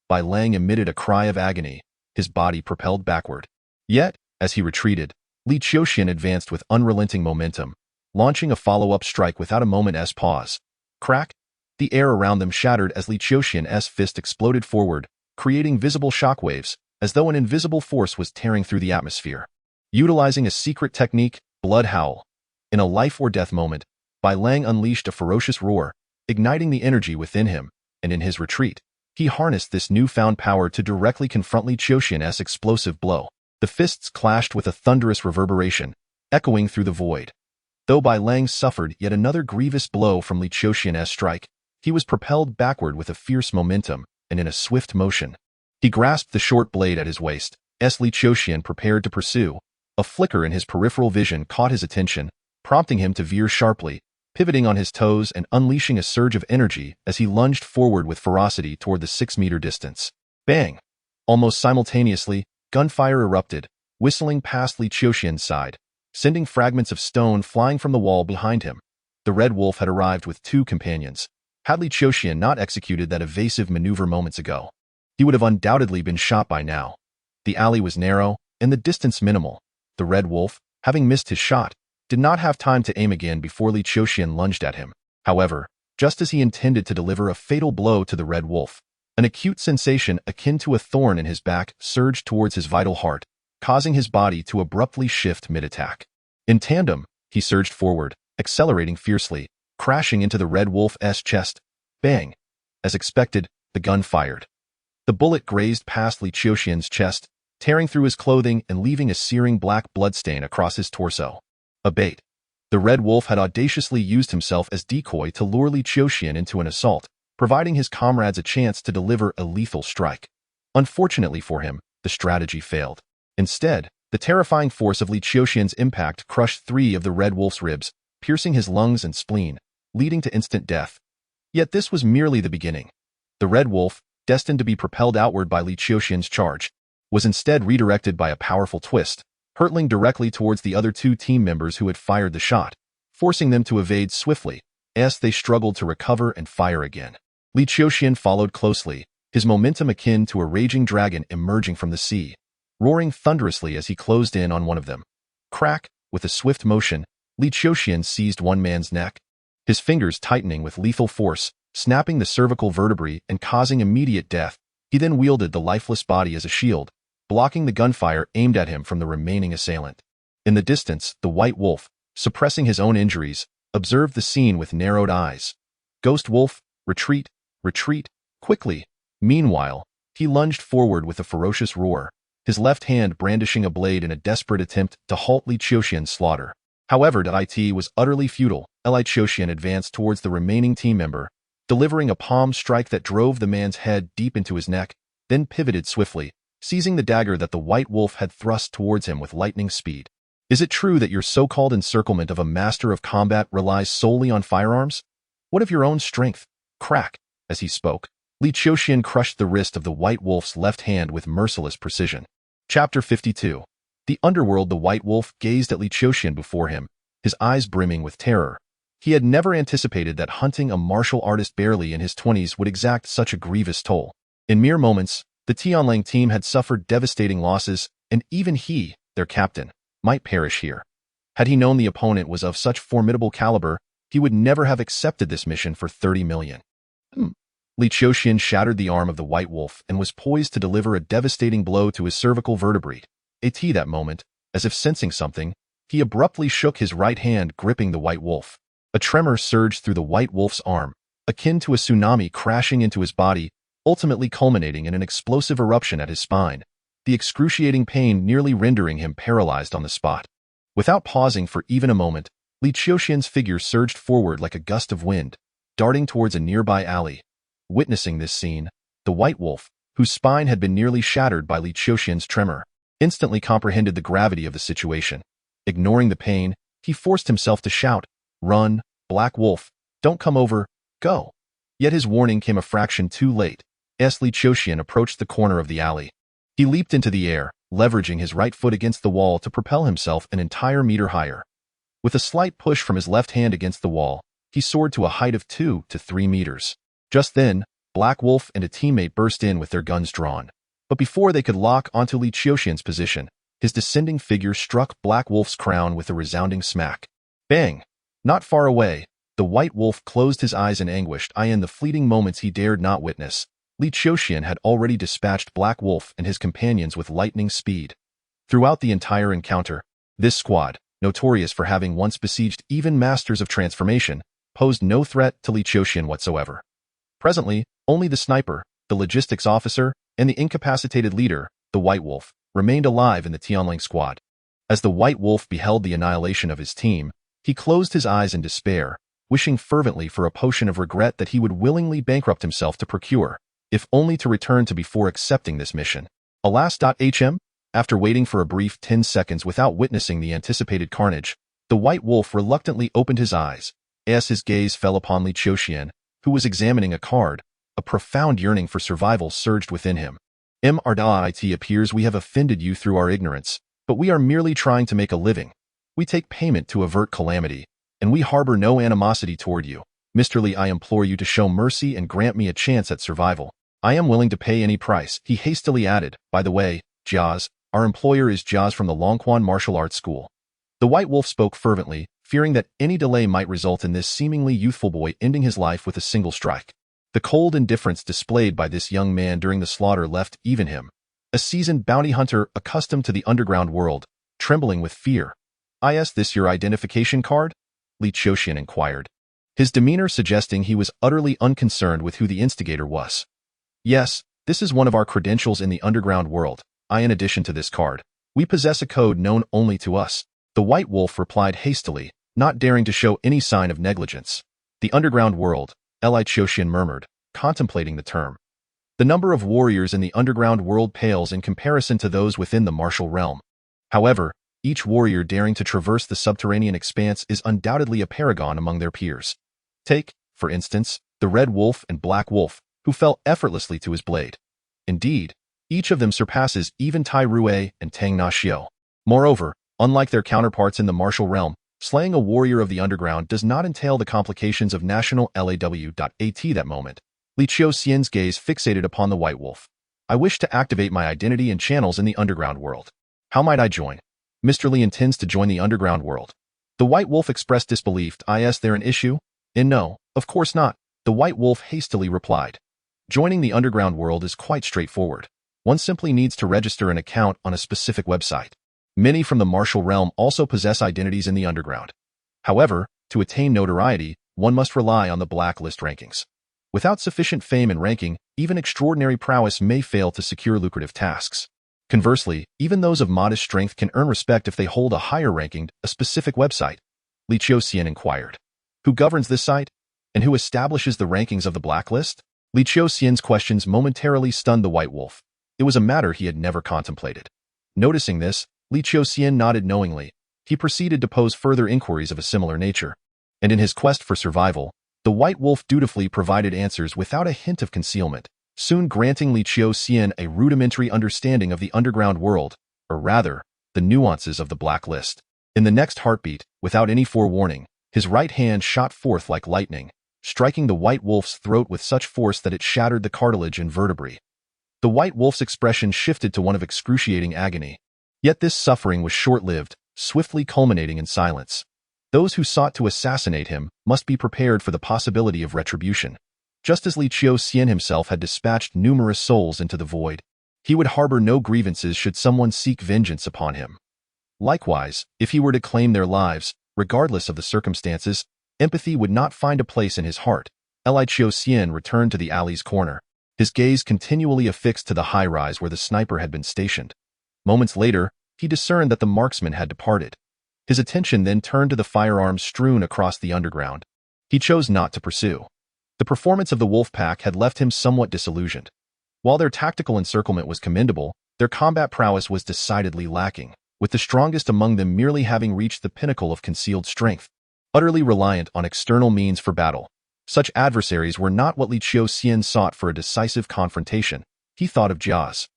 Bai Lang emitted a cry of agony, his body propelled backward. Yet, as he retreated, Li Qiuxian advanced with unrelenting momentum, launching a follow-up strike without a moment's pause. Crack! The air around them shattered as Li Qiuxian's fist exploded forward, creating visible shockwaves, as though an invisible force was tearing through the atmosphere. Utilizing a secret technique, Blood Howl. In a life-or-death moment, Bai Lang unleashed a ferocious roar, igniting the energy within him, and in his retreat, he harnessed this newfound power to directly confront Li Qiuxian's explosive blow. The fists clashed with a thunderous reverberation, echoing through the void. Though Bai Lang suffered yet another grievous blow from Li Qiuxian's strike, he was propelled backward with a fierce momentum, and in a swift motion. He grasped the short blade at his waist, as Li Qiuxian prepared to pursue. A flicker in his peripheral vision caught his attention, prompting him to veer sharply, pivoting on his toes and unleashing a surge of energy as he lunged forward with ferocity toward the 6-meter distance. Bang! Almost simultaneously, gunfire erupted, whistling past Li Qiuxian's side, sending fragments of stone flying from the wall behind him. The Red Wolf had arrived with 2 companions. Had Li Qiuxian not executed that evasive maneuver moments ago, he would have undoubtedly been shot by now. The alley was narrow, and the distance minimal. The Red Wolf, having missed his shot, did not have time to aim again before Li Qiuxian lunged at him. However, just as he intended to deliver a fatal blow to the Red Wolf, an acute sensation akin to a thorn in his back surged towards his vital heart, causing his body to abruptly shift mid-attack. In tandem, he surged forward, accelerating fiercely, crashing into the Red Wolf's chest. Bang! As expected, the gun fired. The bullet grazed past Li Qiuxian's chest, tearing through his clothing and leaving a searing black bloodstain across his torso. A bait. The Red Wolf had audaciously used himself as decoy to lure Li Qiuxian into an assault, providing his comrades a chance to deliver a lethal strike. Unfortunately for him, the strategy failed. Instead, The terrifying force of Li Qiuxian's impact crushed 3 of the red wolf's ribs, piercing his lungs and spleen, leading to instant death. Yet this was merely the beginning. The red wolf, destined to be propelled outward by Li Qiuxian's charge, was instead redirected by a powerful twist, hurtling directly towards the other 2 team members who had fired the shot, forcing them to evade swiftly, as they struggled to recover and fire again. Li Qiuxian followed closely, his momentum akin to a raging dragon emerging from the sea, roaring thunderously as he closed in on one of them. Crack! With a swift motion, Li Qiuxian seized one man's neck, his fingers tightening with lethal force, snapping the cervical vertebrae and causing immediate death. He then wielded the lifeless body as a shield, blocking the gunfire aimed at him from the remaining assailant. In the distance, the white wolf, suppressing his own injuries, observed the scene with narrowed eyes. Ghost wolf, retreat, retreat, quickly. Meanwhile, he lunged forward with a ferocious roar, his left hand brandishing a blade in a desperate attempt to halt Li Qiuxian's slaughter. However, it was utterly futile. Li Qiuxian advanced towards the remaining team member, delivering a palm strike that drove the man's head deep into his neck, then pivoted swiftly, seizing the dagger that the white wolf had thrust towards him with lightning speed. Is it true that your so-called encirclement of a master of combat relies solely on firearms? What of your own strength? Crack! As he spoke, Li Qiuxian crushed the wrist of the white wolf's left hand with merciless precision. Chapter 52. The underworld. The white wolf gazed at Li Qiuxian before him, his eyes brimming with terror. He had never anticipated that hunting a martial artist barely in his 20s would exact such a grievous toll. In mere moments, the Tianlang team had suffered devastating losses, and even he, their captain, might perish here. Had he known the opponent was of such formidable caliber, he would never have accepted this mission for 30 million. Li Qiuxian shattered the arm of the white wolf and was poised to deliver a devastating blow to his cervical vertebrae. At that moment, as if sensing something, he abruptly shook his right hand, gripping the white wolf. A tremor surged through the white wolf's arm, akin to a tsunami crashing into his body, ultimately culminating in an explosive eruption at his spine, the excruciating pain nearly rendering him paralyzed on the spot. Without pausing for even a moment, Li Qiuxian's figure surged forward like a gust of wind, darting towards a nearby alley. Witnessing this scene, the white wolf, whose spine had been nearly shattered by Li Qiuxian's tremor, instantly comprehended the gravity of the situation. Ignoring the pain, he forced himself to shout, "Run, Black Wolf, don't come over, go." Yet his warning came a fraction too late, as Li Qiuxian approached the corner of the alley. He leaped into the air, leveraging his right foot against the wall to propel himself an entire meter higher. With a slight push from his left hand against the wall, he soared to a height of 2 to 3 meters. Just then, Black Wolf and a teammate burst in with their guns drawn. But before they could lock onto Li Qiuxian's position, his descending figure struck Black Wolf's crown with a resounding smack. Bang! Not far away, the white wolf closed his eyes in anguish. In the fleeting moments he dared not witness, Li Qiuxian had already dispatched Black Wolf and his companions with lightning speed. Throughout the entire encounter, this squad, notorious for having once besieged even masters of transformation, posed no threat to Li Qiuxian whatsoever. Presently, only the sniper, the logistics officer, and the incapacitated leader, the white wolf, remained alive in the Tianlang squad. As the white wolf beheld the annihilation of his team, he closed his eyes in despair, wishing fervently for a potion of regret that he would willingly bankrupt himself to procure, if only to return to before accepting this mission. Alas. After waiting for a brief 10 seconds without witnessing the anticipated carnage, the white wolf reluctantly opened his eyes. As his gaze fell upon Li Qiuxian, who was examining a card, a profound yearning for survival surged within him. It appears we have offended you through our ignorance, but we are merely trying to make a living. We take payment to avert calamity, and we harbor no animosity toward you. Mr. Li, I implore you to show mercy and grant me a chance at survival. I am willing to pay any price. He hastily added, by the way, Jiaz, our employer is Jiaz from the Longquan Martial Arts School. The white wolf spoke fervently, fearing that any delay might result in this seemingly youthful boy ending his life with a single strike. The cold indifference displayed by this young man during the slaughter left even him, a seasoned bounty hunter accustomed to the underground world, trembling with fear. Is this your identification card? Li Qiuxian inquired, his demeanor suggesting he was utterly unconcerned with who the instigator was. Yes, this is one of our credentials in the underground world. In addition to this card, we possess a code known only to us. The white wolf replied hastily, not daring to show any sign of negligence. The underground world, Li Qiuxian murmured, contemplating the term. The number of warriors in the underground world pales in comparison to those within the martial realm. However, each warrior daring to traverse the subterranean expanse is undoubtedly a paragon among their peers. Take, for instance, the Red Wolf and Black Wolf, who fell effortlessly to his blade. Indeed, each of them surpasses even Tai Rui and Tang Na Xiu. Moreover, unlike their counterparts in the martial realm, slaying a warrior of the underground does not entail the complications of national LAW.AT that moment. Li Qiuxian's gaze fixated upon the White Wolf. I wish to activate my identity and channels in the underground world. How might I join? Mr. Li intends to join the underground world. The White Wolf expressed disbelief. Is there an issue? No, of course not, the White Wolf hastily replied. Joining the underground world is quite straightforward. One simply needs to register an account on a specific website. Many from the martial realm also possess identities in the underground. However, to attain notoriety, one must rely on the blacklist rankings. Without sufficient fame and ranking, even extraordinary prowess may fail to secure lucrative tasks. Conversely, even those of modest strength can earn respect if they hold a higher ranking, a specific website. Li Qiuxian inquired. Who governs this site? And who establishes the rankings of the blacklist? Li Qiuxian's questions momentarily stunned the White Wolf. It was a matter he had never contemplated. Noticing this, Li Qiuxian nodded knowingly. He proceeded to pose further inquiries of a similar nature. And in his quest for survival, the White Wolf dutifully provided answers without a hint of concealment, soon granting Li Qiuxian a rudimentary understanding of the underground world, or rather, the nuances of the blacklist. In the next heartbeat, without any forewarning, his right hand shot forth like lightning, striking the White Wolf's throat with such force that it shattered the cartilage and vertebrae. The White Wolf's expression shifted to one of excruciating agony. Yet this suffering was short-lived, swiftly culminating in silence. Those who sought to assassinate him must be prepared for the possibility of retribution. Just as Li Qiuxian himself had dispatched numerous souls into the void, he would harbor no grievances should someone seek vengeance upon him. Likewise, if he were to claim their lives, regardless of the circumstances, empathy would not find a place in his heart. Li Qiuxian returned to the alley's corner, his gaze continually affixed to the high-rise where the sniper had been stationed. Moments later, he discerned that the marksman had departed. His attention then turned to the firearms strewn across the underground. He chose not to pursue. The performance of the wolf pack had left him somewhat disillusioned. While their tactical encirclement was commendable, their combat prowess was decidedly lacking, with the strongest among them merely having reached the pinnacle of concealed strength, utterly reliant on external means for battle. Such adversaries were not what Li Qiuxian sought for a decisive confrontation. He thought of Jia's.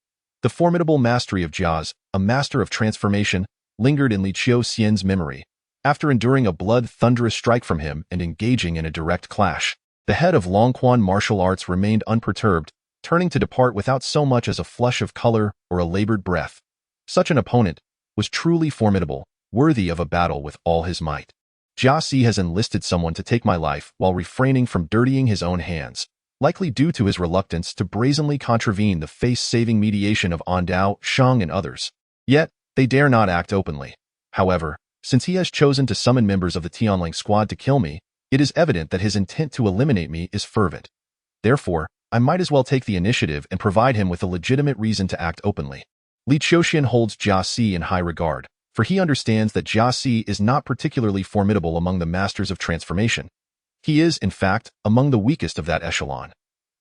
The formidable mastery of Jia's, a master of transformation, lingered in Li Qiuxian's memory. After enduring a blood-thunderous strike from him and engaging in a direct clash, the head of Longquan martial arts remained unperturbed, turning to depart without so much as a flush of color or a labored breath. Such an opponent was truly formidable, worthy of a battle with all his might. Jia Si has enlisted someone to take my life while refraining from dirtying his own hands, likely due to his reluctance to brazenly contravene the face-saving mediation of Andao, Shang, and others. Yet, they dare not act openly. However, since he has chosen to summon members of the Tianling squad to kill me, it is evident that his intent to eliminate me is fervent. Therefore, I might as well take the initiative and provide him with a legitimate reason to act openly. Li Qiuxian holds Jia Si in high regard, for he understands that Jia Si is not particularly formidable among the masters of transformation. He is, in fact, among the weakest of that echelon.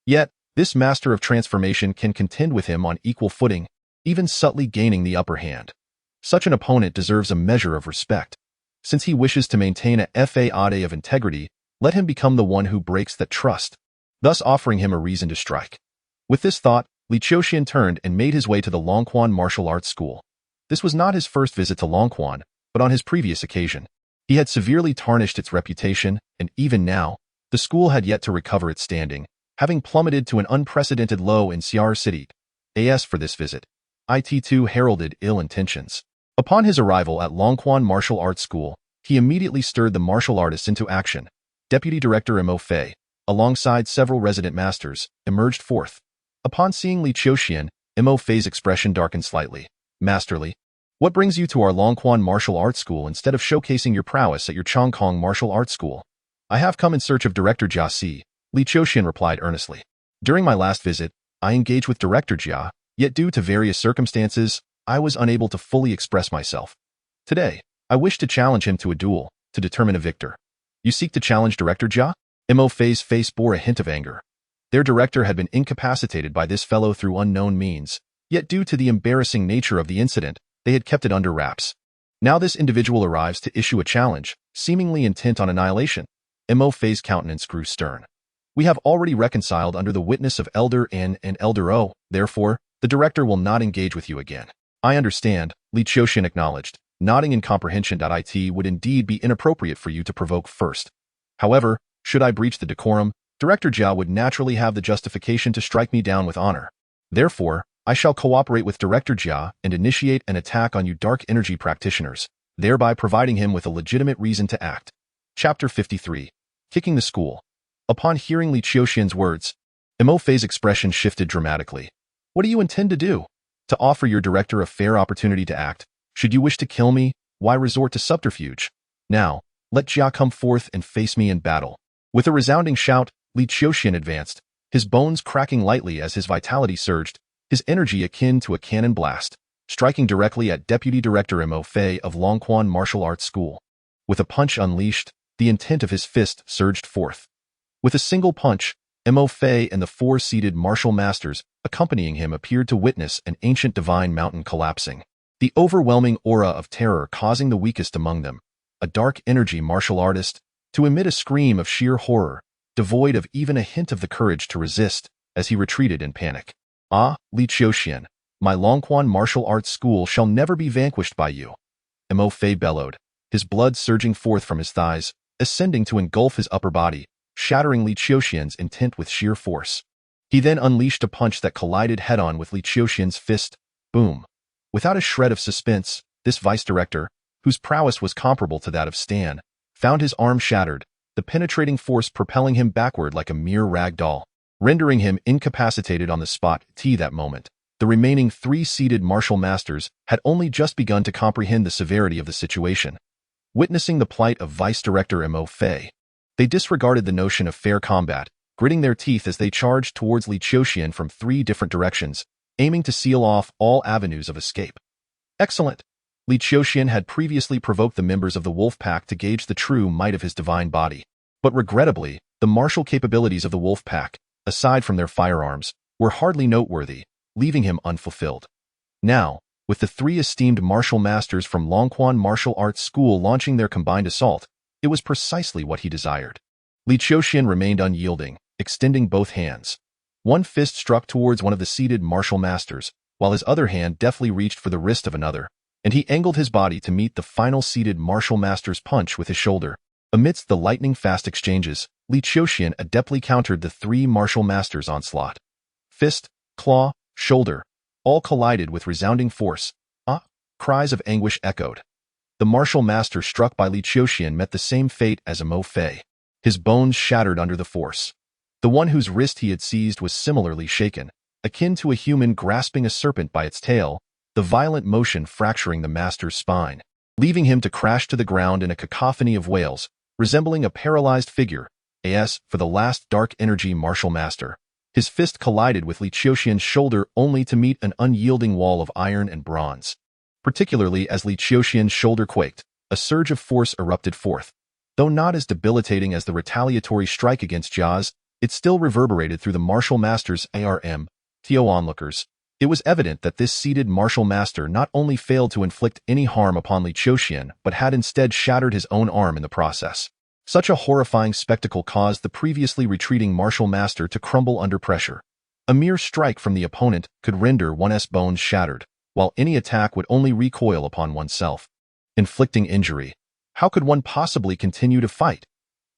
Yet, this master of transformation can contend with him on equal footing, even subtly gaining the upper hand. Such an opponent deserves a measure of respect. Since he wishes to maintain a faade of integrity, let him become the one who breaks that trust, thus offering him a reason to strike. With this thought, Li Qiuxian turned and made his way to the Longquan martial arts school. This was not his first visit to Longquan, but on his previous occasion. He had severely tarnished its reputation, and even now, the school had yet to recover its standing, having plummeted to an unprecedented low in Xiar City. As for this visit, it too heralded ill intentions. Upon his arrival at Longquan Martial Arts School, he immediately stirred the martial artists into action. Deputy Director Mo Fei, alongside several resident masters, emerged forth. Upon seeing Li Qiuxian, Mo Fei's expression darkened slightly. Masterly, what brings you to our Longquan Martial Arts School instead of showcasing your prowess at your Chongkong Martial Arts School? I have come in search of Director Jia Si, Li Qiuxian replied earnestly. During my last visit, I engaged with Director Jia, yet due to various circumstances, I was unable to fully express myself. Today, I wish to challenge him to a duel, to determine a victor. You seek to challenge Director Jia? Mo Fei's face bore a hint of anger. Their director had been incapacitated by this fellow through unknown means, yet due to the embarrassing nature of the incident, they had kept it under wraps. Now this individual arrives to issue a challenge, seemingly intent on annihilation. Mo Fei's countenance grew stern. We have already reconciled under the witness of Elder N and Elder O, therefore, the director will not engage with you again. I understand, Li Qiuxian acknowledged, nodding in comprehension. It would indeed be inappropriate for you to provoke first. However, should I breach the decorum, Director Jia would naturally have the justification to strike me down with honor. Therefore, I shall cooperate with Director Jia and initiate an attack on you dark energy practitioners, thereby providing him with a legitimate reason to act. Chapter 53. Kicking the School. Upon hearing Li Qiuxian's words, Mo Fei's expression shifted dramatically. What do you intend to do? To offer your director a fair opportunity to act. Should you wish to kill me, why resort to subterfuge? Now, let Jia come forth and face me in battle. With a resounding shout, Li Qiuxian advanced, his bones cracking lightly as his vitality surged, his energy akin to a cannon blast, striking directly at Deputy Director Mo Fei of Longquan Martial Arts School. With a punch unleashed, the intent of his fist surged forth. With a single punch, Mo Fei and the four seated martial masters accompanying him appeared to witness an ancient divine mountain collapsing. The overwhelming aura of terror causing the weakest among them, a dark energy martial artist, to emit a scream of sheer horror, devoid of even a hint of the courage to resist, as he retreated in panic. Ah, Li Qiuxian, my Longquan Martial Arts School shall never be vanquished by you. Mo Fei bellowed, his blood surging forth from his thighs, ascending to engulf his upper body, shattering Li Qiuxian's intent with sheer force. He then unleashed a punch that collided head-on with Li Qiuxian's fist. Boom. Without a shred of suspense, this vice director, whose prowess was comparable to that of Stan, found his arm shattered, the penetrating force propelling him backward like a mere rag doll, rendering him incapacitated on the spot. That moment, the remaining three seated martial masters had only just begun to comprehend the severity of the situation. Witnessing the plight of Vice Director Mo Fei, they disregarded the notion of fair combat, gritting their teeth as they charged towards Li Qiuxian from three different directions, aiming to seal off all avenues of escape. Excellent! Li Qiuxian had previously provoked the members of the wolf pack to gauge the true might of his divine body. But regrettably, the martial capabilities of the wolf pack, aside from their firearms, were hardly noteworthy, leaving him unfulfilled. Now, with the three esteemed martial masters from Longquan Martial Arts School launching their combined assault, it was precisely what he desired. Li Qiuxian remained unyielding, extending both hands. One fist struck towards one of the seated martial masters, while his other hand deftly reached for the wrist of another, and he angled his body to meet the final seated martial master's punch with his shoulder. Amidst the lightning-fast exchanges, Li Qiuxian adeptly countered the three martial masters' onslaught. Fist, claw, shoulder, all collided with resounding force. Ah! Cries of anguish echoed. The martial master struck by Li Qiuxian met the same fate as Mo Fei. His bones shattered under the force. The one whose wrist he had seized was similarly shaken, akin to a human grasping a serpent by its tail, the violent motion fracturing the master's spine, leaving him to crash to the ground in a cacophony of wails, resembling a paralyzed figure. As for the last dark energy martial master, his fist collided with Li Qiuxian's shoulder only to meet an unyielding wall of iron and bronze. Particularly as Li Qiuxian's shoulder quaked, a surge of force erupted forth. Though not as debilitating as the retaliatory strike against Jia's, it still reverberated through the martial master's TO onlookers. It was evident that this seated martial master not only failed to inflict any harm upon Li Qiuxian but had instead shattered his own arm in the process. Such a horrifying spectacle caused the previously retreating martial master to crumble under pressure. A mere strike from the opponent could render one's bones shattered, while any attack would only recoil upon oneself, inflicting injury. How could one possibly continue to fight?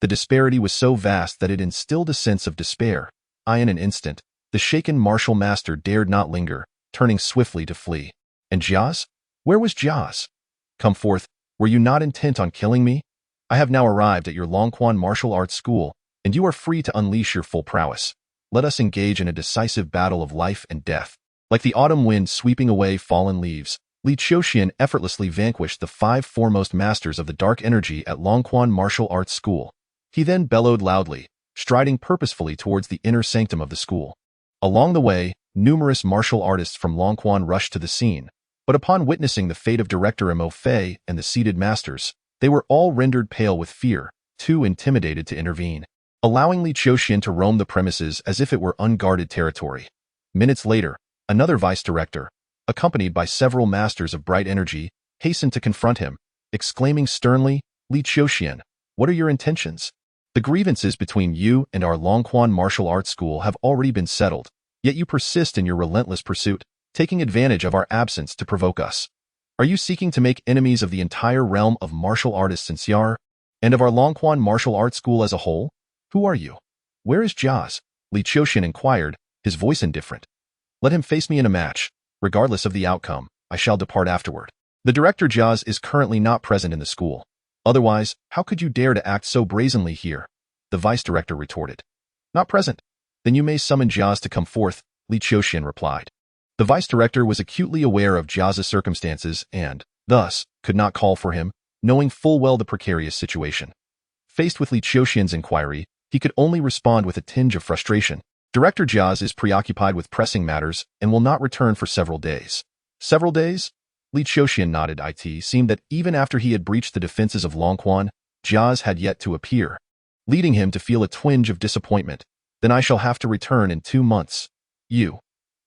The disparity was so vast that it instilled a sense of despair. In an instant, the shaken martial master dared not linger, turning swiftly to flee. And Jia's? Where was Jia's? Come forth, were you not intent on killing me? I have now arrived at your Longquan Martial Arts School, and you are free to unleash your full prowess. Let us engage in a decisive battle of life and death. Like the autumn wind sweeping away fallen leaves, Li Qiuxian effortlessly vanquished the five foremost masters of the dark energy at Longquan Martial Arts School. He then bellowed loudly, striding purposefully towards the inner sanctum of the school. Along the way, numerous martial artists from Longquan rushed to the scene, but upon witnessing the fate of Director Mo Fei and the seated masters, they were all rendered pale with fear, too intimidated to intervene, allowing Li Qiuxian to roam the premises as if it were unguarded territory. Minutes later, another vice director, accompanied by several masters of bright energy, hastened to confront him, exclaiming sternly, "Li Qiuxian, what are your intentions? The grievances between you and our Longquan martial arts school have already been settled, yet you persist in your relentless pursuit, taking advantage of our absence to provoke us. Are you seeking to make enemies of the entire realm of martial artists in Xiar, and of our Longquan martial arts school as a whole? Who are you? Where is Jiaz?" Li Qiuxian inquired, his voice indifferent. "Let him face me in a match. Regardless of the outcome, I shall depart afterward. The director Jiaz is currently not present in the school. Otherwise, how could you dare to act so brazenly here?" the vice director retorted. "Not present? Then you may summon Jiaz to come forth," Li Qiuxian replied. The vice director was acutely aware of Jiaz's circumstances and, thus, could not call for him, knowing full well the precarious situation. Faced with Li Qiuxian's inquiry, he could only respond with a tinge of frustration. Director Jiaz is preoccupied with pressing matters and will not return for several days. Several days? Li Qiuxian nodded. It seemed that even after he had breached the defenses of Longquan, Jiaz had yet to appear, leading him to feel a twinge of disappointment. "Then I shall have to return in 2 months. You."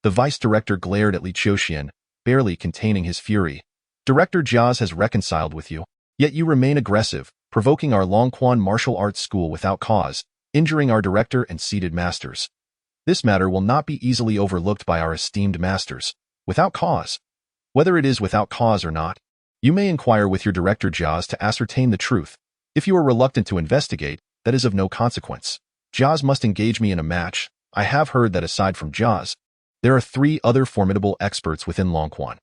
The vice director glared at Li Qiuxian, barely containing his fury. "Director Jiaz has reconciled with you, yet you remain aggressive, provoking our Longquan martial arts school without cause, injuring our director and seated masters. This matter will not be easily overlooked by our esteemed masters. Without cause? Whether it is without cause or not, you may inquire with your director Jiaz to ascertain the truth. If you are reluctant to investigate, that is of no consequence. Jiaz must engage me in a match. I have heard that aside from Jiaz, there are 3 other formidable experts within Longquan.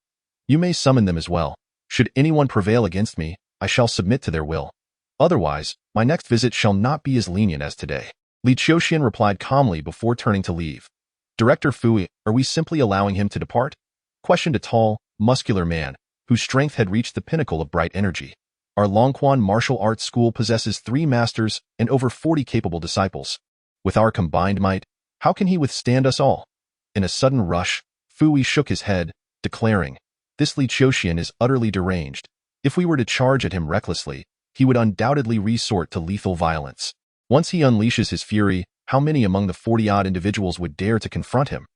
You may summon them as well. Should anyone prevail against me, I shall submit to their will. Otherwise, my next visit shall not be as lenient as today." Li Qiuxian replied calmly before turning to leave. "Director Fui, are we simply allowing him to depart?" questioned a tall, muscular man, whose strength had reached the pinnacle of bright energy. "Our Longquan martial arts school possesses 3 masters and over 40 capable disciples. With our combined might, how can he withstand us all?" In a sudden rush, Fui shook his head, declaring, "This Li Qiuxian is utterly deranged. If we were to charge at him recklessly, he would undoubtedly resort to lethal violence. Once he unleashes his fury, how many among the 40-odd individuals would dare to confront him?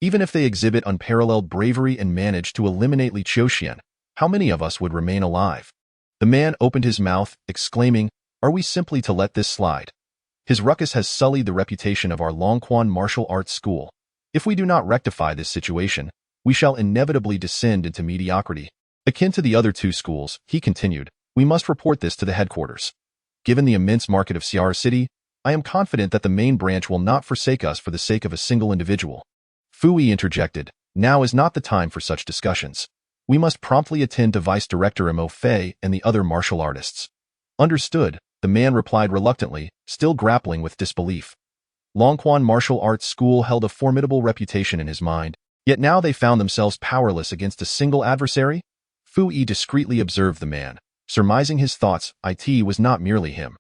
Even if they exhibit unparalleled bravery and manage to eliminate Li Qiuxian, how many of us would remain alive?" The man opened his mouth, exclaiming, "Are we simply to let this slide? His ruckus has sullied the reputation of our Longquan martial arts school. If we do not rectify this situation, we shall inevitably descend into mediocrity. Akin to the other 2 schools," he continued, "we must report this to the headquarters. Given the immense market of Xiar City, I am confident that the main branch will not forsake us for the sake of a single individual." Fui interjected, "Now is not the time for such discussions. We must promptly attend to Vice Director Mo Fei and the other martial artists." "Understood," the man replied reluctantly, still grappling with disbelief. Longquan martial arts school held a formidable reputation in his mind, yet now they found themselves powerless against a single adversary? Fui discreetly observed the man, surmising his thoughts. It was not merely him.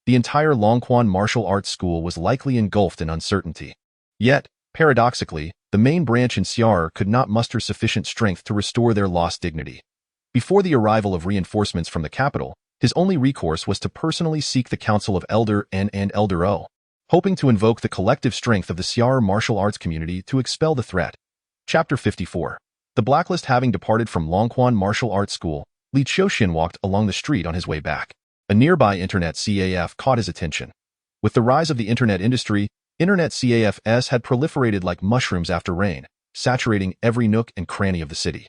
The entire Longquan martial arts school was likely engulfed in uncertainty. Yet, paradoxically, the main branch in Xiar could not muster sufficient strength to restore their lost dignity. Before the arrival of reinforcements from the capital, his only recourse was to personally seek the counsel of Elder N and Elder O, hoping to invoke the collective strength of the Xiar martial arts community to expel the threat. Chapter 54. The Blacklist. Having departed from Longquan martial arts school, Li Qiuxian walked along the street on his way back. A nearby internet CAF caught his attention. With the rise of the internet industry, internet CAFs had proliferated like mushrooms after rain, saturating every nook and cranny of the city.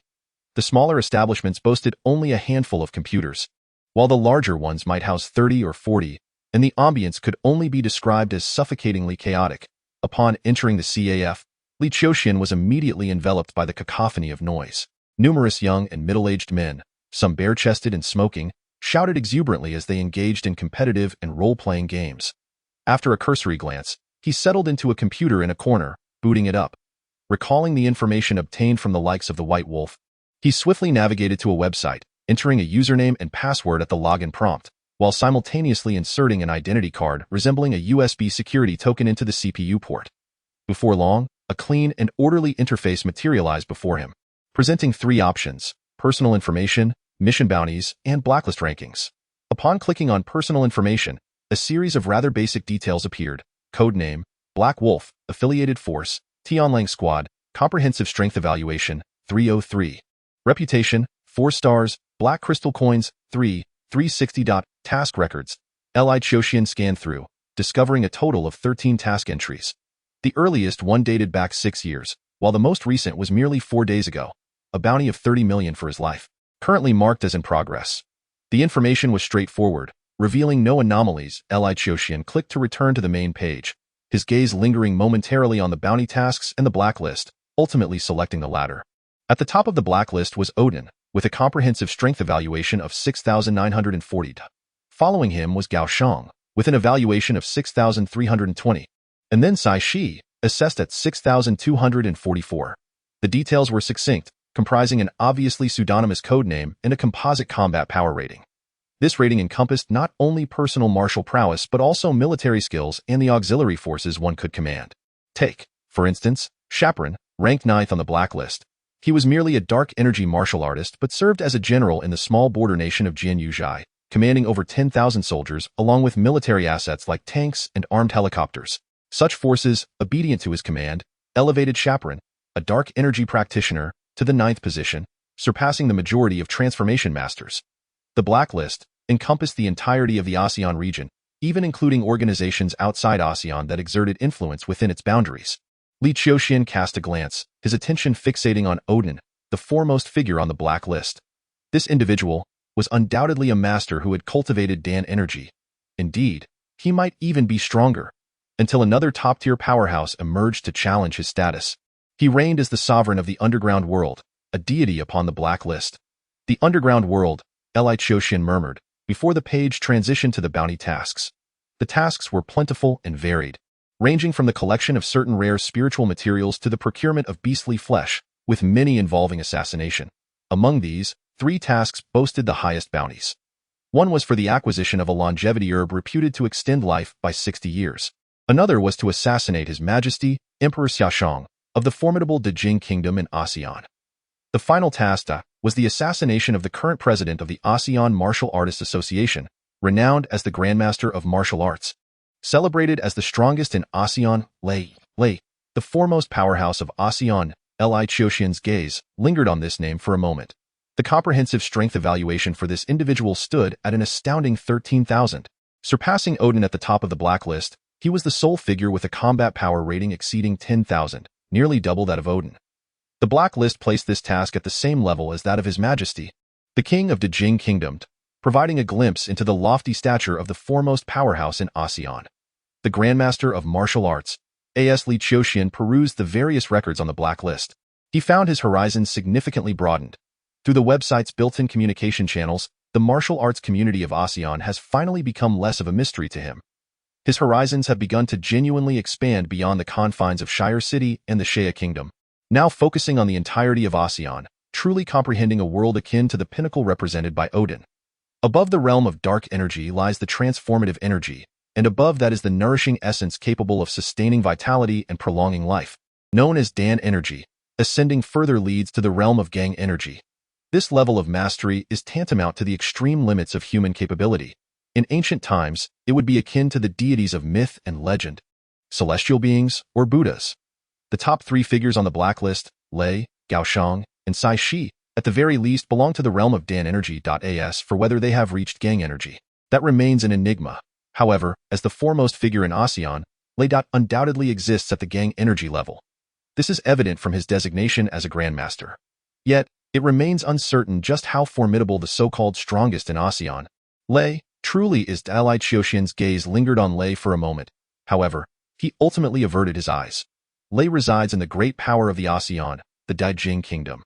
The smaller establishments boasted only a handful of computers, while the larger ones might house 30 or 40, and the ambience could only be described as suffocatingly chaotic. Upon entering the CAF, Li Qiuxian was immediately enveloped by the cacophony of noise. Numerous young and middle-aged men, some bare-chested and smoking, shouted exuberantly as they engaged in competitive and role-playing games. After a cursory glance, he settled into a computer in a corner, booting it up. Recalling the information obtained from the likes of the White Wolf, he swiftly navigated to a website, entering a username and password at the login prompt, while simultaneously inserting an identity card resembling a USB security token into the CPU port. Before long, a clean and orderly interface materialized before him, presenting 3 options: personal information, mission bounties, and blacklist rankings. Upon clicking on personal information, a series of rather basic details appeared: codename, Black Wolf, affiliated force, Tianlang Squad, comprehensive strength evaluation, 303. Reputation, 4 stars, black crystal coins, 360. Task records. Li Qiuxian scanned through, discovering a total of 13 task entries. The earliest one dated back 6 years, while the most recent was merely 4 days ago. A bounty of 30 million for his life, currently marked as in progress. The information was straightforward, revealing no anomalies. Li Qiuxian clicked to return to the main page, his gaze lingering momentarily on the bounty tasks and the blacklist, ultimately selecting the latter. At the top of the blacklist was Odin, with a comprehensive strength evaluation of 6,940. Following him was Gao Shang, with an evaluation of 6,320. And then Sai Shi, assessed at 6,244. The details were succinct, comprising an obviously pseudonymous codename and a composite combat power rating. This rating encompassed not only personal martial prowess but also military skills and the auxiliary forces one could command. Take, for instance, Chaperon, ranked 9th on the blacklist. He was merely a dark energy martial artist but served as a general in the small border nation of Jianyuzhai, commanding over 10,000 soldiers along with military assets like tanks and armed helicopters. Such forces, obedient to his command, elevated Chaperon, a dark energy practitioner, to the 9th position, surpassing the majority of transformation masters. The blacklist encompassed the entirety of the ASEAN region, even including organizations outside ASEAN that exerted influence within its boundaries. Li Qiuxian cast a glance, his attention fixating on Odin, the foremost figure on the blacklist. This individual was undoubtedly a master who had cultivated Dan energy. Indeed, he might even be stronger, until another top-tier powerhouse emerged to challenge his status. He reigned as the sovereign of the underground world, a deity upon the blacklist. The underground world, Li Qiuxian murmured, before the page transitioned to the bounty tasks. The tasks were plentiful and varied, ranging from the collection of certain rare spiritual materials to the procurement of beastly flesh, with many involving assassination. Among these, 3 tasks boasted the highest bounties. One was for the acquisition of a longevity herb reputed to extend life by 60 years. Another was to assassinate His Majesty, Emperor Xiaoshang, of the formidable Dejing Kingdom in ASEAN. The final task was the assassination of the current president of the ASEAN Martial Artists Association, renowned as the Grandmaster of Martial Arts. Celebrated as the strongest in ASEAN, Li, the foremost powerhouse of ASEAN. Li Qiuxian's gaze lingered on this name for a moment. The comprehensive strength evaluation for this individual stood at an astounding 13,000. Surpassing Odin at the top of the blacklist, he was the sole figure with a combat power rating exceeding 10,000, nearly double that of Odin. The blacklist placed this task at the same level as that of His Majesty, the King of Dejing Kingdom, providing a glimpse into the lofty stature of the foremost powerhouse in ASEAN. The Grandmaster of Martial Arts, A.S. Li Qiuxian, perused the various records on the blacklist. He found his horizons significantly broadened. Through the website's built-in communication channels, the martial arts community of ASEAN has finally become less of a mystery to him. His horizons have begun to genuinely expand beyond the confines of Shire City and the Shea Kingdom, now focusing on the entirety of ASEAN, truly comprehending a world akin to the pinnacle represented by Odin. Above the realm of dark energy lies the transformative energy, and above that is the nourishing essence capable of sustaining vitality and prolonging life, known as Dan energy. Ascending further leads to the realm of Gang energy. This level of mastery is tantamount to the extreme limits of human capability. In ancient times, it would be akin to the deities of myth and legend, celestial beings, or Buddhas. The top 3 figures on the blacklist, Lei, Gao Shang, and Sai Shi, at the very least belong to the realm of Dan energy. As for whether they have reached Gang energy, that remains an enigma. However, as the foremost figure in ASEAN, Lei undoubtedly exists at the Gang energy level. This is evident from his designation as a Grandmaster. Yet, it remains uncertain just how formidable the so-called strongest in ASEAN, Lei, truly is. Li Qiuxian's gaze lingered on Lei for a moment. However, he ultimately averted his eyes. Lei resides in the great power of the ASEAN, the Dejing Kingdom.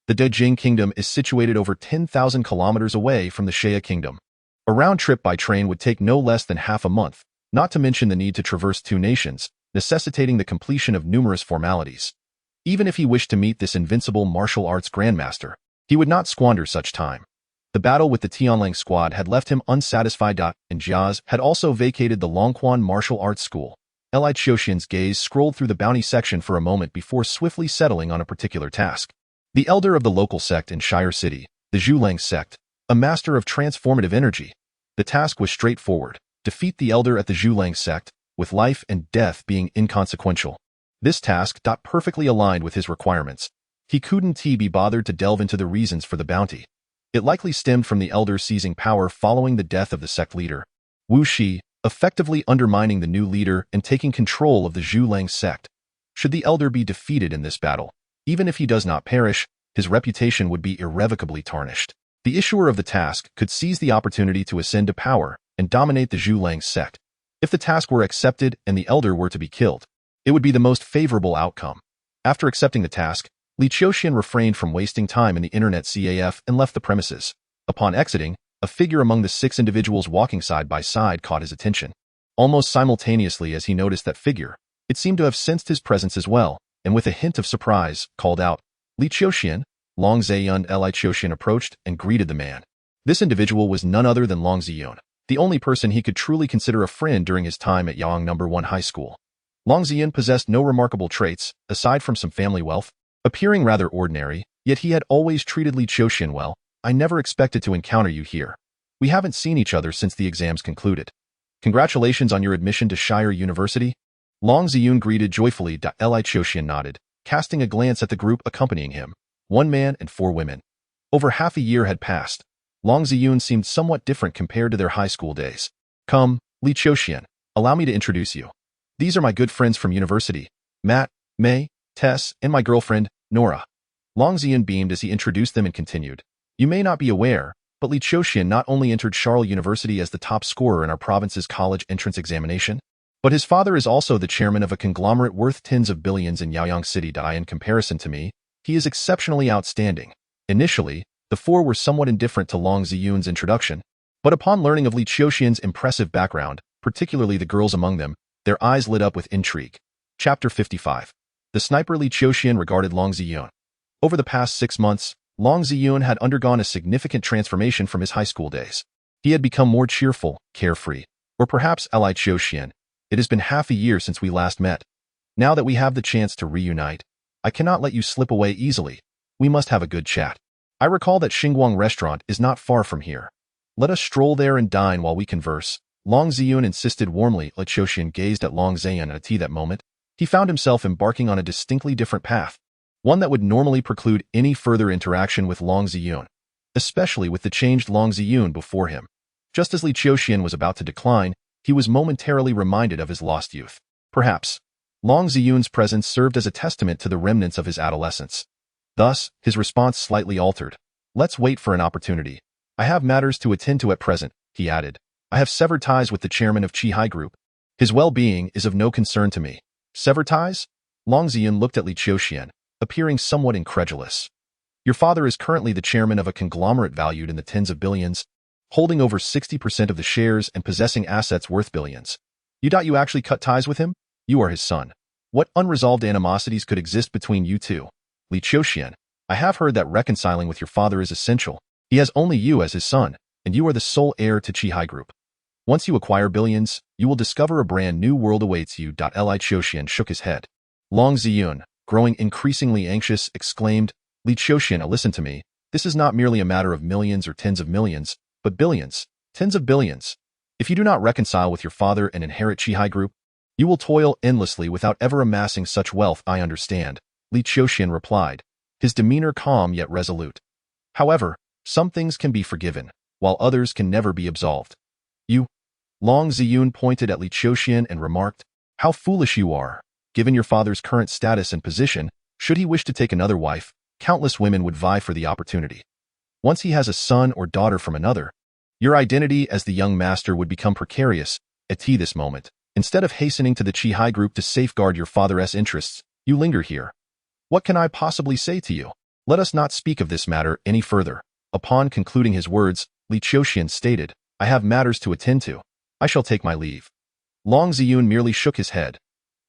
The Dejing Kingdom is situated over 10,000 kilometers away from the Shea Kingdom. A round trip by train would take no less than half a month, not to mention the need to traverse 2 nations, necessitating the completion of numerous formalities. Even if he wished to meet this invincible martial arts grandmaster, he would not squander such time. The battle with the Tianlang squad had left him unsatisfied, and Jiaz had also vacated the Longquan martial arts school. Li Qiuxian's gaze scrolled through the bounty section for a moment before swiftly settling on a particular task. The elder of the local sect in Shire City, the Zhulang sect, a master of transformative energy. The task was straightforward: defeat the elder at the Zhulang sect, with life and death being inconsequential. This task perfectly aligned with his requirements. He couldn't be bothered to delve into the reasons for the bounty. It likely stemmed from the elder seizing power following the death of the sect leader, Wu Shi, effectively undermining the new leader and taking control of the Zhulang sect. Should the elder be defeated in this battle, even if he does not perish, his reputation would be irrevocably tarnished. The issuer of the task could seize the opportunity to ascend to power and dominate the Zhulang sect. If the task were accepted and the elder were to be killed, it would be the most favorable outcome. After accepting the task, Li Qiuxian refrained from wasting time in the internet CAF and left the premises. Upon exiting, a figure among the 6 individuals walking side by side caught his attention. Almost simultaneously as he noticed that figure, it seemed to have sensed his presence as well, and with a hint of surprise, called out, "Li Qiuxian." Long Ziyun. Li Qiuxian approached and greeted the man. This individual was none other than Long Ziyun, the only person he could truly consider a friend during his time at Yang No. 1 High School. Long Ziyun possessed no remarkable traits, aside from some family wealth. Appearing rather ordinary, yet he had always treated Li Qiuxian well. "I never expected to encounter you here. We haven't seen each other since the exams concluded. Congratulations on your admission to Shire University." Long Ziyun greeted joyfully. Li Qiuxian nodded, casting a glance at the group accompanying him, 1 man and 4 women. Over half a year had passed. Long Ziyun seemed somewhat different compared to their high school days. "Come, Li Qiuxian, allow me to introduce you. These are my good friends from university, Matt, May, Tess, and my girlfriend, Nora." Long Ziyun beamed as he introduced them and continued, "You may not be aware, but Li Qiuxian not only entered Charles University as the top scorer in our province's college entrance examination, but his father is also the chairman of a conglomerate worth tens of billions in Yaoyang City. In comparison to me, he is exceptionally outstanding." Initially, the 4 were somewhat indifferent to Long Ziyun's introduction, but upon learning of Li Qiuxian's impressive background, particularly the girls among them, their eyes lit up with intrigue. Chapter 55. The sniper. Li Qiuxian regarded Long Ziyun. Over the past 6 months, Long Ziyun had undergone a significant transformation from his high school days. He had become more cheerful, carefree, or perhaps Li Qiuxian. It has been half a year since we last met. Now that we have the chance to reunite, I cannot let you slip away easily. We must have a good chat. I recall that Xingguang restaurant is not far from here. Let us stroll there and dine while we converse. Long Ziyun insisted warmly. Li Qiuxian gazed at Long Ziyun at that moment. He found himself embarking on a distinctly different path, one that would normally preclude any further interaction with Long Ziyun, especially with the changed Long Ziyun before him. Just as Li Qiuxian was about to decline, he was momentarily reminded of his lost youth. Perhaps, Long Ziyun's presence served as a testament to the remnants of his adolescence. Thus, his response slightly altered. "Let's wait for an opportunity. I have matters to attend to at present," he added. "I have severed ties with the chairman of Qihai Group. His well-being is of no concern to me." "Sever ties?" Long Ziyun looked at Li Qiuxian, appearing somewhat incredulous. "Your father is currently the chairman of a conglomerate valued in the tens of billions, holding over 60% of the shares and possessing assets worth billions. You actually cut ties with him? You are his son. What unresolved animosities could exist between you two?" "Li Qiuxian, I have heard that reconciling with your father is essential. He has only you as his son, and you are the sole heir to Qihai Group. Once you acquire billions, you will discover a brand new world awaits you." Li Qiuxian shook his head. Long Ziyun, growing increasingly anxious, exclaimed, "Li Qiuxian, listen to me. This is not merely a matter of millions or tens of millions, but billions, tens of billions. If you do not reconcile with your father and inherit Qihai Group, you will toil endlessly without ever amassing such wealth." "I understand," Li Qiuxian replied, his demeanor calm yet resolute. "However, some things can be forgiven, while others can never be absolved. You..." Long Ziyun pointed at Li Qiuxian and remarked, "How foolish you are. Given your father's current status and position, should he wish to take another wife, countless women would vie for the opportunity. Once he has a son or daughter from another, your identity as the young master would become precarious. At this moment, instead of hastening to the Qihai Group to safeguard your father's interests, you linger here. What can I possibly say to you? Let us not speak of this matter any further." Upon concluding his words, Li Qiuxian stated, "I have matters to attend to. I shall take my leave." Long Ziyun merely shook his head.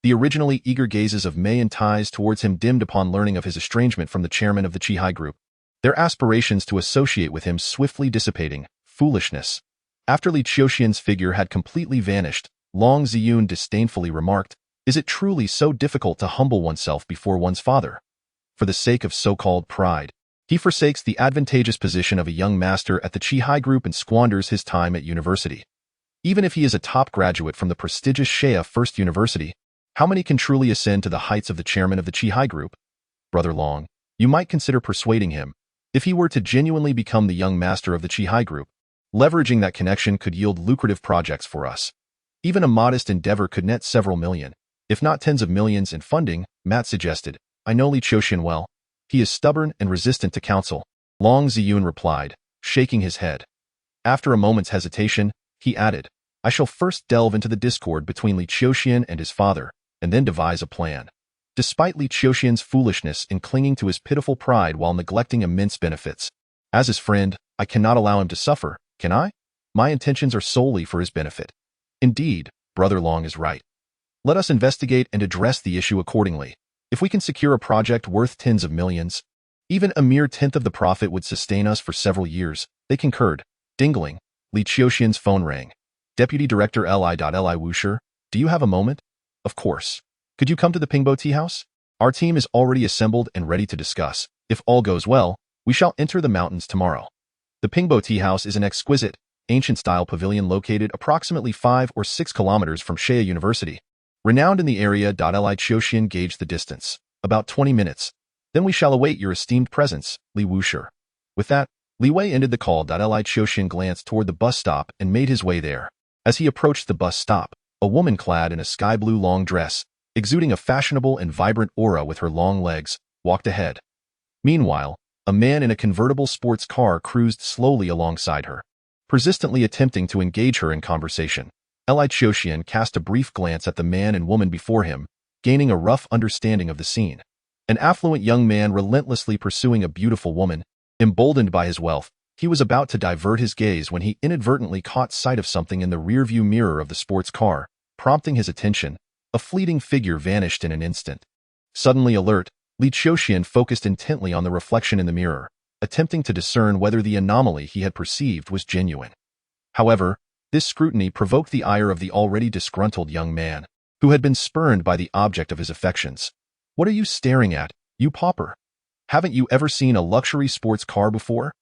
The originally eager gazes of Mei and Ties towards him dimmed upon learning of his estrangement from the chairman of the Qihai Group, their aspirations to associate with him swiftly dissipating. Foolishness. After Li Qiuxian's figure had completely vanished, Long Ziyun disdainfully remarked, "Is it truly so difficult to humble oneself before one's father? For the sake of so-called pride, he forsakes the advantageous position of a young master at the Qihai Group and squanders his time at university. Even if he is a top graduate from the prestigious Shea First University, how many can truly ascend to the heights of the chairman of the Qihai Group? Brother Long, You might consider persuading him. If he were to genuinely become the young master of the Qihai group, leveraging that connection could yield lucrative projects for us. Even a modest endeavor could net several million, if not tens of millions in funding, Matt suggested. I know Li Qiuxian well. He is stubborn and resistant to counsel. Long Ziyun replied, shaking his head. After a moment's hesitation, he added, I shall first delve into the discord between Li Qiuxian and his father, and then devise a plan. Despite Li Qiuxian's foolishness in clinging to his pitiful pride while neglecting immense benefits, as his friend, I cannot allow him to suffer, can I? My intentions are solely for his benefit. Indeed, Brother Long is right. Let us investigate and address the issue accordingly. If we can secure a project worth tens of millions, even a mere tenth of the profit would sustain us for several years. They concurred. Dingling. Li Qiuxian's phone rang. Deputy Director Li Wuxia, do you have a moment? Of course. Could you come to the Pingbo Tea House? Our team is already assembled and ready to discuss. If all goes well, we shall enter the mountains tomorrow. The Pingbo Tea House is an exquisite, ancient-style pavilion located approximately 5 or 6 kilometers from Shea University. Renowned in the area. Li Qiuxian gauged the distance. About 20 minutes. Then we shall await your esteemed presence, Li Wuxia. With that, Li Wei ended the call. Li Qiuxian glanced toward the bus stop and made his way there. As he approached the bus stop, a woman clad in a sky-blue long dress, exuding a fashionable and vibrant aura with her long legs, walked ahead. Meanwhile, a man in a convertible sports car cruised slowly alongside her, persistently attempting to engage her in conversation. Li Qiuxian cast a brief glance at the man and woman before him, gaining a rough understanding of the scene. An affluent young man relentlessly pursuing a beautiful woman. Emboldened by his wealth, he was about to divert his gaze when he inadvertently caught sight of something in the rearview mirror of the sports car, prompting his attention. A fleeting figure vanished in an instant. Suddenly alert, Li Qiuxian focused intently on the reflection in the mirror, attempting to discern whether the anomaly he had perceived was genuine. However, this scrutiny provoked the ire of the already disgruntled young man, who had been spurned by the object of his affections. What are you staring at, you pauper? Haven't you ever seen a luxury sports car before?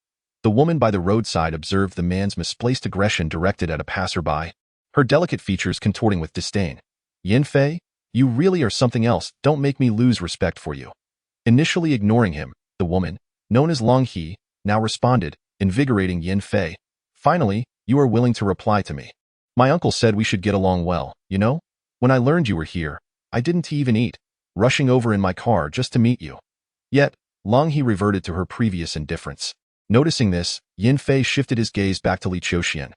The woman by the roadside observed the man's misplaced aggression directed at a passerby, her delicate features contorting with disdain. Yin Fei, you really are something else. Don't make me lose respect for you. Initially ignoring him, the woman, known as Long He, now responded, invigorating Yin Fei. Finally, you are willing to reply to me. My uncle said we should get along well, you know? When I learned you were here, I didn't even eat, rushing over in my car just to meet you. Yet, Long He reverted to her previous indifference. Noticing this, Yin Fei shifted his gaze back to Li Qiuxian.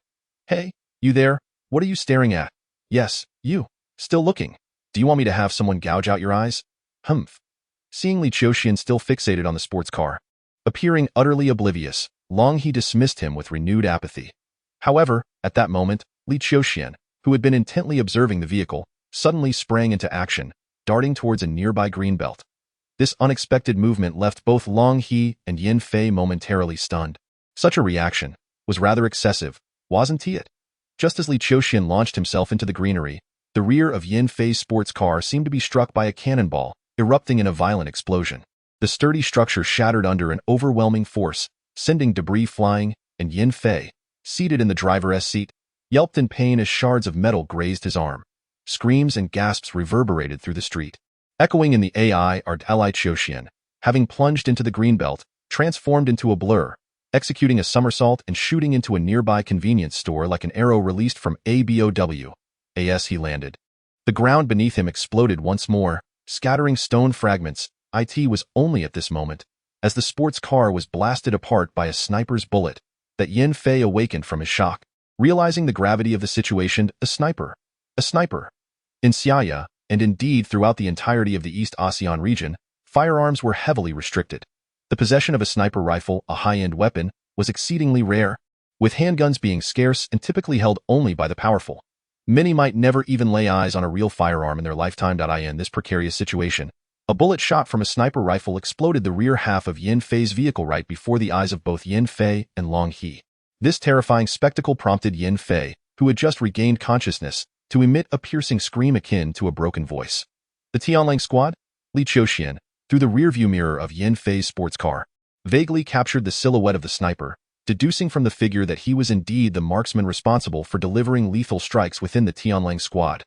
Hey, you there? What are you staring at? Yes, you. Still looking. Do you want me to have someone gouge out your eyes? Humph. Seeing Li Qiuxian still fixated on the sports car, appearing utterly oblivious, Long He dismissed him with renewed apathy. However, at that moment, Li Qiuxian, who had been intently observing the vehicle, suddenly sprang into action, darting towards a nearby green belt. This unexpected movement left both Long He and Yin Fei momentarily stunned. Such a reaction was rather excessive, wasn't it? Just as Li Qiuxian launched himself into the greenery, the rear of Yin Fei's sports car seemed to be struck by a cannonball, erupting in a violent explosion. The sturdy structure shattered under an overwhelming force, sending debris flying, and Yin Fei, seated in the driver's seat, yelped in pain as shards of metal grazed his arm. Screams and gasps reverberated through the street. Echoing in the AI are Li Qiuxian, having plunged into the greenbelt, transformed into a blur, executing a somersault and shooting into a nearby convenience store like an arrow released from a BOW. As he landed, the ground beneath him exploded once more, scattering stone fragments. It was only at this moment, as the sports car was blasted apart by a sniper's bullet, that Yin Fei awakened from his shock. Realizing the gravity of the situation, a sniper. In Xiaya, and indeed throughout the entirety of the East ASEAN region, firearms were heavily restricted. The possession of a sniper rifle, a high-end weapon, was exceedingly rare, with handguns being scarce and typically held only by the powerful. Many might never even lay eyes on a real firearm in their lifetime. In this precarious situation, a bullet shot from a sniper rifle exploded the rear half of Yin Fei's vehicle right before the eyes of both Yin Fei and Long He. This terrifying spectacle prompted Yin Fei, who had just regained consciousness, to emit a piercing scream akin to a broken voice. The Tianlang squad, Li Qiuxian, through the rearview mirror of Yin Fei's sports car, vaguely captured the silhouette of the sniper, deducing from the figure that he was indeed the marksman responsible for delivering lethal strikes within the Tianlang squad.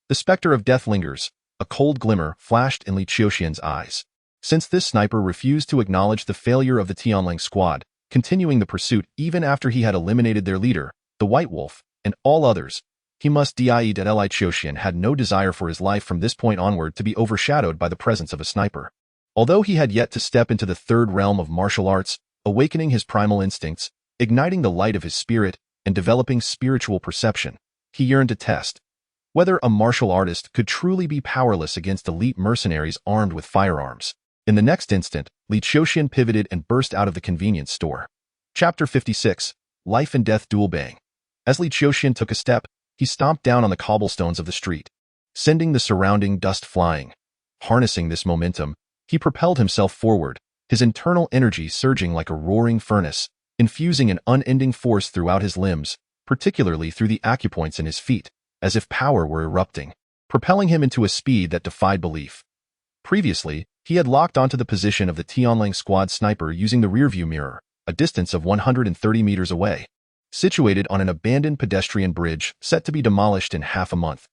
The specter of death lingers. A cold glimmer flashed in Li Qiuxian's eyes. Since this sniper refused to acknowledge the failure of the Tianlang squad, continuing the pursuit even after he had eliminated their leader, the White Wolf, and all others, he must die that Li Qiuxian had no desire for his life from this point onward to be overshadowed by the presence of a sniper. Although he had yet to step into the third realm of martial arts, awakening his primal instincts, igniting the light of his spirit, and developing spiritual perception, he yearned to test whether a martial artist could truly be powerless against elite mercenaries armed with firearms. In the next instant, Li Qiuxian pivoted and burst out of the convenience store. Chapter 56, Life and Death Duel Bang. As Li Qiuxian took a step, he stomped down on the cobblestones of the street, sending the surrounding dust flying. Harnessing this momentum, he propelled himself forward, his internal energy surging like a roaring furnace, infusing an unending force throughout his limbs, particularly through the acupoints in his feet, as if power were erupting, propelling him into a speed that defied belief. Previously, he had locked onto the position of the Tianlang squad sniper using the rearview mirror, a distance of 130 meters away, situated on an abandoned pedestrian bridge set to be demolished in half a month.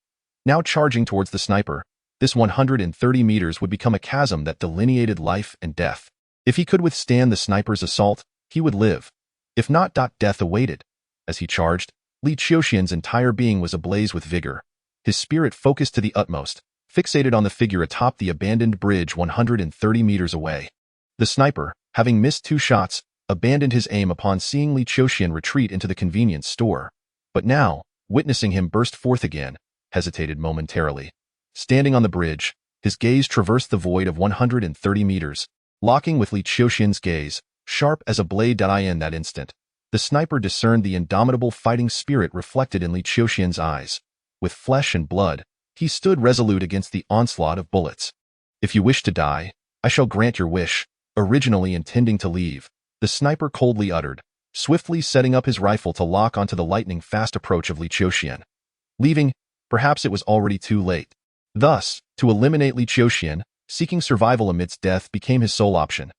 Now charging towards the sniper, this 130 meters would become a chasm that delineated life and death. If he could withstand the sniper's assault, he would live. If not, death awaited. As he charged, Li Qiuxian's entire being was ablaze with vigor, his spirit focused to the utmost, fixated on the figure atop the abandoned bridge 130 meters away. The sniper, having missed 2 shots, abandoned his aim upon seeing Li Qiuxian retreat into the convenience store, but now, witnessing him burst forth again, hesitated momentarily. Standing on the bridge, his gaze traversed the void of 130 meters, locking with Li Qiuxian's gaze, sharp as a blade. In that instant, the sniper discerned the indomitable fighting spirit reflected in Li Qiuxian's eyes. With flesh and blood, he stood resolute against the onslaught of bullets. "If you wish to die, I shall grant your wish." Originally intending to leave, the sniper coldly uttered, swiftly setting up his rifle to lock onto the lightning-fast approach of Li Qiuxian. Leaving, perhaps it was already too late. Thus, to eliminate Li Qiuxian, seeking survival amidst death became his sole option.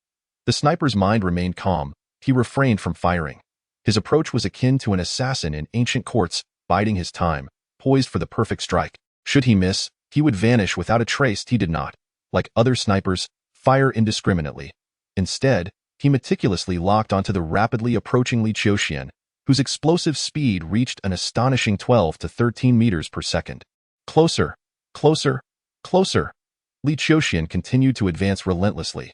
The sniper's mind remained calm. He refrained from firing. His approach was akin to an assassin in ancient courts, biding his time, poised for the perfect strike. Should he miss, he would vanish without a trace. He did not, like other snipers, fire indiscriminately. Instead, he meticulously locked onto the rapidly approaching Li Qiuxian, whose explosive speed reached an astonishing 12 to 13 meters per second. Closer, closer, closer. Li Qiuxian continued to advance relentlessly.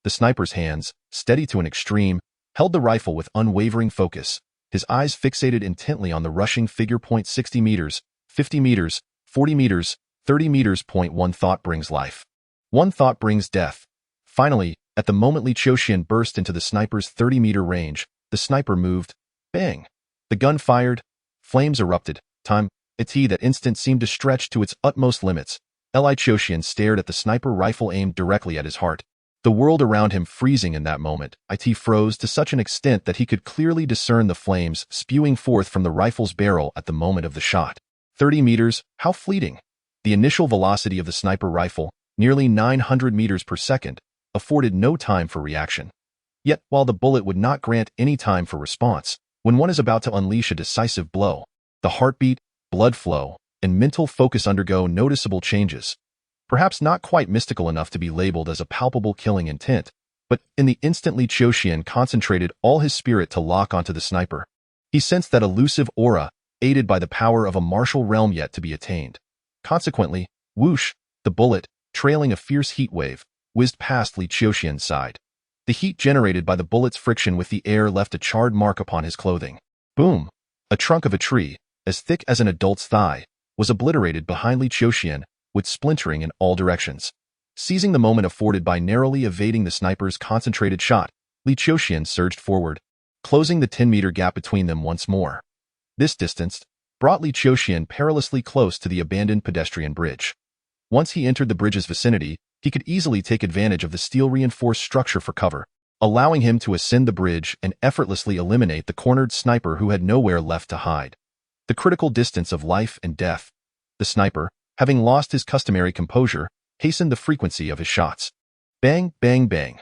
The sniper's hands, steady to an extreme, held the rifle with unwavering focus, his eyes fixated intently on the rushing figure. 60 meters, 50 meters, 40 meters, 30 meters. One thought brings life. One thought brings death. Finally, at the moment Li Qiuxian burst into the sniper's 30-meter range, the sniper moved. Bang! The gun fired. Flames erupted. Time. That instant seemed to stretch to its utmost limits. Li Qiuxian stared at the sniper rifle aimed directly at his heart. The world around him freezing in that moment. It froze to such an extent that he could clearly discern the flames spewing forth from the rifle's barrel at the moment of the shot. 30 meters, how fleeting! The initial velocity of the sniper rifle, nearly 900 meters per second, afforded no time for reaction. Yet, while the bullet would not grant any time for response, when one is about to unleash a decisive blow, the heartbeat, blood flow, and mental focus undergo noticeable changes. Perhaps not quite mystical enough to be labeled as a palpable killing intent, but in the instant Li Qiuxian concentrated all his spirit to lock onto the sniper. He sensed that elusive aura, aided by the power of a martial realm yet to be attained. Consequently, whoosh, the bullet, trailing a fierce heat wave, whizzed past Li Qiuxian's side. The heat generated by the bullet's friction with the air left a charred mark upon his clothing. Boom! A trunk of a tree, as thick as an adult's thigh, was obliterated behind Li Qiuxian, with splintering in all directions. Seizing the moment afforded by narrowly evading the sniper's concentrated shot, Li Qiuxian surged forward, closing the 10-meter gap between them once more. This distance brought Li Qiuxian perilously close to the abandoned pedestrian bridge. Once he entered the bridge's vicinity, he could easily take advantage of the steel-reinforced structure for cover, allowing him to ascend the bridge and effortlessly eliminate the cornered sniper who had nowhere left to hide. The critical distance of life and death. The sniper, having lost his customary composure, hastened the frequency of his shots. Bang, bang, bang.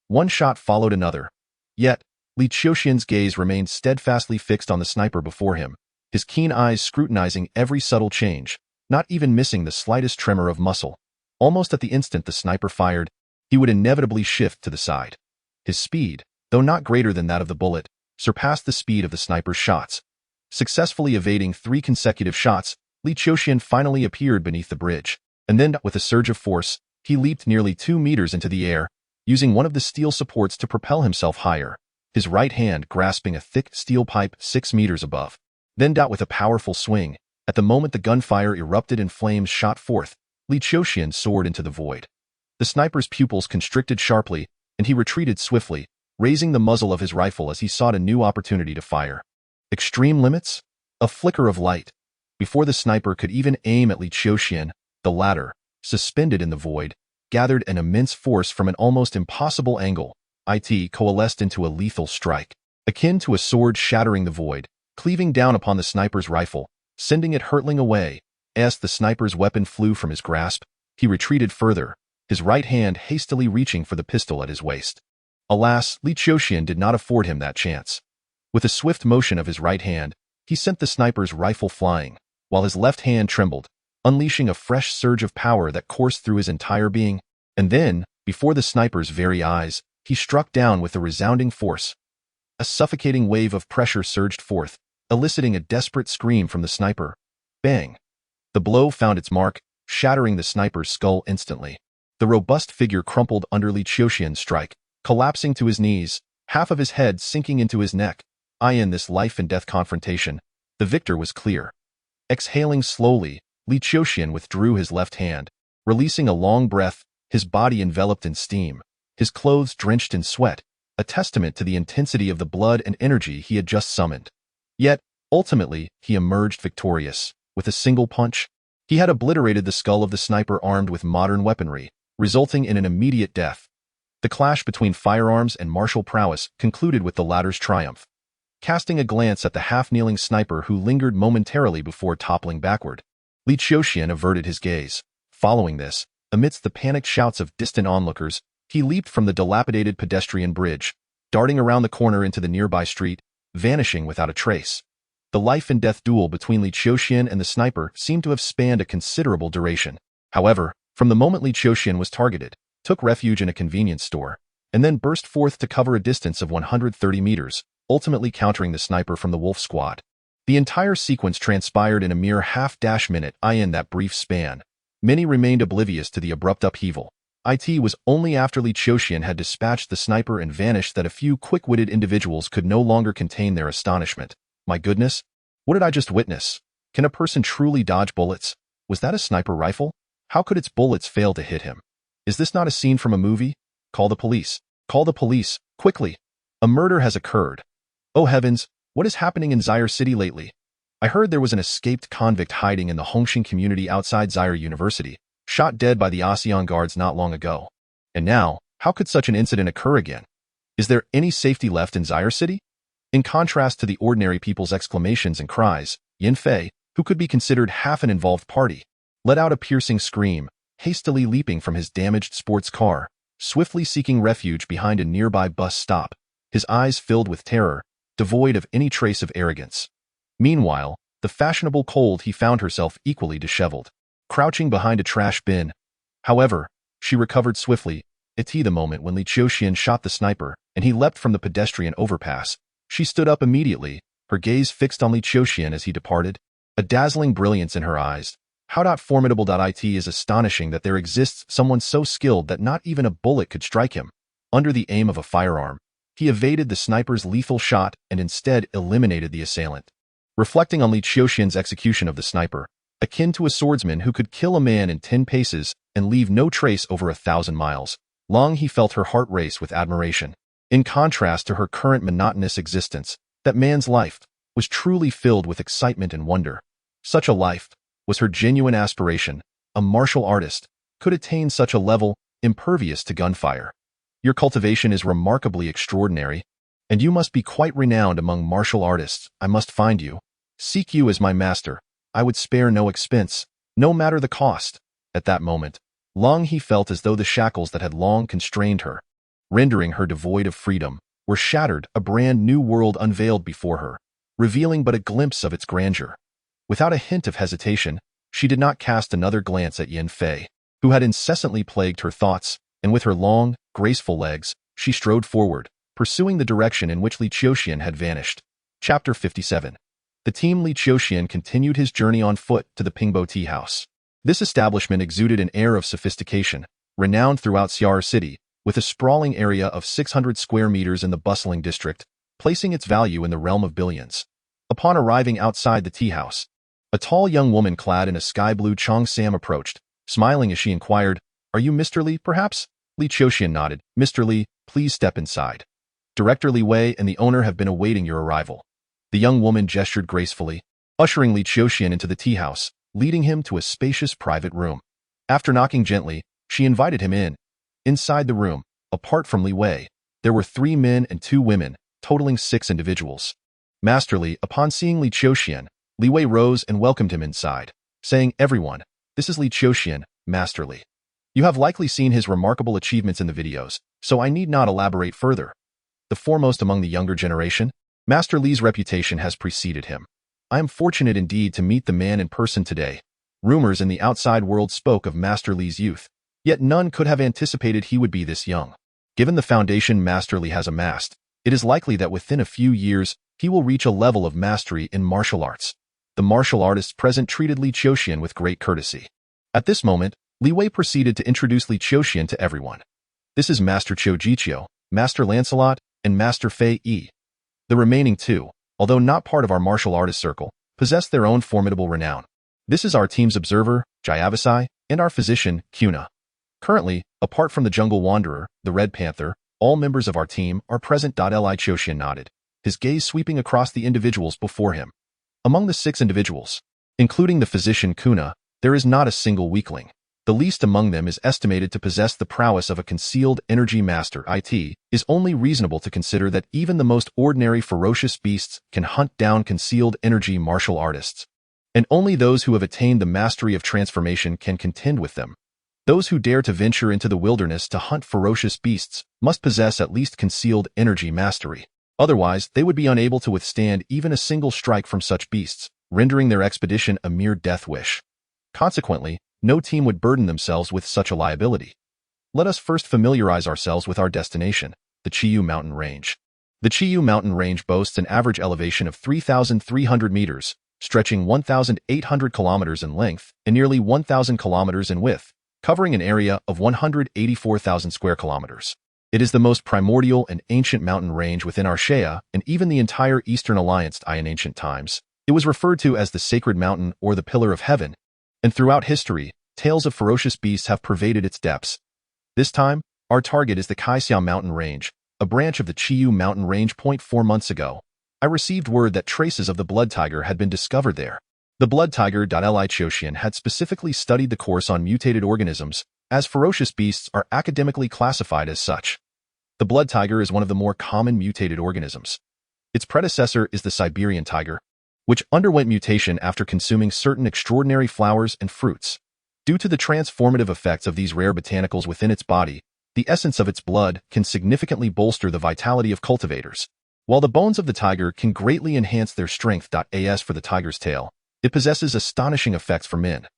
One shot followed another. Yet, Li Qiuxian's gaze remained steadfastly fixed on the sniper before him, his keen eyes scrutinizing every subtle change, not even missing the slightest tremor of muscle. Almost at the instant the sniper fired, he would inevitably shift to the side. His speed, though not greater than that of the bullet, surpassed the speed of the sniper's shots. Successfully evading 3 consecutive shots, Li Qiuxian finally appeared beneath the bridge, and then, with a surge of force, he leaped nearly 2 meters into the air, using one of the steel supports to propel himself higher, his right hand grasping a thick steel pipe 6 meters above. Then, with a powerful swing, at the moment the gunfire erupted and flames shot forth, Li Qiuxian soared into the void. The sniper's pupils constricted sharply, and he retreated swiftly, raising the muzzle of his rifle as he sought a new opportunity to fire. Extreme limits? A flicker of light. Before the sniper could even aim at Li Qiuxian, the latter, suspended in the void, gathered an immense force from an almost impossible angle. It coalesced into a lethal strike, akin to a sword shattering the void, cleaving down upon the sniper's rifle, sending it hurtling away. As the sniper's weapon flew from his grasp, he retreated further, his right hand hastily reaching for the pistol at his waist. Alas, Li Qiuxian did not afford him that chance. With a swift motion of his right hand, he sent the sniper's rifle flying, while his left hand trembled, unleashing a fresh surge of power that coursed through his entire being. And then, before the sniper's very eyes, he struck down with a resounding force. A suffocating wave of pressure surged forth, eliciting a desperate scream from the sniper. Bang! The blow found its mark, shattering the sniper's skull instantly. The robust figure crumpled under Li Qiuxian's strike, collapsing to his knees, half of his head sinking into his neck. In this life-and-death confrontation, the victor was clear. Exhaling slowly, Li Qiuxian withdrew his left hand, releasing a long breath, his body enveloped in steam, his clothes drenched in sweat, a testament to the intensity of the blood and energy he had just summoned. Yet, ultimately, he emerged victorious. With a single punch, he had obliterated the skull of the sniper armed with modern weaponry, resulting in an immediate death. The clash between firearms and martial prowess concluded with the latter's triumph. Casting a glance at the half-kneeling sniper who lingered momentarily before toppling backward, Li Qiuxian averted his gaze. Following this, amidst the panicked shouts of distant onlookers, he leaped from the dilapidated pedestrian bridge, darting around the corner into the nearby street, vanishing without a trace. The life-and-death duel between Li Qiuxian and the sniper seemed to have spanned a considerable duration. However, from the moment Li Qiuxian was targeted, took refuge in a convenience store, and then burst forth to cover a distance of 130 meters, ultimately countering the sniper from the Wolf Squad. The entire sequence transpired in a mere half-minute. In that brief span, many remained oblivious to the abrupt upheaval. It was only after Li Qiuxian had dispatched the sniper and vanished that a few quick-witted individuals could no longer contain their astonishment. My goodness, what did I just witness? Can a person truly dodge bullets? Was that a sniper rifle? How could its bullets fail to hit him? Is this not a scene from a movie? Call the police. Call the police, quickly. A murder has occurred. Oh heavens, what is happening in Zaire City lately? I heard there was an escaped convict hiding in the Hongxing community outside Zaire University, shot dead by the ASEAN guards not long ago. And now, how could such an incident occur again? Is there any safety left in Zaire City? In contrast to the ordinary people's exclamations and cries, Yin Fei, who could be considered half an involved party, let out a piercing scream, hastily leaping from his damaged sports car, swiftly seeking refuge behind a nearby bus stop, his eyes filled with terror, devoid of any trace of arrogance. Meanwhile, the fashionable cold he found herself equally disheveled, crouching behind a trash bin. However, she recovered swiftly, the moment when Li Qiuxian shot the sniper, and he leapt from the pedestrian overpass. She stood up immediately, her gaze fixed on Li Qiuxian as he departed, a dazzling brilliance in her eyes. How formidable. It is astonishing that there exists someone so skilled that not even a bullet could strike him. Under the aim of a firearm, he evaded the sniper's lethal shot and instead eliminated the assailant. Reflecting on Li Qiuxian's execution of the sniper, akin to a swordsman who could kill a man in 10 paces and leave no trace over 1,000 miles, long he felt her heart race with admiration. In contrast to her current monotonous existence, that man's life was truly filled with excitement and wonder. Such a life was her genuine aspiration. A martial artist could attain such a level, impervious to gunfire. Your cultivation is remarkably extraordinary, and you must be quite renowned among martial artists. I must find you, seek you as my master. I would spare no expense, no matter the cost. At that moment, long he felt as though the shackles that had long constrained her, rendering her devoid of freedom, were shattered. A brand new world unveiled before her, revealing but a glimpse of its grandeur. Without a hint of hesitation, she did not cast another glance at Yin Fei, who had incessantly plagued her thoughts. and with her long, graceful legs, she strode forward, pursuing the direction in which Li Qiuxian had vanished. Chapter 57. The team Li Qiuxian continued his journey on foot to the Pingbo Tea House. This establishment exuded an air of sophistication, renowned throughout Xiar City, with a sprawling area of 600 square meters in the bustling district, placing its value in the realm of billions. Upon arriving outside the tea house, a tall young woman clad in a sky-blue cheongsam approached, smiling as she inquired, "Are you Mr. Li, perhaps?" Li Qiuxian nodded. "Mr. Li, please step inside. Director Li Wei and the owner have been awaiting your arrival." The young woman gestured gracefully, ushering Li Qiuxian into the tea house, leading him to a spacious private room. After knocking gently, she invited him in. Inside the room, apart from Li Wei, there were 3 men and 2 women, totaling 6 individuals. Master Li, upon seeing Li Qiuxian, Li Wei rose and welcomed him inside, saying, "Everyone, this is Li Qiuxian, Master Li. You have likely seen his remarkable achievements in the videos, so I need not elaborate further. The foremost among the younger generation, Master Li's reputation has preceded him. I am fortunate indeed to meet the man in person today. Rumors in the outside world spoke of Master Li's youth, yet none could have anticipated he would be this young. Given the foundation Master Li has amassed, it is likely that within a few years, he will reach a level of mastery in martial arts." The martial artists present treated Li Qiuxian with great courtesy. At this moment, Li Wei proceeded to introduce Li Qiuxian to everyone. "This is Master Qiu Jiqiu, Master Lancelot, and Master Fei Yi. The remaining 2, although not part of our martial artist circle, possess their own formidable renown. This is our team's observer, Jayavasai, and our physician, Kuna. Currently, apart from the Jungle Wanderer, the Red Panther, all members of our team are present." Li Qiuxian nodded, his gaze sweeping across the individuals before him. Among the 6 individuals, including the physician Kuna, there is not a single weakling. The least among them is estimated to possess the prowess of a concealed energy master. It is only reasonable to consider that even the most ordinary ferocious beasts can hunt down concealed energy martial artists, and only those who have attained the mastery of transformation can contend with them. Those who dare to venture into the wilderness to hunt ferocious beasts must possess at least concealed energy mastery. Otherwise, they would be unable to withstand even a single strike from such beasts, rendering their expedition a mere death wish. Consequently, no team would burden themselves with such a liability. Let us first familiarize ourselves with our destination, the Qiu Mountain Range. The Qiu Mountain Range boasts an average elevation of 3,300 meters, stretching 1,800 kilometers in length and nearly 1,000 kilometers in width, covering an area of 184,000 square kilometers. It is the most primordial and ancient mountain range within Archaea and even the entire Eastern Alliance. In ancient times, it was referred to as the Sacred Mountain or the Pillar of Heaven, and throughout history, tales of ferocious beasts have pervaded its depths. This time, our target is the Kaixia Mountain Range, a branch of the Qiu Mountain Range. 4 months ago, I received word that traces of the blood tiger had been discovered there. The blood tiger. Li Qiuxian had specifically studied the course on mutated organisms, as ferocious beasts are academically classified as such. The blood tiger is one of the more common mutated organisms. Its predecessor is the Siberian tiger, which underwent mutation after consuming certain extraordinary flowers and fruits. Due to the transformative effects of these rare botanicals within its body, the essence of its blood can significantly bolster the vitality of cultivators. While the bones of the tiger can greatly enhance their strength. As for the tiger's tail, it possesses astonishing effects for men.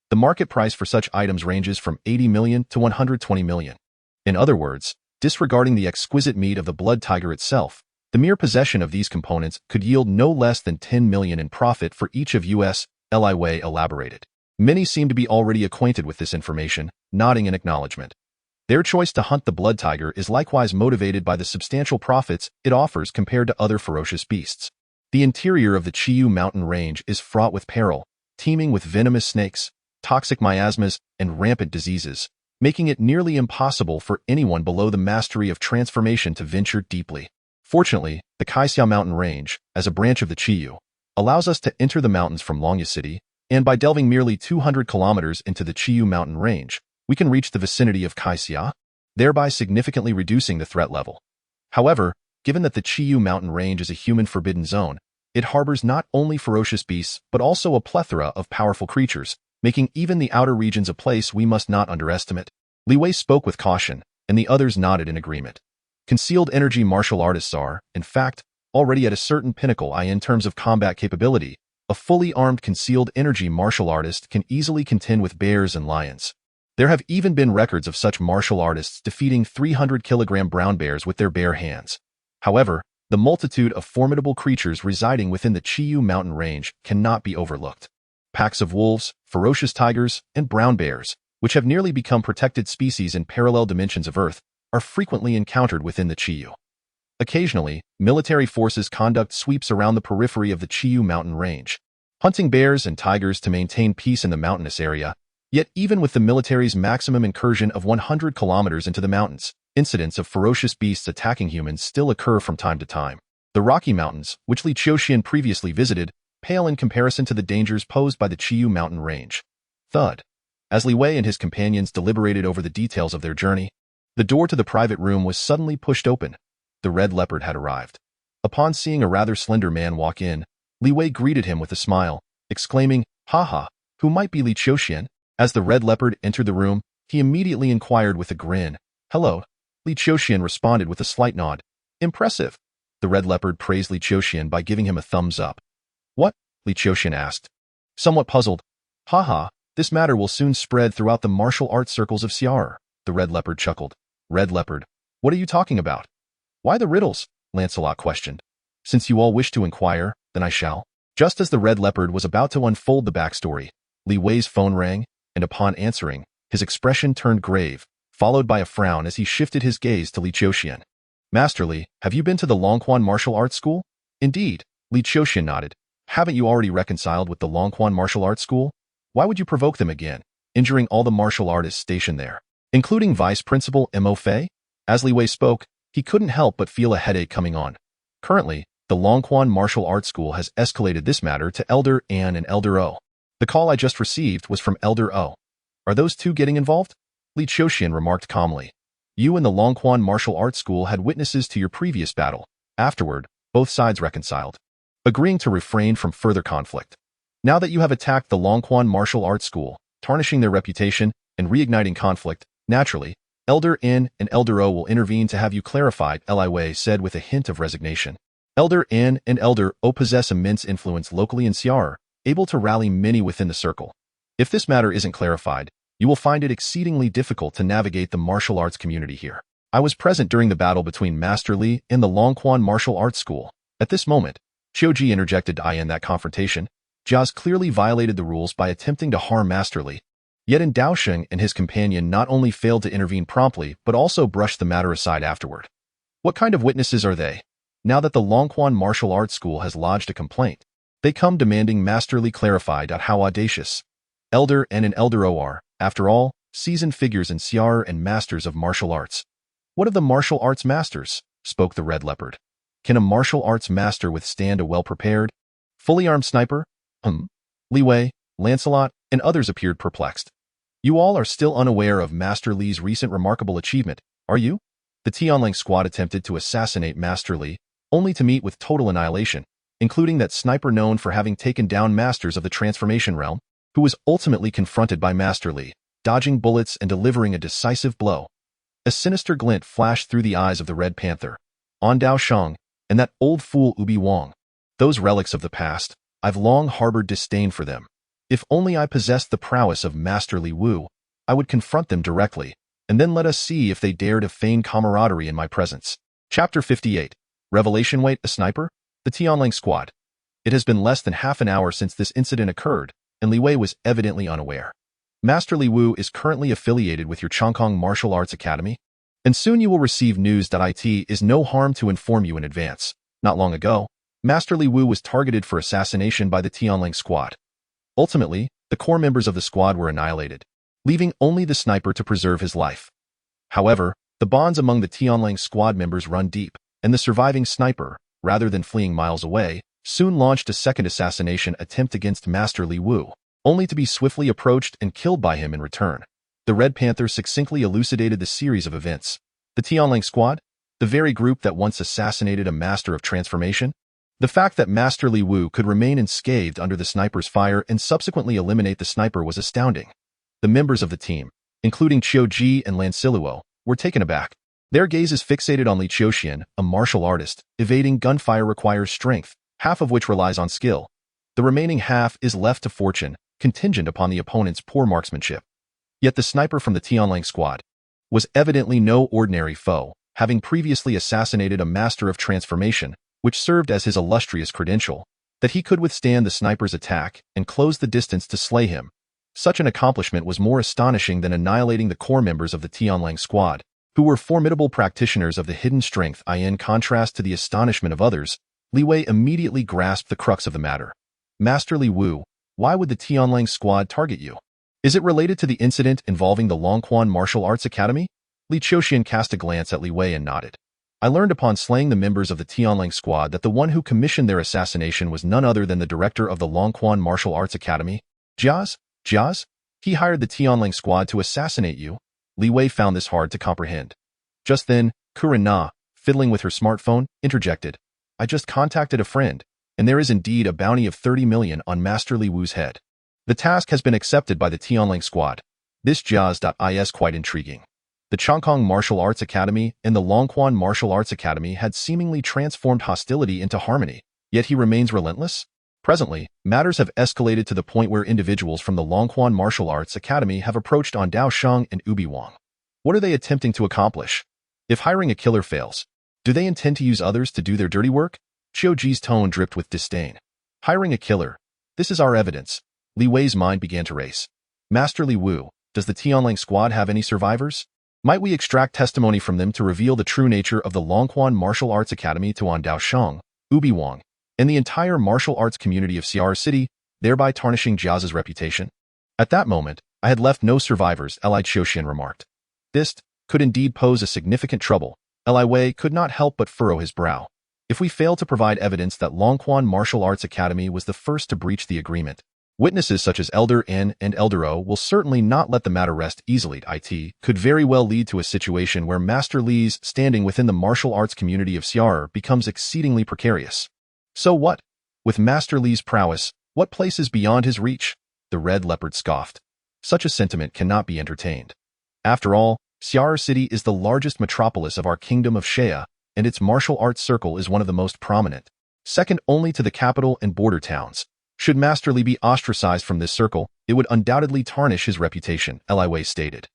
The market price for such items ranges from 80 million to 120 million. In other words, disregarding the exquisite meat of the blood tiger itself, the mere possession of these components could yield no less than 10 million in profit for each of us. Li Wei elaborated. Many seem to be already acquainted with this information, nodding in acknowledgement. Their choice to hunt the blood tiger is likewise motivated by the substantial profits it offers compared to other ferocious beasts. The interior of the Qiu Mountain Range is fraught with peril, teeming with venomous snakes, toxic miasmas, and rampant diseases, making it nearly impossible for anyone below the mastery of transformation to venture deeply. Fortunately, the Kaixia Mountain Range, as a branch of the Qiu, allows us to enter the mountains from Longya City, and by delving merely 200 kilometers into the Qiu Mountain Range, we can reach the vicinity of Kaixia, thereby significantly reducing the threat level. However, given that the Qiu Mountain Range is a human forbidden zone, it harbors not only ferocious beasts but also a plethora of powerful creatures, making even the outer regions a place we must not underestimate. Li Wei spoke with caution, and the others nodded in agreement. Concealed energy martial artists are, in fact, already at a certain pinnacle in terms of combat capability. A fully armed concealed energy martial artist can easily contend with bears and lions. There have even been records of such martial artists defeating 300-kilogram brown bears with their bare hands. However, the multitude of formidable creatures residing within the Qiu mountain range cannot be overlooked. Packs of wolves, ferocious tigers, and brown bears, which have nearly become protected species in parallel dimensions of Earth, are frequently encountered within the Qiu. Occasionally, military forces conduct sweeps around the periphery of the Qiu mountain range, hunting bears and tigers to maintain peace in the mountainous area. Yet even with the military's maximum incursion of 100 kilometers into the mountains, incidents of ferocious beasts attacking humans still occur from time to time. The Rocky Mountains, which Li Qiuxian previously visited, pale in comparison to the dangers posed by the Qiu mountain range. Thud. As Li Wei and his companions deliberated over the details of their journey, the door to the private room was suddenly pushed open. The red leopard had arrived. Upon seeing a rather slender man walk in, Li Wei greeted him with a smile, exclaiming, "Haha, who might be Li Qiuxian?" As the red leopard entered the room, he immediately inquired with a grin. "Hello." Li Qiuxian responded with a slight nod. "Impressive." The red leopard praised Li Qiuxian by giving him a thumbs up. "What?" Li Qiuxian asked. Somewhat puzzled. "Haha, this matter will soon spread throughout the martial arts circles of Xiar." The red leopard chuckled. "Red leopard, what are you talking about?" "Why the riddles?" Lancelot questioned. "Since you all wish to inquire, then I shall." Just as the red leopard was about to unfold the backstory, Li Wei's phone rang, and upon answering, his expression turned grave, followed by a frown as he shifted his gaze to Li Qiuxian. "Master Li, have you been to the Longquan Martial Arts School?" "Indeed," Li Qiuxian nodded. "Haven't you already reconciled with the Longquan Martial Arts School? Why would you provoke them again, injuring all the martial artists stationed there, including Vice Principal Mo Fei?" As Li Wei spoke, he couldn't help but feel a headache coming on. Currently, the Longquan Martial Arts School has escalated this matter to Elder An and Elder O. The call I just received was from Elder O. "Are those two getting involved?" Li Qiuxian remarked calmly. "You and the Longquan Martial Arts School had witnesses to your previous battle. Afterward, both sides reconciled, agreeing to refrain from further conflict. Now that you have attacked the Longquan Martial Arts School, tarnishing their reputation and reigniting conflict, naturally, Elder N and Elder O will intervene to have you clarified," Li Wei said with a hint of resignation. Elder N and Elder O possess immense influence locally in Xiar, able to rally many within the circle. If this matter isn't clarified, you will find it exceedingly difficult to navigate the martial arts community here. I was present during the battle between Master Li and the Longquan Martial Arts School. At this moment, Qiuji interjected to end that confrontation. Jiaz clearly violated the rules by attempting to harm Master Li. Yet in Daosheng and his companion not only failed to intervene promptly, but also brushed the matter aside afterward. What kind of witnesses are they? Now that the Longquan Martial Arts School has lodged a complaint, they come demanding Master Li clarify how audacious Elder N and Elder O are, after all, seasoned figures in Xiar and masters of martial arts. "What of the martial arts masters?" spoke the red leopard. "Can a martial arts master withstand a well-prepared, fully armed sniper?" Li Wei, Lancelot, and others appeared perplexed. "You all are still unaware of Master Li's recent remarkable achievement, are you?" The Tianling squad attempted to assassinate Master Li, only to meet with total annihilation, including that sniper known for having taken down masters of the transformation realm, who was ultimately confronted by Master Li, dodging bullets and delivering a decisive blow. A sinister glint flashed through the eyes of the Red Panther. "On Dao Shang, and that old fool Ubi Wang. Those relics of the past, I've long harbored disdain for them. If only I possessed the prowess of Master Li Wu, I would confront them directly, and then let us see if they dare to feign camaraderie in my presence." Chapter 58. Revelation. Wait, a sniper? The Tianling squad. It has been less than half an hour since this incident occurred, and Li Wei was evidently unaware. Master Li Wu is currently affiliated with your Chongkong Martial Arts Academy, and soon you will receive news that it is no harm to inform you in advance. Not long ago, Master Li Wu was targeted for assassination by the Tianling squad. Ultimately, the core members of the squad were annihilated, leaving only the sniper to preserve his life. However, the bonds among the Tianling squad members run deep, and the surviving sniper, rather than fleeing miles away, soon launched a second assassination attempt against Master Li Wu, only to be swiftly approached and killed by him in return. The Red Panther succinctly elucidated the series of events. The Tianling squad, the very group that once assassinated a master of transformation. The fact that Master Li Wu could remain unscathed under the sniper's fire and subsequently eliminate the sniper was astounding. The members of the team, including Qiuji and Lancelot, were taken aback. Their gazes fixated on Li Qiuxian, a martial artist. Evading gunfire requires strength, half of which relies on skill. The remaining half is left to fortune, contingent upon the opponent's poor marksmanship. Yet the sniper from the Tianlang squad was evidently no ordinary foe, having previously assassinated a master of transformation, which served as his illustrious credential, that he could withstand the sniper's attack and close the distance to slay him. Such an accomplishment was more astonishing than annihilating the core members of the Tianlang squad, who were formidable practitioners of the hidden strength. In contrast to the astonishment of others, Li Wei immediately grasped the crux of the matter. Master Li Wu, why would the Tianlang squad target you? Is it related to the incident involving the Longquan Martial Arts Academy? Li Qiuxian cast a glance at Li Wei and nodded. I learned upon slaying the members of the Tianlang squad that the one who commissioned their assassination was none other than the director of the Longquan Martial Arts Academy. Jiaz? He hired the Tianlang squad to assassinate you? Li Wei found this hard to comprehend. Just then, Kuren Na, fiddling with her smartphone, interjected. I just contacted a friend, and there is indeed a bounty of 30 million on Master Li Wu's head. The task has been accepted by the Tianlang squad. This Jiaz.is quite intriguing. The Chongqing Martial Arts Academy and the Longquan Martial Arts Academy had seemingly transformed hostility into harmony, yet he remains relentless? Presently, matters have escalated to the point where individuals from the Longquan Martial Arts Academy have approached Dao Sheng and Ubi Wang. What are they attempting to accomplish? If hiring a killer fails, do they intend to use others to do their dirty work? Qiu Ji's tone dripped with disdain. Hiring a killer. This is our evidence. Li Wei's mind began to race. Master Li Wu, does the Tianlang squad have any survivors? Might we extract testimony from them to reveal the true nature of the Longquan Martial Arts Academy to Dao Sheng, Ubi Wang, and the entire martial arts community of Xi'er City, thereby tarnishing Jiaz's reputation? At that moment, I had left no survivors, Li Qiuxian remarked. This could indeed pose a significant trouble. Li Wei could not help but furrow his brow. If we fail to provide evidence that Longquan Martial Arts Academy was the first to breach the agreement, witnesses such as Elder N and Elder O will certainly not let the matter rest easily. It could very well lead to a situation where Master Li's standing within the martial arts community of Xi'er becomes exceedingly precarious. So what? With Master Li's prowess, what place is beyond his reach? The Red Leopard scoffed. Such a sentiment cannot be entertained. After all, Xi'er City is the largest metropolis of our kingdom of Shea, and its martial arts circle is one of the most prominent, second only to the capital and border towns. Should Master Li be ostracized from this circle, it would undoubtedly tarnish his reputation, Li Wei stated.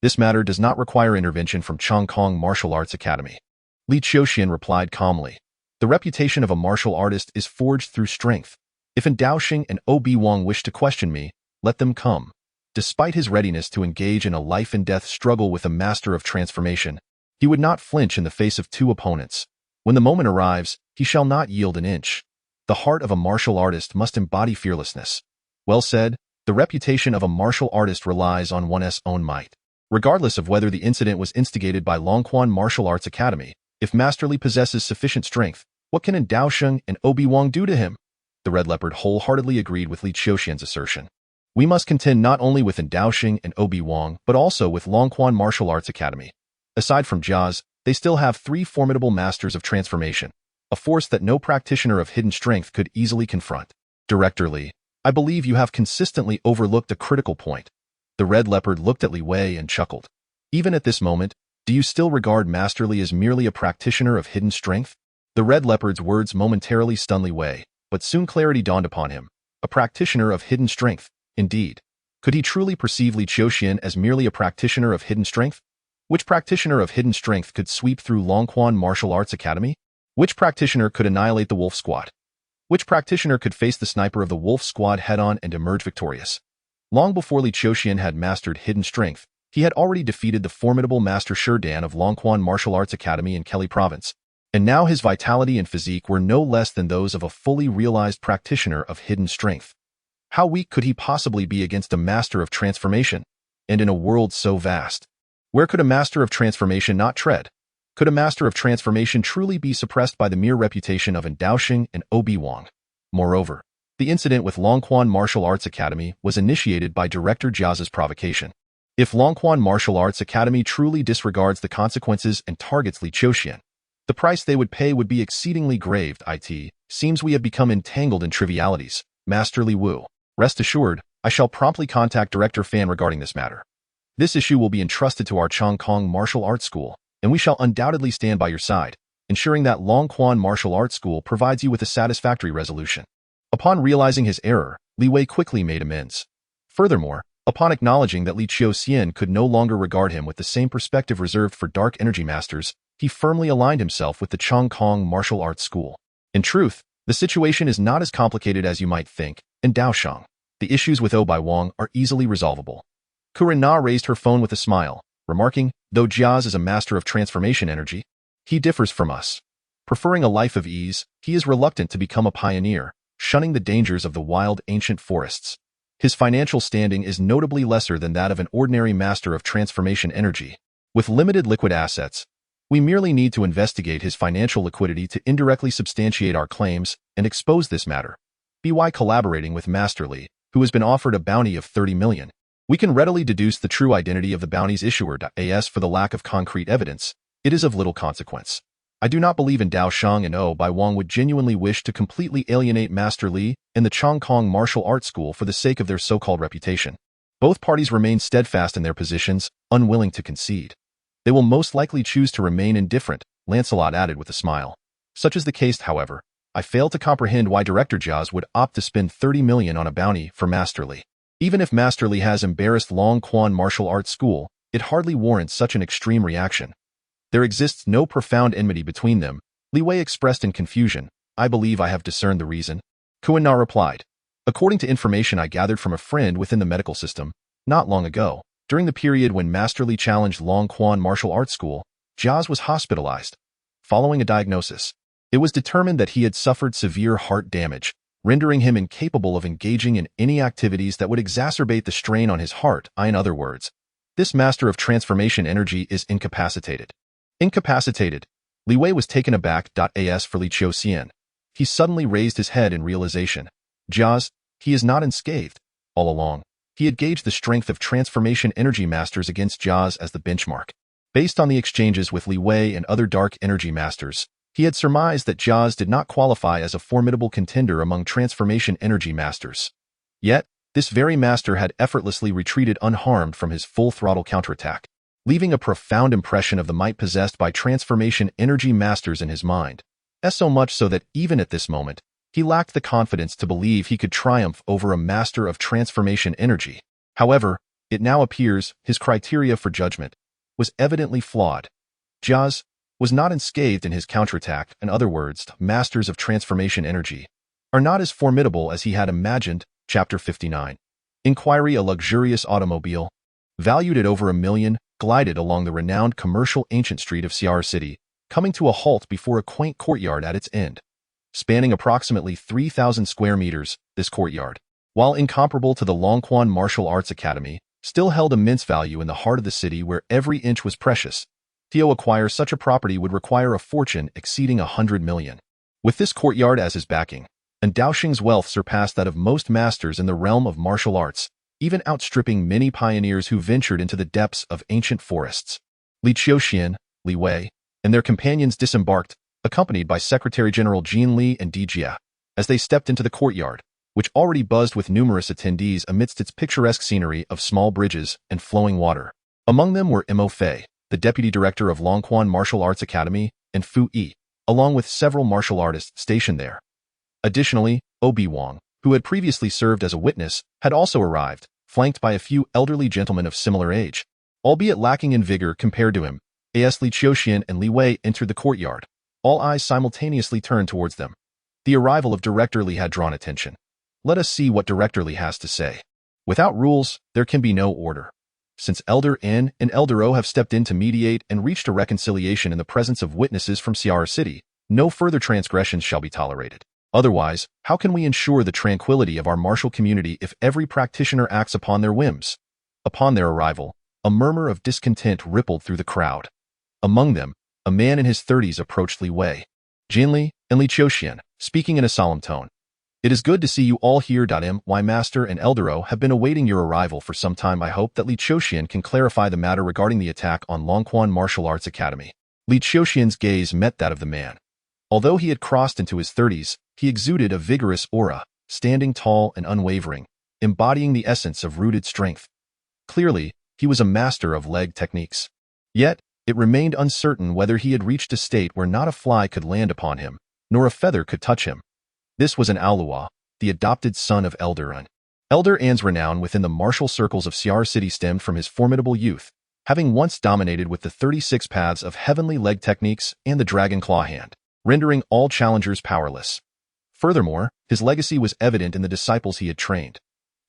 This matter does not require intervention from Chongqing Martial Arts Academy. Li Qiuxian replied calmly. The reputation of a martial artist is forged through strength. If Dao Sheng and Obi Wang wish to question me, let them come. Despite his readiness to engage in a life-and-death struggle with a master of transformation, he would not flinch in the face of two opponents. When the moment arrives, he shall not yield an inch. The heart of a martial artist must embody fearlessness. Well said, the reputation of a martial artist relies on one's own might. Regardless of whether the incident was instigated by Longquan Martial Arts Academy, if Master Li possesses sufficient strength, what can Dao Sheng and Obi Wang do to him? The Red Leopard wholeheartedly agreed with Li Qiuxian's assertion. We must contend not only with Dao Sheng and Obi Wang, but also with Longquan Martial Arts Academy. Aside from Jiaz, they still have 3 formidable masters of transformation, a force that no practitioner of hidden strength could easily confront. Director Li, I believe you have consistently overlooked a critical point. The Red Leopard looked at Li Wei and chuckled. Even at this moment, do you still regard Master Li as merely a practitioner of hidden strength? The Red Leopard's words momentarily stunned Li Wei, but soon clarity dawned upon him. A practitioner of hidden strength, indeed. Could he truly perceive Li Qiuxian as merely a practitioner of hidden strength? Which practitioner of hidden strength could sweep through Longquan Martial Arts Academy? Which practitioner could annihilate the Wolf Squad? Which practitioner could face the sniper of the Wolf Squad head-on and emerge victorious? Long before Li Qiuxian had mastered hidden strength, he had already defeated the formidable Master Shurdan of Longquan Martial Arts Academy in Kelly Province, and now his vitality and physique were no less than those of a fully realized practitioner of hidden strength. How weak could he possibly be against a master of transformation? And in a world so vast, where could a master of transformation not tread? Could a master of transformation truly be suppressed by the mere reputation of Dao Sheng and Obi Wang? Moreover, the incident with Longquan Martial Arts Academy was initiated by Director Jiaz's provocation. If Longquan Martial Arts Academy truly disregards the consequences and targets Li Qiuxian, the price they would pay would be exceedingly grave. It seems we have become entangled in trivialities. Master Li Wu, rest assured, I shall promptly contact Director Fan regarding this matter. This issue will be entrusted to our Chongqing Martial Arts School, and we shall undoubtedly stand by your side, ensuring that Longquan Martial Arts School provides you with a satisfactory resolution. Upon realizing his error, Li Wei quickly made amends. Furthermore, Upon acknowledging that Li Qiuxian could no longer regard him with the same perspective reserved for dark energy masters, he firmly aligned himself with the Chongkong martial arts school. In truth, the situation is not as complicated as you might think. In Daoshang, the issues with Bai Wang are easily resolvable. Kuren Na raised her phone with a smile, remarking, though Jiaz is a master of transformation energy, he differs from us. Preferring a life of ease, he is reluctant to become a pioneer, shunning the dangers of the wild ancient forests. His financial standing is notably lesser than that of an ordinary master of transformation energy. With limited liquid assets, we merely need to investigate his financial liquidity to indirectly substantiate our claims and expose this matter. By collaborating with Master Li, who has been offered a bounty of 30 million, we can readily deduce the true identity of the bounty's issuer. As for the lack of concrete evidence, it is of little consequence. I do not believe in Daoshang and Bai Wang would genuinely wish to completely alienate Master Li and the Chongkong martial arts school for the sake of their so-called reputation. Both parties remain steadfast in their positions, unwilling to concede. They will most likely choose to remain indifferent, Lancelot added with a smile. Such is the case, however. I fail to comprehend why Director Jiaz would opt to spend 30 million on a bounty for Master Li. Even if Master Li has embarrassed Long Quan martial arts school, it hardly warrants such an extreme reaction. There exists no profound enmity between them, Li Wei expressed in confusion. I believe I have discerned the reason. Kuan Na replied. According to information I gathered from a friend within the medical system, not long ago, during the period when Master Li challenged Long Quan martial arts school, Jiaz was hospitalized. Following a diagnosis, it was determined that he had suffered severe heart damage, rendering him incapable of engaging in any activities that would exacerbate the strain on his heart. In other words, this master of transformation energy is incapacitated. Incapacitated. Li Wei was taken aback. As for Li Qiuxian, he suddenly raised his head in realization. Jiaz, he is not unscathed. All along, he had gauged the strength of transformation energy masters against Jiaz as the benchmark. Based on the exchanges with Li Wei and other dark energy masters, he had surmised that Jiaz did not qualify as a formidable contender among transformation energy masters. Yet, this very master had effortlessly retreated unharmed from his full-throttle counterattack, leaving a profound impression of the might possessed by transformation energy masters in his mind, so much so that even at this moment, he lacked the confidence to believe he could triumph over a master of transformation energy. However, it now appears his criteria for judgment was evidently flawed. Jiaz was not unscathed in his counterattack. In other words, masters of transformation energy are not as formidable as he had imagined. Chapter 59. Inquiry. A luxurious automobile, valued at over $1 million, glided along the renowned commercial ancient street of Xiar City, coming to a halt before a quaint courtyard at its end. Spanning approximately 3,000 square meters, this courtyard, while incomparable to the Longquan Martial Arts Academy, still held immense value in the heart of the city where every inch was precious. To acquire such a property would require a fortune exceeding 100 million. With this courtyard as his backing, and Daoshang's wealth surpassed that of most masters in the realm of martial arts, even outstripping many pioneers who ventured into the depths of ancient forests. Li Qiuxian, Li Wei, and their companions disembarked, accompanied by Secretary General Jin Li and Di Jia. As they stepped into the courtyard, which already buzzed with numerous attendees amidst its picturesque scenery of small bridges and flowing water. Among them were Mo Fei, the deputy director of Longquan Martial Arts Academy, and Fu Yi, along with several martial artists stationed there. Additionally, Bai Wang, who had previously served as a witness, had also arrived, flanked by a few elderly gentlemen of similar age, albeit lacking in vigor compared to him. As Li Qiuxian and Li Wei entered the courtyard, all eyes simultaneously turned towards them. The arrival of Director Li had drawn attention. Let us see what Director Li has to say. Without rules, there can be no order. Since Elder N and Elder O have stepped in to mediate and reached a reconciliation in the presence of witnesses from Xiar City, no further transgressions shall be tolerated. Otherwise, how can we ensure the tranquility of our martial community if every practitioner acts upon their whims? Upon their arrival, a murmur of discontent rippled through the crowd. Among them, a man in his 30s approached Li Wei, Jin Li, and Li Qiuxian, speaking in a solemn tone. It is good to see you all here. My master and Eldero have been awaiting your arrival for some time. I hope that Li Qiuxian can clarify the matter regarding the attack on Longquan Martial Arts Academy. Li Qiuxian's gaze met that of the man. Although he had crossed into his 30s, he exuded a vigorous aura, standing tall and unwavering, embodying the essence of rooted strength. Clearly, he was a master of leg techniques. Yet, it remained uncertain whether he had reached a state where not a fly could land upon him, nor a feather could touch him. This was an Alua, the adopted son of Elder Un. Elder An's renown within the martial circles of Xiar City stemmed from his formidable youth, having once dominated with the 36 paths of heavenly leg techniques and the dragon claw hand, rendering all challengers powerless. Furthermore, his legacy was evident in the disciples he had trained.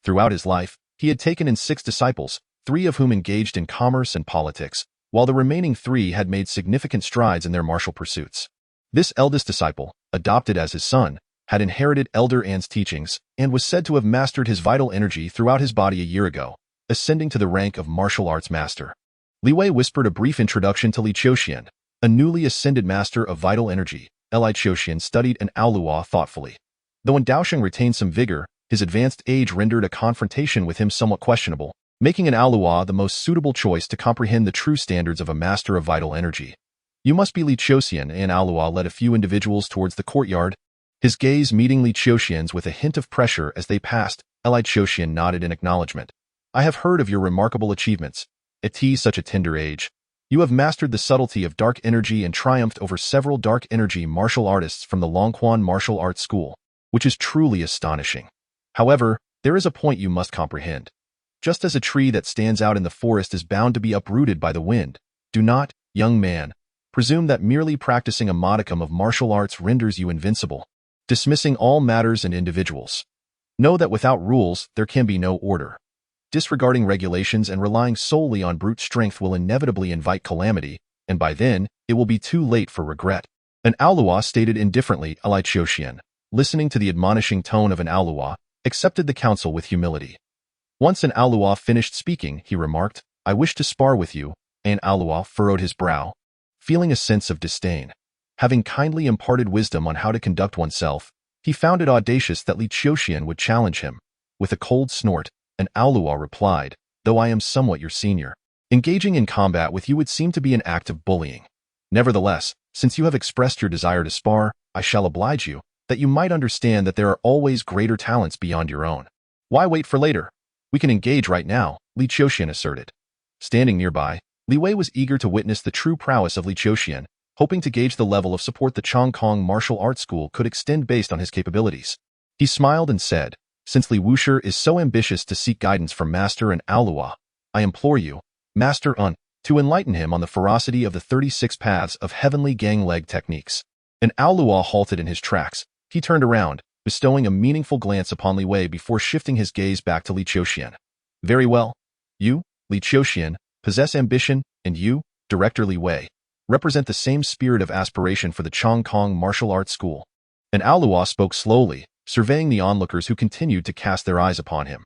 Throughout his life, he had taken in 6 disciples, 3 of whom engaged in commerce and politics, while the remaining 3 had made significant strides in their martial pursuits. This eldest disciple, adopted as his son, had inherited Elder An's teachings and was said to have mastered his vital energy throughout his body a year ago, ascending to the rank of martial arts master. Li whispered a brief introduction to Li Qiuxian, a newly ascended master of vital energy. Li Qiuxian studied an Aoluo thoughtfully. Though Daosheng retained some vigor, his advanced age rendered a confrontation with him somewhat questionable, making an Aoluo the most suitable choice to comprehend the true standards of a master of vital energy. You must be Li Qiuxian. An Aoluo led a few individuals towards the courtyard, his gaze meeting Li Qiuxian's with a hint of pressure as they passed. Li Qiuxian nodded in acknowledgement. I have heard of your remarkable achievements. At such a tender age, you have mastered the subtlety of dark energy and triumphed over several dark energy martial artists from the Longquan Martial Arts School, which is truly astonishing. However, there is a point you must comprehend. Just as a tree that stands out in the forest is bound to be uprooted by the wind, do not, young man, presume that merely practicing a modicum of martial arts renders you invincible, dismissing all matters and individuals. Know that without rules, there can be no order. Disregarding regulations and relying solely on brute strength will inevitably invite calamity, and by then, it will be too late for regret. An Aoluo stated indifferently. Li Qiuxian, listening to the admonishing tone of an Aoluo, accepted the counsel with humility. Once an Aoluo finished speaking, he remarked, I wish to spar with you. An Aoluo furrowed his brow, feeling a sense of disdain. Having kindly imparted wisdom on how to conduct oneself, he found it audacious that Li Qiuxian would challenge him. With a cold snort, an Aoluo replied, though I am somewhat your senior, engaging in combat with you would seem to be an act of bullying. Nevertheless, since you have expressed your desire to spar, I shall oblige you, that you might understand that there are always greater talents beyond your own. Why wait for later? We can engage right now, Li Qiuxian asserted. Standing nearby, Li was eager to witness the true prowess of Li Qiuxian, hoping to gauge the level of support the Chongkong Martial Arts School could extend based on his capabilities. He smiled and said, since Li Wushi is so ambitious to seek guidance from Master and Aoluo, I implore you, Master to enlighten him on the ferocity of the 36 paths of heavenly gang leg techniques. An Aoluo halted in his tracks. He turned around, bestowing a meaningful glance upon Li before shifting his gaze back to Li Qiuxian. Very well. You, Li Qiuxian, possess ambition, and you, Director Li represent the same spirit of aspiration for the Chongkong Martial Arts School. An Aoluo spoke slowly, surveying the onlookers who continued to cast their eyes upon him.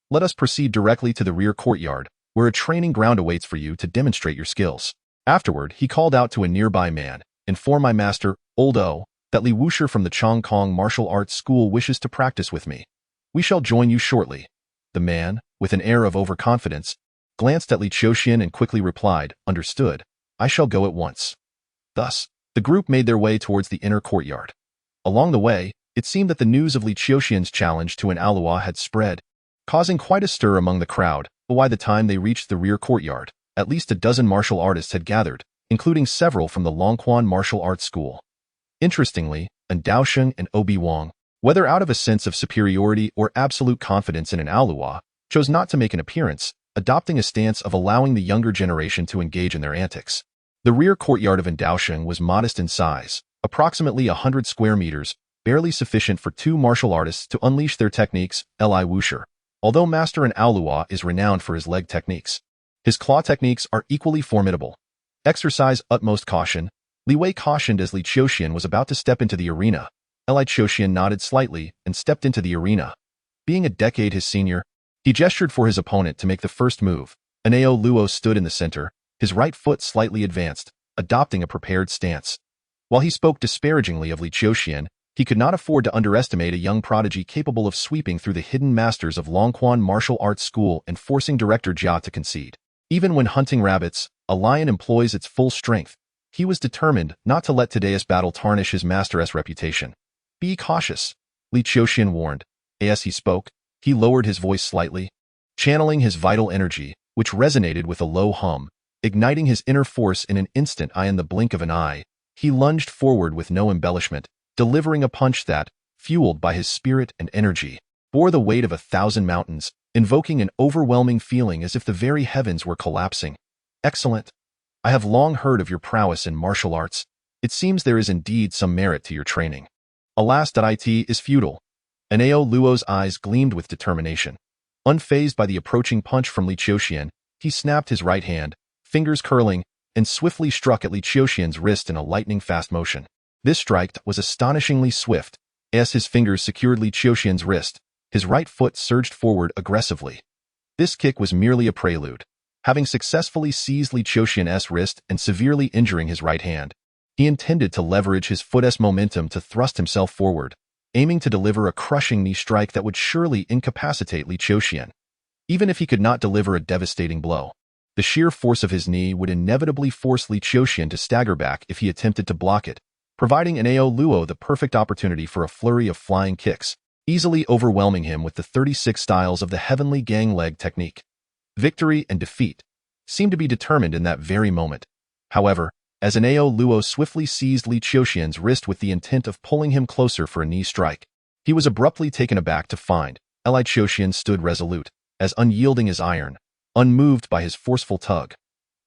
Let us proceed directly to the rear courtyard, where a training ground awaits for you to demonstrate your skills. Afterward, he called out to a nearby man, inform my master, Old O, that Li Wushi from the Chongkong Martial Arts School wishes to practice with me. We shall join you shortly. The man, with an air of overconfidence, glanced at Li Qiuxian and quickly replied, understood. I shall go at once. Thus, the group made their way towards the inner courtyard. Along the way, it seemed that the news of Li Qiuxian's challenge to an Aoluo had spread, causing quite a stir among the crowd, but by the time they reached the rear courtyard, at least a dozen martial artists had gathered, including several from the Longquan Martial Arts School. Interestingly, Daosheng and Obi Wang, whether out of a sense of superiority or absolute confidence in an Aoluo, chose not to make an appearance, adopting a stance of allowing the younger generation to engage in their antics. The rear courtyard of Daosheng was modest in size, approximately 100 square meters, barely sufficient for 2 martial artists to unleash their techniques. Li Wushi, although master in Aoluo, is renowned for his leg techniques. His claw techniques are equally formidable. Exercise utmost caution. Li cautioned as Li Qiuxian was about to step into the arena. Li Qiuxian nodded slightly and stepped into the arena. Being a decade his senior, he gestured for his opponent to make the first move. Anao Luo stood in the center, his right foot slightly advanced, adopting a prepared stance. While he spoke disparagingly of Li Qiuxian, he could not afford to underestimate a young prodigy capable of sweeping through the hidden masters of Longquan Martial Arts School and forcing Director Jia to concede. Even when hunting rabbits, a lion employs its full strength. He was determined not to let today's battle tarnish his master's reputation. Be cautious, Li Qiuxian warned. As he spoke, he lowered his voice slightly, channeling his vital energy, which resonated with a low hum, igniting his inner force in an instant. In the blink of an eye, he lunged forward with no embellishment, delivering a punch that, fueled by his spirit and energy, bore the weight of 1,000 mountains, invoking an overwhelming feeling as if the very heavens were collapsing. Excellent. I have long heard of your prowess in martial arts. It seems there is indeed some merit to your training. Alas, that it is futile. Anao Luo's eyes gleamed with determination. Unfazed by the approaching punch from Li Qiuxian, he snapped his right hand, fingers curling, and swiftly struck at Li Qiuxian's wrist in a lightning-fast motion. This strike was astonishingly swift. As his fingers secured Li Qiuxian's wrist, his right foot surged forward aggressively. This kick was merely a prelude. Having successfully seized Li Qiuxian's wrist and severely injuring his right hand, he intended to leverage his foot's momentum to thrust himself forward, aiming to deliver a crushing knee strike that would surely incapacitate Li Qiuxian. Even if he could not deliver a devastating blow, the sheer force of his knee would inevitably force Li Qiuxian to stagger back if he attempted to block it, providing Anao Luo the perfect opportunity for a flurry of flying kicks, easily overwhelming him with the 36 styles of the heavenly gang leg technique. Victory and defeat seemed to be determined in that very moment. However, as Anao Luo swiftly seized Li Qiuxian's wrist with the intent of pulling him closer for a knee strike, he was abruptly taken aback to find Li Qiuxian stood resolute, as unyielding as iron, unmoved by his forceful tug.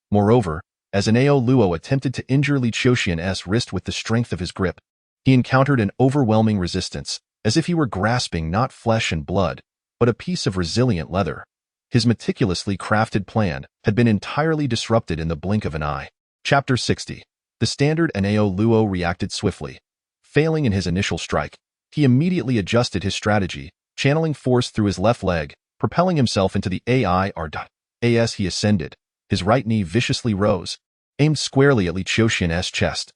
Moreover, as Anao Luo attempted to injure Li Qiuxian's wrist with the strength of his grip, he encountered an overwhelming resistance, as if he were grasping not flesh and blood, but a piece of resilient leather. His meticulously crafted plan had been entirely disrupted in the blink of an eye. Chapter 60. The standard Anao Luo reacted swiftly. Failing in his initial strike, he immediately adjusted his strategy, channeling force through his left leg, propelling himself into the AIR. As he ascended, his right knee viciously rose, aimed squarely at Li Qiuxian's chest.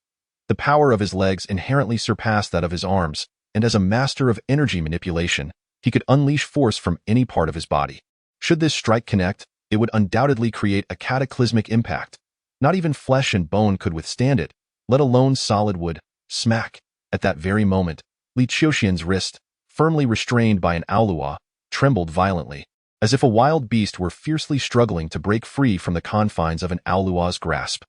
The power of his legs inherently surpassed that of his arms, and as a master of energy manipulation, he could unleash force from any part of his body. Should this strike connect, it would undoubtedly create a cataclysmic impact. Not even flesh and bone could withstand it, let alone solid wood. Smack! At that very moment, Li Qiuxian's wrist, firmly restrained by an aolua, trembled violently, as if a wild beast were fiercely struggling to break free from the confines of an aolua's grasp.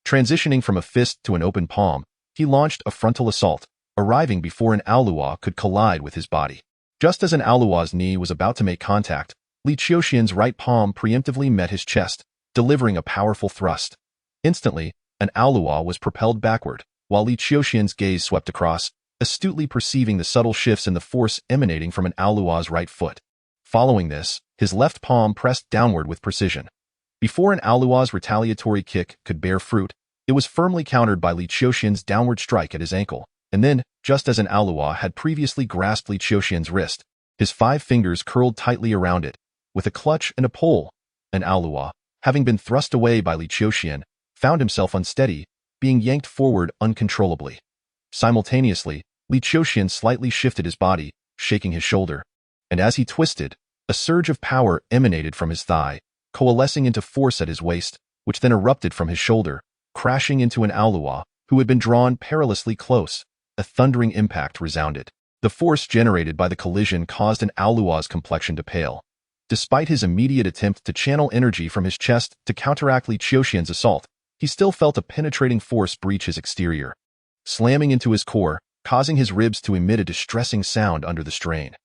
Transitioning from a fist to an open palm, he launched a frontal assault, arriving before an aolua could collide with his body. Just as an aolua's knee was about to make contact, Li Qiuxian's right palm preemptively met his chest, delivering a powerful thrust. Instantly, an aolua was propelled backward, while Li Qiuxian's gaze swept across, astutely perceiving the subtle shifts in the force emanating from an aolua's right foot. Following this, his left palm pressed downward with precision. Before an aolua's retaliatory kick could bear fruit, it was firmly countered by Li Qiuxian's downward strike at his ankle, and then, just as an aolua had previously grasped Li Qiuxian's wrist, his 5 fingers curled tightly around it. With a clutch and a pull, an aolua, having been thrust away by Li Qiuxian, found himself unsteady, being yanked forward uncontrollably. Simultaneously, Li Qiuxian slightly shifted his body, shaking his shoulder, and as he twisted, a surge of power emanated from his thigh, coalescing into force at his waist, which then erupted from his shoulder, crashing into an aolua, who had been drawn perilously close. A thundering impact resounded. The force generated by the collision caused an aolua's complexion to pale. Despite his immediate attempt to channel energy from his chest to counteract Li Qiuxian's assault, he still felt a penetrating force breach his exterior, slamming into his core, causing his ribs to emit a distressing sound under the strain.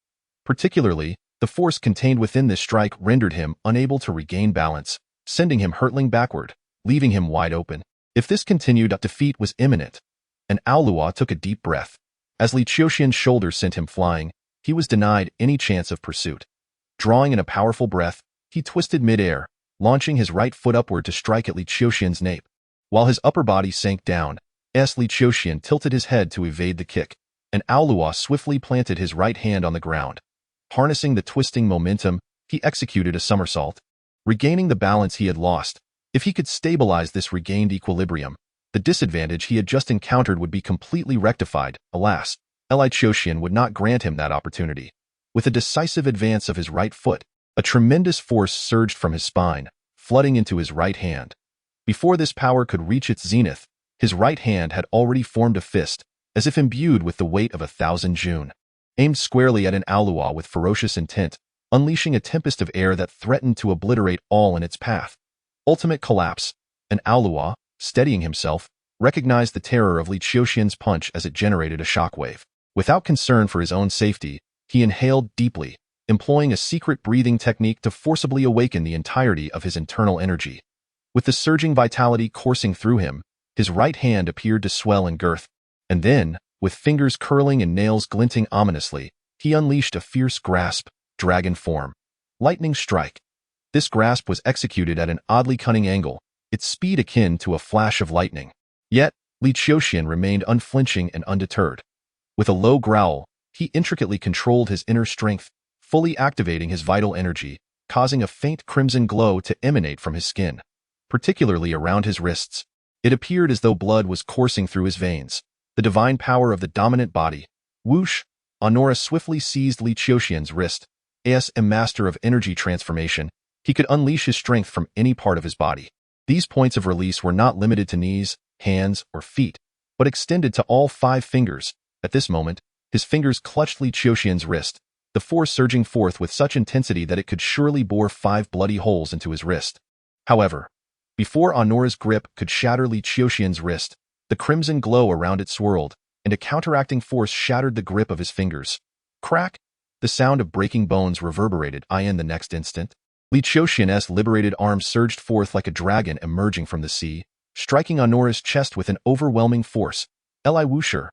Particularly, the force contained within this strike rendered him unable to regain balance, sending him hurtling backward, leaving him wide open. If this continued, defeat was imminent. An aolua took a deep breath. As Li Qiuxian's shoulder sent him flying, he was denied any chance of pursuit. Drawing in a powerful breath, he twisted mid-air, launching his right foot upward to strike at Li Qiuxian's nape. While his upper body sank down, Li Qiuxian tilted his head to evade the kick. An aolua swiftly planted his right hand on the ground. Harnessing the twisting momentum, he executed a somersault. Regaining the balance he had lost, if he could stabilize this regained equilibrium, the disadvantage he had just encountered would be completely rectified. Alas, Li Qiuxian would not grant him that opportunity. With a decisive advance of his right foot, a tremendous force surged from his spine, flooding into his right hand. Before this power could reach its zenith, his right hand had already formed a fist, as if imbued with the weight of 1,000 June, aimed squarely at an aolua with ferocious intent, unleashing a tempest of air that threatened to obliterate all in its path. Ultimate collapse. An aolua, steadying himself, recognized the terror of Li Qiuxian's punch as it generated a shockwave. Without concern for his own safety, He inhaled deeply, employing a secret breathing technique to forcibly awaken the entirety of his internal energy. With the surging vitality coursing through him, his right hand appeared to swell in girth, and then, with fingers curling and nails glinting ominously, he unleashed a fierce grasp, dragon form. Lightning strike. This grasp was executed at an oddly cunning angle, its speed akin to a flash of lightning. Yet, Li Qiuxian remained unflinching and undeterred. With a low growl, he intricately controlled his inner strength, fully activating his vital energy, causing a faint crimson glow to emanate from his skin, particularly around his wrists. It appeared as though blood was coursing through his veins. The divine power of the dominant body. Whoosh! Honora swiftly seized Li Qiuxian's wrist. As a master of energy transformation, he could unleash his strength from any part of his body. These points of release were not limited to knees, hands, or feet, but extended to all 5 fingers. At this moment, his fingers clutched Li Qiuxian's wrist, the force surging forth with such intensity that it could surely bore 5 bloody holes into his wrist. However, before Honora's grip could shatter Li Qiuxian's wrist, the crimson glow around it swirled, and a counteracting force shattered the grip of his fingers. Crack! The sound of breaking bones reverberated in the next instant. Li Qiuxian's liberated arm surged forth like a dragon emerging from the sea, striking Honora's chest with an overwhelming force. Li Whoosher!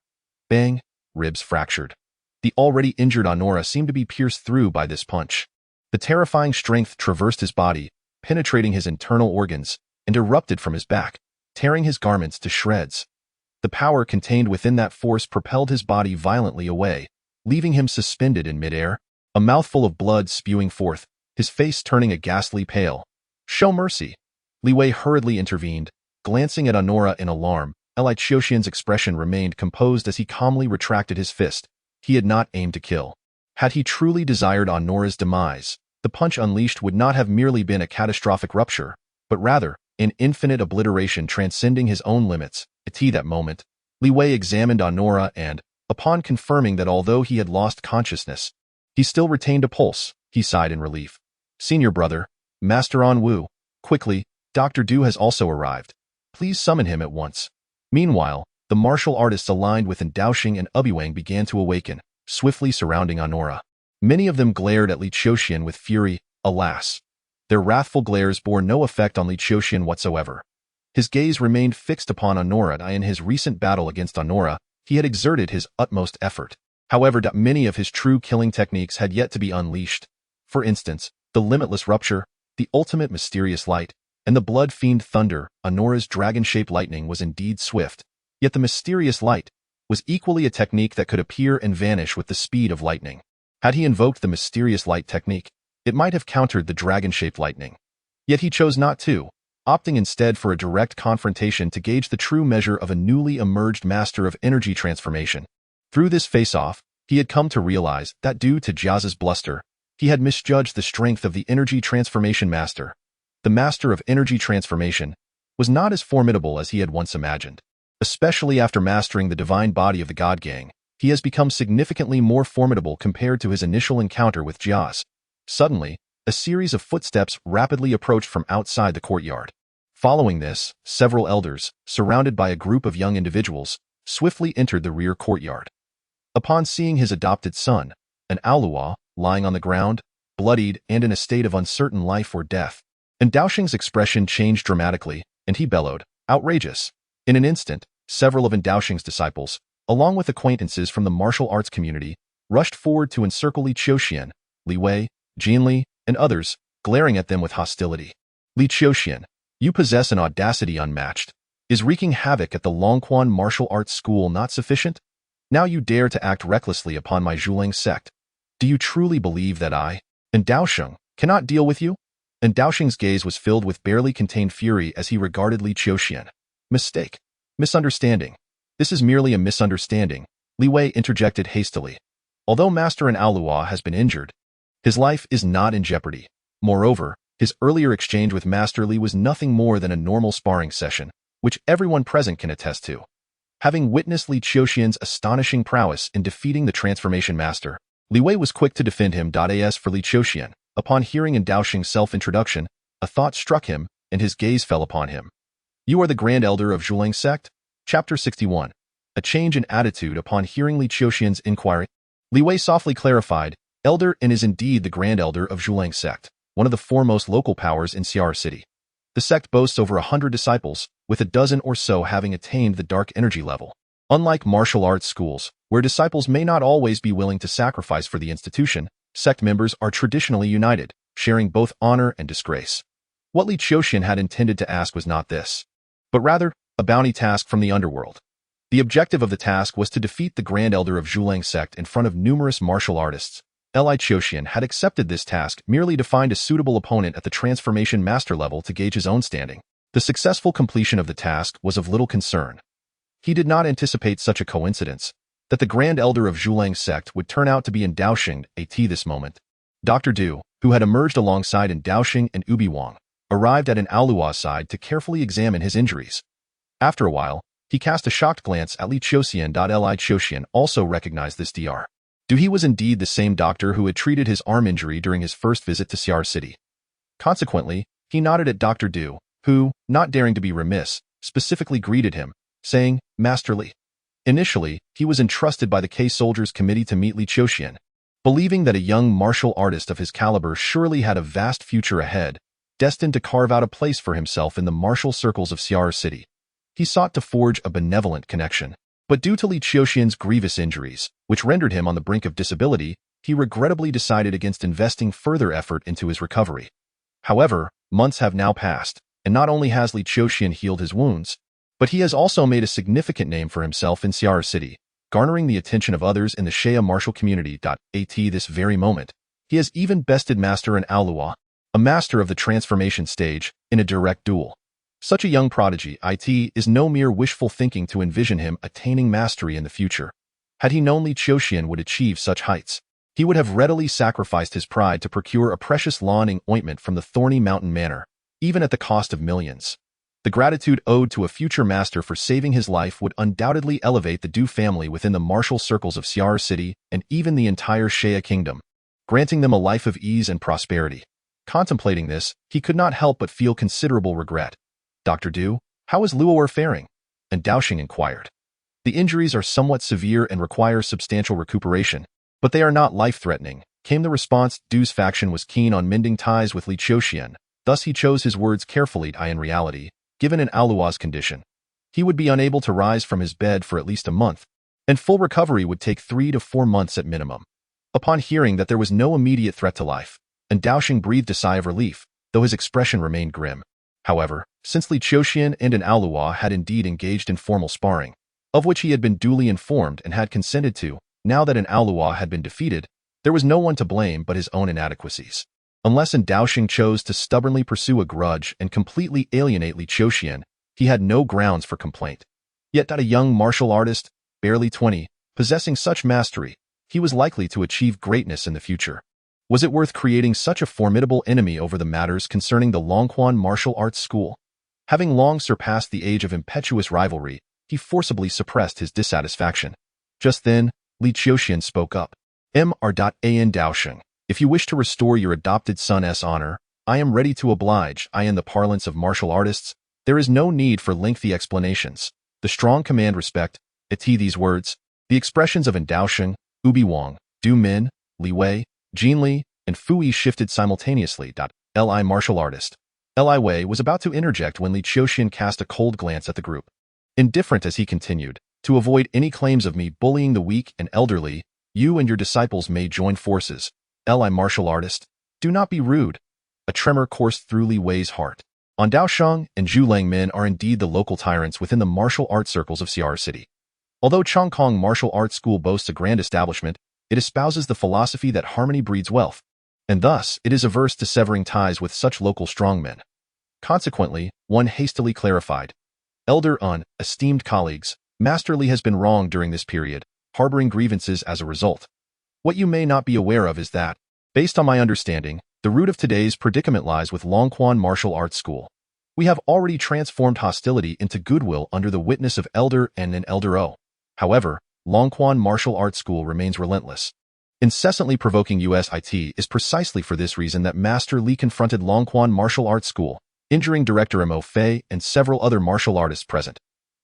Bang! Ribs fractured. The already injured Honora seemed to be pierced through by this punch. The terrifying strength traversed his body, penetrating his internal organs, and erupted from his back, tearing his garments to shreds. The power contained within that force propelled his body violently away, leaving him suspended in midair, a mouthful of blood spewing forth, his face turning a ghastly pale. Show mercy! Li Wei hurriedly intervened, glancing at Honora in alarm. Li Qiuxian's expression remained composed as he calmly retracted his fist. He had not aimed to kill. Had he truly desired Honora's demise, the punch unleashed would not have merely been a catastrophic rupture, but rather, an infinite obliteration transcending his own limits. At that moment, Li Wei examined Honora and, upon confirming that although he had lost consciousness, he still retained a pulse, he sighed in relief. Senior brother, Master An Wu, quickly, Dr. Du has also arrived. Please summon him at once. Meanwhile, the martial artists aligned with Daoxing and Obiwang began to awaken, swiftly surrounding Honora. Many of them glared at Li Qiuxian with fury. Alas! Their wrathful glares bore no effect on Li Qiuxian whatsoever. His gaze remained fixed upon Honora, and in his recent battle against Honora, he had exerted his utmost effort. However, many of his true killing techniques had yet to be unleashed. For instance, the limitless rupture, the ultimate mysterious light, and the blood-fiend thunder. Honora's dragon-shaped lightning was indeed swift, yet the mysterious light was equally a technique that could appear and vanish with the speed of lightning. Had he invoked the mysterious light technique, it might have countered the dragon-shaped lightning. Yet he chose not to, opting instead for a direct confrontation to gauge the true measure of a newly emerged master of energy transformation. Through this face-off, he had come to realize that due to Jia's bluster, he had misjudged the strength of the energy transformation master. The master of energy transformation was not as formidable as he had once imagined. Especially after mastering the divine body of the God Gang, he has become significantly more formidable compared to his initial encounter with Jia. Suddenly, a series of footsteps rapidly approached from outside the courtyard. Following this, several elders, surrounded by a group of young individuals, swiftly entered the rear courtyard. Upon seeing his adopted son, an Aoluo, lying on the ground, bloodied and in a state of uncertain life or death, Daoxing's expression changed dramatically, and he bellowed, "Outrageous!" In an instant, several of Daoxing's disciples, along with acquaintances from the martial arts community, rushed forward to encircle Li Qiuxian, Li Wei, Jinli, and others, glaring at them with hostility. Li Qiuxian, you possess an audacity unmatched. Is wreaking havoc at the Longquan Martial Arts School not sufficient? Now you dare to act recklessly upon my Zhulang sect. Do you truly believe that I, Daoxing, cannot deal with you? Daoxing's gaze was filled with barely contained fury as he regarded Li Qiuxian. Mistake. Misunderstanding. This is merely a misunderstanding, Li Wei interjected hastily. Although Master Aoluo has been injured, his life is not in jeopardy. Moreover, his earlier exchange with Master Li was nothing more than a normal sparring session, which everyone present can attest to. Having witnessed Li Qiuxian's astonishing prowess in defeating the Transformation Master, Li Wei was quick to defend him. As for Li Qiuxian, upon hearing Daoxing's self-introduction, a thought struck him, and his gaze fell upon him. You are the Grand Elder of Zhulang Sect? Chapter 61. A change in attitude upon hearing Li Qiuxian's inquiry. Li Wei softly clarified, Elder and is indeed the Grand Elder of Zhulang sect, one of the foremost local powers in Xiar City. The sect boasts over 100 disciples, with a dozen or so having attained the dark energy level. Unlike martial arts schools, where disciples may not always be willing to sacrifice for the institution, sect members are traditionally united, sharing both honor and disgrace. What Li Qiuxian had intended to ask was not this, but rather a bounty task from the underworld. The objective of the task was to defeat the Grand Elder of Zhulang sect in front of numerous martial artists. Li Qiuxian had accepted this task merely to find a suitable opponent at the transformation master level to gauge his own standing. The successful completion of the task was of little concern. He did not anticipate such a coincidence, that the Grand Elder of Zhulang sect would turn out to be in Daoxing at this moment. Dr. Du, who had emerged alongside in Daoxing and Ubi Wang, arrived at an Aolua's side to carefully examine his injuries. After a while, he cast a shocked glance at Li Qiuxian. Li Qiuxian also recognized this Dr. Du. He was indeed the same doctor who had treated his arm injury during his first visit to Xiar City. Consequently, he nodded at Dr. Du, who, not daring to be remiss, specifically greeted him, saying, Master Li. Initially, he was entrusted by the K-Soldiers Committee to meet Li Qiuxian. Believing that a young martial artist of his caliber surely had a vast future ahead, destined to carve out a place for himself in the martial circles of Xiar City, he sought to forge a benevolent connection. But due to Li Qiuxian's grievous injuries, which rendered him on the brink of disability, he regrettably decided against investing further effort into his recovery. However, months have now passed, and not only has Li Qiuxian healed his wounds, but he has also made a significant name for himself in Xiar City, garnering the attention of others in the Shea martial community. At this very moment, he has even bested Master in Aolua, a master of the transformation stage, in a direct duel. Such a young prodigy, is no mere wishful thinking to envision him attaining mastery in the future. Had he known Li Qiuxian would achieve such heights, he would have readily sacrificed his pride to procure a precious lawning ointment from the Thorny Mountain Manor, even at the cost of millions. The gratitude owed to a future master for saving his life would undoubtedly elevate the Du family within the martial circles of Xiar City and even the entire Shea kingdom, granting them a life of ease and prosperity. Contemplating this, he could not help but feel considerable regret. Dr. Du, how is Luo'er faring? And Daoxing inquired. The injuries are somewhat severe and require substantial recuperation, but they are not life-threatening, came the response. Du's faction was keen on mending ties with Li Qiuxian, thus he chose his words carefully. In reality, given an Aolua's condition, he would be unable to rise from his bed for at least a month, and full recovery would take 3 to 4 months at minimum. Upon hearing that there was no immediate threat to life, and Daoxing breathed a sigh of relief, though his expression remained grim. However, since Li Qiuxian and an Aolua had indeed engaged in formal sparring, of which he had been duly informed and had consented to, now that an Aolua had been defeated, there was no one to blame but his own inadequacies. Unless Daoxing chose to stubbornly pursue a grudge and completely alienate Li Qiuxian, he had no grounds for complaint. Yet that a young martial artist, barely 20, possessing such mastery, he was likely to achieve greatness in the future. Was it worth creating such a formidable enemy over the matters concerning the Longquan Martial Arts School? Having long surpassed the age of impetuous rivalry, he forcibly suppressed his dissatisfaction. Just then, Li Qiuxian spoke up. Mr.An Daoxing, if you wish to restore your adopted son's honor, I am ready to oblige. In the parlance of martial artists, there is no need for lengthy explanations. The strong command respect. At these words, the expressions of Daoxing, Ubi Wang, Du Min, Li Wei, Jin Li, and Fu Yi shifted simultaneously. Li martial artist. Li Wei was about to interject when Li Qiuxian cast a cold glance at the group. Indifferent as he continued, to avoid any claims of me bullying the weak and elderly, you and your disciples may join forces. Li martial artist, do not be rude. A tremor coursed through Li Wei's heart. Daoxing and Zhulang men are indeed the local tyrants within the martial arts circles of Xiar City. Although Chongkong Martial Arts School boasts a grand establishment, it espouses the philosophy that harmony breeds wealth, and thus it is averse to severing ties with such local strongmen. Consequently, one hastily clarified. Elder esteemed colleagues, Master Li has been wrong during this period, harboring grievances as a result. What you may not be aware of is that, based on my understanding, the root of today's predicament lies with Longquan Martial Arts School. We have already transformed hostility into goodwill under the witness of Elder N and Elder O. However, Longquan Martial Arts School remains relentless. Incessantly provoking USIT is precisely for this reason that Master Li confronted Longquan Martial Arts School, injuring Director Mo Fei and several other martial artists present.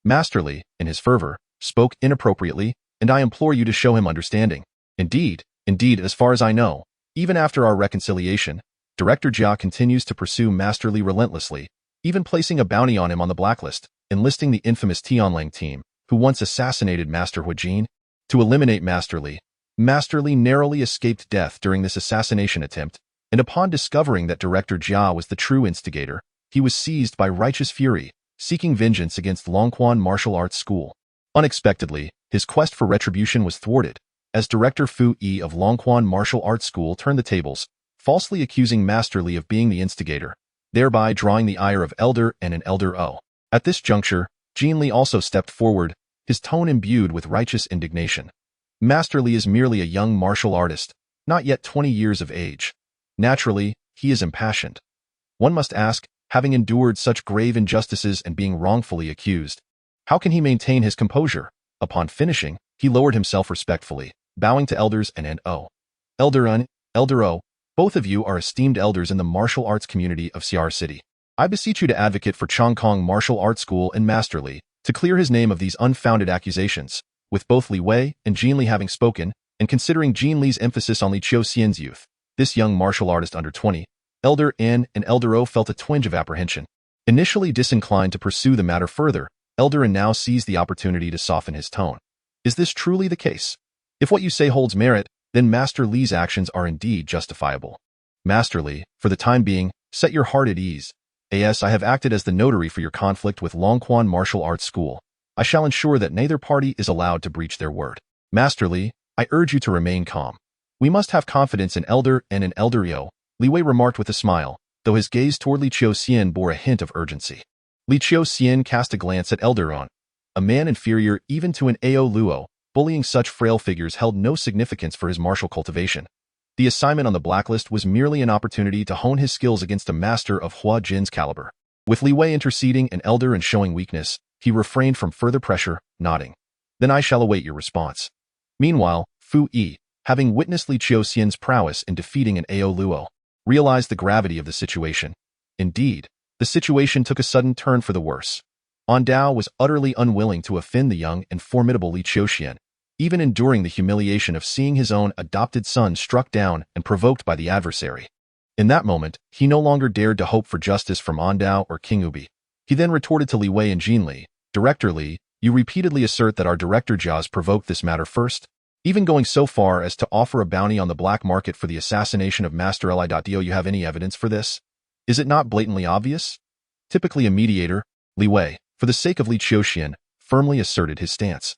Master Li, in his fervor, spoke inappropriately, and I implore you to show him understanding. Indeed, as far as I know, even after our reconciliation, Director Jia continues to pursue Master Li relentlessly, even placing a bounty on him on the blacklist, enlisting the infamous Tianlang team, who once assassinated Master Huijin, to eliminate Master Li. Master Li narrowly escaped death during this assassination attempt, and upon discovering that Director Jia was the true instigator, he was seized by righteous fury, seeking vengeance against Longquan Martial Arts School. Unexpectedly, his quest for retribution was thwarted, as Director Fu Yi of Longquan Martial Arts School turned the tables, falsely accusing Master Li of being the instigator, thereby drawing the ire of Elder and an Elder O. At this juncture, Jin Li also stepped forward, his tone imbued with righteous indignation. Master Li is merely a young martial artist, not yet 20 years of age. Naturally, he is impassioned. One must ask, having endured such grave injustices and being wrongfully accused, how can he maintain his composure? Upon finishing, he lowered himself respectfully, bowing to elders and O. Elder Un, Elder O, both of you are esteemed elders in the martial arts community of Xiar City. I beseech you to advocate for Chongkong Martial Arts School and Master Li, to clear his name of these unfounded accusations. With both Li Wei and Jin Li having spoken, and considering Jin Li's emphasis on Li Qiuxian's youth, this young martial artist under 20, Elder N and Elder O felt a twinge of apprehension. Initially disinclined to pursue the matter further, Elder N now seized the opportunity to soften his tone. Is this truly the case? If what you say holds merit, then Master Li's actions are indeed justifiable. Master Li, for the time being, set your heart at ease. As I have acted as the notary for your conflict with Longquan Martial Arts School, I shall ensure that neither party is allowed to breach their word. Master Li, I urge you to remain calm. We must have confidence in Elder and in Elder Yo, Li Wei remarked with a smile, though his gaze toward Li Qiuxian bore a hint of urgency. Li Qiuxian cast a glance at Elder On, a man inferior even to an Ao Luo. Bullying such frail figures held no significance for his martial cultivation. The assignment on the blacklist was merely an opportunity to hone his skills against a master of Hua Jin's caliber. With Li Wei interceding and Elder and showing weakness, he refrained from further pressure, nodding. Then I shall await your response. Meanwhile, Fu Yi, having witnessed Li Qiuxian's prowess in defeating an Ao Luo, realized the gravity of the situation. Indeed, the situation took a sudden turn for the worse. Dao was utterly unwilling to offend the young and formidable Li Qiuxian, even enduring the humiliation of seeing his own adopted son struck down and provoked by the adversary. In that moment, he no longer dared to hope for justice from Dao or King Ubi. He then retorted to Li Wei and Jin Li, Director Li, you repeatedly assert that our Director Jia's provoked this matter first, even going so far as to offer a bounty on the black market for the assassination of Master Li.Do. You have any evidence for this? Is it not blatantly obvious? Typically a mediator, Li Wei, for the sake of Li Qiuxian, firmly asserted his stance.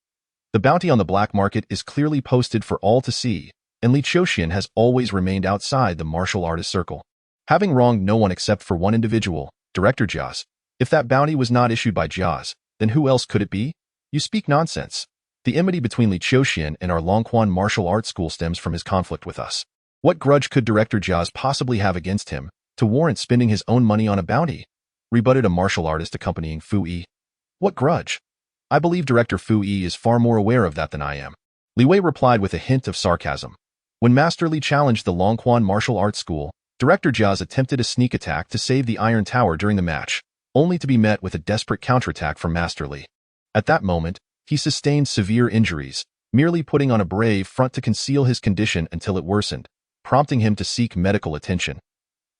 The bounty on the black market is clearly posted for all to see, and Li Qiuxian has always remained outside the martial artist circle, having wronged no one except for one individual, Director Jia's. If that bounty was not issued by Jia's, then who else could it be? You speak nonsense. The enmity between Li Qiuxian and our Longquan Martial Arts School stems from his conflict with us. What grudge could Director Jia's possibly have against him to warrant spending his own money on a bounty? Rebutted a martial artist accompanying Fu Yi. What grudge? I believe Director Fu Yi is far more aware of that than I am. Li Wei replied with a hint of sarcasm. When Master Li challenged the Longquan Martial Arts School, Director Jia's attempted a sneak attack to save the Iron Tower during the match, only to be met with a desperate counterattack from Master Li. At that moment, he sustained severe injuries, merely putting on a brave front to conceal his condition until it worsened, prompting him to seek medical attention.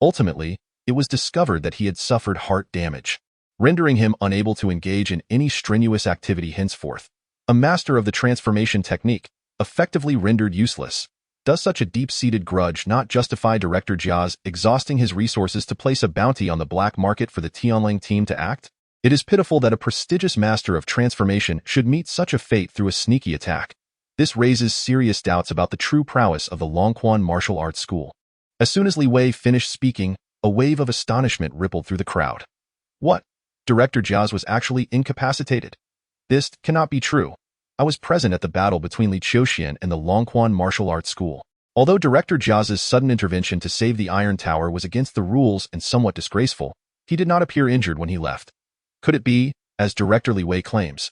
Ultimately, it was discovered that he had suffered heart damage, rendering him unable to engage in any strenuous activity henceforth. A master of the transformation technique, effectively rendered useless. Does such a deep-seated grudge not justify Director Jia's exhausting his resources to place a bounty on the black market for the Tianlang team to act? It is pitiful that a prestigious master of transformation should meet such a fate through a sneaky attack. This raises serious doubts about the true prowess of the Longquan Martial Arts School. As soon as Li Wei finished speaking, a wave of astonishment rippled through the crowd. What? Director Jia's was actually incapacitated? This cannot be true. I was present at the battle between Li Qiuxian and the Longquan Martial Arts School. Although Director Jia's sudden intervention to save the Iron Tower was against the rules and somewhat disgraceful, he did not appear injured when he left. Could it be, as Director Li Wei claims,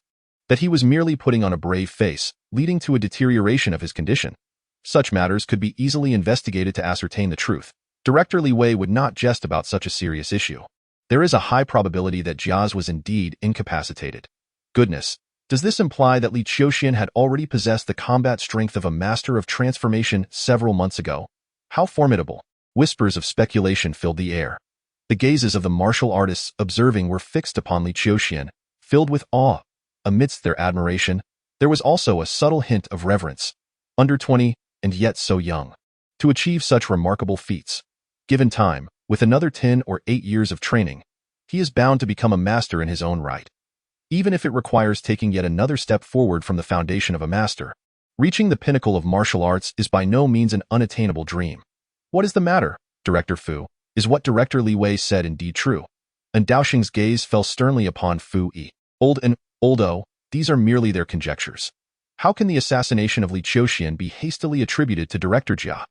that he was merely putting on a brave face, leading to a deterioration of his condition? Such matters could be easily investigated to ascertain the truth. Director Li Wei would not jest about such a serious issue. There is a high probability that Jia's was indeed incapacitated. Goodness, Does this imply that Li Qiuxian had already possessed the combat strength of a master of transformation several months ago? How formidable! Whispers of speculation filled the air. The gazes of the martial artists observing were fixed upon Li Qiuxian, filled with awe. Amidst their admiration, there was also a subtle hint of reverence. Under 20, and yet so young. To achieve such remarkable feats, given time, with another 10 or 8 years of training, he is bound to become a master in his own right. Even if it requires taking yet another step forward from the foundation of a master, reaching the pinnacle of martial arts is by no means an unattainable dream. What is the matter, Director Fu? Is what Director Li Wei said indeed true? And Daoxing's gaze fell sternly upon Fu Yi. Oldo, these are merely their conjectures. How can the assassination of Li Qiuxian be hastily attributed to Director Jia?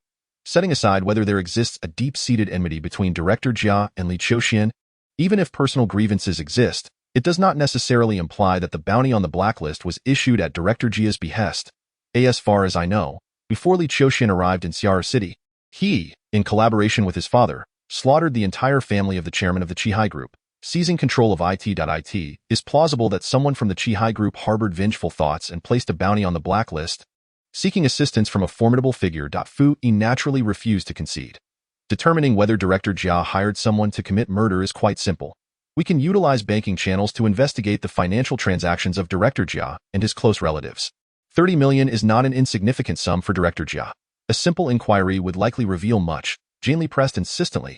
Setting aside whether there exists a deep-seated enmity between Director Jia and Li Qiuxian, even if personal grievances exist, it does not necessarily imply that the bounty on the blacklist was issued at Director Jia's behest. As far as I know, before Li Qiuxian arrived in Xiar City, he, in collaboration with his father, slaughtered the entire family of the chairman of the Qihai Group. Seizing control of it is plausible that someone from the Qihai Group harbored vengeful thoughts and placed a bounty on the blacklist. Seeking assistance from a formidable figure, Fu Yi naturally refused to concede. Determining whether Director Jia hired someone to commit murder is quite simple. We can utilize banking channels to investigate the financial transactions of Director Jia and his close relatives. 30 million is not an insignificant sum for Director Jia. A simple inquiry would likely reveal much. Li pressed insistently.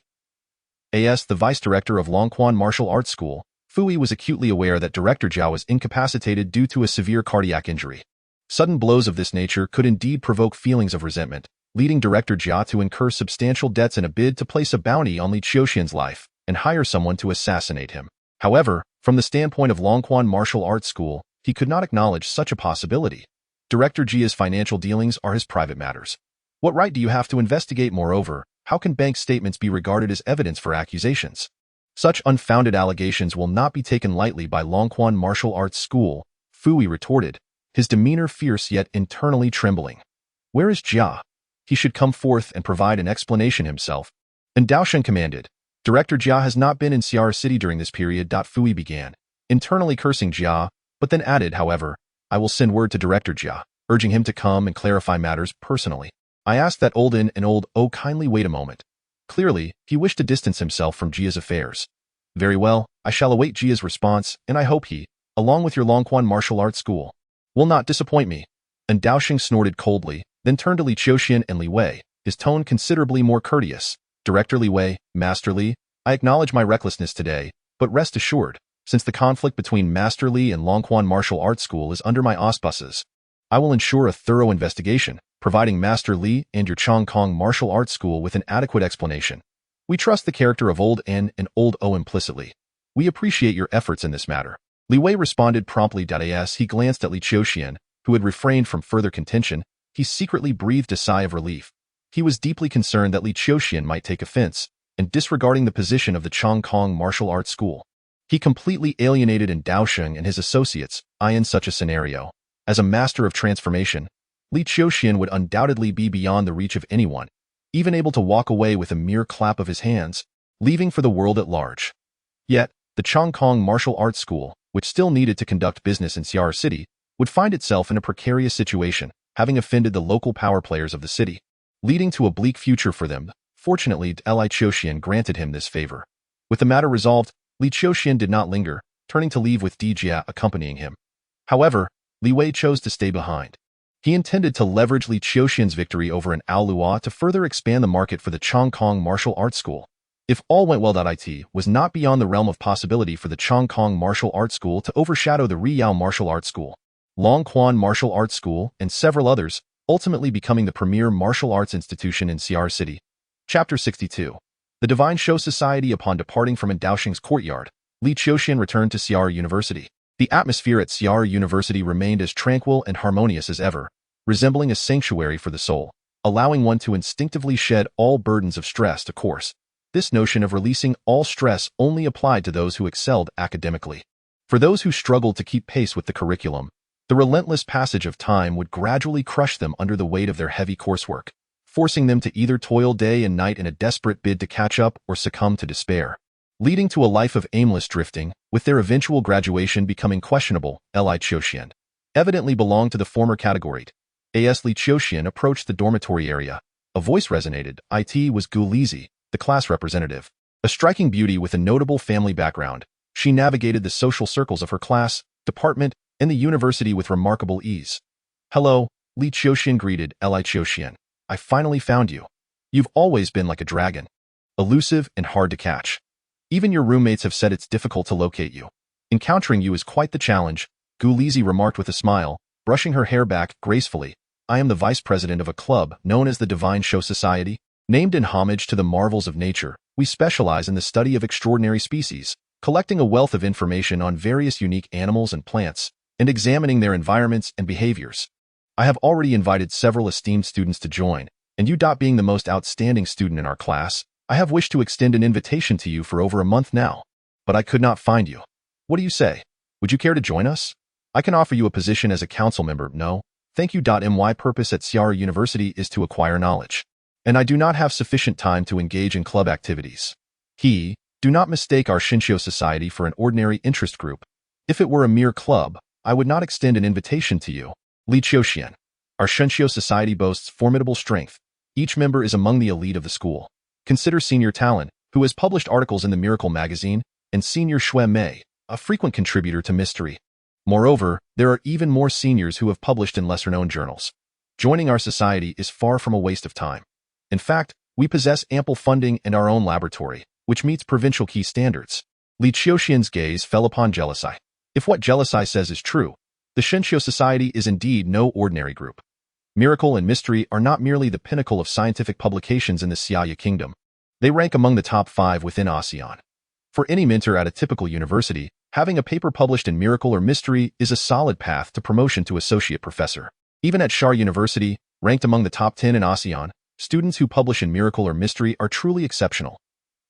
As the vice director of Longquan Martial Arts School, Fu Yi was acutely aware that Director Jia was incapacitated due to a severe cardiac injury. Sudden blows of this nature could indeed provoke feelings of resentment, leading Director Jia to incur substantial debts in a bid to place a bounty on Li Qiuxian's life and hire someone to assassinate him. However, from the standpoint of Longquan Martial Arts School, he could not acknowledge such a possibility. Director Jia's financial dealings are his private matters. What right do you have to investigate? Moreover, how can bank statements be regarded as evidence for accusations? Such unfounded allegations will not be taken lightly by Longquan Martial Arts School, Fu Yi retorted, his demeanor fierce yet internally trembling. Where is Jia? He should come forth and provide an explanation himself. And Daoxing commanded. Director Jia has not been in Xiar City during this period. Fu Yi began, internally cursing Jia, but then added, however, I will send word to Director Jia, urging him to come and clarify matters personally. I ask that Old O kindly wait a moment. Clearly, he wished to distance himself from Jia's affairs. Very well, I shall await Jia's response, and I hope he, along with your Longquan Martial Arts School, will not disappoint me. And Daoxing snorted coldly, then turned to Li Qiuxian and Li Wei, his tone considerably more courteous. Director Li Wei, Master Li, I acknowledge my recklessness today, but rest assured, since the conflict between Master Li and Longquan Martial Arts School is under my auspices, I will ensure a thorough investigation, providing Master Li and your Chongkong Martial Arts School with an adequate explanation. We trust the character of Old N and Old O implicitly. We appreciate your efforts in this matter. Li Wei responded promptly. As he glanced at Li Qiuxian, who had refrained from further contention, he secretly breathed a sigh of relief. He was deeply concerned that Li Qiuxian might take offense, and disregarding the position of the Chongkong Martial Arts School. He completely alienated in Daoxing and his associates. In such a scenario, as a master of transformation, Li Qiuxian would undoubtedly be beyond the reach of anyone, even able to walk away with a mere clap of his hands, leaving for the world at large. Yet, the Chongkong Martial Arts School, which still needed to conduct business in Xiar City, would find itself in a precarious situation, having offended the local power players of the city, leading to a bleak future for them. Fortunately, Li Qiuxian granted him this favor. With the matter resolved, Li Qiuxian did not linger, turning to leave with Jia accompanying him. However, Li Wei chose to stay behind. He intended to leverage Li Qiuxian's victory over an Aolua to further expand the market for the Chongkong Martial Arts School. If all went well, it was not beyond the realm of possibility for the Chongkong Martial Arts School to overshadow the Riyao Martial Arts School, Longquan Martial Arts School, and several others, ultimately becoming the premier martial arts institution in Xiar City. Chapter 62. The Divine Show Society. Upon departing from Daoxing's courtyard, Li Qiuxian returned to Xiar University. The atmosphere at Xiar University remained as tranquil and harmonious as ever, resembling a sanctuary for the soul, allowing one to instinctively shed all burdens of stress. Of course, this notion of releasing all stress only applied to those who excelled academically. For those who struggled to keep pace with the curriculum, the relentless passage of time would gradually crush them under the weight of their heavy coursework, forcing them to either toil day and night in a desperate bid to catch up or succumb to despair. leading to a life of aimless drifting, with their eventual graduation becoming questionable. Li Qiuxian evidently belonged to the former category. As Li Qiuxian approached the dormitory area, a voice resonated. It was Gu Lizi, the class representative. A striking beauty with a notable family background, she navigated the social circles of her class, department, and the university with remarkable ease. "Hello," Li Qiuxian greeted. "Li Qiuxian, I finally found you. You've always been like a dragon, elusive and hard to catch. Even your roommates have said it's difficult to locate you. Encountering you is quite the challenge," Gu Lizi remarked with a smile, brushing her hair back gracefully. "I am the vice president of a club known as the Divine Show Society. Named in homage to the marvels of nature, we specialize in the study of extraordinary species, collecting a wealth of information on various unique animals and plants, and examining their environments and behaviors. I have already invited several esteemed students to join, and you, being the most outstanding student in our class, I have wished to extend an invitation to you for over a month now, but I could not find you. What do you say? Would you care to join us? I can offer you a position as a council member." "No, thank you. My purpose at Xiara University is to acquire knowledge, and I do not have sufficient time to engage in club activities. Do not mistake our Shinshio Society for an ordinary interest group. If it were a mere club, I would not extend an invitation to you." Li Qiuxian. "Our Shinshio Society boasts formidable strength. Each member is among the elite of the school. Consider Senior Talon, who has published articles in the Miracle magazine, and Senior Shui Mei, a frequent contributor to Mystery. Moreover, there are even more seniors who have published in lesser-known journals. Joining our society is far from a waste of time. In fact, we possess ample funding and our own laboratory, which meets provincial key standards." Li Qiuxian's gaze fell upon Jealousy. If what Jealousy says is true, the Shinshio Society is indeed no ordinary group. Miracle and Mystery are not merely the pinnacle of scientific publications in the Xiaya Kingdom. They rank among the top 5 within ASEAN. For any mentor at a typical university, having a paper published in Miracle or Mystery is a solid path to promotion to associate professor. Even at Xiara University, ranked among the top 10 in ASEAN, students who publish in Miracle or Mystery are truly exceptional.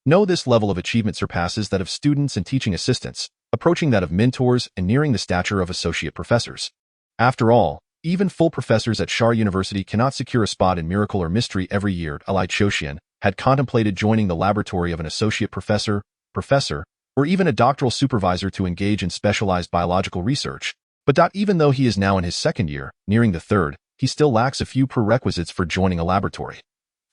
Know this level of achievement surpasses that of students and teaching assistants, approaching that of mentors and nearing the stature of associate professors. After all, even full professors at Xiara University cannot secure a spot in Miracle or Mystery every year. Li Qiuxian had contemplated joining the laboratory of an associate professor, or even a doctoral supervisor to engage in specialized biological research. But even though he is now in his second year, nearing the third, he still lacks a few prerequisites for joining a laboratory.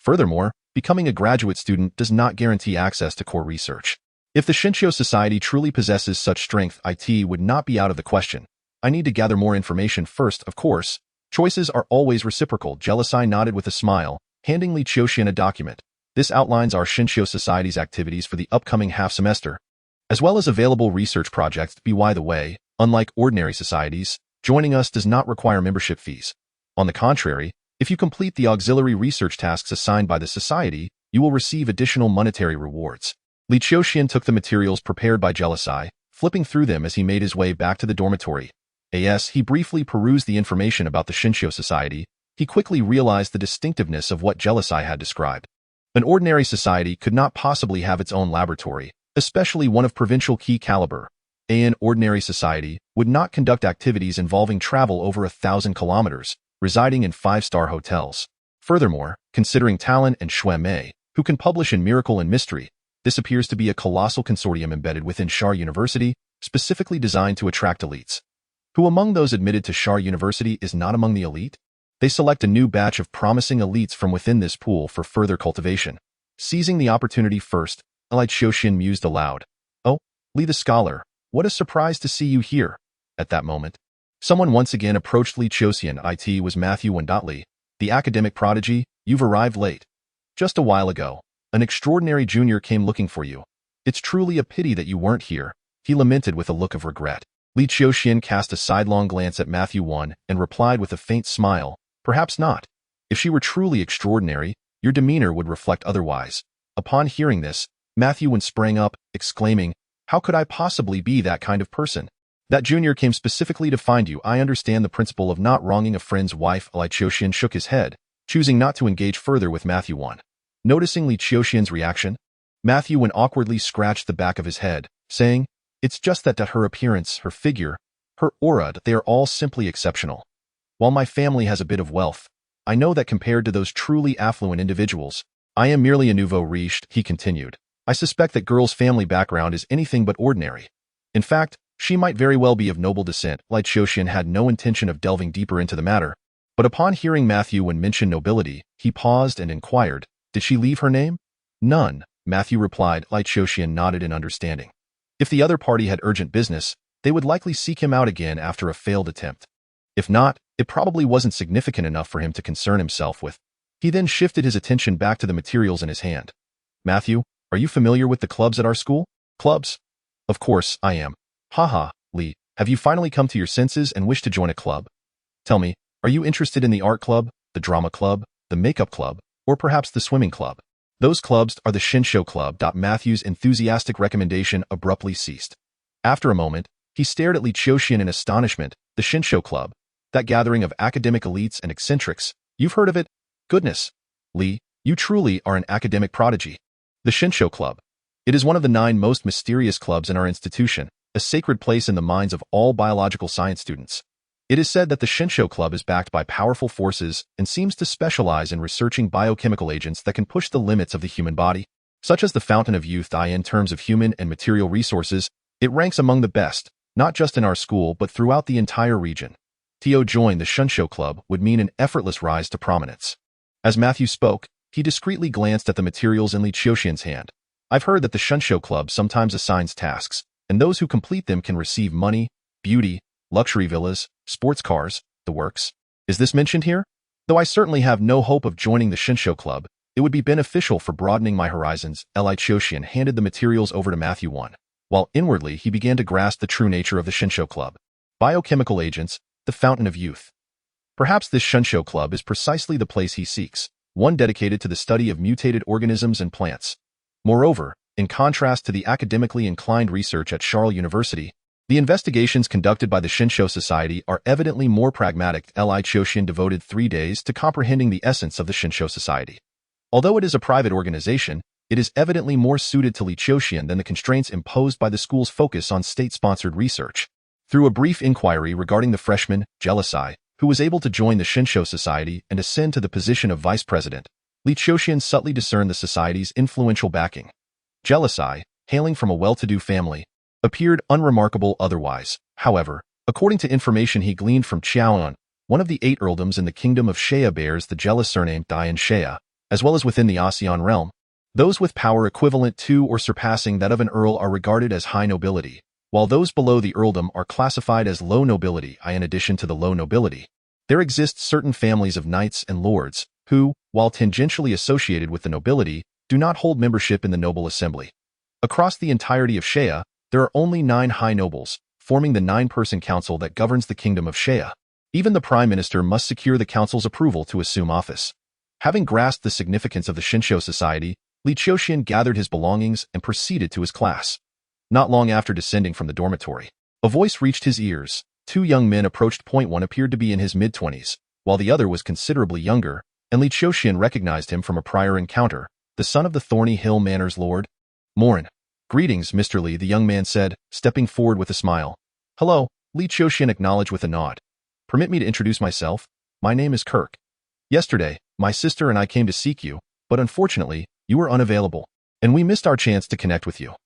Furthermore, becoming a graduate student does not guarantee access to core research. If the Shinshio Society truly possesses such strength, it would not be out of the question. I need to gather more information first, of course. Choices are always reciprocal. Jealousy nodded with a smile, handing Li Qiuxian a document. This outlines our Shinshio Society's activities for the upcoming half-semester, as well as available research projects. By the way, unlike ordinary societies, joining us does not require membership fees. On the contrary, if you complete the auxiliary research tasks assigned by the society, you will receive additional monetary rewards. Li Qiuxian took the materials prepared by Jealousy, flipping through them as he made his way back to the dormitory. As he briefly perused the information about the Shinshio Society, he quickly realized the distinctiveness of what Jealousy had described. An ordinary society could not possibly have its own laboratory, especially one of provincial key caliber. An ordinary society would not conduct activities involving travel over 1,000 kilometers, residing in 5-star hotels. Furthermore, considering Talon and Shui Mei, who can publish in Miracle and Mystery, this appears to be a colossal consortium embedded within Xiara University, specifically designed to attract elites. Who among those admitted to Xiara University is not among the elite? They select a new batch of promising elites from within this pool for further cultivation. Seizing the opportunity first, Li Qiuxian mused aloud. "Oh, Li the scholar, what a surprise to see you here." At that moment, someone once again approached Li Qiuxian. It was Matthew Li, the academic prodigy. "You've arrived late. Just a while ago, an extraordinary junior came looking for you. It's truly a pity that you weren't here," he lamented with a look of regret. Li Qiuxian cast a sidelong glance at Matthew and replied with a faint smile, "Perhaps not. If she were truly extraordinary, your demeanor would reflect otherwise." Upon hearing this, Matthew sprang up, exclaiming, "How could I possibly be that kind of person? That junior came specifically to find you. I understand the principle of not wronging a friend's wife." Li Qiuxian shook his head, choosing not to engage further with Matthew. Noticing Li Qiuxian's reaction, Matthew awkwardly scratched the back of his head, saying, "It's just that her appearance, her figure, her aura, they are all simply exceptional. While my family has a bit of wealth, I know that compared to those truly affluent individuals, I am merely a nouveau riche," he continued. I suspect that girl's family background is anything but ordinary. In fact, she might very well be of noble descent. Li Qiuxian had no intention of delving deeper into the matter, but upon hearing Matthew mention nobility, he paused and inquired, "Did she leave her name?" "None," Matthew replied. Li Qiuxian nodded in understanding. If the other party had urgent business, they would likely seek him out again after a failed attempt. If not, it probably wasn't significant enough for him to concern himself with. He then shifted his attention back to the materials in his hand. "Matthew, are you familiar with the clubs at our school?" "Clubs? Of course, I am." "Haha, Li, have you finally come to your senses and wish to join a club? Tell me, are you interested in the art club, the drama club, the makeup club, or perhaps the swimming club?" "Those clubs are the Shinsho Club." Matthew's enthusiastic recommendation abruptly ceased. After a moment, he stared at Li Qiuxian in astonishment. "The Shinsho Club? That gathering of academic elites and eccentrics? You've heard of it? Goodness, Li, you truly are an academic prodigy." "The Shinsho Club. It is one of the 9 most mysterious clubs in our institution, a sacred place in the minds of all biological science students. It is said that the Shinsho Club is backed by powerful forces and seems to specialize in researching biochemical agents that can push the limits of the human body, such as the fountain of youth. In terms of human and material resources, it ranks among the best, not just in our school but throughout the entire region. To join the Shinsho Club would mean an effortless rise to prominence." As Matthew spoke, he discreetly glanced at the materials in Li Qiuxian's hand. "I've heard that the Shinsho Club sometimes assigns tasks, and those who complete them can receive money, beauty, luxury villas, sports cars, the works. Is this mentioned here? Though I certainly have no hope of joining the Shinsho Club, it would be beneficial for broadening my horizons." Li Qiuxian handed the materials over to Matthew I, while inwardly he began to grasp the true nature of the Shinsho Club. Biochemical agents, the fountain of youth. Perhaps this Shinsho Club is precisely the place he seeks, one dedicated to the study of mutated organisms and plants. Moreover, in contrast to the academically inclined research at Charles University, the investigations conducted by the Shinsho Society are evidently more pragmatic. Li Qiuxian devoted 3 days to comprehending the essence of the Shinsho Society. Although it is a private organization, it is evidently more suited to Li Qiuxian than the constraints imposed by the school's focus on state-sponsored research. Through a brief inquiry regarding the freshman, Jelisai, who was able to join the Shinsho Society and ascend to the position of vice president, Li Qiuxian subtly discerned the society's influential backing. Jelisai, hailing from a well-to-do family, appeared unremarkable otherwise. However, according to information he gleaned from Qiaoan, one of the 8 earldoms in the kingdom of Shea bears the jealous surname Dian Shea, as well as within the ASEAN realm. Those with power equivalent to or surpassing that of an earl are regarded as high nobility, while those below the earldom are classified as low nobility. In addition to the low nobility, there exist certain families of knights and lords who, while tangentially associated with the nobility, do not hold membership in the noble assembly. Across the entirety of Shea, there are only 9 high nobles, forming the 9-person council that governs the kingdom of Shea. Even the prime minister must secure the council's approval to assume office. Having grasped the significance of the Shinsho Society, Li Qiuxian gathered his belongings and proceeded to his class. Not long after descending from the dormitory, a voice reached his ears. 2 young men approached. One appeared to be in his mid-20s, while the other was considerably younger, and Li Qiuxian recognized him from a prior encounter, the son of the Thorny Hill Manor's lord. "Morin." "Greetings, Mr. Li," the young man said, stepping forward with a smile. "Hello," Li Qiuxian acknowledged with a nod. "Permit me to introduce myself. My name is Kirk. Yesterday, my sister and I came to seek you, but unfortunately, you were unavailable, and we missed our chance to connect with you."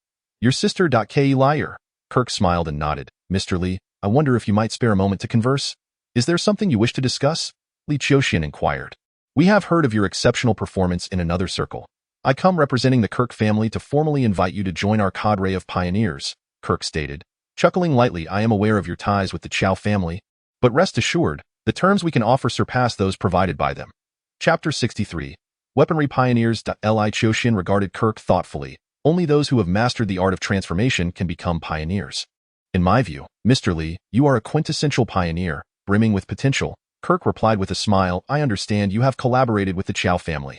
"Your sister. K. Liar." Kirk smiled and nodded. "Mr. Li, I wonder if you might spare a moment to converse? Is there something you wish to discuss?" Li Qiuxian inquired. "We have heard of your exceptional performance in another circle. I come representing the Kirk family to formally invite you to join our cadre of pioneers," Kirk stated. Chuckling lightly, "I am aware of your ties with the Chow family, but rest assured, the terms we can offer surpass those provided by them." Chapter 63. Weaponry Pioneers. Li Qiuxian regarded Kirk thoughtfully. "Only those who have mastered the art of transformation can become pioneers. In my view, Mr. Li, you are a quintessential pioneer, brimming with potential." Kirk replied with a smile. "I understand you have collaborated with the Chow family.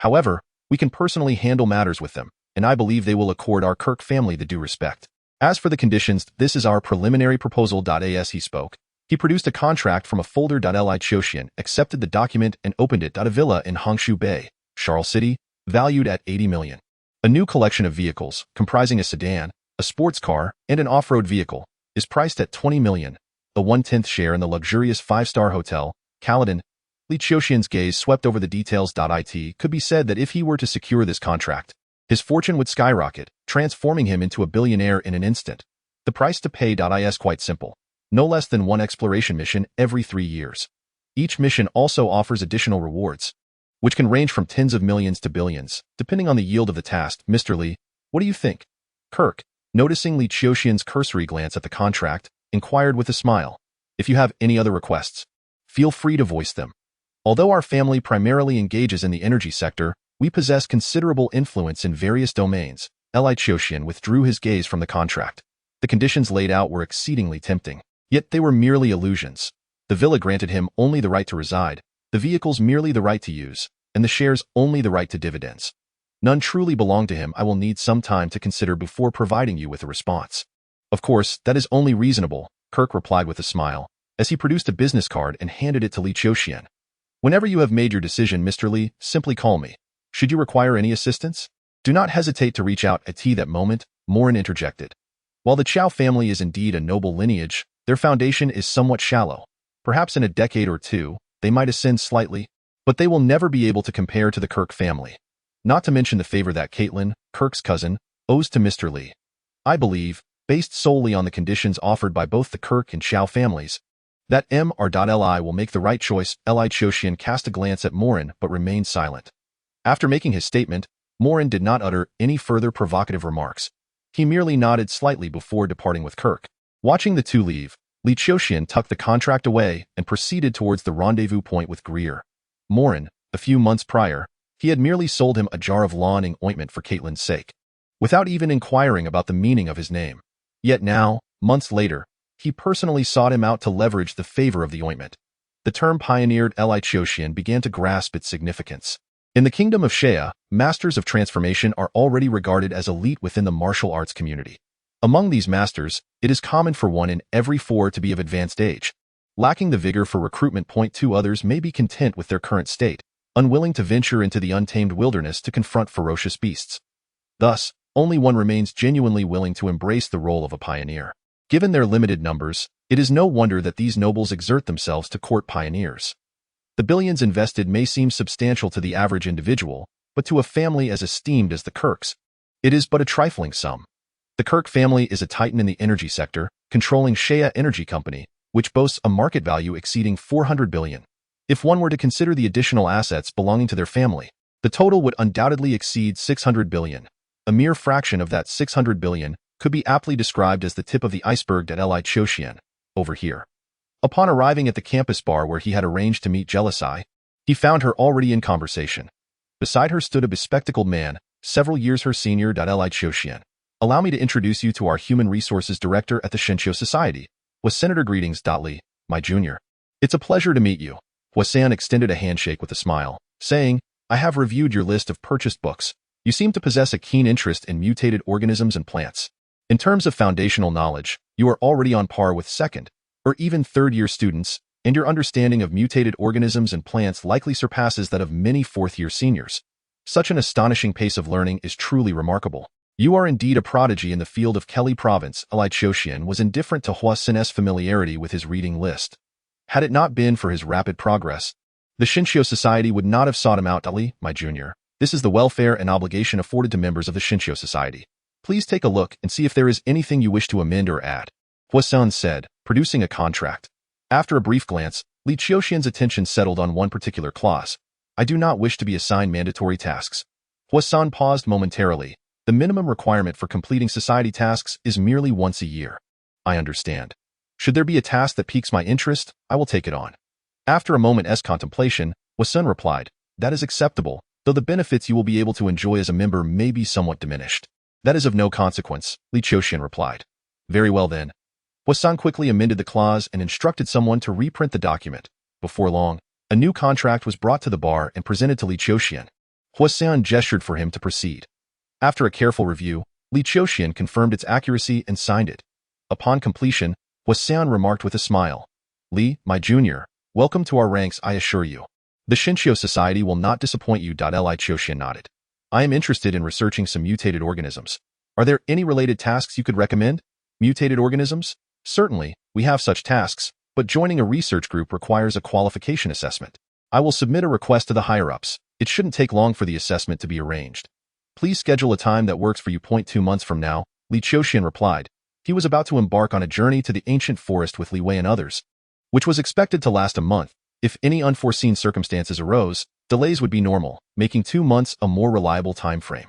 However, we can personally handle matters with them, and I believe they will accord our Kirk family the due respect. As for the conditions, this is our preliminary proposal." As he spoke, he produced a contract from a folder. Li Qiuxian accepted the document and opened it. A villa in Hongshu Bay, Charles City, valued at 80 million. A new collection of vehicles, comprising a sedan, a sports car, and an off-road vehicle, is priced at 20 million. A 1/10 share in the luxurious 5-star hotel, Caledon. Li Qiuxian's gaze swept over the details. It could be said that if he were to secure this contract, His fortune would skyrocket, transforming him into a billionaire in an instant. The price to pay is quite simple. No less than one exploration mission every 3 years. Each mission also offers additional rewards, which can range from tens of millions to billions, depending on the yield of the task. Mr. Li, what do you think? Kirk, noticing Li Qiuxian's cursory glance at the contract, inquired with a smile. If you have any other requests, feel free to voice them. Although our family primarily engages in the energy sector, we possess considerable influence in various domains. Li Qiuxian withdrew his gaze from the contract. The conditions laid out were exceedingly tempting, yet they were merely illusions. The villa granted him only the right to reside, the vehicles merely the right to use, and the shares only the right to dividends. None truly belong to him. I will need some time to consider before providing you with a response. Of course, that is only reasonable, Kirk replied with a smile, as he produced a business card and handed it to Li Qiuxian. Whenever you have made your decision, Mr. Li, simply call me. Should you require any assistance, do not hesitate to reach out. At that moment, Morin interjected. While the Qiao family is indeed a noble lineage, their foundation is somewhat shallow. Perhaps in a decade or two, they might ascend slightly, but they will never be able to compare to the Kirk family. Not to mention the favor that Caitlin, Kirk's cousin, owes to Mr. Li. I believe, based solely on the conditions offered by both the Kirk and Qiao families, that Mr.Li will make the right choice. Li Qiuxian cast a glance at Morin but remained silent. After making his statement, Morin did not utter any further provocative remarks. He merely nodded slightly before departing with Kirk. Watching the two leave, Li Qiuxian tucked the contract away and proceeded towards the rendezvous point with Greer. Morin, a few months prior, he had merely sold him a jar of launding ointment for Caitlin's sake, without even inquiring about the meaning of his name. Yet now, months later, he personally sought him out to leverage the favor of the ointment. The term pioneered. Li Qiuxian began to grasp its significance. In the kingdom of Shea, masters of transformation are already regarded as elite within the martial arts community. Among these masters, it is common for 1 in every 4 to be of advanced age. Lacking the vigor for recruitment. 2 others may be content with their current state, unwilling to venture into the untamed wilderness to confront ferocious beasts. Thus, only 1 remains genuinely willing to embrace the role of a pioneer. Given their limited numbers, it is no wonder that these nobles exert themselves to court pioneers. The billions invested may seem substantial to the average individual, but to a family as esteemed as the Kirks, it is but a trifling sum. The Kirk family is a titan in the energy sector, controlling Shea Energy Company, which boasts a market value exceeding 400 billion. If one were to consider the additional assets belonging to their family, the total would undoubtedly exceed 600 billion. A mere fraction of that 600 billion could be aptly described as the tip of the iceberg at Li Qiuxian, over here. Upon arriving at the campus bar where he had arranged to meet Jelisai, he found her already in conversation. Beside her stood a bespectacled man, several years her senior. Li Qiuxian. Allow me to introduce you to our Human Resources Director at the Shinshio Society. Was Senator greetings. Li, my junior. It's a pleasure to meet you. Huasan extended a handshake with a smile, saying, I have reviewed your list of purchased books. You seem to possess a keen interest in mutated organisms and plants. In terms of foundational knowledge, you are already on par with second, or even third-year students, and your understanding of mutated organisms and plants likely surpasses that of many fourth-year seniors. Such an astonishing pace of learning is truly remarkable. You are indeed a prodigy in the field of Kelly Province. Li Qiuxian was indifferent to Huasan's familiarity with his reading list. Had it not been for his rapid progress, the Shinshio Society would not have sought him out. Li, my junior. This is the welfare and obligation afforded to members of the Shinshio Society. Please take a look and see if there is anything you wish to amend or add, Huasan said, producing a contract. After a brief glance, Li Qiuxian's attention settled on one particular clause. I do not wish to be assigned mandatory tasks. Huasan paused momentarily. The minimum requirement for completing society tasks is merely once a year. I understand. Should there be a task that piques my interest, I will take it on. After a moment's contemplation, Huasan replied, that is acceptable, though the benefits you will be able to enjoy as a member may be somewhat diminished. That is of no consequence, Li Qiuxian replied. Very well then. Huasan quickly amended the clause and instructed someone to reprint the document. Before long, a new contract was brought to the bar and presented to Li Qiuxian. Huasan gestured for him to proceed. After a careful review, Li Qiuxian confirmed its accuracy and signed it. Upon completion, Huasan remarked with a smile, Li, my junior, welcome to our ranks. I assure you, the Shinshio Society will not disappoint you. Li Qiuxian nodded. I am interested in researching some mutated organisms. Are there any related tasks you could recommend? Mutated organisms? Certainly, we have such tasks, but joining a research group requires a qualification assessment. I will submit a request to the higher-ups. It shouldn't take long for the assessment to be arranged. Please schedule a time that works for you. 2 months from now, Li Qiuxian replied. He was about to embark on a journey to the ancient forest with Li Wei and others, which was expected to last a month. If any unforeseen circumstances arose, delays would be normal, making 2 months a more reliable time frame.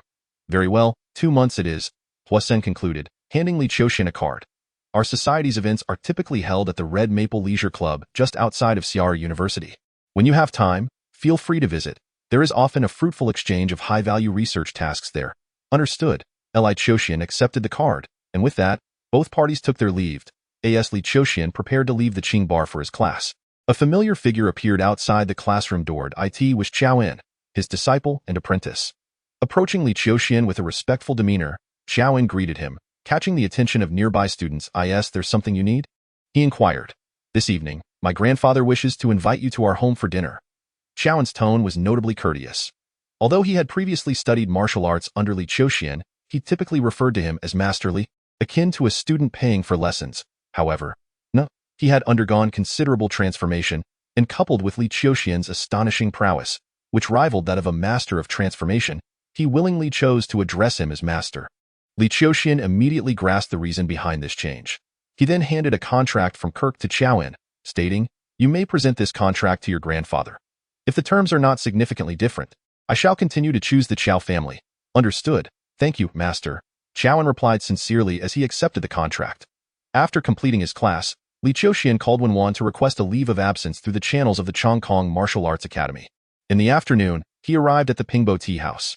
Very well, 2 months it is, Huasen concluded, handing Li Qiuxian a card. Our society's events are typically held at the Red Maple Leisure Club just outside of Xiara University. When you have time, feel free to visit. There is often a fruitful exchange of high-value research tasks there. Understood. Li Qiuxian accepted the card, and with that, both parties took their leave. As Li Qiuxian prepared to leave the Qing bar for his class, a familiar figure appeared outside the classroom door. It was Qiaoan, his disciple and apprentice. Approaching Li Qiuxian with a respectful demeanor, Qiaoan greeted him, catching the attention of nearby students. There's something you need? He inquired. This evening, my grandfather wishes to invite you to our home for dinner. Qiaoan's tone was notably courteous. Although he had previously studied martial arts under Li Qiuxian, he typically referred to him as Master Li, akin to a student paying for lessons. However, he had undergone considerable transformation, and coupled with Li Qiuxian's astonishing prowess, which rivaled that of a master of transformation, he willingly chose to address him as master. Li Qiuxian immediately grasped the reason behind this change. He then handed a contract from Kirk to Qiaoan, stating, "You may present this contract to your grandfather. If the terms are not significantly different, I shall continue to choose the Qiao family." Understood. Thank you, master. Qiaoan replied sincerely as he accepted the contract. After completing his class, Li Qiuxian called Wenwan to request a leave of absence through the channels of the Chongkong Martial Arts Academy. In the afternoon, he arrived at the Pingbo Tea House.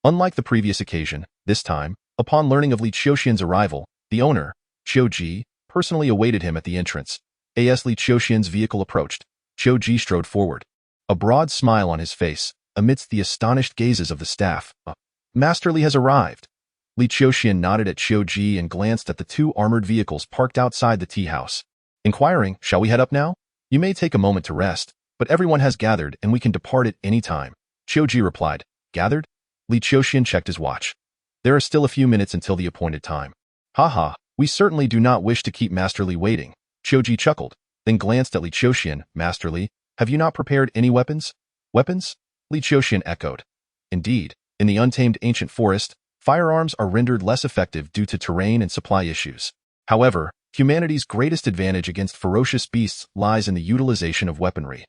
Unlike the previous occasion, this time, upon learning of Li Qiuxian's arrival, the owner, Qiu Ji, personally awaited him at the entrance. As Li Qiuxian's vehicle approached, Qiu Ji strode forward, a broad smile on his face, amidst the astonished gazes of the staff. Master Li has arrived. Li Qiuxian nodded at Qiu Ji and glanced at the 2 armored vehicles parked outside the tea house. Inquiring, "Shall we head up now? You may take a moment to rest, but everyone has gathered and we can depart at any time." Qiu Ji replied. Gathered? Li Qiuxian checked his watch. There are still a few minutes until the appointed time. Haha, we certainly do not wish to keep Master Li waiting. Qiu Ji chuckled, then glanced at Li Qiuxian. Master Li, have you not prepared any weapons? Weapons? Li Qiuxian echoed. Indeed, in the untamed ancient forest, firearms are rendered less effective due to terrain and supply issues. However, humanity's greatest advantage against ferocious beasts lies in the utilization of weaponry.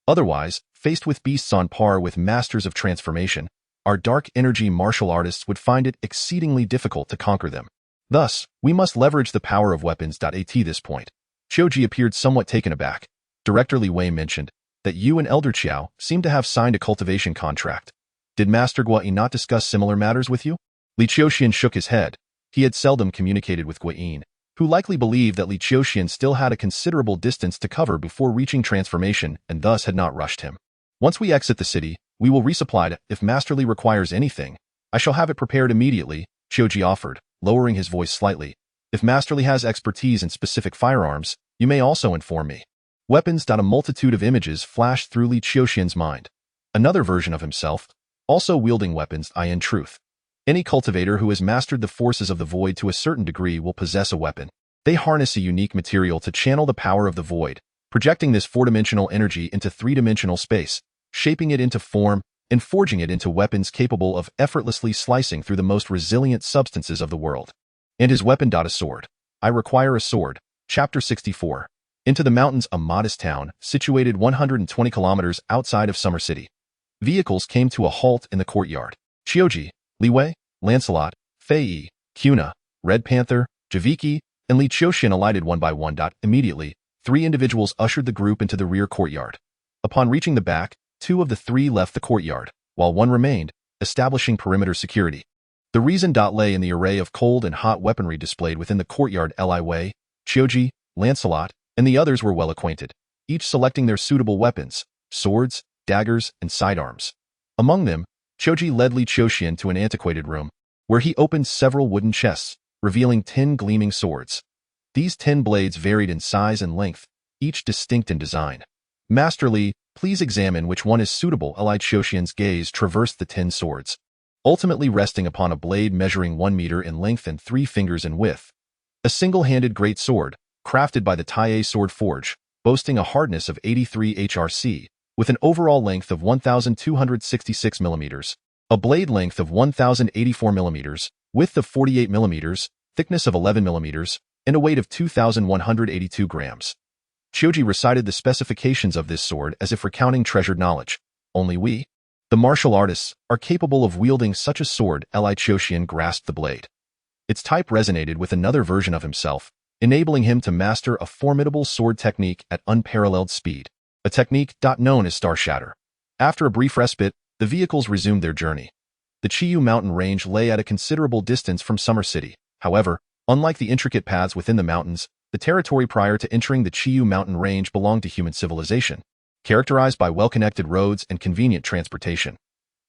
Otherwise, faced with beasts on par with masters of transformation, our dark energy martial artists would find it exceedingly difficult to conquer them. Thus, we must leverage the power of weapons. At this point, Qiu Ji appeared somewhat taken aback. Director Li Wei mentioned that you and Elder Qiao seem to have signed a cultivation contract. Did Master Guai not discuss similar matters with you? Li Qiuxian shook his head. He had seldom communicated with Guai, who likely believed that Li Qiuxian still had a considerable distance to cover before reaching transformation and thus had not rushed him. Once we exit the city, we will resupply it. If Master Li requires anything, I shall have it prepared immediately, Qiu Ji offered, lowering his voice slightly. If Master Li has expertise in specific firearms, you may also inform me. Weapons. A multitude of images flashed through Li Qiuxian's mind. Another version of himself, also wielding weapons. In truth, any cultivator who has mastered the forces of the void to a certain degree will possess a weapon. They harness a unique material to channel the power of the void, projecting this 4-dimensional energy into 3-dimensional space, shaping it into form, and forging it into weapons capable of effortlessly slicing through the most resilient substances of the world. And his weapon. A sword. I require a sword. Chapter 64. Into the mountains. A modest town, situated 120 kilometers outside of Summer City. Vehicles came to a halt in the courtyard. Qiuji, Li Wei, Lancelot, Fei Yi, Kuna, Red Panther, Javiki, and Li Qiuxian alighted one by one. Immediately, 3 individuals ushered the group into the rear courtyard. Upon reaching the back, 2 of the 3 left the courtyard, while 1 remained, establishing perimeter security. The reason. Lay in the array of cold and hot weaponry displayed within the courtyard. Li Wei, Qiuji, Lancelot, and the others were well acquainted, each selecting their suitable weapons, swords, daggers, and sidearms. Among them, Qiuji led Li Qiuxian to an antiquated room, where he opened several wooden chests, revealing 10 gleaming swords. These 10 blades varied in size and length, each distinct in design. Master Li, please examine which one is suitable. Li Qiuxian's gaze traversed the 10 swords, ultimately resting upon a blade measuring 1 meter in length and 3 fingers in width. A single-handed great sword, crafted by the Taie Sword Forge, boasting a hardness of 83 HRC, with an overall length of 1,266 millimeters. A blade length of 1,084 millimeters, width of 48 millimeters, thickness of 11 millimeters, and a weight of 2,182 grams. Qiuji recited the specifications of this sword as if recounting treasured knowledge. Only we, the martial artists, are capable of wielding such a sword. Li Qiuxian grasped the blade. Its type resonated with another version of himself, enabling him to master a formidable sword technique at unparalleled speed, a technique known as Star Shatter. After a brief respite, the vehicles resumed their journey. The Qiu mountain range lay at a considerable distance from Summer City. However, unlike the intricate paths within the mountains, the territory prior to entering the Qiu mountain range belonged to human civilization, characterized by well-connected roads and convenient transportation.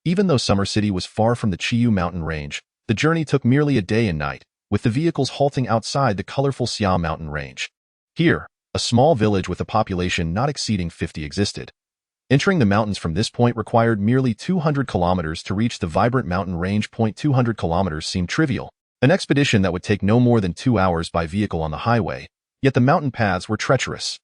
Even though Summer City was far from the Qiu mountain range, the journey took merely a day and night, with the vehicles halting outside the colorful Xia mountain range. Here, a small village with a population not exceeding 50 existed. Entering the mountains from this point required merely 200 kilometers to reach the vibrant mountain range. 200 kilometers seemed trivial, an expedition that would take no more than 2 hours by vehicle on the highway, yet the mountain paths were treacherous.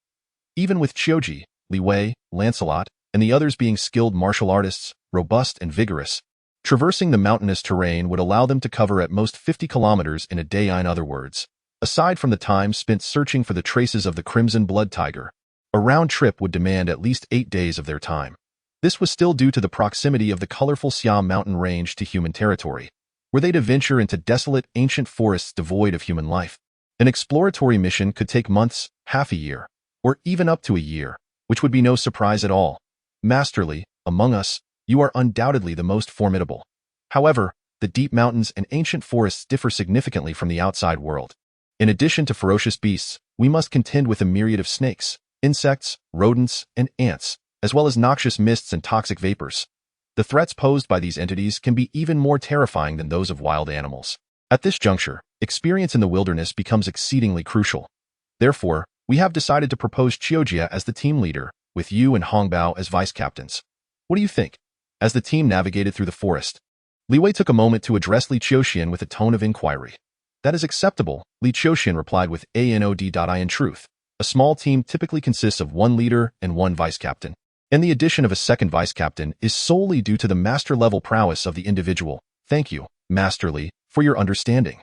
Even with Qiuji, Li Wei, Lancelot, and the others being skilled martial artists, robust and vigorous, traversing the mountainous terrain would allow them to cover at most 50 kilometers in a day. In other words, aside from the time spent searching for the traces of the Crimson Blood Tiger, a round trip would demand at least 8 days of their time. This was still due to the proximity of the colorful Xia mountain range to human territory. Were they to venture into desolate, ancient forests devoid of human life, an exploratory mission could take months, half a year, or even up to a year, which would be no surprise at all. Masterly, among us, you are undoubtedly the most formidable. However, the deep mountains and ancient forests differ significantly from the outside world. In addition to ferocious beasts, we must contend with a myriad of snakes, insects, rodents, and ants, as well as noxious mists and toxic vapors. The threats posed by these entities can be even more terrifying than those of wild animals. At this juncture, experience in the wilderness becomes exceedingly crucial. Therefore, we have decided to propose Qiuji as the team leader, with you and Hongbao as vice captains. What do you think? As the team navigated through the forest, Li Wei took a moment to address Li Qiuxian with a tone of inquiry. That is acceptable, Li Qiuxian replied with anod. In truth, a small team typically consists of one leader and one vice captain, and the addition of a second vice captain is solely due to the master-level prowess of the individual. Thank you, Master Li, for your understanding.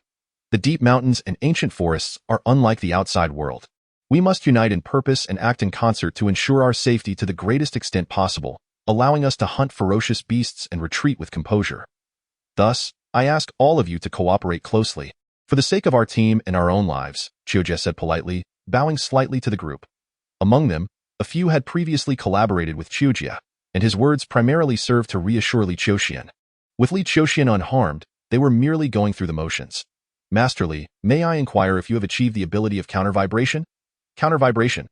The deep mountains and ancient forests are unlike the outside world. We must unite in purpose and act in concert to ensure our safety to the greatest extent possible, allowing us to hunt ferocious beasts and retreat with composure. Thus, I ask all of you to cooperate closely. For the sake of our team and our own lives, Qiuji said politely, bowing slightly to the group. Among them, a few had previously collaborated with Qiuji, and his words primarily served to reassure Li Qiuxian. With Li Qiuxian unharmed, they were merely going through the motions. Master Li, may I inquire if you have achieved the ability of counter-vibration? Counter-vibration.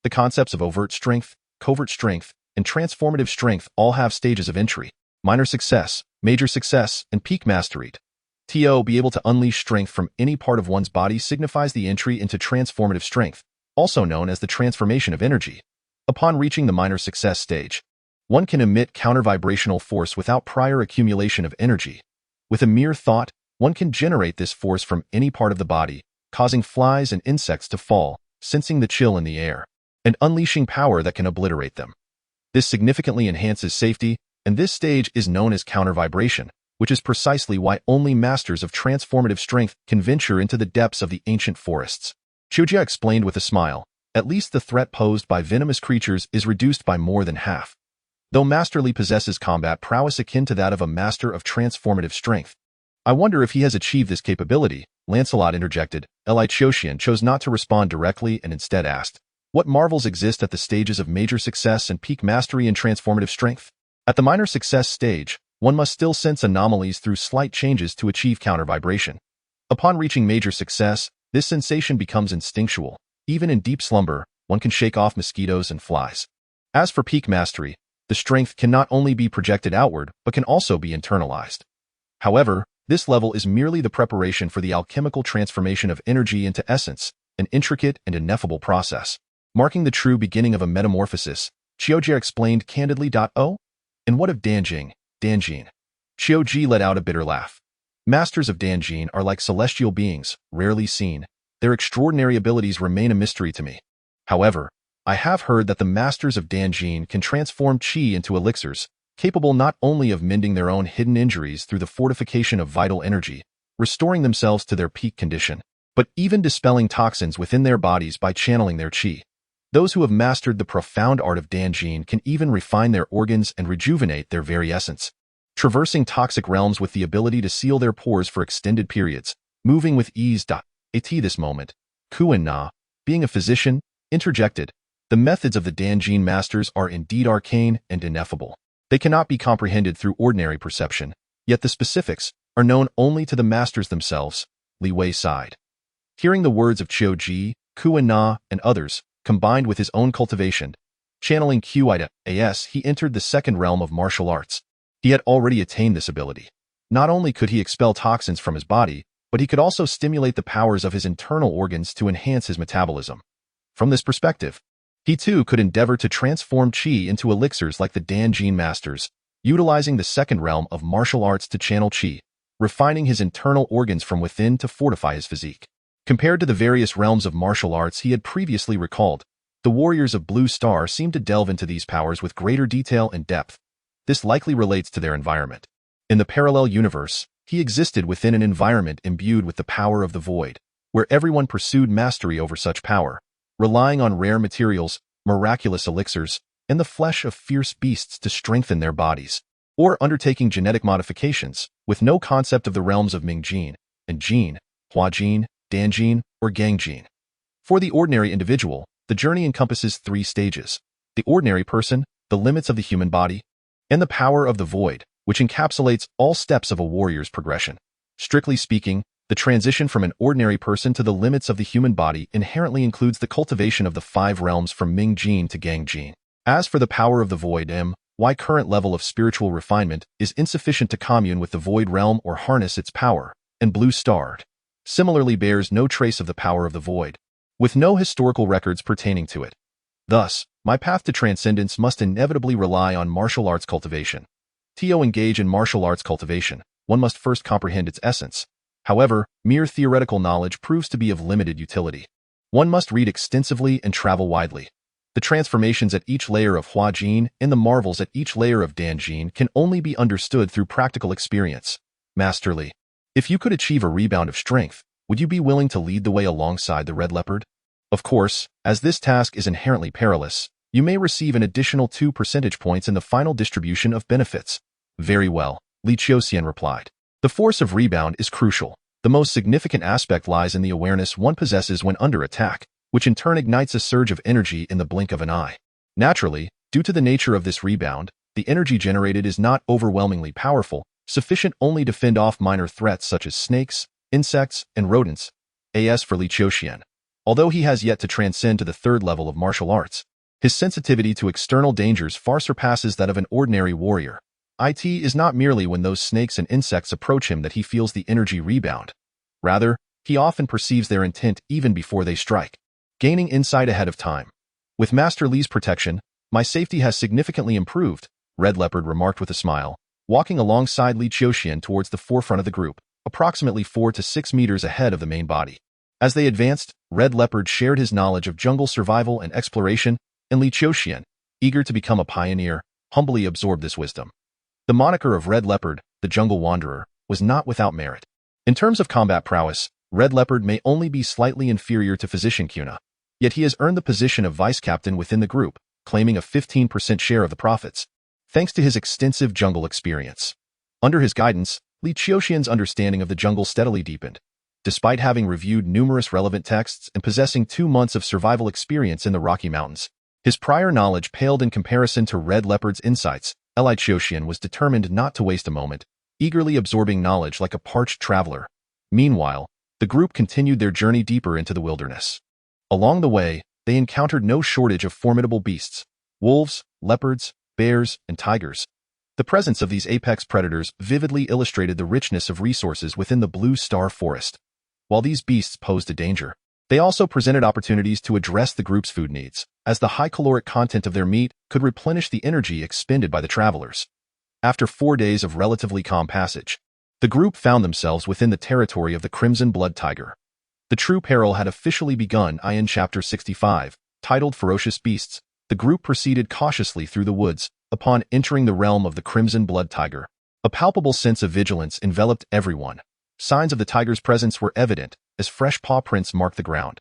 The concepts of overt strength, covert strength, and transformative strength all have stages of entry: minor success, major success, and peak mastery. To be able to unleash strength from any part of one's body signifies the entry into transformative strength, also known as the transformation of energy. Upon reaching the minor success stage, one can emit counter-vibrational force without prior accumulation of energy. With a mere thought, one can generate this force from any part of the body, causing flies and insects to fall, sensing the chill in the air, and unleashing power that can obliterate them. This significantly enhances safety, and this stage is known as counter-vibration, which is precisely why only masters of transformative strength can venture into the depths of the ancient forests. Qiuji explained with a smile, at least the threat posed by venomous creatures is reduced by more than half. Though Master Li possesses combat prowess akin to that of a master of transformative strength, I wonder if he has achieved this capability, Lancelot interjected. Li Qiuxian chose not to respond directly and instead asked, what marvels exist at the stages of major success and peak mastery in transformative strength? At the minor success stage, one must still sense anomalies through slight changes to achieve counter-vibration. Upon reaching major success, this sensation becomes instinctual. Even in deep slumber, one can shake off mosquitoes and flies. As for peak mastery, the strength can not only be projected outward, but can also be internalized. However, this level is merely the preparation for the alchemical transformation of energy into essence, an intricate and ineffable process. Marking the true beginning of a metamorphosis, Qiuji explained candidly. Oh? And what of Danjing, Danjin? Qiuji let out a bitter laugh. Masters of Danjin are like celestial beings, rarely seen. Their extraordinary abilities remain a mystery to me. However, I have heard that the masters of Danjin can transform qi into elixirs, capable not only of mending their own hidden injuries through the fortification of vital energy, restoring themselves to their peak condition, but even dispelling toxins within their bodies by channeling their qi. Those who have mastered the profound art of Danjin can even refine their organs and rejuvenate their very essence, traversing toxic realms with the ability to seal their pores for extended periods, moving with ease. At this moment, Kuan Na, being a physician, interjected, "The methods of the Danjin masters are indeed arcane and ineffable. They cannot be comprehended through ordinary perception, yet the specifics are known only to the masters themselves." Li Wei sighed. Hearing the words of Qiu Ji, Kuan Na, and others, combined with his own cultivation, channeling Qi as he entered the second realm of martial arts. He had already attained this ability. Not only could he expel toxins from his body, but he could also stimulate the powers of his internal organs to enhance his metabolism. From this perspective, he too could endeavor to transform qi into elixirs like the Danjin masters, utilizing the second realm of martial arts to channel qi, refining his internal organs from within to fortify his physique. Compared to the various realms of martial arts he had previously recalled, the warriors of Blue Star seemed to delve into these powers with greater detail and depth. This likely relates to their environment. In the parallel universe, he existed within an environment imbued with the power of the void, where everyone pursued mastery over such power, relying on rare materials, miraculous elixirs, and the flesh of fierce beasts to strengthen their bodies, or undertaking genetic modifications, with no concept of the realms of Mingjin and Jin, Huajin, Danjin, or Gangjin. For the ordinary individual, the journey encompasses 3 stages: the ordinary person, the limits of the human body, and the power of the void, which encapsulates all steps of a warrior's progression. Strictly speaking, the transition from an ordinary person to the limits of the human body inherently includes the cultivation of the 5 realms from Mingjin to Gangjin. As for the power of the void, my current level of spiritual refinement is insufficient to commune with the void realm or harness its power, and Blue Star similarly bears no trace of the power of the void, with no historical records pertaining to it. Thus, my path to transcendence must inevitably rely on martial arts cultivation. To engage in martial arts cultivation, one must first comprehend its essence. However, mere theoretical knowledge proves to be of limited utility. One must read extensively and travel widely. The transformations at each layer of Huajin and the marvels at each layer of Danjin can only be understood through practical experience. Master Li, if you could achieve a rebound of strength, would you be willing to lead the way alongside the Red Leopard? Of course, as this task is inherently perilous, you may receive an additional 2 percentage points in the final distribution of benefits. Very well, Li Qiuxian replied. The force of rebound is crucial. The most significant aspect lies in the awareness one possesses when under attack, which in turn ignites a surge of energy in the blink of an eye. Naturally, due to the nature of this rebound, the energy generated is not overwhelmingly powerful, sufficient only to fend off minor threats such as snakes, insects, and rodents. As for Li Qiuxian, although he has yet to transcend to the 3rd level of martial arts, his sensitivity to external dangers far surpasses that of an ordinary warrior. It is not merely when those snakes and insects approach him that he feels the energy rebound. Rather, he often perceives their intent even before they strike, gaining insight ahead of time. With Master Li's protection, my safety has significantly improved, Red Leopard remarked with a smile, walking alongside Li Qiuxian towards the forefront of the group, approximately 4 to 6 meters ahead of the main body. As they advanced, Red Leopard shared his knowledge of jungle survival and exploration, and Li Qiuxian, eager to become a pioneer, humbly absorbed this wisdom. The moniker of Red Leopard, the Jungle Wanderer, was not without merit. In terms of combat prowess, Red Leopard may only be slightly inferior to Physician Kuna, yet he has earned the position of vice-captain within the group, claiming a 15% share of the profits, thanks to his extensive jungle experience. Under his guidance, Li Qiuxian's understanding of the jungle steadily deepened. Despite having reviewed numerous relevant texts and possessing 2 months of survival experience in the Rocky Mountains, his prior knowledge paled in comparison to Red Leopard's insights. Li Qiuxian was determined not to waste a moment, eagerly absorbing knowledge like a parched traveler. Meanwhile, the group continued their journey deeper into the wilderness. Along the way, they encountered no shortage of formidable beasts: wolves, leopards, bears, and tigers. The presence of these apex predators vividly illustrated the richness of resources within the Blue Star Forest. While these beasts posed a danger, they also presented opportunities to address the group's food needs, as the high caloric content of their meat could replenish the energy expended by the travelers. After 4 days of relatively calm passage, the group found themselves within the territory of the Crimson Blood Tiger. The true peril had officially begun. In Chapter 65, titled Ferocious Beasts, the group proceeded cautiously through the woods, upon entering the realm of the crimson blood tiger. A palpable sense of vigilance enveloped everyone. Signs of the tiger's presence were evident as fresh paw prints marked the ground.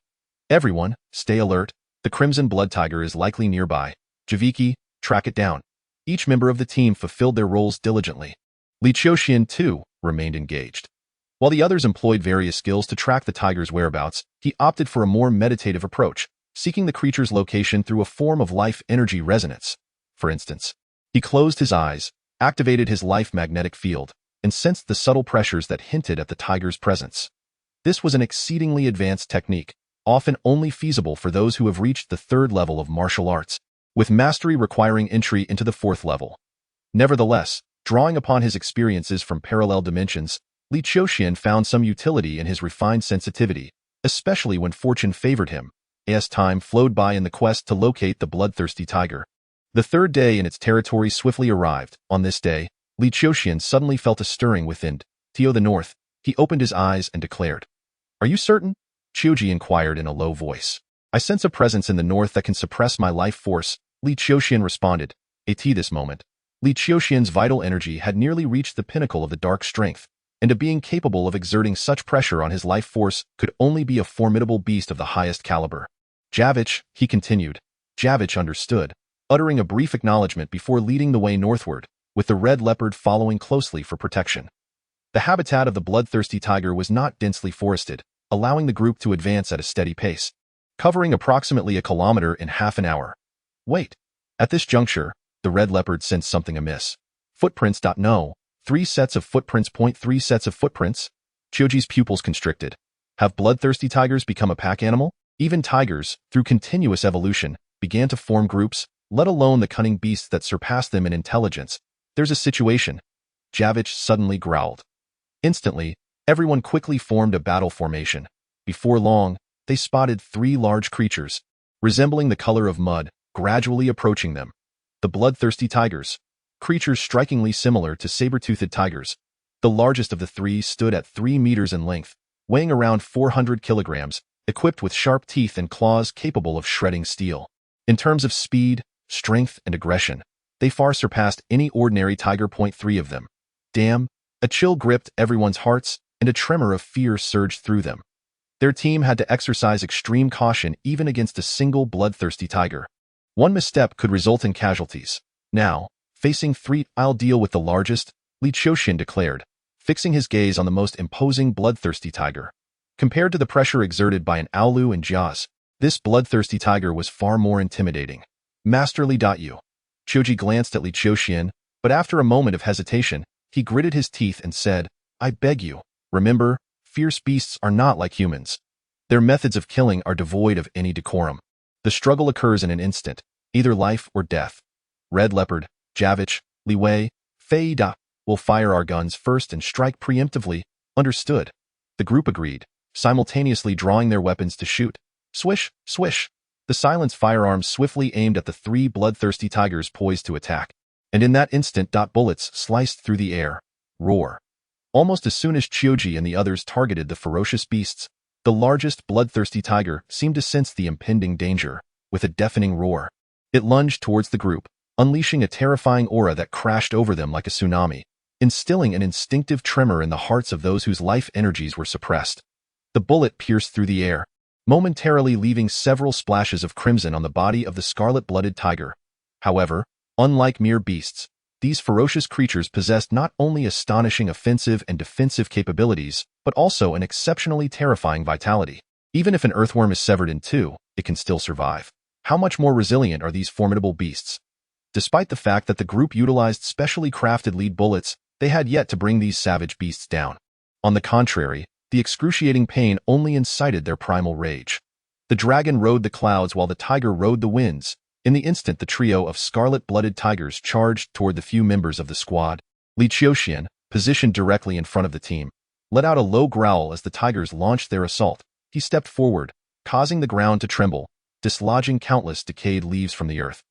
Everyone, stay alert. The crimson blood tiger is likely nearby. Javiki, track it down. Each member of the team fulfilled their roles diligently. Li Qiuxian, too, remained engaged. While the others employed various skills to track the tiger's whereabouts, he opted for a more meditative approach, seeking the creature's location through a form of life energy resonance. For instance, he closed his eyes, activated his life magnetic field, and sensed the subtle pressures that hinted at the tiger's presence. This was an exceedingly advanced technique, often only feasible for those who have reached the third level of martial arts, with mastery requiring entry into the fourth level. Nevertheless, drawing upon his experiences from parallel dimensions, Li Qiuxian found some utility in his refined sensitivity, especially when fortune favored him, as time flowed by in the quest to locate the bloodthirsty tiger. The third day in its territory swiftly arrived. On this day, Li Qiuxian suddenly felt a stirring within. To the north, he opened his eyes and declared, "Are you certain?" Qiuji inquired in a low voice. "I sense a presence in the north that can suppress my life force," Li Qiuxian responded. At this moment, Li Qiuxian's vital energy had nearly reached the pinnacle of the dark strength, and a being capable of exerting such pressure on his life force could only be a formidable beast of the highest caliber. "Javich," he continued. Javich understood, uttering a brief acknowledgement before leading the way northward, with the red leopard following closely for protection. The habitat of the bloodthirsty tiger was not densely forested, allowing the group to advance at a steady pace, covering approximately a kilometer in half an hour. Wait. At this juncture, the red leopard sensed something amiss. Footprints. No. 3 sets of footprints. 3 sets of footprints? Qiuji's pupils constricted. Have bloodthirsty tigers become a pack animal? Even tigers, through continuous evolution, began to form groups, let alone the cunning beasts that surpassed them in intelligence. There's a situation. Javich suddenly growled. Instantly, everyone quickly formed a battle formation. Before long, they spotted 3 large creatures, resembling the color of mud, gradually approaching them. The bloodthirsty tigers, creatures strikingly similar to saber-toothed tigers. The largest of the 3 stood at 3 meters in length, weighing around 400 kilograms, equipped with sharp teeth and claws capable of shredding steel. In terms of speed, strength, and aggression, they far surpassed any ordinary tiger. 3 of them. Damn! A chill gripped everyone's hearts, and a tremor of fear surged through them. Their team had to exercise extreme caution even against a single bloodthirsty tiger. One misstep could result in casualties. Now, facing 3, I'll deal with the largest, Li Qiuxian declared, fixing his gaze on the most imposing bloodthirsty tiger. Compared to the pressure exerted by an Aolu and Jiaz, this bloodthirsty tiger was far more intimidating. "Master Li. Qiuji glanced at Li Qiuxian, but after a moment of hesitation, he gritted his teeth and said, "I beg you, remember, fierce beasts are not like humans. Their methods of killing are devoid of any decorum. The struggle occurs in an instant, either life or death. Red Leopard, Javich, Li Wei, Fei Da, will fire our guns first and strike preemptively." Understood. The group agreed, simultaneously drawing their weapons to shoot. Swish, swish. The silenced firearms swiftly aimed at the 3 bloodthirsty tigers poised to attack. And in that instant, bullets sliced through the air. Roar. Almost as soon as Qiuji and the others targeted the ferocious beasts, the largest bloodthirsty tiger seemed to sense the impending danger. With a deafening roar, it lunged towards the group, unleashing a terrifying aura that crashed over them like a tsunami, instilling an instinctive tremor in the hearts of those whose life energies were suppressed. The bullet pierced through the air, momentarily leaving several splashes of crimson on the body of the scarlet-blooded tiger. However, unlike mere beasts, these ferocious creatures possessed not only astonishing offensive and defensive capabilities, but also an exceptionally terrifying vitality. Even if an earthworm is severed in 2, it can still survive. How much more resilient are these formidable beasts? Despite the fact that the group utilized specially crafted lead bullets, they had yet to bring these savage beasts down. On the contrary, the excruciating pain only incited their primal rage. The dragon rode the clouds while the tiger rode the winds. In the instant the trio of scarlet-blooded tigers charged toward the few members of the squad, Li Qiuxian, positioned directly in front of the team, let out a low growl as the tigers launched their assault. He stepped forward, causing the ground to tremble, dislodging countless decayed leaves from the earth.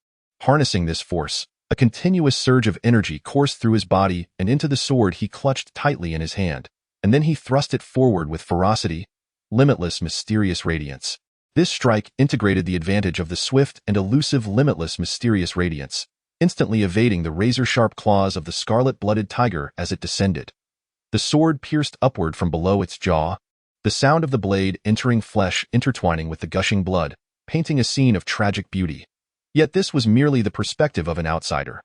Harnessing this force, a continuous surge of energy coursed through his body and into the sword he clutched tightly in his hand, and then he thrust it forward with ferocity, limitless mysterious radiance. This strike integrated the advantage of the swift and elusive limitless mysterious radiance. instantly evading the razor-sharp claws of the scarlet-blooded tiger as it descended. The sword pierced upward from below its jaw, the sound of the blade entering flesh intertwining with the gushing blood, painting a scene of tragic beauty. Yet this was merely the perspective of an outsider.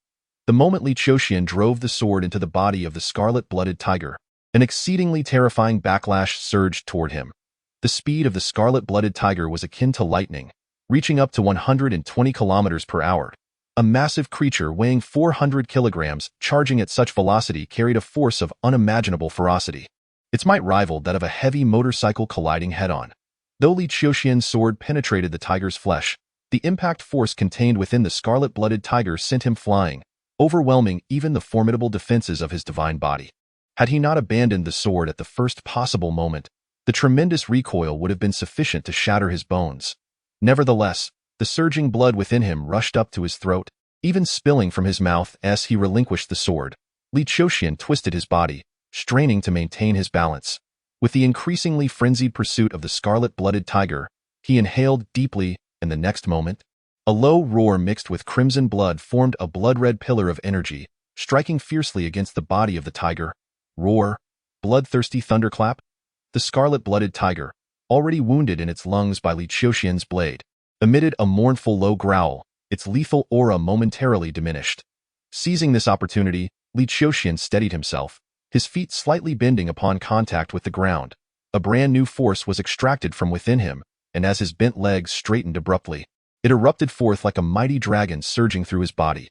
The moment Li Qiuxian drove the sword into the body of the scarlet-blooded tiger, an exceedingly terrifying backlash surged toward him. The speed of the scarlet-blooded tiger was akin to lightning, reaching up to 120 kilometers per hour. A massive creature weighing 400 kilograms charging at such velocity carried a force of unimaginable ferocity. Its might rivaled that of a heavy motorcycle colliding head-on. Though Li Qiuxian's sword penetrated the tiger's flesh, the impact force contained within the scarlet-blooded tiger sent him flying, overwhelming even the formidable defenses of his divine body. Had he not abandoned the sword at the first possible moment, the tremendous recoil would have been sufficient to shatter his bones. Nevertheless, the surging blood within him rushed up to his throat, even spilling from his mouth as he relinquished the sword. Li Qiuxian twisted his body, straining to maintain his balance. With the increasingly frenzied pursuit of the scarlet-blooded tiger, he inhaled deeply, and the next moment, a low roar mixed with crimson blood formed a blood-red pillar of energy, striking fiercely against the body of the tiger. Roar, bloodthirsty thunderclap. The scarlet-blooded tiger, already wounded in its lungs by Li Qiuxian's blade, emitted a mournful low growl, its lethal aura momentarily diminished. Seizing this opportunity, Li Qiuxian steadied himself, his feet slightly bending upon contact with the ground. A brand new force was extracted from within him, and as his bent legs straightened abruptly, it erupted forth like a mighty dragon surging through his body.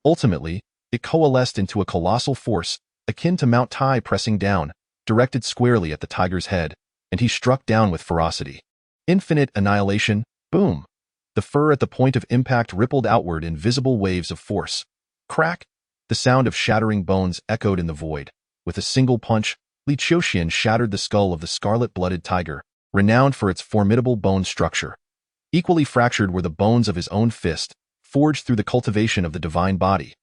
Ultimately, it coalesced into a colossal force, akin to Mount Tai pressing down, directed squarely at the tiger's head, and he struck down with ferocity. Infinite annihilation, boom! The fur at the point of impact rippled outward in visible waves of force. Crack! The sound of shattering bones echoed in the void. With a single punch, Li Qiuxian shattered the skull of the scarlet-blooded tiger, renowned for its formidable bone structure. Equally fractured were the bones of his own fist, forged through the cultivation of the divine body.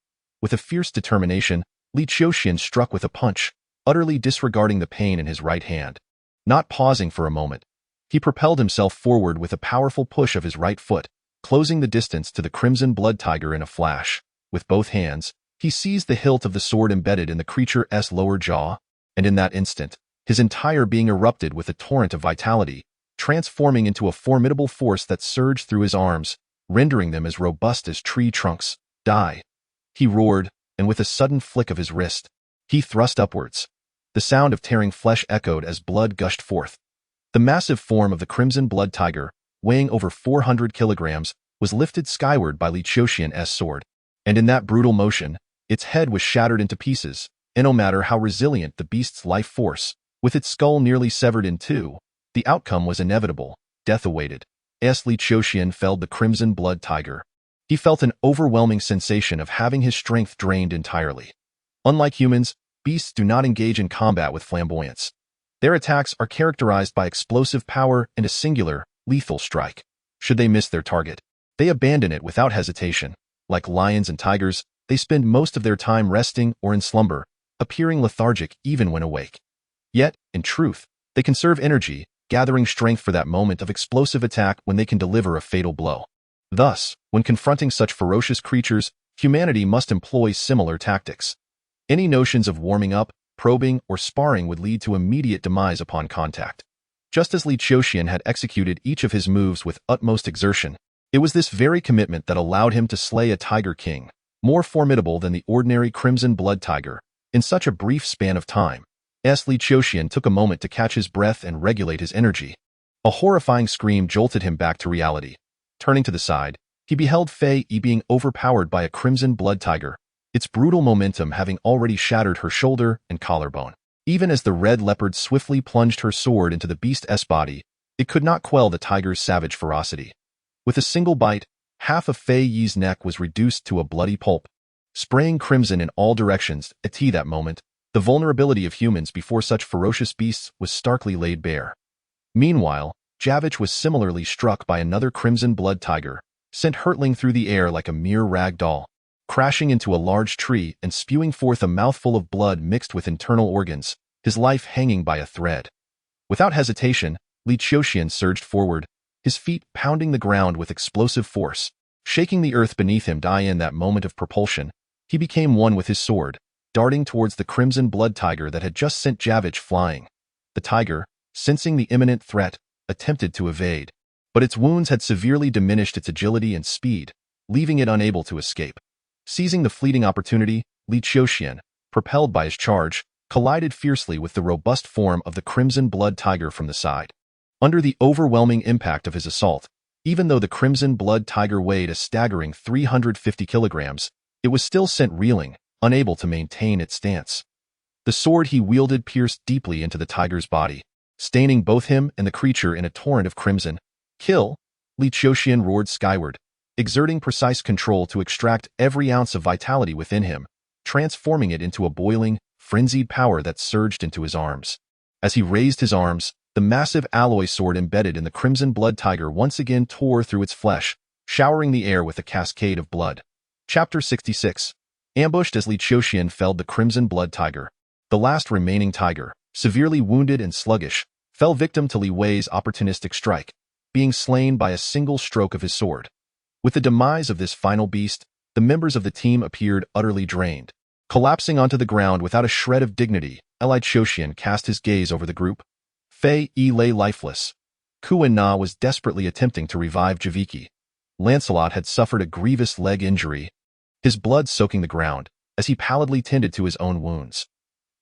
With a fierce determination, Li Qiuxian struck with a punch, utterly disregarding the pain in his right hand. Not pausing for a moment, he propelled himself forward with a powerful push of his right foot, closing the distance to the crimson blood tiger in a flash. With both hands, he seized the hilt of the sword embedded in the creature's lower jaw, and in that instant, his entire being erupted with a torrent of vitality, transforming into a formidable force that surged through his arms, rendering them as robust as tree trunks. Die! He roared, and with a sudden flick of his wrist, he thrust upwards. The sound of tearing flesh echoed as blood gushed forth. The massive form of the crimson blood tiger, weighing over 400 kilograms, was lifted skyward by Li Qiuxian's sword, and in that brutal motion, its head was shattered into pieces, and no matter how resilient the beast's life force, with its skull nearly severed in two, the outcome was inevitable. Death awaited. As Li Qiuxian felled the crimson blood tiger, he felt an overwhelming sensation of having his strength drained entirely. Unlike humans, beasts do not engage in combat with flamboyance. Their attacks are characterized by explosive power and a singular, lethal strike. Should they miss their target, they abandon it without hesitation. Like lions and tigers, they spend most of their time resting or in slumber, appearing lethargic even when awake. Yet, in truth, they conserve energy, gathering strength for that moment of explosive attack when they can deliver a fatal blow. Thus, when confronting such ferocious creatures, humanity must employ similar tactics. Any notions of warming up, probing, or sparring would lead to immediate demise upon contact. Just as Li Qiuxian had executed each of his moves with utmost exertion, it was this very commitment that allowed him to slay a tiger king, more formidable than the ordinary crimson blood tiger, in such a brief span of time. As Li Qiuxian took a moment to catch his breath and regulate his energy, a horrifying scream jolted him back to reality. Turning to the side, he beheld Fei Yi being overpowered by a crimson blood tiger, its brutal momentum having already shattered her shoulder and collarbone. Even as the red leopard swiftly plunged her sword into the beast's body, it could not quell the tiger's savage ferocity. With a single bite, half of Fei Yi's neck was reduced to a bloody pulp, spraying crimson in all directions. At that moment, the vulnerability of humans before such ferocious beasts was starkly laid bare. Meanwhile, Javich was similarly struck by another crimson blood tiger, sent hurtling through the air like a mere rag doll, crashing into a large tree and spewing forth a mouthful of blood mixed with internal organs, his life hanging by a thread. Without hesitation, Li Qiuxian surged forward, his feet pounding the ground with explosive force. Shaking the earth beneath him die in that moment of propulsion, he became one with his sword, darting towards the crimson blood tiger that had just sent Javich flying. The tiger, sensing the imminent threat, attempted to evade, but its wounds had severely diminished its agility and speed, leaving it unable to escape. Seizing the fleeting opportunity, Li Qiuxian, propelled by his charge, collided fiercely with the robust form of the crimson blood tiger from the side. Under the overwhelming impact of his assault, even though the crimson blood tiger weighed a staggering 350 kilograms, it was still sent reeling, unable to maintain its stance. The sword he wielded pierced deeply into the tiger's body, staining both him and the creature in a torrent of crimson. Kill! Li Qiuxian roared skyward, exerting precise control to extract every ounce of vitality within him, transforming it into a boiling, frenzied power that surged into his arms. As he raised his arms, the massive alloy sword embedded in the crimson blood tiger once again tore through its flesh, showering the air with a cascade of blood. Chapter 66. Ambushed as Li Qiuxian felled the crimson blood tiger. The last remaining tiger, severely wounded and sluggish, fell victim to Li Wei's opportunistic strike, being slain by a single stroke of his sword. With the demise of this final beast, the members of the team appeared utterly drained. Collapsing onto the ground without a shred of dignity, Li Qiuxian cast his gaze over the group. Fei Yi lay lifeless. Ku and Na was desperately attempting to revive Javiki. Lancelot had suffered a grievous leg injury, his blood soaking the ground, as he pallidly tended to his own wounds.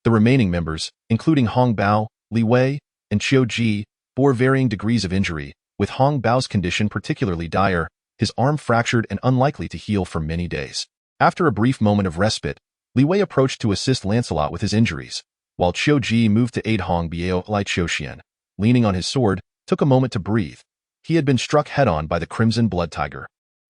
The remaining members, including Hong Bao, Li Wei, and Qiu Ji, bore varying degrees of injury, with Hong Bao's condition particularly dire, his arm fractured and unlikely to heal for many days. After a brief moment of respite, Li Wei approached to assist Lancelot with his injuries, while Qiu Ji moved to aid Hong Bao. Li Qiuxian, leaning on his sword, took a moment to breathe. He had been struck head-on by the crimson blood tiger.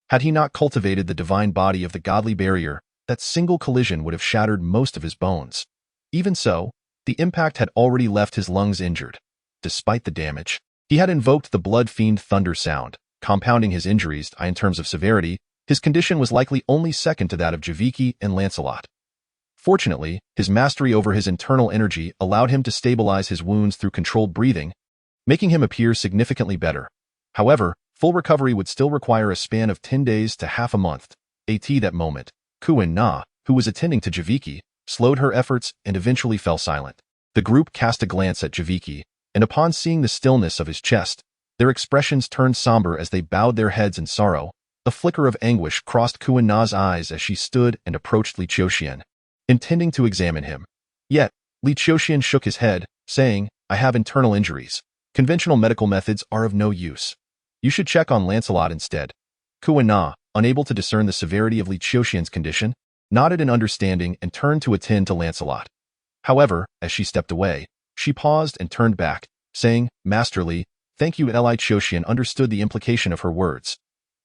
Had he not cultivated the divine body of the godly barrier, that single collision would have shattered most of his bones. Even so, the impact had already left his lungs injured. Despite the damage, he had invoked the blood fiend thunder sound, compounding his injuries. In terms of severity, his condition was likely only second to that of Javiki and Lancelot. Fortunately, his mastery over his internal energy allowed him to stabilize his wounds through controlled breathing, making him appear significantly better. However, full recovery would still require a span of 10 days to half a month. At that moment, Ku and Na, who was attending to Javiki, slowed her efforts and eventually fell silent. The group cast a glance at Javiki, and upon seeing the stillness of his chest, their expressions turned somber as they bowed their heads in sorrow. A flicker of anguish crossed Ku and Na's eyes as she stood and approached Li Qiuxian, intending to examine him. Yet, Li Qiuxian shook his head, saying, "I have internal injuries. Conventional medical methods are of no use. You should check on Lancelot instead." Ku and Na, unable to discern the severity of Li Qiuxian's condition, nodded in understanding and turned to attend to Lancelot. However, as she stepped away, she paused and turned back, saying, "Master Li, thank you." Li Qiuxian understood the implication of her words.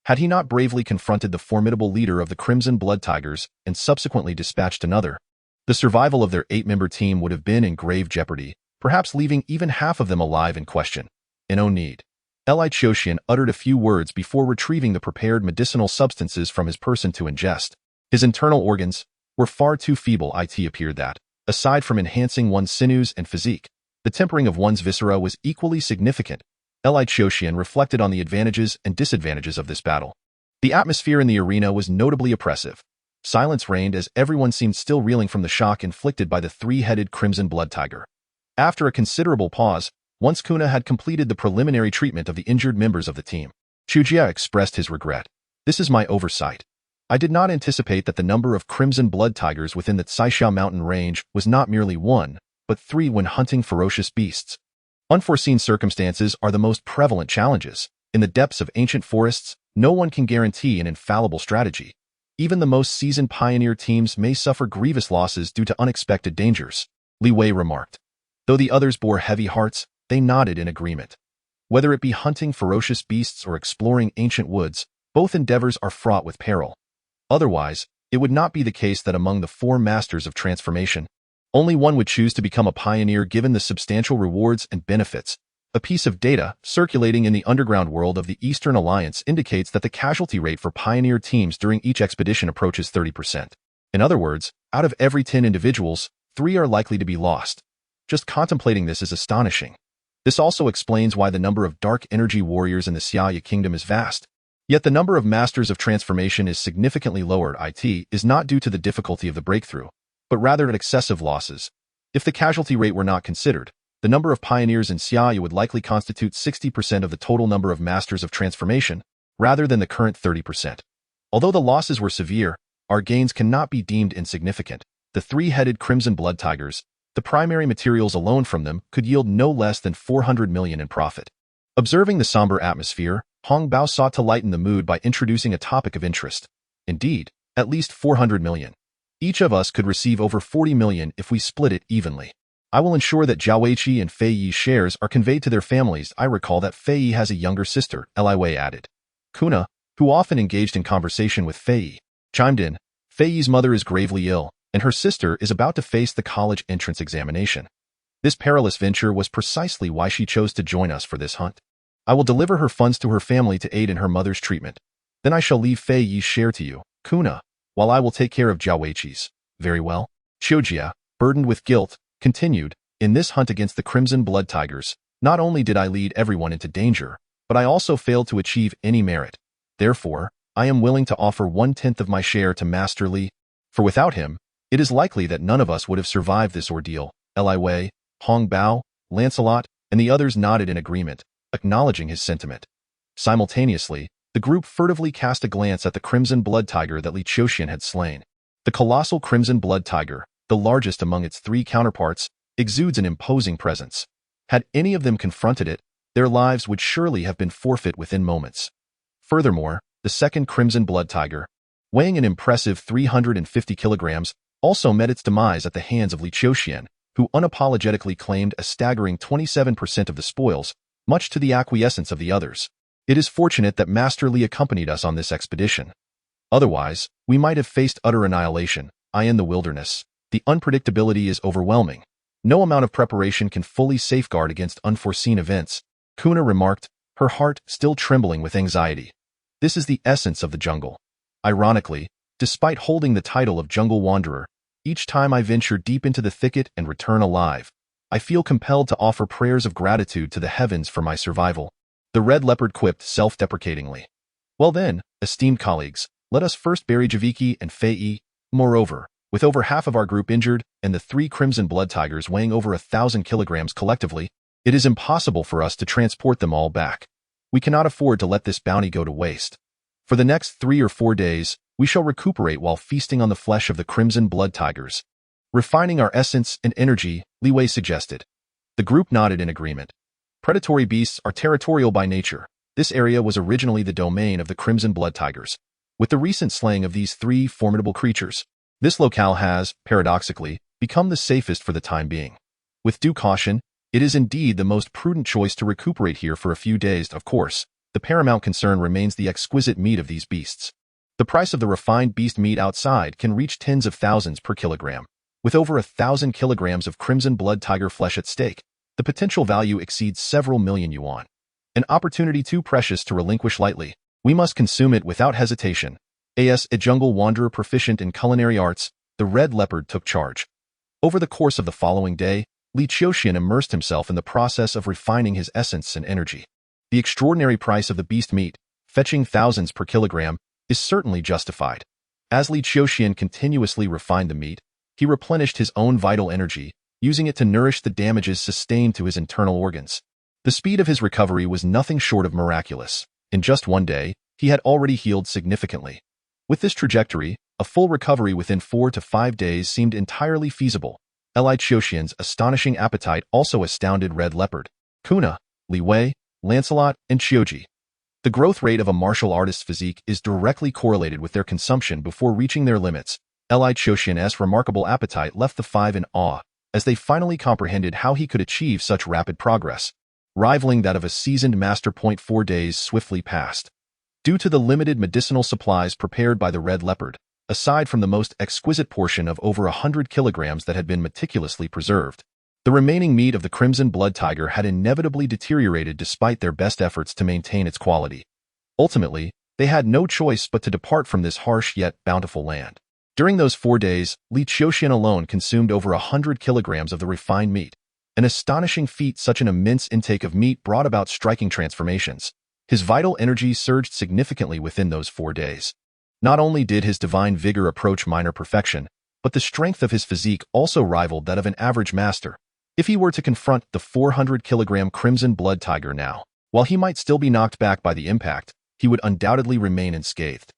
Had he not bravely confronted the formidable leader of the Crimson Blood Tigers and subsequently dispatched another, the survival of their 8-member team would have been in grave jeopardy, perhaps leaving even half of them alive in question. No need. Li Qiuxian uttered a few words before retrieving the prepared medicinal substances from his person to ingest. His internal organs were far too feeble. It appeared that, aside from enhancing one's sinews and physique, the tempering of one's viscera was equally significant. Li Qiuxian reflected on the advantages and disadvantages of this battle. The atmosphere in the arena was notably oppressive. Silence reigned as everyone seemed still reeling from the shock inflicted by the 3-headed Crimson Blood Tiger. After a considerable pause, once Kuna had completed the preliminary treatment of the injured members of the team, Qiujia expressed his regret. "This is my oversight. I did not anticipate that the number of Crimson Blood Tigers within the Caixia mountain range was not merely 1, but 3 when hunting ferocious beasts. Unforeseen circumstances are the most prevalent challenges. In the depths of ancient forests, no one can guarantee an infallible strategy. Even the most seasoned pioneer teams may suffer grievous losses due to unexpected dangers," Li Wei remarked. Though the others bore heavy hearts, they nodded in agreement. Whether it be hunting ferocious beasts or exploring ancient woods, both endeavors are fraught with peril. Otherwise, it would not be the case that among the 4 masters of transformation, only one would choose to become a pioneer given the substantial rewards and benefits. A piece of data circulating in the underground world of the Eastern Alliance indicates that the casualty rate for pioneer teams during each expedition approaches 30%. In other words, out of every 10 individuals, 3 are likely to be lost. Just contemplating this is astonishing. This also explains why the number of dark energy warriors in the Xiaya Kingdom is vast. Yet the number of masters of transformation is significantly lower. It is not due to the difficulty of the breakthrough, but rather at excessive losses. If the casualty rate were not considered, the number of pioneers in Xiaoyu would likely constitute 60% of the total number of masters of transformation, rather than the current 30%. Although the losses were severe, our gains cannot be deemed insignificant. The three-headed crimson blood tigers, the primary materials alone from them, could yield no less than 400 million in profit. Observing the somber atmosphere, Hong Bao sought to lighten the mood by introducing a topic of interest. Indeed, at least 400 million. Each of us could receive over 40 million if we split it evenly. I will ensure that Zhao Weiqi and Fei Yi's shares are conveyed to their families. I recall that Fei Yi has a younger sister, Li Wei added. Kuna, who often engaged in conversation with Fei Yi, chimed in. Fei Yi's mother is gravely ill, and her sister is about to face the college entrance examination. This perilous venture was precisely why she chose to join us for this hunt. I will deliver her funds to her family to aid in her mother's treatment. Then I shall leave Fei Yi's share to you, Kuna, while I will take care of Zhao Weiqi's. Very well. Qiuxian, burdened with guilt, continued, in this hunt against the crimson blood tigers, not only did I lead everyone into danger, but I also failed to achieve any merit. Therefore, I am willing to offer 1/10 of my share to Master Li, for without him, it is likely that none of us would have survived this ordeal. Li Wei, Hong Bao, Lancelot, and the others nodded in agreement, acknowledging his sentiment. Simultaneously, the group furtively cast a glance at the crimson blood tiger that Li Qiuxian had slain. The colossal crimson blood tiger, the largest among its three counterparts, exudes an imposing presence. Had any of them confronted it, their lives would surely have been forfeit within moments. Furthermore, the second crimson blood tiger, weighing an impressive 350 kilograms, also met its demise at the hands of Li Qiuxian, who unapologetically claimed a staggering 27% of the spoils, much to the acquiescence of the others. It is fortunate that Master Li accompanied us on this expedition. Otherwise, we might have faced utter annihilation. In the wilderness, the unpredictability is overwhelming. No amount of preparation can fully safeguard against unforeseen events, Kuna remarked, her heart still trembling with anxiety. This is the essence of the jungle. Ironically, despite holding the title of Jungle Wanderer, each time I venture deep into the thicket and return alive, I feel compelled to offer prayers of gratitude to the heavens for my survival. The red leopard quipped self-deprecatingly. Well then, esteemed colleagues, let us first bury Javiki and Fei Yi. Moreover, with over half of our group injured and the three crimson blood tigers weighing over 1,000 kilograms collectively, it is impossible for us to transport them all back. We cannot afford to let this bounty go to waste. For the next 3 or 4 days, we shall recuperate while feasting on the flesh of the crimson blood tigers. Refining our essence and energy, Li Wei suggested. The group nodded in agreement. Predatory beasts are territorial by nature. This area was originally the domain of the crimson blood tigers. With the recent slaying of these three formidable creatures, this locale has, paradoxically, become the safest for the time being. With due caution, it is indeed the most prudent choice to recuperate here for a few days. Of course, the paramount concern remains the exquisite meat of these beasts. The price of the refined beast meat outside can reach tens of thousands per kilogram. With over 1,000 kilograms of crimson blood tiger flesh at stake, the potential value exceeds several million yuan. An opportunity too precious to relinquish lightly. We must consume it without hesitation. As a jungle wanderer proficient in culinary arts, the red leopard took charge. Over the course of the following day, Li Qiuxian immersed himself in the process of refining his essence and energy. The extraordinary price of the beast meat, fetching thousands per kilogram, is certainly justified. As Li Qiuxian continuously refined the meat, he replenished his own vital energy, using it to nourish the damages sustained to his internal organs. The speed of his recovery was nothing short of miraculous. In just 1 day, he had already healed significantly. With this trajectory, a full recovery within 4 to 5 days seemed entirely feasible. Li Qiuxian's astonishing appetite also astounded Red Leopard, Kuna, Li Wei, Lancelot, and Qiuji. The growth rate of a martial artist's physique is directly correlated with their consumption before reaching their limits. Li Qiuxian's remarkable appetite left the five in awe, as they finally comprehended how he could achieve such rapid progress. Rivaling that of a seasoned master. 4 days swiftly passed. Due to the limited medicinal supplies prepared by the Red Leopard, aside from the most exquisite portion of over 100 kilograms that had been meticulously preserved, the remaining meat of the crimson blood tiger had inevitably deteriorated despite their best efforts to maintain its quality. Ultimately, they had no choice but to depart from this harsh yet bountiful land. During those 4 days, Li Qiuxian alone consumed over 100 kilograms of the refined meat. An astonishing feat. Such an immense intake of meat brought about striking transformations. His vital energy surged significantly within those 4 days. Not only did his divine vigor approach minor perfection, but the strength of his physique also rivaled that of an average master. If he were to confront the 400-kilogram crimson blood tiger now, while he might still be knocked back by the impact, he would undoubtedly remain unscathed.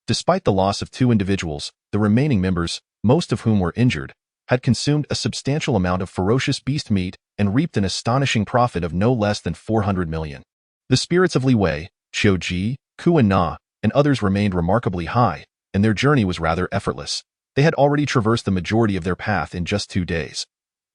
Despite the loss of 2 individuals, the remaining members, most of whom were injured, had consumed a substantial amount of ferocious beast meat and reaped an astonishing profit of no less than 400 million. The spirits of Li Qiuxian, and others remained remarkably high, and their journey was rather effortless. They had already traversed the majority of their path in just 2 days.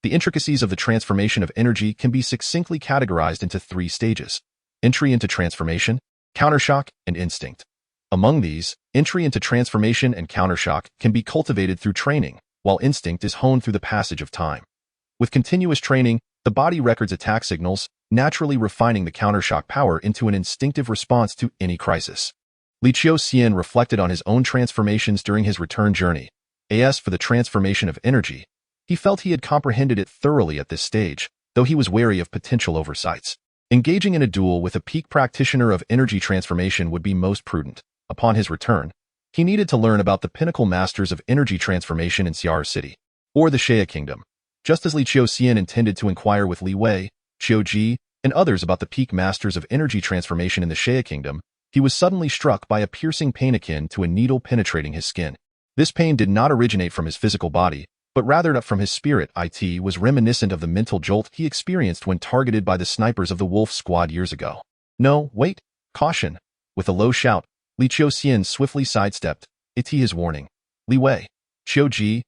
The intricacies of the transformation of energy can be succinctly categorized into 3 stages: entry into transformation, countershock, and instinct. Among these, entry into transformation and countershock can be cultivated through training, while instinct is honed through the passage of time. With continuous training, the body records attack signals, naturally refining the countershock power into an instinctive response to any crisis. Li Qiuxian reflected on his own transformations during his return journey. As for the transformation of energy, he felt he had comprehended it thoroughly at this stage, though he was wary of potential oversights. Engaging in a duel with a peak practitioner of energy transformation would be most prudent. Upon his return, he needed to learn about the pinnacle masters of energy transformation in Xiar City, or the Xia Kingdom. Just as Li Qiuxian intended to inquire with Li Qiuxian, and others about the peak masters of energy transformation in the Xia Kingdom, he was suddenly struck by a piercing pain akin to a needle penetrating his skin. This pain did not originate from his physical body, but rather from his spirit. It was reminiscent of the mental jolt he experienced when targeted by the snipers of the Wolf Squad years ago. No, wait, caution. With a low shout, Li Qiuxian swiftly sidestepped, his warning. Li Qiuxian,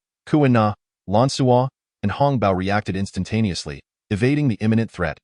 Lan Suo, and Hong Bao reacted instantaneously, evading the imminent threat.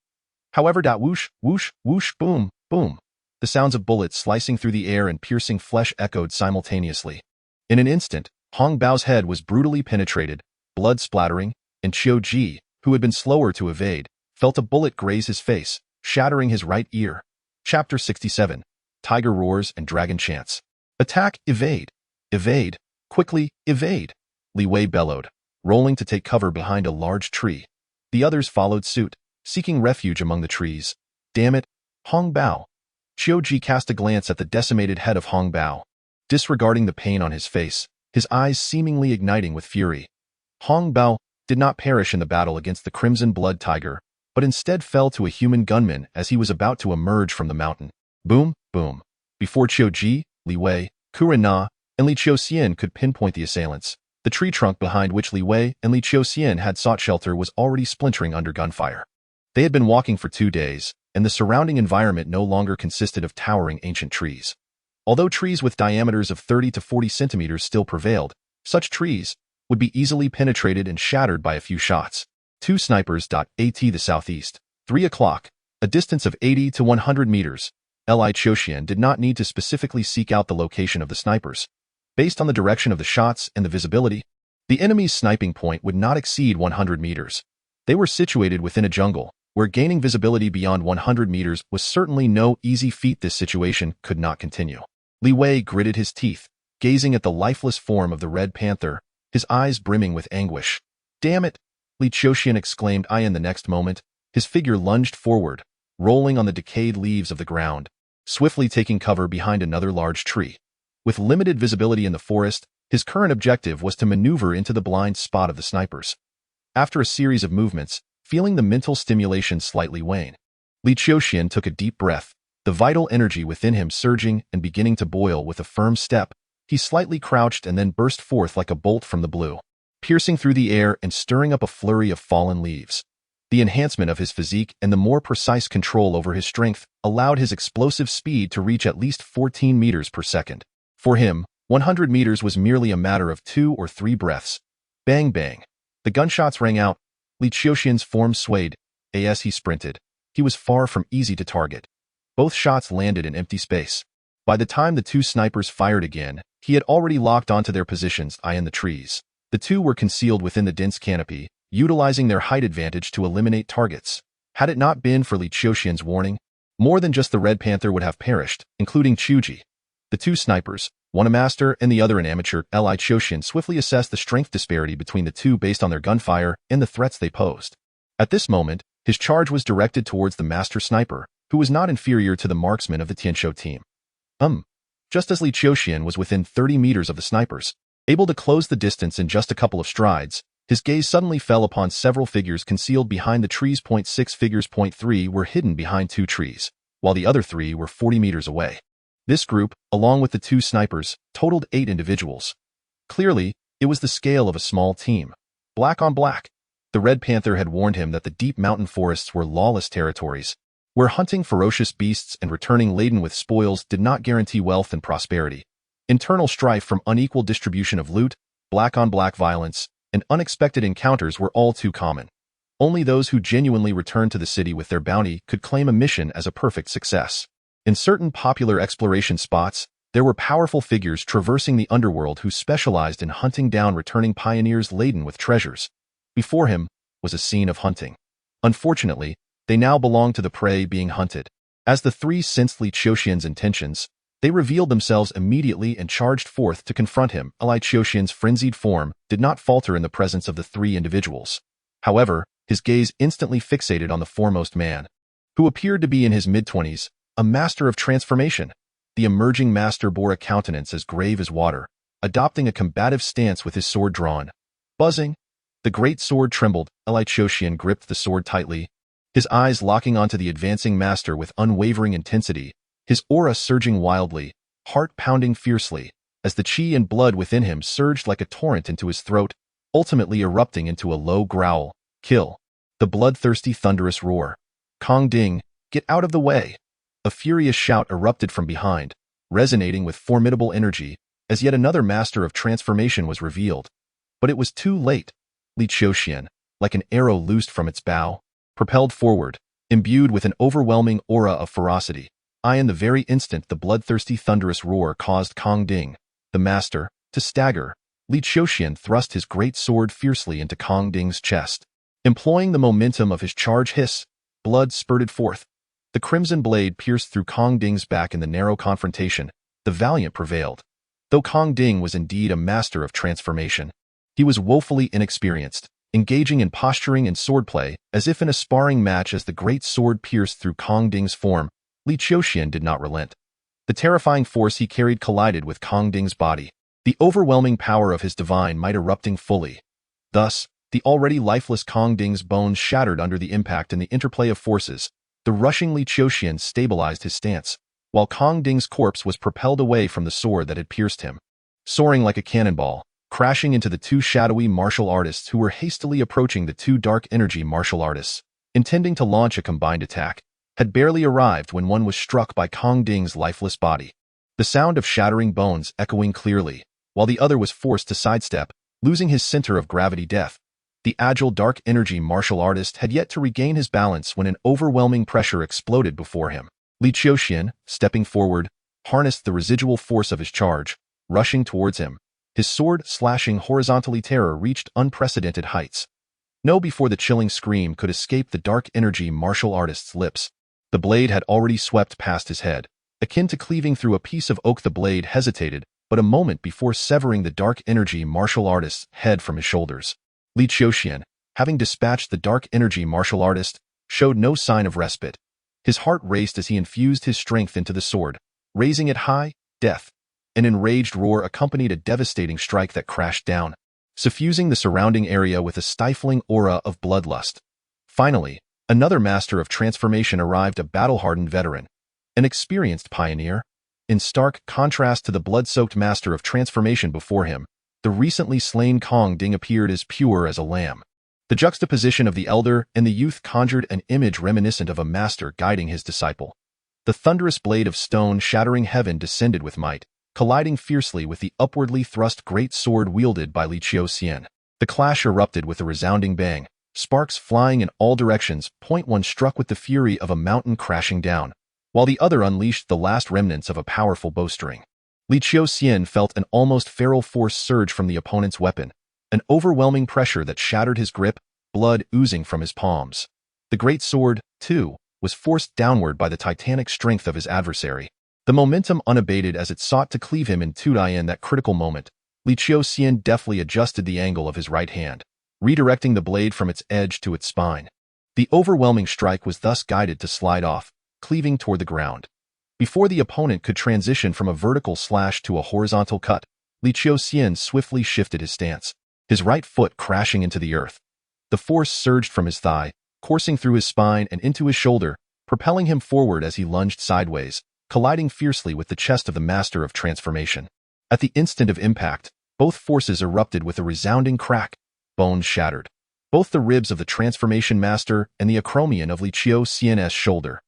However, whoosh, whoosh, whoosh, boom, boom. The sounds of bullets slicing through the air and piercing flesh echoed simultaneously. In an instant, Hong Bao's head was brutally penetrated, blood splattering, and Qiuxian, who had been slower to evade, felt a bullet graze his face, shattering his right ear. Chapter 67. Tiger Roars and Dragon Chants. Attack, evade. Evade. Quickly, evade. Li Wei bellowed, rolling to take cover behind a large tree. The others followed suit, seeking refuge among the trees. Damn it, Hong Bao. Qiuxian cast a glance at the decimated head of Hong Bao, disregarding the pain on his face, his eyes seemingly igniting with fury. Hong Bao did not perish in the battle against the Crimson Blood Tiger, but instead fell to a human gunman as he was about to emerge from the mountain. Boom, boom. Before Qiuxian, Li Qiuxian, and Li Qiuxian could pinpoint the assailants, the tree trunk behind which Li and Li Qiuxian had sought shelter was already splintering under gunfire. They had been walking for 2 days, and the surrounding environment no longer consisted of towering ancient trees. Although trees with diameters of 30 to 40 centimeters still prevailed, such trees would be easily penetrated and shattered by a few shots. 2 snipers. At the southeast, 3 o'clock, a distance of 80 to 100 meters. Li Qiuxian did not need to specifically seek out the location of the snipers. Based on the direction of the shots and the visibility, the enemy's sniping point would not exceed 100 meters. They were situated within a jungle, where gaining visibility beyond 100 meters was certainly no easy feat. This situation could not continue. Li Wei gritted his teeth, gazing at the lifeless form of the Red Panther, his eyes brimming with anguish. Damn it! Li Qiuxian exclaimed. In the next moment, his figure lunged forward, rolling on the decayed leaves of the ground, swiftly taking cover behind another large tree. With limited visibility in the forest, his current objective was to maneuver into the blind spot of the snipers. After a series of movements, feeling the mental stimulation slightly wane, Li Qiuxian took a deep breath, the vital energy within him surging and beginning to boil. With a firm step, he slightly crouched and then burst forth like a bolt from the blue, piercing through the air and stirring up a flurry of fallen leaves. The enhancement of his physique and the more precise control over his strength allowed his explosive speed to reach at least 14 meters per second. For him, 100 meters was merely a matter of 2 or 3 breaths. Bang bang. The gunshots rang out. Li Qiuxian's form swayed. As he sprinted, he was far from easy to target. Both shots landed in empty space. By the time the 2 snipers fired again, he had already locked onto their positions in the trees. The 2 were concealed within the dense canopy, utilizing their height advantage to eliminate targets. Had it not been for Li Qiuxian's warning, more than just the Red Panther would have perished, including Qiuxian. The 2 snipers, one a master and the other an amateur, Li Qiuxian swiftly assessed the strength disparity between the 2 based on their gunfire and the threats they posed. At this moment, his charge was directed towards the master sniper, who was not inferior to the marksman of the Tianshou team. Just as Li Qiuxian was within 30 meters of the snipers, able to close the distance in just a couple of strides, his gaze suddenly fell upon several figures concealed behind the trees. 6 figures. 3 were hidden behind 2 trees, while the other 3 were 40 meters away. This group, along with the 2 snipers, totaled 8 individuals. Clearly, it was the scale of a small team. Black on black. The Red Panther had warned him that the deep mountain forests were lawless territories, where hunting ferocious beasts and returning laden with spoils did not guarantee wealth and prosperity. Internal strife from unequal distribution of loot, black-on-black violence, and unexpected encounters were all too common. Only those who genuinely returned to the city with their bounty could claim a mission as a perfect success. In certain popular exploration spots, there were powerful figures traversing the underworld who specialized in hunting down returning pioneers laden with treasures. Before him was a scene of hunting. Unfortunately, they now belonged to the prey being hunted. As the 3 sensed Li Qiuxian's intentions, they revealed themselves immediately and charged forth to confront him. Li Qiuxian's frenzied form did not falter in the presence of the 3 individuals. However, his gaze instantly fixated on the foremost man, who appeared to be in his mid-20s, a master of transformation. The emerging master bore a countenance as grave as water, adopting a combative stance with his sword drawn. Buzzing, the great sword trembled. Li Qiuxian gripped the sword tightly, his eyes locking onto the advancing master with unwavering intensity, his aura surging wildly, heart pounding fiercely, as the qi and blood within him surged like a torrent into his throat, ultimately erupting into a low growl. Kill. The bloodthirsty thunderous roar. Kong Ding, get out of the way. A furious shout erupted from behind, resonating with formidable energy, as yet another master of transformation was revealed. But it was too late. Li Qiuxian, like an arrow loosed from its bow, propelled forward, imbued with an overwhelming aura of ferocity. In the very instant the bloodthirsty thunderous roar caused Kong Ding, the master, to stagger, Li Qiuxian thrust his great sword fiercely into Kong Ding's chest. Employing the momentum of his charge hiss, blood spurted forth. The crimson blade pierced through Kong Ding's back in the narrow confrontation. The valiant prevailed. Though Kong Ding was indeed a master of transformation, he was woefully inexperienced, engaging in posturing and swordplay as if in a sparring match. As the great sword pierced through Kong Ding's form, Li Qiuxian did not relent. The terrifying force he carried collided with Kong Ding's body, the overwhelming power of his divine might erupting fully. Thus, the already lifeless Kong Ding's bones shattered under the impact and the interplay of forces. The rushing Li Qiuxian stabilized his stance, while Kong Ding's corpse was propelled away from the sword that had pierced him, soaring like a cannonball, crashing into the 2 shadowy martial artists who were hastily approaching. The 2 dark energy martial artists, intending to launch a combined attack, had barely arrived when one was struck by Kong Ding's lifeless body, the sound of shattering bones echoing clearly, while the other was forced to sidestep, losing his center of gravity. Death. The agile dark energy martial artist had yet to regain his balance when an overwhelming pressure exploded before him. Li Qiuxian, stepping forward, harnessed the residual force of his charge, rushing towards him. His sword slashing horizontally terror reached unprecedented heights. No before the chilling scream could escape the dark energy martial artist's lips. The blade had already swept past his head. Akin to cleaving through a piece of oak, the blade hesitated, but a moment before severing the dark energy martial artist's head from his shoulders. Li Qiuxian, having dispatched the dark energy martial artist, showed no sign of respite. His heart raced as he infused his strength into the sword, raising it high. Death. An enraged roar accompanied a devastating strike that crashed down, suffusing the surrounding area with a stifling aura of bloodlust. Finally, another master of transformation arrived, a battle-hardened veteran, an experienced pioneer. In stark contrast to the blood-soaked master of transformation before him, the recently slain Kong Ding appeared as pure as a lamb. The juxtaposition of the elder and the youth conjured an image reminiscent of a master guiding his disciple. The thunderous blade of stone shattering heaven descended with might, colliding fiercely with the upwardly thrust great sword wielded by Li Qiuxian. The clash erupted with a resounding bang, sparks flying in all directions. One struck with the fury of a mountain crashing down, while the other unleashed the last remnants of a powerful bowstring. Li Qiuxian felt an almost feral force surge from the opponent's weapon, an overwhelming pressure that shattered his grip, blood oozing from his palms. The great sword, too, was forced downward by the titanic strength of his adversary, the momentum unabated as it sought to cleave him in two. In that critical moment, Li Qiuxian deftly adjusted the angle of his right hand, redirecting the blade from its edge to its spine. The overwhelming strike was thus guided to slide off, cleaving toward the ground. Before the opponent could transition from a vertical slash to a horizontal cut, Li Qiuxian swiftly shifted his stance, his right foot crashing into the earth. The force surged from his thigh, coursing through his spine and into his shoulder, propelling him forward as he lunged sideways, colliding fiercely with the chest of the Master of Transformation. At the instant of impact, both forces erupted with a resounding crack, bones shattered. Both the ribs of the Transformation Master and the acromion of Li Qiuxian's shoulder.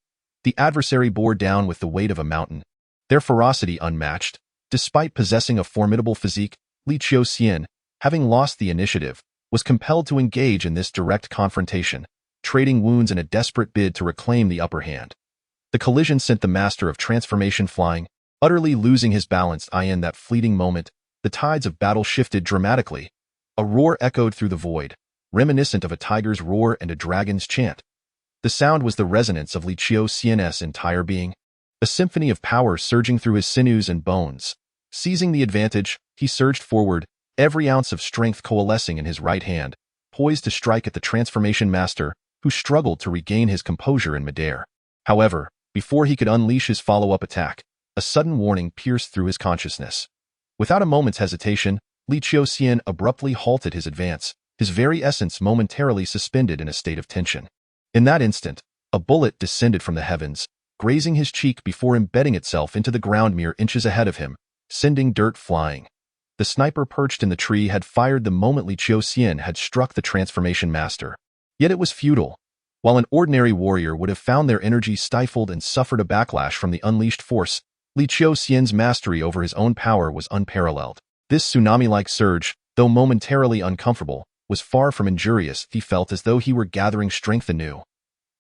The adversary bore down with the weight of a mountain, their ferocity unmatched. Despite possessing a formidable physique, Li Qiuxian, having lost the initiative, was compelled to engage in this direct confrontation, trading wounds in a desperate bid to reclaim the upper hand. The collision sent the Master of Transformation flying, utterly losing his balance. In that fleeting moment, the tides of battle shifted dramatically. A roar echoed through the void, reminiscent of a tiger's roar and a dragon's chant. The sound was the resonance of Li Qiuxian's entire being, a symphony of power surging through his sinews and bones. Seizing the advantage, he surged forward, every ounce of strength coalescing in his right hand, poised to strike at the Transformation Master, who struggled to regain his composure in midair. However, before he could unleash his follow-up attack, a sudden warning pierced through his consciousness. Without a moment's hesitation, Li Qiuxian abruptly halted his advance, his very essence momentarily suspended in a state of tension. In that instant, a bullet descended from the heavens, grazing his cheek before embedding itself into the ground mere inches ahead of him, sending dirt flying. The sniper perched in the tree had fired the moment Li Qiuxian had struck the Transformation Master. Yet it was futile. While an ordinary warrior would have found their energy stifled and suffered a backlash from the unleashed force, Li Qiuxian's mastery over his own power was unparalleled. This tsunami-like surge, though momentarily uncomfortable, was far from injurious. He felt as though he were gathering strength anew.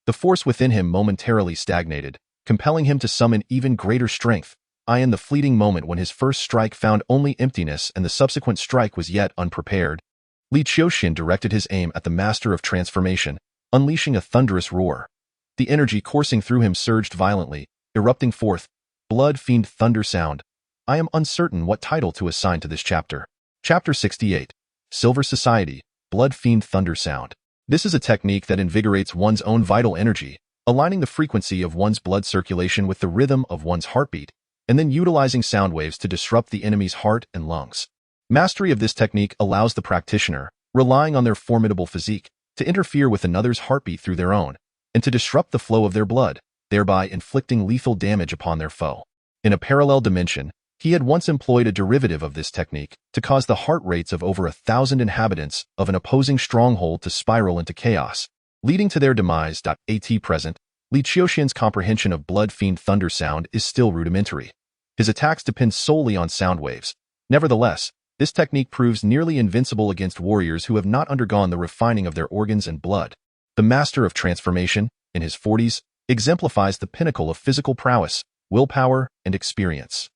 The force within him momentarily stagnated, compelling him to summon even greater strength. In the fleeting moment when his first strike found only emptiness and the subsequent strike was yet unprepared, Li Qiuxian directed his aim at the Master of Transformation, unleashing a thunderous roar. The energy coursing through him surged violently, erupting forth, blood fiend thunder sound. I am uncertain what title to assign to this chapter. Chapter 68. Silver Society, Blood Fiend Thunder Sound. This is a technique that invigorates one's own vital energy, aligning the frequency of one's blood circulation with the rhythm of one's heartbeat, and then utilizing sound waves to disrupt the enemy's heart and lungs. Mastery of this technique allows the practitioner, relying on their formidable physique, to interfere with another's heartbeat through their own, and to disrupt the flow of their blood, thereby inflicting lethal damage upon their foe. In a parallel dimension, he had once employed a derivative of this technique to cause the heart rates of over 1,000 inhabitants of an opposing stronghold to spiral into chaos, leading to their demise. At present, Li Qiuxian's comprehension of blood fiend thunder sound is still rudimentary. His attacks depend solely on sound waves. Nevertheless, this technique proves nearly invincible against warriors who have not undergone the refining of their organs and blood. The Master of Transformation, in his 40s, exemplifies the pinnacle of physical prowess, willpower, and experience.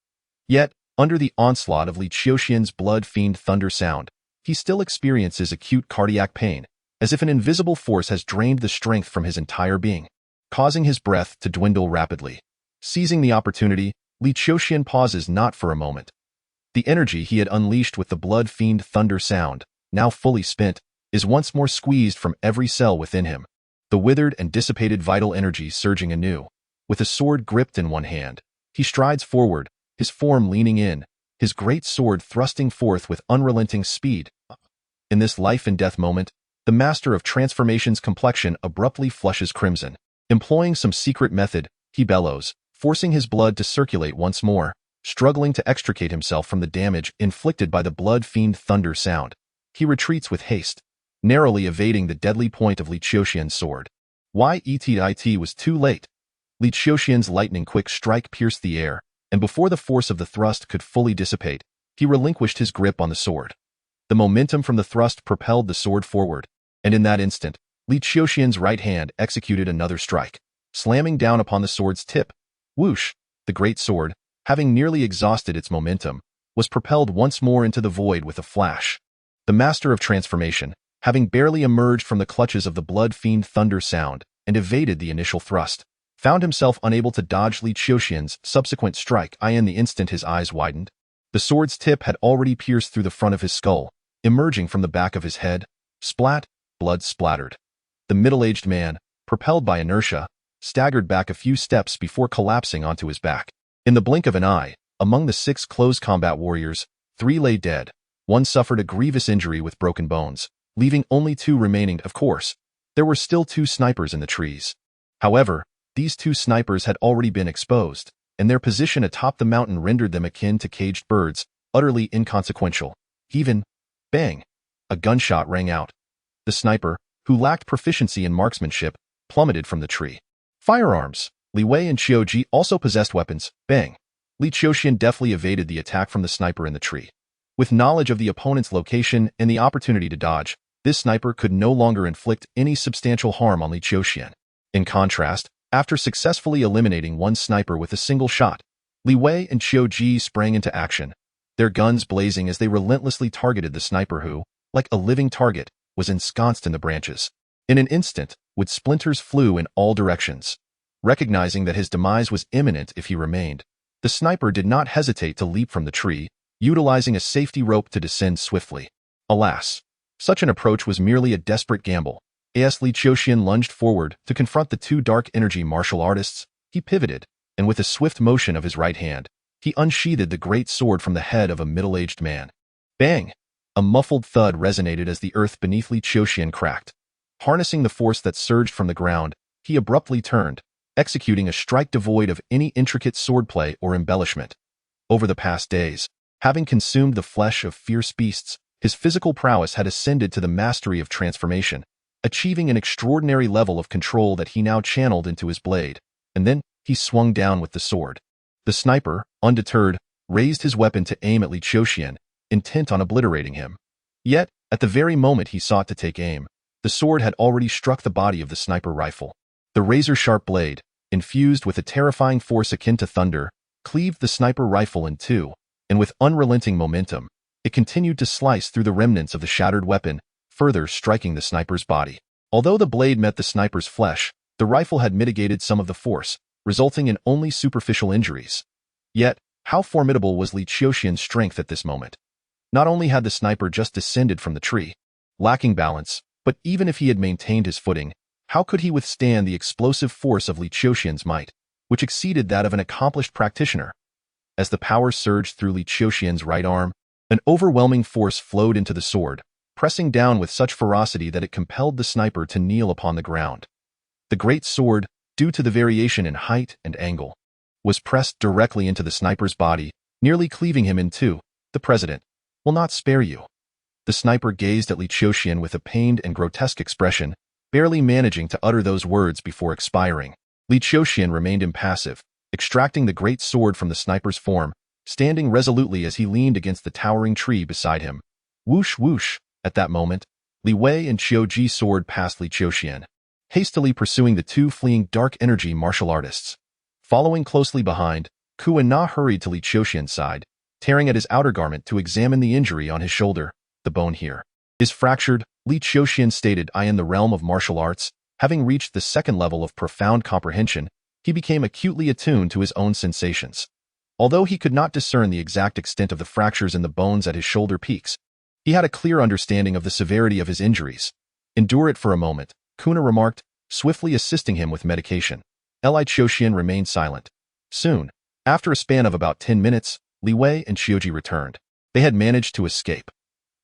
Yet, under the onslaught of Li Qiuxian's blood fiend thunder sound, he still experiences acute cardiac pain, as if an invisible force has drained the strength from his entire being, causing his breath to dwindle rapidly. Seizing the opportunity, Li Qiuxian pauses not for a moment. The energy he had unleashed with the blood fiend thunder sound, now fully spent, is once more squeezed from every cell within him, the withered and dissipated vital energy surging anew. With a sword gripped in one hand, he strides forward, his form leaning in, his great sword thrusting forth with unrelenting speed. In this life-and-death moment, the Master of Transformation's complexion abruptly flushes crimson. Employing some secret method, he bellows, forcing his blood to circulate once more, struggling to extricate himself from the damage inflicted by the blood fiend thunder sound. He retreats with haste, narrowly evading the deadly point of Li Qiuxian's sword. It was too late. Li Qiuxian's lightning-quick strike pierced the air, and before the force of the thrust could fully dissipate, he relinquished his grip on the sword. The momentum from the thrust propelled the sword forward, and in that instant, Li Qiuxian's right hand executed another strike, slamming down upon the sword's tip. Whoosh! The great sword, having nearly exhausted its momentum, was propelled once more into the void with a flash. The Master of Transformation, having barely emerged from the clutches of the blood fiend thunder sound and evaded the initial thrust, found himself unable to dodge Li Qiuxian's subsequent strike. In the instant his eyes widened, the sword's tip had already pierced through the front of his skull, emerging from the back of his head. Splat! Blood splattered. The middle-aged man, propelled by inertia, staggered back a few steps before collapsing onto his back. In the blink of an eye, among the 6 close combat warriors, 3 lay dead. 1 suffered a grievous injury with broken bones, leaving only 2 remaining. Of course, there were still 2 snipers in the trees. However, these 2 snipers had already been exposed, and their position atop the mountain rendered them akin to caged birds, utterly inconsequential. Even, bang, a gunshot rang out. The sniper, who lacked proficiency in marksmanship, plummeted from the tree. Firearms. Li Wei and Qiuji also possessed weapons. Bang. Li Qiuxian deftly evaded the attack from the sniper in the tree. With knowledge of the opponent's location and the opportunity to dodge, this sniper could no longer inflict any substantial harm on Li Qiuxian. In contrast, after successfully eliminating 1 sniper with a single shot, Li Wei and Qiuji sprang into action, their guns blazing as they relentlessly targeted the sniper who, like a living target, was ensconced in the branches. In an instant, wood splinters flew in all directions. Recognizing that his demise was imminent if he remained, the sniper did not hesitate to leap from the tree, utilizing a safety rope to descend swiftly. Alas, such an approach was merely a desperate gamble. As Li Qiuxian lunged forward to confront the 2 dark energy martial artists, he pivoted, and with a swift motion of his right hand, he unsheathed the great sword from the head of a middle-aged man. Bang! A muffled thud resonated as the earth beneath Li Qiuxian cracked. Harnessing the force that surged from the ground, he abruptly turned, executing a strike devoid of any intricate swordplay or embellishment. Over the past days, having consumed the flesh of fierce beasts, his physical prowess had ascended to the mastery of transformation, achieving an extraordinary level of control that he now channeled into his blade, and then he swung down with the sword. The sniper, undeterred, raised his weapon to aim at Li Qiuxian, intent on obliterating him. Yet, at the very moment he sought to take aim, the sword had already struck the body of the sniper rifle. The razor-sharp blade, infused with a terrifying force akin to thunder, cleaved the sniper rifle in 2, and with unrelenting momentum, it continued to slice through the remnants of the shattered weapon, further striking the sniper's body. Although the blade met the sniper's flesh, the rifle had mitigated some of the force, resulting in only superficial injuries. Yet, how formidable was Li Qiuxian's strength at this moment? Not only had the sniper just descended from the tree, lacking balance, but even if he had maintained his footing, how could he withstand the explosive force of Li Qiuxian's might, which exceeded that of an accomplished practitioner? As the power surged through Li Qiuxian's right arm, an overwhelming force flowed into the sword, pressing down with such ferocity that it compelled the sniper to kneel upon the ground. The great sword, due to the variation in height and angle, was pressed directly into the sniper's body, nearly cleaving him in 2. The president will not spare you. The sniper gazed at Li Qiuxian with a pained and grotesque expression, barely managing to utter those words before expiring. Li Qiuxian remained impassive, extracting the great sword from the sniper's form, standing resolutely as he leaned against the towering tree beside him. Whoosh whoosh! At that moment, Li Wei and Qiuji's sword passed Li Qiuxian, hastily pursuing the 2 fleeing dark energy martial artists. Following closely behind, Ku and Na hurried to Li Qiuxian's side, tearing at his outer garment to examine the injury on his shoulder. The bone here is fractured, Li Qiuxian stated. In the realm of martial arts, having reached the 2nd level of profound comprehension, he became acutely attuned to his own sensations. Although he could not discern the exact extent of the fractures in the bones at his shoulder peaks, he had a clear understanding of the severity of his injuries. Endure it for a moment, Kuna remarked, swiftly assisting him with medication. Li Qiuxian remained silent. Soon, after a span of about 10 minutes, Li Wei and Qiuji returned. They had managed to escape.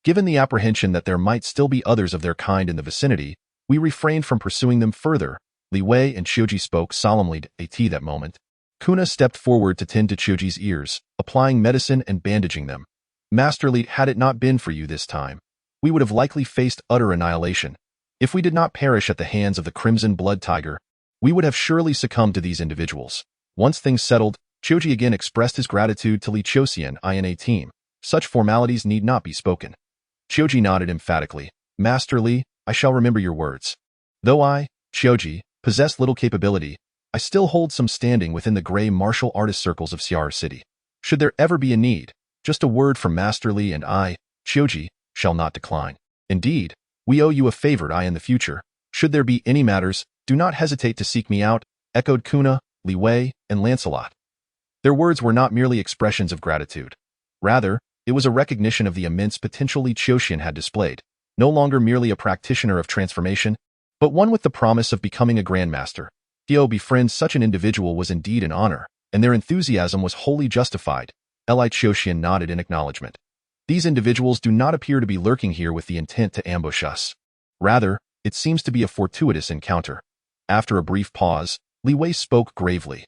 Given the apprehension that there might still be others of their kind in the vicinity, we refrained from pursuing them further. Li Wei and Qiuji spoke solemnly at that moment. Kuna stepped forward to tend to Qiuji's ears, applying medicine and bandaging them. Master Li, had it not been for you this time, we would have likely faced utter annihilation. If we did not perish at the hands of the Crimson Blood Tiger, we would have surely succumbed to these individuals. Once things settled, Qiuji again expressed his gratitude to Li Qiuxian and a team. Such formalities need not be spoken. Qiuji nodded emphatically. Master Li, I shall remember your words. Though I, Qiuji, possess little capability, I still hold some standing within the gray martial artist circles of Xiar City. Should there ever be a need, just a word from Master Li and I, Qiuji, shall not decline. Indeed, we owe you a favor in the future. Should there be any matters, do not hesitate to seek me out, echoed Kuna, Li Wei, and Lancelot. Their words were not merely expressions of gratitude. Rather, it was a recognition of the immense potential Li Qiuxian had displayed, no longer merely a practitioner of transformation, but one with the promise of becoming a grandmaster. To befriend such an individual was indeed an honor, and their enthusiasm was wholly justified. Li Qiuxian nodded in acknowledgement. These individuals do not appear to be lurking here with the intent to ambush us. Rather, it seems to be a fortuitous encounter. After a brief pause, Li Wei spoke gravely.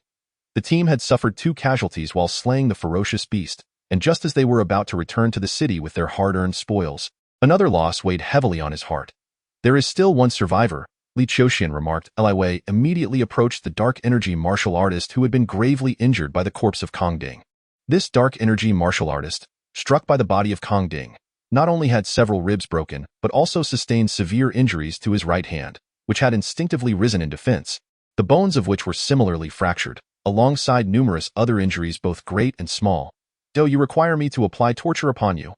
The team had suffered 2 casualties while slaying the ferocious beast, and just as they were about to return to the city with their hard-earned spoils, another loss weighed heavily on his heart. There is still one survivor, Li Qiuxian remarked. Li Wei immediately approached the dark energy martial artist who had been gravely injured by the corpse of Kong Ding. This dark energy martial artist, struck by the body of Kong Ding, not only had several ribs broken, but also sustained severe injuries to his right hand, which had instinctively risen in defense, the bones of which were similarly fractured, alongside numerous other injuries both great and small. Do you require me to apply torture upon you?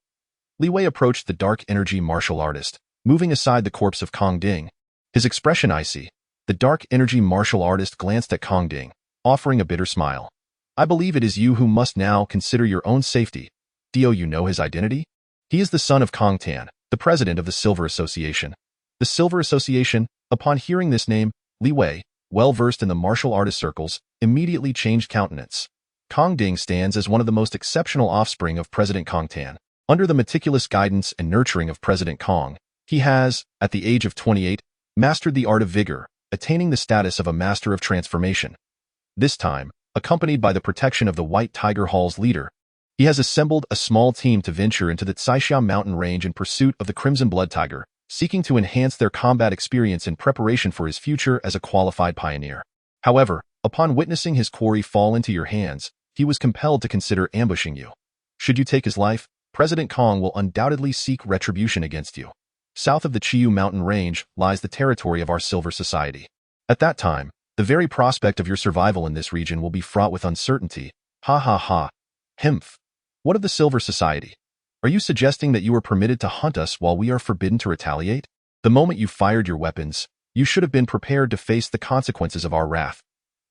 Li Wei approached the dark energy martial artist, moving aside the corpse of Kong Ding. His expression icy. The dark energy martial artist glanced at Kong Ding, offering a bitter smile. I believe it is you who must now consider your own safety. Do you know his identity? He is the son of Kong Tan, the president of the Silver Association. The Silver Association, upon hearing this name, Li Wei, well-versed in the martial artist circles, immediately changed countenance. Kong Ding stands as one of the most exceptional offspring of President Kong Tan. Under the meticulous guidance and nurturing of President Kong, he has, at the age of 28, mastered the art of vigor, attaining the status of a master of transformation. This time, accompanied by the protection of the White Tiger Hall's leader, he has assembled a small team to venture into the Qiuxian mountain range in pursuit of the Crimson Blood Tiger, seeking to enhance their combat experience in preparation for his future as a qualified pioneer. However, upon witnessing his quarry fall into your hands, he was compelled to consider ambushing you. Should you take his life, President Kong will undoubtedly seek retribution against you. South of the Qiu mountain range lies the territory of our Silver Society. At that time, the very prospect of your survival in this region will be fraught with uncertainty. Ha ha ha. Himph. What of the Silver Society? Are you suggesting that you are permitted to hunt us while we are forbidden to retaliate? The moment you fired your weapons, you should have been prepared to face the consequences of our wrath.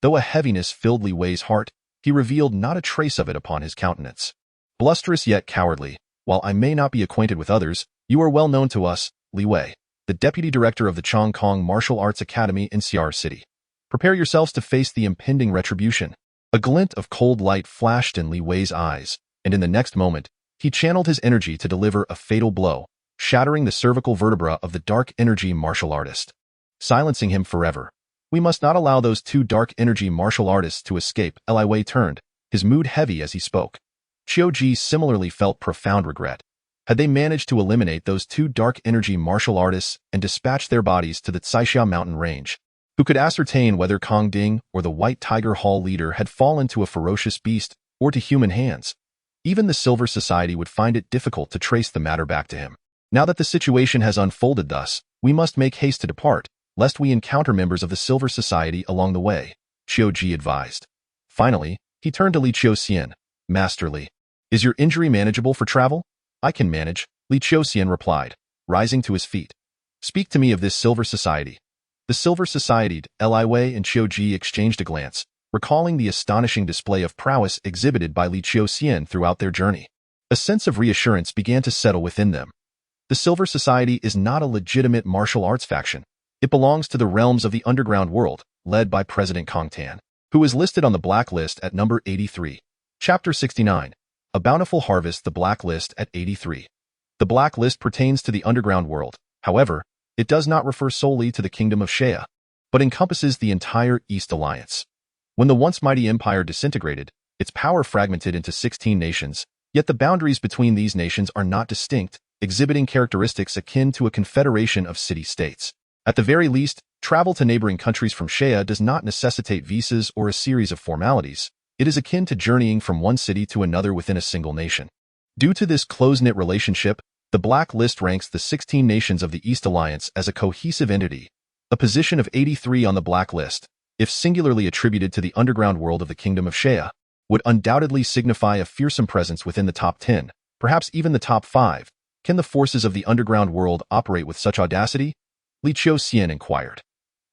Though a heaviness filled Li Wei's heart, he revealed not a trace of it upon his countenance. Blusterous yet cowardly, while I may not be acquainted with others, you are well known to us, Li Wei, the deputy director of the Chong Kong Martial Arts Academy in Xiar City. Prepare yourselves to face the impending retribution. A glint of cold light flashed in Li Wei's eyes, and in the next moment, he channeled his energy to deliver a fatal blow, shattering the cervical vertebra of the dark energy martial artist, silencing him forever. We must not allow those 2 dark energy martial artists to escape. Li Wei turned, his mood heavy as he spoke. Qiu similarly felt profound regret. Had they managed to eliminate those 2 dark energy martial artists and dispatch their bodies to the Qiuxian mountain range, who could ascertain whether Kong Ding or the White Tiger Hall leader had fallen to a ferocious beast or to human hands? Even the Silver Society would find it difficult to trace the matter back to him. Now that the situation has unfolded thus, we must make haste to depart, lest we encounter members of the Silver Society along the way, Qiu advised. Finally, he turned to Li Qiuxian. Master Li, is your injury manageable for travel? I can manage, Li Qiuxian replied, rising to his feet. Speak to me of this Silver Society. The Silver Society. Li Wei and Qiu exchanged a glance, recalling the astonishing display of prowess exhibited by Li Qiuxian throughout their journey. A sense of reassurance began to settle within them. The Silver Society is not a legitimate martial arts faction. It belongs to the realms of the underground world, led by President Kong Tan, who is listed on the blacklist at number 83. Chapter 69. A Bountiful Harvest. The blacklist at 83. The blacklist pertains to the underground world. However, it does not refer solely to the Kingdom of Shea, but encompasses the entire East Alliance. When the once mighty empire disintegrated, its power fragmented into 16 nations, yet the boundaries between these nations are not distinct, exhibiting characteristics akin to a confederation of city-states. At the very least, travel to neighboring countries from Shea does not necessitate visas or a series of formalities. It is akin to journeying from one city to another within a single nation. Due to this close-knit relationship, the Black List ranks the 16 nations of the East Alliance as a cohesive entity. A position of 83 on the Black List, if singularly attributed to the underground world of the Kingdom of Shea, would undoubtedly signify a fearsome presence within the top 10, perhaps even the top 5. Can the forces of the underground world operate with such audacity? Li Qiuxian inquired.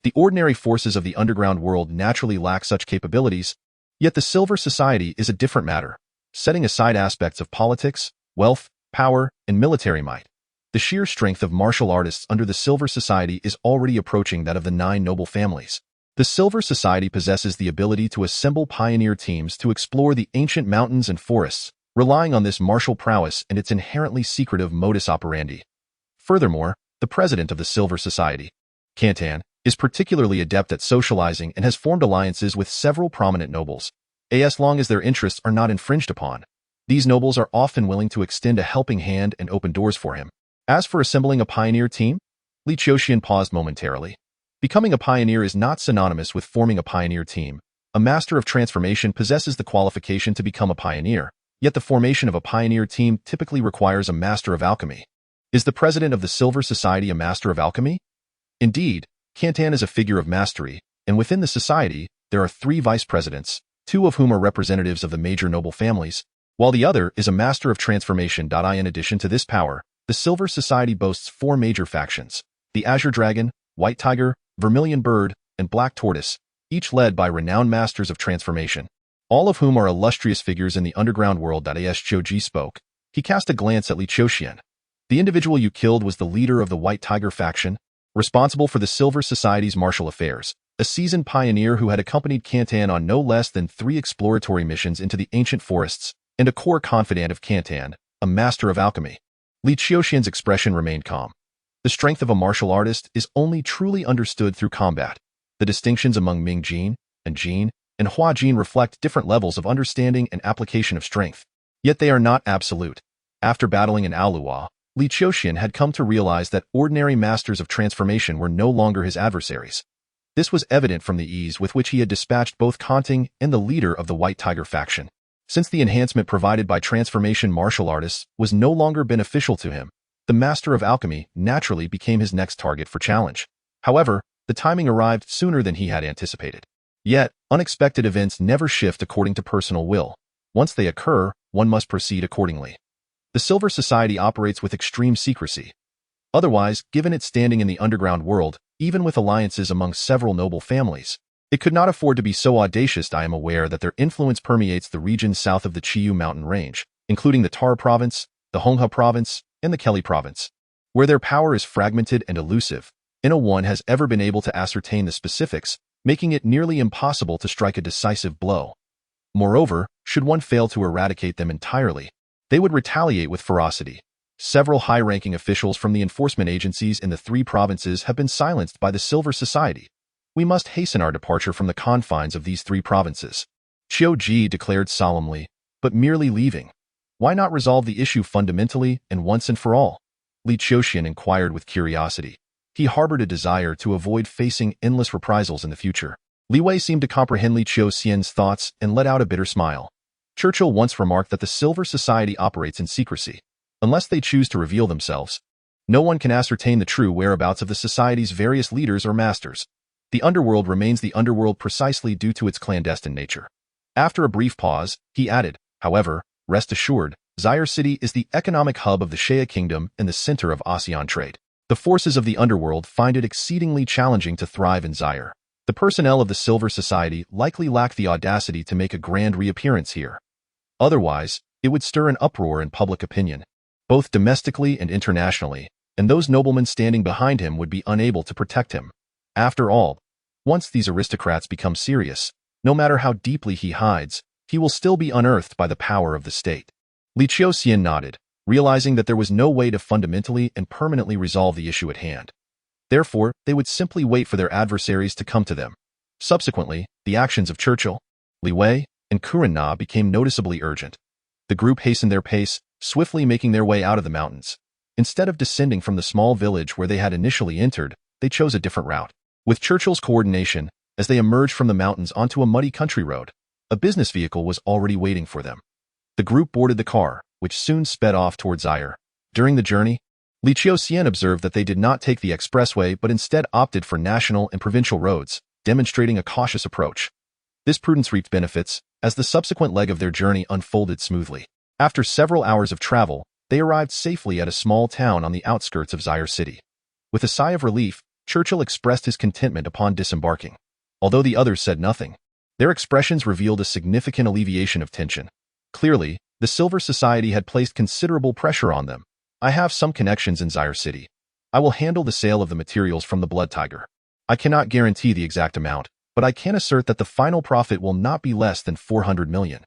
The ordinary forces of the underground world naturally lack such capabilities, yet the Silver Society is a different matter. Setting aside aspects of politics, wealth, power, and military might, the sheer strength of martial artists under the Silver Society is already approaching that of the 9 noble families. The Silver Society possesses the ability to assemble pioneer teams to explore the ancient mountains and forests, relying on this martial prowess and its inherently secretive modus operandi. Furthermore, the president of the Silver Society, Qiuxian, is particularly adept at socializing and has formed alliances with several prominent nobles. As long as their interests are not infringed upon, these nobles are often willing to extend a helping hand and open doors for him. As for assembling a pioneer team, Li Qiuxian paused momentarily. Becoming a pioneer is not synonymous with forming a pioneer team. A master of transformation possesses the qualification to become a pioneer, yet the formation of a pioneer team typically requires a master of alchemy. Is the president of the Silver Society a master of alchemy? Indeed, Qiuxian is a figure of mastery, and within the society, there are 3 vice presidents, 2 of whom are representatives of the major noble families, while the other is a master of transformation. In addition to this power, the Silver Society boasts 4 major factions: the Azure Dragon, White Tiger, Vermilion Bird, and Black Tortoise, each led by renowned masters of transformation, all of whom are illustrious figures in the underground world. As Zhou spoke, he cast a glance at Li Qiuxian. The individual you killed was the leader of the White Tiger faction, responsible for the Silver Society's martial affairs, a seasoned pioneer who had accompanied Qiuxian on no less than 3 exploratory missions into the ancient forests, and a core confidant of Qiuxian, a master of alchemy. Li Qiuxian's expression remained calm. The strength of a martial artist is only truly understood through combat. The distinctions among Ming Jin and Hua Jin reflect different levels of understanding and application of strength. Yet they are not absolute. After battling in Aoluo, Li Qiuxian had come to realize that ordinary masters of transformation were no longer his adversaries. This was evident from the ease with which he had dispatched both Konting and the leader of the White Tiger faction. Since the enhancement provided by transformation martial artists was no longer beneficial to him, the master of alchemy naturally became his next target for challenge. However, the timing arrived sooner than he had anticipated. Yet, unexpected events never shift according to personal will. Once they occur, one must proceed accordingly. The Silver Society operates with extreme secrecy. Otherwise, given its standing in the underground world, even with alliances among several noble families, it could not afford to be so audacious. I am aware that their influence permeates the regions south of the Qiu mountain range, including the Tar province, the Honghe province, and the Kelly province, where their power is fragmented and elusive. No one has ever been able to ascertain the specifics, making it nearly impossible to strike a decisive blow. Moreover, should one fail to eradicate them entirely, they would retaliate with ferocity. Several high-ranking officials from the enforcement agencies in the 3 provinces have been silenced by the Silver Society. We must hasten our departure from the confines of these 3 provinces. Qiu Ji declared solemnly, but merely leaving. Why not resolve the issue fundamentally and once and for all? Li Qiuxian inquired with curiosity. He harbored a desire to avoid facing endless reprisals in the future. Li Wei seemed to comprehend Li Qiuxian's thoughts and let out a bitter smile. Churchill once remarked that the Silver Society operates in secrecy. Unless they choose to reveal themselves, no one can ascertain the true whereabouts of the society's various leaders or masters. The underworld remains the underworld precisely due to its clandestine nature. After a brief pause, he added, however, rest assured, Zaire City is the economic hub of the Shea Kingdom and the center of ASEAN trade. The forces of the underworld find it exceedingly challenging to thrive in Zaire. The personnel of the Silver Society likely lack the audacity to make a grand reappearance here. Otherwise, it would stir an uproar in public opinion, both domestically and internationally, and those noblemen standing behind him would be unable to protect him. After all, once these aristocrats become serious, no matter how deeply he hides, he will still be unearthed by the power of the state. Li Qiuxian nodded, realizing that there was no way to fundamentally and permanently resolve the issue at hand. Therefore, they would simply wait for their adversaries to come to them. Subsequently, the actions of Churchill, Li Wei, and Kuren Na became noticeably urgent. The group hastened their pace, swiftly making their way out of the mountains. Instead of descending from the small village where they had initially entered, they chose a different route. With Churchill's coordination, as they emerged from the mountains onto a muddy country road, a business vehicle was already waiting for them. The group boarded the car, which soon sped off towards Zaire. During the journey, Li Qiuxian observed that they did not take the expressway but instead opted for national and provincial roads, demonstrating a cautious approach. This prudence reaped benefits, as the subsequent leg of their journey unfolded smoothly. After several hours of travel, they arrived safely at a small town on the outskirts of Zaire City. With a sigh of relief, Churchill expressed his contentment upon disembarking. Although the others said nothing, their expressions revealed a significant alleviation of tension. Clearly, the Silver Society had placed considerable pressure on them. I have some connections in Zaire City. I will handle the sale of the materials from the Blood Tiger. I cannot guarantee the exact amount, but I can assert that the final profit will not be less than 400 million.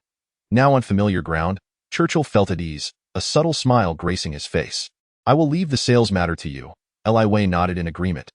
Now on familiar ground, Churchill felt at ease, a subtle smile gracing his face. I will leave the sales matter to you. Li Wei nodded in agreement.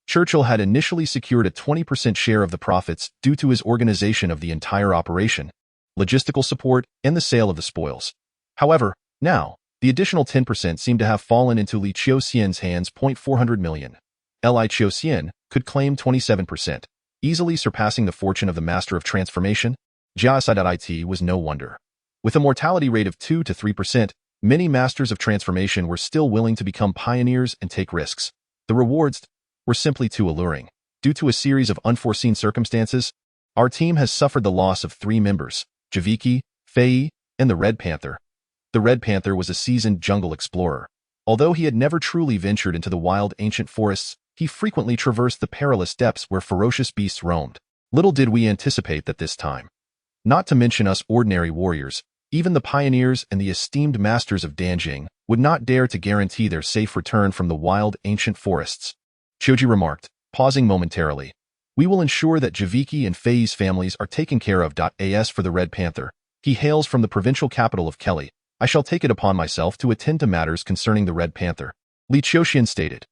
Churchill had initially secured a 20% share of the profits due to his organization of the entire operation, logistical support, and the sale of the spoils. However, now, the additional 10% seemed to have fallen into Li Qiuxian's hands. 400 million. Li Qiuxian could claim 27%, easily surpassing the fortune of the Master of Transformation. Jiasai.it was no wonder. With a mortality rate of 2 to 3%, many Masters of Transformation were still willing to become pioneers and take risks. The rewards were simply too alluring. Due to a series of unforeseen circumstances, our team has suffered the loss of 3 members, Javiki, Fei, and the Red Panther. The Red Panther was a seasoned jungle explorer. Although he had never truly ventured into the wild ancient forests, he frequently traversed the perilous depths where ferocious beasts roamed. Little did we anticipate that this time. Not to mention us ordinary warriors, even the pioneers and the esteemed masters of Danjing would not dare to guarantee their safe return from the wild ancient forests. Qiuji remarked, pausing momentarily. We will ensure that Javiki and Fei's families are taken care of. As for the Red Panther, he hails from the provincial capital of Kelly. I shall take it upon myself to attend to matters concerning the Red Panther. Li Qiuxian stated.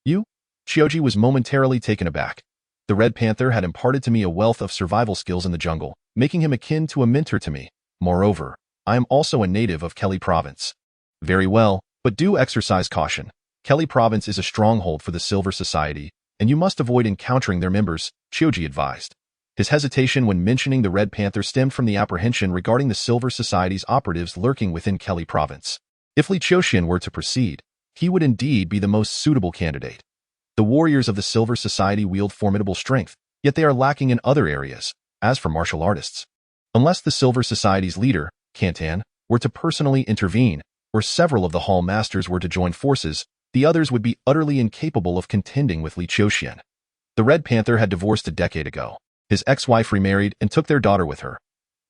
You? Qiuji was momentarily taken aback. The Red Panther had imparted to me a wealth of survival skills in the jungle, making him akin to a mentor to me. Moreover, I am also a native of Kelly Province. Very well, but do exercise caution. Kelly Province is a stronghold for the Silver Society, and you must avoid encountering their members, Qiuji advised. His hesitation when mentioning the Red Panther stemmed from the apprehension regarding the Silver Society's operatives lurking within Kelly Province. If Li Qiuxian were to proceed, he would indeed be the most suitable candidate. The warriors of the Silver Society wield formidable strength, yet they are lacking in other areas. As for martial artists, unless the Silver Society's leader, Kantan, were to personally intervene, or several of the Hall Masters were to join forces, the others would be utterly incapable of contending with Li Qiuxian. The Red Panther had divorced a decade ago. His ex-wife remarried and took their daughter with her.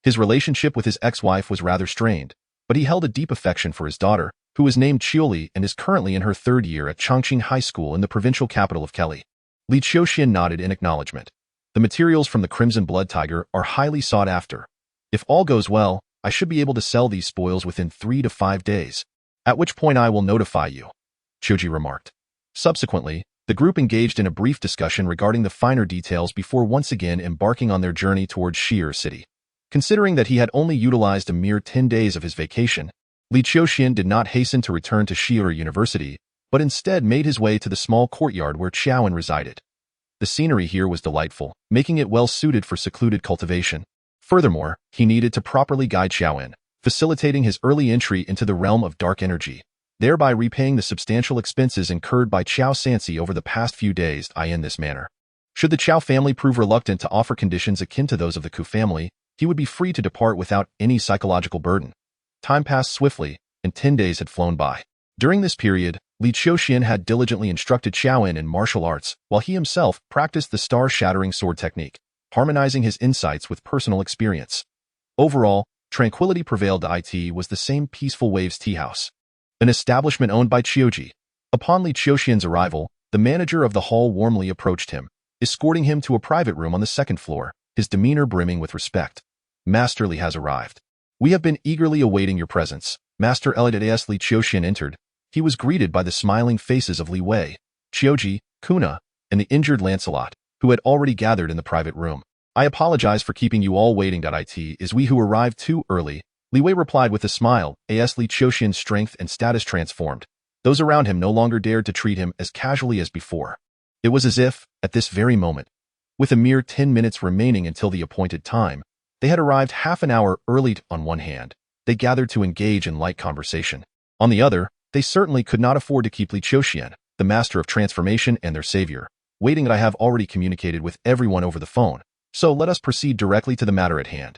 His relationship with his ex-wife was rather strained, but he held a deep affection for his daughter, who was named Qiuli and is currently in her 3rd year at Chongqing High School in the provincial capital of Kelly. Li Qiuxian nodded in acknowledgement. The materials from the Crimson Blood Tiger are highly sought after. If all goes well, I should be able to sell these spoils within 3 to 5 days, at which point I will notify you, Qiuji remarked. Subsequently, the group engaged in a brief discussion regarding the finer details before once again embarking on their journey towards Shi'er City. Considering that he had only utilized a mere 10 days of his vacation, Li Qiuxian did not hasten to return to Shi'er University, but instead made his way to the small courtyard where Qiaowen resided. The scenery here was delightful, making it well suited for secluded cultivation. Furthermore, he needed to properly guide Qiaowen, facilitating his early entry into the realm of dark energy, thereby repaying the substantial expenses incurred by Qiao Sansi over the past few days. In this manner, should the Qiao family prove reluctant to offer conditions akin to those of the Ku family, he would be free to depart without any psychological burden. Time passed swiftly, and 10 days had flown by. During this period, Li Qiuxian had diligently instructed Qiaowen in martial arts, while he himself practiced the star-shattering sword technique, harmonizing his insights with personal experience. Overall, tranquility prevailed. It was the same peaceful Waves Tea House, an establishment owned by Qiuji. Upon Li Qiuxian's arrival, the manager of the hall warmly approached him, escorting him to a private room on the 2nd floor, his demeanor brimming with respect. Master Li has arrived. We have been eagerly awaiting your presence. Master Elidas. Li Qiuxian entered. He was greeted by the smiling faces of Li Wei, Qiuji, Kuna, and the injured Lancelot, who had already gathered in the private room. I apologize for keeping you all waiting. It is we who arrived too early, Li Wei replied with a smile. As Li Qiuxian's strength and status transformed, those around him no longer dared to treat him as casually as before. It was as if, at this very moment, with a mere 10 minutes remaining until the appointed time, they had arrived half an hour early. On one hand, they gathered to engage in light conversation. On the other, they certainly could not afford to keep Li Qiuxian, the Master of Transformation and their savior, waiting. I have already communicated with everyone over the phone, so let us proceed directly to the matter at hand.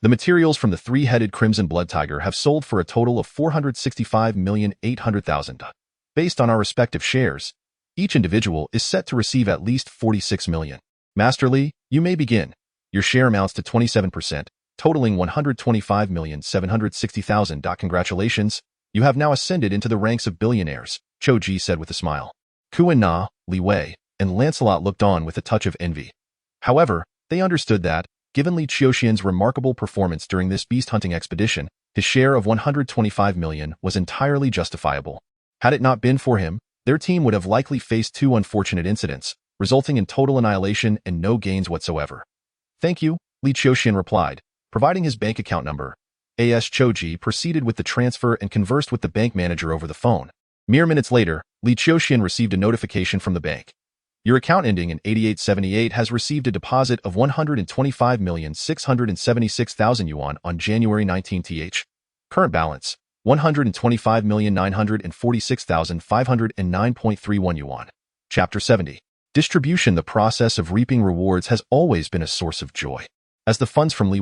The materials from the 3-headed Crimson Blood Tiger have sold for a total of 465,800,000. Based on our respective shares, each individual is set to receive at least 46 million. Master Li, you may begin. Your share amounts to 27%, totaling 125,760,000. Congratulations, you have now ascended into the ranks of billionaires, Qiuji said with a smile. Ku and Na, Li Wei, and Lancelot looked on with a touch of envy. However, They understood that, given Li Qiuxian's remarkable performance during this beast hunting expedition, his share of 125 million was entirely justifiable. Had it not been for him, their team would have likely faced two unfortunate incidents, resulting in total annihilation and no gains whatsoever. Thank you, Li Qiuxian replied, providing his bank account number. As Choji proceeded with the transfer and conversed with the bank manager over the phone. Mere minutes later, Li Qiuxian received a notification from the bank. Your account ending in 8878 has received a deposit of 125,676,000 yuan on January 19th. Current balance, 125,946,509.31 yuan. Chapter 70. Distribution. The process of reaping rewards has always been a source of joy. As the funds from Li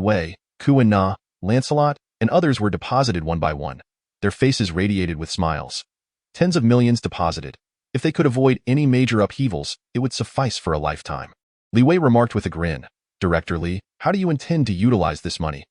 Qiuxian, Lancelot, and others were deposited one by one, their faces radiated with smiles. Tens of millions deposited. If they could avoid any major upheavals, it would suffice for a lifetime. Li Wei remarked with a grin. Director Li, how do you intend to utilize this money?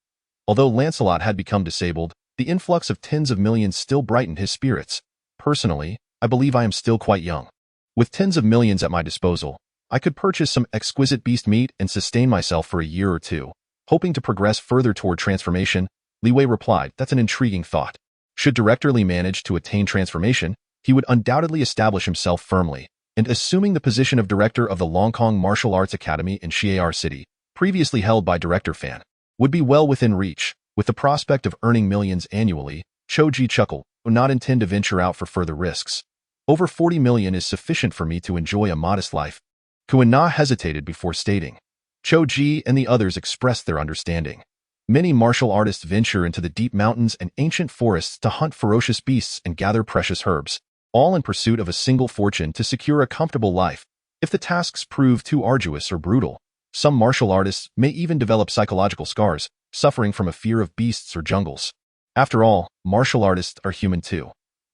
Although Lancelot had become disabled, the influx of tens of millions still brightened his spirits. Personally, I believe I am still quite young. With tens of millions at my disposal, I could purchase some exquisite beast meat and sustain myself for a year or two. Hoping to progress further toward transformation, Li Wei replied, that's an intriguing thought. Should Director Li manage to attain transformation, he would undoubtedly establish himself firmly, and assuming the position of director of the Longkong Martial Arts Academy in Xi'er City, previously held by Director Fan, would be well within reach. With the prospect of earning millions annually, Choji chuckled, would not intend to venture out for further risks. Over 40 million is sufficient for me to enjoy a modest life. Qiuxian hesitated before stating. Choji and the others expressed their understanding. Many martial artists venture into the deep mountains and ancient forests to hunt ferocious beasts and gather precious herbs, all in pursuit of a single fortune to secure a comfortable life. If the tasks prove too arduous or brutal, some martial artists may even develop psychological scars, suffering from a fear of beasts or jungles. After all, martial artists are human too.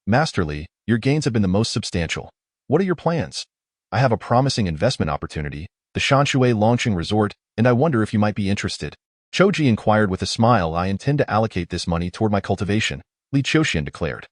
Master Li, your gains have been the most substantial. What are your plans? I have a promising investment opportunity, the Shanshui Longqing Resort, and I wonder if you might be interested. Choji inquired with a smile. I intend to allocate this money toward my cultivation, Li Qiuxian declared.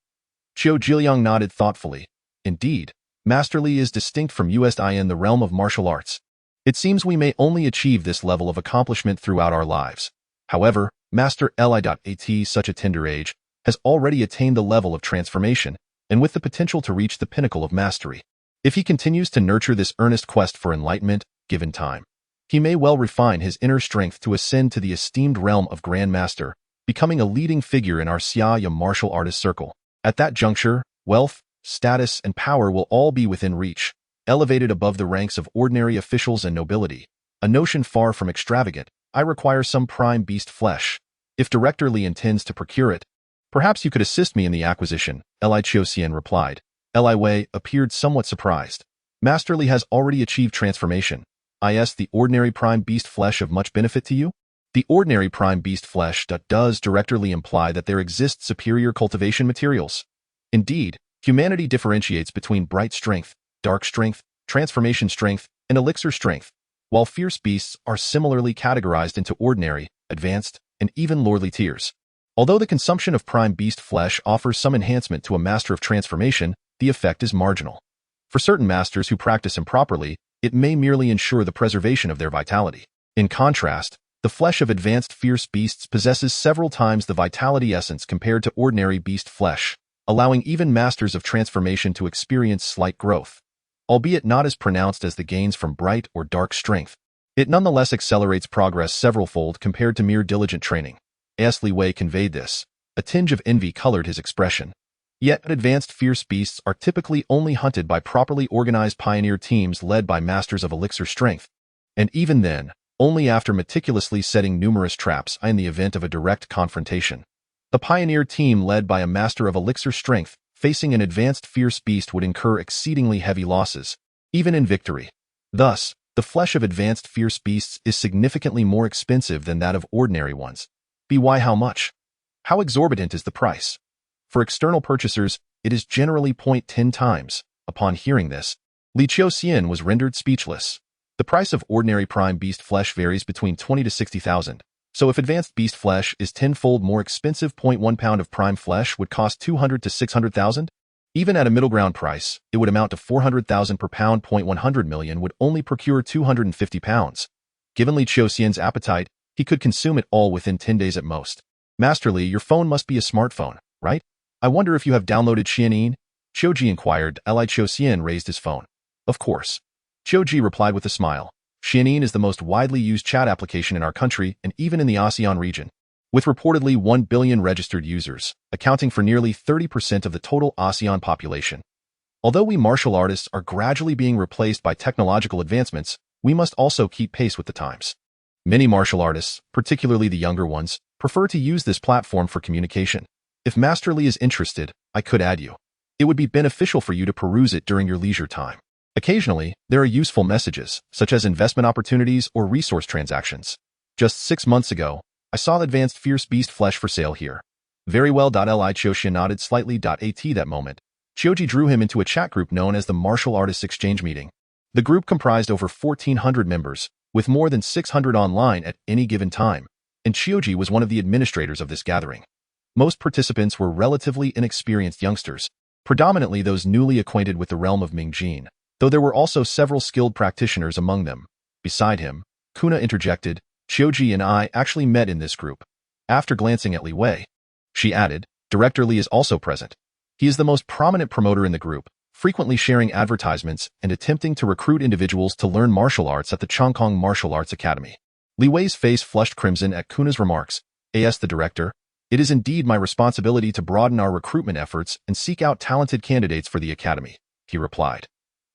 Qiu Jiliang nodded thoughtfully. Indeed, Master Li is distinct from us in the realm of martial arts. It seems we may only achieve this level of accomplishment throughout our lives. However, Master Li.at such a tender age has already attained the level of transformation, and with the potential to reach the pinnacle of mastery. If he continues to nurture this earnest quest for enlightenment, given time, he may well refine his inner strength to ascend to the esteemed realm of Grand Master, becoming a leading figure in our Xi'er martial artist circle. At that juncture, wealth, status, and power will all be within reach, elevated above the ranks of ordinary officials and nobility. A notion far from extravagant. I require some prime beast flesh. If Director Li intends to procure it, perhaps you could assist me in the acquisition, Li Qiuxian replied. Li Wei appeared somewhat surprised. Master Li has already achieved transformation. Is the ordinary prime beast flesh of much benefit to you? The ordinary prime beast flesh. Does Director Li imply that there exist superior cultivation materials? Indeed, humanity differentiates between bright strength, dark strength, transformation strength, and elixir strength, while fierce beasts are similarly categorized into ordinary, advanced, and even lordly tiers. Although the consumption of prime beast flesh offers some enhancement to a master of transformation, the effect is marginal. For certain masters who practice improperly, it may merely ensure the preservation of their vitality. In contrast, the flesh of advanced fierce beasts possesses several times the vitality essence compared to ordinary beast flesh, allowing even masters of transformation to experience slight growth. Albeit not as pronounced as the gains from bright or dark strength, it nonetheless accelerates progress several-fold compared to mere diligent training. As Li Wei conveyed this, a tinge of envy colored his expression. Yet advanced fierce beasts are typically only hunted by properly organized pioneer teams led by masters of elixir strength, and even then, only after meticulously setting numerous traps in the event of a direct confrontation. The pioneer team led by a master of elixir strength facing an advanced fierce beast would incur exceedingly heavy losses, even in victory. Thus, the flesh of advanced fierce beasts is significantly more expensive than that of ordinary ones. Why how much? How exorbitant is the price? For external purchasers, it is generally 0.10 times. Upon hearing this, Li Qiuxian was rendered speechless. The price of ordinary prime beast flesh varies between 20 to 60,000. So if advanced beast flesh is tenfold more expensive, 0.1 pound of prime flesh would cost 200 to 600,000? Even at a middle ground price, it would amount to 400,000 per pound. 100 million would only procure 250 pounds. Given Li Qiuxian's appetite, he could consume it all within 10 days at most. Master Li, your phone must be a smartphone, right? I wonder if you have downloaded Xianin? Qiuji inquired. Li Qiuxian raised his phone. Of course. Qiuji replied with a smile. Xianin is the most widely used chat application in our country and even in the ASEAN region, with reportedly 1 billion registered users, accounting for nearly 30% of the total ASEAN population. Although we martial artists are gradually being replaced by technological advancements, we must also keep pace with the times. Many martial artists, particularly the younger ones, prefer to use this platform for communication. If Master Li is interested, I could add you. It would be beneficial for you to peruse it during your leisure time. Occasionally, there are useful messages, such as investment opportunities or resource transactions. Just 6 months ago, I saw advanced fierce beast flesh for sale here. Very well. Li Qiuxian nodded slightly. At that moment, Qiuji drew him into a chat group known as the Martial Artists Exchange Meeting. The group comprised over 1,400 members, with more than 600 online at any given time, and Qiuji was one of the administrators of this gathering. Most participants were relatively inexperienced youngsters, predominantly those newly acquainted with the realm of Mingjin, though there were also several skilled practitioners among them. Beside him, Kuna interjected, Qiuji and I actually met in this group. After glancing at Li Wei, she added, Director Li is also present. He is the most prominent promoter in the group, frequently sharing advertisements and attempting to recruit individuals to learn martial arts at the Chongqing Martial Arts Academy. Li Wei's face flushed crimson at Kuna's remarks. As the director, it is indeed my responsibility to broaden our recruitment efforts and seek out talented candidates for the academy, he replied.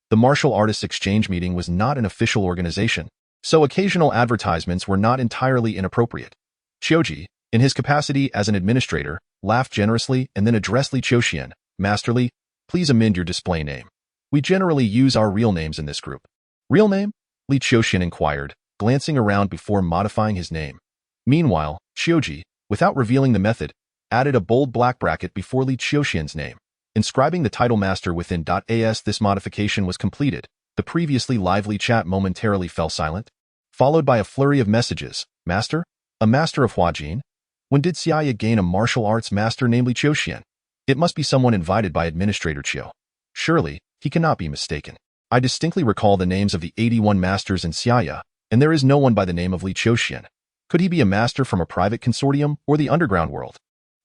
The Martial Artists Exchange Meeting was not an official organization, so occasional advertisements were not entirely inappropriate. Qiuji, in his capacity as an administrator, laughed generously and then addressed Li Qiuxian. Master Li, please amend your display name. We generally use our real names in this group. Real name? Li Qiuxian inquired, glancing around before modifying his name. Meanwhile, Qiuji, without revealing the method, added a bold black bracket before Li Qiuxian's name, inscribing the title master within. As this modification was completed, the previously lively chat momentarily fell silent, followed by a flurry of messages. Master? A master of Huajin? When did Xiaya gain a martial arts master named Li Qiuxian? It must be someone invited by Administrator Qiu. Surely, he cannot be mistaken. I distinctly recall the names of the 81 masters in Xiaya, and there is no one by the name of Li Qiuxian. Could he be a master from a private consortium or the underground world?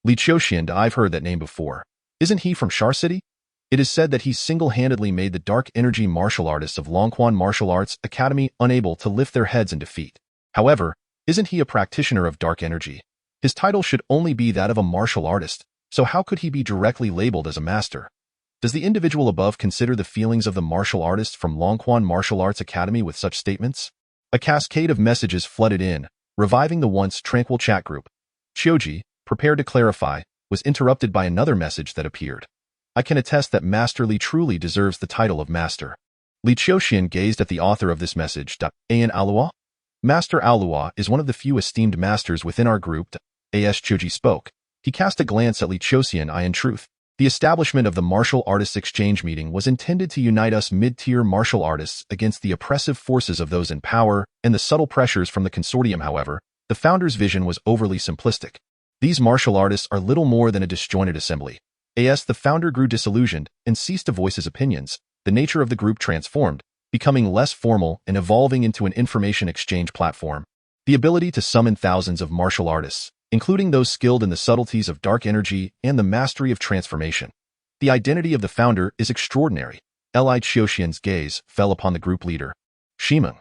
Li Qiuxian, I've heard that name before. Isn't he from Shar City? It is said that he single-handedly made the dark energy martial artists of Longquan Martial Arts Academy unable to lift their heads in defeat. However, isn't he a practitioner of dark energy? His title should only be that of a martial artist, so how could he be directly labeled as a master? Does the individual above consider the feelings of the martial artists from Longquan Martial Arts Academy with such statements? A cascade of messages flooded in, reviving the once tranquil chat group. Qiuji, prepared to clarify, was interrupted by another message that appeared. I can attest that Master Li truly deserves the title of master. Li Qiuxian gazed at the author of this message. An Alua? Master Alua is one of the few esteemed masters within our group. As Qiuji spoke, he cast a glance at Li Qiuxian. In truth, the establishment of the Martial Artists Exchange Meeting was intended to unite us mid-tier martial artists against the oppressive forces of those in power and the subtle pressures from the consortium. However, the founder's vision was overly simplistic. These martial artists are little more than a disjointed assembly. As the founder grew disillusioned and ceased to voice his opinions, the nature of the group transformed, becoming less formal and evolving into an information exchange platform. The ability to summon thousands of martial artists, including those skilled in the subtleties of dark energy and the mastery of transformation. The identity of the founder is extraordinary. Li Qiuxian's gaze fell upon the group leader, Shimeng.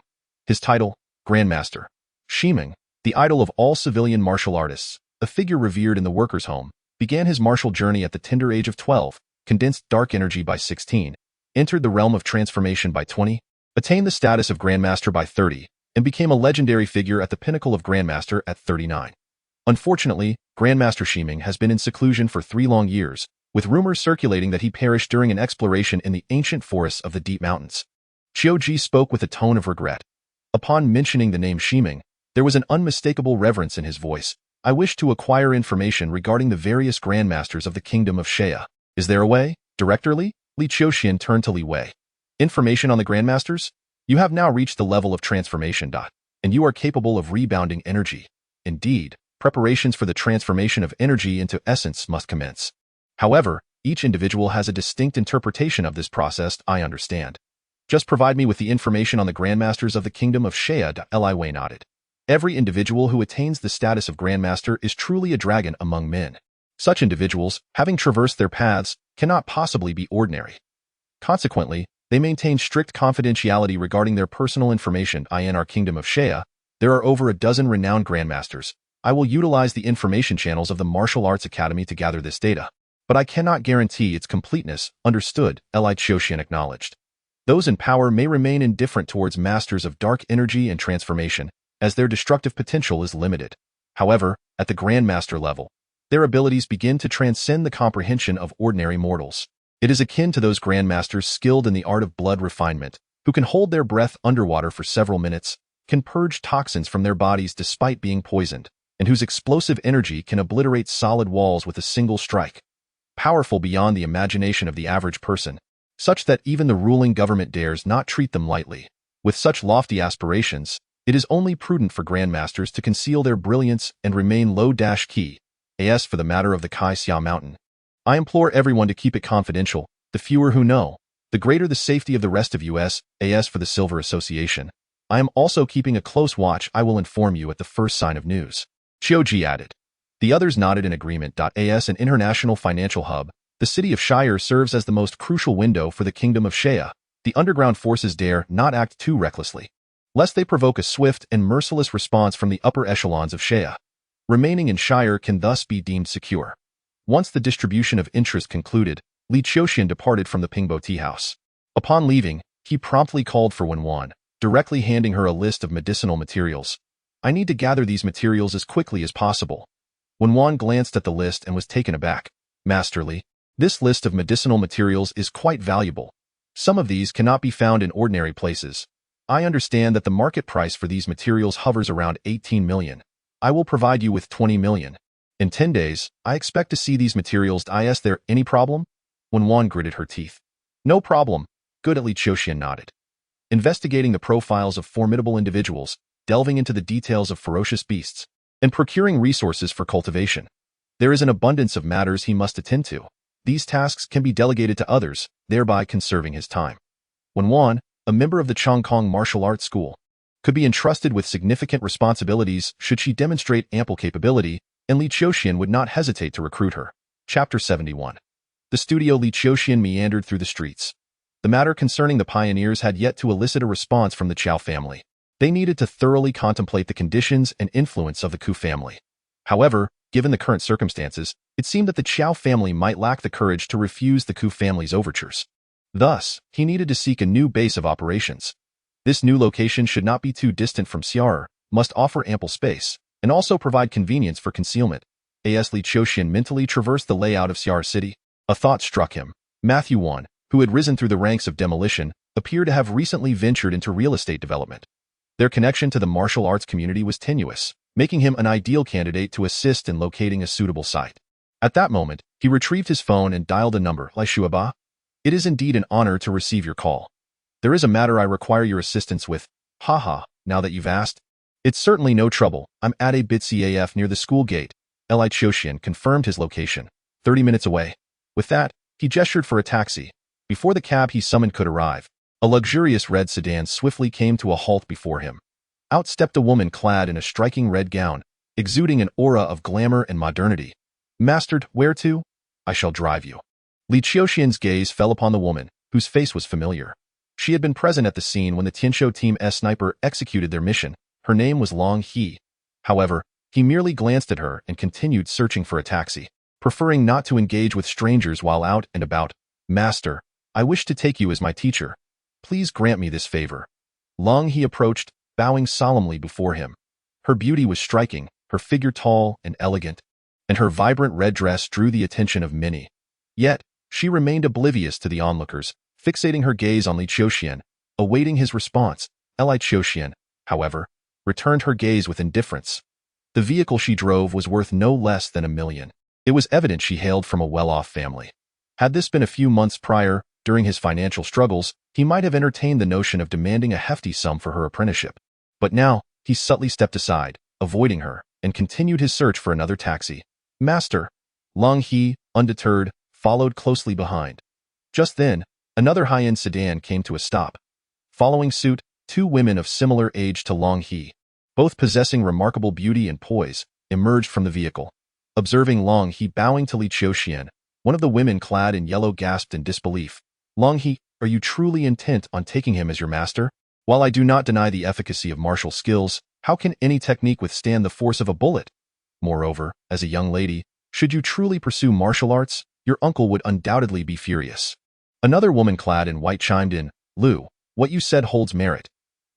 His title, Grandmaster. Shimeng, the idol of all civilian martial artists, a figure revered in the workers' home, began his martial journey at the tender age of 12, condensed dark energy by 16, entered the realm of transformation by 20, attained the status of Grandmaster by 30, and became a legendary figure at the pinnacle of Grandmaster at 39. Unfortunately, Grandmaster Shimeng has been in seclusion for 3 long years, with rumors circulating that he perished during an exploration in the ancient forests of the Deep Mountains. Qiuji spoke with a tone of regret. Upon mentioning the name Shimeng, there was an unmistakable reverence in his voice. I wish to acquire information regarding the various grandmasters of the kingdom of Shea. Is there a way, Director Li? Li Qiuxian turned to Li Wei. Information on the grandmasters? You have now reached the level of transformation. And you are capable of rebounding energy. Indeed, preparations for the transformation of energy into essence must commence. However, each individual has a distinct interpretation of this process. I understand. Just provide me with the information on the Grandmasters of the Kingdom of Shea. Li Wei nodded. Every individual who attains the status of Grandmaster is truly a dragon among men. Such individuals, having traversed their paths, cannot possibly be ordinary. Consequently, they maintain strict confidentiality regarding their personal information. In our Kingdom of Shea, there are over a dozen renowned Grandmasters. I will utilize the information channels of the Martial Arts Academy to gather this data, but I cannot guarantee its completeness. Understood, Li Qiuxian acknowledged. Those in power may remain indifferent towards masters of dark energy and transformation, as their destructive potential is limited. However, at the Grandmaster level, their abilities begin to transcend the comprehension of ordinary mortals. It is akin to those Grandmasters skilled in the art of blood refinement, who can hold their breath underwater for several minutes, can purge toxins from their bodies despite being poisoned, and whose explosive energy can obliterate solid walls with a single strike. Powerful beyond the imagination of the average person, such that even the ruling government dares not treat them lightly. With such lofty aspirations, it is only prudent for Grandmasters to conceal their brilliance and remain low-key. As for the matter of the Kaixia Mountain, I implore everyone to keep it confidential. The fewer who know, the greater the safety of the rest of us. As for the Silver Association, I am also keeping a close watch. I will inform you at the first sign of news. Qiuji added. The others nodded in agreement. As an international financial hub, the city of Shire serves as the most crucial window for the Kingdom of Shea. The underground forces dare not act too recklessly, lest they provoke a swift and merciless response from the upper echelons of Shea. Remaining in Shire can thus be deemed secure. Once the distribution of interest concluded, Li Qiuxian departed from the Pingbo tea house. Upon leaving, he promptly called for Wenwan, directly handing her a list of medicinal materials. I need to gather these materials as quickly as possible. Wenwan glanced at the list and was taken aback. Masterly, this list of medicinal materials is quite valuable. Some of these cannot be found in ordinary places. I understand that the market price for these materials hovers around 18 million. I will provide you with 20 million. In 10 days, I expect to see these materials. Is there any problem? Wenwan gritted her teeth. No problem. Good. Li Qiuxian nodded. Investigating the profiles of formidable individuals, delving into the details of ferocious beasts, and procuring resources for cultivation. There is an abundance of matters he must attend to. These tasks can be delegated to others, thereby conserving his time. Wenwan, a member of the Chongkong Martial Arts School, could be entrusted with significant responsibilities should she demonstrate ample capability, and Li Qiuxian would not hesitate to recruit her. Chapter 71. The studio. Li Qiuxian meandered through the streets. The matter concerning the pioneers had yet to elicit a response from the Qiao family. They needed to thoroughly contemplate the conditions and influence of the Ku family. However, given the current circumstances, it seemed that the Qiao family might lack the courage to refuse the Ku family's overtures. Thus, he needed to seek a new base of operations. This new location should not be too distant from Xiar, must offer ample space, and also provide convenience for concealment. As Li Qiuxian mentally traversed the layout of Xiar City, a thought struck him. Matthew Wan, who had risen through the ranks of demolition, appeared to have recently ventured into real estate development. Their connection to the martial arts community was tenuous, making him an ideal candidate to assist in locating a suitable site. At that moment, he retrieved his phone and dialed a number. Li Shuaba? It is indeed an honor to receive your call. There is a matter I require your assistance with. Haha, now that you've asked. It's certainly no trouble. I'm at a BitCAF near the school gate. Li Qiuxian confirmed his location. 30 minutes away. With that, he gestured for a taxi. Before the cab he summoned could arrive, a luxurious red sedan swiftly came to a halt before him. Out stepped a woman clad in a striking red gown, exuding an aura of glamour and modernity. Mastered, where to? I shall drive you. Li Qiuxian's gaze fell upon the woman, whose face was familiar. She had been present at the scene when the Tianshou Team S sniper executed their mission. Her name was Long He. However, he merely glanced at her and continued searching for a taxi, preferring not to engage with strangers while out and about. Master, I wish to take you as my teacher. Please grant me this favor. Long He approached, bowing solemnly before him. Her beauty was striking, her figure tall and elegant, and her vibrant red dress drew the attention of many. Yet, she remained oblivious to the onlookers, fixating her gaze on Li Qiuxian, awaiting his response. Li Qiuxian, however, returned her gaze with indifference. The vehicle she drove was worth no less than 1 million. It was evident she hailed from a well-off family. Had this been a few months prior, during his financial struggles, he might have entertained the notion of demanding a hefty sum for her apprenticeship. But now, he subtly stepped aside, avoiding her, and continued his search for another taxi. Master. Long He, undeterred, followed closely behind. Just then, another high-end sedan came to a stop. Following suit, two women of similar age to Long He, both possessing remarkable beauty and poise, emerged from the vehicle. Observing Long He bowing to Li Qiuxian, one of the women clad in yellow gasped in disbelief. Long He, are you truly intent on taking him as your master? While I do not deny the efficacy of martial skills, how can any technique withstand the force of a bullet? Moreover, as a young lady, should you truly pursue martial arts, your uncle would undoubtedly be furious. Another woman clad in white chimed in, Lu, what you said holds merit.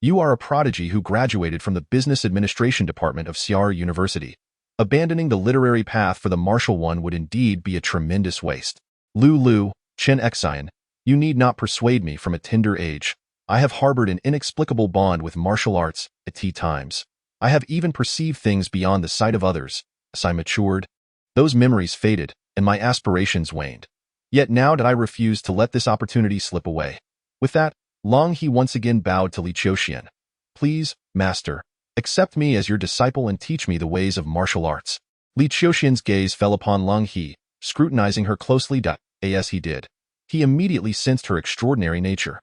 You are a prodigy who graduated from the Business Administration Department of Xiar University. Abandoning the literary path for the martial one would indeed be a tremendous waste. Li Qiuxian, you need not persuade me from a tender age. I have harbored an inexplicable bond with martial arts at times. I have even perceived things beyond the sight of others. As I matured, those memories faded, and my aspirations waned. Yet now did I refuse to let this opportunity slip away. With that, Long He once again bowed to Li Qiuxian. Please, master, accept me as your disciple and teach me the ways of martial arts. Li Qiuxian's gaze fell upon Long He, scrutinizing her closely. As he did, he immediately sensed her extraordinary nature.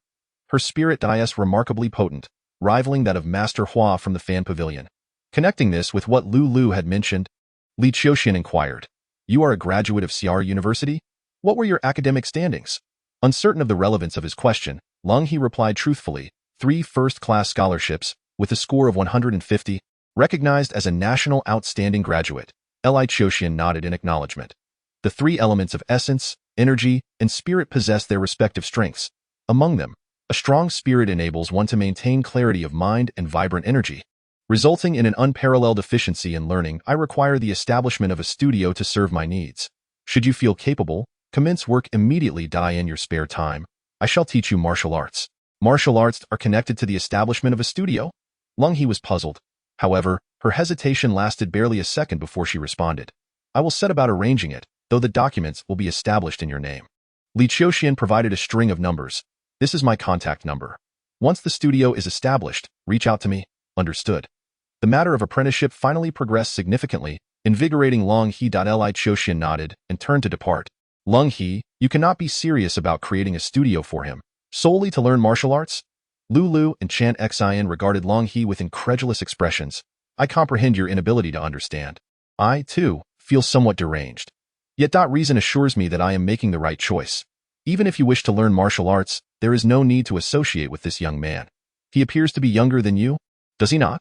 Her spirit is remarkably potent, rivaling that of Master Hua from the Fan Pavilion. Connecting this with what Lu had mentioned, Li Qiuxian inquired, you are a graduate of Xiar University? What were your academic standings? Uncertain of the relevance of his question, Long He replied truthfully, 3 first-class scholarships, with a score of 150, recognized as a national outstanding graduate. Li Qiuxian nodded in acknowledgement. The 3 elements of essence, energy, and spirit possess their respective strengths. Among them, a strong spirit enables one to maintain clarity of mind and vibrant energy. Resulting in an unparalleled efficiency in learning, I require the establishment of a studio to serve my needs. Should you feel capable, commence work immediately. In your spare time, I shall teach you martial arts. Martial arts are connected to the establishment of a studio? Long He was puzzled. However, her hesitation lasted barely a second before she responded. I will set about arranging it, though the documents will be established in your name. Li Qiuxian provided a string of numbers. This is my contact number. Once the studio is established, reach out to me. Understood. The matter of apprenticeship finally progressed significantly, invigorating Long He. Li Qiuxian nodded and turned to depart. Long He, you cannot be serious about creating a studio for him, solely to learn martial arts? Li and Qiuxian regarded Long He with incredulous expressions. I comprehend your inability to understand. I, too, feel somewhat deranged. Yet reason assures me that I am making the right choice. Even if you wish to learn martial arts, there is no need to associate with this young man. He appears to be younger than you, does he not?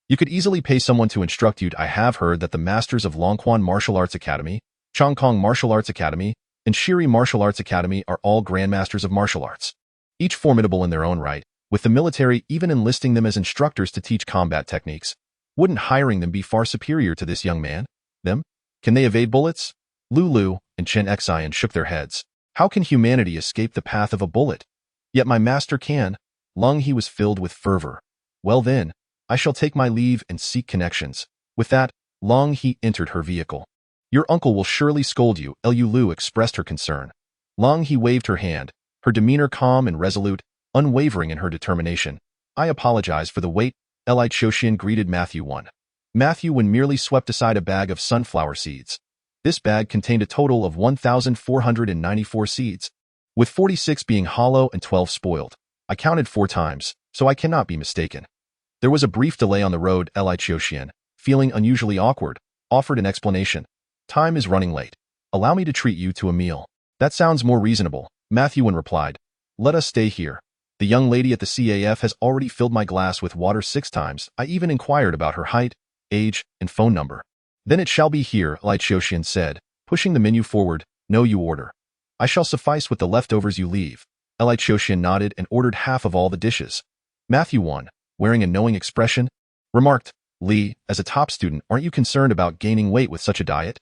You could easily pay someone to instruct you. I have heard that the masters of Longquan Martial Arts Academy, Chongkong Martial Arts Academy, and Shiri Martial Arts Academy are all grandmasters of martial arts, each formidable in their own right, with the military even enlisting them as instructors to teach combat techniques. Wouldn't hiring them be far superior to this young man? Them? Can they evade bullets? Li and Qiuxian shook their heads. How can humanity escape the path of a bullet? Yet my master can. Long He was filled with fervor. Well then, I shall take my leave and seek connections. With that, Long He entered her vehicle. Your uncle will surely scold you, Lu expressed her concern. Long He waved her hand, her demeanor calm and resolute, unwavering in her determination. I apologize for the wait, Li Qiuxian greeted Matthew 1. Matthew merely swept aside a bag of sunflower seeds. This bag contained a total of 1,494 seeds, with 46 being hollow and 12 spoiled. I counted 4 times, so I cannot be mistaken. There was a brief delay on the road. Li Qiuxian, feeling unusually awkward, offered an explanation. Time is running late. Allow me to treat you to a meal. That sounds more reasonable, Matthew replied. Let us stay here. The young lady at the CAF has already filled my glass with water 6 times. I even inquired about her height, age, and phone number. Then it shall be here, Li Qiuxian said, pushing the menu forward. No, you order. I shall suffice with the leftovers you leave. Li Qiuxian nodded and ordered half of all the dishes. Matthew 1, wearing a knowing expression, remarked, Li, as a top student, aren't you concerned about gaining weight with such a diet?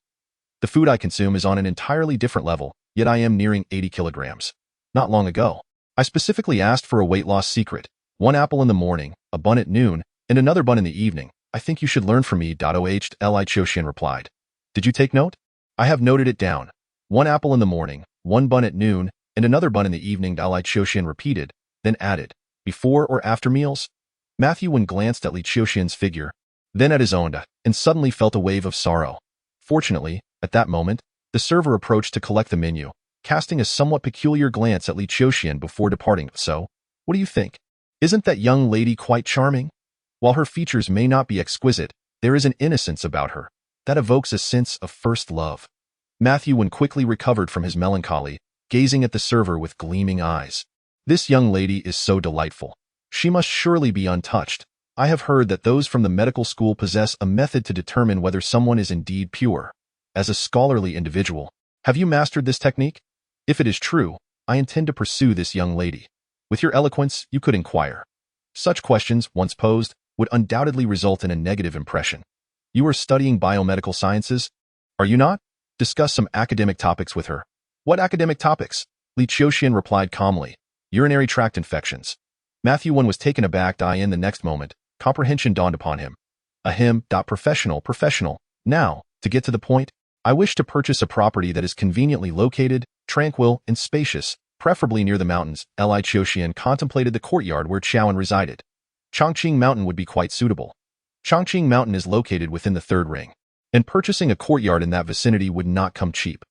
The food I consume is on an entirely different level, yet I am nearing 80 kilograms. Not long ago, I specifically asked for a weight loss secret. 1 apple in the morning, a bun at noon, and another bun in the evening. I think you should learn from me. Li Qiuxian replied. Did you take note? I have noted it down. 1 apple in the morning, 1 bun at noon, and another bun in the evening. Li Qiuxian repeated, then added, before or after meals? Matthew glanced at Li Qiuxian's figure, then at his own, and suddenly felt a wave of sorrow. Fortunately, at that moment, the server approached to collect the menu, casting a somewhat peculiar glance at Li Qiuxian before departing. So, what do you think? Isn't that young lady quite charming? While her features may not be exquisite, there is an innocence about her that evokes a sense of first love. Matthew Wen quickly recovered from his melancholy, gazing at the server with gleaming eyes. This young lady is so delightful. She must surely be untouched. I have heard that those from the medical school possess a method to determine whether someone is indeed pure. As a scholarly individual, have you mastered this technique? If it is true, I intend to pursue this young lady. With your eloquence, you could inquire. Such questions, once posed, would undoubtedly result in a negative impression. You are studying biomedical sciences, are you not? Discuss some academic topics with her. What academic topics? Li Qiuxian replied calmly. Urinary tract infections. Matthew Wen was taken aback. In the next moment, comprehension dawned upon him. Professional. Now, to get to the point, I wish to purchase a property that is conveniently located, tranquil, and spacious, preferably near the mountains. Li Qiuxian contemplated the courtyard where Qiuan resided. Chongqing Mountain would be quite suitable. Chongqing Mountain is located within the third ring, and purchasing a courtyard in that vicinity would not come cheap.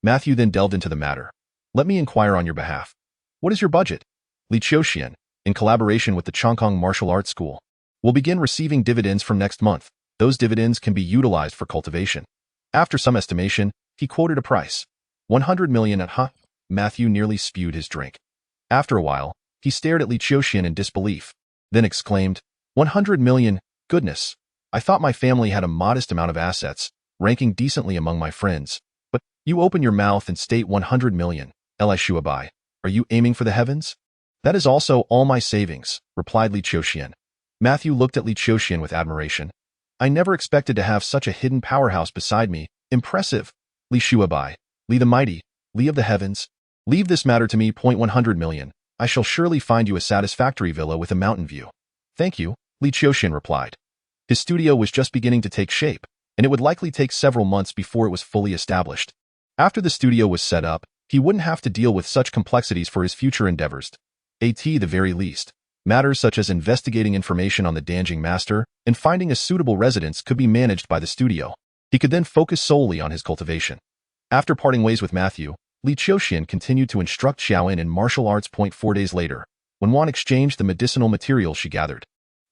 Matthew then delved into the matter. Let me inquire on your behalf. What is your budget? Li Qiuxian, in collaboration with the Chongqing Martial Arts School, will begin receiving dividends from next month. Those dividends can be utilized for cultivation. After some estimation, he quoted a price. 100 million at Matthew nearly spewed his drink. After a while, he stared at Li Qiuxian in disbelief, then exclaimed, 100 million, goodness. I thought my family had a modest amount of assets, ranking decently among my friends. But you open your mouth and state 100 million. Li Qiubai, are you aiming for the heavens? That is also all my savings, replied Li Qiuxian. Matthew looked at Li Qiuxian with admiration. I never expected to have such a hidden powerhouse beside me. Impressive. Li Qiubai, Li the mighty, Li of the heavens. Leave this matter to me. 100 million. I shall surely find you a satisfactory villa with a mountain view. Thank you, Li Qiuxian replied. His studio was just beginning to take shape, and it would likely take several months before it was fully established. After the studio was set up, he wouldn't have to deal with such complexities for his future endeavors. At the very least, matters such as investigating information on the Danjing Master and finding a suitable residence could be managed by the studio. He could then focus solely on his cultivation. After parting ways with Matthew, Li Qiuxian continued to instruct Qiuan in martial arts. 4 days later, when Wan exchanged the medicinal materials she gathered,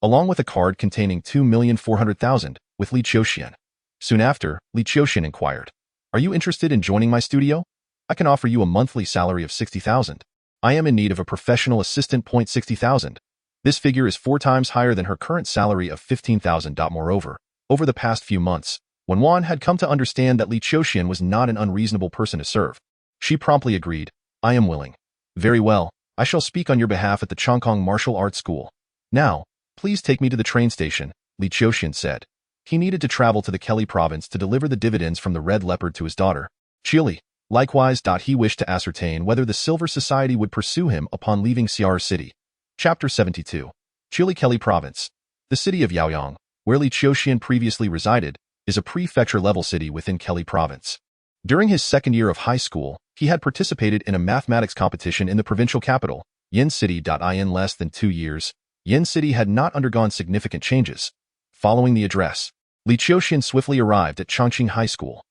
along with a card containing 2,400,000, with Li Qiuxian. Soon after, Li Qiuxian inquired, are you interested in joining my studio? I can offer you a monthly salary of 60,000. I am in need of a professional assistant. 60,000. This figure is 4 times higher than her current salary of 15,000. Moreover, over the past few months, when Wan had come to understand that Li Qiuxian was not an unreasonable person to serve, she promptly agreed, I am willing. Very well, I shall speak on your behalf at the Chongqing Martial Arts School. Now, please take me to the train station, Li Qiuxian said. He needed to travel to the Kelly province to deliver the dividends from the Red Leopard to his daughter, Chili. Likewise, he wished to ascertain whether the Silver Society would pursue him upon leaving Xiar City. Chapter 72. Chili Kelly Province. The city of Yaoyang, where Li Qiuxian previously resided, is a prefecture-level city within Kelly Province. During his second year of high school, he had participated in a mathematics competition in the provincial capital, Yin City. In less than 2 years, Yin City had not undergone significant changes. Following the address, Li Qiuxian swiftly arrived at Chongqing High School.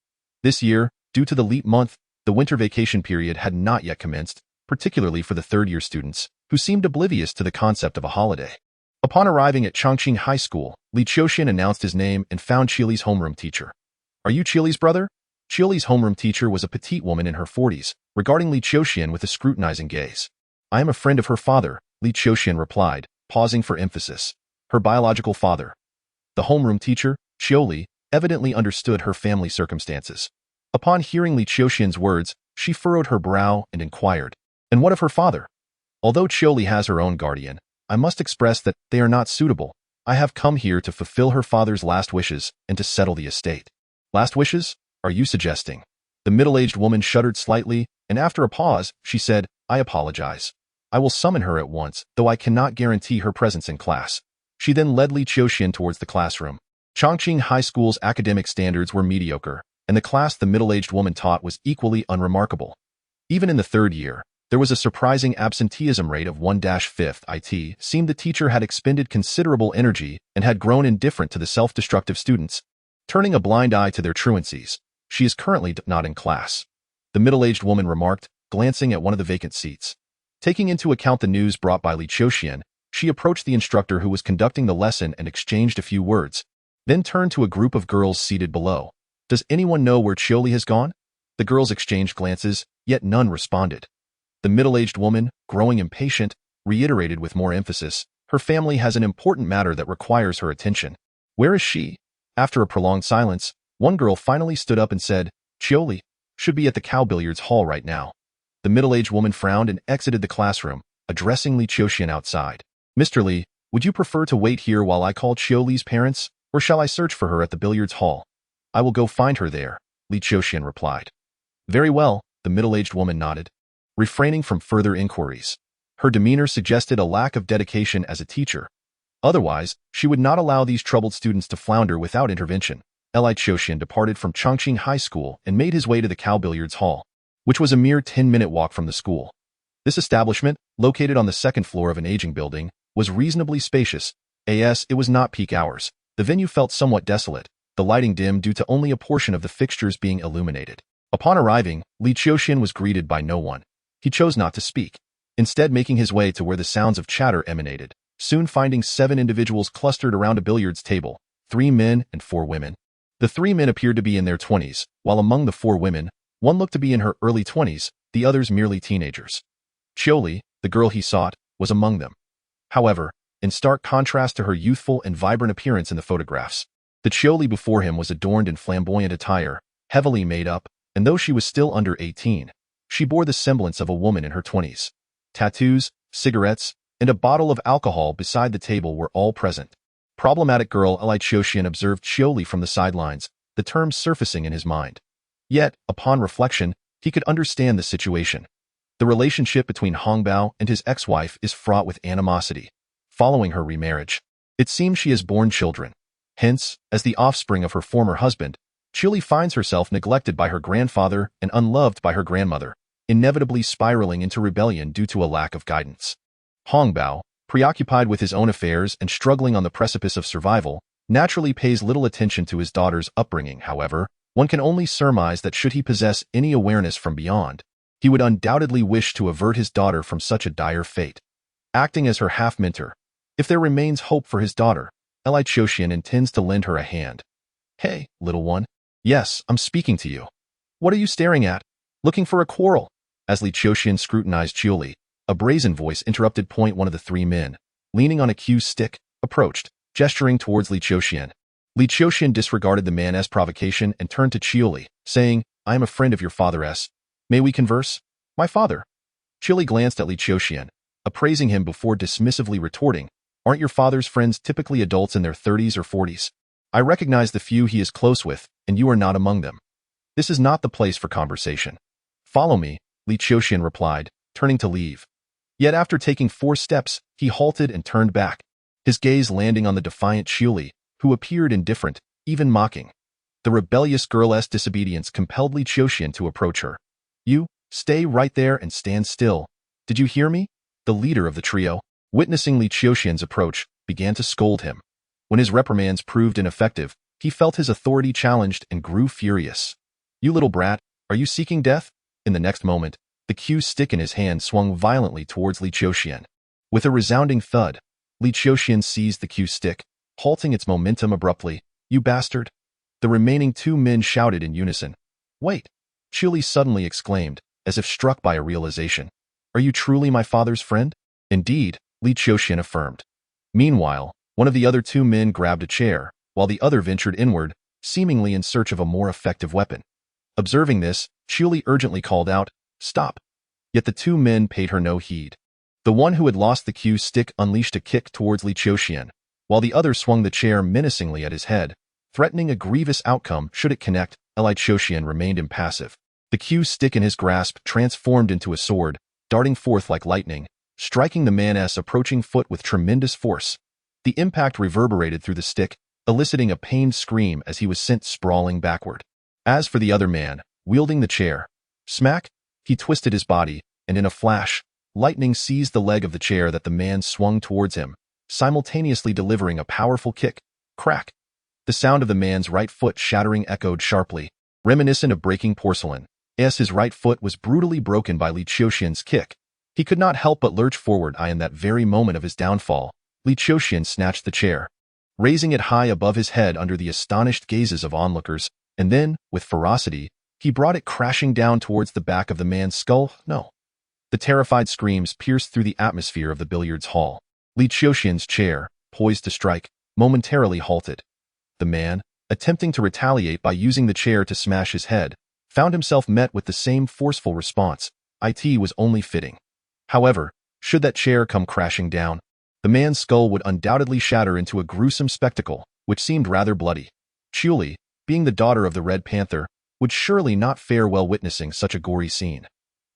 This year, due to the leap month, the winter vacation period had not yet commenced, particularly for the third-year students, who seemed oblivious to the concept of a holiday. Upon arriving at Chongqing High School, Li Qiuxian announced his name and found Chili's homeroom teacher. Are you Chili's brother? Chili's homeroom teacher was a petite woman in her 40s, regarding Li Qiuxian with a scrutinizing gaze. I am a friend of her father, Li Qiuxian replied, pausing for emphasis. Her biological father. The homeroom teacher, Qiuli, evidently understood her family circumstances. Upon hearing Li Qiuxian's words, she furrowed her brow and inquired, and what of her father? Although Qiuli has her own guardian, I must express that they are not suitable. I have come here to fulfill her father's last wishes and to settle the estate. Last wishes? Are you suggesting? The middle-aged woman shuddered slightly, and after a pause, she said, I apologize. I will summon her at once, though I cannot guarantee her presence in class. She then led Li Qiuxian towards the classroom. Chongqing High School's academic standards were mediocre, and the class the middle-aged woman taught was equally unremarkable. Even in the third year, there was a surprising absenteeism rate of 1-5th. It seemed the teacher had expended considerable energy and had grown indifferent to the self-destructive students, turning a blind eye to their truancies. She is currently not in class, the middle-aged woman remarked, glancing at one of the vacant seats. Taking into account the news brought by Li Qiuxian, She approached the instructor who was conducting the lesson and exchanged a few words, then turned to a group of girls seated below. Does anyone know where Qiuli has gone? The girls exchanged glances, yet none responded. The middle-aged woman, growing impatient, reiterated with more emphasis, her family has an important matter that requires her attention. Where is she? After a prolonged silence, one girl finally stood up and said, Qiuli should be at the cow billiards hall right now. The middle-aged woman frowned and exited the classroom, addressing Li Qiuxian outside. Mr. Li, would you prefer to wait here while I call Qiuli's parents, or shall I search for her at the billiards hall? I will go find her there, Li Qiuxian replied. Very well, the middle-aged woman nodded, refraining from further inquiries. Her demeanor suggested a lack of dedication as a teacher. Otherwise, she would not allow these troubled students to flounder without intervention. Li Qiuxian departed from Chongqing High School and made his way to the cow billiards hall, which was a mere 10-minute walk from the school. This establishment, located on the second floor of an aging building, was reasonably spacious. As it was not peak hours, the venue felt somewhat desolate, the lighting dim due to only a portion of the fixtures being illuminated. Upon arriving, Li Qiuxian was greeted by no one. He chose not to speak, instead making his way to where the sounds of chatter emanated, soon finding 7 individuals clustered around a billiards table, 3 men and 4 women. The 3 men appeared to be in their 20s, while among the 4 women, one looked to be in her early 20s, the others merely teenagers. Qiuli, the girl he sought, was among them. However, in stark contrast to her youthful and vibrant appearance in the photographs, the Qiuli before him was adorned in flamboyant attire, heavily made up, and though she was still under 18, she bore the semblance of a woman in her 20s. Tattoos, cigarettes, and a bottle of alcohol beside the table were all present. Problematic girl Li Qiuxian observed Qiuli from the sidelines, the term surfacing in his mind. Yet, upon reflection, he could understand the situation. The relationship between Hongbao and his ex-wife is fraught with animosity. Following her remarriage, it seems she has borne children. Hence, as the offspring of her former husband, Qiuli finds herself neglected by her grandfather and unloved by her grandmother, inevitably spiraling into rebellion due to a lack of guidance. Hongbao, preoccupied with his own affairs and struggling on the precipice of survival, naturally pays little attention to his daughter's upbringing. However, one can only surmise that should he possess any awareness from beyond, he would undoubtedly wish to avert his daughter from such a dire fate. Acting as her half-mentor, if there remains hope for his daughter, Li Qiuxian intends to lend her a hand. Hey, little one. Yes, I'm speaking to you. What are you staring at? Looking for a quarrel? As Li Qiuxian scrutinized Qiuli, a brazen voice interrupted. One of the 3 men, leaning on a cue stick, approached, gesturing towards Li Qiuxian. Li Qiuxian disregarded the man's provocation and turned to Qiuli, saying, I am a friend of your father's. May we converse? My father. Qiuli glanced at Li Qiuxian, appraising him before dismissively retorting, Aren't your father's friends typically adults in their 30s or 40s? I recognize the few he is close with, and you are not among them. This is not the place for conversation. Follow me, Li Qiuxian replied, turning to leave. Yet after taking 4 steps, he halted and turned back, his gaze landing on the defiant Qiuli, who appeared indifferent, even mocking. The rebellious girl's disobedience compelled Li Qiuxian to approach her. You, stay right there and stand still. Did you hear me? The leader of the trio, witnessing Li Qiuxian's approach, began to scold him. When his reprimands proved ineffective, he felt his authority challenged and grew furious. You little brat, are you seeking death? In the next moment, the cue stick in his hand swung violently towards Li Qiuxian. With a resounding thud, Li Qiuxian seized the cue stick, halting its momentum abruptly. You bastard! The remaining 2 men shouted in unison. Wait! Qiuli suddenly exclaimed, as if struck by a realization. Are you truly my father's friend? Indeed, Li Qiuxian affirmed. Meanwhile, one of the other 2 men grabbed a chair, while the other ventured inward, seemingly in search of a more effective weapon. Observing this, Qiuli urgently called out, Stop! Yet the 2 men paid her no heed. The one who had lost the cue stick unleashed a kick towards Li Qiuxian, while the other swung the chair menacingly at his head, threatening a grievous outcome should it connect. Li Qiuxian remained impassive. The cue stick in his grasp transformed into a sword, darting forth like lightning, striking the man's approaching foot with tremendous force. The impact reverberated through the stick, eliciting a pained scream as he was sent sprawling backward. As for the other man, wielding the chair, smack, he twisted his body, and in a flash, lightning seized the leg of the chair that the man swung towards him, simultaneously delivering a powerful kick. Crack! The sound of the man's right foot shattering echoed sharply, reminiscent of breaking porcelain, as his right foot was brutally broken by Li Qiuxian's kick. He could not help but lurch forward. In that very moment of his downfall, Li Qiuxian snatched the chair, raising it high above his head under the astonished gazes of onlookers, and then, with ferocity, he brought it crashing down towards the back of the man's skull. No. The terrified screams pierced through the atmosphere of the billiards hall. Li Qiuxian's chair, poised to strike, momentarily halted. The man, attempting to retaliate by using the chair to smash his head, found himself met with the same forceful response. It was only fitting. However, should that chair come crashing down, the man's skull would undoubtedly shatter into a gruesome spectacle, which seemed rather bloody. Qiuli, being the daughter of the Red Panther, would surely not fare well witnessing such a gory scene.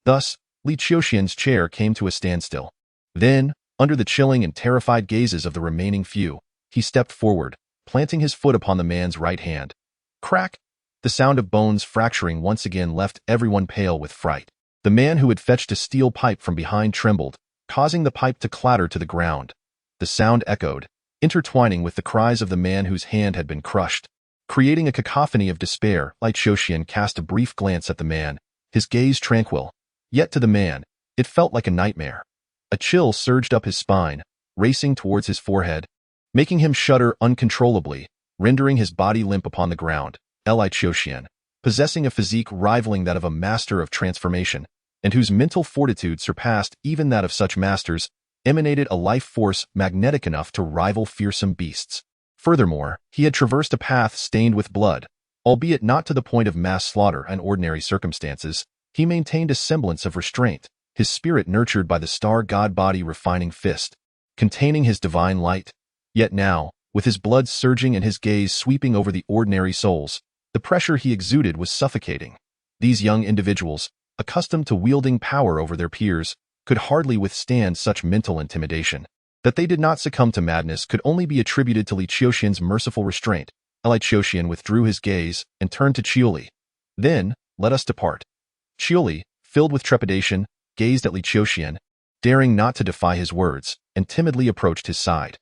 Thus, Li Qiuxian's chair came to a standstill. Then, under the chilling and terrified gazes of the remaining few, he stepped forward, planting his foot upon the man's right hand. Crack! The sound of bones fracturing once again left everyone pale with fright. The man who had fetched a steel pipe from behind trembled, causing the pipe to clatter to the ground. The sound echoed, intertwining with the cries of the man whose hand had been crushed. Creating a cacophony of despair, Li Qiuxian cast a brief glance at the man, his gaze tranquil. Yet to the man, it felt like a nightmare. A chill surged up his spine, racing towards his forehead, making him shudder uncontrollably, rendering his body limp upon the ground. Li Qiuxian, possessing a physique rivaling that of a master of transformation, and whose mental fortitude surpassed even that of such masters, emanated a life force magnetic enough to rival fearsome beasts. Furthermore, he had traversed a path stained with blood. Albeit not to the point of mass slaughter in ordinary circumstances, he maintained a semblance of restraint, his spirit nurtured by the star god body refining fist, containing his divine light. Yet now, with his blood surging and his gaze sweeping over the ordinary souls, the pressure he exuded was suffocating. These young individuals, accustomed to wielding power over their peers, could hardly withstand such mental intimidation. That they did not succumb to madness could only be attributed to Li Qiuxian's merciful restraint. Li Qiuxian withdrew his gaze and turned to Qiuli. Then, let us depart. Qiuli, filled with trepidation, gazed at Li Qiuxian, daring not to defy his words, and timidly approached his side.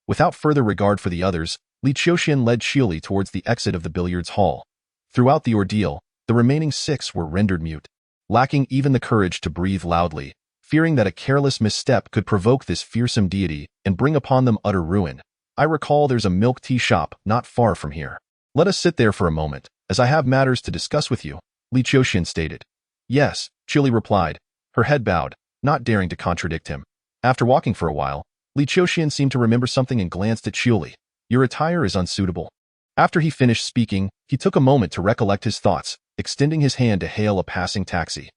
Without further regard for the others, Li Qiuxian led Qiuli towards the exit of the billiards hall. Throughout the ordeal, the remaining 6 were rendered mute, lacking even the courage to breathe loudly, fearing that a careless misstep could provoke this fearsome deity and bring upon them utter ruin. I recall there's a milk tea shop not far from here. Let us sit there for a moment, as I have matters to discuss with you, Li Qiuxian stated. Yes, Qiuli replied, her head bowed, not daring to contradict him. After walking for a while, Li Qiuxian seemed to remember something and glanced at Qiuli. Your attire is unsuitable. After he finished speaking, he took a moment to recollect his thoughts, extending his hand to hail a passing taxi.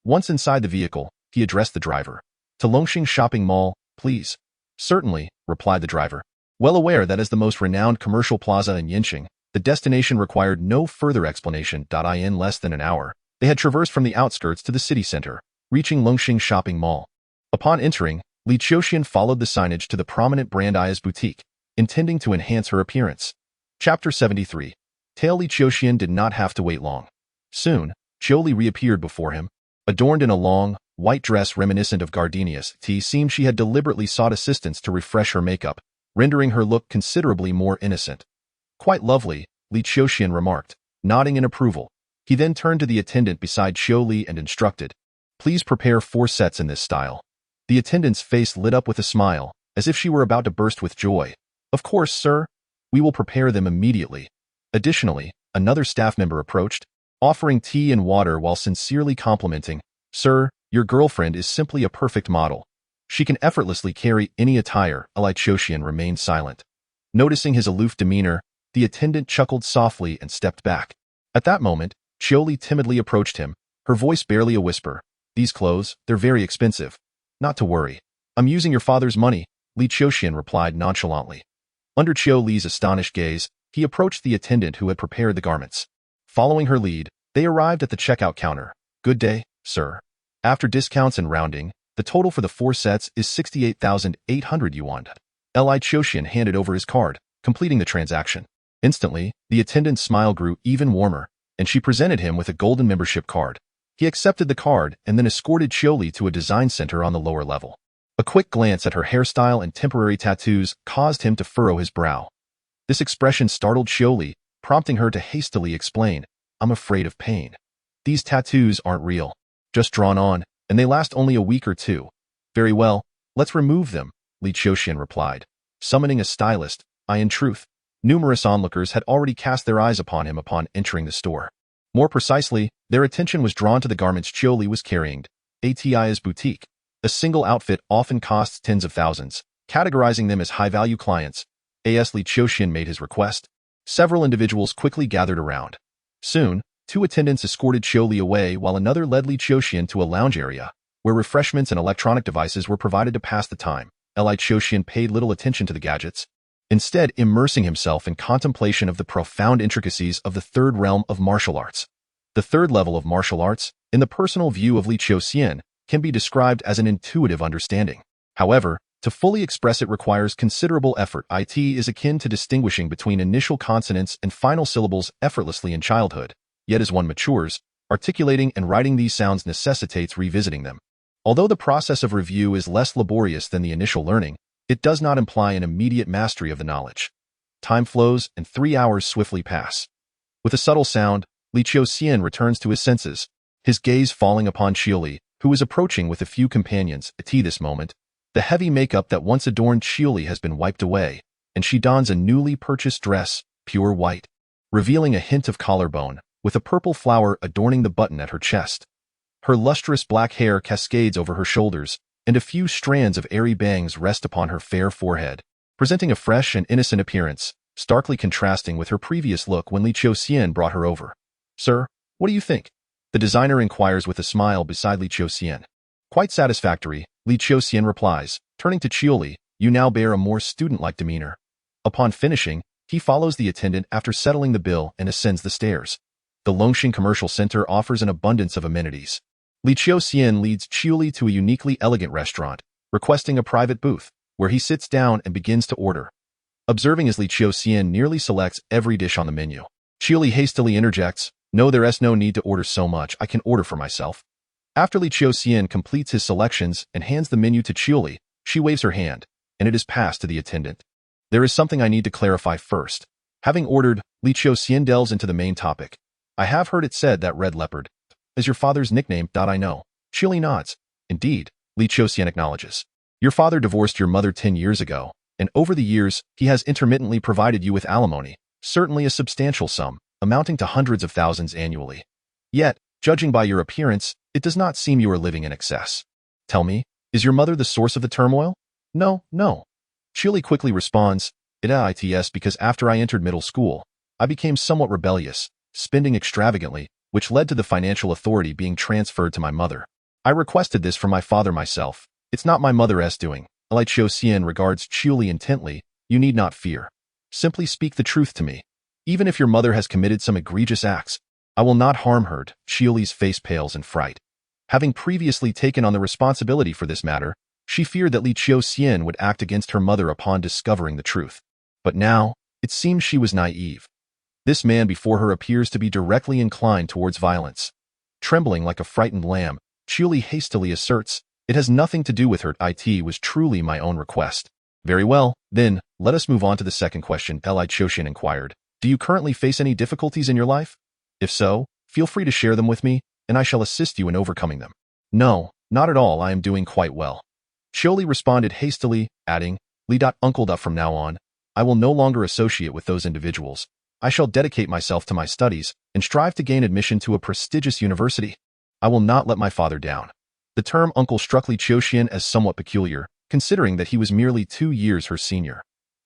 Once inside the vehicle, he addressed the driver. To Longxing Shopping Mall, please. Certainly, replied the driver. Well aware that as the most renowned commercial plaza in Yinqing, the destination required no further explanation. In less than an hour, they had traversed from the outskirts to the city center, reaching Longxing Shopping Mall. Upon entering, Li Qiuxian followed the signage to the prominent brand Aya's boutique, intending to enhance her appearance. Chapter 73. Li Qiuxian did not have to wait long. Soon, Qiuli reappeared before him, adorned in a long, white dress reminiscent of gardenias. It seemed she had deliberately sought assistance to refresh her makeup, rendering her look considerably more innocent. Quite lovely, Li Qiuxian remarked, nodding in approval. He then turned to the attendant beside Qiuli and instructed, please prepare 4 sets in this style. The attendant's face lit up with a smile, as if she were about to burst with joy. Of course, sir. We will prepare them immediately. Additionally, another staff member approached, offering tea and water while sincerely complimenting, Sir, your girlfriend is simply a perfect model. She can effortlessly carry any attire. Li Qiuxian remained silent. Noticing his aloof demeanor, the attendant chuckled softly and stepped back. At that moment, Qiuli timidly approached him, her voice barely a whisper. These clothes, they're very expensive. Not to worry. I'm using your father's money, Li Qiuxian replied nonchalantly. Under Qiuli's astonished gaze, he approached the attendant who had prepared the garments. Following her lead, they arrived at the checkout counter. Good day, sir. After discounts and rounding, the total for the 4 sets is 68,800 yuan. Li Qiuxian handed over his card, completing the transaction. Instantly, the attendant's smile grew even warmer, and she presented him with a golden membership card. He accepted the card and then escorted Qiuli to a design center on the lower level. A quick glance at her hairstyle and temporary tattoos caused him to furrow his brow. This expression startled Qiuli, prompting her to hastily explain, I'm afraid of pain. These tattoos aren't real. Just drawn on, and they last only a week or two. Very well, let's remove them, Li Qiuxian replied. Summoning a stylist, in truth, numerous onlookers had already cast their eyes upon him upon entering the store. More precisely, their attention was drawn to the garments Li was carrying. Ati's boutique. A single outfit often costs tens of thousands, categorizing them as high-value clients. As Li Qiuxian made his request, several individuals quickly gathered around. Soon, two attendants escorted Li away while another led Li Qiuxian to a lounge area, where refreshments and electronic devices were provided to pass the time. Li Qiuxian paid little attention to the gadgets, instead immersing himself in contemplation of the profound intricacies of the third realm of martial arts. The third level of martial arts, in the personal view of Li Qiuxian, can be described as an intuitive understanding. However, to fully express it requires considerable effort. It is akin to distinguishing between initial consonants and final syllables effortlessly in childhood. Yet as one matures, articulating and writing these sounds necessitates revisiting them. Although the process of review is less laborious than the initial learning, it does not imply an immediate mastery of the knowledge. Time flows, and 3 hours swiftly pass. With a subtle sound, Li Qiuxian returns to his senses, his gaze falling upon Li, who is approaching with a few companions. At this moment, the heavy makeup that once adorned Li has been wiped away, and she dons a newly purchased dress, pure white, revealing a hint of collarbone, with a purple flower adorning the button at her chest. Her lustrous black hair cascades over her shoulders, and a few strands of airy bangs rest upon her fair forehead, presenting a fresh and innocent appearance, starkly contrasting with her previous look when Li Qiuxian brought her over. Sir, what do you think? The designer inquires with a smile beside Li Qiuxian. Quite satisfactory, Li Qiuxian replies, turning to Li, you now bear a more student-like demeanor. Upon finishing, he follows the attendant after settling the bill and ascends the stairs. The Longxing Commercial Center offers an abundance of amenities. Li Qiuxian leads Li to a uniquely elegant restaurant, requesting a private booth, where he sits down and begins to order. Observing as Li Qiuxian nearly selects every dish on the menu, Li hastily interjects, no, there's no need to order so much, I can order for myself. After Li Qiuxian completes his selections and hands the menu to Li, she waves her hand, and it is passed to the attendant. There is something I need to clarify first. Having ordered, Li Qiuxian delves into the main topic. I have heard it said that Red Leopard is your father's nickname. I know. Li nods. Indeed, Li Qiuxian acknowledges. Your father divorced your mother 10 years ago, and over the years, he has intermittently provided you with alimony, certainly a substantial sum, amounting to hundreds of thousands annually. Yet, judging by your appearance, it does not seem you are living in excess. Tell me, is your mother the source of the turmoil? No. Li quickly responds, it's because after I entered middle school, I became somewhat rebellious, spending extravagantly, which led to the financial authority being transferred to my mother. I requested this from my father myself. It's not my mother's doing. Li Qiuxian regards Li intently. You need not fear. Simply speak the truth to me. Even if your mother has committed some egregious acts, I will not harm her. Li's face pales in fright. Having previously taken on the responsibility for this matter, she feared that Li Qiuxian would act against her mother upon discovering the truth. But now, it seems she was naive. This man before her appears to be directly inclined towards violence. Trembling like a frightened lamb, Li hastily asserts, it has nothing to do with her. It was truly my own request. Very well, then, let us move on to the second question. Li Qiuxian inquired. Do you currently face any difficulties in your life? If so, feel free to share them with me, and I shall assist you in overcoming them. No, not at all, I am doing quite well. Li responded hastily, adding, Uncle, from now on, I will no longer associate with those individuals. I shall dedicate myself to my studies and strive to gain admission to a prestigious university. I will not let my father down. The term uncle struck Li Qiuxian as somewhat peculiar, considering that he was merely 2 years her senior.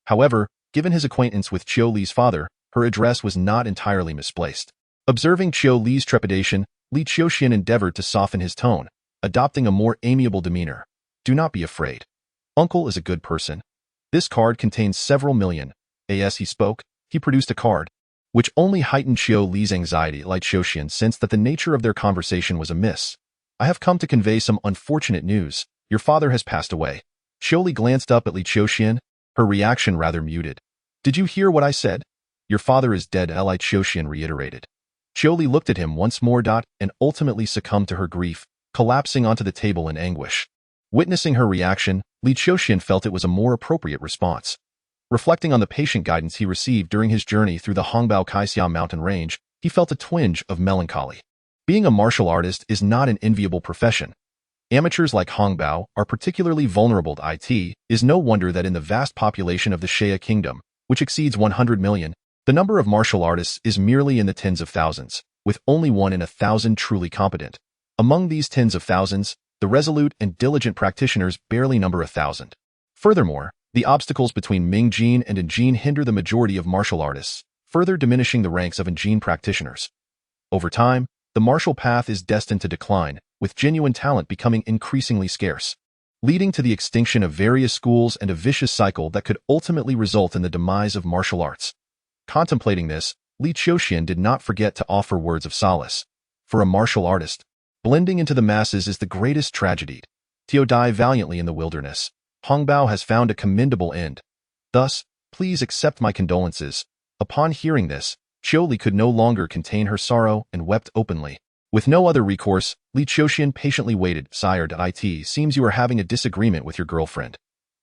However, given his acquaintance with Li's father, her address was not entirely misplaced. Observing Li's trepidation, Li Qiuxian endeavored to soften his tone, adopting a more amiable demeanor. Do not be afraid. Uncle is a good person. This card contains several million. As he spoke, he produced a card, which only heightened Li's anxiety. Li Qiuxian sensed that the nature of their conversation was amiss. I have come to convey some unfortunate news. Your father has passed away. Li glanced up at Li Qiuxian, her reaction rather muted. Did you hear what I said? Your father is dead, Li Qiuxian reiterated. Li looked at him once more, and ultimately succumbed to her grief, collapsing onto the table in anguish. Witnessing her reaction, Li Qiuxian felt it was a more appropriate response. Reflecting on the patient guidance he received during his journey through the Hongbao Kaixia mountain range, he felt a twinge of melancholy. Being a martial artist is not an enviable profession. Amateurs like Hongbao are particularly vulnerable to it. Is no wonder that in the vast population of the Xia kingdom, which exceeds 100 million, the number of martial artists is merely in the tens of thousands, with only 1 in 1,000 truly competent. Among these tens of thousands, the resolute and diligent practitioners barely number 1,000. Furthermore, the obstacles between Mingjin and Injin hinder the majority of martial artists, further diminishing the ranks of Injin practitioners. Over time, the martial path is destined to decline, with genuine talent becoming increasingly scarce, leading to the extinction of various schools and a vicious cycle that could ultimately result in the demise of martial arts. Contemplating this, Li Qiuxian did not forget to offer words of solace. For a martial artist, blending into the masses is the greatest tragedy. Tio die valiantly in the wilderness. Hongbao has found a commendable end. Thus, please accept my condolences. Upon hearing this, Li could no longer contain her sorrow and wept openly. With no other recourse, Li Qiuxian patiently waited. Sire, it seems you are having a disagreement with your girlfriend.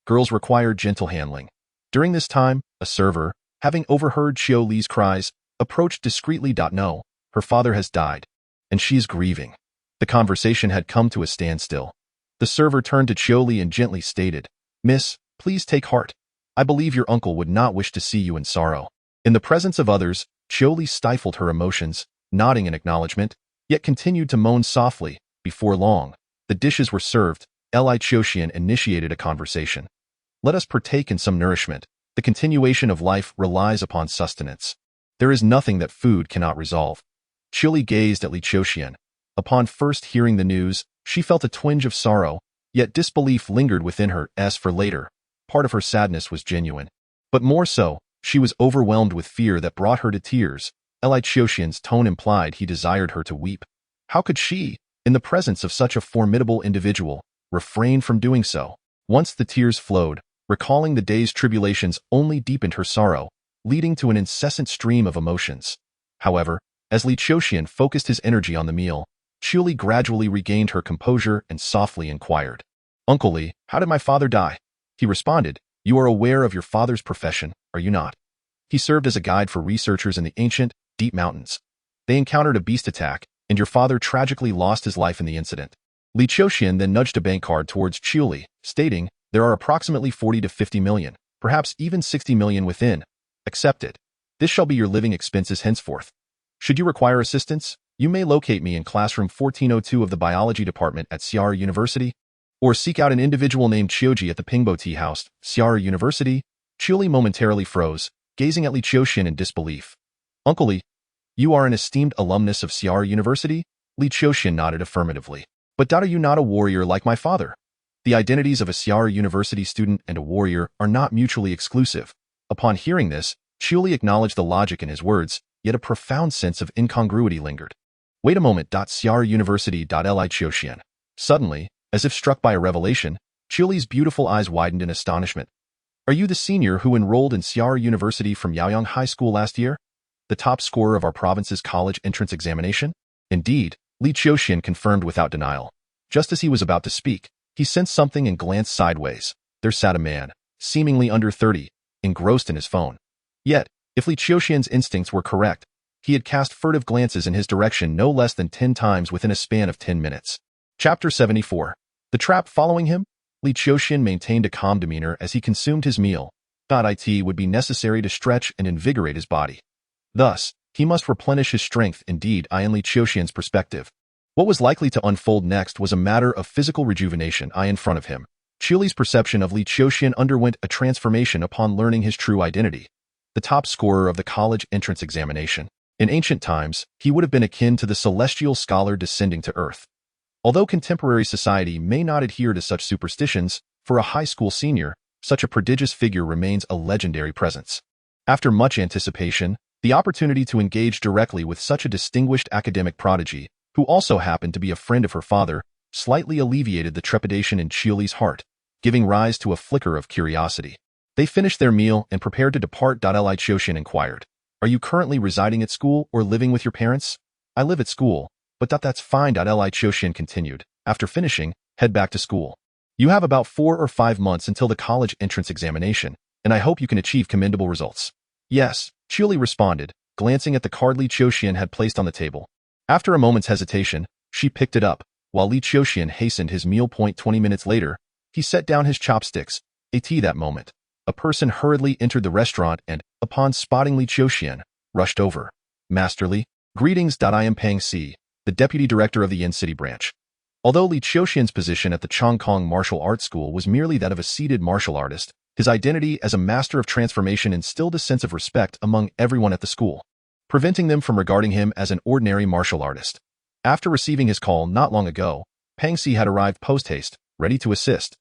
Girls require gentle handling. During this time, a server, having overheard Li's cries, approached discreetly. No, her father has died, and she is grieving. The conversation had come to a standstill. The server turned to Li and gently stated, Miss, please take heart. I believe your uncle would not wish to see you in sorrow. In the presence of others, Li stifled her emotions, nodding in acknowledgement, yet continued to moan softly. Before long, the dishes were served. Li Qiuxian initiated a conversation. Let us partake in some nourishment. The continuation of life relies upon sustenance. There is nothing that food cannot resolve. Li gazed at Li Qiuxian. Upon first hearing the news, she felt a twinge of sorrow, yet disbelief lingered within her. As for later, part of her sadness was genuine. But more so, she was overwhelmed with fear that brought her to tears. Li Qiuxian's tone implied he desired her to weep. How could she, in the presence of such a formidable individual, refrain from doing so? Once the tears flowed, recalling the day's tribulations only deepened her sorrow, leading to an incessant stream of emotions. However, as Li Qiuxian focused his energy on the meal, Li gradually regained her composure and softly inquired, Uncle Li, how did my father die? He responded, You are aware of your father's profession, are you not? He served as a guide for researchers in the ancient, deep mountains. They encountered a beast attack, and your father tragically lost his life in the incident. Li Qiuxian then nudged a bank card towards Li, stating, There are approximately 40 to 50 million, perhaps even 60 million within. Accept it. This shall be your living expenses henceforth. Should you require assistance, you may locate me in classroom 1402 of the biology department at Xiara University, or seek out an individual named Qiuji at the Pingbo Tea House, Xiara University. Li momentarily froze, gazing at Li Qiuxian in disbelief. Uncle Li, you are an esteemed alumnus of Xiara University? Li Qiuxian nodded affirmatively. But are you not a warrior like my father? The identities of a Xiara University student and a warrior are not mutually exclusive. Upon hearing this, Li acknowledged the logic in his words, yet a profound sense of incongruity lingered. Wait a moment. Xiara University. Li Qiuxian. Suddenly, as if struck by a revelation, Li's beautiful eyes widened in astonishment. Are you the senior who enrolled in Xiara University from Yaoyang High School last year? The top scorer of our province's college entrance examination? Indeed, Li Qiuxian confirmed without denial. Just as he was about to speak, he sensed something and glanced sideways. There sat a man, seemingly under 30, engrossed in his phone. Yet, if Li Qiuxian's instincts were correct, he had cast furtive glances in his direction no less than 10 times within a span of 10 minutes. Chapter 74. The trap following him? Li Qiuxian maintained a calm demeanor as he consumed his meal. It would be necessary to stretch and invigorate his body. Thus, he must replenish his strength. Indeed, in Li Qiuxian's perspective, what was likely to unfold next was a matter of physical rejuvenation. In front of him, Li's perception of Li Qiuxian underwent a transformation upon learning his true identity. The top scorer of the college entrance examination. In ancient times, he would have been akin to the celestial scholar descending to earth. Although contemporary society may not adhere to such superstitions, for a high school senior, such a prodigious figure remains a legendary presence. After much anticipation, the opportunity to engage directly with such a distinguished academic prodigy, who also happened to be a friend of her father, slightly alleviated the trepidation in Li's heart, giving rise to a flicker of curiosity. They finished their meal and prepared to depart. Li Qiuxian inquired, Are you currently residing at school or living with your parents? I live at school, but that's fine. Li Qiuxian continued. After finishing, head back to school. You have about 4 or 5 months until the college entrance examination, and I hope you can achieve commendable results. Yes, Li responded, glancing at the card Li Qiuxian had placed on the table. After a moment's hesitation, she picked it up, While Li Qiuxian hastened his meal point 20 minutes later, he set down his chopsticks. That moment, a person hurriedly entered the restaurant and, upon spotting Li Qiuxian, rushed over. Master Li, greetings. I am Pang Si, the deputy director of the Yin City branch. Although Li Qiuxian's position at the Chongkong Martial Arts School was merely that of a seated martial artist, his identity as a master of transformation instilled a sense of respect among everyone at the school, preventing them from regarding him as an ordinary martial artist. After receiving his call not long ago, Pang Si had arrived post-haste, ready to assist.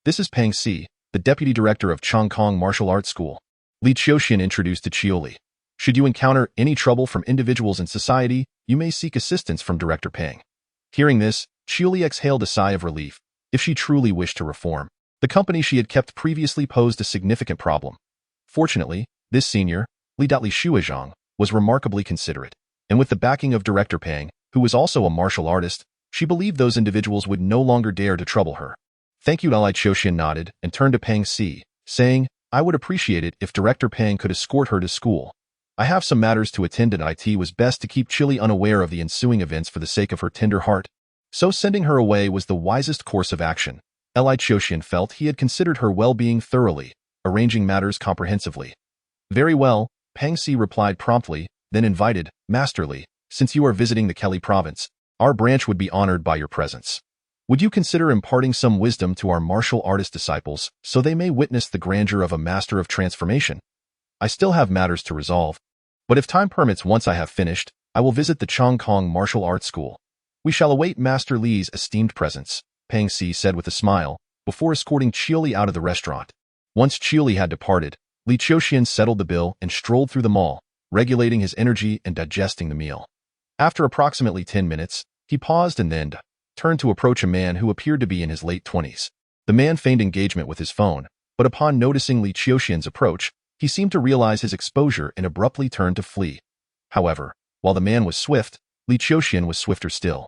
This is Pang Si, the deputy director of Chongkong Martial Arts School. Li Qiuxian introduced to Qiuli. Should you encounter any trouble from individuals in society, you may seek assistance from Director Pang. Hearing this, Qiuli exhaled a sigh of relief. If she truly wished to reform, the company she had kept previously posed a significant problem. Fortunately, this senior, Li Qiuxian, was remarkably considerate, and with the backing of Director Pang, who was also a martial artist, she believed those individuals would no longer dare to trouble her. Thank you. Li Qiuxian nodded and turned to Pang Si, saying, I would appreciate it if Director Pang could escort her to school. I have some matters to attend and it was best to keep Qiuli unaware of the ensuing events for the sake of her tender heart. So sending her away was the wisest course of action. Li Qiuxian felt he had considered her well-being thoroughly, arranging matters comprehensively. Very well, Pang Si replied promptly, then invited, Master Li, since you are visiting the Kelly province, our branch would be honored by your presence. Would you consider imparting some wisdom to our martial artist disciples so they may witness the grandeur of a master of transformation? I still have matters to resolve, but if time permits once I have finished, I will visit the Chongkong Martial Arts School. We shall await Master Li's esteemed presence, Pang Si said with a smile, before escorting Qiuli out of the restaurant. Once Qiuli had departed, Li Qiuxian settled the bill and strolled through the mall, regulating his energy and digesting the meal. After approximately 10 minutes, he paused and then turned to approach a man who appeared to be in his late 20s. The man feigned engagement with his phone, but upon noticing Li Qiuxian's approach, he seemed to realize his exposure and abruptly turned to flee. However, while the man was swift, Li Qiuxian was swifter still.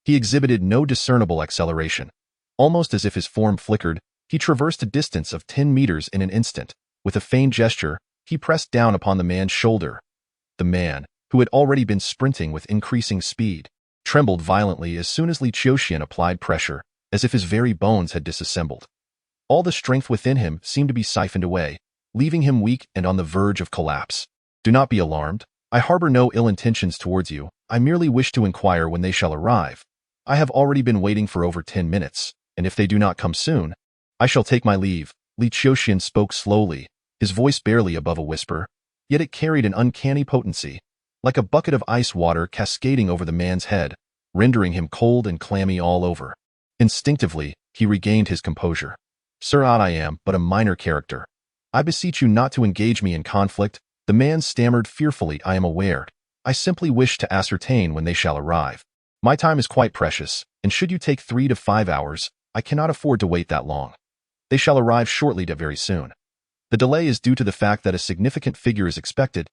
He exhibited no discernible acceleration. Almost as if his form flickered, he traversed a distance of 10 meters in an instant. With a feigned gesture, he pressed down upon the man's shoulder. The man, who had already been sprinting with increasing speed, trembled violently as soon as Li Qiuxian applied pressure, as if his very bones had disassembled. All the strength within him seemed to be siphoned away, leaving him weak and on the verge of collapse. Do not be alarmed. I harbor no ill intentions towards you. I merely wish to inquire when they shall arrive. I have already been waiting for over 10 minutes, and if they do not come soon, I shall take my leave. Li Qiuxian spoke slowly, his voice barely above a whisper, yet it carried an uncanny potency, like a bucket of ice water cascading over the man's head, rendering him cold and clammy all over. Instinctively, he regained his composure. Sir, I am but a minor character. I beseech you not to engage me in conflict. The man stammered fearfully. I am aware. I simply wish to ascertain when they shall arrive. My time is quite precious, and should you take 3 to 5 hours, I cannot afford to wait that long. They shall arrive shortly to very soon. The delay is due to the fact that a significant figure is expected.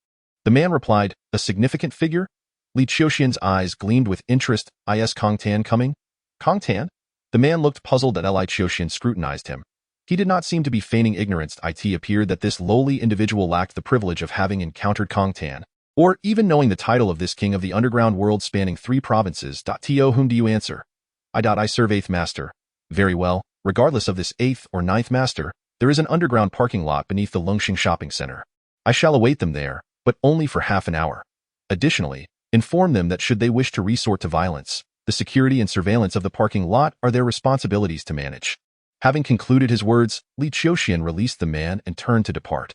The man replied, a significant figure? Li Qiuxian's eyes gleamed with interest. Is Kong Tan coming? Kong Tan? The man looked puzzled as Li Qiuxian scrutinized him. He did not seem to be feigning ignorance. It appeared that this lowly individual lacked the privilege of having encountered Kong Tan, or even knowing the title of this king of the underground world spanning 3 provinces. To whom do you answer? I serve 8th Master. Very well, regardless of this 8th or 9th Master, there is an underground parking lot beneath the Longxing Shopping Center. I shall await them there, but only for half an hour. Additionally, inform them that should they wish to resort to violence, the security and surveillance of the parking lot are their responsibilities to manage. Having concluded his words, Li Qiuxian released the man and turned to depart.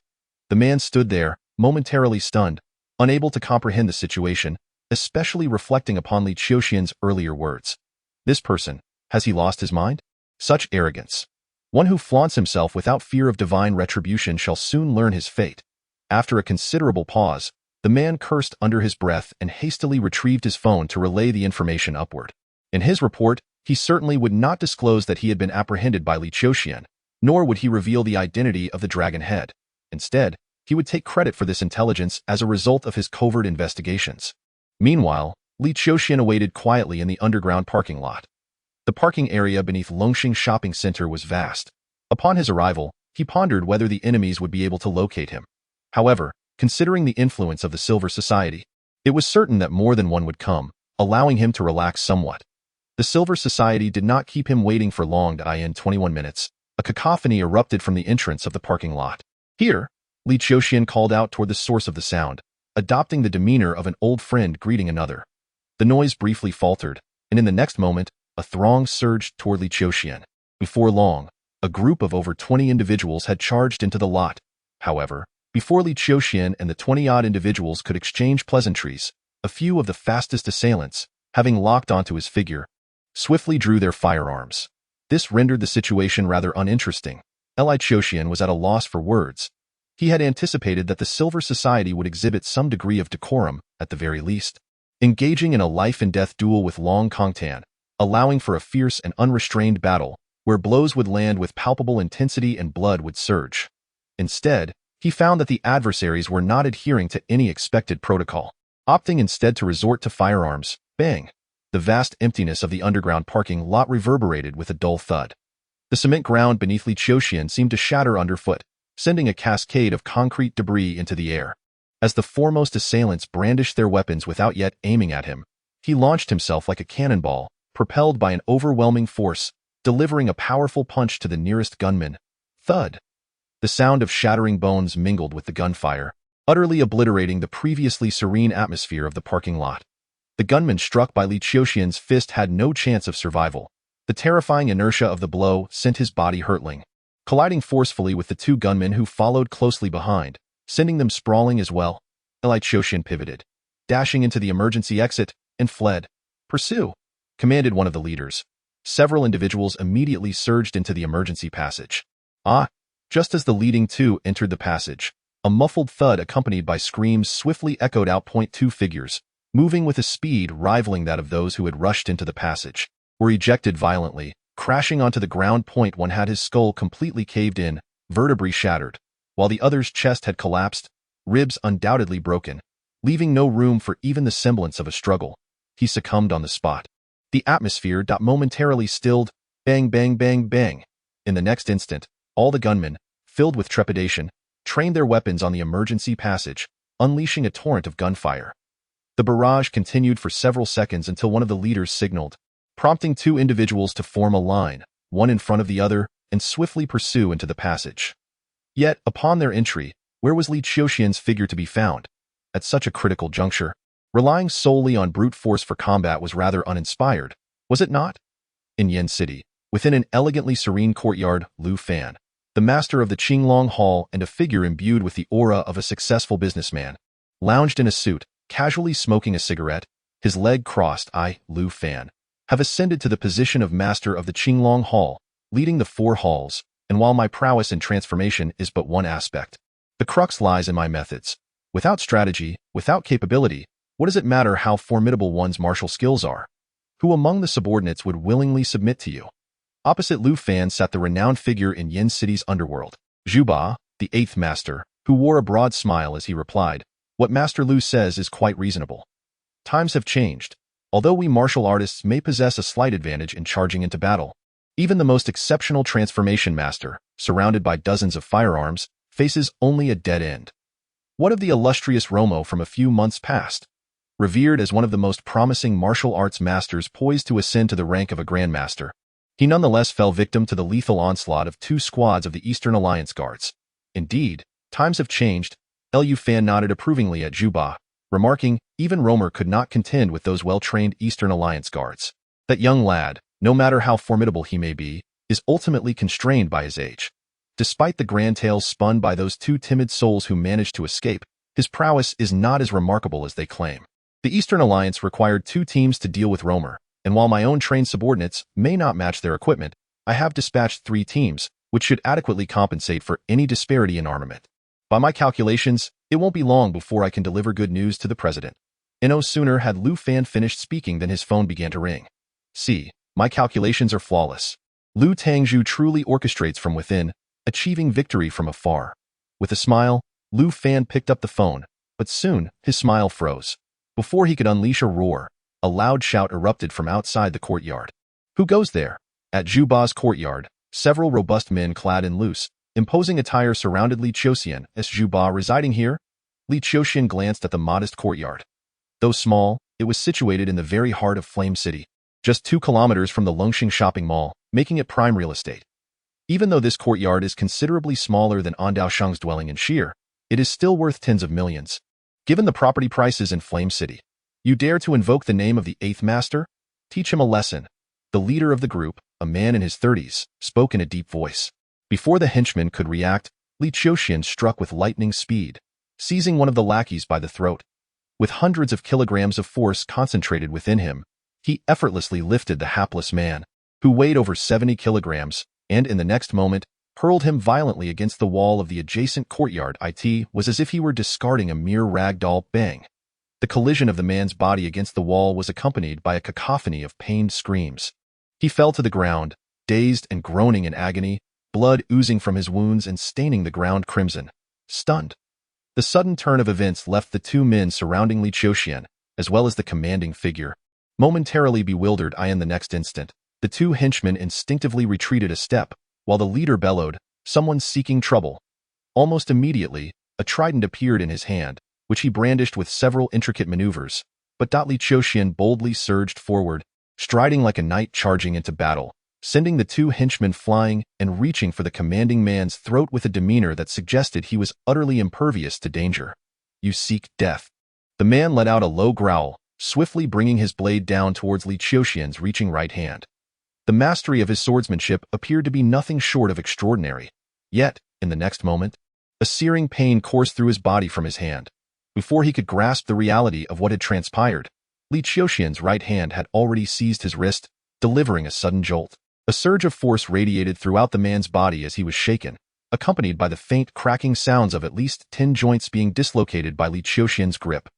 The man stood there, momentarily stunned, unable to comprehend the situation, especially reflecting upon Li Qiuxian's earlier words. This person, has he lost his mind? Such arrogance. One who flaunts himself without fear of divine retribution shall soon learn his fate. After a considerable pause, the man cursed under his breath and hastily retrieved his phone to relay the information upward. In his report, he certainly would not disclose that he had been apprehended by Li Qiuxian, nor would he reveal the identity of the dragon head. Instead, he would take credit for this intelligence as a result of his covert investigations. Meanwhile, Li Qiuxian awaited quietly in the underground parking lot. The parking area beneath Longxing Shopping Center was vast. Upon his arrival, he pondered whether the enemies would be able to locate him. However, considering the influence of the Silver Society, it was certain that more than one would come, allowing him to relax somewhat. The Silver Society did not keep him waiting for long. In 21 minutes, a cacophony erupted from the entrance of the parking lot. Here, Li Qiuxian called out toward the source of the sound, adopting the demeanor of an old friend greeting another. The noise briefly faltered, and in the next moment, a throng surged toward Li Qiuxian. Before long, a group of over 20 individuals had charged into the lot. However, before Li Qiuxian and the 20-odd individuals could exchange pleasantries, a few of the fastest assailants, having locked onto his figure, swiftly drew their firearms. This rendered the situation rather uninteresting. Li Qiuxian was at a loss for words. He had anticipated that the Silver Society would exhibit some degree of decorum, at the very least, engaging in a life-and-death duel with Long Kongtan, allowing for a fierce and unrestrained battle, where blows would land with palpable intensity and blood would surge. Instead, he found that the adversaries were not adhering to any expected protocol, opting instead to resort to firearms. Bang! The vast emptiness of the underground parking lot reverberated with a dull thud. The cement ground beneath Li Qiuxian seemed to shatter underfoot, sending a cascade of concrete debris into the air. As the foremost assailants brandished their weapons without yet aiming at him, he launched himself like a cannonball, propelled by an overwhelming force, delivering a powerful punch to the nearest gunman. Thud! The sound of shattering bones mingled with the gunfire, utterly obliterating the previously serene atmosphere of the parking lot. The gunman struck by Li Qiuxian's fist had no chance of survival. The terrifying inertia of the blow sent his body hurtling, colliding forcefully with the two gunmen who followed closely behind, sending them sprawling as well. Li Qiuxian pivoted, dashing into the emergency exit, and fled. "Pursue!" commanded one of the leaders. Several individuals immediately surged into the emergency passage. Just as the leading two entered the passage, a muffled thud accompanied by screams swiftly echoed out. Two figures, moving with a speed rivaling that of those who had rushed into the passage, were ejected violently, crashing onto the ground. One had his skull completely caved in, vertebrae shattered, while the other's chest had collapsed, ribs undoubtedly broken, leaving no room for even the semblance of a struggle. He succumbed on the spot. The atmosphere momentarily stilled. Bang, bang, bang, bang. In the next instant, all the gunmen, filled with trepidation, trained their weapons on the emergency passage, unleashing a torrent of gunfire. The barrage continued for several seconds until one of the leaders signaled, prompting two individuals to form a line, one in front of the other, and swiftly pursue into the passage. Yet, upon their entry, where was Li Qiuxian's figure to be found? At such a critical juncture, relying solely on brute force for combat was rather uninspired, was it not? In Yin City, within an elegantly serene courtyard, Lu Fan, the master of the Qinglong Hall and a figure imbued with the aura of a successful businessman, lounged in a suit, casually smoking a cigarette, his leg crossed. Lu Fan, have ascended to the position of master of the Qinglong Hall, leading the four halls, and while my prowess in transformation is but one aspect, the crux lies in my methods. Without strategy, without capability, what does it matter how formidable one's martial skills are? Who among the subordinates would willingly submit to you? Opposite Lu Fan sat the renowned figure in Yin City's underworld, Zhu Ba, the eighth master, who wore a broad smile as he replied, "What Master Lu says is quite reasonable. Times have changed. Although we martial artists may possess a slight advantage in charging into battle, even the most exceptional transformation master, surrounded by dozens of firearms, faces only a dead end. What of the illustrious Romo from a few months past? Revered as one of the most promising martial arts masters poised to ascend to the rank of a grandmaster, he nonetheless fell victim to the lethal onslaught of two squads of the Eastern Alliance guards. Indeed, times have changed." Lu Fan nodded approvingly at Zhu Ba, remarking, "Even Romer could not contend with those well-trained Eastern Alliance guards. That young lad, no matter how formidable he may be, is ultimately constrained by his age. Despite the grand tales spun by those two timid souls who managed to escape, his prowess is not as remarkable as they claim. The Eastern Alliance required 2 teams to deal with Romer, and while my own trained subordinates may not match their equipment, I have dispatched 3 teams, which should adequately compensate for any disparity in armament. By my calculations, it won't be long before I can deliver good news to the president." And no sooner had Lu Fan finished speaking than his phone began to ring. "See, my calculations are flawless. Lu Tangzhu truly orchestrates from within, achieving victory from afar." With a smile, Lu Fan picked up the phone, but soon his smile froze. Before he could unleash a roar, a loud shout erupted from outside the courtyard. "Who goes there?" At Zhu Ba's courtyard, several robust men clad in loose, imposing attire surrounded Li Qiuxian. "Is Zhu Ba residing here?" Li Qiuxian glanced at the modest courtyard. Though small, it was situated in the very heart of Flame City. just 2 kilometers from the Longxing shopping mall, making it prime real estate. Even though this courtyard is considerably smaller than Andaosheng's dwelling in Shire, it is still worth tens of millions. Given the property prices in Flame City, you dare to invoke the name of the 8th master? Teach him a lesson. The leader of the group, a man in his 30s, spoke in a deep voice. Before the henchman could react, Li Qiuxian struck with lightning speed, seizing one of the lackeys by the throat. With hundreds of kilograms of force concentrated within him, he effortlessly lifted the hapless man, who weighed over 70 kilograms, and in the next moment, hurled him violently against the wall of the adjacent courtyard. It was as if he were discarding a mere rag doll. Bang! The collision of the man's body against the wall was accompanied by a cacophony of pained screams. He fell to the ground, dazed and groaning in agony, blood oozing from his wounds and staining the ground crimson. Stunned. The sudden turn of events left the 2 men surrounding Li Qiuxian, as well as the commanding figure, momentarily bewildered. In the next instant, the 2 henchmen instinctively retreated a step, while the leader bellowed, "Someone's seeking trouble." Almost immediately, a trident appeared in his hand, which he brandished with several intricate maneuvers, but Li Qiuxian boldly surged forward, striding like a knight charging into battle, sending the 2 henchmen flying and reaching for the commanding man's throat with a demeanor that suggested he was utterly impervious to danger. "You seek death." The man let out a low growl, swiftly bringing his blade down towards Li Qiuxian's reaching right hand. The mastery of his swordsmanship appeared to be nothing short of extraordinary. Yet, in the next moment, a searing pain coursed through his body from his hand. Before he could grasp the reality of what had transpired, Li Qiuxian's right hand had already seized his wrist, delivering a sudden jolt. A surge of force radiated throughout the man's body as he was shaken, accompanied by the faint cracking sounds of at least 10 joints being dislocated by Li Qiuxian's grip.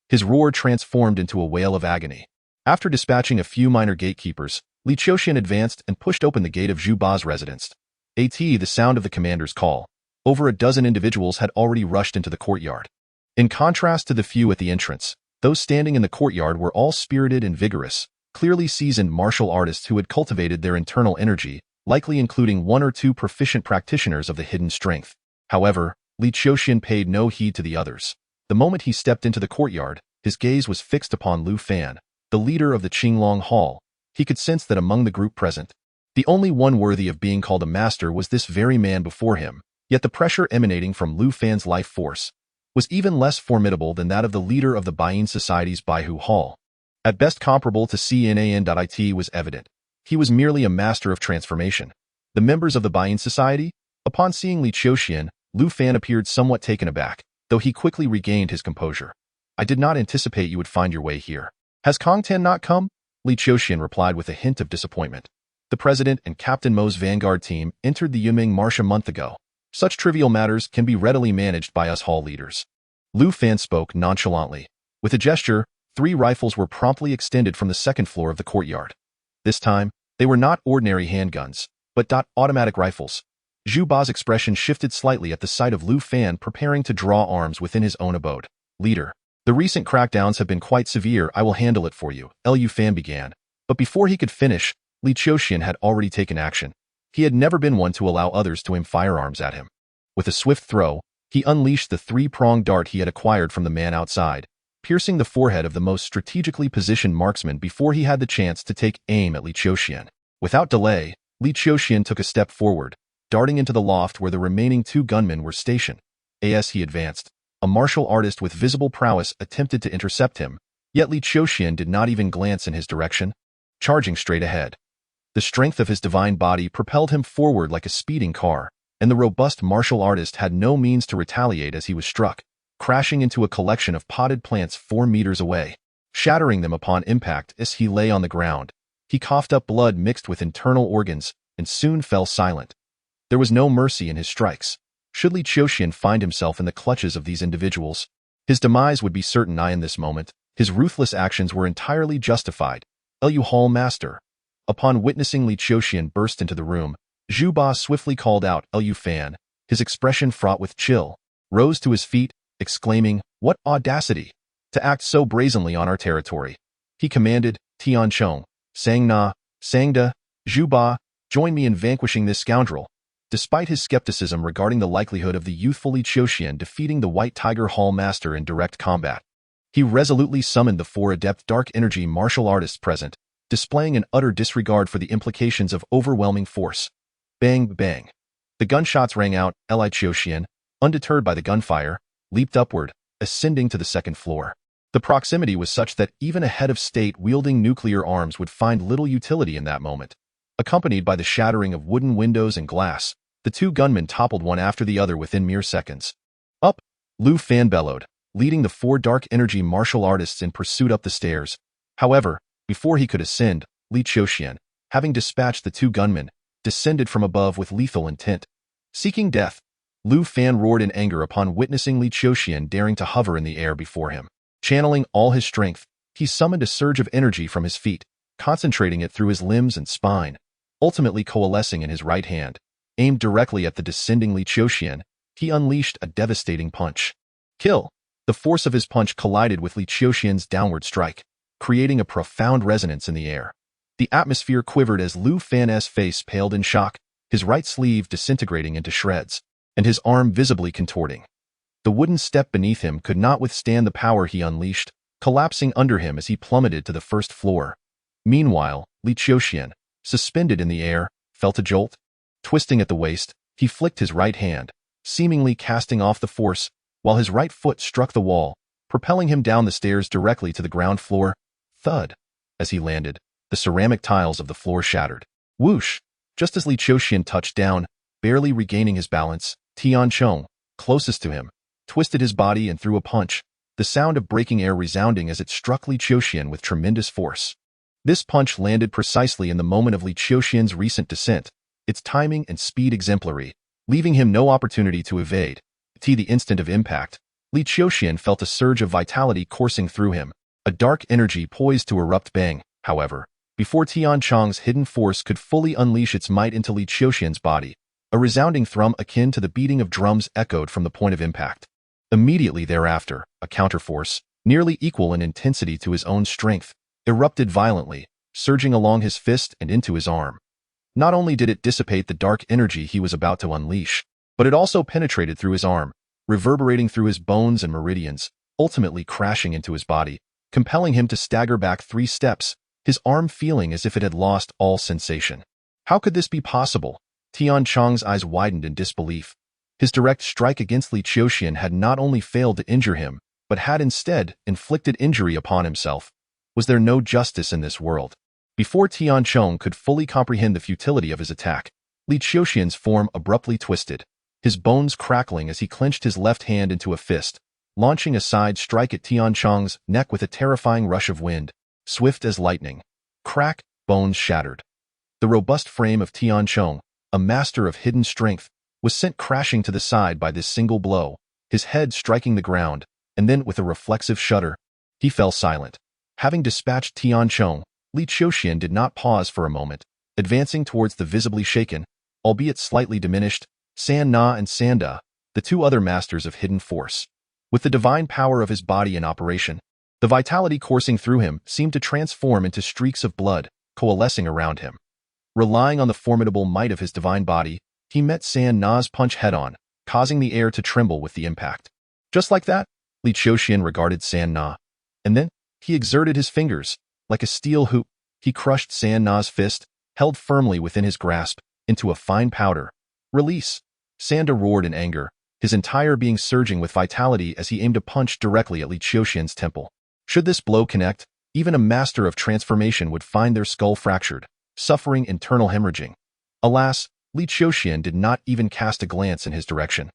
His roar transformed into a wail of agony. After dispatching a few minor gatekeepers, Li Qiuxian advanced and pushed open the gate of Zhu Ba's residence. The sound of the commander's call. Over a dozen individuals had already rushed into the courtyard. In contrast to the few at the entrance, those standing in the courtyard were all spirited and vigorous, clearly seasoned martial artists who had cultivated their internal energy, likely including 1 or 2 proficient practitioners of the hidden strength. However, Li Qiuxian paid no heed to the others. The moment he stepped into the courtyard, his gaze was fixed upon Lu Fan, the leader of the Qinglong Hall. He could sense that among the group present, the only one worthy of being called a master was this very man before him, yet the pressure emanating from Lu Fan's life force was even less formidable than that of the leader of the Baiyin Society's Baihu Hall. At best comparable to Cnan.it was evident. He was merely a master of transformation. The members of the Baiyin Society, upon seeing Li Qiuxian, Lu Fan appeared somewhat taken aback, though he quickly regained his composure. "I did not anticipate you would find your way here. Has Kong Tan not come?" Li Qiuxian replied with a hint of disappointment. "The president and Captain Mo's vanguard team entered the Yunming Marsh a month ago. Such trivial matters can be readily managed by us hall leaders." Lu Fan spoke nonchalantly. With a gesture, 3 rifles were promptly extended from the 2nd floor of the courtyard. This time, they were not ordinary handguns, but automatic rifles. Zhu Ba's expression shifted slightly at the sight of Lu Fan preparing to draw arms within his own abode. "Leader, the recent crackdowns have been quite severe. I will handle it for you," Lu Fan began. But before he could finish, Li Qiuxian had already taken action. He had never been one to allow others to aim firearms at him. With a swift throw, he unleashed the 3-pronged dart he had acquired from the man outside, piercing the forehead of the most strategically positioned marksman before he had the chance to take aim at Li Qiuxian. Without delay, Li Qiuxian took a step forward, darting into the loft where the remaining 2 gunmen were stationed. As he advanced, a martial artist with visible prowess attempted to intercept him, yet Li Qiuxian did not even glance in his direction, charging straight ahead. The strength of his divine body propelled him forward like a speeding car, and the robust martial artist had no means to retaliate as he was struck, crashing into a collection of potted plants 4 meters away, shattering them upon impact. As he lay on the ground, he coughed up blood mixed with internal organs and soon fell silent. There was no mercy in his strikes. Should Li Qiuxian find himself in the clutches of these individuals, his demise would be certain. In this moment, his ruthless actions were entirely justified. "Lu Hall Master." Upon witnessing Li Qiuxian burst into the room, Zhu Ba swiftly called out, "Lu Fan," his expression fraught with chill, rose to his feet, exclaiming, "What audacity! To act so brazenly on our territory." He commanded, "Tian Chong, Sang Na, Sangda, Zhu Ba, join me in vanquishing this scoundrel." Despite his skepticism regarding the likelihood of the youthful Li Qiuxian defeating the White Tiger Hall Master in direct combat, he resolutely summoned the 4 adept dark energy martial artists present, displaying an utter disregard for the implications of overwhelming force. Bang, bang. The gunshots rang out. Li Qiuxian, undeterred by the gunfire, leaped upward, ascending to the second floor. The proximity was such that even a head of state wielding nuclear arms would find little utility in that moment. Accompanied by the shattering of wooden windows and glass, the two gunmen toppled one after the other within mere seconds. Up! Lu Fan bellowed, leading the four dark energy martial artists in pursuit up the stairs. However, before he could ascend, Li Qiuxian, having dispatched the two gunmen, descended from above with lethal intent. Seeking death, Lu Fan roared in anger upon witnessing Li Qiuxian daring to hover in the air before him. Channeling all his strength, he summoned a surge of energy from his feet, concentrating it through his limbs and spine, ultimately coalescing in his right hand. Aimed directly at the descending Li Qiuxian, he unleashed a devastating punch. Kill! The force of his punch collided with Li Qiuxian's downward strike, creating a profound resonance in the air. The atmosphere quivered as Lu Fan's face paled in shock, his right sleeve disintegrating into shreds, and his arm visibly contorting. The wooden step beneath him could not withstand the power he unleashed, collapsing under him as he plummeted to the first floor. Meanwhile, Li Qiuxian, suspended in the air, felt a jolt. Twisting at the waist, he flicked his right hand, seemingly casting off the force, while his right foot struck the wall, propelling him down the stairs directly to the ground floor. Thud! As he landed, the ceramic tiles of the floor shattered. Whoosh! Just as Li Qiuxian touched down, barely regaining his balance, Tian Chong, closest to him, twisted his body and threw a punch, the sound of breaking air resounding as it struck Li Qiuxian with tremendous force. This punch landed precisely in the moment of Li Qiuxian's recent descent, its timing and speed exemplary, leaving him no opportunity to evade. To the instant of impact, Li Qiuxian felt a surge of vitality coursing through him, a dark energy poised to erupt. Bang, however, before Tian Chong's hidden force could fully unleash its might into Li Qiuxian's body, a resounding thrum akin to the beating of drums echoed from the point of impact. Immediately thereafter, a counterforce, nearly equal in intensity to his own strength, erupted violently, surging along his fist and into his arm. Not only did it dissipate the dark energy he was about to unleash, but it also penetrated through his arm, reverberating through his bones and meridians, ultimately crashing into his body, compelling him to stagger back 3 steps, his arm feeling as if it had lost all sensation. How could this be possible? Tian Chong's eyes widened in disbelief. His direct strike against Li Qiuxian had not only failed to injure him, but had instead inflicted injury upon himself. Was there no justice in this world? Before Tian Chong could fully comprehend the futility of his attack, Li Qiuxian's form abruptly twisted, his bones crackling as he clenched his left hand into a fist, launching a side strike at Tian Chong's neck with a terrifying rush of wind, swift as lightning. Crack, bones shattered. The robust frame of Tian Chong, a master of hidden strength, was sent crashing to the side by this single blow, his head striking the ground, and then with a reflexive shudder, he fell silent. Having dispatched Tian Chong, Li Qiuxian did not pause for a moment, advancing towards the visibly shaken, albeit slightly diminished, San Na and Sanda, the 2 other masters of hidden force. With the divine power of his body in operation, the vitality coursing through him seemed to transform into streaks of blood, coalescing around him. Relying on the formidable might of his divine body, he met San Na's punch head-on, causing the air to tremble with the impact. Just like that, Li Qiuxian regarded San Na. And then, he exerted his fingers. Like a steel hoop, he crushed San Na's fist, held firmly within his grasp, into a fine powder. Release! Sanda roared in anger, his entire being surging with vitality as he aimed a punch directly at Li Qiuxian's temple. Should this blow connect, even a master of transformation would find their skull fractured, suffering internal hemorrhaging. Alas, Li Qiuxian did not even cast a glance in his direction.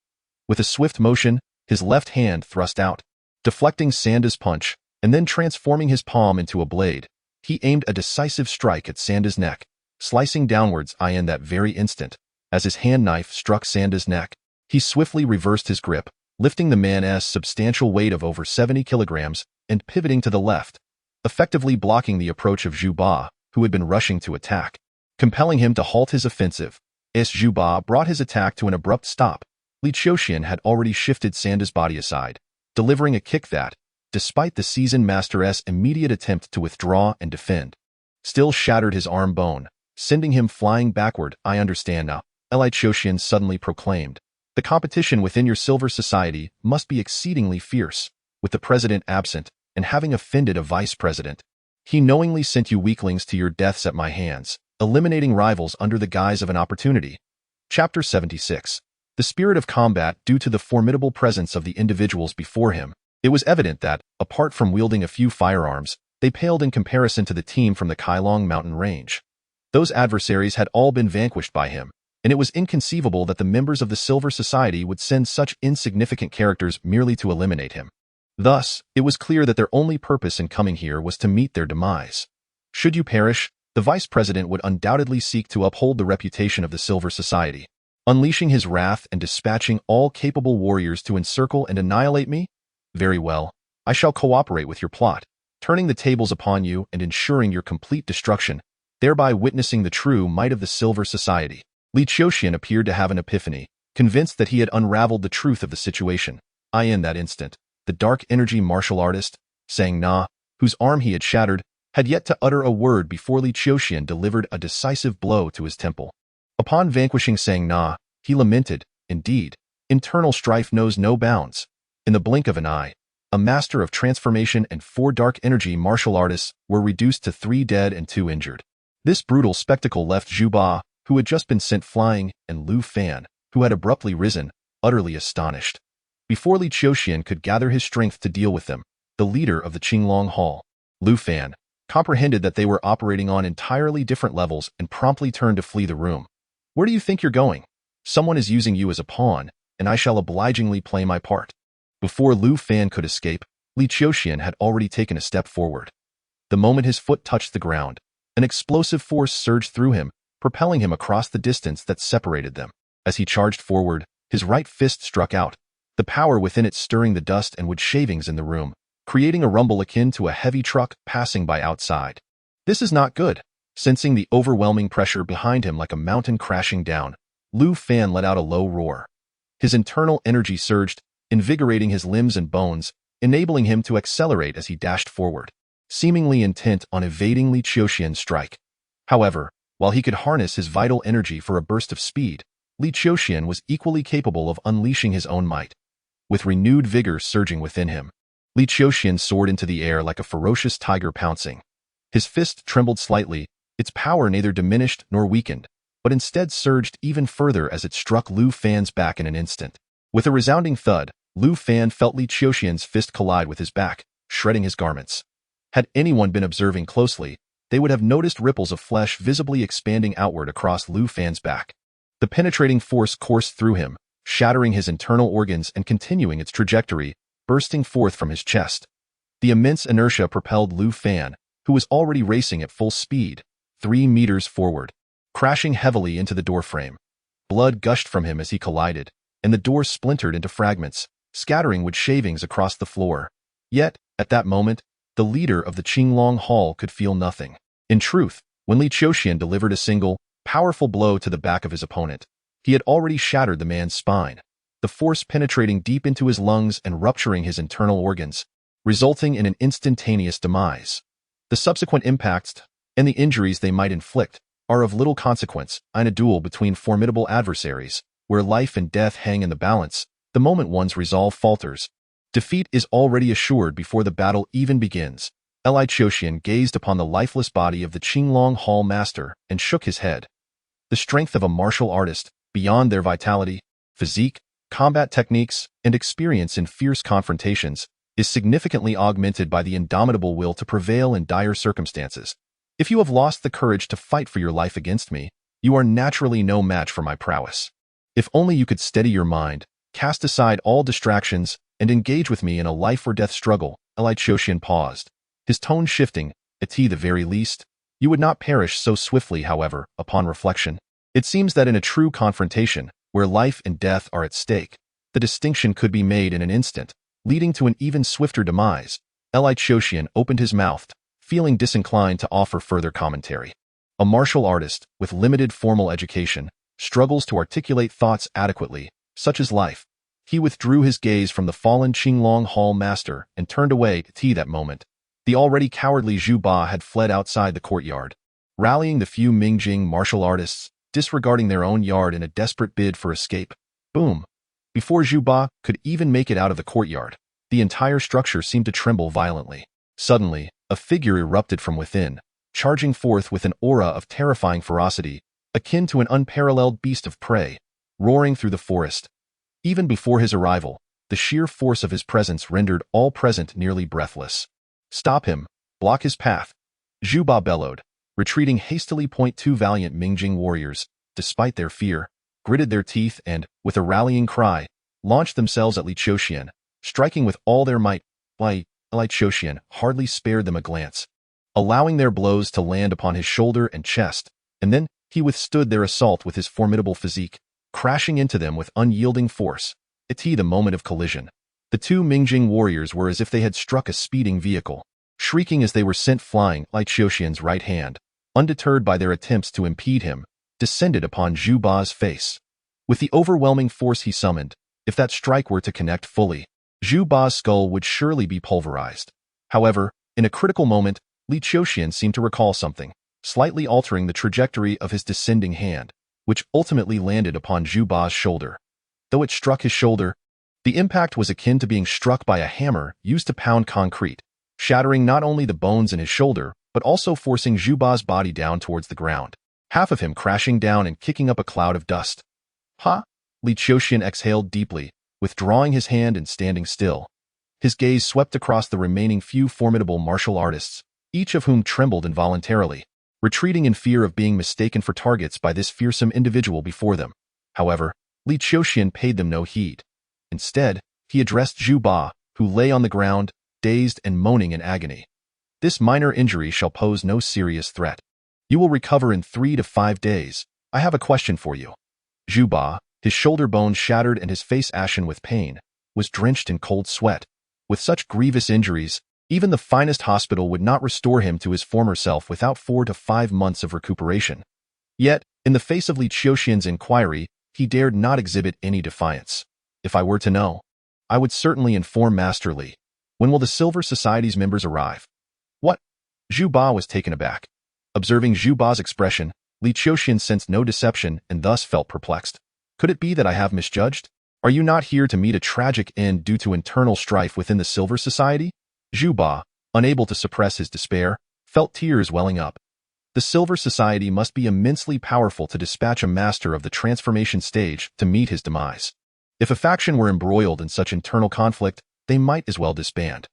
With a swift motion, his left hand thrust out, deflecting Sanda's punch, and then transforming his palm into a blade, he aimed a decisive strike at Sanda's neck, slicing downwards in that very instant. As his hand knife struck Sanda's neck, he swiftly reversed his grip, lifting the man's substantial weight of over 70 kilograms and pivoting to the left, effectively blocking the approach of Zhu Ba, who had been rushing to attack, compelling him to halt his offensive. As Zhu Ba brought his attack to an abrupt stop, Li Qiuxian had already shifted Sanda's body aside, delivering a kick that, despite the seasoned master's immediate attempt to withdraw and defend, still shattered his arm bone, sending him flying backward. I understand now, Li Qiuxian suddenly proclaimed. The competition within your silver society must be exceedingly fierce, with the president absent and having offended a vice president. He knowingly sent you weaklings to your deaths at my hands, eliminating rivals under the guise of an opportunity. Chapter 76. The spirit of combat. Due to the formidable presence of the individuals before him, it was evident that, apart from wielding a few firearms, they paled in comparison to the team from the Kailong mountain range. Those adversaries had all been vanquished by him, and it was inconceivable that the members of the Silver Society would send such insignificant characters merely to eliminate him. Thus, it was clear that their only purpose in coming here was to meet their demise. Should you perish, the Vice President would undoubtedly seek to uphold the reputation of the Silver Society, unleashing his wrath and dispatching all capable warriors to encircle and annihilate me? Very well, I shall cooperate with your plot, turning the tables upon you and ensuring your complete destruction, thereby witnessing the true might of the Silver Society. Li Qiuxian appeared to have an epiphany, convinced that he had unraveled the truth of the situation. In that instant, the dark energy martial artist, Sang Na, whose arm he had shattered, had yet to utter a word before Li Qiuxian delivered a decisive blow to his temple. Upon vanquishing Sang Na, he lamented, indeed, internal strife knows no bounds. In the blink of an eye, a master of transformation and 4 dark energy martial artists were reduced to 3 dead and 2 injured. This brutal spectacle left Zhu Ba, who had just been sent flying, and Lu Fan, who had abruptly risen, utterly astonished. Before Li Qiuxian could gather his strength to deal with them, the leader of the Qinglong Hall, Lu Fan, comprehended that they were operating on entirely different levels and promptly turned to flee the room. Where do you think you're going? Someone is using you as a pawn, and I shall obligingly play my part. Before Lu Fan could escape, Li Qiuxian had already taken a step forward. The moment his foot touched the ground, an explosive force surged through him, propelling him across the distance that separated them. As he charged forward, his right fist struck out, the power within it stirring the dust and wood shavings in the room, creating a rumble akin to a heavy truck passing by outside. This is not good. Sensing the overwhelming pressure behind him like a mountain crashing down, Lu Fan let out a low roar. His internal energy surged, invigorating his limbs and bones, enabling him to accelerate as he dashed forward, seemingly intent on evading Li Qiuxian's strike. However, while he could harness his vital energy for a burst of speed, Li Qiuxian was equally capable of unleashing his own might. With renewed vigor surging within him, Li Qiuxian soared into the air like a ferocious tiger pouncing. His fist trembled slightly, its power neither diminished nor weakened, but instead surged even further as it struck Lu Fan's back in an instant. With a resounding thud, Lu Fan felt Li Qiuxian's fist collide with his back, shredding his garments. Had anyone been observing closely, they would have noticed ripples of flesh visibly expanding outward across Lu Fan's back. The penetrating force coursed through him, shattering his internal organs and continuing its trajectory, bursting forth from his chest. The immense inertia propelled Lu Fan, who was already racing at full speed, 3 meters forward, crashing heavily into the doorframe. Blood gushed from him as he collided, and the door splintered into fragments, scattering wood shavings across the floor. Yet, at that moment, the leader of the Qinglong Hall could feel nothing. In truth, when Li Qiuxian delivered a single, powerful blow to the back of his opponent, he had already shattered the man's spine, the force penetrating deep into his lungs and rupturing his internal organs, resulting in an instantaneous demise. The subsequent impacts, and the injuries they might inflict, are of little consequence. In a duel between formidable adversaries, where life and death hang in the balance, the moment one's resolve falters, defeat is already assured before the battle even begins. Li Qiuxian gazed upon the lifeless body of the Qinglong Hall master and shook his head. The strength of a martial artist, beyond their vitality, physique, combat techniques, and experience in fierce confrontations, is significantly augmented by the indomitable will to prevail in dire circumstances. If you have lost the courage to fight for your life against me, you are naturally no match for my prowess. If only you could steady your mind, cast aside all distractions, and engage with me in a life-or-death struggle. Li Qiuxian paused, his tone shifting. At the very least, you would not perish so swiftly. However, upon reflection, it seems that in a true confrontation, where life and death are at stake, the distinction could be made in an instant, leading to an even swifter demise. Li Qiuxian opened his mouth, feeling disinclined to offer further commentary. A martial artist, with limited formal education, struggles to articulate thoughts adequately, such as life. He withdrew his gaze from the fallen Qinglong Hall master and turned away. At that moment, the already cowardly Zhu Ba had fled outside the courtyard, rallying the few Mingjing martial artists, disregarding their own yard in a desperate bid for escape. Boom! Before Zhu Ba could even make it out of the courtyard, the entire structure seemed to tremble violently. Suddenly, a figure erupted from within, charging forth with an aura of terrifying ferocity, akin to an unparalleled beast of prey, roaring through the forest. Even before his arrival, the sheer force of his presence rendered all present nearly breathless. "Stop him! Block his path!" Zhu Ba bellowed, retreating hastily. Two valiant Mingjing warriors, despite their fear, gritted their teeth and, with a rallying cry, launched themselves at Li Qiuxian, striking with all their might. Li Qiuxian hardly spared them a glance, allowing their blows to land upon his shoulder and chest, and then he withstood their assault with his formidable physique, crashing into them with unyielding force. The moment of collision. The two Mingjing warriors were as if they had struck a speeding vehicle. Shrieking as they were sent flying, Li Qiuxian's right hand, undeterred by their attempts to impede him, descended upon Zhu Ba's face. With the overwhelming force he summoned, if that strike were to connect fully, Zhu Ba's skull would surely be pulverized. However, in a critical moment, Li Qiuxian seemed to recall something, slightly altering the trajectory of his descending hand, which ultimately landed upon Zhu Ba's shoulder. Though it struck his shoulder, the impact was akin to being struck by a hammer used to pound concrete, shattering not only the bones in his shoulder, but also forcing Zhu Ba's body down towards the ground, half of him crashing down and kicking up a cloud of dust. "Ha!" Li Qiuxian exhaled deeply, withdrawing his hand and standing still. His gaze swept across the remaining few formidable martial artists, each of whom trembled involuntarily, retreating in fear of being mistaken for targets by this fearsome individual before them. However, Li Qiuxian paid them no heed. Instead, he addressed Zhu Ba, who lay on the ground, dazed and moaning in agony. "This minor injury shall pose no serious threat. You will recover in 3 to 5 days. I have a question for you." Zhu Ba, his shoulder bones shattered and his face ashen with pain, was drenched in cold sweat. With such grievous injuries, even the finest hospital would not restore him to his former self without 4 to 5 months of recuperation. Yet, in the face of Li Qiuxian's inquiry, he dared not exhibit any defiance. "If I were to know, I would certainly inform Master Li. When will the Silver Society's members arrive?" "What?" Zhu Ba was taken aback. Observing Zhu Ba's expression, Li Qiuxian sensed no deception and thus felt perplexed. "Could it be that I have misjudged? Are you not here to meet a tragic end due to internal strife within the Silver Society?" Zhu Ba, unable to suppress his despair, felt tears welling up. The Silver Society must be immensely powerful to dispatch a master of the transformation stage to meet his demise. If a faction were embroiled in such internal conflict, they might as well disband.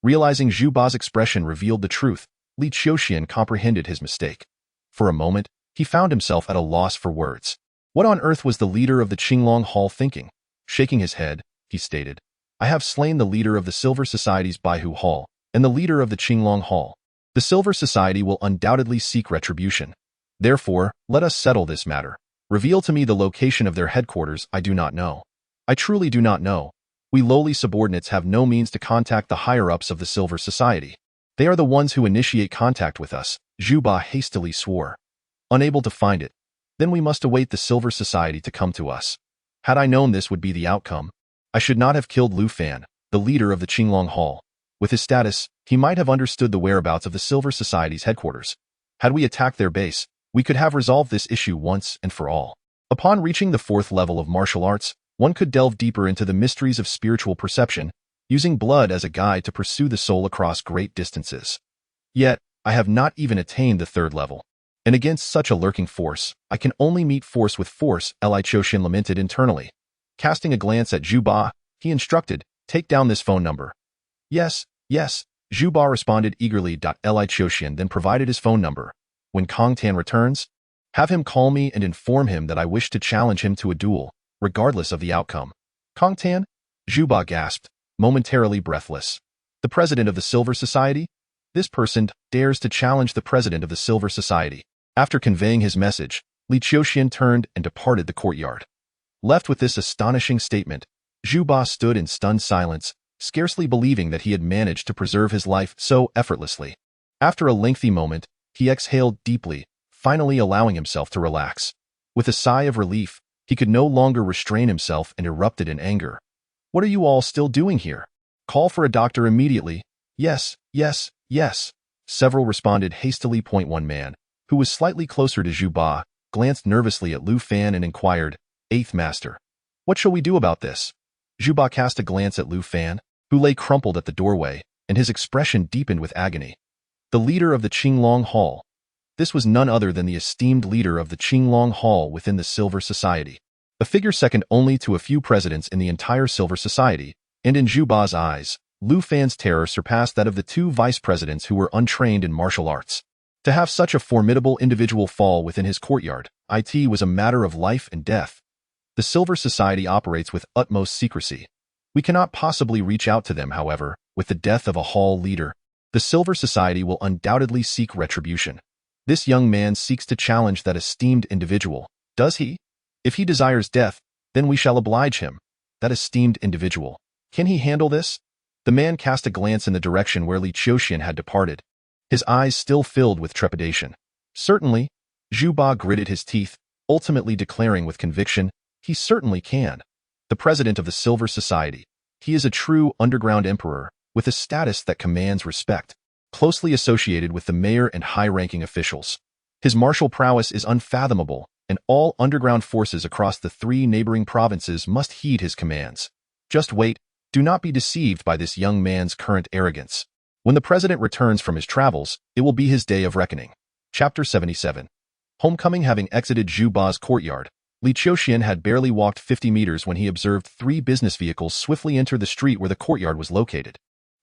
Realizing Zhu Ba's expression revealed the truth, Li Qiuxian comprehended his mistake. For a moment, he found himself at a loss for words. What on earth was the leader of the Qinglong Hall thinking? Shaking his head, he stated, "I have slain the leader of the Silver Society's Baihu Hall and the leader of the Qinglong Hall. The Silver Society will undoubtedly seek retribution. Therefore, let us settle this matter. Reveal to me the location of their headquarters. I do not know. I truly do not know. We lowly subordinates have no means to contact the higher-ups of the Silver Society. They are the ones who initiate contact with us," Zhu Ba hastily swore. "Unable to find it, then we must await the Silver Society to come to us. Had I known this would be the outcome, I should not have killed Lu Fan, the leader of the Qinglong Hall. With his status, he might have understood the whereabouts of the Silver Society's headquarters. Had we attacked their base, we could have resolved this issue once and for all. Upon reaching the 4th level of martial arts, one could delve deeper into the mysteries of spiritual perception, using blood as a guide to pursue the soul across great distances. Yet, I have not even attained the 3rd level. And against such a lurking force, I can only meet force with force," Li Qiuxian lamented internally. Casting a glance at Zhu Ba, he instructed, "Take down this phone number." Yes, Zhu Ba responded eagerly. Li Qiuxian then provided his phone number. "When Kong Tan returns, have him call me and inform him that I wish to challenge him to a duel, regardless of the outcome." "Kong Tan?" Zhu Ba gasped, momentarily breathless. "The president of the Silver Society? This person dares to challenge the president of the Silver Society." After conveying his message, Li Qiuxian turned and departed the courtyard. Left with this astonishing statement, Zhu Ba stood in stunned silence, scarcely believing that he had managed to preserve his life so effortlessly. After a lengthy moment, he exhaled deeply, finally allowing himself to relax. With a sigh of relief, he could no longer restrain himself and erupted in anger. "What are you all still doing here? Call for a doctor immediately." Yes. Several responded hastily. One man, who was slightly closer to Zhu Ba, glanced nervously at Lu Fan and inquired, "8th Master, what shall we do about this?" Zhu Ba cast a glance at Lu Fan, who lay crumpled at the doorway, and his expression deepened with agony. the leader of the Qinglong Hall. This was none other than the esteemed leader of the Qinglong Hall within the Silver Society, a figure second only to a few presidents in the entire Silver Society, and in Zhu Ba's eyes, Lu Fan's terror surpassed that of the two vice presidents who were untrained in martial arts. To have such a formidable individual fall within his courtyard, it was a matter of life and death. The Silver Society operates with utmost secrecy. We cannot possibly reach out to them, however. With the death of a hall leader, the Silver Society will undoubtedly seek retribution. This young man seeks to challenge that esteemed individual, does he? If he desires death, then we shall oblige him. That esteemed individual. Can he handle this? The man cast a glance in the direction where Li Qiuxian had departed, his eyes still filled with trepidation. Certainly, Zhu Ba gritted his teeth, ultimately declaring with conviction, he certainly can. The president of the Silver Society. He is a true underground emperor, with a status that commands respect, closely associated with the mayor and high-ranking officials. His martial prowess is unfathomable, and all underground forces across the 3 neighboring provinces must heed his commands. Just wait, do not be deceived by this young man's current arrogance. When the president returns from his travels, it will be his day of reckoning. Chapter 77. Homecoming. Having exited Zhu Ba's courtyard, Li Qiuxian had barely walked 50 meters when he observed 3 business vehicles swiftly enter the street where the courtyard was located.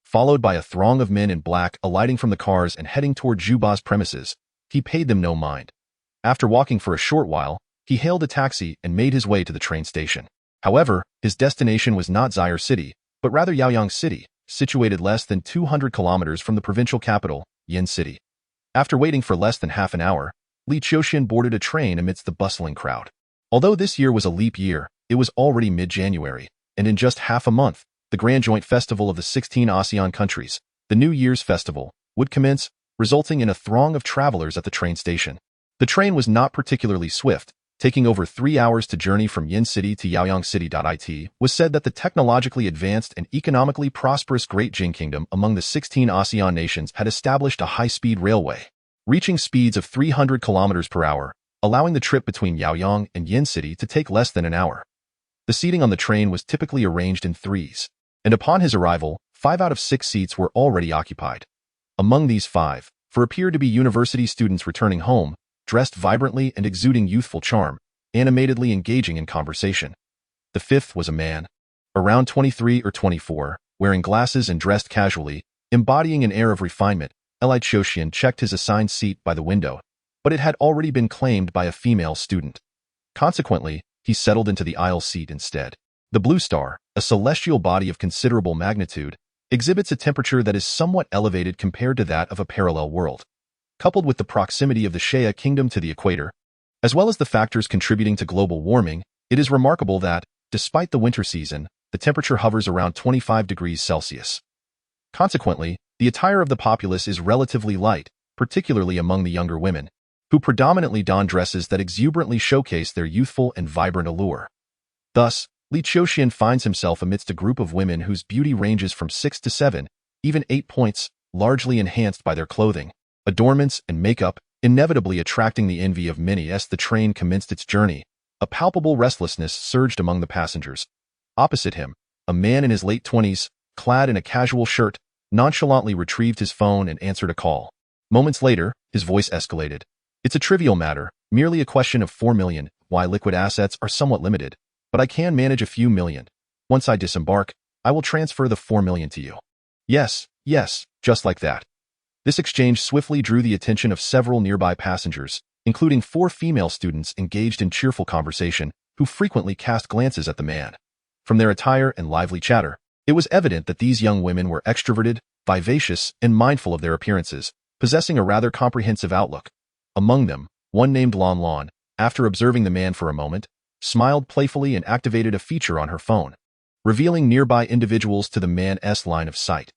Followed by a throng of men in black alighting from the cars and heading toward Zhu Ba's premises, he paid them no mind. After walking for a short while, he hailed a taxi and made his way to the train station. However, his destination was not Zaire City, but rather Yaoyang City, situated less than 200 kilometers from the provincial capital, Yin City. After waiting for less than half an hour, Li Qiuxian boarded a train amidst the bustling crowd. Although this year was a leap year, it was already mid-January, and in just half a month, the Grand Joint Festival of the 16 ASEAN countries, the New Year's Festival, would commence, resulting in a throng of travelers at the train station. The train was not particularly swift, taking over 3 hours to journey from Yin City to Yaoyang City. It was said that the technologically advanced and economically prosperous Great Jing Kingdom among the 16 ASEAN nations had established a high-speed railway, reaching speeds of 300 kilometers per hour, allowing the trip between Yaoyang and Yin City to take less than an hour. The seating on the train was typically arranged in threes, and upon his arrival, 5 out of 6 seats were already occupied. Among these 5, 4 appeared to be university students returning home, dressed vibrantly and exuding youthful charm, animatedly engaging in conversation. The 5th was a man, around 23 or 24, wearing glasses and dressed casually, embodying an air of refinement. Li Qiuxian checked his assigned seat by the window, but it had already been claimed by a female student. Consequently, he settled into the aisle seat instead. The blue star, a celestial body of considerable magnitude, exhibits a temperature that is somewhat elevated compared to that of a parallel world. Coupled with the proximity of the Shea Kingdom to the equator, as well as the factors contributing to global warming, it is remarkable that, despite the winter season, the temperature hovers around 25 degrees Celsius. Consequently, the attire of the populace is relatively light, particularly among the younger women, who predominantly don dresses that exuberantly showcase their youthful and vibrant allure. Thus, Li Qiuxian finds himself amidst a group of women whose beauty ranges from 6 to 7, even 8 points, largely enhanced by their clothing, adornments, and makeup, inevitably attracting the envy of many. As the train commenced its journey, a palpable restlessness surged among the passengers. Opposite him, a man in his late 20s, clad in a casual shirt, nonchalantly retrieved his phone and answered a call. Moments later, his voice escalated. It's a trivial matter, merely a question of 4 million. Why, liquid assets are somewhat limited, but I can manage a few million. Once I disembark, I will transfer the 4 million to you. Yes, just like that. This exchange swiftly drew the attention of several nearby passengers, including 4 female students engaged in cheerful conversation, who frequently cast glances at the man. From their attire and lively chatter, it was evident that these young women were extroverted, vivacious, and mindful of their appearances, possessing a rather comprehensive outlook. Among them, one named Lon Lon, after observing the man for a moment, smiled playfully and activated a feature on her phone, revealing nearby individuals to the man's line of sight.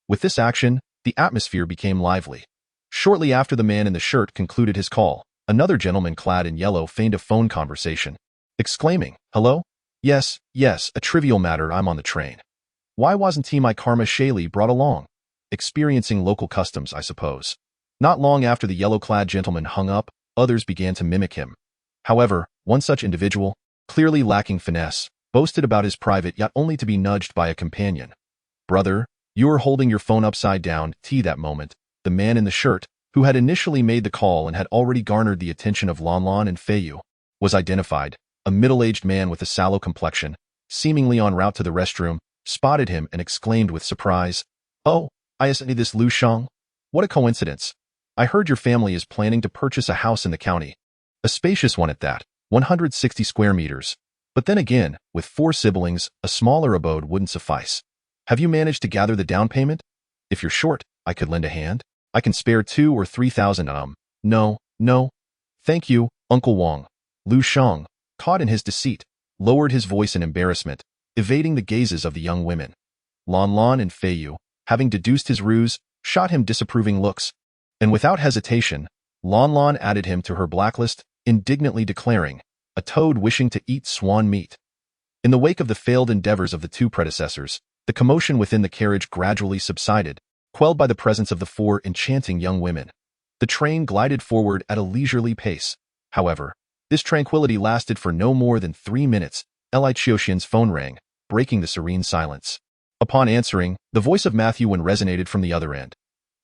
With this action, the atmosphere became lively. Shortly after the man in the shirt concluded his call, another gentleman clad in yellow feigned a phone conversation, exclaiming, "Hello? Yes, a trivial matter. I'm on the train. Why wasn't my karma Shaylee brought along? Experiencing local customs, I suppose." Not long after the yellow-clad gentleman hung up, others began to mimic him. However, one such individual, clearly lacking finesse, boasted about his private yacht only to be nudged by a companion. "Brother, you are holding your phone upside down." That moment, the man in the shirt, who had initially made the call and had already garnered the attention of Lan and Fei Yu, was identified. A middle-aged man with a sallow complexion, seemingly en route to the restroom, spotted him and exclaimed with surprise, "Oh, I see this Liu Qiuxian. What a coincidence. I heard your family is planning to purchase a house in the county. A spacious one at that, 160 square meters. But then again, with 4 siblings, a smaller abode wouldn't suffice. Have you managed to gather the down payment? If you're short, I could lend a hand. I can spare 2 or 3,000. No. Thank you, Uncle Wang." Liu Qiuxian, caught in his deceit, lowered his voice in embarrassment, evading the gazes of the young women. Lan and Fei Yu, having deduced his ruse, shot him disapproving looks, and without hesitation, Lan added him to her blacklist, indignantly declaring, "A toad wishing to eat swan meat." In the wake of the failed endeavors of the 2 predecessors, the commotion within the carriage gradually subsided, quelled by the presence of the 4 enchanting young women. The train glided forward at a leisurely pace. However, this tranquility lasted for no more than 3 minutes. Li Qiuxian's phone rang, breaking the serene silence. Upon answering, the voice of Matthew resonated from the other end.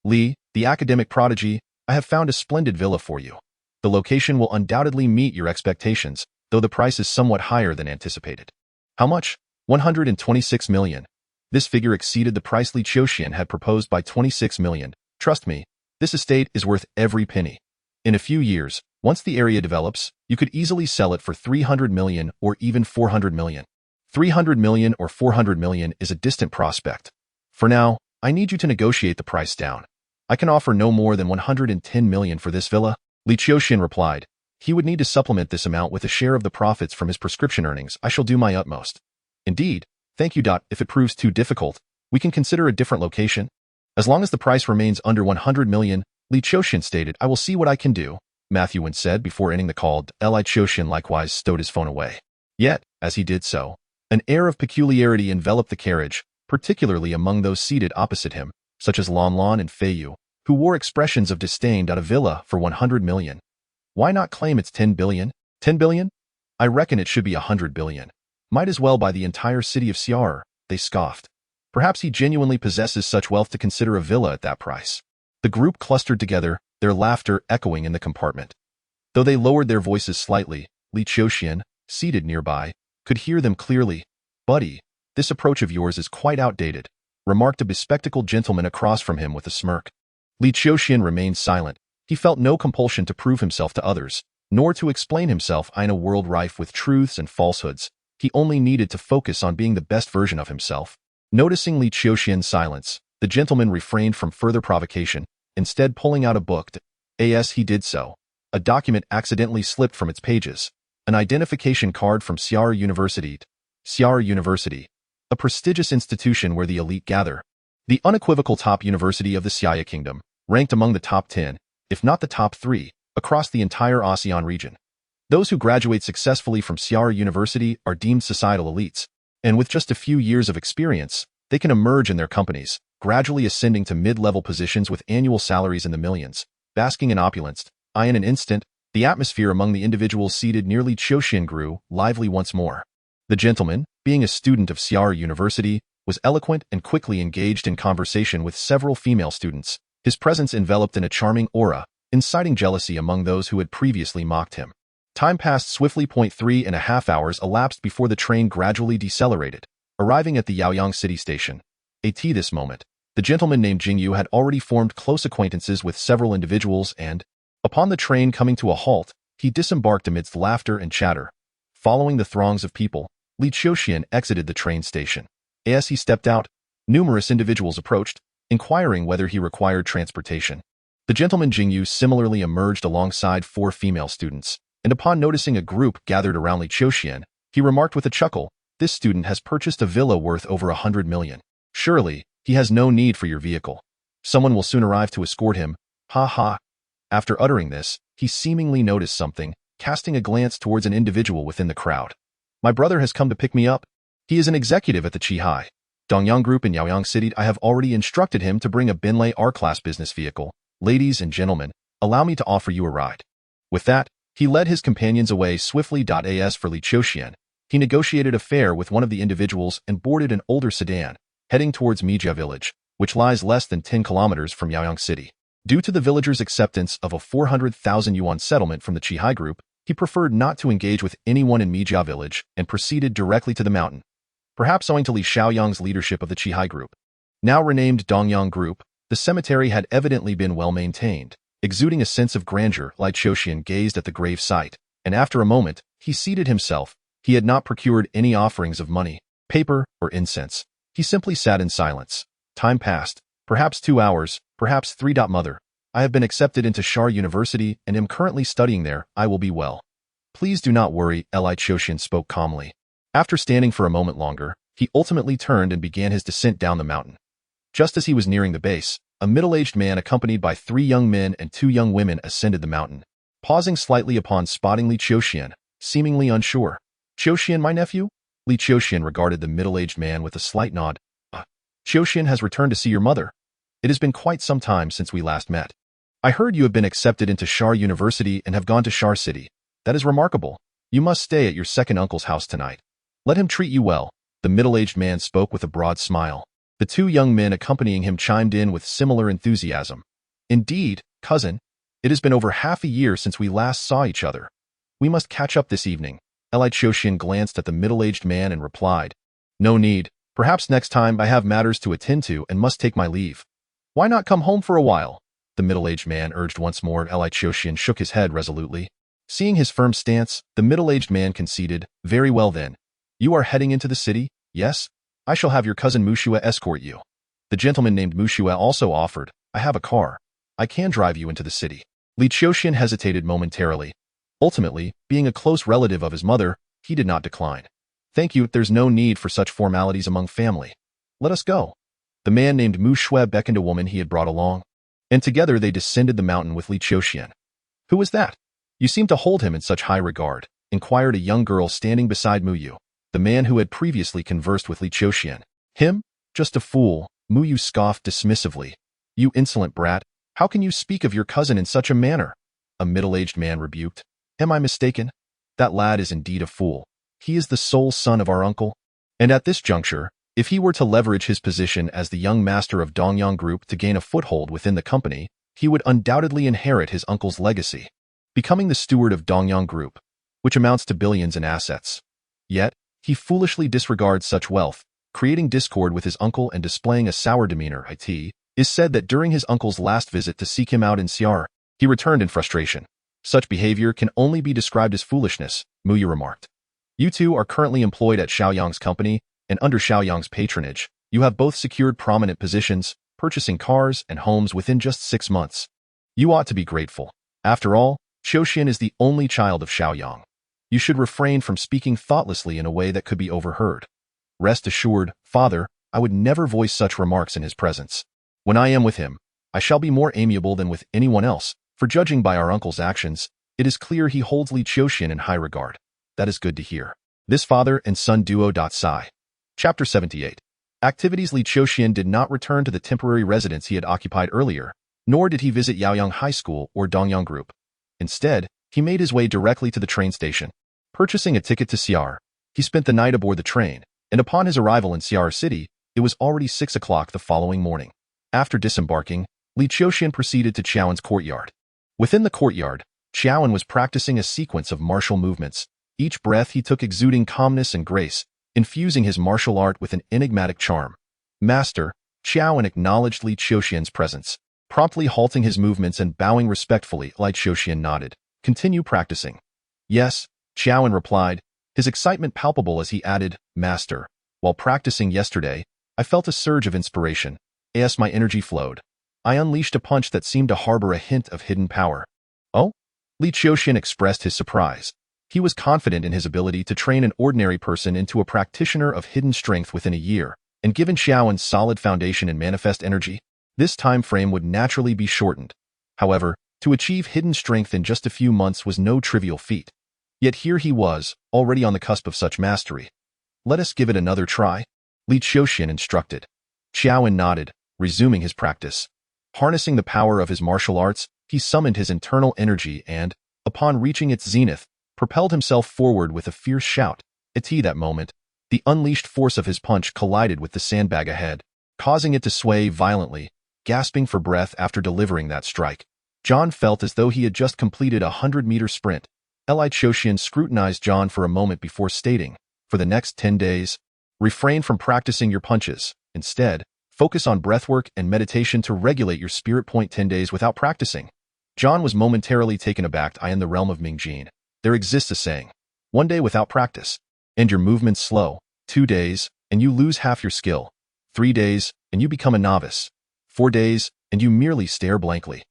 "Li, the academic prodigy, I have found a splendid villa for you. The location will undoubtedly meet your expectations, though the price is somewhat higher than anticipated." "How much?" 126 million. This figure exceeded the price Li Qiuxian had proposed by 26 million. "Trust me, this estate is worth every penny. In a few years, once the area develops, you could easily sell it for 300 million or even 400 million. 300 million or 400 million is a distant prospect. For now, I need you to negotiate the price down. I can offer no more than 110 million for this villa." Li Qiuxian replied, "He would need to supplement this amount with a share of the profits from his prescription earnings. I shall do my utmost." "Indeed, thank you. If it proves too difficult, we can consider a different location. As long as the price remains under 100 million, Li Qiuxian stated. "I will see what I can do," Matthew said before ending the call. Li Qiuxian likewise stowed his phone away. Yet, as he did so, an air of peculiarity enveloped the carriage, particularly among those seated opposite him, such as Lan and Fei Yu, who wore expressions of disdain. "A villa for 100 million. Why not claim it's 10 billion? 10 billion? I reckon it should be 100 billion. Might as well buy the entire city of Xiar," they scoffed. "Perhaps he genuinely possesses such wealth to consider a villa at that price." The group clustered together, their laughter echoing in the compartment. Though they lowered their voices slightly, Li Qiuxian, seated nearby, could hear them clearly. "Buddy, this approach of yours is quite outdated," remarked a bespectacled gentleman across from him with a smirk. Li Qiuxian remained silent. He felt no compulsion to prove himself to others, nor to explain himself in a world rife with truths and falsehoods. He only needed to focus on being the best version of himself. Noticing Li Qiuxian's silence, the gentleman refrained from further provocation, instead pulling out a book. As he did so, a document accidentally slipped from its pages. An identification card from Xiar University. Xiar University, a prestigious institution where the elite gather. The unequivocal top university of the Xia Kingdom, ranked among the top 10, if not the top 3, across the entire ASEAN region. Those who graduate successfully from Xiar University are deemed societal elites, and with just a few years of experience, they can emerge in their companies, gradually ascending to mid-level positions with annual salaries in the millions, basking in opulence. In an instant, the atmosphere among the individuals seated near Li Qiuxian grew lively once more. The gentleman, being a student of Xiar University, was eloquent and quickly engaged in conversation with several female students, his presence enveloped in a charming aura, inciting jealousy among those who had previously mocked him. Time passed swiftly. 3.5 hours elapsed before the train gradually decelerated, arriving at the Yaoyang City Station. At this moment, the gentleman named Jingyu had already formed close acquaintances with several individuals and, upon the train coming to a halt, he disembarked amidst laughter and chatter. Following the throngs of people, Li Qiuxian exited the train station. As he stepped out, numerous individuals approached, inquiring whether he required transportation. The gentleman Jingyu similarly emerged alongside 4 female students, and upon noticing a group gathered around Li Qiuxian, he remarked with a chuckle, "This student has purchased a villa worth over 100 million. Surely, he has no need for your vehicle. Someone will soon arrive to escort him. Ha ha." After uttering this, he seemingly noticed something, casting a glance towards an individual within the crowd. "My brother has come to pick me up. He is an executive at the Qihai Dongyang Group in Yaoyang City. I have already instructed him to bring a Bentley R-Class business vehicle. Ladies and gentlemen, allow me to offer you a ride." With that, he led his companions away swiftly. As for Li Qiuxian, he negotiated a fare with one of the individuals and boarded an older sedan, heading towards Mijia Village, which lies less than 10 kilometers from Yaoyang City. Due to the villagers' acceptance of a 400,000 yuan settlement from the Qihai group, he preferred not to engage with anyone in Mijia village and proceeded directly to the mountain, perhaps owing to Li Qiuxian's leadership of the Qihai group. Now renamed Dongyang Group, the cemetery had evidently been well maintained. Exuding a sense of grandeur, Li Qiuxian gazed at the grave site, and after a moment, he seated himself. He had not procured any offerings of money, paper, or incense. He simply sat in silence. Time passed, perhaps 2 hours, perhaps 3. Mother, I have been accepted into Shar University and am currently studying there. I will be well. Please do not worry, Li Qiuxian spoke calmly. After standing for a moment longer, he ultimately turned and began his descent down the mountain. Just as he was nearing the base, a middle-aged man accompanied by 3 young men and 2 young women ascended the mountain, pausing slightly upon spotting Li Qiuxian, seemingly unsure. Qiuxian, my nephew? Li Qiuxian regarded the middle-aged man with a slight nod. Qiuxian has returned to see your mother. It has been quite some time since we last met. I heard you have been accepted into Shar University and have gone to Shar City. That is remarkable. You must stay at your second uncle's house tonight. Let him treat you well. The middle-aged man spoke with a broad smile. The 2 young men accompanying him chimed in with similar enthusiasm. Indeed, cousin, it has been over half a year since we last saw each other. We must catch up this evening. Li Qiuxian glanced at the middle-aged man and replied, No need. Perhaps next time. I have matters to attend to and must take my leave. Why not come home for a while? The middle-aged man urged once more. Li Qiuxian shook his head resolutely. Seeing his firm stance, the middle-aged man conceded, Very well then. You are heading into the city, yes? I shall have your cousin Mushua escort you. The gentleman named Mushua also offered, I have a car. I can drive you into the city. Li Qiuxian hesitated momentarily. Ultimately, being a close relative of his mother, he did not decline. Thank you, there's no need for such formalities among family. Let us go. The man named Mushua beckoned a woman he had brought along, and together they descended the mountain with Li Qiuxian. Who was that? You seem to hold him in such high regard, inquired a young girl standing beside Muyu, the man who had previously conversed with Li Qiuxian. Him? Just a fool, Muyu scoffed dismissively. You insolent brat, how can you speak of your cousin in such a manner? A middle-aged man rebuked. Am I mistaken? That lad is indeed a fool. He is the sole son of our uncle. And at this juncture, if he were to leverage his position as the young master of Dongyang Group to gain a foothold within the company, he would undoubtedly inherit his uncle's legacy, becoming the steward of Dongyang Group, which amounts to billions in assets. Yet, he foolishly disregards such wealth, creating discord with his uncle and displaying a sour demeanor. It is said that during his uncle's last visit to seek him out in Xiar, he returned in frustration. Such behavior can only be described as foolishness, Muyu remarked. You two are currently employed at Xiaoyang's company, and under Xiaoyang's patronage, you have both secured prominent positions, purchasing cars and homes within just 6 months. You ought to be grateful. After all, Qiuxian is the only child of Xiaoyang. You should refrain from speaking thoughtlessly in a way that could be overheard. Rest assured, father, I would never voice such remarks in his presence. When I am with him, I shall be more amiable than with anyone else, for judging by our uncle's actions, it is clear he holds Li Qiuxian in high regard. That is good to hear. This father and son duo. Chapter 78. Activities. Li Qiuxian did not return to the temporary residence he had occupied earlier, nor did he visit Yaoyang High School or Dongyang Group. Instead, he made his way directly to the train station. Purchasing a ticket to Xiar, he spent the night aboard the train, and upon his arrival in Xiar City, it was already 6 o'clock the following morning. After disembarking, Li Qiuxian proceeded to Qiaowen's courtyard. Within the courtyard, Qiaowen was practicing a sequence of martial movements, each breath he took exuding calmness and grace, infusing his martial art with an enigmatic charm. Master, Qiaowen acknowledged Li Qiuxian's presence, promptly halting his movements and bowing respectfully. Li Qiuxian nodded. Continue practicing. Yes, Qiaowen replied, his excitement palpable as he added, Master, while practicing yesterday, I felt a surge of inspiration. As my energy flowed, I unleashed a punch that seemed to harbor a hint of hidden power. Oh? Li Qiuxian expressed his surprise. He was confident in his ability to train an ordinary person into a practitioner of hidden strength within a year, and given Qiaowen's solid foundation in manifest energy, this time frame would naturally be shortened. However, to achieve hidden strength in just a few months was no trivial feat. Yet here he was, already on the cusp of such mastery. Let us give it another try, Li Qiuxian instructed. Qiaowen nodded, resuming his practice. Harnessing the power of his martial arts, he summoned his internal energy and, upon reaching its zenith, propelled himself forward with a fierce shout. At that moment, the unleashed force of his punch collided with the sandbag ahead, causing it to sway violently. gasping for breath after delivering that strike. John felt as though he had just completed a 100-meter sprint. Li Qiuxian scrutinized John for a moment before stating, "For the next 10 days, refrain from practicing your punches. Instead, focus on breathwork and meditation to regulate your spirit point 10 days without practicing." John was momentarily taken aback. In the realm of Mingjin, there exists a saying, 1 day without practice, and your movements slow. 2 days, and you lose half your skill. 3 days, and you become a novice. 4 days, and you merely stare blankly.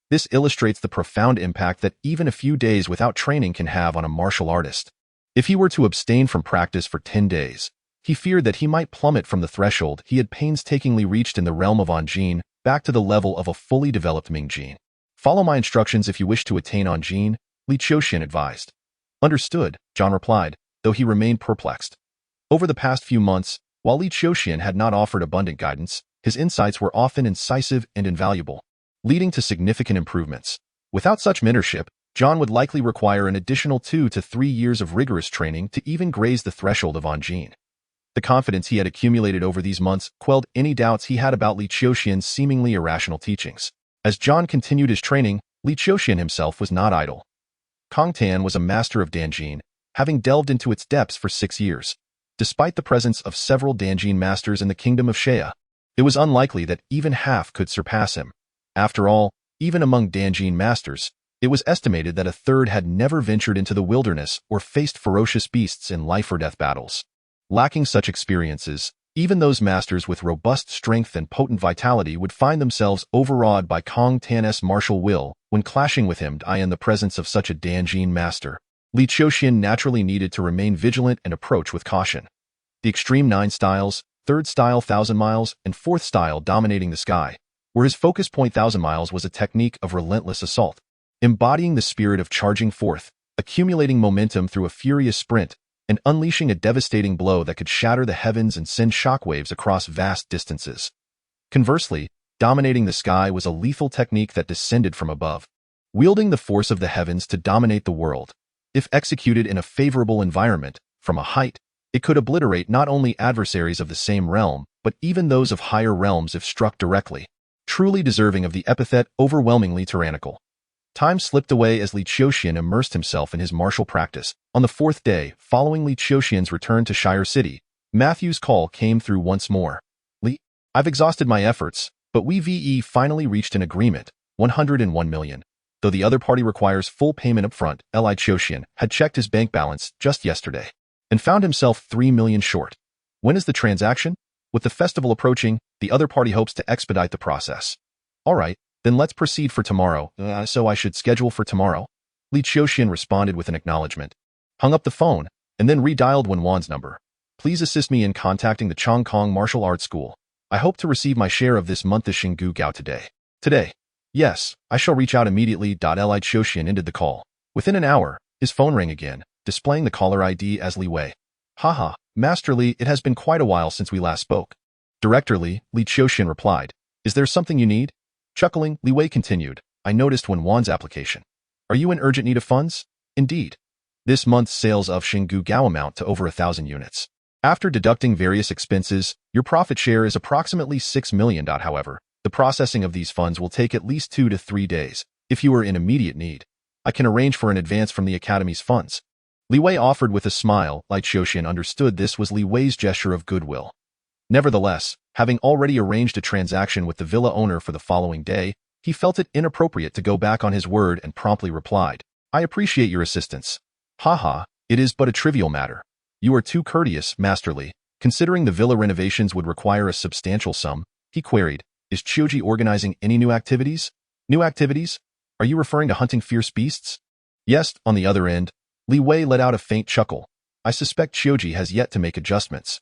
This illustrates the profound impact that even a few days without training can have on a martial artist. If he were to abstain from practice for 10 days, he feared that he might plummet from the threshold he had painstakingly reached in the realm of Anjin back to the level of a fully developed Mingjin. "Follow my instructions if you wish to attain Anjin," Li Qiuxian advised. "Understood," John replied, though he remained perplexed. Over the past few months, while Li Qiuxian had not offered abundant guidance, his insights were often incisive and invaluable, leading to significant improvements. Without such mentorship, John would likely require an additional 2 to 3 years of rigorous training to even graze the threshold of Anjin. The confidence he had accumulated over these months quelled any doubts he had about Li Qiuxian's seemingly irrational teachings. As John continued his training, Li Qiuxian himself was not idle. Kong Tan was a master of Danjin, having delved into its depths for 6 years. Despite the presence of several Danjin masters in the kingdom of Shea, it was unlikely that even half could surpass him. After all, even among Danjin masters, it was estimated that a third had never ventured into the wilderness or faced ferocious beasts in life-or-death battles. Lacking such experiences, even those masters with robust strength and potent vitality would find themselves overawed by Kong Tan's martial will when clashing with him. In the presence of such a Danjin master, Li Qiuxian naturally needed to remain vigilant and approach with caution. The extreme 9 styles, 3rd style 1,000 miles, and 4th style dominating the sky, where his focus point 1,000 miles was a technique of relentless assault, embodying the spirit of charging forth, accumulating momentum through a furious sprint, and unleashing a devastating blow that could shatter the heavens and send shockwaves across vast distances. Conversely, dominating the sky was a lethal technique that descended from above, wielding the force of the heavens to dominate the world. If executed in a favorable environment, from a height, it could obliterate not only adversaries of the same realm, but even those of higher realms if struck directly, truly deserving of the epithet overwhelmingly tyrannical. Time slipped away as Li Qiuxian immersed himself in his martial practice. On the 4th day, following Li Qiuxian's return to Shire City, Matthew's call came through once more. "Li, I've exhausted my efforts, but we finally reached an agreement, 101 million. Though the other party requires full payment upfront." Li Qiuxian had checked his bank balance just yesterday and found himself 3 million short. "When is the transaction?" "With the festival approaching, the other party hopes to expedite the process." "All right. Then let's proceed for tomorrow." So I should schedule for tomorrow?" Li Qiuxian responded with an acknowledgement, hung up the phone, and then redialed Wenwan's number. "Please assist me in contacting the Chongkong Martial Arts School. I hope to receive my share of this month's Xingu Gao today." "Today? Yes, I shall reach out immediately." Li Qiuxian ended the call. Within an hour, his phone rang again, displaying the caller ID as Li Wei. "Haha, Master Li, it has been quite a while since we last spoke." "Director Li," Li Qiuxian replied. "Is there something you need?" Chuckling, Li Wei continued, "I noticed Wenwan's application. Are you in urgent need of funds?" "Indeed. This month's sales of Xingu Gao amount to over 1,000 units. After deducting various expenses, your profit share is approximately 6 million. However, the processing of these funds will take at least 2 to 3 days. If you are in immediate need, I can arrange for an advance from the Academy's funds." Li Wei offered with a smile. Li Qiuxian understood this was Li Wei's gesture of goodwill. Nevertheless, having already arranged a transaction with the villa owner for the following day, he felt it inappropriate to go back on his word and promptly replied, "I appreciate your assistance." "Haha, it is but a trivial matter. You are too courteous, Master Li. Considering the villa renovations would require a substantial sum," he queried, "is Qiuji organizing any new activities?" "New activities? Are you referring to hunting fierce beasts?" "Yes." On the other end, Li Wei let out a faint chuckle. "I suspect Qiuji has yet to make adjustments.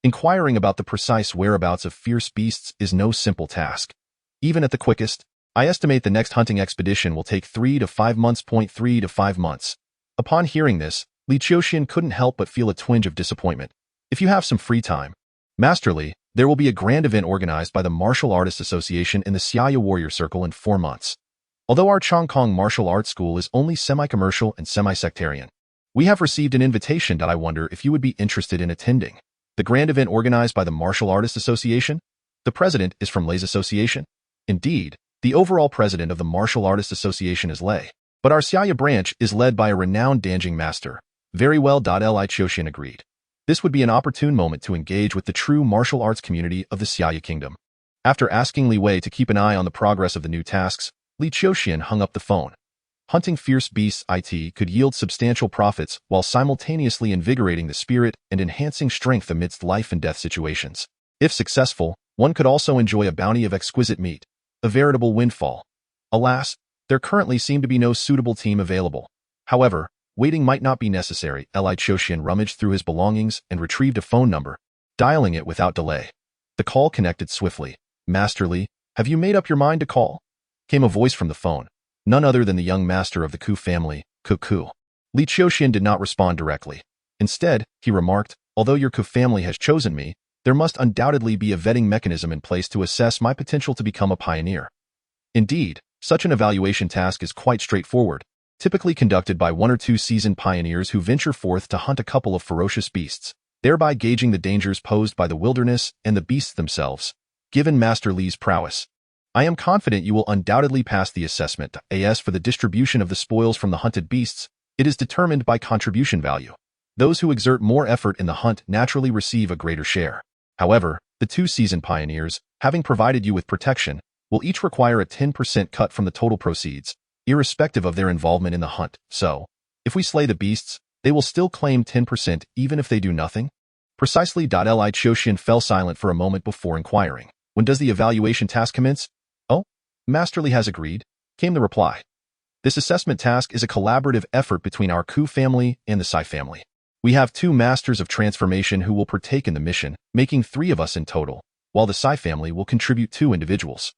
Inquiring about the precise whereabouts of fierce beasts is no simple task. Even at the quickest, I estimate the next hunting expedition will take 3 to 5 months. 3 to 5 months. Upon hearing this, Li Qiuxian couldn't help but feel a twinge of disappointment. "If you have some free time, Master Li, there will be a grand event organized by the Martial Artists Association in the Xiaya Warrior Circle in 4 months. Although our Chongkong Martial Arts School is only semi-commercial and semi-sectarian, we have received an invitation. I wonder if you would be interested in attending. The grand event organized by the Martial Artists Association? The president is from Lei's association?" Indeed, the overall president of the Martial Artists Association is Li, but our Xiaya branch is led by a renowned Danjing master. Very well. Li Qiuxian agreed. This would be an opportune moment to engage with the true martial arts community of the Xiaya kingdom. After asking Li Wei to keep an eye on the progress of the new tasks, Li Qiuxian hung up the phone. Hunting fierce beasts could yield substantial profits while simultaneously invigorating the spirit and enhancing strength amidst life and death situations. If successful, one could also enjoy a bounty of exquisite meat, a veritable windfall. Alas, there currently seemed to be no suitable team available. However, waiting might not be necessary. Li Qiuxian rummaged through his belongings and retrieved a phone number, dialing it without delay. The call connected swiftly. "Master Li, have you made up your mind to call?" came a voice from the phone. None other than the young master of the Ku family, Ku. Li Qiuxian did not respond directly. Instead, he remarked, "Although your Ku family has chosen me, there must undoubtedly be a vetting mechanism in place to assess my potential to become a pioneer." Indeed, such an evaluation task is quite straightforward, typically conducted by 1 or 2 seasoned pioneers who venture forth to hunt a couple of ferocious beasts, thereby gauging the dangers posed by the wilderness and the beasts themselves. Given Master Li's prowess, I am confident you will undoubtedly pass the assessment. As for the distribution of the spoils from the hunted beasts, it is determined by contribution value. Those who exert more effort in the hunt naturally receive a greater share. However, the 2 seasoned pioneers, having provided you with protection, will each require a 10% cut from the total proceeds, irrespective of their involvement in the hunt. So, if we slay the beasts, they will still claim 10% even if they do nothing? Precisely. Li Qiuxian fell silent for a moment before inquiring, "When does the evaluation task commence?" "Oh, Master Li has agreed," came the reply. "This assessment task is a collaborative effort between our Ku family and the Sai family. We have 2 masters of transformation who will partake in the mission, making 3 of us in total, while the Sai family will contribute 2 individuals.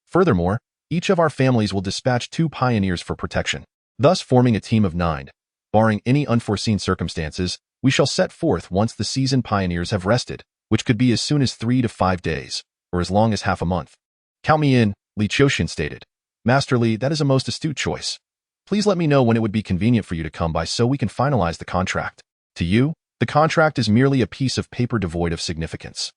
Furthermore, each of our families will dispatch 2 pioneers for protection, thus forming a team of 9. Barring any unforeseen circumstances, we shall set forth once the seasoned pioneers have rested, which could be as soon as 3 to 5 days, or as long as half a month." "Count me in," Li Qiuxian stated. "Master Li, that is a most astute choice. Please let me know when it would be convenient for you to come by so we can finalize the contract. To you, the contract is merely a piece of paper devoid of significance.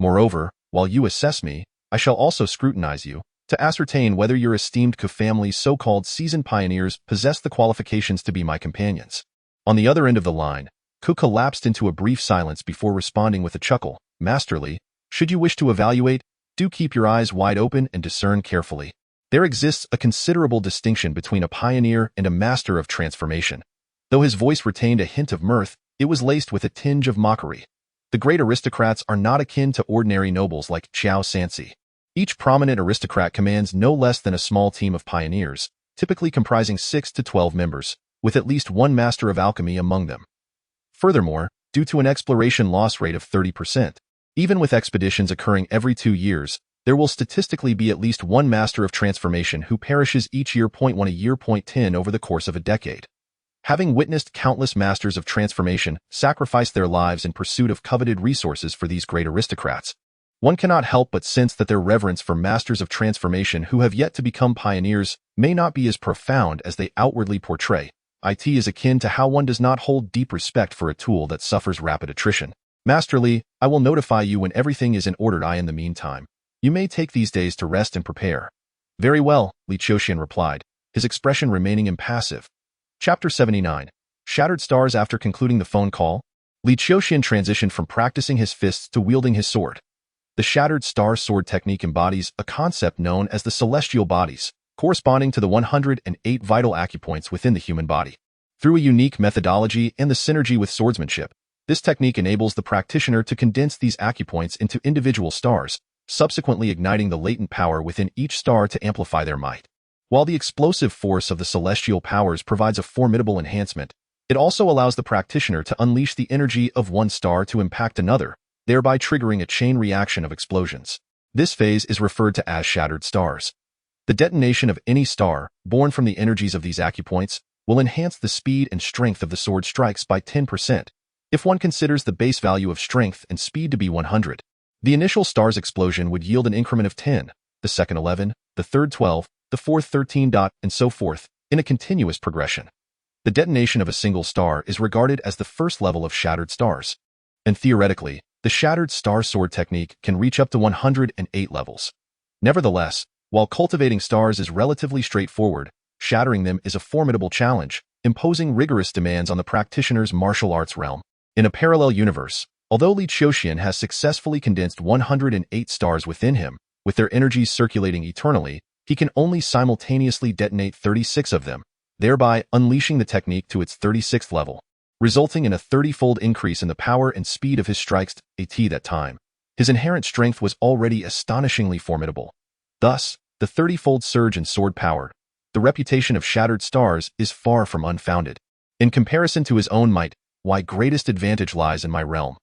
Moreover, while you assess me, I shall also scrutinize you, to ascertain whether your esteemed Ku family's so-called seasoned pioneers possess the qualifications to be my companions." On the other end of the line, Ku collapsed into a brief silence before responding with a chuckle. "Master Li, should you wish to evaluate, do keep your eyes wide open and discern carefully. There exists a considerable distinction between a pioneer and a master of transformation." Though his voice retained a hint of mirth, it was laced with a tinge of mockery. The great aristocrats are not akin to ordinary nobles like Qiao Sansi. Each prominent aristocrat commands no less than a small team of pioneers, typically comprising 6 to 12 members, with at least 1 master of alchemy among them. Furthermore, due to an exploration loss rate of 30%, even with expeditions occurring every 2 years, there will statistically be at least 1 master of transformation who perishes each year. 1 a year. 10 over the course of a decade. Having witnessed countless masters of transformation sacrifice their lives in pursuit of coveted resources for these great aristocrats, one cannot help but sense that their reverence for masters of transformation who have yet to become pioneers may not be as profound as they outwardly portray. It is akin to how one does not hold deep respect for a tool that suffers rapid attrition. "Master Li, I will notify you when everything is in order. In the meantime, you may take these days to rest and prepare." "Very well," Li Qiuxian replied, his expression remaining impassive. Chapter 79. Shattered Stars. After concluding the phone call, Li Qiuxian transitioned from practicing his fists to wielding his sword. The Shattered Star sword technique embodies a concept known as the celestial bodies, corresponding to the 108 vital acupoints within the human body. Through a unique methodology and the synergy with swordsmanship, this technique enables the practitioner to condense these acupoints into individual stars, subsequently igniting the latent power within each star to amplify their might. While the explosive force of the celestial powers provides a formidable enhancement, it also allows the practitioner to unleash the energy of one star to impact another, thereby triggering a chain reaction of explosions. This phase is referred to as shattered stars. The detonation of any star, born from the energies of these acupoints, will enhance the speed and strength of the sword strikes by 10%, if one considers the base value of strength and speed to be 100. The initial star's explosion would yield an increment of 10, the second 11, the third 12, the fourth 13. And so forth, in a continuous progression. The detonation of a single star is regarded as the first level of shattered stars. And theoretically, the shattered star sword technique can reach up to 108 levels. Nevertheless, While cultivating stars is relatively straightforward, shattering them is a formidable challenge, imposing rigorous demands on the practitioner's martial arts realm. In a parallel universe, although Li Qiuxian has successfully condensed 108 stars within him, with their energies circulating eternally, he can only simultaneously detonate 36 of them, thereby unleashing the technique to its 36th level, resulting in a 30-fold increase in the power and speed of his strikes at that time. His inherent strength was already astonishingly formidable. Thus, the 30-fold surge in sword power, the reputation of shattered stars is far from unfounded. In comparison to his own might, my greatest advantage lies in my realm.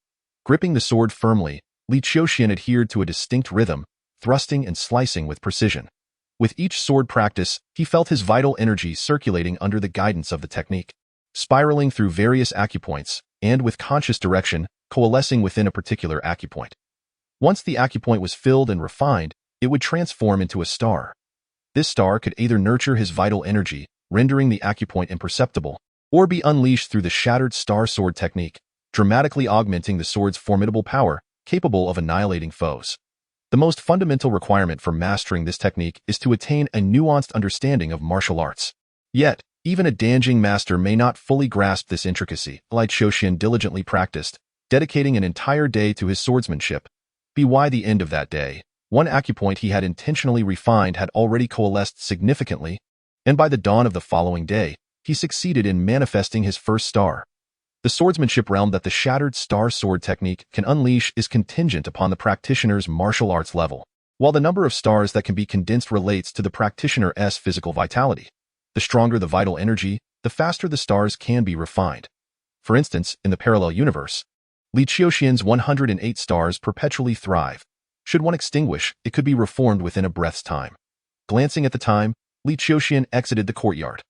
Gripping the sword firmly, Li Qiuxian adhered to a distinct rhythm, thrusting and slicing with precision. With each sword practice, he felt his vital energy circulating under the guidance of the technique, spiraling through various acupoints, and with conscious direction, coalescing within a particular acupoint. Once the acupoint was filled and refined, it would transform into a star. This star could either nurture his vital energy, rendering the acupoint imperceptible, or be unleashed through the shattered star sword technique, dramatically augmenting the sword's formidable power, capable of annihilating foes. The most fundamental requirement for mastering this technique is to attain a nuanced understanding of martial arts. Yet, even a Danjing master may not fully grasp this intricacy. Li Qiuxian diligently practiced, dedicating an entire day to his swordsmanship. By the end of that day, one acupoint he had intentionally refined had already coalesced significantly, and by the dawn of the following day, he succeeded in manifesting his first star. The swordsmanship realm that the shattered star sword technique can unleash is contingent upon the practitioner's martial arts level, while the number of stars that can be condensed relates to the practitioner's physical vitality. The stronger the vital energy, the faster the stars can be refined. For instance, in the parallel universe, Li Qiuxian's 108 stars perpetually thrive. Should one extinguish, it could be reformed within a breath's time. Glancing at the time, Li Qiuxian exited the courtyard.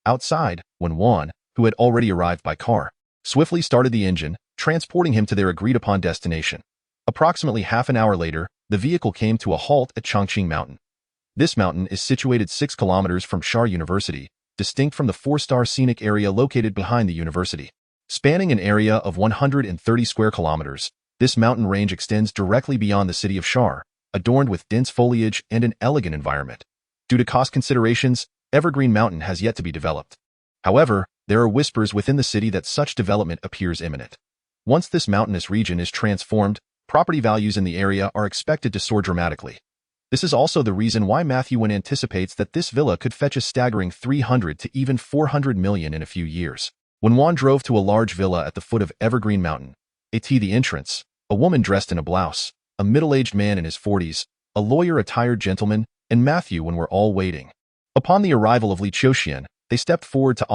Outside, when Wan, who had already arrived by car, swiftly started the engine, transporting him to their agreed-upon destination. Approximately half an hour later, the vehicle came to a halt at Changqing Mountain. This mountain is situated 6 kilometers from Shar University, distinct from the 4-star scenic area located behind the university. Spanning an area of 130 square kilometers, this mountain range extends directly beyond the city of Shar, adorned with dense foliage and an elegant environment. Due to cost considerations, Evergreen Mountain has yet to be developed. However, there are whispers within the city that such development appears imminent. Once this mountainous region is transformed, property values in the area are expected to soar dramatically. This is also the reason why Matthew anticipates that this villa could fetch a staggering 300 to even 400 million in a few years. When Juan drove to a large villa at the foot of Evergreen Mountain, at the entrance, a woman dressed in a blouse, a middle-aged man in his 40s, a lawyer-attired gentleman, and Matthew were all waiting. Upon the arrival of Li Qiuxian, they stepped forward to